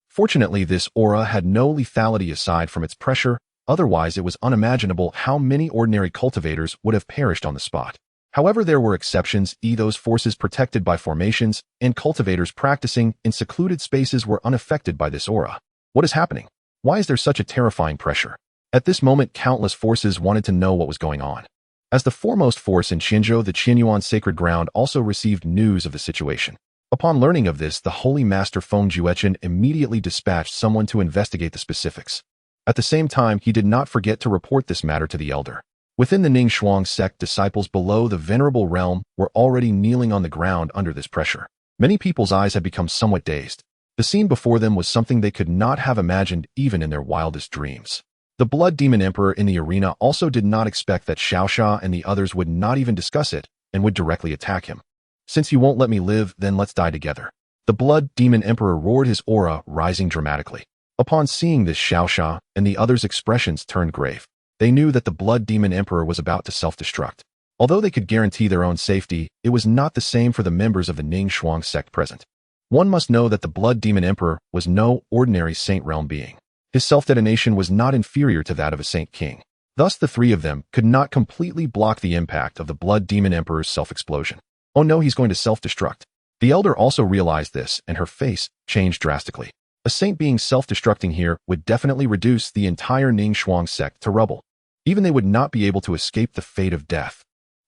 Fortunately, this aura had no lethality aside from its pressure, otherwise it was unimaginable how many ordinary cultivators would have perished on the spot. However, there were exceptions, those forces protected by formations and cultivators practicing in secluded spaces were unaffected by this aura. What is happening? Why is there such a terrifying pressure? At this moment, countless forces wanted to know what was going on. As the foremost force in Qianzhou, the Qianyuan sacred ground also received news of the situation. Upon learning of this, the Holy Master Feng Juechen immediately dispatched someone to investigate the specifics. At the same time, he did not forget to report this matter to the elder. Within the Ningshuang sect, disciples below the venerable realm were already kneeling on the ground under this pressure. Many people's eyes had become somewhat dazed. The scene before them was something they could not have imagined even in their wildest dreams. The Blood Demon Emperor in the arena also did not expect that Xiaosha and the others would not even discuss it and would directly attack him. Since you won't let me live, then let's die together. The blood demon emperor roared, his aura rising dramatically. Upon seeing this, Xiaosha and the others' expressions turned grave. They knew that the blood demon emperor was about to self-destruct. Although they could guarantee their own safety, it was not the same for the members of the Ning Shuang sect present. One must know that the blood demon emperor was no ordinary saint realm being. His self-detonation was not inferior to that of a saint king. Thus the three of them could not completely block the impact of the blood demon emperor's self-explosion. Oh no, he's going to self-destruct. The elder also realized this, and her face changed drastically. A saint being self-destructing here would definitely reduce the entire Ning Shuang sect to rubble. Even they would not be able to escape the fate of death.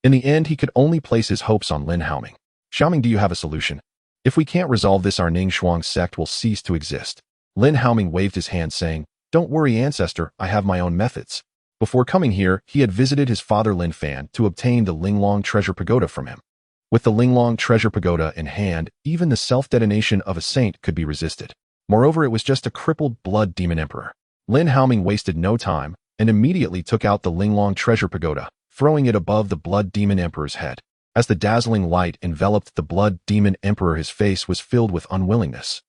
In the end, he could only place his hopes on Lin Haoming. Xiaoming, do you have a solution? If we can't resolve this, our Ning Shuang sect will cease to exist. Lin Haoming waved his hand, saying, "Don't worry, ancestor, I have my own methods." Before coming here, he had visited his father Lin Fan to obtain the Linglong treasure pagoda from him. With the Linglong treasure pagoda in hand, even the self-detonation of a saint could be resisted. Moreover, it was just a crippled blood demon emperor. Lin Haoming wasted no time and immediately took out the Linglong treasure pagoda, throwing it above the blood demon emperor's head. As the dazzling light enveloped the blood demon emperor, his face was filled with unwillingness.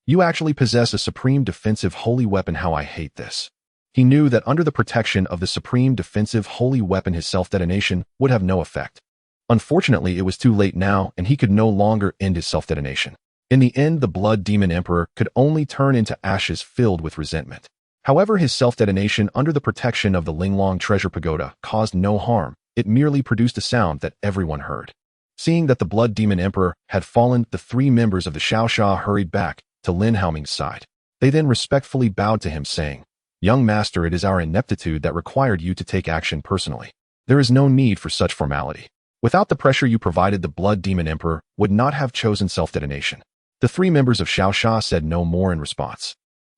"You actually possess a supreme defensive holy weapon. How I hate this." He knew that under the protection of the supreme defensive holy weapon, his self-detonation would have no effect. Unfortunately, it was too late now, and he could no longer end his self-detonation. In the end, the blood demon emperor could only turn into ashes filled with resentment. However, his self-detonation under the protection of the Linglong treasure pagoda caused no harm. It merely produced a sound that everyone heard. Seeing that the blood demon emperor had fallen, the three members of the Xiaosha hurried back to Lin Haoming's side. They then respectfully bowed to him, saying, "Young master, it is our ineptitude that required you to take action personally. There is no need for such formality. Without the pressure you provided, the blood demon emperor would not have chosen self-detonation." The three members of Xiaosha said no more in response.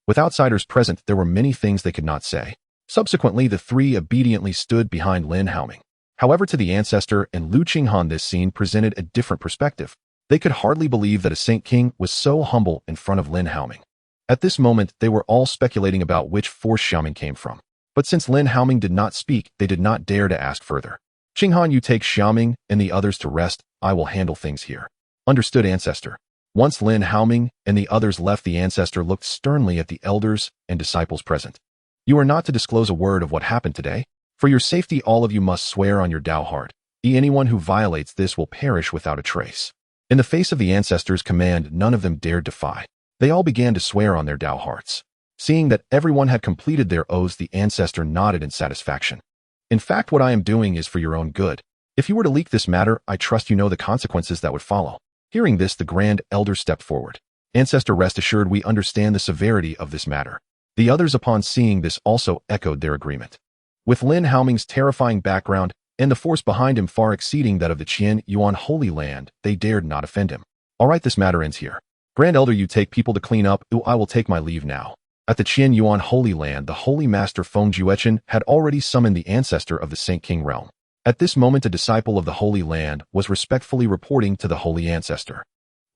With outsiders present, there were many things they could not say. Subsequently, the three obediently stood behind Lin Haoming. However, to the ancestor and Lu Qinghan, this scene presented a different perspective. They could hardly believe that a saint king was so humble in front of Lin Haoming. At this moment, they were all speculating about which force Xiaoming came from. But since Lin Haoming did not speak, they did not dare to ask further. "Qinghan, you take Xiaoming and the others to rest. I will handle things here." "Understood, ancestor." Once Lin Haoming and the others left, the ancestor looked sternly at the elders and disciples present. "You are not to disclose a word of what happened today. For your safety, all of you must swear on your Dao heart. Anyone who violates this will perish without a trace." In the face of the ancestor's command, none of them dared defy. They all began to swear on their Dao hearts. Seeing that everyone had completed their oaths, the ancestor nodded in satisfaction. "In fact, what I am doing is for your own good. If you were to leak this matter, I trust you know the consequences that would follow." Hearing this, the grand elder stepped forward. "Ancestor, rest assured, we understand the severity of this matter." The others, upon seeing this, also echoed their agreement. With Lin Haoming's terrifying background and the force behind him far exceeding that of the Qian Yuan Holy Land, they dared not offend him. "All right, this matter ends here. Grand Elder, you take people to clean up. I will take my leave now." At the Qian Yuan Holy Land, the Holy Master Feng Juechen had already summoned the ancestor of the Saint King realm. At this moment, a disciple of the Holy Land was respectfully reporting to the Holy Ancestor.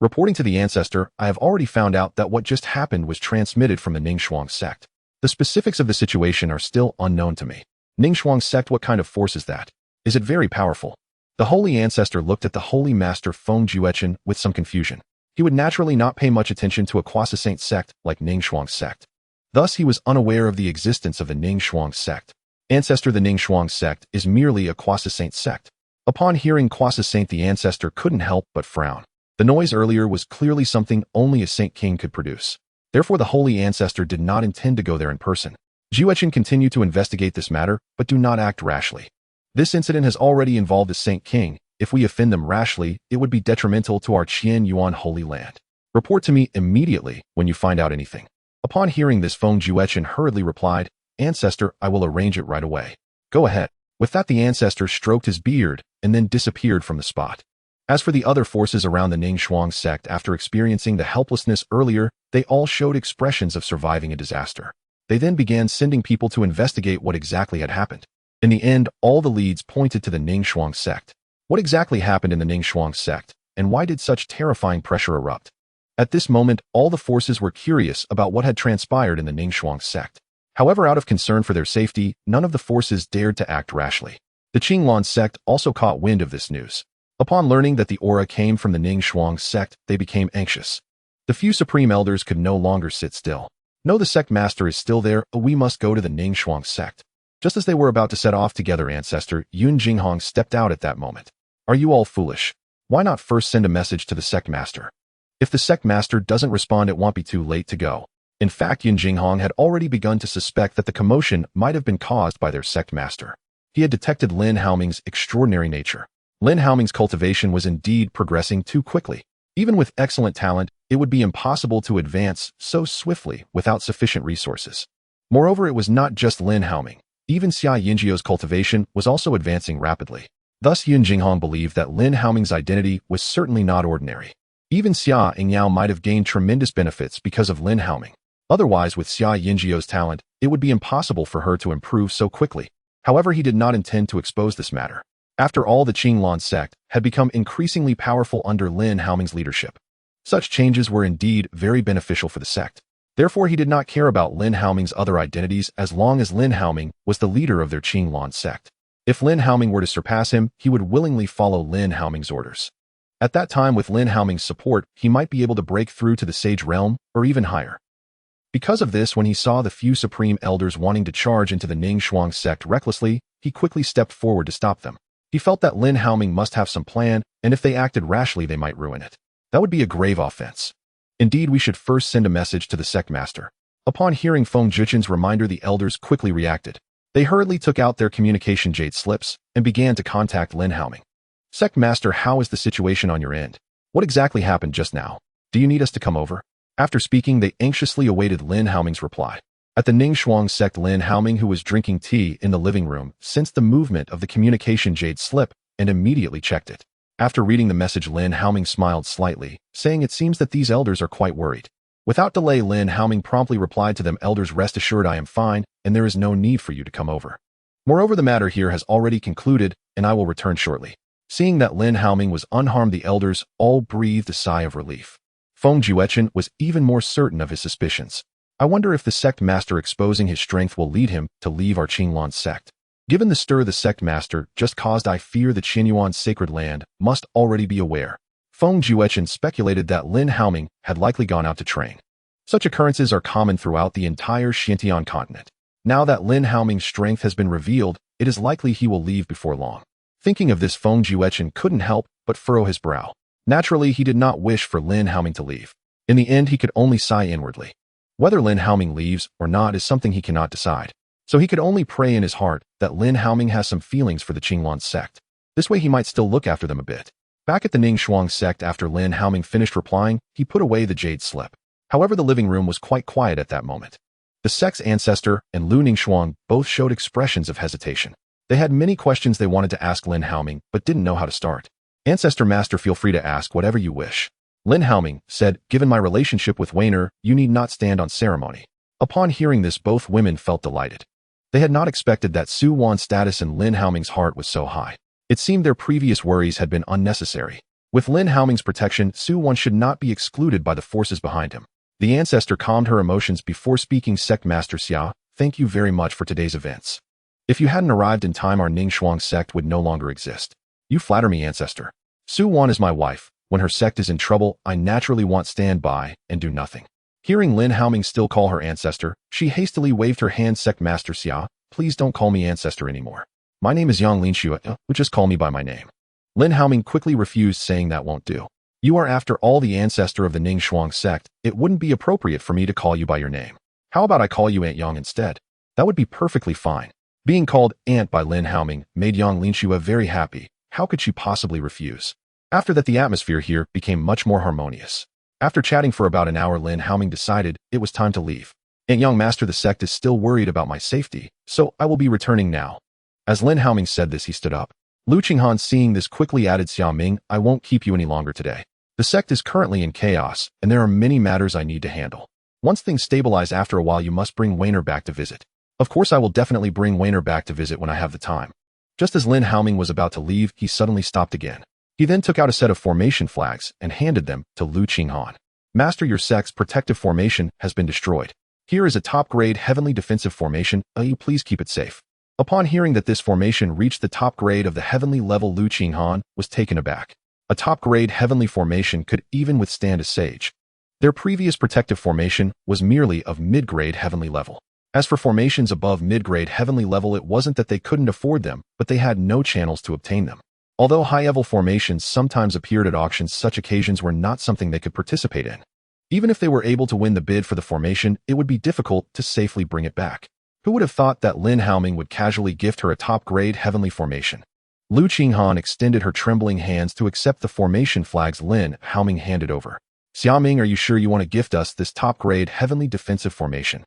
"Reporting to the Ancestor, I have already found out that what just happened was transmitted from the Ning Shuang sect. The specifics of the situation are still unknown to me." "Ning Shuang sect, what kind of force is that? Is it very powerful?" The Holy Ancestor looked at the Holy Master Feng Juechen with some confusion. He would naturally not pay much attention to a quasi-saint sect like Ning Shuang sect. Thus, he was unaware of the existence of the Ning Shuang sect. "Ancestor, the Ning Shuang sect is merely a quasi-saint sect." Upon hearing quasi-saint, the ancestor couldn't help but frown. The noise earlier was clearly something only a saint king could produce. Therefore, the Holy Ancestor did not intend to go there in person. Juechen continued to investigate this matter, but do not act rashly. This incident has already involved a saint king. If we offend them rashly, it would be detrimental to our Qian Yuan Holy Land. Report to me immediately when you find out anything. Upon hearing this, Feng Juechen hurriedly replied, "Ancestor, I will arrange it right away." "Go ahead." With that, the ancestor stroked his beard and then disappeared from the spot. As for the other forces around the Ning Shuang sect, after experiencing the helplessness earlier, they all showed expressions of surviving a disaster. They then began sending people to investigate what exactly had happened. In the end, all the leads pointed to the Ning Shuang sect. What exactly happened in the Ning Shuang sect, and why did such terrifying pressure erupt? At this moment, all the forces were curious about what had transpired in the Ning Shuang sect. However, out of concern for their safety, none of the forces dared to act rashly. The Qinglan sect also caught wind of this news. Upon learning that the aura came from the Ning Shuang sect, they became anxious. The few supreme elders could no longer sit still. No, the sect master is still there. We must go to the Ning Shuang sect. Just as they were about to set off together, Ancestor Yun Jinghong stepped out at that moment. Are you all foolish? Why not first send a message to the sect master? If the sect master doesn't respond, it won't be too late to go. In fact, Yun Jinghong had already begun to suspect that the commotion might have been caused by their sect master. He had detected Lin Haoming's extraordinary nature. Lin Haoming's cultivation was indeed progressing too quickly. Even with excellent talent, it would be impossible to advance so swiftly without sufficient resources. Moreover, it was not just Lin Haoming. Even Xia Yinjiu's cultivation was also advancing rapidly. Thus, Yun Jinghong believed that Lin Haoming's identity was certainly not ordinary. Even Xia Yingyao might have gained tremendous benefits because of Lin Haoming. Otherwise, with Xia Yinjiu's talent, it would be impossible for her to improve so quickly. However, he did not intend to expose this matter. After all, the Qinglan sect had become increasingly powerful under Lin Haoming's leadership. Such changes were indeed very beneficial for the sect. Therefore, he did not care about Lin Haoming's other identities as long as Lin Haoming was the leader of their Qinglan sect. If Lin Haoming were to surpass him, he would willingly follow Lin Haoming's orders. At that time, with Lin Haoming's support, he might be able to break through to the Sage Realm, or even higher. Because of this, when he saw the few supreme elders wanting to charge into the Ning Shuang sect recklessly, he quickly stepped forward to stop them. He felt that Lin Haoming must have some plan, and if they acted rashly, they might ruin it. That would be a grave offense. Indeed, we should first send a message to the sect master. Upon hearing Feng Zhiqian's reminder, the elders quickly reacted. They hurriedly took out their communication jade slips and began to contact Lin Haoming. Sect master, how is the situation on your end? What exactly happened just now? Do you need us to come over? After speaking, they anxiously awaited Lin Haoming's reply. At the Ning Shuang sect, Lin Haoming, who was drinking tea in the living room, sensed the movement of the communication jade slip and immediately checked it. After reading the message, Lin Haoming smiled slightly, saying it seems that these elders are quite worried. Without delay, Lin Haoming promptly replied to them, elders, rest assured I am fine, and there is no need for you to come over. Moreover, the matter here has already concluded, and I will return shortly. Seeing that Lin Haoming was unharmed, the elders all breathed a sigh of relief. Feng Zhiqian was even more certain of his suspicions. I wonder if the sect master exposing his strength will lead him to leave our Qinglan sect. Given the stir the sect master just caused, I fear the Qinyuan's sacred land must already be aware. Feng Zhiqian speculated that Lin Haoming had likely gone out to train. Such occurrences are common throughout the entire Xintian continent. Now that Lin Haoming's strength has been revealed, it is likely he will leave before long. Thinking of this, Feng Zhiqian couldn't help but furrow his brow. Naturally, he did not wish for Lin Haoming to leave. In the end, he could only sigh inwardly. Whether Lin Haoming leaves or not is something he cannot decide. So he could only pray in his heart that Lin Haoming has some feelings for the Qinglan sect. This way he might still look after them a bit. Back at the Ning Shuang sect, after Lin Haoming finished replying, he put away the jade slip. However, the living room was quite quiet at that moment. The sect's ancestor and Lu Ningshuang both showed expressions of hesitation. They had many questions they wanted to ask Lin Haoming, but didn't know how to start. Ancestor Master, feel free to ask whatever you wish. Lin Haoming said, given my relationship with Weiner, you need not stand on ceremony. Upon hearing this, both women felt delighted. They had not expected that Su Wan's status in Lin Haoming's heart was so high. It seemed their previous worries had been unnecessary. With Lin Haoming's protection, Su Wan should not be excluded by the forces behind him. The ancestor calmed her emotions before speaking. Sect Master Xia, thank you very much for today's events. If you hadn't arrived in time, our Ning Shuang sect would no longer exist. You flatter me, ancestor. Su Wan is my wife. When her sect is in trouble, I naturally want stand by and do nothing. Hearing Lin Haoming still call her ancestor, she hastily waved her hand. Sect Master Xia, please don't call me ancestor anymore. My name is Yang Linshu, just call me by my name. Lin Haoming quickly refused, saying that won't do. You are after all the ancestor of the Ning Shuang sect. It wouldn't be appropriate for me to call you by your name. How about I call you Aunt Yang instead? That would be perfectly fine. Being called Aunt by Lin Haoming made Yang Linshu very happy. How could she possibly refuse? After that, the atmosphere here became much more harmonious. After chatting for about an hour, Lin Haoming decided it was time to leave. Aunt Yang, Master, the sect is still worried about my safety, so I will be returning now. As Lin Haoming said this, he stood up. Lu Qinghan, seeing this, quickly added, Xia Ming, I won't keep you any longer today. The sect is currently in chaos, and there are many matters I need to handle. Once things stabilize, after a while, you must bring Weiner back to visit. Of course, I will definitely bring Weiner back to visit when I have the time. Just as Lin Haoming was about to leave, he suddenly stopped again. He then took out a set of formation flags and handed them to Lu Qinghan. Master, your sect's protective formation has been destroyed. Here is a top-grade heavenly defensive formation. You please keep it safe. Upon hearing that this formation reached the top grade of the heavenly level, Lu Qinghan was taken aback. A top-grade heavenly formation could even withstand a sage. Their previous protective formation was merely of mid-grade heavenly level. As for formations above mid-grade heavenly level, it wasn't that they couldn't afford them, but they had no channels to obtain them. Although high-level formations sometimes appeared at auctions, such occasions were not something they could participate in. Even if they were able to win the bid for the formation, it would be difficult to safely bring it back. Who would have thought that Lin Haoming would casually gift her a top-grade heavenly formation? Lu Qinghan extended her trembling hands to accept the formation flags Lin Haoming handed over. Xiaoming, are you sure you want to gift us this top-grade heavenly defensive formation?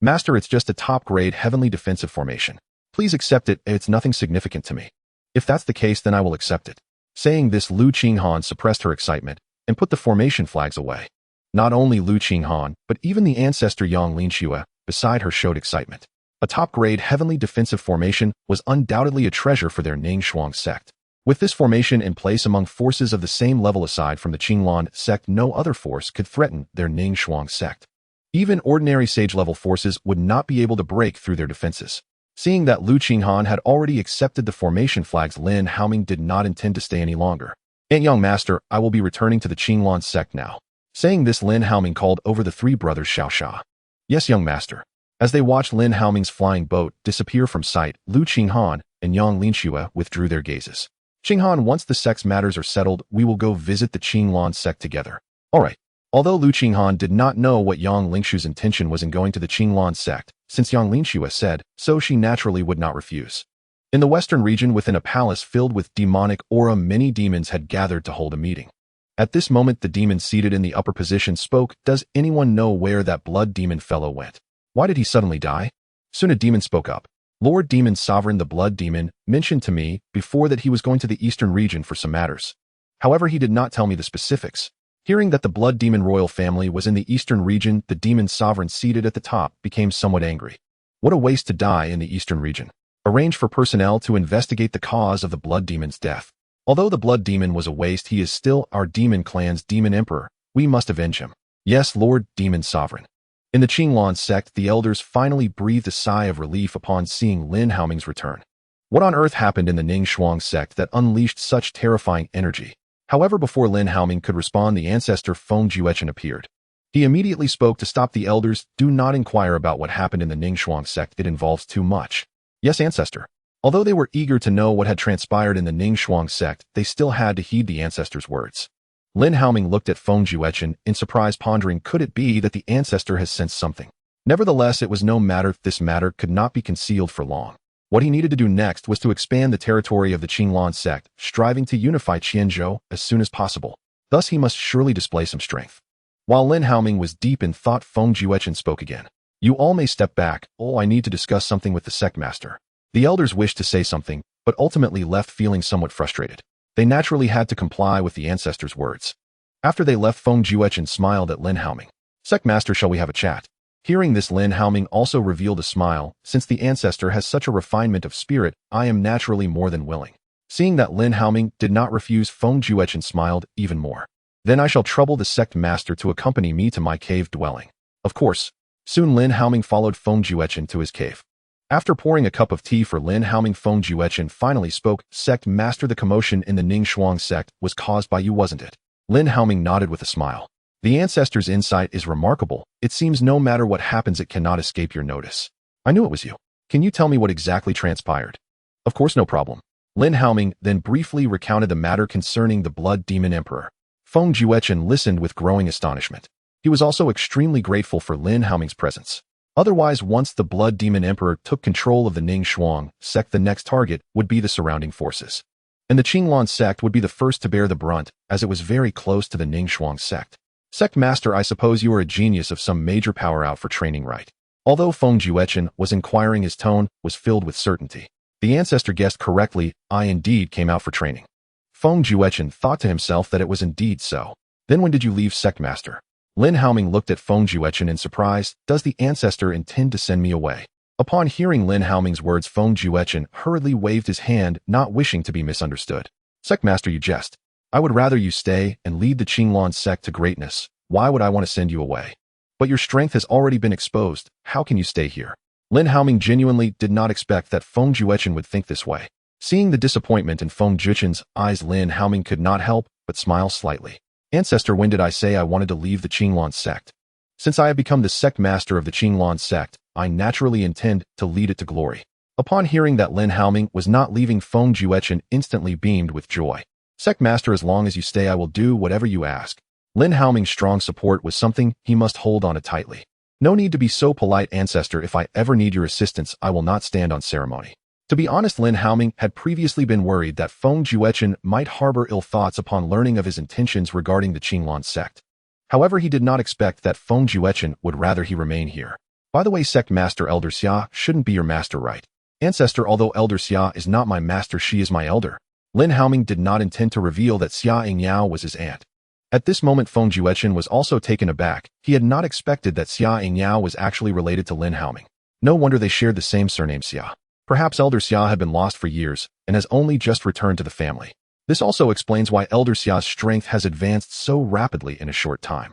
Master, it's just a top-grade heavenly defensive formation. Please accept it, it's nothing significant to me. If that's the case, then I will accept it. Saying this, Lu Qinghan suppressed her excitement and put the formation flags away. Not only Lu Qinghan, but even the ancestor Yang Linxue beside her showed excitement. A top-grade heavenly defensive formation was undoubtedly a treasure for their Ningshuang sect. With this formation in place among forces of the same level aside from the Qinglan sect, no other force could threaten their Ningshuang sect. Even ordinary sage-level forces would not be able to break through their defenses. Seeing that Lu Qinghan had already accepted the formation flags, Lin Haoming did not intend to stay any longer. Young master, I will be returning to the Qinglan sect now. Saying this, Lin Haoming called over the three brothers Xiaosha. Yes, young master. As they watched Lin Haoming's flying boat disappear from sight, Lu Qinghan and Yang Linxue withdrew their gazes. Qinghan, once the sect's matters are settled, we will go visit the Qinglan sect together. Alright. Although Lu Qinghan did not know what Yang Linxue's intention was in going to the Qinglan sect, since Yang Linxue said so, she naturally would not refuse. In the western region, within a palace filled with demonic aura, many demons had gathered to hold a meeting. At this moment, the demon seated in the upper position spoke. Does anyone know where that blood demon fellow went? Why did he suddenly die? Soon a demon spoke up. Lord Demon Sovereign, the blood demon, mentioned to me before that he was going to the eastern region for some matters. However, he did not tell me the specifics. Hearing that the blood demon royal family was in the eastern region, the demon sovereign seated at the top became somewhat angry. What a waste to die in the eastern region. Arrange for personnel to investigate the cause of the blood demon's death. Although the blood demon was a waste, he is still our demon clan's demon emperor. We must avenge him. Yes, Lord Demon Sovereign. In the Qinglan sect, the elders finally breathed a sigh of relief upon seeing Lin Haoming's return. What on earth happened in the Ningshuang sect that unleashed such terrifying energy? However, before Lin Haoming could respond, the ancestor Feng Juechen appeared. He immediately spoke to stop the elders. Do not inquire about what happened in the Ningshuang sect. It involves too much. Yes, ancestor. Although they were eager to know what had transpired in the Ningshuang sect, they still had to heed the ancestor's words. Lin Haoming looked at Feng Juechen in surprise, pondering, could it be that the ancestor has sensed something? Nevertheless, it was no matter. This matter could not be concealed for long. What he needed to do next was to expand the territory of the Qinglan sect, striving to unify Qianzhou as soon as possible. Thus, he must surely display some strength. While Lin Haoming was deep in thought, Feng Juechen spoke again. You all may step back. Oh, I need to discuss something with the sect master. The elders wished to say something, but ultimately left feeling somewhat frustrated. They naturally had to comply with the ancestor's words. After they left, Feng Juechen smiled at Lin Haoming. Sect master, shall we have a chat? Hearing this, Lin Haoming also revealed a smile. Since the ancestor has such a refinement of spirit, I am naturally more than willing. Seeing that Lin Haoming did not refuse, Feng Juechen smiled even more. Then I shall trouble the sect master to accompany me to my cave dwelling. Of course. Soon Lin Haoming followed Feng Juechen to his cave. After pouring a cup of tea for Lin Haoming, Feng Juechen finally spoke. Sect master, the commotion in the Ningshuang sect was caused by you, wasn't it? Lin Haoming nodded with a smile. The ancestor's insight is remarkable. It seems no matter what happens, it cannot escape your notice. I knew it was you. Can you tell me what exactly transpired? Of course, no problem. Lin Haoming then briefly recounted the matter concerning the blood demon emperor. Feng Juechen listened with growing astonishment. He was also extremely grateful for Lin Haoming's presence. Otherwise, once the blood demon emperor took control of the Ningshuang sect, the next target would be the surrounding forces. And the Qinglan sect would be the first to bear the brunt, as it was very close to the Ningshuang sect. Sect master, I suppose you are a genius of some major power out for training, right? Although Feng Juechen was inquiring, his tone was filled with certainty. The ancestor guessed correctly. I indeed came out for training. Feng Juechen thought to himself that it was indeed so. Then when did you leave, sect master? Lin Haoming looked at Feng Juechen in surprise. Does the ancestor intend to send me away? Upon hearing Lin Haoming's words, Feng Juechen hurriedly waved his hand, not wishing to be misunderstood. Sect master, you jest. I would rather you stay and lead the Qinglan sect to greatness. Why would I want to send you away? But your strength has already been exposed. How can you stay here? Lin Haoming genuinely did not expect that Feng Juechen would think this way. Seeing the disappointment in Feng Juechen's eyes, Lin Haoming could not help but smile slightly. Ancestor, when did I say I wanted to leave the Qinglan sect? Since I have become the sect master of the Qinglan sect, I naturally intend to lead it to glory. Upon hearing that Lin Haoming was not leaving, Feng Juechen instantly beamed with joy. Sect master, as long as you stay, I will do whatever you ask. Lin Haoming's strong support was something he must hold on tightly. No need to be so polite, Ancestor. If I ever need your assistance, I will not stand on ceremony. To be honest, Lin Haoming had previously been worried that Feng Juechen might harbor ill thoughts upon learning of his intentions regarding the Qinglan sect. However, he did not expect that Feng Juechen would rather he remain here. By the way, Sect Master, Elder Xia shouldn't be your master, right? Ancestor, although Elder Xia is not my master, she is my elder. Lin Haoming did not intend to reveal that Xia Yingyao was his aunt. At this moment, Feng Juechen was also taken aback. He had not expected that Xia Yingyao was actually related to Lin Haoming. No wonder they shared the same surname, Xia. Perhaps Elder Xia had been lost for years and has only just returned to the family. This also explains why Elder Xia's strength has advanced so rapidly in a short time.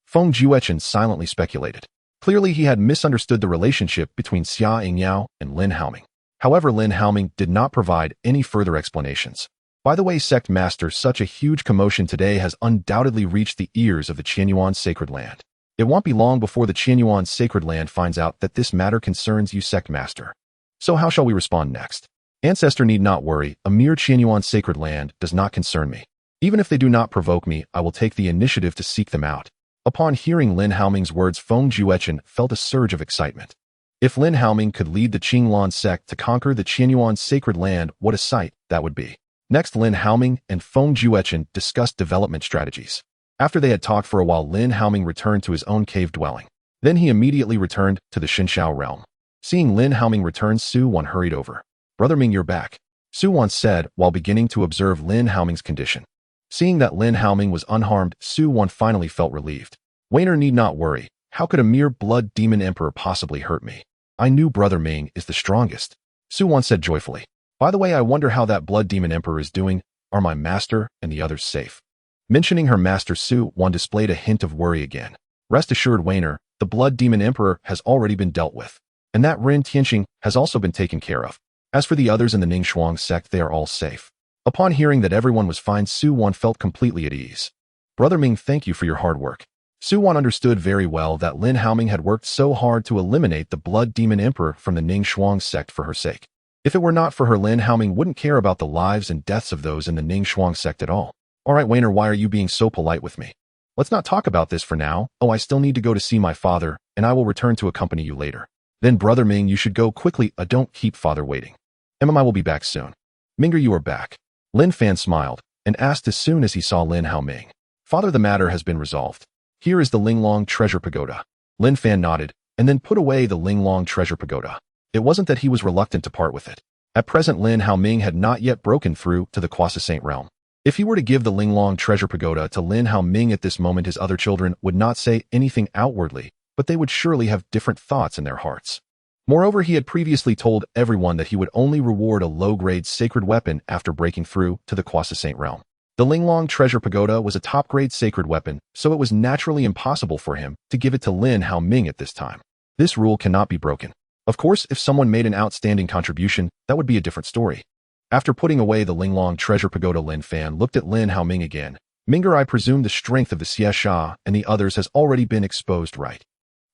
Feng Juechen silently speculated. Clearly, he had misunderstood the relationship between Xia Yingyao and Lin Haoming. However, Lin Haoming did not provide any further explanations. By the way, Sect Master, such a huge commotion today has undoubtedly reached the ears of the Qianyuan Sacred Land. It won't be long before the Qianyuan Sacred Land finds out that this matter concerns you, Sect Master. So how shall we respond next? Ancestor, need not worry, a mere Qianyuan Sacred Land does not concern me. Even if they do not provoke me, I will take the initiative to seek them out. Upon hearing Lin Haoming's words, Feng Juechen felt a surge of excitement. If Lin Haoming could lead the Qinglan sect to conquer the Qianyuan Sacred Land, what a sight that would be. Next, Lin Haoming and Feng Juechen discussed development strategies. After they had talked for a while, Lin Haoming returned to his own cave dwelling. Then he immediately returned to the Xinshao realm. Seeing Lin Haoming return, Su Wan hurried over. Brother Ming, you're back, Su Wan said while beginning to observe Lin Haoming's condition. Seeing that Lin Haoming was unharmed, Su Wan finally felt relieved. Wainer, need not worry. How could a mere blood demon emperor possibly hurt me? I knew Brother Ming is the strongest, Su Wan said joyfully. By the way, I wonder how that blood demon emperor is doing. Are my master and the others safe? Mentioning her master, Su Wan displayed a hint of worry again. Rest assured, Wainer, the blood demon emperor has already been dealt with. And that Ren Tianxing has also been taken care of. As for the others in the Ningxuang sect, they are all safe. Upon hearing that everyone was fine, Su Wan felt completely at ease. Brother Ming, thank you for your hard work. Su Wan understood very well that Lin Haoming had worked so hard to eliminate the blood demon emperor from the Ningxuang sect for her sake. If it were not for her, Lin Haoming wouldn't care about the lives and deaths of those in the Ningxuang sect at all. Alright, Wainer, why are you being so polite with me? Let's not talk about this for now. Oh, I still need to go to see my father, and I will return to accompany you later. Then, Brother Ming, you should go quickly. Don't keep father waiting. MMI will be back soon. Minger, you are back. Lin Fan smiled and asked as soon as he saw Lin Haoming. Father, the matter has been resolved. Here is the Linglong treasure pagoda. Lin Fan nodded and then put away the Linglong treasure pagoda. It wasn't that he was reluctant to part with it. At present, Lin Haoming had not yet broken through to the Quasi-Saint realm. If he were to give the Linglong treasure pagoda to Lin Haoming at this moment, his other children would not say anything outwardly, but they would surely have different thoughts in their hearts. Moreover, he had previously told everyone that he would only reward a low-grade sacred weapon after breaking through to the Quasi-Saint realm. The Linglong treasure pagoda was a top-grade sacred weapon, so it was naturally impossible for him to give it to Lin Haoming at this time. This rule cannot be broken. Of course, if someone made an outstanding contribution, that would be a different story. After putting away the Linglong treasure pagoda, Lin Fan looked at Lin Haoming again. Minger, I presume the strength of the Xie Sha and the others has already been exposed, right?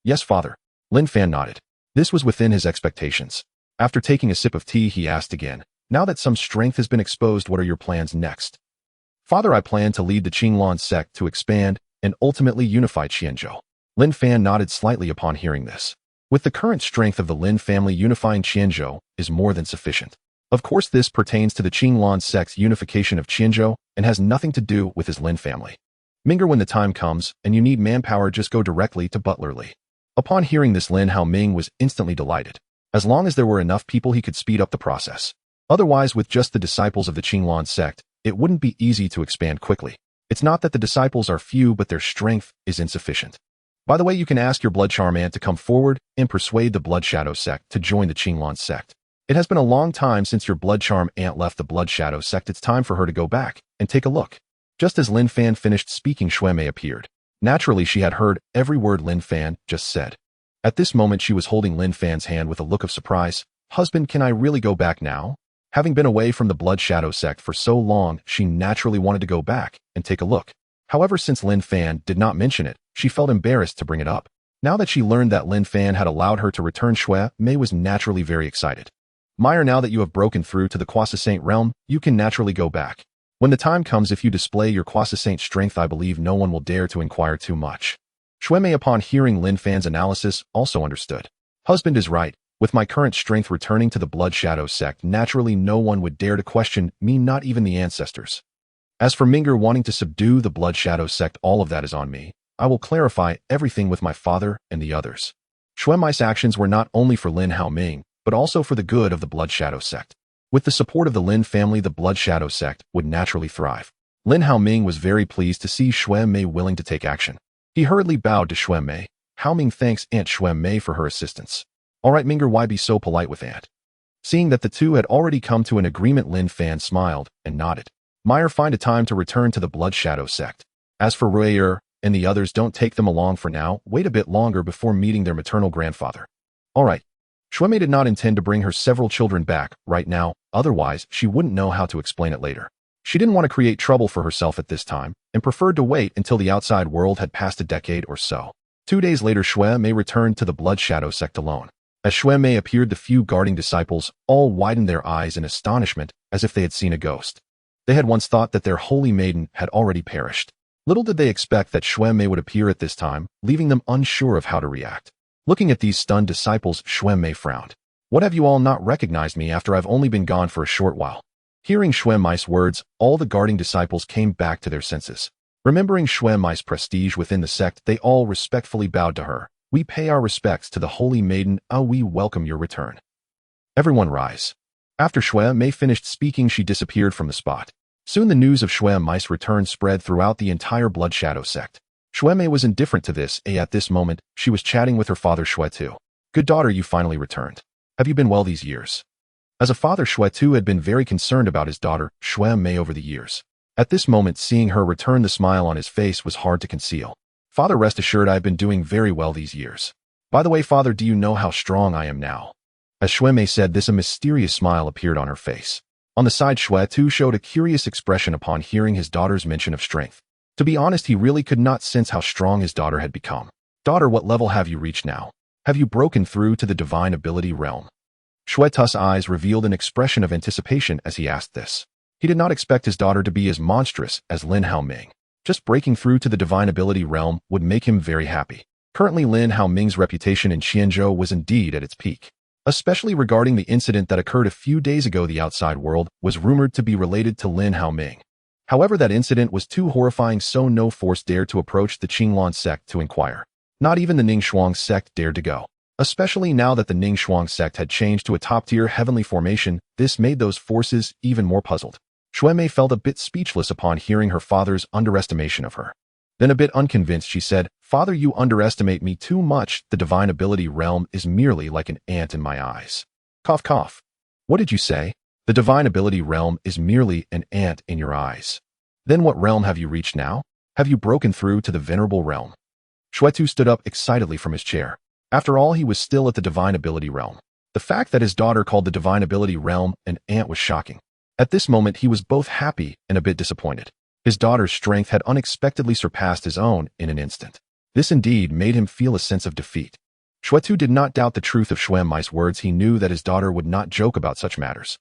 Yes, father. Lin Fan nodded. This was within his expectations. After taking a sip of tea, he asked again, now that some strength has been exposed, what are your plans next? Father, I plan to lead the Qinglan sect to expand and ultimately unify Qianzhou. Lin Fan nodded slightly upon hearing this. With the current strength of the Lin family, unifying Qianzhou is more than sufficient. Of course, this pertains to the Qinglan sect's unification of Qianzhou and has nothing to do with his Lin family. Minger, when the time comes and you need manpower, just go directly to Butler Li. Upon hearing this, Lin Haoming was instantly delighted. As long as there were enough people, he could speed up the process. Otherwise, with just the disciples of the Qinglan sect, it wouldn't be easy to expand quickly. It's not that the disciples are few, but their strength is insufficient. By the way, you can ask your Blood Charm Aunt to come forward and persuade the Blood Shadow sect to join the Qinglan sect. It has been a long time since your Blood Charm Aunt left the Blood Shadow sect. It's time for her to go back and take a look. Just as Lin Fan finished speaking, Xuemei appeared. Naturally, she had heard every word Lin Fan just said. At this moment, she was holding Lin Fan's hand with a look of surprise. Husband, can I really go back now? Having been away from the Blood Shadow sect for so long, she naturally wanted to go back and take a look. However, since Lin Fan did not mention it, she felt embarrassed to bring it up. Now that she learned that Lin Fan had allowed her to return, Shui Mei was naturally very excited. Meyer, now that you have broken through to the croissant realm, you can naturally go back. When the time comes, if you display your croissant strength, I believe no one will dare to inquire too much. Shui Mei, upon hearing Lin Fan's analysis, also understood. Husband is right. With my current strength returning to the Blood Shadow sect, naturally no one would dare to question me, not even the ancestors. As for Minger wanting to subdue the Blood Shadow sect, all of that is on me. I will clarify everything with my father and the others. Shui Mei's actions were not only for Lin Haoming, but also for the good of the Blood Shadow sect. With the support of the Lin family, the Blood Shadow sect would naturally thrive. Lin Haoming was very pleased to see Shui Mei willing to take action. He hurriedly bowed to Shui Mei. Haoming thanks Aunt Shui Mei for her assistance. All right, Minger, why be so polite with Aunt? Seeing that the two had already come to an agreement, Lin Fan smiled and nodded. Meyer, find a time to return to the Blood Shadow sect. As for Ruier and the others, don't take them along for now. Wait a bit longer before meeting their maternal grandfather. All right. Shui Mei did not intend to bring her several children back right now, otherwise she wouldn't know how to explain it later. She didn't want to create trouble for herself at this time and preferred to wait until the outside world had passed a decade or so. 2 days later, Shui Mei returned to the Blood Shadow sect alone. As Shui Mei appeared, the few guarding disciples all widened their eyes in astonishment as if they had seen a ghost. They had once thought that their holy maiden had already perished. Little did they expect that Shui Mei would appear at this time, leaving them unsure of how to react. Looking at these stunned disciples, Shui Mei frowned. What, have you all not recognized me after I've only been gone for a short while? Hearing Shui Mei's words, all the guarding disciples came back to their senses. Remembering Shui Mei's prestige within the sect, they all respectfully bowed to her. We pay our respects to the holy maiden. We welcome your return. Everyone rise. After Shui Mei finished speaking, she disappeared from the spot. Soon the news of Shui Mei's return spread throughout the entire Blood Shadow sect. Shui Mei was indifferent to this. At this moment, she was chatting with her father Shui Tu. Good daughter, you finally returned. Have you been well these years? As a father, Shui Tu had been very concerned about his daughter, Shui Mei, over the years. At this moment, seeing her return, the smile on his face was hard to conceal. Father, rest assured, I've been doing very well these years. By the way, father, do you know how strong I am now? As Shui Mei said this, a mysterious smile appeared on her face. On the side, Shui Tu showed a curious expression upon hearing his daughter's mention of strength. To be honest, he really could not sense how strong his daughter had become. Daughter, what level have you reached now? Have you broken through to the divine ability realm? Shui Tu's eyes revealed an expression of anticipation as he asked this. He did not expect his daughter to be as monstrous as Lin Haoming. Just breaking through to the divine ability realm would make him very happy. Currently, Lin Haoming's reputation in Qianzhou was indeed at its peak. Especially regarding the incident that occurred a few days ago, the outside world was rumored to be related to Lin Haoming. However, that incident was too horrifying, so no force dared to approach the Qinglan sect to inquire. Not even the Ningxuang sect dared to go. Especially now that the Ningxuang sect had changed to a top-tier heavenly formation, this made those forces even more puzzled. Shui Mei felt a bit speechless upon hearing her father's underestimation of her. Then, a bit unconvinced, she said, Father, you underestimate me too much. The divine ability realm is merely like an ant in my eyes. Cough, cough. What did you say? The divine ability realm is merely an ant in your eyes. Then what realm have you reached now? Have you broken through to the venerable realm? Shui Tu stood up excitedly from his chair. After all, he was still at the divine ability realm. The fact that his daughter called the divine ability realm an ant was shocking. At this moment, he was both happy and a bit disappointed. His daughter's strength had unexpectedly surpassed his own in an instant. This indeed made him feel a sense of defeat. Shui Tu did not doubt the truth of Shui Mei's words. He knew that his daughter would not joke about such matters.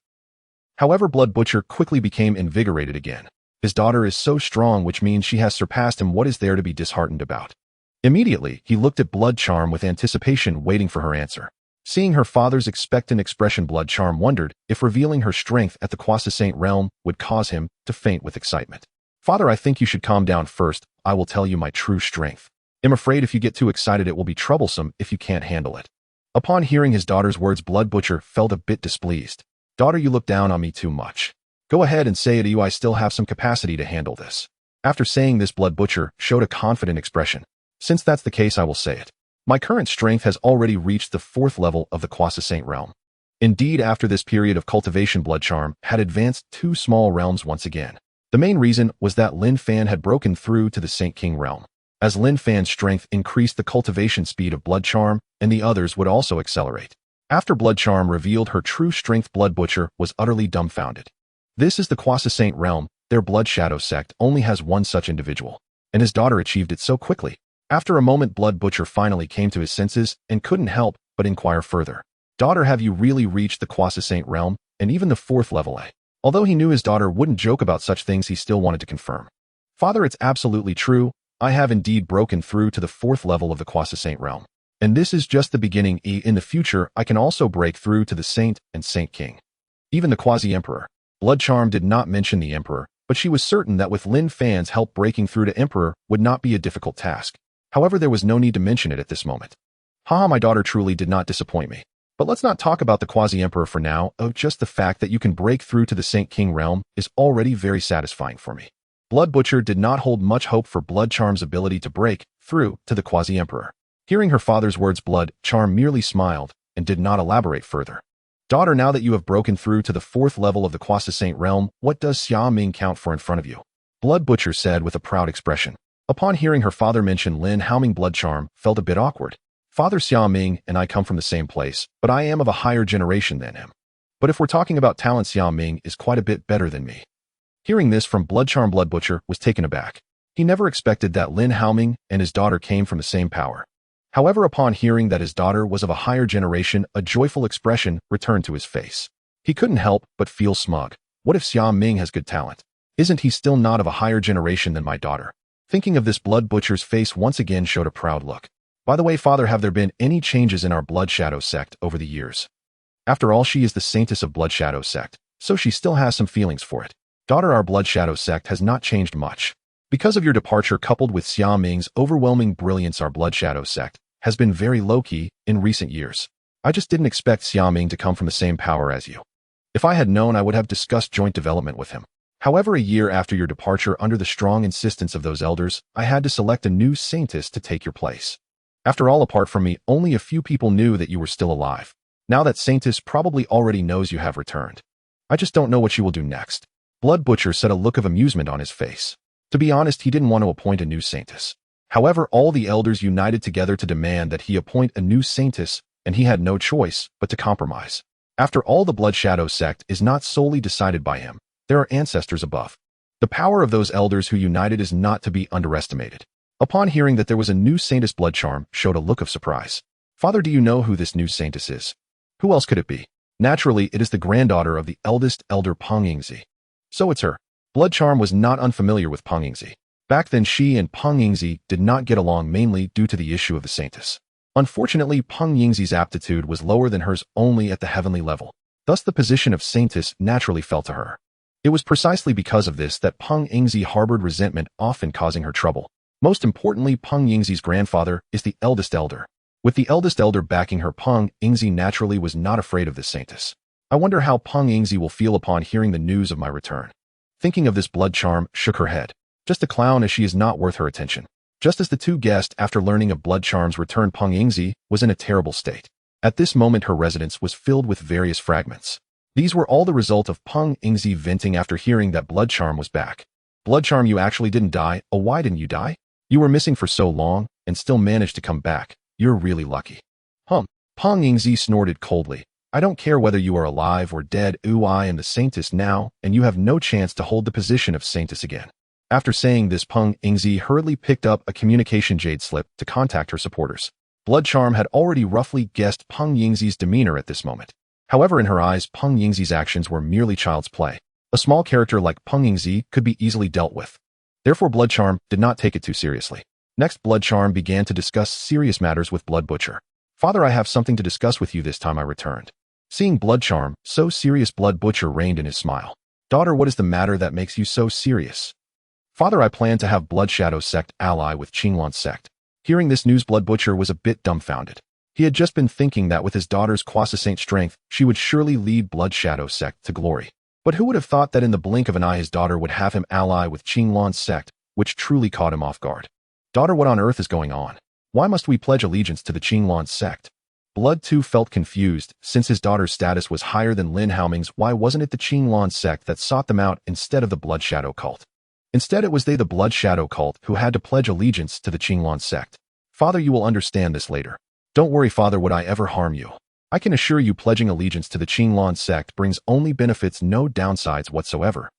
However, Blood Butcher quickly became invigorated again. His daughter is so strong, which means she has surpassed him. What is there to be disheartened about? Immediately, he looked at Blood Charm with anticipation, waiting for her answer. Seeing her father's expectant expression, Blood Charm wondered if revealing her strength at the Croissant realm would cause him to faint with excitement. Father, I think you should calm down first. I will tell you my true strength. I'm afraid if you get too excited, it will be troublesome if you can't handle it. Upon hearing his daughter's words, Blood Butcher felt a bit displeased. Daughter, you look down on me too much. Go ahead and say it. I still have some capacity to handle this. After saying this, Blood Butcher showed a confident expression. Since that's the case, I will say it. My current strength has already reached the 4th level of the Croissant realm. Indeed, after this period of cultivation, Blood Charm had advanced 2 small realms once again. The main reason was that Lin Fan had broken through to the Saint King realm. As Lin Fan's strength increased, the cultivation speed of Blood Charm and the others would also accelerate. After Blood Charm revealed her true strength, Blood Butcher was utterly dumbfounded. This is the Croissant realm. Their Blood Shadow sect only has one such individual. and his daughter achieved it so quickly. After a moment, Blood Butcher finally came to his senses and couldn't help but inquire further. Daughter, have you really reached the Quasi-Saint realm, and even the 4th level A? Although he knew his daughter wouldn't joke about such things, he still wanted to confirm. Father, it's absolutely true. I have indeed broken through to the 4th level of the Quasi-Saint realm. And this is just the beginning. In the future, I can also break through to the Saint and Saint King. Even the Quasi-Emperor. Blood Charm did not mention the Emperor, but she was certain that with Lin Fan's help, breaking through to Emperor would not be a difficult task. However, there was no need to mention it at this moment. Haha, my daughter truly did not disappoint me. But let's not talk about the Quasi-Emperor for now. Just the fact that you can break through to the Saint King realm is already very satisfying for me. Blood Butcher did not hold much hope for Blood Charm's ability to break through to the Quasi-Emperor. Hearing her father's words, Blood Charm merely smiled and did not elaborate further. Daughter, now that you have broken through to the 4th level of the Quasi-Saint realm, what does Xia Ming count for in front of you? Blood Butcher said with a proud expression. Upon hearing her father mention Lin Haoming, Blood Charm felt a bit awkward. Father, Xia Ming and I come from the same place, but I am of a higher generation than him. But if we're talking about talent, Xia Ming is quite a bit better than me. Hearing this from Blood Charm, Blood Butcher was taken aback. He never expected that Lin Haoming and his daughter came from the same power. However, upon hearing that his daughter was of a higher generation, a joyful expression returned to his face. He couldn't help but feel smug. What if Xia Ming has good talent? Isn't he still not of a higher generation than my daughter? Thinking of this, Blood Butcher's face once again showed a proud look. By the way, Father, have there been any changes in our Blood Shadow sect over the years? After all, she is the saintess of Blood Shadow sect, so she still has some feelings for it. Daughter, our Blood Shadow sect has not changed much. Because of your departure coupled with Xia Ming's overwhelming brilliance, our Blood Shadow sect has been very low-key in recent years. I just didn't expect Xia Ming to come from the same power as you. If I had known, I would have discussed joint development with him. However, a year after your departure, under the strong insistence of those elders, I had to select a new saintess to take your place. After all, apart from me, only a few people knew that you were still alive. Now that saintess probably already knows you have returned. I just don't know what you will do next. Blood Butcher said, a look of amusement on his face. To be honest, he didn't want to appoint a new saintess. However, all the elders united together to demand that he appoint a new saintess, and he had no choice but to compromise. After all, the Blood Shadow sect is not solely decided by him. There are ancestors above. The power of those elders who united is not to be underestimated. Upon hearing that there was a new saintess, Blood Charm showed a look of surprise. Father, do you know who this new saintess is? Who else could it be? Naturally, it is the granddaughter of the eldest elder Peng Yingzi. So it's her. Blood Charm was not unfamiliar with Peng Yingzi. Back then, she and Peng Yingzi did not get along, mainly due to the issue of the saintess. Unfortunately, Peng Yingzi's aptitude was lower than hers, only at the heavenly level. Thus, the position of saintess naturally fell to her. It was precisely because of this that Peng Yingzi harbored resentment, often causing her trouble. Most importantly, Peng Yingzi's grandfather is the eldest elder. With the eldest elder backing her, Peng Yingzi naturally was not afraid of this saintess. I wonder how Peng Yingzi will feel upon hearing the news of my return. Thinking of this, Blood Charm shook her head. Just a clown, as she is not worth her attention. Just as the two guests, after learning of Blood Charm's return, Peng Yingzi was in a terrible state. At this moment, her residence was filled with various fragments. These were all the result of Peng Yingzi venting after hearing that Blood Charm was back. Blood Charm, you actually didn't die. Oh, why didn't you die? You were missing for so long and still managed to come back. You're really lucky. Peng Yingzi snorted coldly. I don't care whether you are alive or dead. I am the saintess now, and you have no chance to hold the position of saintess again. After saying this, Peng Yingzi hurriedly picked up a communication jade slip to contact her supporters. Blood Charm had already roughly guessed Peng Yingzi's demeanor at this moment. However, in her eyes, Peng Yingzi's actions were merely child's play. A small character like Peng Yingzi could be easily dealt with. Therefore, Blood Charm did not take it too seriously. Next, Blood Charm began to discuss serious matters with Blood Butcher. Father, I have something to discuss with you this time I returned. Seeing Blood Charm so serious, Blood Butcher reined in his smile. Daughter, what is the matter that makes you so serious? Father, I plan to have Blood Shadow sect ally with Qinglan sect. Hearing this news, Blood Butcher was a bit dumbfounded. He had just been thinking that with his daughter's Quasi-Saint strength, she would surely lead Blood Shadow sect to glory. But who would have thought that in the blink of an eye his daughter would have him ally with Qinglan sect, which truly caught him off guard. Daughter, what on earth is going on? Why must we pledge allegiance to the Qinglan sect? Blood too felt confused. Since his daughter's status was higher than Lin Haoming's, why wasn't it the Qinglan sect that sought them out instead of the Blood Shadow cult? Instead, it was they, the Blood Shadow cult, who had to pledge allegiance to the Qinglan sect. Father, you will understand this later. Don't worry, Father, would I ever harm you? I can assure you pledging allegiance to the Qinglan sect brings only benefits, no downsides whatsoever.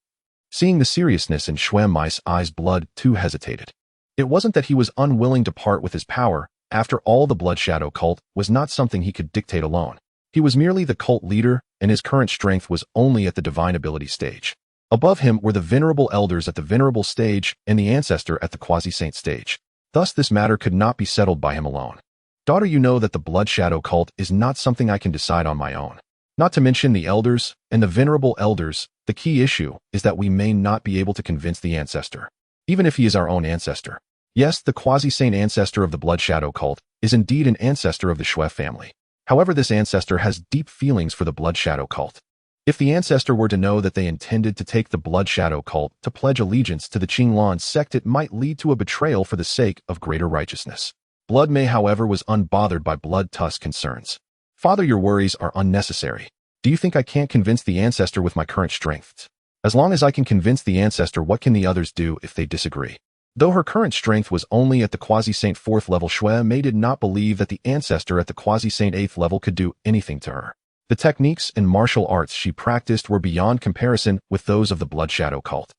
Seeing the seriousness in Xuan Mai's eyes, Blood too hesitated. It wasn't that he was unwilling to part with his power. After all, the Blood Shadow cult was not something he could dictate alone. He was merely the cult leader, and his current strength was only at the divine ability stage. Above him were the venerable elders at the venerable stage and the ancestor at the quasi-saint stage. Thus, this matter could not be settled by him alone. Daughter, you know that the Blood Shadow cult is not something I can decide on my own. Not to mention the elders and the venerable elders. The key issue is that we may not be able to convince the ancestor, even if he is our own ancestor. Yes, the quasi-saint ancestor of the Blood Shadow cult is indeed an ancestor of the Shui family. However, this ancestor has deep feelings for the Blood Shadow cult. If the ancestor were to know that they intended to take the Blood Shadow cult to pledge allegiance to the Qinglan sect, it might lead to a betrayal for the sake of greater righteousness. Blood May, however, was unbothered by Blood Tusk's concerns. Father, your worries are unnecessary. Do you think I can't convince the ancestor with my current strength? As long as I can convince the ancestor, what can the others do if they disagree? Though her current strength was only at the quasi-saint 4th level, Shui Mei did not believe that the ancestor at the quasi-saint 8th level could do anything to her. The techniques and martial arts she practiced were beyond comparison with those of the Blood Shadow cult.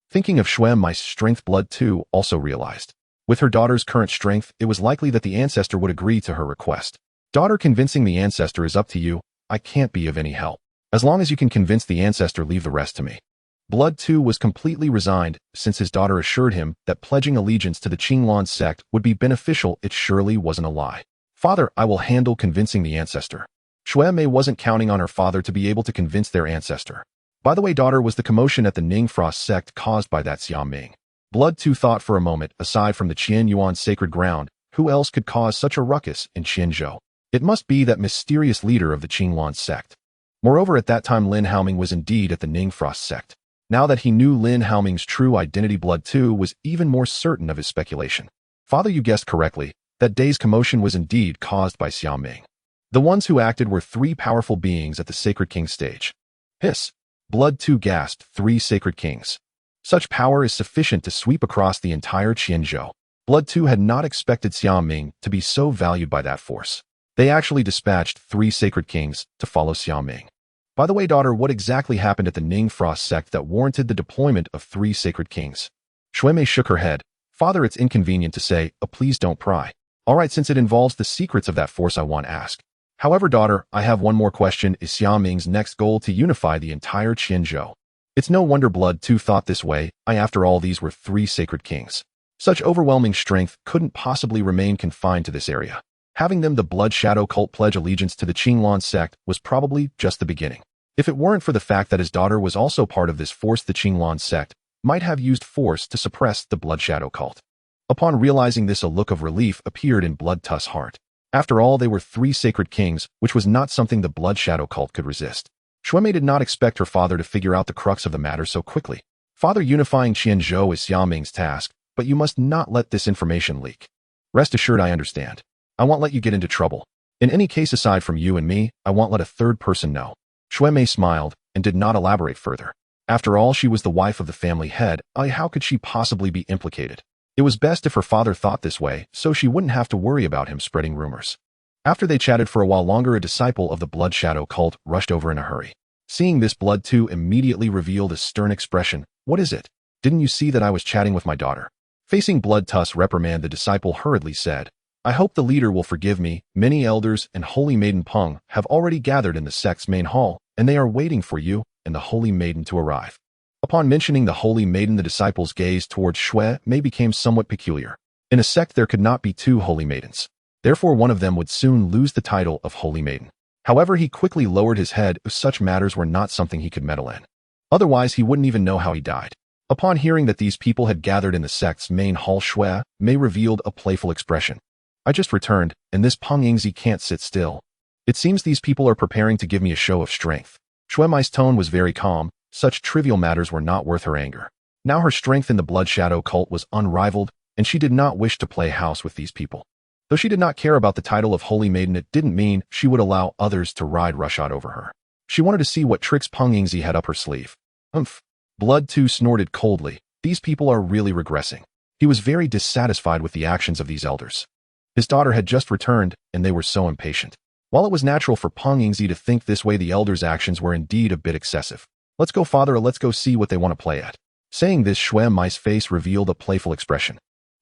Thinking of Shui Mei's strength, Blood too also realized. With her daughter's current strength, it was likely that the ancestor would agree to her request. Daughter, convincing the ancestor is up to you. I can't be of any help. As long as you can convince the ancestor, leave the rest to me. Blood too was completely resigned, since his daughter assured him that pledging allegiance to the Qinglan sect would be beneficial. It surely wasn't a lie. Father, I will handle convincing the ancestor. Shui Mei wasn't counting on her father to be able to convince their ancestor. By the way, daughter, was the commotion at the Ningfrost sect caused by that Xia Ming? Blood too thought for a moment. Aside from the Qian Yuan sacred ground, who else could cause such a ruckus in Qianzhou? It must be that mysterious leader of the Qinglan sect. Moreover, at that time Lin Haoming was indeed at the Ningfrost sect. Now that he knew Lin Haoming's true identity, Blood too was even more certain of his speculation. Father, you guessed correctly. That day's commotion was indeed caused by Xia Ming. The ones who acted were 3 powerful beings at the Sacred King stage. Hiss! Blood too gasped. 3 Sacred Kings. Such power is sufficient to sweep across the entire Qianzhou. Blood too had not expected Xia Ming to be so valued by that force. They actually dispatched 3 Sacred Kings to follow Xia Ming. By the way, daughter, what exactly happened at the Ningfrost sect that warranted the deployment of 3 Sacred Kings? Shui Mei shook her head. Father, it's inconvenient to say, please don't pry. Alright, since it involves the secrets of that force, I want to ask. However, daughter, I have one more question. Is Xia Ming's next goal to unify the entire Qianzhou? It's no wonder Blood too thought this way. After all, these were 3 Sacred Kings. Such overwhelming strength couldn't possibly remain confined to this area. Having them, the Blood Shadow cult, pledge allegiance to the Qinglan sect was probably just the beginning. If it weren't for the fact that his daughter was also part of this force, the Qinglan sect might have used force to suppress the Blood Shadow cult. Upon realizing this, a look of relief appeared in Blood Tusk's heart. After all, they were 3 Sacred Kings, which was not something the Blood Shadow cult could resist. Shui Mei did not expect her father to figure out the crux of the matter so quickly. Father, unifying Qianzhou is Xia Ming's task, but you must not let this information leak. Rest assured, I understand. I won't let you get into trouble. In any case, aside from you and me, I won't let a third person know. Shui Mei smiled and did not elaborate further. After all, she was the wife of the family head. How could she possibly be implicated? It was best if her father thought this way, so she wouldn't have to worry about him spreading rumors. After they chatted for a while longer, a disciple of the Blood Shadow cult rushed over in a hurry. Seeing this, Blood too immediately revealed a stern expression. What is it? Didn't you see that I was chatting with my daughter? Facing Blood Tusk's reprimand, the disciple hurriedly said, I hope the leader will forgive me. Many elders and Holy Maiden Peng have already gathered in the sect's main hall, and they are waiting for you and the Holy Maiden to arrive. Upon mentioning the Holy Maiden, the disciple's gaze towards Shui Mei became somewhat peculiar. In a sect, there could not be 2 Holy Maidens. Therefore, one of them would soon lose the title of Holy Maiden. However, he quickly lowered his head. Such matters were not something he could meddle in. Otherwise, he wouldn't even know how he died. Upon hearing that these people had gathered in the sect's main hall, Shui Mei revealed a playful expression. I just returned, and this Peng Yingzi can't sit still. It seems these people are preparing to give me a show of strength. Shui Mei's tone was very calm. Such trivial matters were not worth her anger. Now her strength in the Blood Shadow cult was unrivaled, and she did not wish to play house with these people. Though she did not care about the title of Holy Maiden, it didn't mean she would allow others to ride roughshod over her. She wanted to see what tricks Peng Yingzi had up her sleeve. Blood too snorted coldly. These people are really regressing. He was very dissatisfied with the actions of these elders. His daughter had just returned, and they were so impatient. While it was natural for Peng Yingzi to think this way, the elders' actions were indeed a bit excessive. Let's go, father, let's go see what they want to play at. Saying this, Shui Mei's face revealed a playful expression.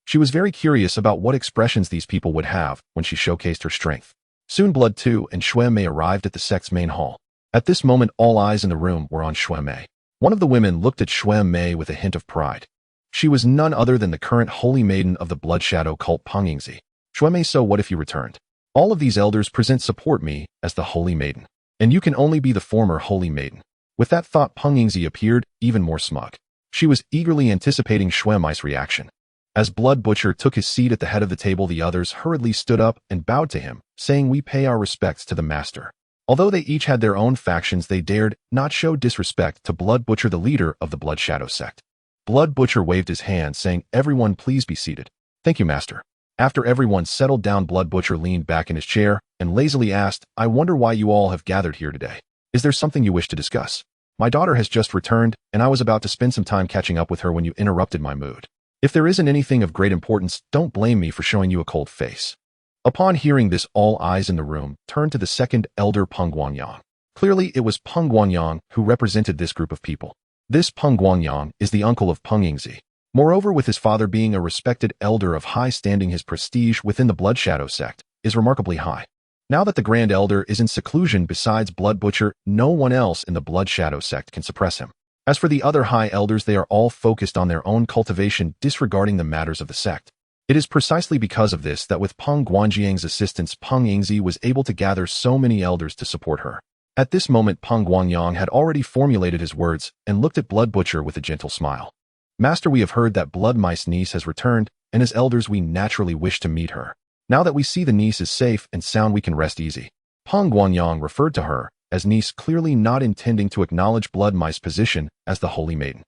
She was very curious about what expressions these people would have when she showcased her strength. Soon Blood 2 and Xue Mei arrived at the sect's main hall. At this moment, all eyes in the room were on Xue Mei. One of the women looked at Xue Mei with a hint of pride. She was none other than the current holy maiden of the Blood Shadow cult Peng Yingzi. Xue Mei, so what if you returned? All of these elders present support me as the holy maiden. And you can only be the former holy maiden. With that thought, Peng Yingzi appeared even more smug. She was eagerly anticipating Xue Mei's reaction. As Blood Butcher took his seat at the head of the table, the others hurriedly stood up and bowed to him, saying, "We pay our respects to the master." Although they each had their own factions, they dared not show disrespect to Blood Butcher, the leader of the Blood Shadow sect. Blood Butcher waved his hand, saying, "Everyone please be seated." "Thank you, master." After everyone settled down, Blood Butcher leaned back in his chair and lazily asked, "I wonder why you all have gathered here today. Is there something you wish to discuss? My daughter has just returned, and I was about to spend some time catching up with her when you interrupted my mood. If there isn't anything of great importance, don't blame me for showing you a cold face." Upon hearing this, all eyes in the room turned to the second elder, Peng Guangyang. Clearly, it was Peng Guangyang who represented this group of people. This Peng Guangyang is the uncle of Peng Yingzi. Moreover, with his father being a respected elder of high standing, his prestige within the Blood Shadow sect is remarkably high. Now that the Grand Elder is in seclusion, besides Blood Butcher, no one else in the Blood Shadow sect can suppress him. As for the other high elders, they are all focused on their own cultivation, disregarding the matters of the sect. It is precisely because of this that with Peng Guangyang's assistance, Peng Yingzi was able to gather so many elders to support her. At this moment, Peng Guangyang had already formulated his words and looked at Blood Butcher with a gentle smile. "Master, we have heard that Blood Mice's niece has returned, and as elders we naturally wish to meet her. Now that we see the niece is safe and sound, we can rest easy." Peng Guangyang referred to her as niece, clearly not intending to acknowledge Blood Mice's position as the holy maiden.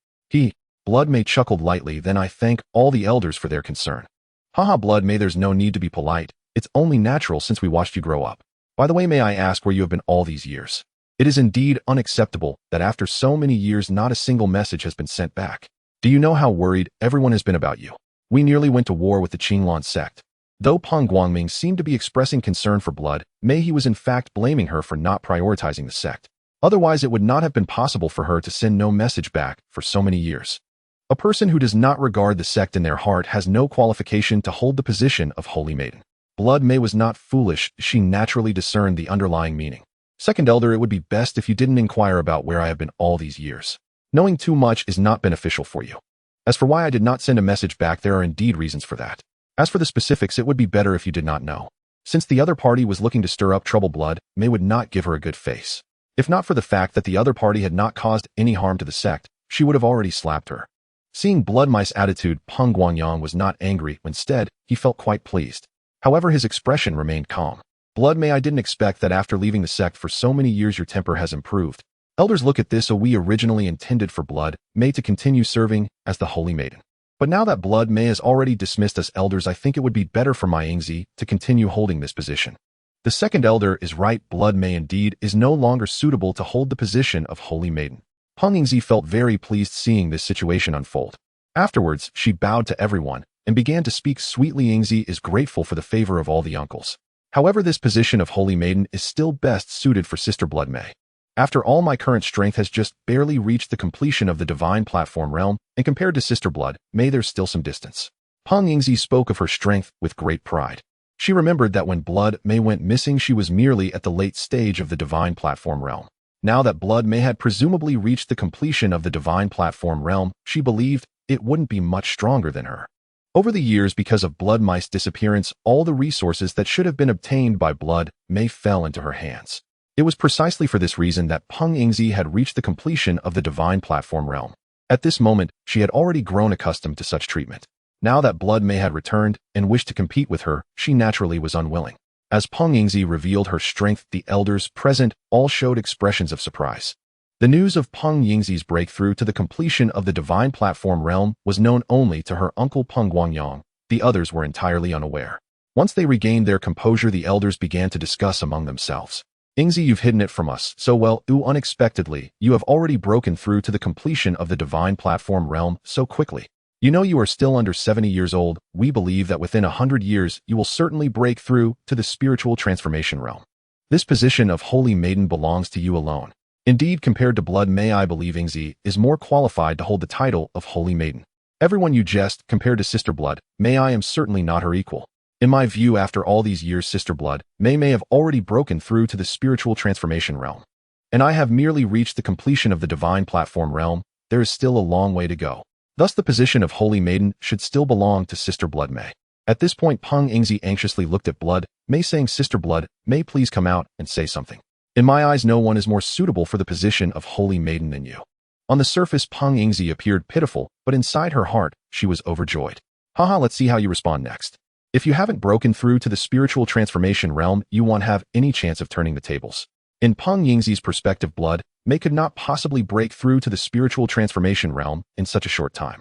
Blood May chuckled lightly, "Then I thank all the elders for their concern." "Haha, Blood May, there's no need to be polite. It's only natural since we watched you grow up. By the way, may I ask where you have been all these years? It is indeed unacceptable that after so many years not a single message has been sent back. Do you know how worried everyone has been about you? We nearly went to war with the Qinglan sect." Though Peng Guangming seemed to be expressing concern for Blood May, he was in fact blaming her for not prioritizing the sect. Otherwise, it would not have been possible for her to send no message back for so many years. A person who does not regard the sect in their heart has no qualification to hold the position of Holy Maiden. Blood May was not foolish. She naturally discerned the underlying meaning. "Second Elder, it would be best if you didn't inquire about where I have been all these years. Knowing too much is not beneficial for you. As for why I did not send a message back, there are indeed reasons for that. As for the specifics, it would be better if you did not know. Since the other party was looking to stir up trouble, Blood May would not give her a good face. If not for the fact that the other party had not caused any harm to the sect, she would have already slapped her." Seeing Blood Mice's attitude, Peng Guangyang was not angry. Instead, he felt quite pleased. However, his expression remained calm. "Blood May, I didn't expect that after leaving the sect for so many years your temper has improved. Elders, look at this. We originally intended for Blood May to continue serving as the Holy Maiden. But now that Blood May has already dismissed us elders, I think it would be better for my Yingzi to continue holding this position. The second elder is right. Blood May indeed is no longer suitable to hold the position of Holy Maiden." Peng Yingzi felt very pleased seeing this situation unfold. Afterwards, she bowed to everyone and began to speak sweetly. "Yingzi is grateful for the favor of all the uncles. However, this position of Holy Maiden is still best suited for Sister Blood May. After all, my current strength has just barely reached the completion of the Divine Platform realm, and compared to Sister Blood May, there's still some distance." Peng Yingzi spoke of her strength with great pride. She remembered that when Blood May went missing, she was merely at the late stage of the Divine Platform realm. Now that Blood May had presumably reached the completion of the Divine Platform realm, she believed it wouldn't be much stronger than her. Over the years, because of Blood Mice's disappearance, all the resources that should have been obtained by Blood May fell into her hands. It was precisely for this reason that Peng Yingzi had reached the completion of the Divine Platform realm. At this moment, she had already grown accustomed to such treatment. Now that Blood May had returned and wished to compete with her, she naturally was unwilling. As Peng Yingzi revealed her strength, the elders present all showed expressions of surprise. The news of Peng Yingzi's breakthrough to the completion of the Divine Platform realm was known only to her uncle Peng Guangyang. The others were entirely unaware. Once they regained their composure, the elders began to discuss among themselves. "Yingzi, you've hidden it from us so well. Unexpectedly, you have already broken through to the completion of the Divine Platform realm so quickly. You know you are still under 70 years old. We believe that within 100 years, you will certainly break through to the spiritual transformation realm. This position of Holy Maiden belongs to you alone. Indeed, compared to Blood May, I believe Yingzi is more qualified to hold the title of Holy Maiden. Everyone you jest compared to Sister Blood, May I am certainly not her equal. In my view, after all these years, Sister Blood, may have already broken through to the spiritual transformation realm. And I have merely reached the completion of the divine platform realm. There is still a long way to go. Thus the position of Holy Maiden should still belong to Sister Blood May. At this point, Peng Yingzi anxiously looked at Blood May, saying, Sister Blood May, please come out and say something. In my eyes, no one is more suitable for the position of Holy Maiden than you. On the surface, Peng Yingzi appeared pitiful, but inside her heart, she was overjoyed. Haha, let's see how you respond next. If you haven't broken through to the spiritual transformation realm, you won't have any chance of turning the tables. In Peng Yingzi's perspective, Blood May could not possibly break through to the spiritual transformation realm in such a short time.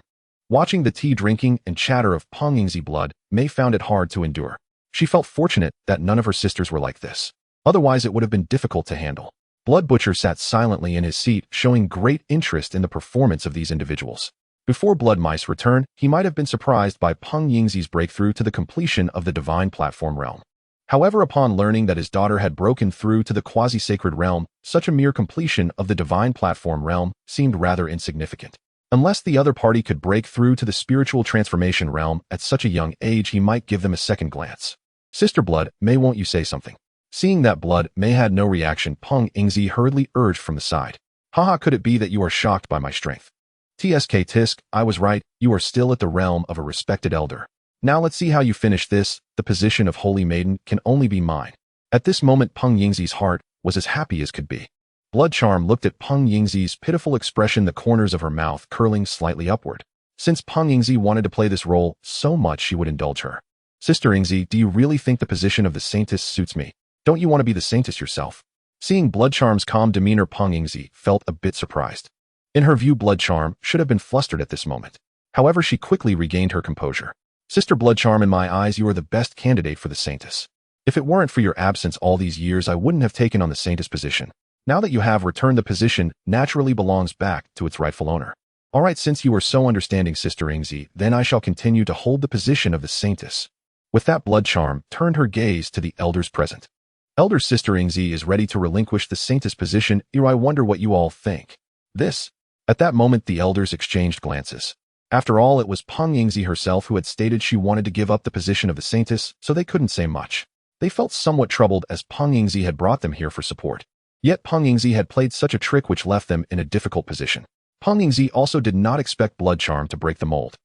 Watching the tea drinking and chatter of Peng Yingzi, Blood May found it hard to endure. She felt fortunate that none of her sisters were like this. Otherwise, it would have been difficult to handle. Blood Butcher sat silently in his seat, showing great interest in the performance of these individuals. Before Blood Mice returned, he might have been surprised by Peng Yingzi's breakthrough to the completion of the divine platform realm. However, upon learning that his daughter had broken through to the quasi-sacred realm, such a mere completion of the divine platform realm seemed rather insignificant. Unless the other party could break through to the spiritual transformation realm at such a young age, he might give them a second glance. Sister Blood May, won't you say something? Seeing that Blood May had no reaction, Peng Yingzi hurriedly urged from the side. Haha, could it be that you are shocked by my strength? TSK Tisk, I was right, you are still at the realm of a respected elder. Now let's see how you finish this. The position of Holy Maiden can only be mine. At this moment, Peng Yingzi's heart was as happy as could be. Blood Charm looked at Peng Yingzi's pitiful expression, the corners of her mouth curling slightly upward. Since Peng Yingzi wanted to play this role so much, she would indulge her. Sister Yingzi, do you really think the position of the Saintess suits me? Don't you want to be the Saintess yourself? Seeing Blood Charm's calm demeanor, Peng Yingzi felt a bit surprised. In her view, Blood Charm should have been flustered at this moment. However, she quickly regained her composure. Sister Blood Charm, in my eyes, you are the best candidate for the Saintess. If it weren't for your absence all these years, I wouldn't have taken on the Saintess position. Now that you have returned, the position naturally belongs back to its rightful owner. Alright, since you are so understanding, Sister Yingzi, then I shall continue to hold the position of the Saintess. With that, Blood Charm turned her gaze to the elders present. Elder Sister Yingzi is ready to relinquish the Saintess position. I wonder what you all think. This. At that moment, the elders exchanged glances. After all, it was Peng Yingzi herself who had stated she wanted to give up the position of the Saintess, so they couldn't say much. They felt somewhat troubled as Peng Yingzi had brought them here for support. Yet Peng Yingzi had played such a trick which left them in a difficult position. Peng Yingzi also did not expect Blood Charm to break the mold.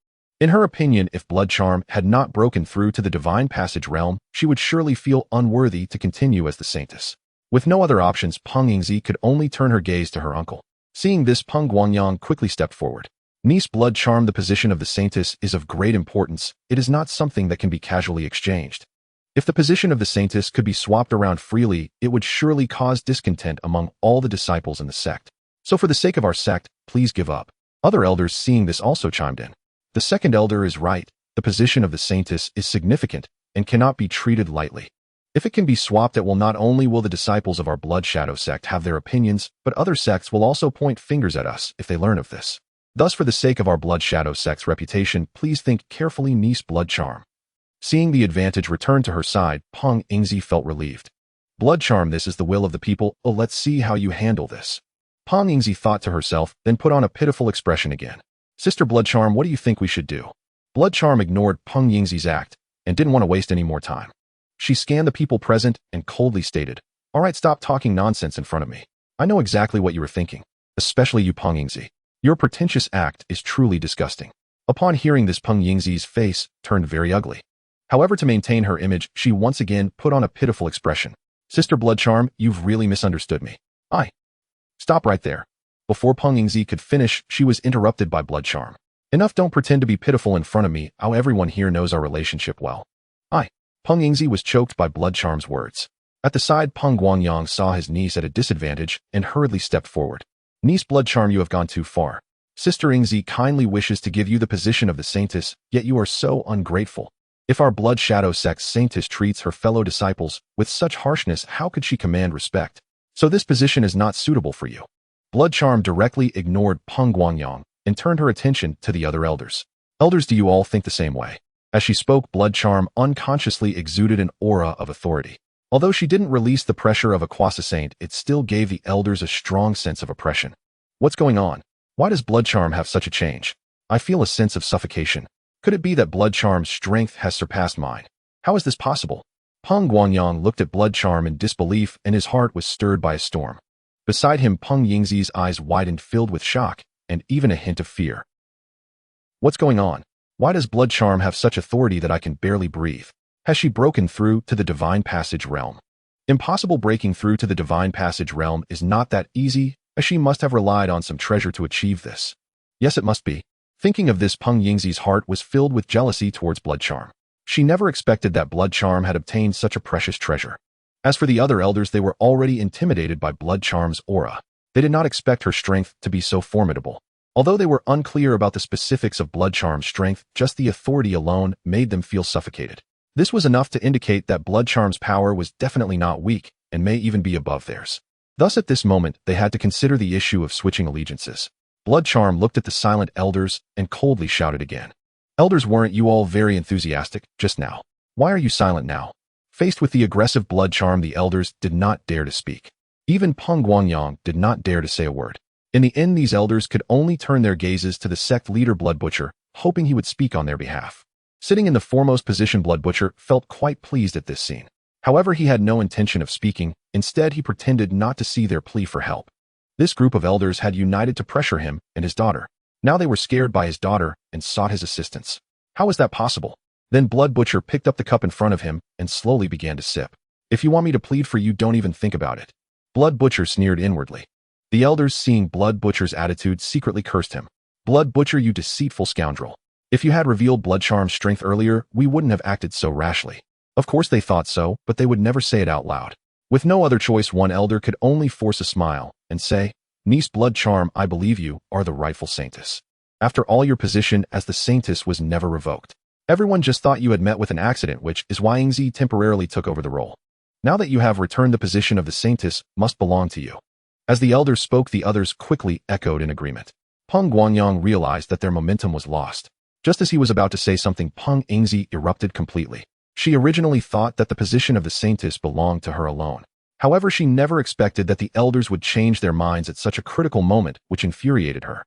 In her opinion, if Blood Charm had not broken through to the Divine Passage realm, she would surely feel unworthy to continue as the Saintess. With no other options, Peng Yingzi could only turn her gaze to her uncle. Seeing this, Peng Guangyang quickly stepped forward. Niece Blood Charm, the position of the Saintess is of great importance. It is not something that can be casually exchanged. If the position of the Saintess could be swapped around freely, it would surely cause discontent among all the disciples in the sect. So for the sake of our sect, please give up. Other elders seeing this also chimed in. The second elder is right. The position of the Saintess is significant and cannot be treated lightly. If it can be swapped, it will not only will the disciples of our Blood Shadow sect have their opinions, but other sects will also point fingers at us if they learn of this. Thus, for the sake of our Blood Shadow sect's reputation, please think carefully, Niece Blood Charm. Seeing the advantage return to her side, Peng Yingzi felt relieved. Blood Charm, this is the will of the people. Oh, let's see how you handle this. Peng Yingzi thought to herself, then put on a pitiful expression again. Sister Blood Charm, what do you think we should do? Blood Charm ignored Peng Yingzi's act and didn't want to waste any more time. She scanned the people present and coldly stated, Alright, stop talking nonsense in front of me. I know exactly what you were thinking, especially you, Peng Yingzi. Your pretentious act is truly disgusting. Upon hearing this, Peng Yingzi's face turned very ugly. However, to maintain her image, she once again put on a pitiful expression. Sister Blood Charm, you've really misunderstood me. Stop right there. Before Peng Yingzi could finish, she was interrupted by Blood Charm. Enough, don't pretend to be pitiful in front of me. How everyone here knows our relationship well. Peng Yingzi was choked by Blood Charm's words. At the side, Peng Guangyang saw his niece at a disadvantage and hurriedly stepped forward. Niece Blood Charm, you have gone too far. Sister Yingzi kindly wishes to give you the position of the Saintess, yet you are so ungrateful. If our Blood Shadow sect's Saintess treats her fellow disciples with such harshness, how could she command respect? So this position is not suitable for you. Blood Charm directly ignored Peng Guangyang and turned her attention to the other elders. Elders, do you all think the same way? As she spoke, Blood Charm unconsciously exuded an aura of authority. Although she didn't release the pressure of a quasi-saint, it still gave the elders a strong sense of oppression. What's going on? Why does Blood Charm have such a change? I feel a sense of suffocation. Could it be that blood charm's strength has surpassed mine? How is this possible? Peng Guangyang looked at blood charm in disbelief, and his heart was stirred by a storm. Beside him, Peng Yingzi's eyes widened, filled with shock and even a hint of fear. What's going on? Why does blood charm have such authority that I can barely breathe? Has she broken through to the divine passage realm? Impossible. Breaking through to the divine passage realm is not that easy, as she must have relied on some treasure to achieve this. Yes, it must be. Thinking of this, Peng Yingzi's heart was filled with jealousy towards blood charm. She never expected that blood charm had obtained such a precious treasure. As for the other elders, they were already intimidated by blood charm's aura. They did not expect her strength to be so formidable. Although they were unclear about the specifics of blood charm's strength, just the authority alone made them feel suffocated. This was enough to indicate that blood charm's power was definitely not weak and may even be above theirs. Thus, at this moment, they had to consider the issue of switching allegiances. Blood charm looked at the silent elders and coldly shouted again. Elders, weren't you all very enthusiastic just now? Why are you silent now? Faced with the aggressive blood charm, the elders did not dare to speak. Even Peng Guangyang did not dare to say a word. In the end, these elders could only turn their gazes to the sect leader Blood Butcher, hoping he would speak on their behalf. Sitting in the foremost position, Blood Butcher felt quite pleased at this scene. However, he had no intention of speaking. Instead, he pretended not to see their plea for help. This group of elders had united to pressure him and his daughter. Now they were scared by his daughter and sought his assistance. How is that possible? Then Blood Butcher picked up the cup in front of him and slowly began to sip. If you want me to plead for you, don't even think about it. Blood Butcher sneered inwardly. The elders, seeing Blood Butcher's attitude, secretly cursed him. Blood Butcher, you deceitful scoundrel. If you had revealed blood charm's strength earlier, we wouldn't have acted so rashly. Of course they thought so, but they would never say it out loud. With no other choice, one elder could only force a smile and say, Niece Blood Charm, I believe you are the rightful saintess. After all, your position as the saintess was never revoked. Everyone just thought you had met with an accident, which is why Yingzi temporarily took over the role. Now that you have returned, the position of the saintess must belong to you. As the elders spoke, the others quickly echoed in agreement. Peng Guangyang realized that their momentum was lost. Just as he was about to say something, Peng Yingzi erupted completely. She originally thought that the position of the saintess belonged to her alone. However, she never expected that the elders would change their minds at such a critical moment, which infuriated her.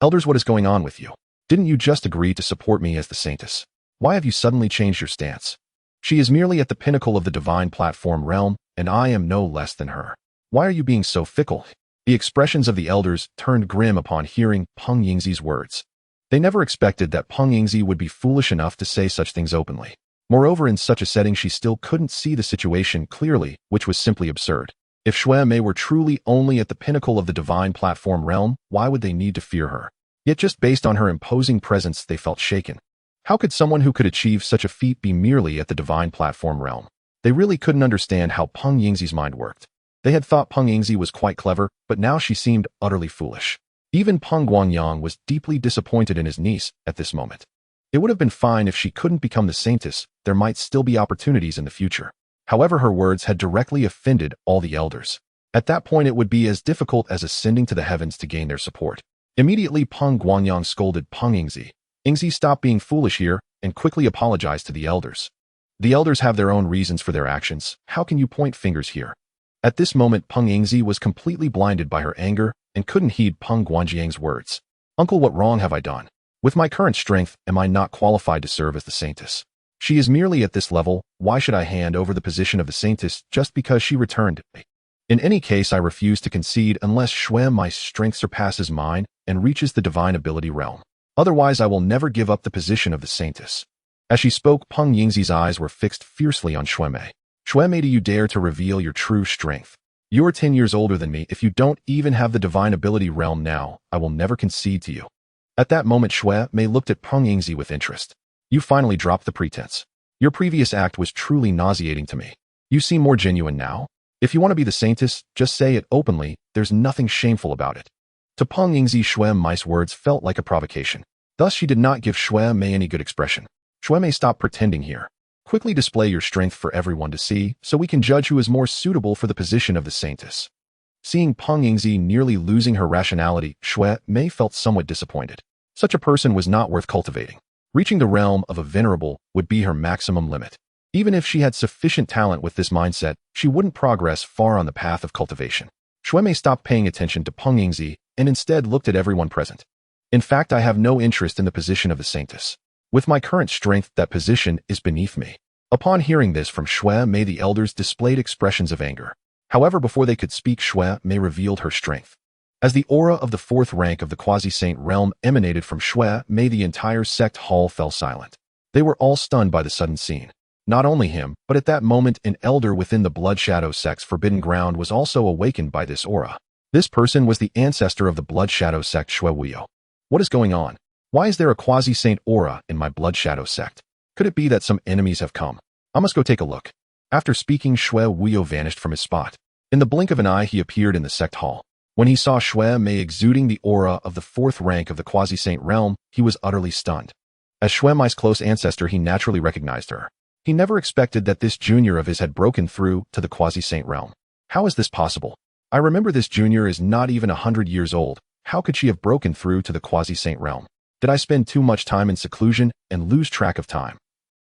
Elders, what is going on with you? Didn't you just agree to support me as the saintess? Why have you suddenly changed your stance? She is merely at the pinnacle of the divine platform realm, and I am no less than her. Why are you being so fickle? The expressions of the elders turned grim upon hearing Peng Yingzi's words. They never expected that Peng Yingzi would be foolish enough to say such things openly. Moreover, in such a setting, she still couldn't see the situation clearly, which was simply absurd. If Xue Mei were truly only at the pinnacle of the divine platform realm, why would they need to fear her? Yet just based on her imposing presence, they felt shaken. How could someone who could achieve such a feat be merely at the divine platform realm? They really couldn't understand how Peng Yingzi's mind worked. They had thought Peng Yingzi was quite clever, but now she seemed utterly foolish. Even Peng Guangyang was deeply disappointed in his niece at this moment. It would have been fine if she couldn't become the saintess. There might still be opportunities in the future. However, her words had directly offended all the elders. At that point, it would be as difficult as ascending to the heavens to gain their support. Immediately, Peng Guangyang scolded Peng Yingzi. Yingzi, stop being foolish here, and quickly apologized to the elders. The elders have their own reasons for their actions. How can you point fingers here? At this moment, Peng Yingzi was completely blinded by her anger and couldn't heed Peng Guangyang's words. Uncle, what wrong have I done? With my current strength, am I not qualified to serve as the saintess? She is merely at this level. Why should I hand over the position of the saintess just because she returned? In any case, I refuse to concede unless Xue Mei's strength surpasses mine and reaches the divine ability realm. Otherwise, I will never give up the position of the saintess. As she spoke, Peng Yingzi's eyes were fixed fiercely on Xue Mei. Xue Mei, do you dare to reveal your true strength? You're 10 years older than me. If you don't even have the divine ability realm now, I will never concede to you. At that moment, Xue Mei looked at Peng Yingzi with interest. You finally dropped the pretense. Your previous act was truly nauseating to me. You seem more genuine now. If you want to be the saintess, just say it openly. There's nothing shameful about it. To Peng Yingzi, Xue Mei's words felt like a provocation. Thus, she did not give Xue Mei any good expression. Xue Mei, stop pretending here. Quickly display your strength for everyone to see, so we can judge who is more suitable for the position of the saintess. Seeing Peng Yingzi nearly losing her rationality, Xue Mei felt somewhat disappointed. Such a person was not worth cultivating. Reaching the realm of a venerable would be her maximum limit. Even if she had sufficient talent with this mindset, she wouldn't progress far on the path of cultivation. Xue Mei stopped paying attention to Peng Yingzi and instead looked at everyone present. In fact, I have no interest in the position of the saintess. With my current strength, that position is beneath me. Upon hearing this from Xue Mei, the elders displayed expressions of anger. However, before they could speak, Xue Mei revealed her strength. As the aura of the fourth rank of the quasi-saint realm emanated from Xue Mei, the entire sect hall fell silent. They were all stunned by the sudden scene. Not only him, but at that moment an elder within the Blood Shadow sect's forbidden ground was also awakened by this aura. This person was the ancestor of the Blood Shadow sect, Xue Wuyo. What is going on? Why is there a quasi-saint aura in my Blood Shadow sect? Could it be that some enemies have come? I must go take a look. After speaking, Xue Wuyo vanished from his spot. In the blink of an eye, he appeared in the sect hall. When he saw Xue Mei exuding the aura of the fourth rank of the quasi-saint realm, he was utterly stunned. As Xue Mei's close ancestor, he naturally recognized her. He never expected that this junior of his had broken through to the quasi-saint realm. How is this possible? I remember this junior is not even 100 years old. How could she have broken through to the quasi-saint realm? Did I spend too much time in seclusion and lose track of time?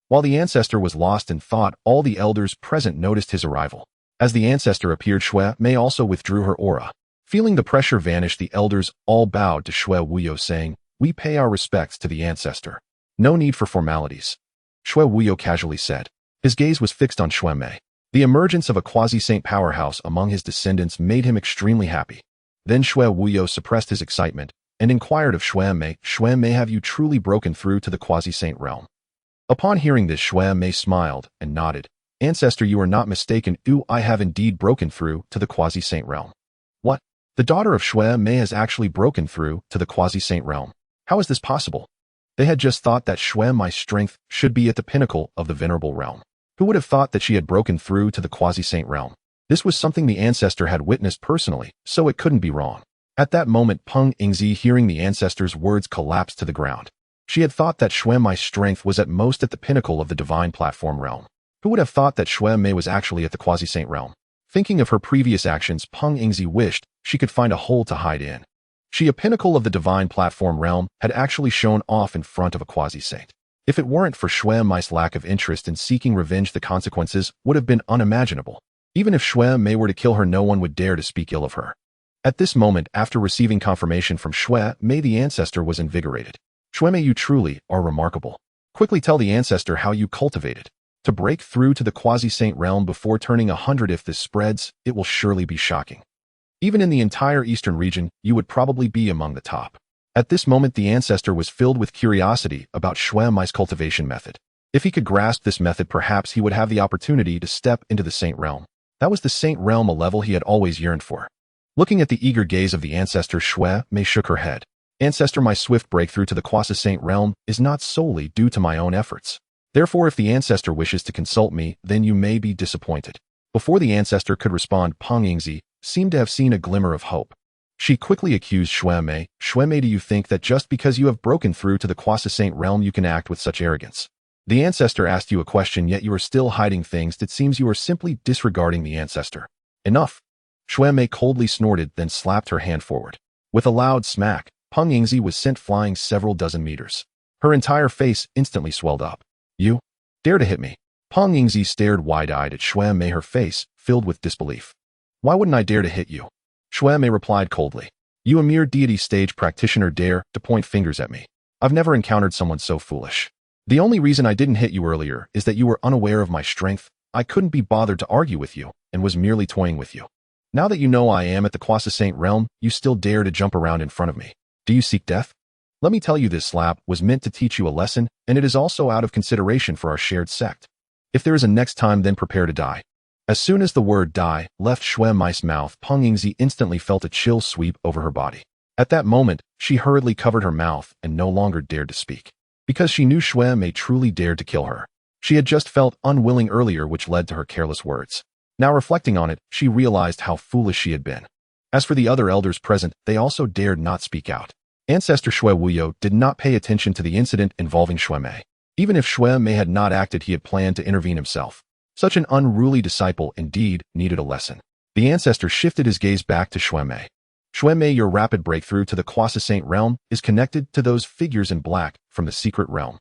While the ancestor was lost in thought, all the elders present noticed his arrival. As the ancestor appeared, Xue Mei also withdrew her aura. Feeling the pressure vanish, the elders all bowed to Xue Wuyo, saying, "We pay our respects to the ancestor. No need for formalities," Xue Wuyo casually said. His gaze was fixed on Xue Mei. The emergence of a quasi-saint powerhouse among his descendants made him extremely happy. Then Xue Wuyo suppressed his excitement and inquired of Xue Mei, have you truly broken through to the quasi-saint realm?" Upon hearing this, Xue Mei smiled and nodded. "Ancestor, you are not mistaken. I have indeed broken through to the quasi-saint realm." What? The daughter of Xue Mei has actually broken through to the quasi-saint realm. How is this possible? They had just thought that Xue Mei's strength should be at the pinnacle of the venerable realm. Who would have thought that she had broken through to the quasi-saint realm? This was something the ancestor had witnessed personally, so it couldn't be wrong. At that moment, Peng Yingzi, hearing the ancestor's words, collapsed to the ground. She had thought that Xue Mei's strength was at most at the pinnacle of the divine platform realm. Who would have thought that Xue Mei was actually at the quasi-saint realm? Thinking of her previous actions, Peng Yingzi wished she could find a hole to hide in. She, a pinnacle of the divine platform realm, had actually shown off in front of a quasi-saint. If it weren't for Xue Mei's lack of interest in seeking revenge, the consequences would have been unimaginable. Even if Xue Mei were to kill her, no one would dare to speak ill of her. At this moment, after receiving confirmation from Xue Mei, the ancestor was invigorated. "Xue Mei, you truly are remarkable. Quickly tell the ancestor how you cultivated to break through to the quasi-saint realm before turning 100. If this spreads, it will surely be shocking. Even in the entire eastern region, you would probably be among the top." At this moment, the ancestor was filled with curiosity about Xue Mei's cultivation method. If he could grasp this method, perhaps he would have the opportunity to step into the saint realm. That was the saint realm, a level he had always yearned for. Looking at the eager gaze of the ancestor, Xue Mei shook her head. "Ancestor, my swift breakthrough to the quasi-saint realm is not solely due to my own efforts. Therefore, if the ancestor wishes to consult me, then you may be disappointed." Before the ancestor could respond, Peng Yingzi seemed to have seen a glimmer of hope. She quickly accused Xue Mei. "Xue Mei, do you think that just because you have broken through to the quasi-saint realm you can act with such arrogance? The ancestor asked you a question, yet you are still hiding things. It seems you are simply disregarding the ancestor." "Enough." Xue Mei coldly snorted, then slapped her hand forward. With a loud smack, Peng Yingzi was sent flying several dozen meters. Her entire face instantly swelled up. "You dare to hit me?" Peng Yingzi stared wide-eyed at Xue Mei, her face filled with disbelief. "Why wouldn't I dare to hit you?" Xue Mei replied coldly. "You, a mere deity stage practitioner, dare to point fingers at me? I've never encountered someone so foolish. The only reason I didn't hit you earlier is that you were unaware of my strength. I couldn't be bothered to argue with you and was merely toying with you. Now that you know I am at the quasi-saint realm, you still dare to jump around in front of me. Do you seek death? Let me tell you, this slap was meant to teach you a lesson, and it is also out of consideration for our shared sect. If there is a next time, then prepare to die." As soon as the word "die" left Xue Mei's mouth, Peng Yingzi instantly felt a chill sweep over her body. At that moment, she hurriedly covered her mouth and no longer dared to speak. Because she knew Xue Mei truly dared to kill her. She had just felt unwilling earlier, which led to her careless words. Now reflecting on it, she realized how foolish she had been. As for the other elders present, they also dared not speak out. Ancestor Xue Wuyo did not pay attention to the incident involving Xue Mei. Even if Xue Mei had not acted, he had planned to intervene himself. Such an unruly disciple indeed needed a lesson. The ancestor shifted his gaze back to Xue Mei. "Xue Mei, your rapid breakthrough to the quasi-saint realm is connected to those figures in black from the secret realm."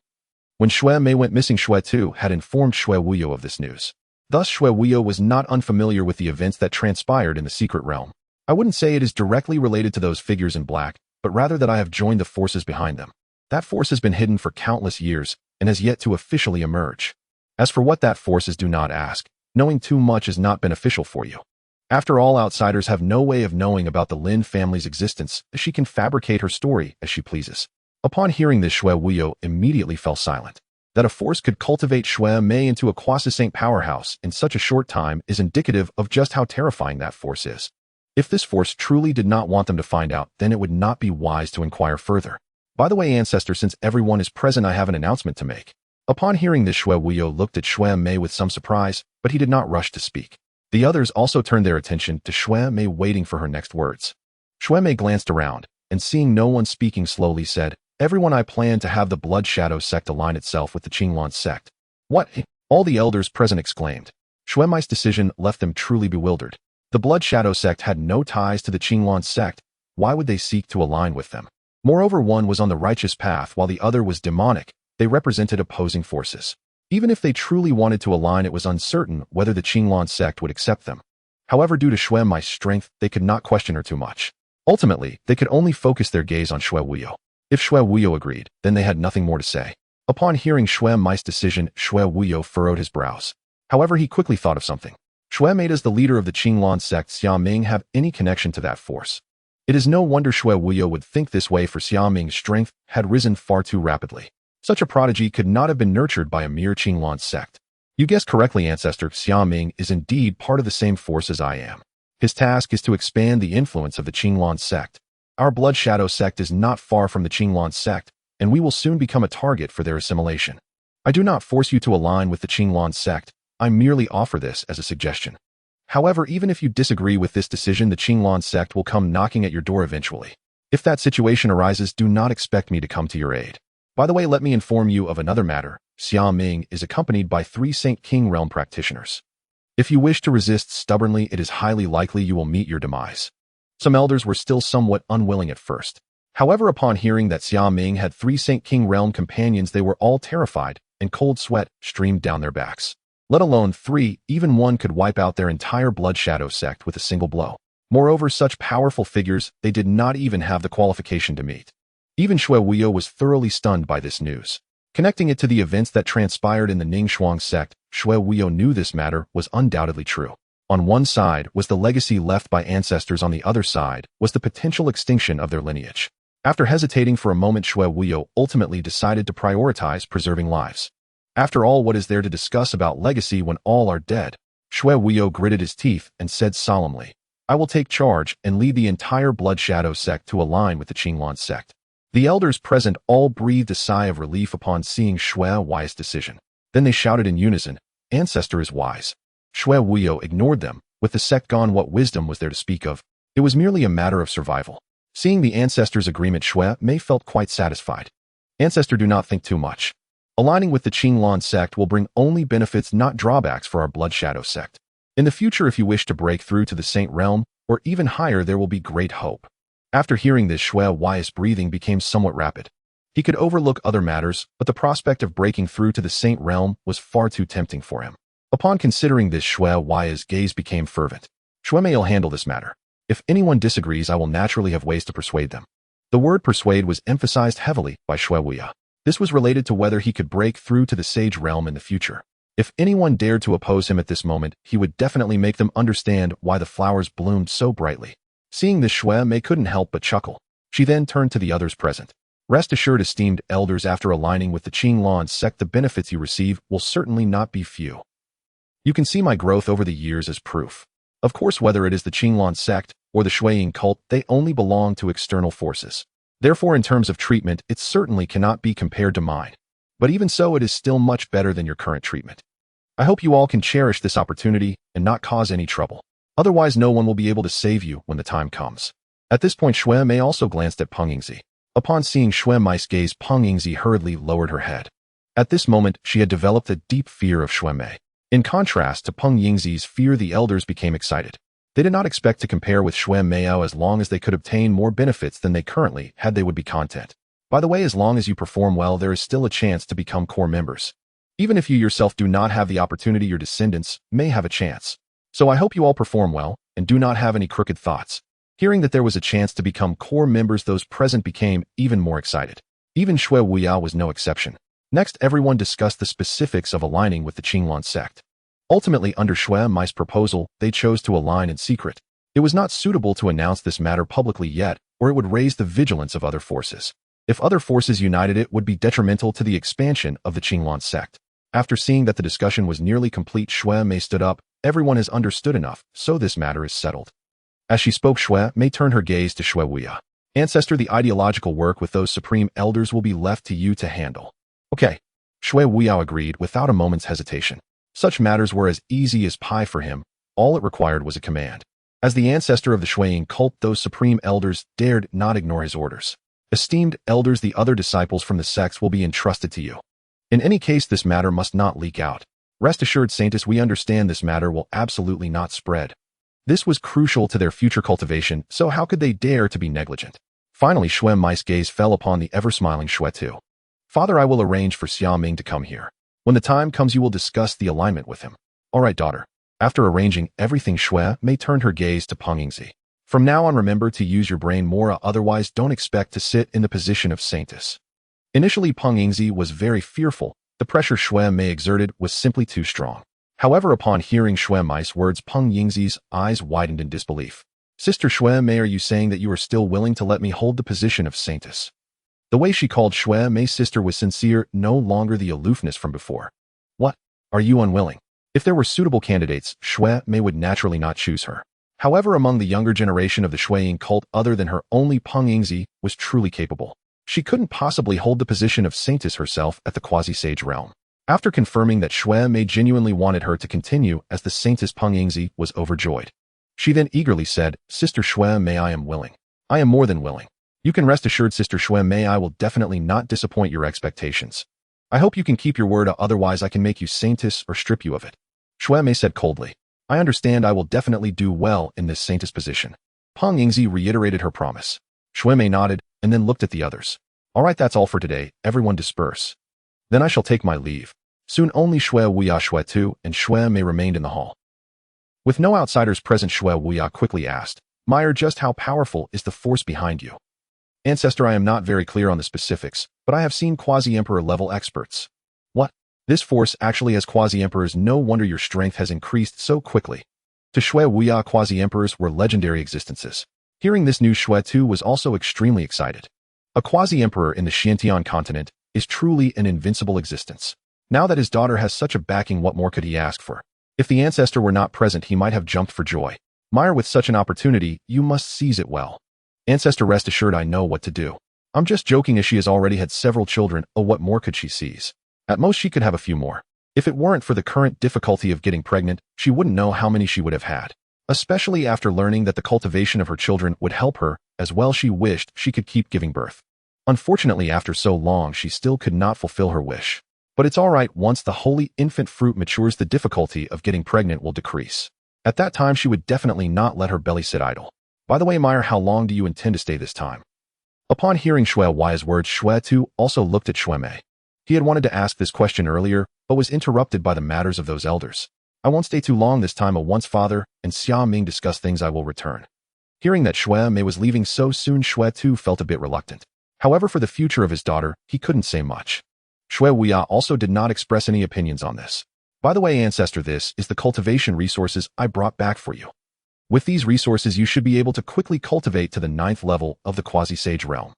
When Xue Mei went missing, Xue Tu had informed Xue Wuyo of this news. Thus, Xue Wuyo was not unfamiliar with the events that transpired in the secret realm. I wouldn't say it is directly related to those figures in black, but rather that I have joined the forces behind them. That force has been hidden for countless years and has yet to officially emerge. As for what that force is, do not ask. Knowing too much is not beneficial for you. After all, outsiders have no way of knowing about the Lin family's existence, as she can fabricate her story as she pleases. Upon hearing this, Xue Wuyo immediately fell silent. That a force could cultivate Xue Mei into a quasi-saint powerhouse in such a short time is indicative of just how terrifying that force is. If this force truly did not want them to find out, then it would not be wise to inquire further. By the way, ancestor, since everyone is present, I have an announcement to make. Upon hearing this, Xue Wuyo looked at Xue Mei with some surprise, but he did not rush to speak. The others also turned their attention to Xue Mei, waiting for her next words. Xue Mei glanced around, and seeing no one speaking, slowly said, "Everyone, I plan to have the Blood Shadow sect align itself with the Qinglan sect." What? All the elders present exclaimed. Xue Mei's decision left them truly bewildered. The Blood Shadow sect had no ties to the Qinglan sect. Why would they seek to align with them? Moreover, one was on the righteous path while the other was demonic. They represented opposing forces. Even if they truly wanted to align, it was uncertain whether the Qinglan sect would accept them. However, due to Xue Mei's strength, they could not question her too much. Ultimately, they could only focus their gaze on Xue Wuyo. If Xue Wuyo agreed, then they had nothing more to say. Upon hearing Xue Mei's decision, Xue Wuyo furrowed his brows. However, he quickly thought of something. Xue Mei, as the leader of the Qinglan sect, Xia Ming, have any connection to that force? It is no wonder Xue Wuyo would think this way, for Xia Ming's strength had risen far too rapidly. Such a prodigy could not have been nurtured by a mere Qinglan sect. You guessed correctly, ancestor. Xia Ming is indeed part of the same force as I am. His task is to expand the influence of the Qinglan sect. Our Blood Shadow sect is not far from the Qinglan sect, and we will soon become a target for their assimilation. I do not force you to align with the Qinglan sect. I merely offer this as a suggestion. However, even if you disagree with this decision, the Qinglan sect will come knocking at your door eventually. If that situation arises, do not expect me to come to your aid. By the way, let me inform you of another matter. Xia Ming is accompanied by 3 Saint King Realm practitioners. If you wish to resist stubbornly, it is highly likely you will meet your demise. Some elders were still somewhat unwilling at first. However, upon hearing that Xia Ming had 3 Saint King Realm companions, they were all terrified, and cold sweat streamed down their backs. Let alone 3, even 1 could wipe out their entire Blood Shadow sect with a single blow. Moreover, such powerful figures, they did not even have the qualification to meet. Even Xue Wuyo was thoroughly stunned by this news. Connecting it to the events that transpired in the Ningxuang sect, Xue Wuyo knew this matter was undoubtedly true. On one side was the legacy left by ancestors, on the other side was the potential extinction of their lineage. After hesitating for a moment, Xue Wuyo ultimately decided to prioritize preserving lives. After all, what is there to discuss about legacy when all are dead? Xue Wuyo gritted his teeth and said solemnly, "I will take charge and lead the entire Blood Shadow sect to align with the Qinglan sect." The elders present all breathed a sigh of relief upon seeing Xue Wuyo's decision. Then they shouted in unison, "Ancestor is wise." Xue Wuyo ignored them. With the sect gone, what wisdom was there to speak of? It was merely a matter of survival. Seeing the ancestors' agreement, Xue Mei felt quite satisfied. Ancestor, do not think too much. Aligning with the Qinglan sect will bring only benefits, not drawbacks, for our Blood Shadow sect. In the future, if you wish to break through to the Saint Realm, or even higher, there will be great hope. After hearing this, Xue Wuyo's breathing became somewhat rapid. He could overlook other matters, but the prospect of breaking through to the Saint Realm was far too tempting for him. Upon considering this, Xue Wuyo's gaze became fervent. Xue Mei will handle this matter. If anyone disagrees, I will naturally have ways to persuade them. The word persuade was emphasized heavily by Xue Wuyo. This was related to whether he could break through to the Sage Realm in the future. If anyone dared to oppose him at this moment, he would definitely make them understand why the flowers bloomed so brightly. Seeing this, Xue Mei couldn't help but chuckle. She then turned to the others present. Rest assured, esteemed elders, after aligning with the Qinglan sect, the benefits you receive will certainly not be few. You can see my growth over the years as proof. Of course, whether it is the Qinglan sect or the Shuiying cult, they only belong to external forces. Therefore, in terms of treatment, it certainly cannot be compared to mine. But even so, it is still much better than your current treatment. I hope you all can cherish this opportunity and not cause any trouble. Otherwise, no one will be able to save you when the time comes. At this point, Xue Mei also glanced at Peng Yingzi. Upon seeing Xue Mei's gaze, Peng Yingzi hurriedly lowered her head. At this moment, she had developed a deep fear of Xue Mei. In contrast to Peng Yingzi's fear, the elders became excited. They did not expect to compare with Xue Mei. As long as they could obtain more benefits than they currently had, they would be content. By the way, as long as you perform well, there is still a chance to become core members. Even if you yourself do not have the opportunity, your descendants may have a chance. So I hope you all perform well and do not have any crooked thoughts. Hearing that there was a chance to become core members, those present became even more excited. Even Shui Wuya was no exception. Next, everyone discussed the specifics of aligning with the Qinglan sect. Ultimately, under Shui Mai's proposal, they chose to align in secret. It was not suitable to announce this matter publicly yet, or it would raise the vigilance of other forces. If other forces united, it would be detrimental to the expansion of the Qinglan sect. After seeing that the discussion was nearly complete, Shui Mei stood up. Everyone has understood enough, so this matter is settled. As she spoke, Shui Mei turned her gaze to Shui Wuya. Ancestor, the ideological work with those supreme elders will be left to you to handle. Okay. Shui Wuya agreed without a moment's hesitation. Such matters were as easy as pie for him. All it required was a command. As the ancestor of the Shuiying cult, those supreme elders dared not ignore his orders. Esteemed elders, the other disciples from the sects will be entrusted to you. In any case, this matter must not leak out. Rest assured, Saintus, we understand this matter will absolutely not spread. This was crucial to their future cultivation, so how could they dare to be negligent? Finally, Shui Mai's gaze fell upon the ever-smiling Shui Tu. Father, I will arrange for Xia Ming to come here. When the time comes, you will discuss the alignment with him. All right, daughter. After arranging everything, Shui Mei turned her gaze to Peng Yingzi. From now on, remember to use your brain more, otherwise don't expect to sit in the position of Saintus. Initially, Peng Yingzi was very fearful. The pressure Shui Mei exerted was simply too strong. However, upon hearing Shui Mei's words, Peng Yingzi's eyes widened in disbelief. Sister Shui Mei, are you saying that you are still willing to let me hold the position of Saintus? The way she called Shui Mei's sister was sincere, no longer the aloofness from before. What? Are you unwilling? If there were suitable candidates, Shui Mei would naturally not choose her. However, among the younger generation of the Shuiying cult, other than her, only Peng Yingzi was truly capable. She couldn't possibly hold the position of Saintus herself at the quasi-sage realm. After confirming that Shui Mei genuinely wanted her to continue as the Saintus, Peng Yingzi was overjoyed. She then eagerly said, Sister Shui Mei, I am willing. I am more than willing. You can rest assured, Sister Shui Mei, I will definitely not disappoint your expectations. I hope you can keep your word, otherwise I can make you Saintus or strip you of it. Shui Mei said coldly. I understand, I will definitely do well in this Saintus position. Peng Yingzi reiterated her promise. Shui Mei nodded and then looked at the others. All right, that's all for today. Everyone disperse. Then I shall take my leave. Soon only Shui Wuya, Shui Tu, and Shui Mei remained in the hall. With no outsiders present, Shui Wuya quickly asked, Meyer, just how powerful is the force behind you? Ancestor, I am not very clear on the specifics, but I have seen quasi-emperor level experts. What? This force actually has quasi-emperors? No wonder your strength has increased so quickly. To Shui Wuya, quasi-emperors were legendary existences. Hearing this news, Shui Tu was also extremely excited. A quasi-emperor in the Xiantian continent is truly an invincible existence. Now that his daughter has such a backing, what more could he ask for? If the ancestor were not present, he might have jumped for joy. Meyer, with such an opportunity, you must seize it well. Ancestor, rest assured I know what to do. I'm just joking, as she has already had several children. Oh, what more could she seize? At most, she could have a few more. If it weren't for the current difficulty of getting pregnant, she wouldn't know how many she would have had. Especially after learning that the cultivation of her children would help her, as well she wished she could keep giving birth. Unfortunately, after so long, she still could not fulfill her wish. But it's all right, once the holy infant fruit matures, the difficulty of getting pregnant will decrease. At that time, she would definitely not let her belly sit idle. By the way, Meyer, how long do you intend to stay this time? Upon hearing Shui Wuya's words, Shui Tu also looked at Shui Mei. He had wanted to ask this question earlier, but was interrupted by the matters of those elders. I won't stay too long this time. Once father and Xia Ming discuss things, I will return. Hearing that Shui Mei was leaving so soon, Shui Tu felt a bit reluctant. However, for the future of his daughter, he couldn't say much. Shui Wuya also did not express any opinions on this. By the way, ancestor, this is the cultivation resources I brought back for you. With these resources, you should be able to quickly cultivate to the 9th level of the quasi-sage realm.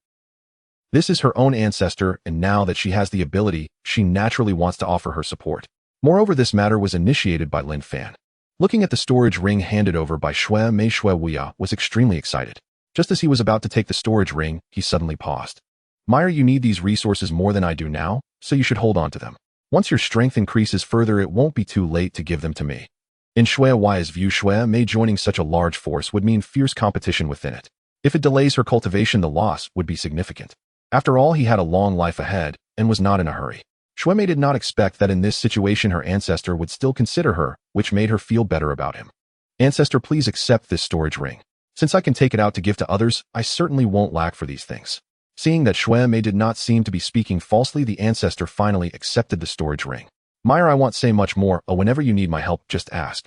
This is her own ancestor, and now that she has the ability, she naturally wants to offer her support. Moreover, this matter was initiated by Lin Fan. Looking at the storage ring handed over by Shui Mei, Shui Wuya was extremely excited. Just as he was about to take the storage ring, he suddenly paused. Meyer, you need these resources more than I do now, so you should hold on to them. Once your strength increases further, it won't be too late to give them to me. In Shui Wuya's view, Shui Mei joining such a large force would mean fierce competition within it. If it delays her cultivation, the loss would be significant. After all, he had a long life ahead and was not in a hurry. Shui Mei did not expect that in this situation her ancestor would still consider her, which made her feel better about him. Ancestor, please accept this storage ring. Since I can take it out to give to others, I certainly won't lack for these things. Seeing that Shui Mei did not seem to be speaking falsely, the ancestor finally accepted the storage ring. Meyer, I won't say much more. Whenever you need my help, just ask.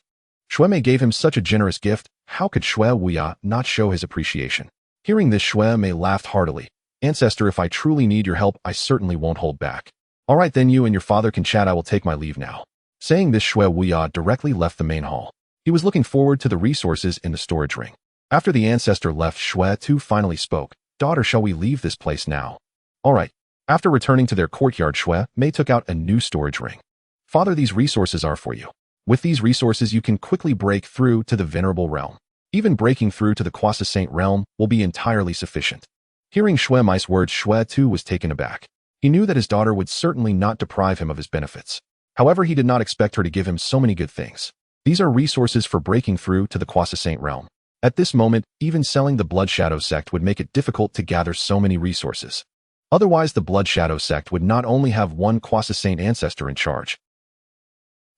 Shuemei gave him such a generous gift, how could Shue Wuya not show his appreciation? Hearing this, Shuemei laughed heartily. Ancestor, if I truly need your help, I certainly won't hold back. All right, then you and your father can chat. I will take my leave now. Saying this, Shue Wuya directly left the main hall. He was looking forward to the resources in the storage ring. After the ancestor left, Shue Tu finally spoke. Daughter, shall we leave this place now? All right. After returning to their courtyard, Shue Mei took out a new storage ring. Father, these resources are for you. With these resources, you can quickly break through to the venerable realm. Even breaking through to the Quasi Saint realm will be entirely sufficient. Hearing Shue Mei's words, Shue Tu was taken aback. He knew that his daughter would certainly not deprive him of his benefits. However, he did not expect her to give him so many good things. These are resources for breaking through to the Quasi Saint realm. At this moment, even selling the Blood Shadow sect would make it difficult to gather so many resources. Otherwise, the Blood Shadow sect would not only have one Quasi Saint ancestor in charge.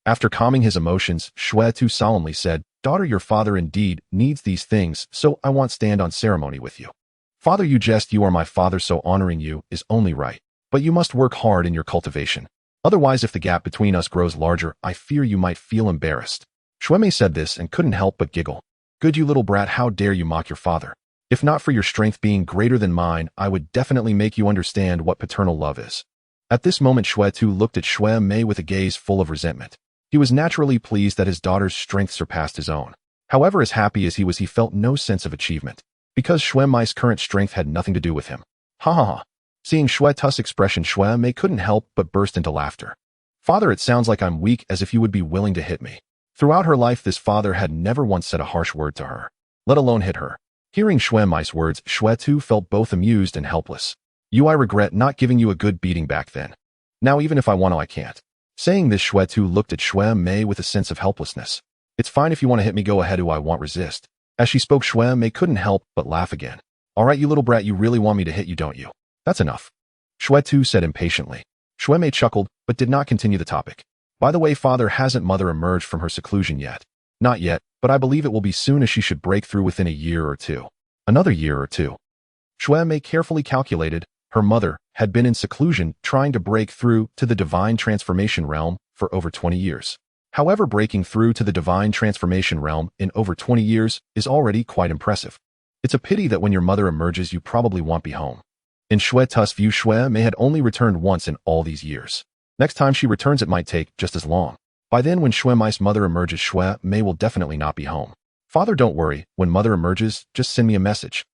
After calming his emotions, Shue Tu solemnly said, Daughter, your father indeed needs these things, so I want stand on ceremony with you. Father, you jest, you are my father, so honoring you is only right. But you must work hard in your cultivation. Otherwise, if the gap between us grows larger, I fear you might feel embarrassed. Shuemei said this and couldn't help but giggle. Good, you little brat, how dare you mock your father? If not for your strength being greater than mine, I would definitely make you understand what paternal love is. At this moment, Shue Tu looked at Shue Mei with a gaze full of resentment. He was naturally pleased that his daughter's strength surpassed his own. However, as happy as he was, he felt no sense of achievement. Because Shue Mei's current strength had nothing to do with him. Ha ha ha. Seeing Shue Tu's expression, Shue Mei couldn't help but burst into laughter. Father, it sounds like I'm weak, as if you would be willing to hit me. Throughout her life, this father had never once said a harsh word to her, let alone hit her. Hearing Shue Mei's words, Shue Tu felt both amused and helpless. I regret not giving you a good beating back then. Now even if I want to, I can't. Saying this, Shue Tu looked at Shue Mei with a sense of helplessness. It's fine if you want to hit me, go ahead, I won't resist. As she spoke, Shue Mei couldn't help but laugh again. All right, you little brat, you really want me to hit you, don't you? That's enough. Shue Tu said impatiently. Shue Mei chuckled, but did not continue the topic. By the way, father, hasn't mother emerged from her seclusion yet? Not yet, but I believe it will be soon, as she should break through within a year or two. Another year or two. Shue Mei carefully calculated. Her mother had been in seclusion trying to break through to the divine transformation realm for over 20 years. However, breaking through to the divine transformation realm in over 20 years is already quite impressive. It's a pity that when your mother emerges, you probably won't be home. In Shue Tu's view, Shue Mei had only returned once in all these years. Next time she returns, it might take just as long. By then, when Shue Mei's mother emerges, Shue Mei will definitely not be home. Father, don't worry. When mother emerges, just send me a message.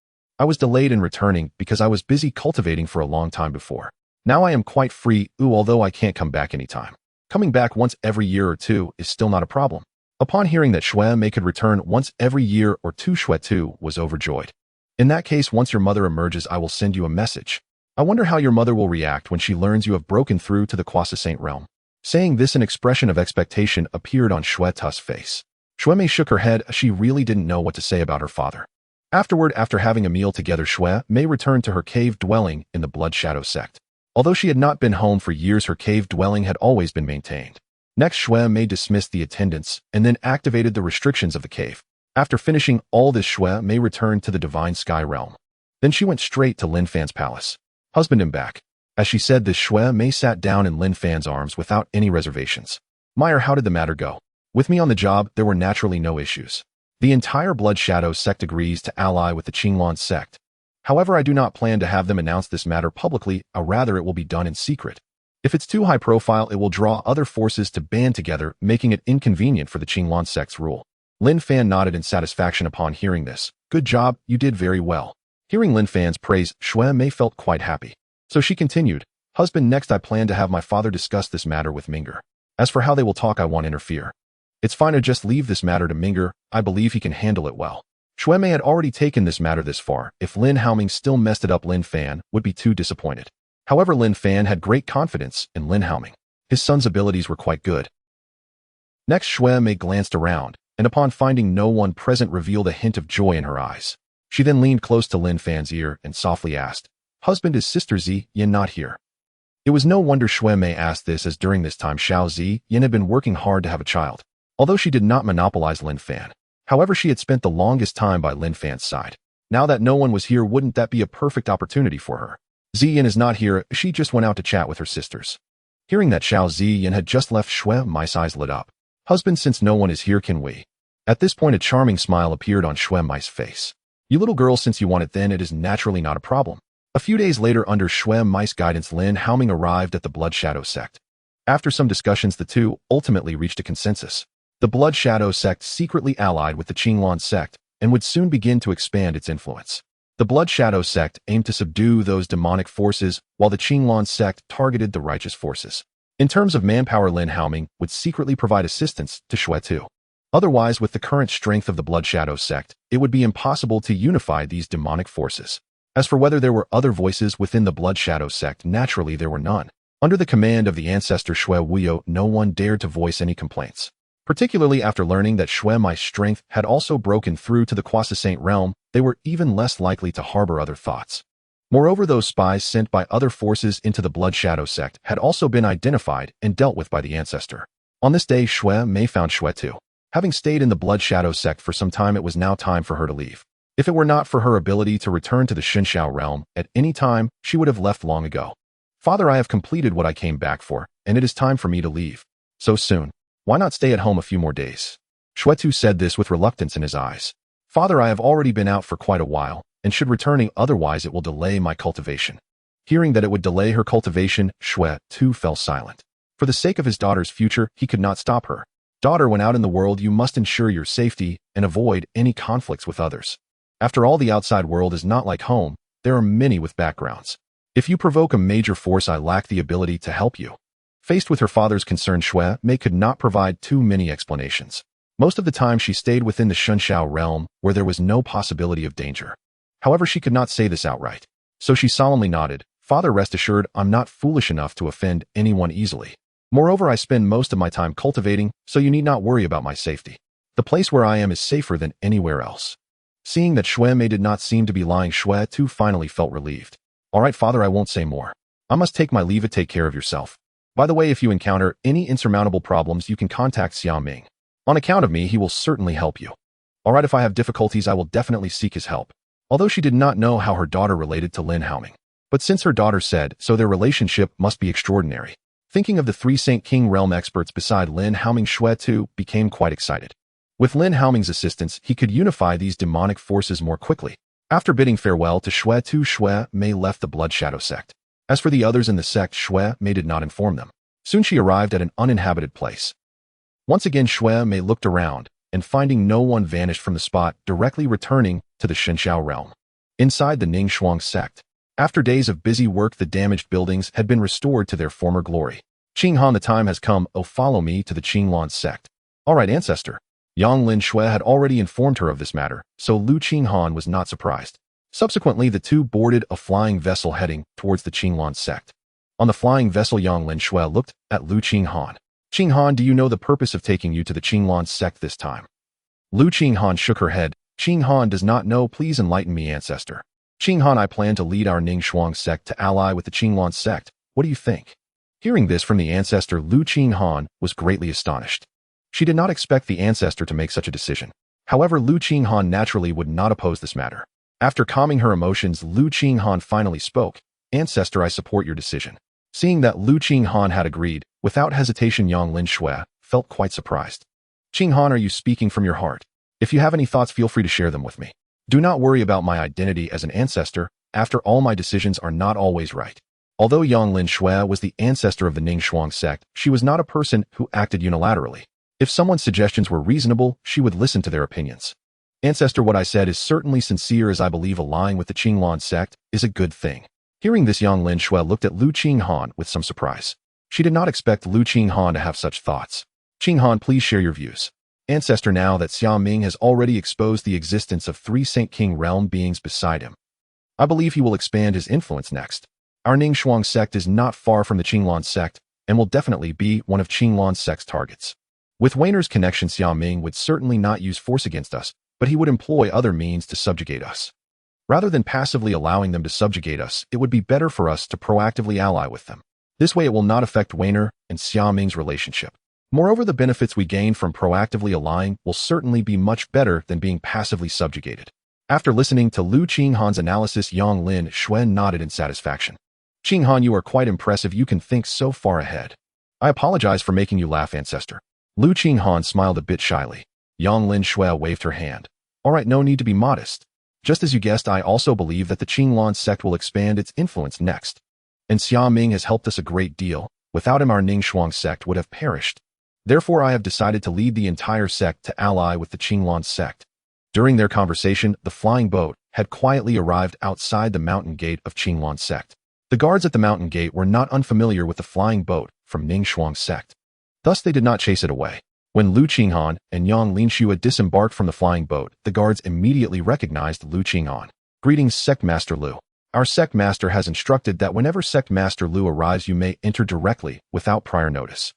I was delayed in returning because I was busy cultivating for a long time before. Now I am quite free, although I can't come back anytime. Coming back once every year or two is still not a problem. Upon hearing that Shue Mei could return once every year or two, Shue Tu was overjoyed. In that case, once your mother emerges, I will send you a message. I wonder how your mother will react when she learns you have broken through to the Quasi Saint realm. Saying this, an expression of expectation appeared on Shue Tu's face. Shue Mei shook her head. She really didn't know what to say about her father. Afterward, after having a meal together, Shue Mei returned to her cave dwelling in the Blood Shadow sect. Although she had not been home for years, her cave dwelling had always been maintained. Next, Shue Mei dismissed the attendants and then activated the restrictions of the cave. After finishing all this, Shue Mei returned to the Divine Sky realm. Then she went straight to Lin Fan's palace. Husband, him back. As she said this, Shue Mei sat down in Lin Fan's arms without any reservations. Meyer, how did the matter go? With me on the job, there were naturally no issues. The entire Blood Shadow sect agrees to ally with the Qinglan sect. However, I do not plan to have them announce this matter publicly, or rather it will be done in secret. If it's too high profile, it will draw other forces to band together, making it inconvenient for the Qinglan sect's rule. Lin Fan nodded in satisfaction upon hearing this. Good job, you did very well. Hearing Lin Fan's praise, Shue Mei felt quite happy. So she continued, Husband, next I plan to have my father discuss this matter with Minger. As for how they will talk, I won't interfere. It's fine to just leave this matter to Minger. I believe he can handle it well. Shue Mei had already taken this matter this far. If Lin Haoming still messed it up, Lin Fan would be too disappointed. However, Lin Fan had great confidence in Lin Haoming. His son's abilities were quite good. Next, Shue Mei glanced around, and upon finding no one present, revealed a hint of joy in her eyes. She then leaned close to Lin Fan's ear and softly asked, Husband, is Sister Zi Yin not here? It was no wonder Shue Mei asked this, as during this time Xiao Zi Yin had been working hard to have a child. Although she did not monopolize Lin Fan. However, she had spent the longest time by Lin Fan's side. Now that no one was here, wouldn't that be a perfect opportunity for her? Zi Yin is not here, she just went out to chat with her sisters. Hearing that Xiao Zi Yin had just left, Shue Mei's eyes lit up. Husband, since no one is here, can we? At this point, a charming smile appeared on Xue Mai's face. You little girl, since you want it then, it is naturally not a problem. A few days later, under Xue Mai's guidance, Lin Haoming arrived at the Blood Shadow sect. After some discussions, the two ultimately reached a consensus. The Blood Shadow sect secretly allied with the Qinglan sect and would soon begin to expand its influence. The Blood Shadow sect aimed to subdue those demonic forces, while the Qinglan sect targeted the righteous forces. In terms of manpower, Lin Haoming would secretly provide assistance to Xue Tu. Otherwise, with the current strength of the Blood Shadow sect, it would be impossible to unify these demonic forces. As for whether there were other voices within the Blood Shadow sect, naturally there were none. Under the command of the ancestor Xue Wuyo, no one dared to voice any complaints. Particularly after learning that Xue Mai's strength had also broken through to the Quasi-Saint realm, they were even less likely to harbor other thoughts. Moreover, those spies sent by other forces into the Blood Shadow sect had also been identified and dealt with by the ancestor. On this day, Xue Mei found Xue Tu. Having stayed in the Blood Shadow sect for some time, it was now time for her to leave. If it were not for her ability to return to the Xinxiao realm at any time, she would have left long ago. Father, I have completed what I came back for, and it is time for me to leave. So soon. Why not stay at home a few more days? Xue Tu said this with reluctance in his eyes. Father, I have already been out for quite a while, and should returning, otherwise it will delay my cultivation. Hearing that it would delay her cultivation, Xue Tu fell silent. For the sake of his daughter's future, he could not stop her. Daughter, when out in the world, you must ensure your safety and avoid any conflicts with others. After all, the outside world is not like home. There are many with backgrounds. If you provoke a major force, I lack the ability to help you. Faced with her father's concern, Xue Mei could not provide too many explanations. Most of the time, she stayed within the Xinxiao realm, where there was no possibility of danger. However, she could not say this outright. So she solemnly nodded. Father, rest assured, I'm not foolish enough to offend anyone easily. Moreover, I spend most of my time cultivating, so you need not worry about my safety. The place where I am is safer than anywhere else. Seeing that Xue Mei did not seem to be lying, Xue Tu finally felt relieved. All right, Father, I won't say more. I must take my leave. Take care of yourself. By the way, if you encounter any insurmountable problems, you can contact Xia Ming. On account of me, he will certainly help you. All right, if I have difficulties, I will definitely seek his help. Although she did not know how her daughter related to Lin Haoming. But since her daughter said so, their relationship must be extraordinary. Thinking of the three Saint King realm experts beside Lin Haoming, Xue Tu became quite excited. With Lin Haoming's assistance, he could unify these demonic forces more quickly. After bidding farewell to Xue Tu, Xue Mei left the Blood Shadow sect. As for the others in the sect, Xue Mei did not inform them. Soon she arrived at an uninhabited place. Once again, Xue Mei looked around, and finding no one, vanished from the spot, directly returning to the Xinxiao realm. Inside the Ningxuang sect, after days of busy work, the damaged buildings had been restored to their former glory. Qinghan, the time has come. Oh, follow me to the Qinglan sect. All right, ancestor. Yang Lin. Xue had already informed her of this matter, so Lu Qinghan was not surprised. Subsequently, the two boarded a flying vessel heading towards the Qinglan sect. On the flying vessel, Yang Lin Xue looked at Lu Qinghan. Qinghan, do you know the purpose of taking you to the Qinglan sect this time? Lu Qinghan shook her head. Qinghan does not know. Please enlighten me, ancestor. Qinghan, I plan to lead our Ningxuang sect to ally with the Qinglan sect. What do you think? Hearing this from the ancestor, Lu Qinghan was greatly astonished. She did not expect the ancestor to make such a decision. However, Lu Qinghan naturally would not oppose this matter. After calming her emotions, Lu Qinghan finally spoke. Ancestor, I support your decision. Seeing that Lu Qinghan had agreed, without hesitation, Yang Lin Xue felt quite surprised. Qinghan, are you speaking from your heart? If you have any thoughts, feel free to share them with me. Do not worry about my identity as an ancestor. After all, my decisions are not always right. Although Yang Lin Xue was the ancestor of the Ningxuang sect, she was not a person who acted unilaterally. If someone's suggestions were reasonable, she would listen to their opinions. Ancestor, what I said is certainly sincere, as I believe allying with the Qinglan sect is a good thing. Hearing this, Yang Lin Xue looked at Lu Qinghan with some surprise. She did not expect Lu Qinghan to have such thoughts. Qinghan, please share your views. Ancestor, now that Xia Ming has already exposed the existence of three Saint King realm beings beside him, I believe he will expand his influence next. Our Ningxuang sect is not far from the Qinglan sect, and will definitely be one of Qinglan sect's targets. With Weiner's connection, Xia Ming would certainly not use force against us, but he would employ other means to subjugate us. Rather than passively allowing them to subjugate us, it would be better for us to proactively ally with them. This way it will not affect Weiner and Xia Ming's relationship. Moreover, the benefits we gain from proactively allying will certainly be much better than being passively subjugated. After listening to Lu Qinghan's analysis, Yang Lin Xue nodded in satisfaction. Qinghan, you are quite impressive. You can think so far ahead. I apologize for making you laugh, ancestor. Lu Qinghan smiled a bit shyly. Yang Lin Shui waved her hand. All right, no need to be modest. Just as you guessed, I also believe that the Qinglan sect will expand its influence next. And Xia Ming has helped us a great deal. Without him, our Ningxuang sect would have perished. Therefore, I have decided to lead the entire sect to ally with the Qinglan sect. During their conversation, the flying boat had quietly arrived outside the mountain gate of Qinglan sect. The guards at the mountain gate were not unfamiliar with the flying boat from Ningxuang sect. Thus, they did not chase it away. When Lu Qinghan and Yang Linxue disembarked from the flying boat, the guards immediately recognized Lu Qinghan. Greetings, Sect Master Lu. Our Sect Master has instructed that whenever Sect Master Lu arrives, you may enter directly, without prior notice.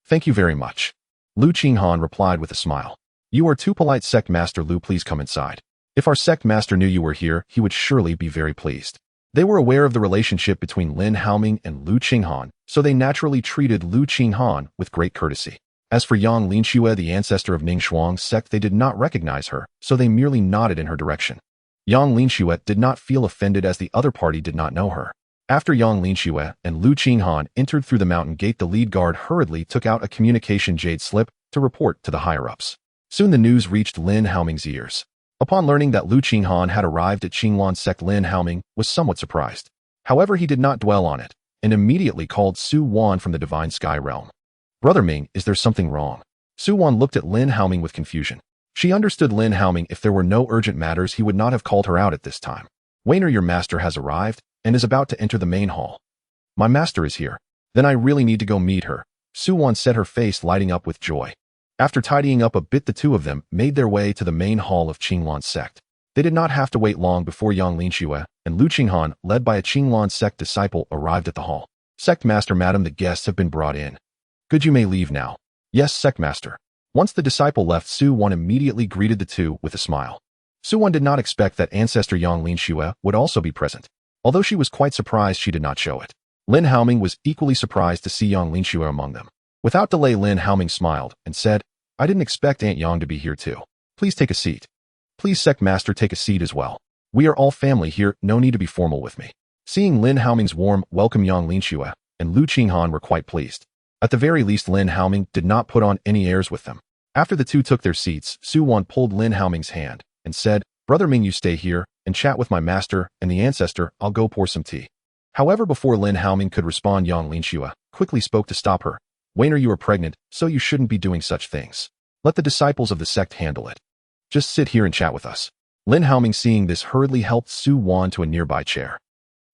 Thank you very much. Lu Qinghan replied with a smile. You are too polite, Sect Master Lu, please come inside. If our Sect Master knew you were here, he would surely be very pleased. They were aware of the relationship between Lin Haoming and Lu Qinghan, so they naturally treated Lu Qinghan with great courtesy. As for Yang Linxue, the ancestor of Ningxuang sect, they did not recognize her, so they merely nodded in her direction. Yang Linxue did not feel offended as the other party did not know her. After Yang Linxue and Lu Qinghan entered through the mountain gate, the lead guard hurriedly took out a communication jade slip to report to the higher-ups. Soon the news reached Lin Haoming's ears. Upon learning that Lu Qinghan had arrived at Qinglan sect, Lin Haoming was somewhat surprised. However, he did not dwell on it, and immediately called Su Wan from the Divine Sky Realm. Brother Ming, is there something wrong? Su Wan looked at Lin Haoming with confusion. She understood Lin Haoming. If there were no urgent matters, he would not have called her out at this time. Wainer, your master has arrived and is about to enter the main hall. My master is here. Then I really need to go meet her. Su Wan said, her face lighting up with joy. After tidying up a bit, the two of them made their way to the main hall of Qinglan sect. They did not have to wait long before Yang Linxue and Lu Qinghan, led by a Qinglan sect disciple, arrived at the hall. Sect Master, madam, the guests have been brought in. Good, you may leave now. Yes, Sect Master. Once the disciple left, Su Wan immediately greeted the two with a smile. Su Wan did not expect that ancestor Yang Linxue would also be present. Although she was quite surprised, she did not show it. Lin Haoming was equally surprised to see Yang Linxue among them. Without delay, Lin Haoming smiled and said, I didn't expect Aunt Yang to be here too. Please take a seat. Please, Sect Master, take a seat as well. We are all family here, no need to be formal with me. Seeing Lin Haoming's warm welcome, Yang Linxue and Lu Qinghan were quite pleased. At the very least, Lin Haoming did not put on any airs with them. After the two took their seats, Su Wan pulled Lin Haoming's hand and said, Brother Ming, you stay here and chat with my master and the ancestor. I'll go pour some tea. However, before Lin Haoming could respond, Yang Linxue quickly spoke to stop her. Wainer, you are pregnant, so you shouldn't be doing such things. Let the disciples of the sect handle it. Just sit here and chat with us. Lin Haoming, seeing this, hurriedly helped Su Wan to a nearby chair.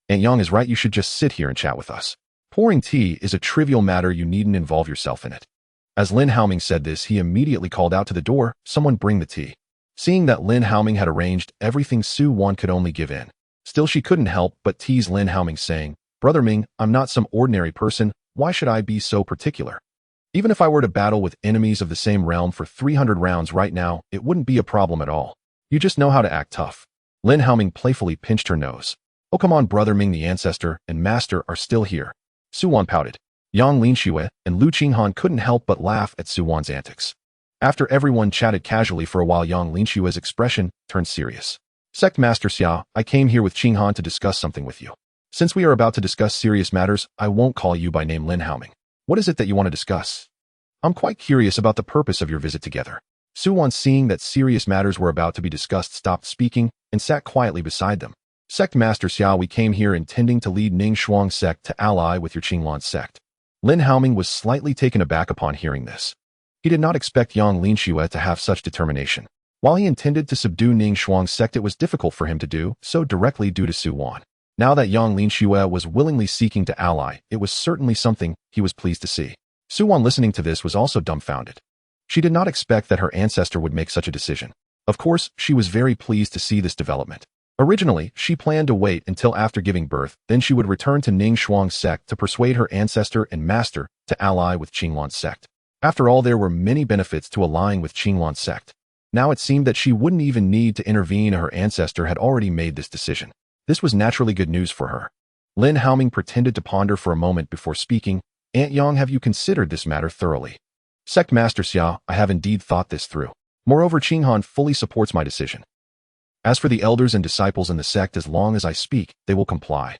Aunt Yang is right, you should just sit here and chat with us. Pouring tea is a trivial matter, you needn't involve yourself in it. As Lin Haoming said this, he immediately called out to the door, someone bring the tea. Seeing that Lin Haoming had arranged everything, Su Wan could only give in. Still, she couldn't help but tease Lin Haoming, saying, Brother Ming, I'm not some ordinary person, why should I be so particular? Even if I were to battle with enemies of the same realm for 300 rounds right now, it wouldn't be a problem at all. You just know how to act tough. Lin Haoming playfully pinched her nose. Oh come on, Brother Ming, the ancestor and master are still here. Su Wan pouted. Yang Linxue and Lu Qinghan couldn't help but laugh at Su Wan's antics. After everyone chatted casually for a while, Yang Linxue's expression turned serious. Sect Master Xia, I came here with Qinghan to discuss something with you. Since we are about to discuss serious matters, I won't call you by name, Lin Haoming. What is it that you want to discuss? I'm quite curious about the purpose of your visit together. Su Wan, seeing that serious matters were about to be discussed, stopped speaking and sat quietly beside them. Sect Master Xia, we came here intending to lead Ningxuang sect to ally with your Qinglan sect. Lin Haoming was slightly taken aback upon hearing this. He did not expect Yang Linxue to have such determination. While he intended to subdue Ningxuang sect, it was difficult for him to do so directly due to Su Wan. Now that Yang Linxue was willingly seeking to ally, it was certainly something he was pleased to see. Su Wan, listening to this, was also dumbfounded. She did not expect that her ancestor would make such a decision. Of course, she was very pleased to see this development. Originally, she planned to wait until after giving birth, then she would return to Ningxuang sect to persuade her ancestor and master to ally with Qinglan sect. After all, there were many benefits to allying with Qinglan sect. Now it seemed that she wouldn't even need to intervene, her ancestor had already made this decision. This was naturally good news for her. Lin Haoming pretended to ponder for a moment before speaking. Aunt Yang, have you considered this matter thoroughly? Sect Master Xia, I have indeed thought this through. Moreover, Qinghan fully supports my decision. As for the elders and disciples in the sect, as long as I speak, they will comply.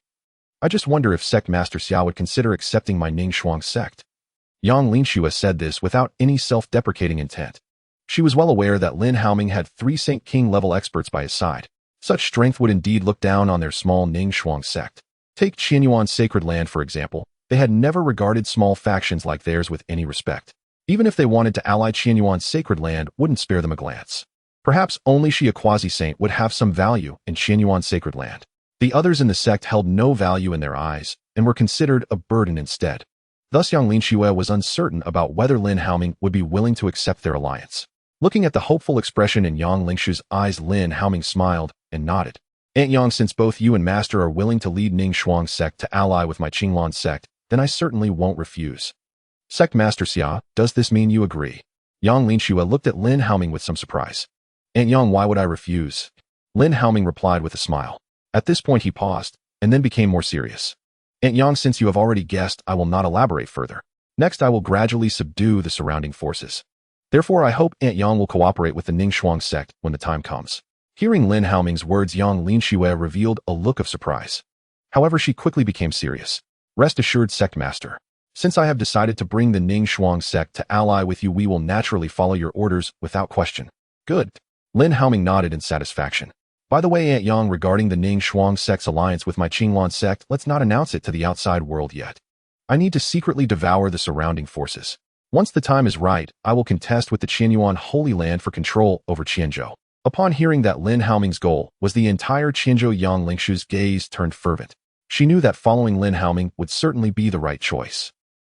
I just wonder if Sect Master Xia would consider accepting my Ningxuang sect. Yang Linxue said this without any self-deprecating intent. She was well aware that Lin Haoming had 3 Saint King-level experts by his side. Such strength would indeed look down on their small Ning Shuang sect. Take Qianyuan's sacred land, for example. They had never regarded small factions like theirs with any respect. Even if they wanted to ally, Qianyuan's sacred land wouldn't spare them a glance. Perhaps only she, a quasi-saint, would have some value in Qianyuan's sacred land. The others in the sect held no value in their eyes and were considered a burden instead. Thus Yang Linxue was uncertain about whether Lin Haoming would be willing to accept their alliance. Looking at the hopeful expression in Yang Lingxu's eyes, Lin Haoming smiled and nodded. Aunt Yang, since both you and Master are willing to lead Ning Shuang's sect to ally with my Qinglan sect, then I certainly won't refuse. Sect Master Xia, does this mean you agree? Yang Linxue looked at Lin Haoming with some surprise. Aunt Yang, why would I refuse? Lin Haoming replied with a smile. At this point he paused, and then became more serious. Aunt Yang, since you have already guessed, I will not elaborate further. Next I will gradually subdue the surrounding forces. Therefore I hope Aunt Yang will cooperate with the Ning Shuang sect when the time comes. Hearing Lin Haoming's words, Yang Linxue revealed a look of surprise. However, she quickly became serious. Rest assured, Sect Master. Since I have decided to bring the Ning Shuang sect to ally with you, we will naturally follow your orders without question. Good. Lin Haoming nodded in satisfaction. By the way, Aunt Yang, regarding the Ning Shuang sect's alliance with my Qinglan sect, let's not announce it to the outside world yet. I need to secretly devour the surrounding forces. Once the time is right, I will contest with the Qianyuan Holy Land for control over Qianzhou. Upon hearing that Lin Haoming's goal was the entire Qianzhou, Yang Lingxu's gaze turned fervent. She knew that following Lin Haoming would certainly be the right choice.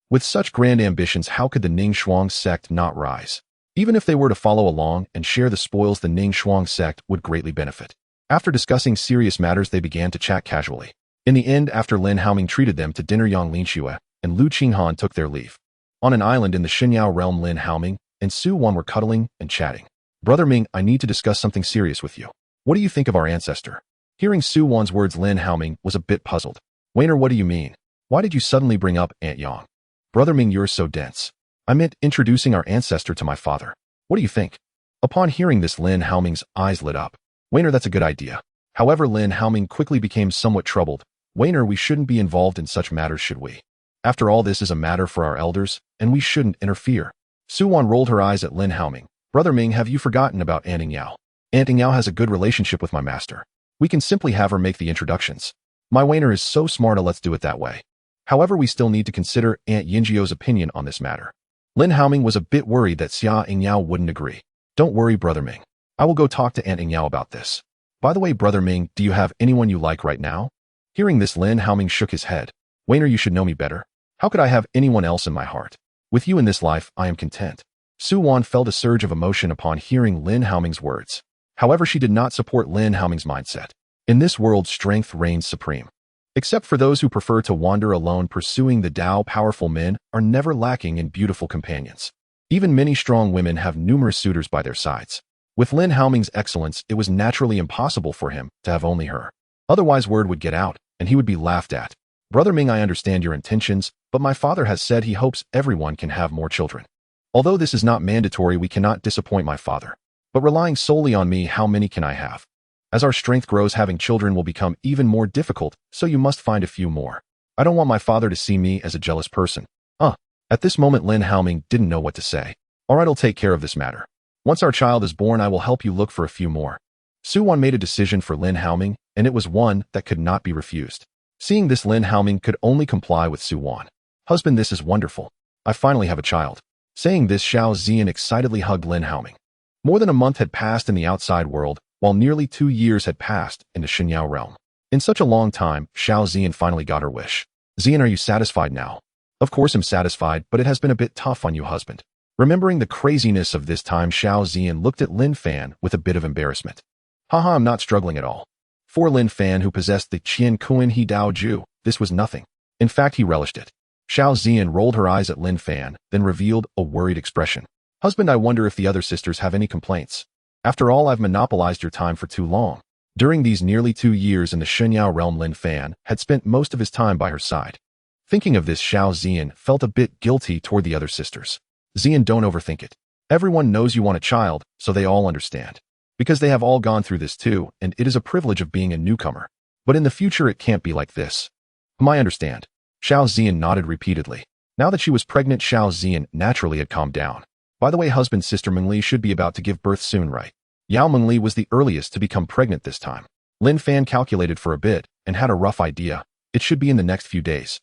With such grand ambitions, how could the Ning Shuang sect not rise? Even if they were to follow along and share the spoils, the Ning Shuang sect would greatly benefit. After discussing serious matters, they began to chat casually. In the end, after Lin Haoming treated them to dinner, Yang Linxue and Lu Qinghan took their leave. On an island in the Xinyao realm, Lin Haoming and Su Wan were cuddling and chatting. Brother Ming, I need to discuss something serious with you. What do you think of our ancestor? Hearing Su Wan's words, Lin Haoming was a bit puzzled. Wainer, what do you mean? Why did you suddenly bring up Aunt Yang? Brother Ming, you're so dense. I meant introducing our ancestor to my father. What do you think? Upon hearing this, Lin Haoming's eyes lit up. Wainer, that's a good idea. However, Lin Haoming quickly became somewhat troubled. Wainer, we shouldn't be involved in such matters, should we? After all, this is a matter for our elders, and we shouldn't interfere. Su Wan rolled her eyes at Lin Haoming. Brother Ming, have you forgotten about Aunt Yao? Aunt Yao has a good relationship with my master. We can simply have her make the introductions. My Wainer is so smart, let's do it that way. However, we still need to consider Aunt Yinjiao's opinion on this matter. Lin Haoming was a bit worried that Xia Yingyao wouldn't agree. Don't worry, Brother Ming. I will go talk to Aunt Yingyao about this. By the way, Brother Ming, do you have anyone you like right now? Hearing this, Lin Haoming shook his head. Wainer, you should know me better. How could I have anyone else in my heart? With you in this life, I am content. Su Wan felt a surge of emotion upon hearing Lin Haoming's words. However, she did not support Lin Haoming's mindset. In this world, strength reigns supreme. Except for those who prefer to wander alone, pursuing the Tao, powerful men are never lacking in beautiful companions. Even many strong women have numerous suitors by their sides. With Lin Haoming's excellence, it was naturally impossible for him to have only her. Otherwise, word would get out, and he would be laughed at. Brother Ming, I understand your intentions, but my father has said he hopes everyone can have more children. Although this is not mandatory, we cannot disappoint my father. But relying solely on me, how many can I have? As our strength grows, having children will become even more difficult, so you must find a few more. I don't want my father to see me as a jealous person. At this moment, Lin Haoming didn't know what to say. Alright, I'll take care of this matter. Once our child is born, I will help you look for a few more. Su Wan made a decision for Lin Haoming, and it was one that could not be refused. Seeing this, Lin Haoming could only comply with Su Wan. Husband, this is wonderful. I finally have a child. Saying this, Xiao Ziyan excitedly hugged Lin Haoming. More than a month had passed in the outside world, while nearly 2 years had passed in the Xinyao realm. In such a long time, Xiao Ziyan finally got her wish. Ziyan, are you satisfied now? Of course I'm satisfied, but it has been a bit tough on you, husband. Remembering the craziness of this time, Xiao Ziyan looked at Lin Fan with a bit of embarrassment. Haha, I'm not struggling at all. For Lin Fan, who possessed the Qian Kuan He Dao Ju, this was nothing. In fact, he relished it. Xiao Ziyan rolled her eyes at Lin Fan, then revealed a worried expression. Husband, I wonder if the other sisters have any complaints. After all, I've monopolized your time for too long. During these nearly 2 years in the Xinyao realm, Lin Fan had spent most of his time by her side. Thinking of this, Xiao Ziyan felt a bit guilty toward the other sisters. Ziyan, don't overthink it. Everyone knows you want a child, so they all understand. Because they have all gone through this too, and it is a privilege of being a newcomer. But in the future, it can't be like this. I understand. Xiao Ziyan nodded repeatedly. Now that she was pregnant, Xiao Ziyan naturally had calmed down. By the way, husband sister Mengli should be about to give birth soon, right? Yao Mengli was the earliest to become pregnant this time. Lin Fan calculated for a bit and had a rough idea. It should be in the next few days.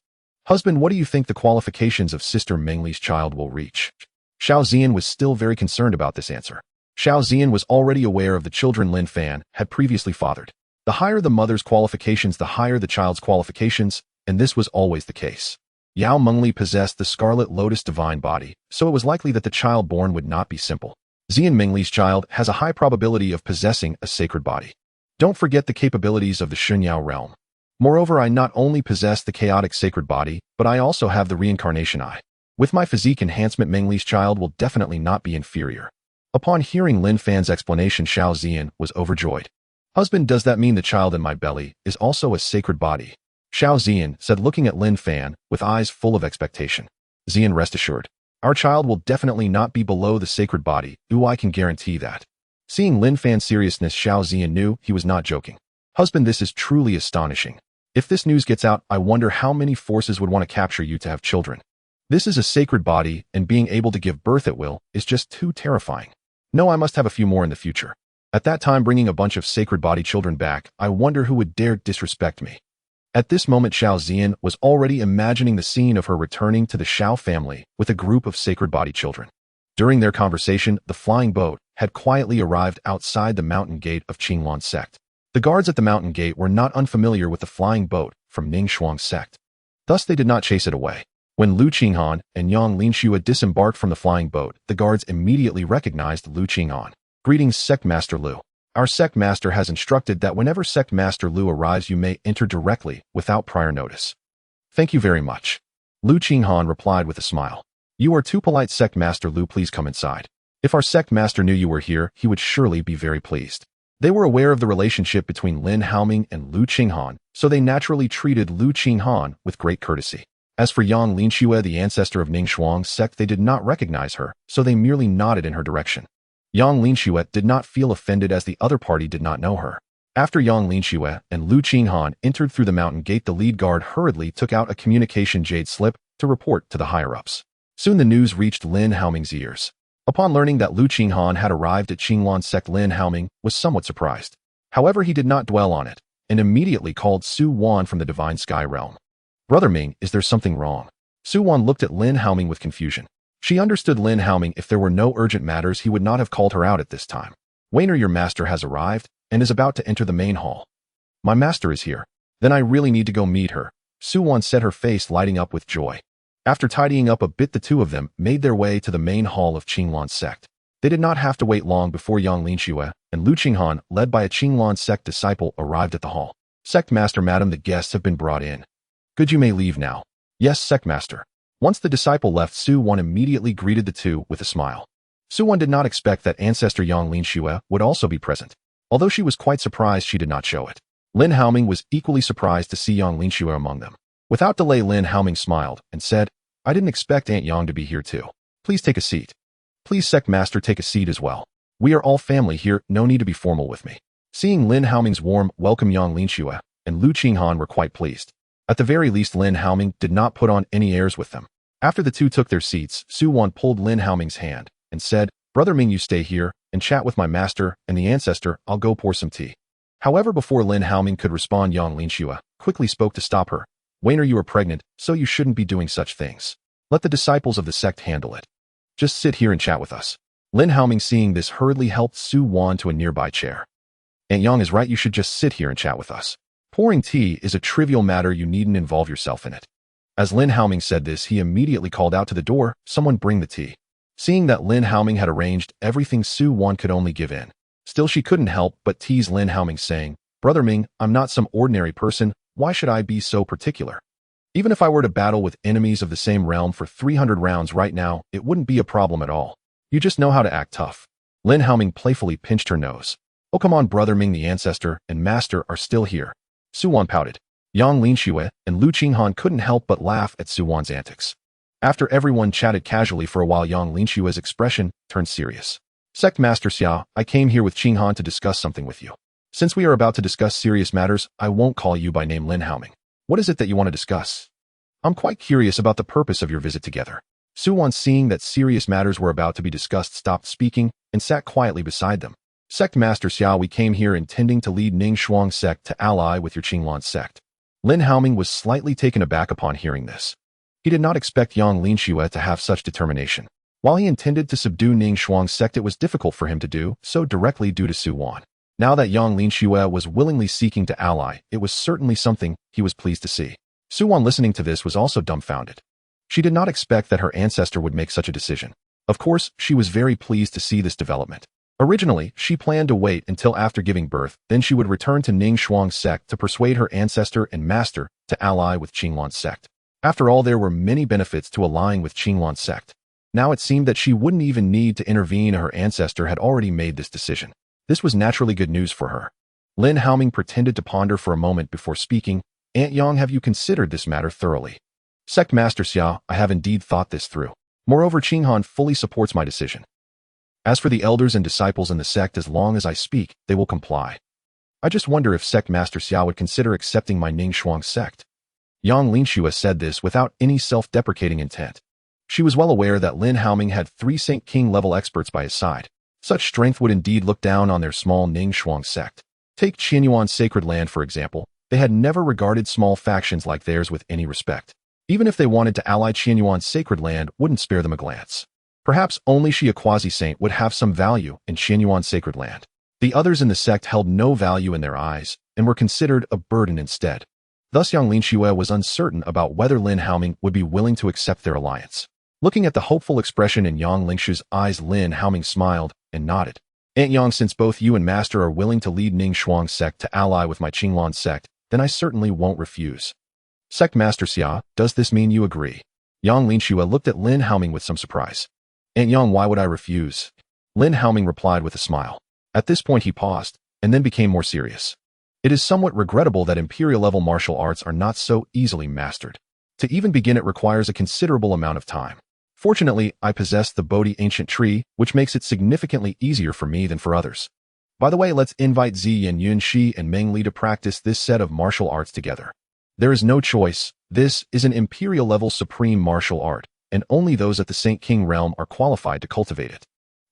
Husband, what do you think the qualifications of sister Mengli's child will reach? Xiao Zian was still very concerned about this answer. Xiao Zian was already aware of the children Lin Fan had previously fathered. The higher the mother's qualifications, the higher the child's qualifications, and this was always the case. Yao Mengli possessed the Scarlet Lotus divine body, so it was likely that the child born would not be simple. Zian Mengli's child has a high probability of possessing a sacred body. Don't forget the capabilities of the Xunyao realm. Moreover, I not only possess the chaotic sacred body, but I also have the reincarnation eye. With my physique enhancement, Mengli's child will definitely not be inferior. Upon hearing Lin Fan's explanation, Xiao Zian was overjoyed. Husband, does that mean the child in my belly is also a sacred body? Xiao Zian said, looking at Lin Fan with eyes full of expectation. Zian, rest assured. Our child will definitely not be below the sacred body. I can guarantee that. Seeing Lin Fan's seriousness, Xiao Zian knew he was not joking. Husband, this is truly astonishing. If this news gets out, I wonder how many forces would want to capture you to have children. This is a sacred body, and being able to give birth at will is just too terrifying. No, I must have a few more in the future. At that time, bringing a bunch of sacred body children back, I wonder who would dare disrespect me. At this moment, Xiao Zian was already imagining the scene of her returning to the Xiao family with a group of sacred body children. During their conversation, the flying boat had quietly arrived outside the mountain gate of Qingluan sect. The guards at the mountain gate were not unfamiliar with the flying boat from Ningxuang sect. Thus, they did not chase it away. When Lu Qinghan and Yang Linxue disembarked from the flying boat, the guards immediately recognized Lu Qinghan. Greetings, Sect Master Lu. Our Sect Master has instructed that whenever Sect Master Lu arrives, you may enter directly without prior notice. Thank you very much. Lu Qinghan replied with a smile. You are too polite, Sect Master Lu. Please come inside. If our Sect Master knew you were here, he would surely be very pleased. They were aware of the relationship between Lin Haoming and Lu Qinghan, so they naturally treated Lu Qinghan with great courtesy. As for Yang Linxue, the ancestor of Ningxuang's sect, they did not recognize her, so they merely nodded in her direction. Yang Linxue did not feel offended as the other party did not know her. After Yang Linxue and Lu Qinghan entered through the mountain gate, the lead guard hurriedly took out a communication jade slip to report to the higher-ups. Soon the news reached Lin Haoming's ears. Upon learning that Lu Qinghan had arrived at Qingluan sect, Lin Haoming was somewhat surprised. However, he did not dwell on it, and immediately called Su Wan from the Divine Sky Realm. Brother Ming, is there something wrong? Su Wan looked at Lin Haoming with confusion. She understood Lin Haoming. If there were no urgent matters, he would not have called her out at this time. Wainer, your master has arrived, and is about to enter the main hall. My master is here. Then I really need to go meet her. Su Wan said, her face lighting up with joy. After tidying up a bit, the two of them made their way to the main hall of Qingluan sect. They did not have to wait long before Yang Linxue and Lu Qinghan, led by a Qingluan sect disciple, arrived at the hall. Sect Master, madam, the guests have been brought in. Good, you may leave now. Yes, Sect Master. Once the disciple left, Su Wan immediately greeted the two with a smile. Su Wan did not expect that ancestor Yang Linxue would also be present. Although she was quite surprised, she did not show it. Lin Haoming was equally surprised to see Yang Linxue among them. Without delay, Lin Haoming smiled and said, I didn't expect Aunt Yang to be here too. Please take a seat. Please, Sect Master, take a seat as well. We are all family here, no need to be formal with me. Seeing Lin Haoming's warm welcome, Yang Linxue and Lu Qinghan were quite pleased. At the very least, Lin Haoming did not put on any airs with them. After the two took their seats, Su Wan pulled Lin Haoming's hand and said, Brother Ming, you stay here and chat with my master and the ancestor. I'll go pour some tea. However, before Lin Haoming could respond, Yang Linxue quickly spoke to stop her. Wainer, you are pregnant, so you shouldn't be doing such things. Let the disciples of the sect handle it. Just sit here and chat with us. Lin Haoming, seeing this, hurriedly helped Su Wan to a nearby chair. Aunt Yang is right, you should just sit here and chat with us. Pouring tea is a trivial matter, you needn't involve yourself in it. As Lin Haoming said this, he immediately called out to the door, someone bring the tea. Seeing that Lin Haoming had arranged everything, Su Wan could only give in. Still, she couldn't help but tease Lin Haoming, saying, Brother Ming, I'm not some ordinary person, why should I be so particular? Even if I were to battle with enemies of the same realm for 300 rounds right now, it wouldn't be a problem at all. You just know how to act tough. Lin Haoming playfully pinched her nose. Oh, come on, Brother Ming, the ancestor and master are still here. Su Wan pouted. Yang Linxue and Lu Qinghan couldn't help but laugh at Su Wan's antics. After everyone chatted casually for a while, Yang Linxue's expression turned serious. Sect Master Xia, I came here with Qinghan to discuss something with you. Since we are about to discuss serious matters, I won't call you by name, Lin Haoming. What is it that you want to discuss? I'm quite curious about the purpose of your visit together. Suwon, seeing that serious matters were about to be discussed, stopped speaking and sat quietly beside them. Sect Master Xiao, we came here intending to lead Ning Shuang's sect to ally with your Qinglan sect. Lin Haoming was slightly taken aback upon hearing this. He did not expect young Lin Xue to have such determination. While he intended to subdue Ning Shuang's sect, it was difficult for him to do so directly due to Suwon. Now that young Lin Xue was willingly seeking to ally, it was certainly something he was pleased to see. Suwon, listening to this, was also dumbfounded. She did not expect that her ancestor would make such a decision. Of course, she was very pleased to see this development. Originally, she planned to wait until after giving birth, then she would return to Ning Shuang's sect to persuade her ancestor and master to ally with Qinglan's sect. After all, there were many benefits to allying with Qinglan's sect. Now it seemed that she wouldn't even need to intervene. Her ancestor had already made this decision. This was naturally good news for her. Lin Haoming pretended to ponder for a moment before speaking. Aunt Yang, have you considered this matter thoroughly? Sect Master Xiao, I have indeed thought this through. Moreover, Qinghan fully supports my decision. As for the elders and disciples in the sect, as long as I speak, they will comply. I just wonder if Sect Master Xiao would consider accepting my Ning Shuang sect. Yang Linxue said this without any self-deprecating intent. She was well aware that Lin Haoming had 3 Saint King level experts by his side. Such strength would indeed look down on their small Ning Shuang sect. Take Qianyuan's sacred land, for example. They had never regarded small factions like theirs with any respect. Even if they wanted to ally, Qianyuan's sacred land wouldn't spare them a glance. Perhaps only she, a quasi-saint, would have some value in Qianyuan's sacred land. The others in the sect held no value in their eyes and were considered a burden instead. Thus, Yang Linxue was uncertain about whether Lin Haoming would be willing to accept their alliance. Looking at the hopeful expression in Yang Linxue's eyes, Lin Haoming smiled and nodded. Aunt Yang, since both you and Master are willing to lead Ning Shuang's sect to ally with my Qinglan sect, then I certainly won't refuse. Sect Master Xia, does this mean you agree? Yang Linxue looked at Lin Haoming with some surprise. Aunt Yang, why would I refuse? Lin Haoming replied with a smile. At this point he paused, and then became more serious. It is somewhat regrettable that imperial-level martial arts are not so easily mastered. To even begin, it requires a considerable amount of time. Fortunately, I possess the Bodhi ancient tree, which makes it significantly easier for me than for others. By the way, let's invite Ziyin, Yunxi, and Meng Li to practice this set of martial arts together. There is no choice. This is an imperial-level supreme martial art, and only those at the Saint King realm are qualified to cultivate it.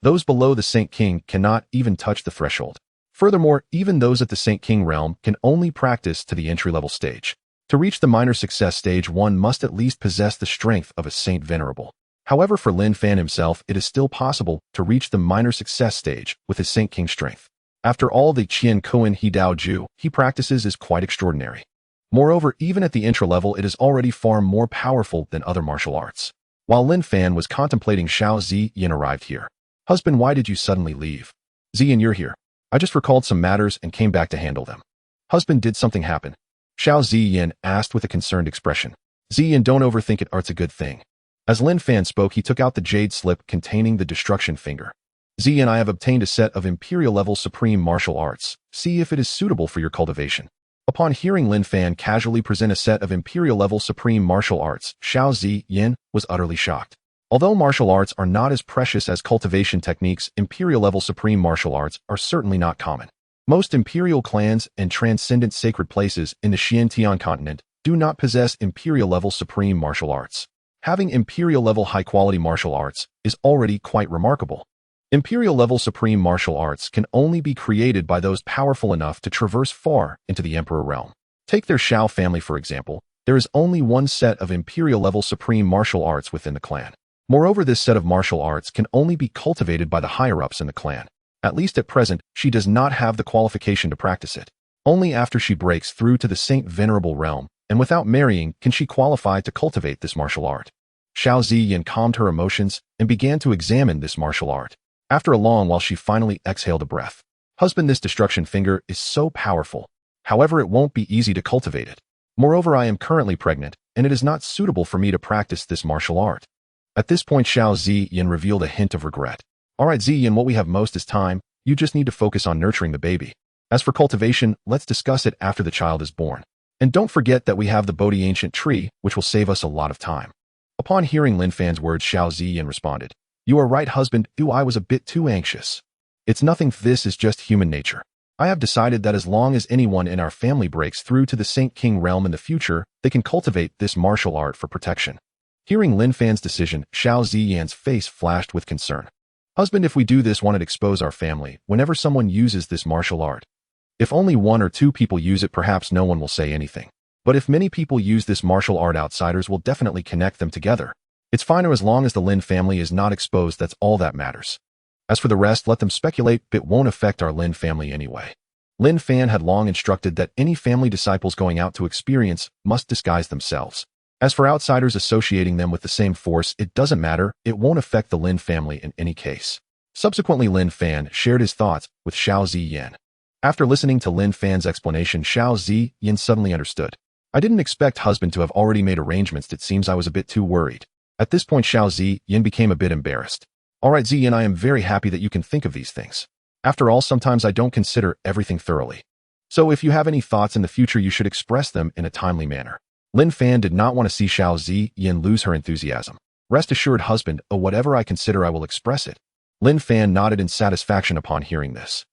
Those below the Saint King cannot even touch the threshold. Furthermore, even those at the Saint King realm can only practice to the entry-level stage. To reach the minor success stage, one must at least possess the strength of a Saint Venerable. However, for Lin Fan himself, it is still possible to reach the minor success stage with his Saint King strength. After all, the Qian Kuan He Dao Ju he practices is quite extraordinary. Moreover, even at the intro level, it is already far more powerful than other martial arts. While Lin Fan was contemplating, Xiao Ziyin arrived here. Husband, why did you suddenly leave? Ziyin, you're here. I just recalled some matters and came back to handle them. Husband, did something happen? Xiao Ziyin asked with a concerned expression. Ziyin, don't overthink it, art's a good thing. As Lin Fan spoke, he took out the jade slip containing the destruction finger. Ziyin, I have obtained a set of imperial-level supreme martial arts. See if it is suitable for your cultivation. Upon hearing Lin Fan casually present a set of imperial-level supreme martial arts, Xiao Ziyin was utterly shocked. Although martial arts are not as precious as cultivation techniques, imperial-level supreme martial arts are certainly not common. Most imperial clans and transcendent sacred places in the Xiantian continent do not possess imperial-level supreme martial arts. Having imperial-level high-quality martial arts is already quite remarkable. Imperial-level supreme martial arts can only be created by those powerful enough to traverse far into the Emperor realm. Take their Shao family, for example. There is only one set of imperial-level supreme martial arts within the clan. Moreover, this set of martial arts can only be cultivated by the higher-ups in the clan. At least at present, she does not have the qualification to practice it. Only after she breaks through to the Saint Venerable realm, and without marrying, can she qualify to cultivate this martial art. Xiao Ziyin calmed her emotions and began to examine this martial art. After a long while, she finally exhaled a breath. Husband, this destruction finger is so powerful. However, it won't be easy to cultivate it. Moreover, I am currently pregnant, and it is not suitable for me to practice this martial art. At this point, Xiao Ziyin revealed a hint of regret. Alright Ziyin, what we have most is time. You just need to focus on nurturing the baby. As for cultivation, let's discuss it after the child is born. And don't forget that we have the Bodhi ancient tree, which will save us a lot of time. Upon hearing Lin Fan's words, Xiao Ziyin responded. You are right, husband. I was a bit too anxious. It's nothing. This is just human nature. I have decided that as long as anyone in our family breaks through to the Saint King realm in the future, they can cultivate this martial art for protection. Hearing Lin Fan's decision, Xiao Ziyan's face flashed with concern. Husband, if we do this, won't it expose our family whenever someone uses this martial art? If only 1 or 2 people use it, perhaps no one will say anything. But if many people use this martial art, outsiders will definitely connect them together. It's finer as long as the Lin family is not exposed, that's all that matters. As for the rest, let them speculate, it won't affect our Lin family anyway. Lin Fan had long instructed that any family disciples going out to experience must disguise themselves. As for outsiders associating them with the same force, it doesn't matter, it won't affect the Lin family in any case. Subsequently, Lin Fan shared his thoughts with Xiao Ziyan. After listening to Lin Fan's explanation, Xiao Ziyan suddenly understood. I didn't expect husband to have already made arrangements, it seems I was a bit too worried. At this point, Xiao Ziyan became a bit embarrassed. Alright Ziyan, I am very happy that you can think of these things. After all, sometimes I don't consider everything thoroughly. So if you have any thoughts in the future, you should express them in a timely manner. Lin Fan did not want to see Xiao Ziyan lose her enthusiasm. Rest assured, husband, whatever I consider, I will express it. Lin Fan nodded in satisfaction upon hearing this.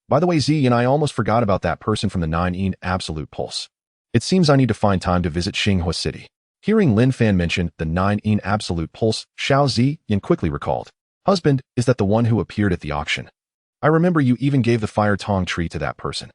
By the way, Ziyan, I almost forgot about that person from the 9 Absolute Pulse. It seems I need to find time to visit Xinghua City. Hearing Lin Fan mention the 9 Absolute Pulse, Xiao Ziyan quickly recalled. Husband, is that the one who appeared at the auction? I remember you even gave the fire tong tree to that person.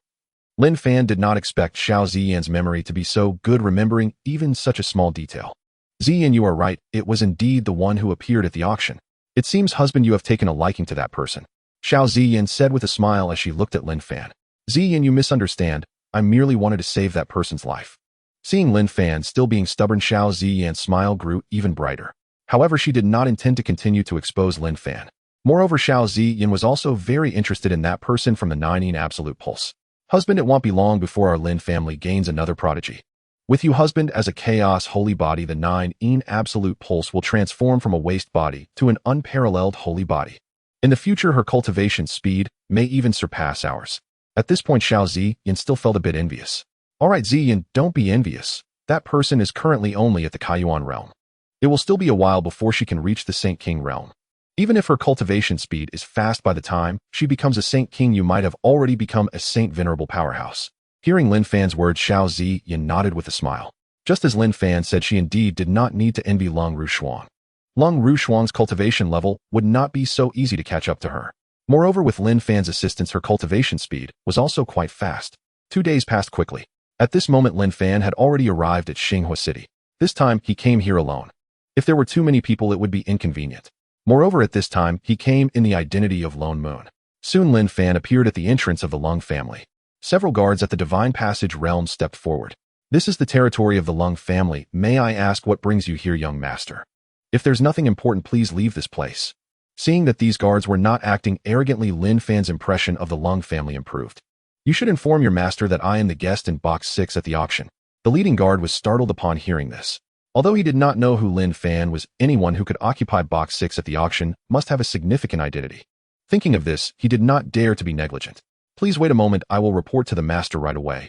Lin Fan did not expect Xiao Ziyan's memory to be so good, remembering even such a small detail. Ziyan, you are right, it was indeed the one who appeared at the auction. It seems, husband, you have taken a liking to that person. Xiao Ziyan said with a smile as she looked at Lin Fan. Ziyan, you misunderstand, I merely wanted to save that person's life. Seeing Lin Fan still being stubborn, Xiao Ziyan's smile grew even brighter. However, she did not intend to continue to expose Lin Fan. Moreover, Xiao Ziyan was also very interested in that person from the 9 Absolute Pulse. Husband, it won't be long before our Lin family gains another prodigy. With you, husband, as a chaos holy body, the 9 Absolute Pulse will transform from a waste body to an unparalleled holy body. In the future, her cultivation speed may even surpass ours. At this point, Xiao Ziyan still felt a bit envious. Alright Ziyan, don't be envious. That person is currently only at the Kaiyuan realm. It will still be a while before she can reach the Saint King realm. Even if her cultivation speed is fast, by the time she becomes a Saint King, you might have already become a Saint Venerable powerhouse. Hearing Lin Fan's words, Xiao Ziyan nodded with a smile. Just as Lin Fan said, she indeed did not need to envy Lung Rushuang. Lung Rushuang's cultivation level would not be so easy to catch up to her. Moreover, with Lin Fan's assistance, her cultivation speed was also quite fast. 2 days passed quickly. At this moment, Lin Fan had already arrived at Xinghua City. This time, he came here alone. If there were too many people, it would be inconvenient. Moreover, at this time, he came in the identity of Lone Moon. Soon Lin Fan appeared at the entrance of the Lung family. Several guards at the Divine Passage realm stepped forward. This is the territory of the Lung family. May I ask what brings you here, young master? If there's nothing important, please leave this place. Seeing that these guards were not acting arrogantly, Lin Fan's impression of the Lung family improved. You should inform your master that I am the guest in box 6 at the auction. The leading guard was startled upon hearing this. Although he did not know who Lin Fan was, anyone who could occupy box 6 at the auction must have a significant identity. Thinking of this, he did not dare to be negligent. Please wait a moment, I will report to the master right away.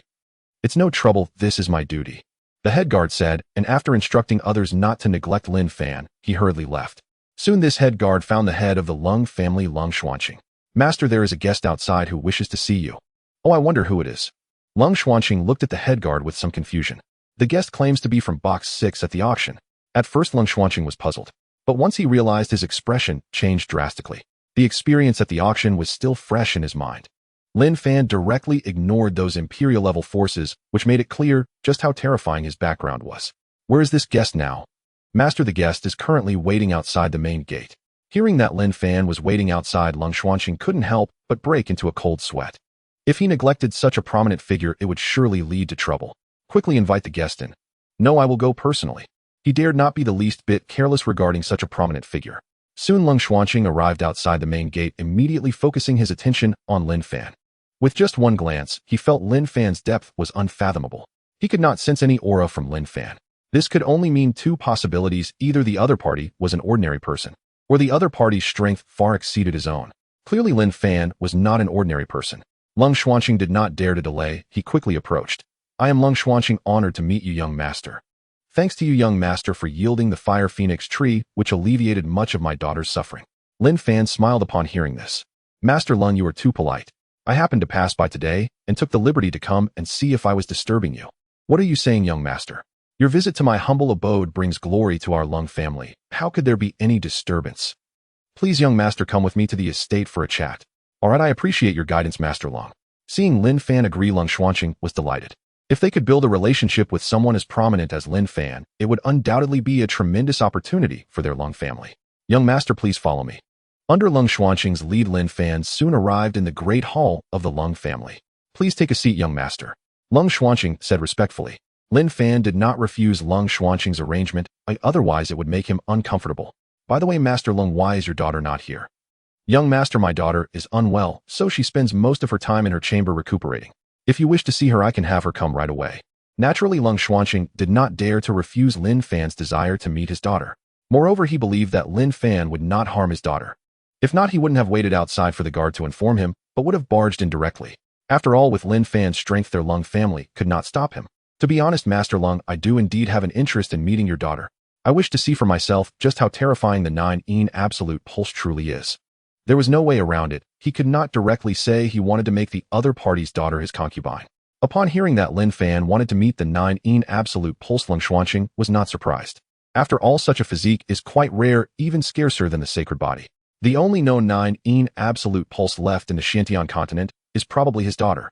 It's no trouble, this is my duty. The head guard said, and after instructing others not to neglect Lin Fan, he hurriedly left. Soon this head guard found the head of the Lung family, Lung Xuanqing. Master, there is a guest outside who wishes to see you. Oh, I wonder who it is. Lung Xuanqing looked at the head guard with some confusion. The guest claims to be from box 6 at the auction. At first, Lung Xuanqing was puzzled. But once he realized, his expression changed drastically. The experience at the auction was still fresh in his mind. Lin Fan directly ignored those Imperial-level forces, which made it clear just how terrifying his background was. Where is this guest now? Master, the guest is currently waiting outside the main gate. Hearing that Lin Fan was waiting outside, Lung Xuanqing couldn't help but break into a cold sweat. If he neglected such a prominent figure, it would surely lead to trouble. Quickly invite the guest in. No, I will go personally. He dared not be the least bit careless regarding such a prominent figure. Soon Lung Xuanqing arrived outside the main gate, immediately focusing his attention on Lin Fan. With just one glance, he felt Lin Fan's depth was unfathomable. He could not sense any aura from Lin Fan. This could only mean 2 possibilities: either the other party was an ordinary person, or the other party's strength far exceeded his own. Clearly Lin Fan was not an ordinary person. Lung Xuanqing did not dare to delay, he quickly approached. I am Lung Xuanqing, honored to meet you, young master. Thanks to you, young master, for yielding the fire phoenix tree, which alleviated much of my daughter's suffering. Lin Fan smiled upon hearing this. Master Lung, you are too polite. I happened to pass by today, and took the liberty to come and see if I was disturbing you. What are you saying, young master? Your visit to my humble abode brings glory to our Lung family. How could there be any disturbance? Please, young master, come with me to the estate for a chat. Alright, I appreciate your guidance, Master Lung. Seeing Lin Fan agree, Lung Xuanqing was delighted. If they could build a relationship with someone as prominent as Lin Fan, it would undoubtedly be a tremendous opportunity for their Lung family. Young master, please follow me. Under Lung Xuanqing's lead, Lin Fan soon arrived in the great hall of the Lung family. Please take a seat, young master. Lung Xuanqing said respectfully. Lin Fan did not refuse Lung Xuanqing's arrangement, otherwise it would make him uncomfortable. By the way, Master Lung, why is your daughter not here? Young master, my daughter is unwell, so she spends most of her time in her chamber recuperating. If you wish to see her, I can have her come right away. Naturally, Lung Xuanqing did not dare to refuse Lin Fan's desire to meet his daughter. Moreover, he believed that Lin Fan would not harm his daughter. If not, he wouldn't have waited outside for the guard to inform him, but would have barged in directly. After all, with Lin Fan's strength, their Lung family could not stop him. To be honest, Master Lung, I do indeed have an interest in meeting your daughter. I wish to see for myself just how terrifying the 9 absolute pulse truly is. There was no way around it. He could not directly say he wanted to make the other party's daughter his concubine. Upon hearing that Lin Fan wanted to meet the 9 absolute pulse, Lung Xuanqing was not surprised. After all, such a physique is quite rare, even scarcer than the sacred body. The only known 9 absolute pulse left in the Xintian continent is probably his daughter.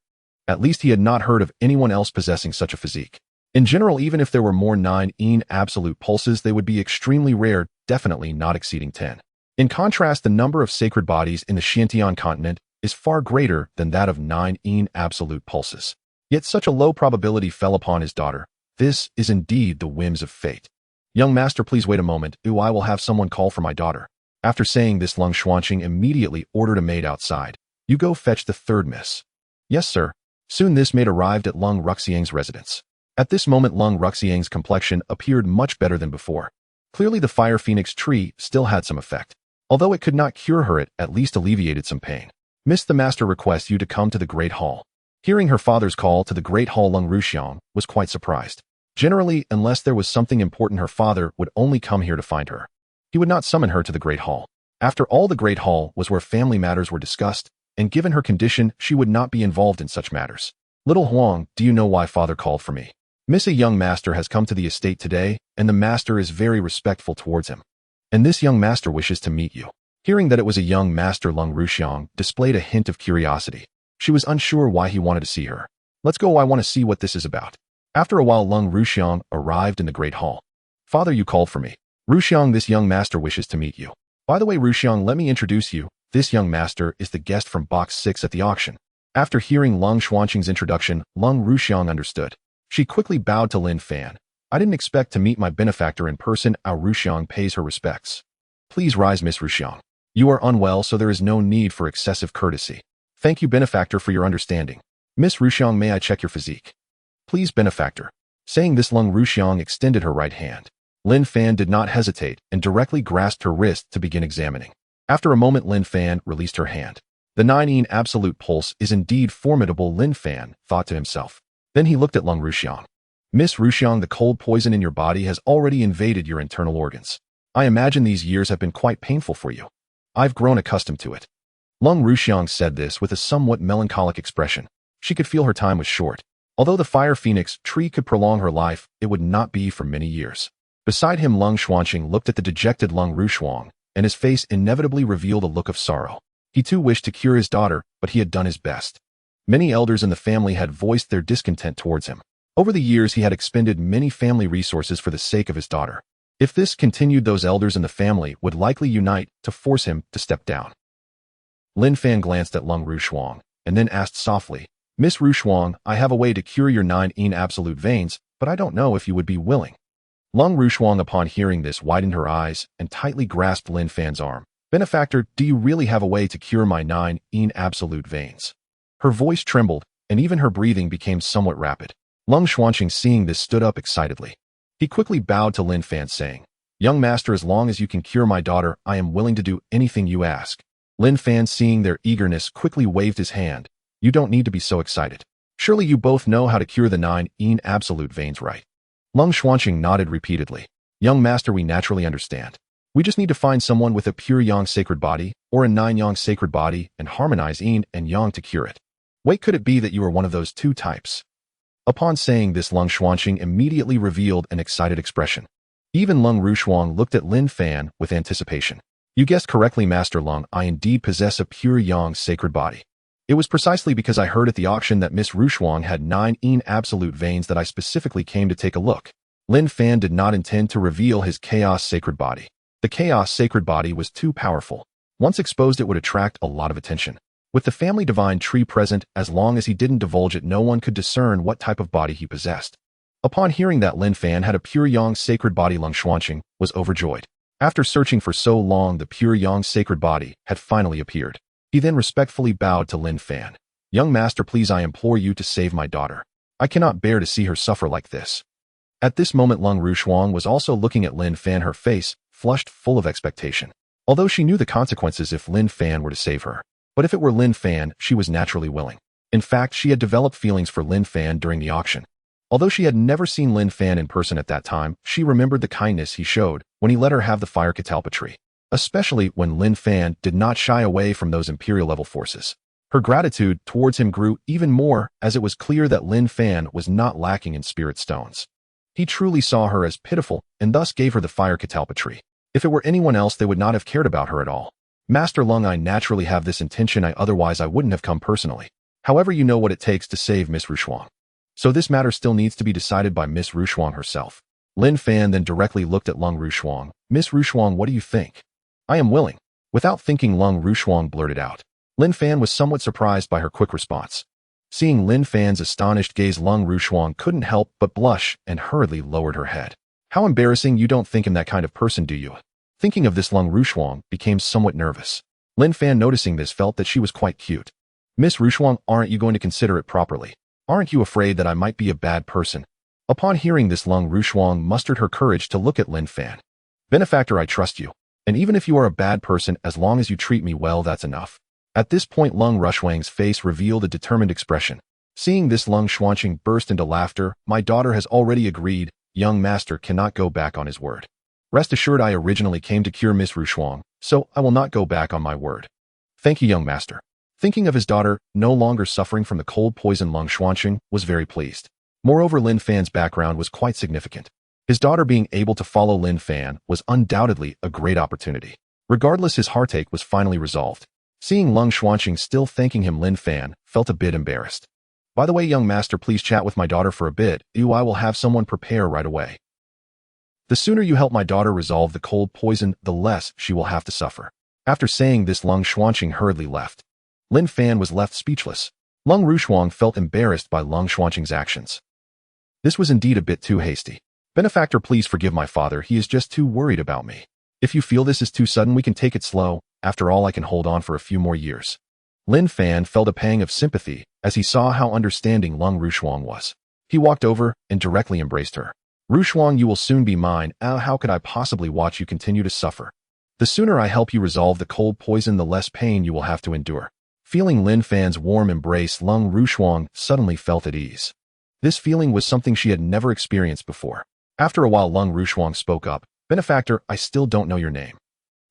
At least he had not heard of anyone else possessing such a physique. In general, even if there were more 9 absolute pulses, they would be extremely rare, definitely not exceeding 10. In contrast, the number of sacred bodies in the Xintian continent is far greater than that of 9 absolute pulses. Yet such a low probability fell upon his daughter. This is indeed the whims of fate. Young master, please wait a moment. I will have someone call for my daughter. After saying this, Lung Xuanqing immediately ordered a maid outside. You go fetch the third miss. Yes, sir. Soon this maid arrived at Lung Ruxiang's residence. At this moment, Lung Ruxiang's complexion appeared much better than before. Clearly, the fire phoenix tree still had some effect. Although it could not cure her, it at least alleviated some pain. Miss, the master requests you to come to the Great Hall. Hearing her father's call to the Great Hall, Lung Ruxiang was quite surprised. Generally, unless there was something important, her father would only come here to find her. He would not summon her to the Great Hall. After all, the Great Hall was where family matters were discussed, and given her condition, she would not be involved in such matters. Little Huang, do you know why father called for me? Miss, a young master has come to the estate today, and the master is very respectful towards him. And this young master wishes to meet you. Hearing that it was a young master, Lung Ruxiang displayed a hint of curiosity. She was unsure why he wanted to see her. Let's go, I want to see what this is about. After a while, Lung Ruxiang arrived in the Great Hall. Father, you called for me. Ruxiang, this young master wishes to meet you. By the way, Ruxiang, let me introduce you. This young master is the guest from box 6 at the auction. After hearing Lung Xuanqing's introduction, Lung Ruxiang understood. She quickly bowed to Lin Fan. I didn't expect to meet my benefactor in person. Our Ruxiang pays her respects. Please rise, Miss Ruxiang. You are unwell, so there is no need for excessive courtesy. Thank you, benefactor, for your understanding. Miss Ruxiang, may I check your physique? Please, benefactor. Saying this, Lung Ruxiang extended her right hand. Lin Fan did not hesitate and directly grasped her wrist to begin examining. After a moment, Lin Fan released her hand. The 9 absolute pulse is indeed formidable, Lin Fan thought to himself. Then he looked at Lung Ruxiang. Miss Ruxiang, the cold poison in your body has already invaded your internal organs. I imagine these years have been quite painful for you. I've grown accustomed to it. Lung Ruxiang said this with a somewhat melancholic expression. She could feel her time was short. Although the fire phoenix tree could prolong her life, it would not be for many years. Beside him, Lung Xuanqing looked at the dejected Lung Ruxiang, and his face inevitably revealed a look of sorrow. He too wished to cure his daughter, but he had done his best. Many elders in the family had voiced their discontent towards him. Over the years, he had expended many family resources for the sake of his daughter. If this continued, those elders in the family would likely unite to force him to step down. Lin Fan glanced at Lung Ruxiang, and then asked softly, Miss Ruxiang, I have a way to cure your 9 absolute veins, but I don't know if you would be willing. Lung Ruxiang, upon hearing this, widened her eyes and tightly grasped Lin Fan's arm. Benefactor, do you really have a way to cure my 9 absolute veins? Her voice trembled, and even her breathing became somewhat rapid. Lung Xuanqing, seeing this, stood up excitedly. He quickly bowed to Lin Fan, saying, Young master, as long as you can cure my daughter, I am willing to do anything you ask. Lin Fan, seeing their eagerness, quickly waved his hand. You don't need to be so excited. Surely you both know how to cure the 9 absolute veins, right? Lung Xuanqing nodded repeatedly. Young master, we naturally understand. We just need to find someone with a pure yang sacred body, or a 9 yang sacred body, and harmonize yin and yang to cure it. Wait, could it be that you are one of those two types? Upon saying this, Lung Xuanqing immediately revealed an excited expression. Even Lung Rushuang looked at Lin Fan with anticipation. You guessed correctly, Master Lung, I indeed possess a pure yang sacred body. It was precisely because I heard at the auction that Miss Rushuang had 9 absolute veins that I specifically came to take a look. Lin Fan did not intend to reveal his chaos sacred body. The chaos sacred body was too powerful. Once exposed, it would attract a lot of attention. With the family divine tree present, as long as he didn't divulge it, no one could discern what type of body he possessed. Upon hearing that Lin Fan had a pure yang sacred body, Lung Xuanqing was overjoyed. After searching for so long, the pure yang sacred body had finally appeared. He then respectfully bowed to Lin Fan. Young master, please, I implore you to save my daughter. I cannot bear to see her suffer like this. At this moment, Lung Rushuang was also looking at Lin Fan, her face flushed full of expectation. Although she knew the consequences if Lin Fan were to save her. But if it were Lin Fan, she was naturally willing. In fact, she had developed feelings for Lin Fan during the auction. Although she had never seen Lin Fan in person at that time, she remembered the kindness he showed when he let her have the fire catalpa tree, especially when Lin Fan did not shy away from those imperial-level forces. Her gratitude towards him grew even more as it was clear that Lin Fan was not lacking in spirit stones. He truly saw her as pitiful and thus gave her the fire catalpa tree. If it were anyone else, they would not have cared about her at all. Master Lung, I naturally have this intention, otherwise I wouldn't have come personally. However, you know what it takes to save Miss Rushuang. So this matter still needs to be decided by Miss Rushuang herself. Lin Fan then directly looked at Lung Rushuang. Miss Rushuang, what do you think? I am willing. Without thinking, Lung Rushuang blurted out. Lin Fan was somewhat surprised by her quick response. Seeing Lin Fan's astonished gaze, Lung Rushuang couldn't help but blush and hurriedly lowered her head. How embarrassing, you don't think him that kind of person, do you? Thinking of this, Lung Rushuang became somewhat nervous. Lin Fan, noticing this, felt that she was quite cute. Miss Rushuang, aren't you going to consider it properly? Aren't you afraid that I might be a bad person? Upon hearing this, Lung Rushuang mustered her courage to look at Lin Fan. Benefactor, I trust you. And even if you are a bad person, as long as you treat me well, that's enough. At this point, Lung Rushuang's face revealed a determined expression. Seeing this, Lung Xuanqing burst into laughter. My daughter has already agreed. Young master cannot go back on his word. Rest assured, I originally came to cure Miss Rushuang, so I will not go back on my word. Thank you, young master. Thinking of his daughter, no longer suffering from the cold poison, Lung Xuanqing was very pleased. Moreover, Lin Fan's background was quite significant. His daughter being able to follow Lin Fan was undoubtedly a great opportunity. Regardless, his heartache was finally resolved. Seeing Lung Xuanqing still thanking him, Lin Fan felt a bit embarrassed. By the way, young master, please chat with my daughter for a bit. I will have someone prepare right away. The sooner you help my daughter resolve the cold poison, the less she will have to suffer. After saying this, Lung Xuanqing hurriedly left. Lin Fan was left speechless. Lung Rushuang felt embarrassed by Lung Xuanqing's actions. This was indeed a bit too hasty. Benefactor, please forgive my father, he is just too worried about me. If you feel this is too sudden, we can take it slow. After all, I can hold on for a few more years. Lin Fan felt a pang of sympathy as he saw how understanding Lung Rushuang was. He walked over and directly embraced her. Rushuang, you will soon be mine. How could I possibly watch you continue to suffer? The sooner I help you resolve the cold poison, the less pain you will have to endure. Feeling Lin Fan's warm embrace, Lung Rushuang suddenly felt at ease. This feeling was something she had never experienced before. After a while, Lung Rushuang spoke up. Benefactor, I still don't know your name.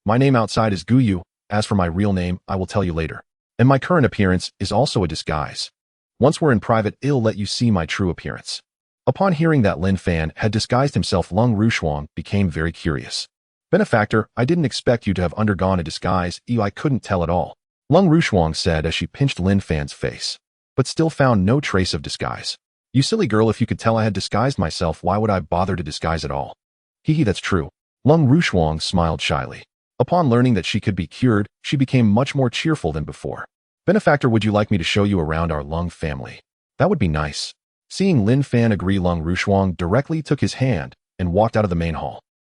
My name outside is Guyu. As for my real name, I will tell you later. And my current appearance is also a disguise. Once we're in private, I'll let you see my true appearance. Upon hearing that Lin Fan had disguised himself, Lung Rushuang became very curious. Benefactor, I didn't expect you to have undergone a disguise. I couldn't tell at all. Lung Rushuang said as she pinched Lin Fan's face, but still found no trace of disguise. You silly girl, if you could tell I had disguised myself, why would I bother to disguise at all? Hee, that's true. Lung Rushuang smiled shyly. Upon learning that she could be cured, she became much more cheerful than before. Benefactor, would you like me to show you around our Lung family? That would be nice. Seeing Lin Fan agree, Lung Rushuang directly took his hand and walked out of the main hall.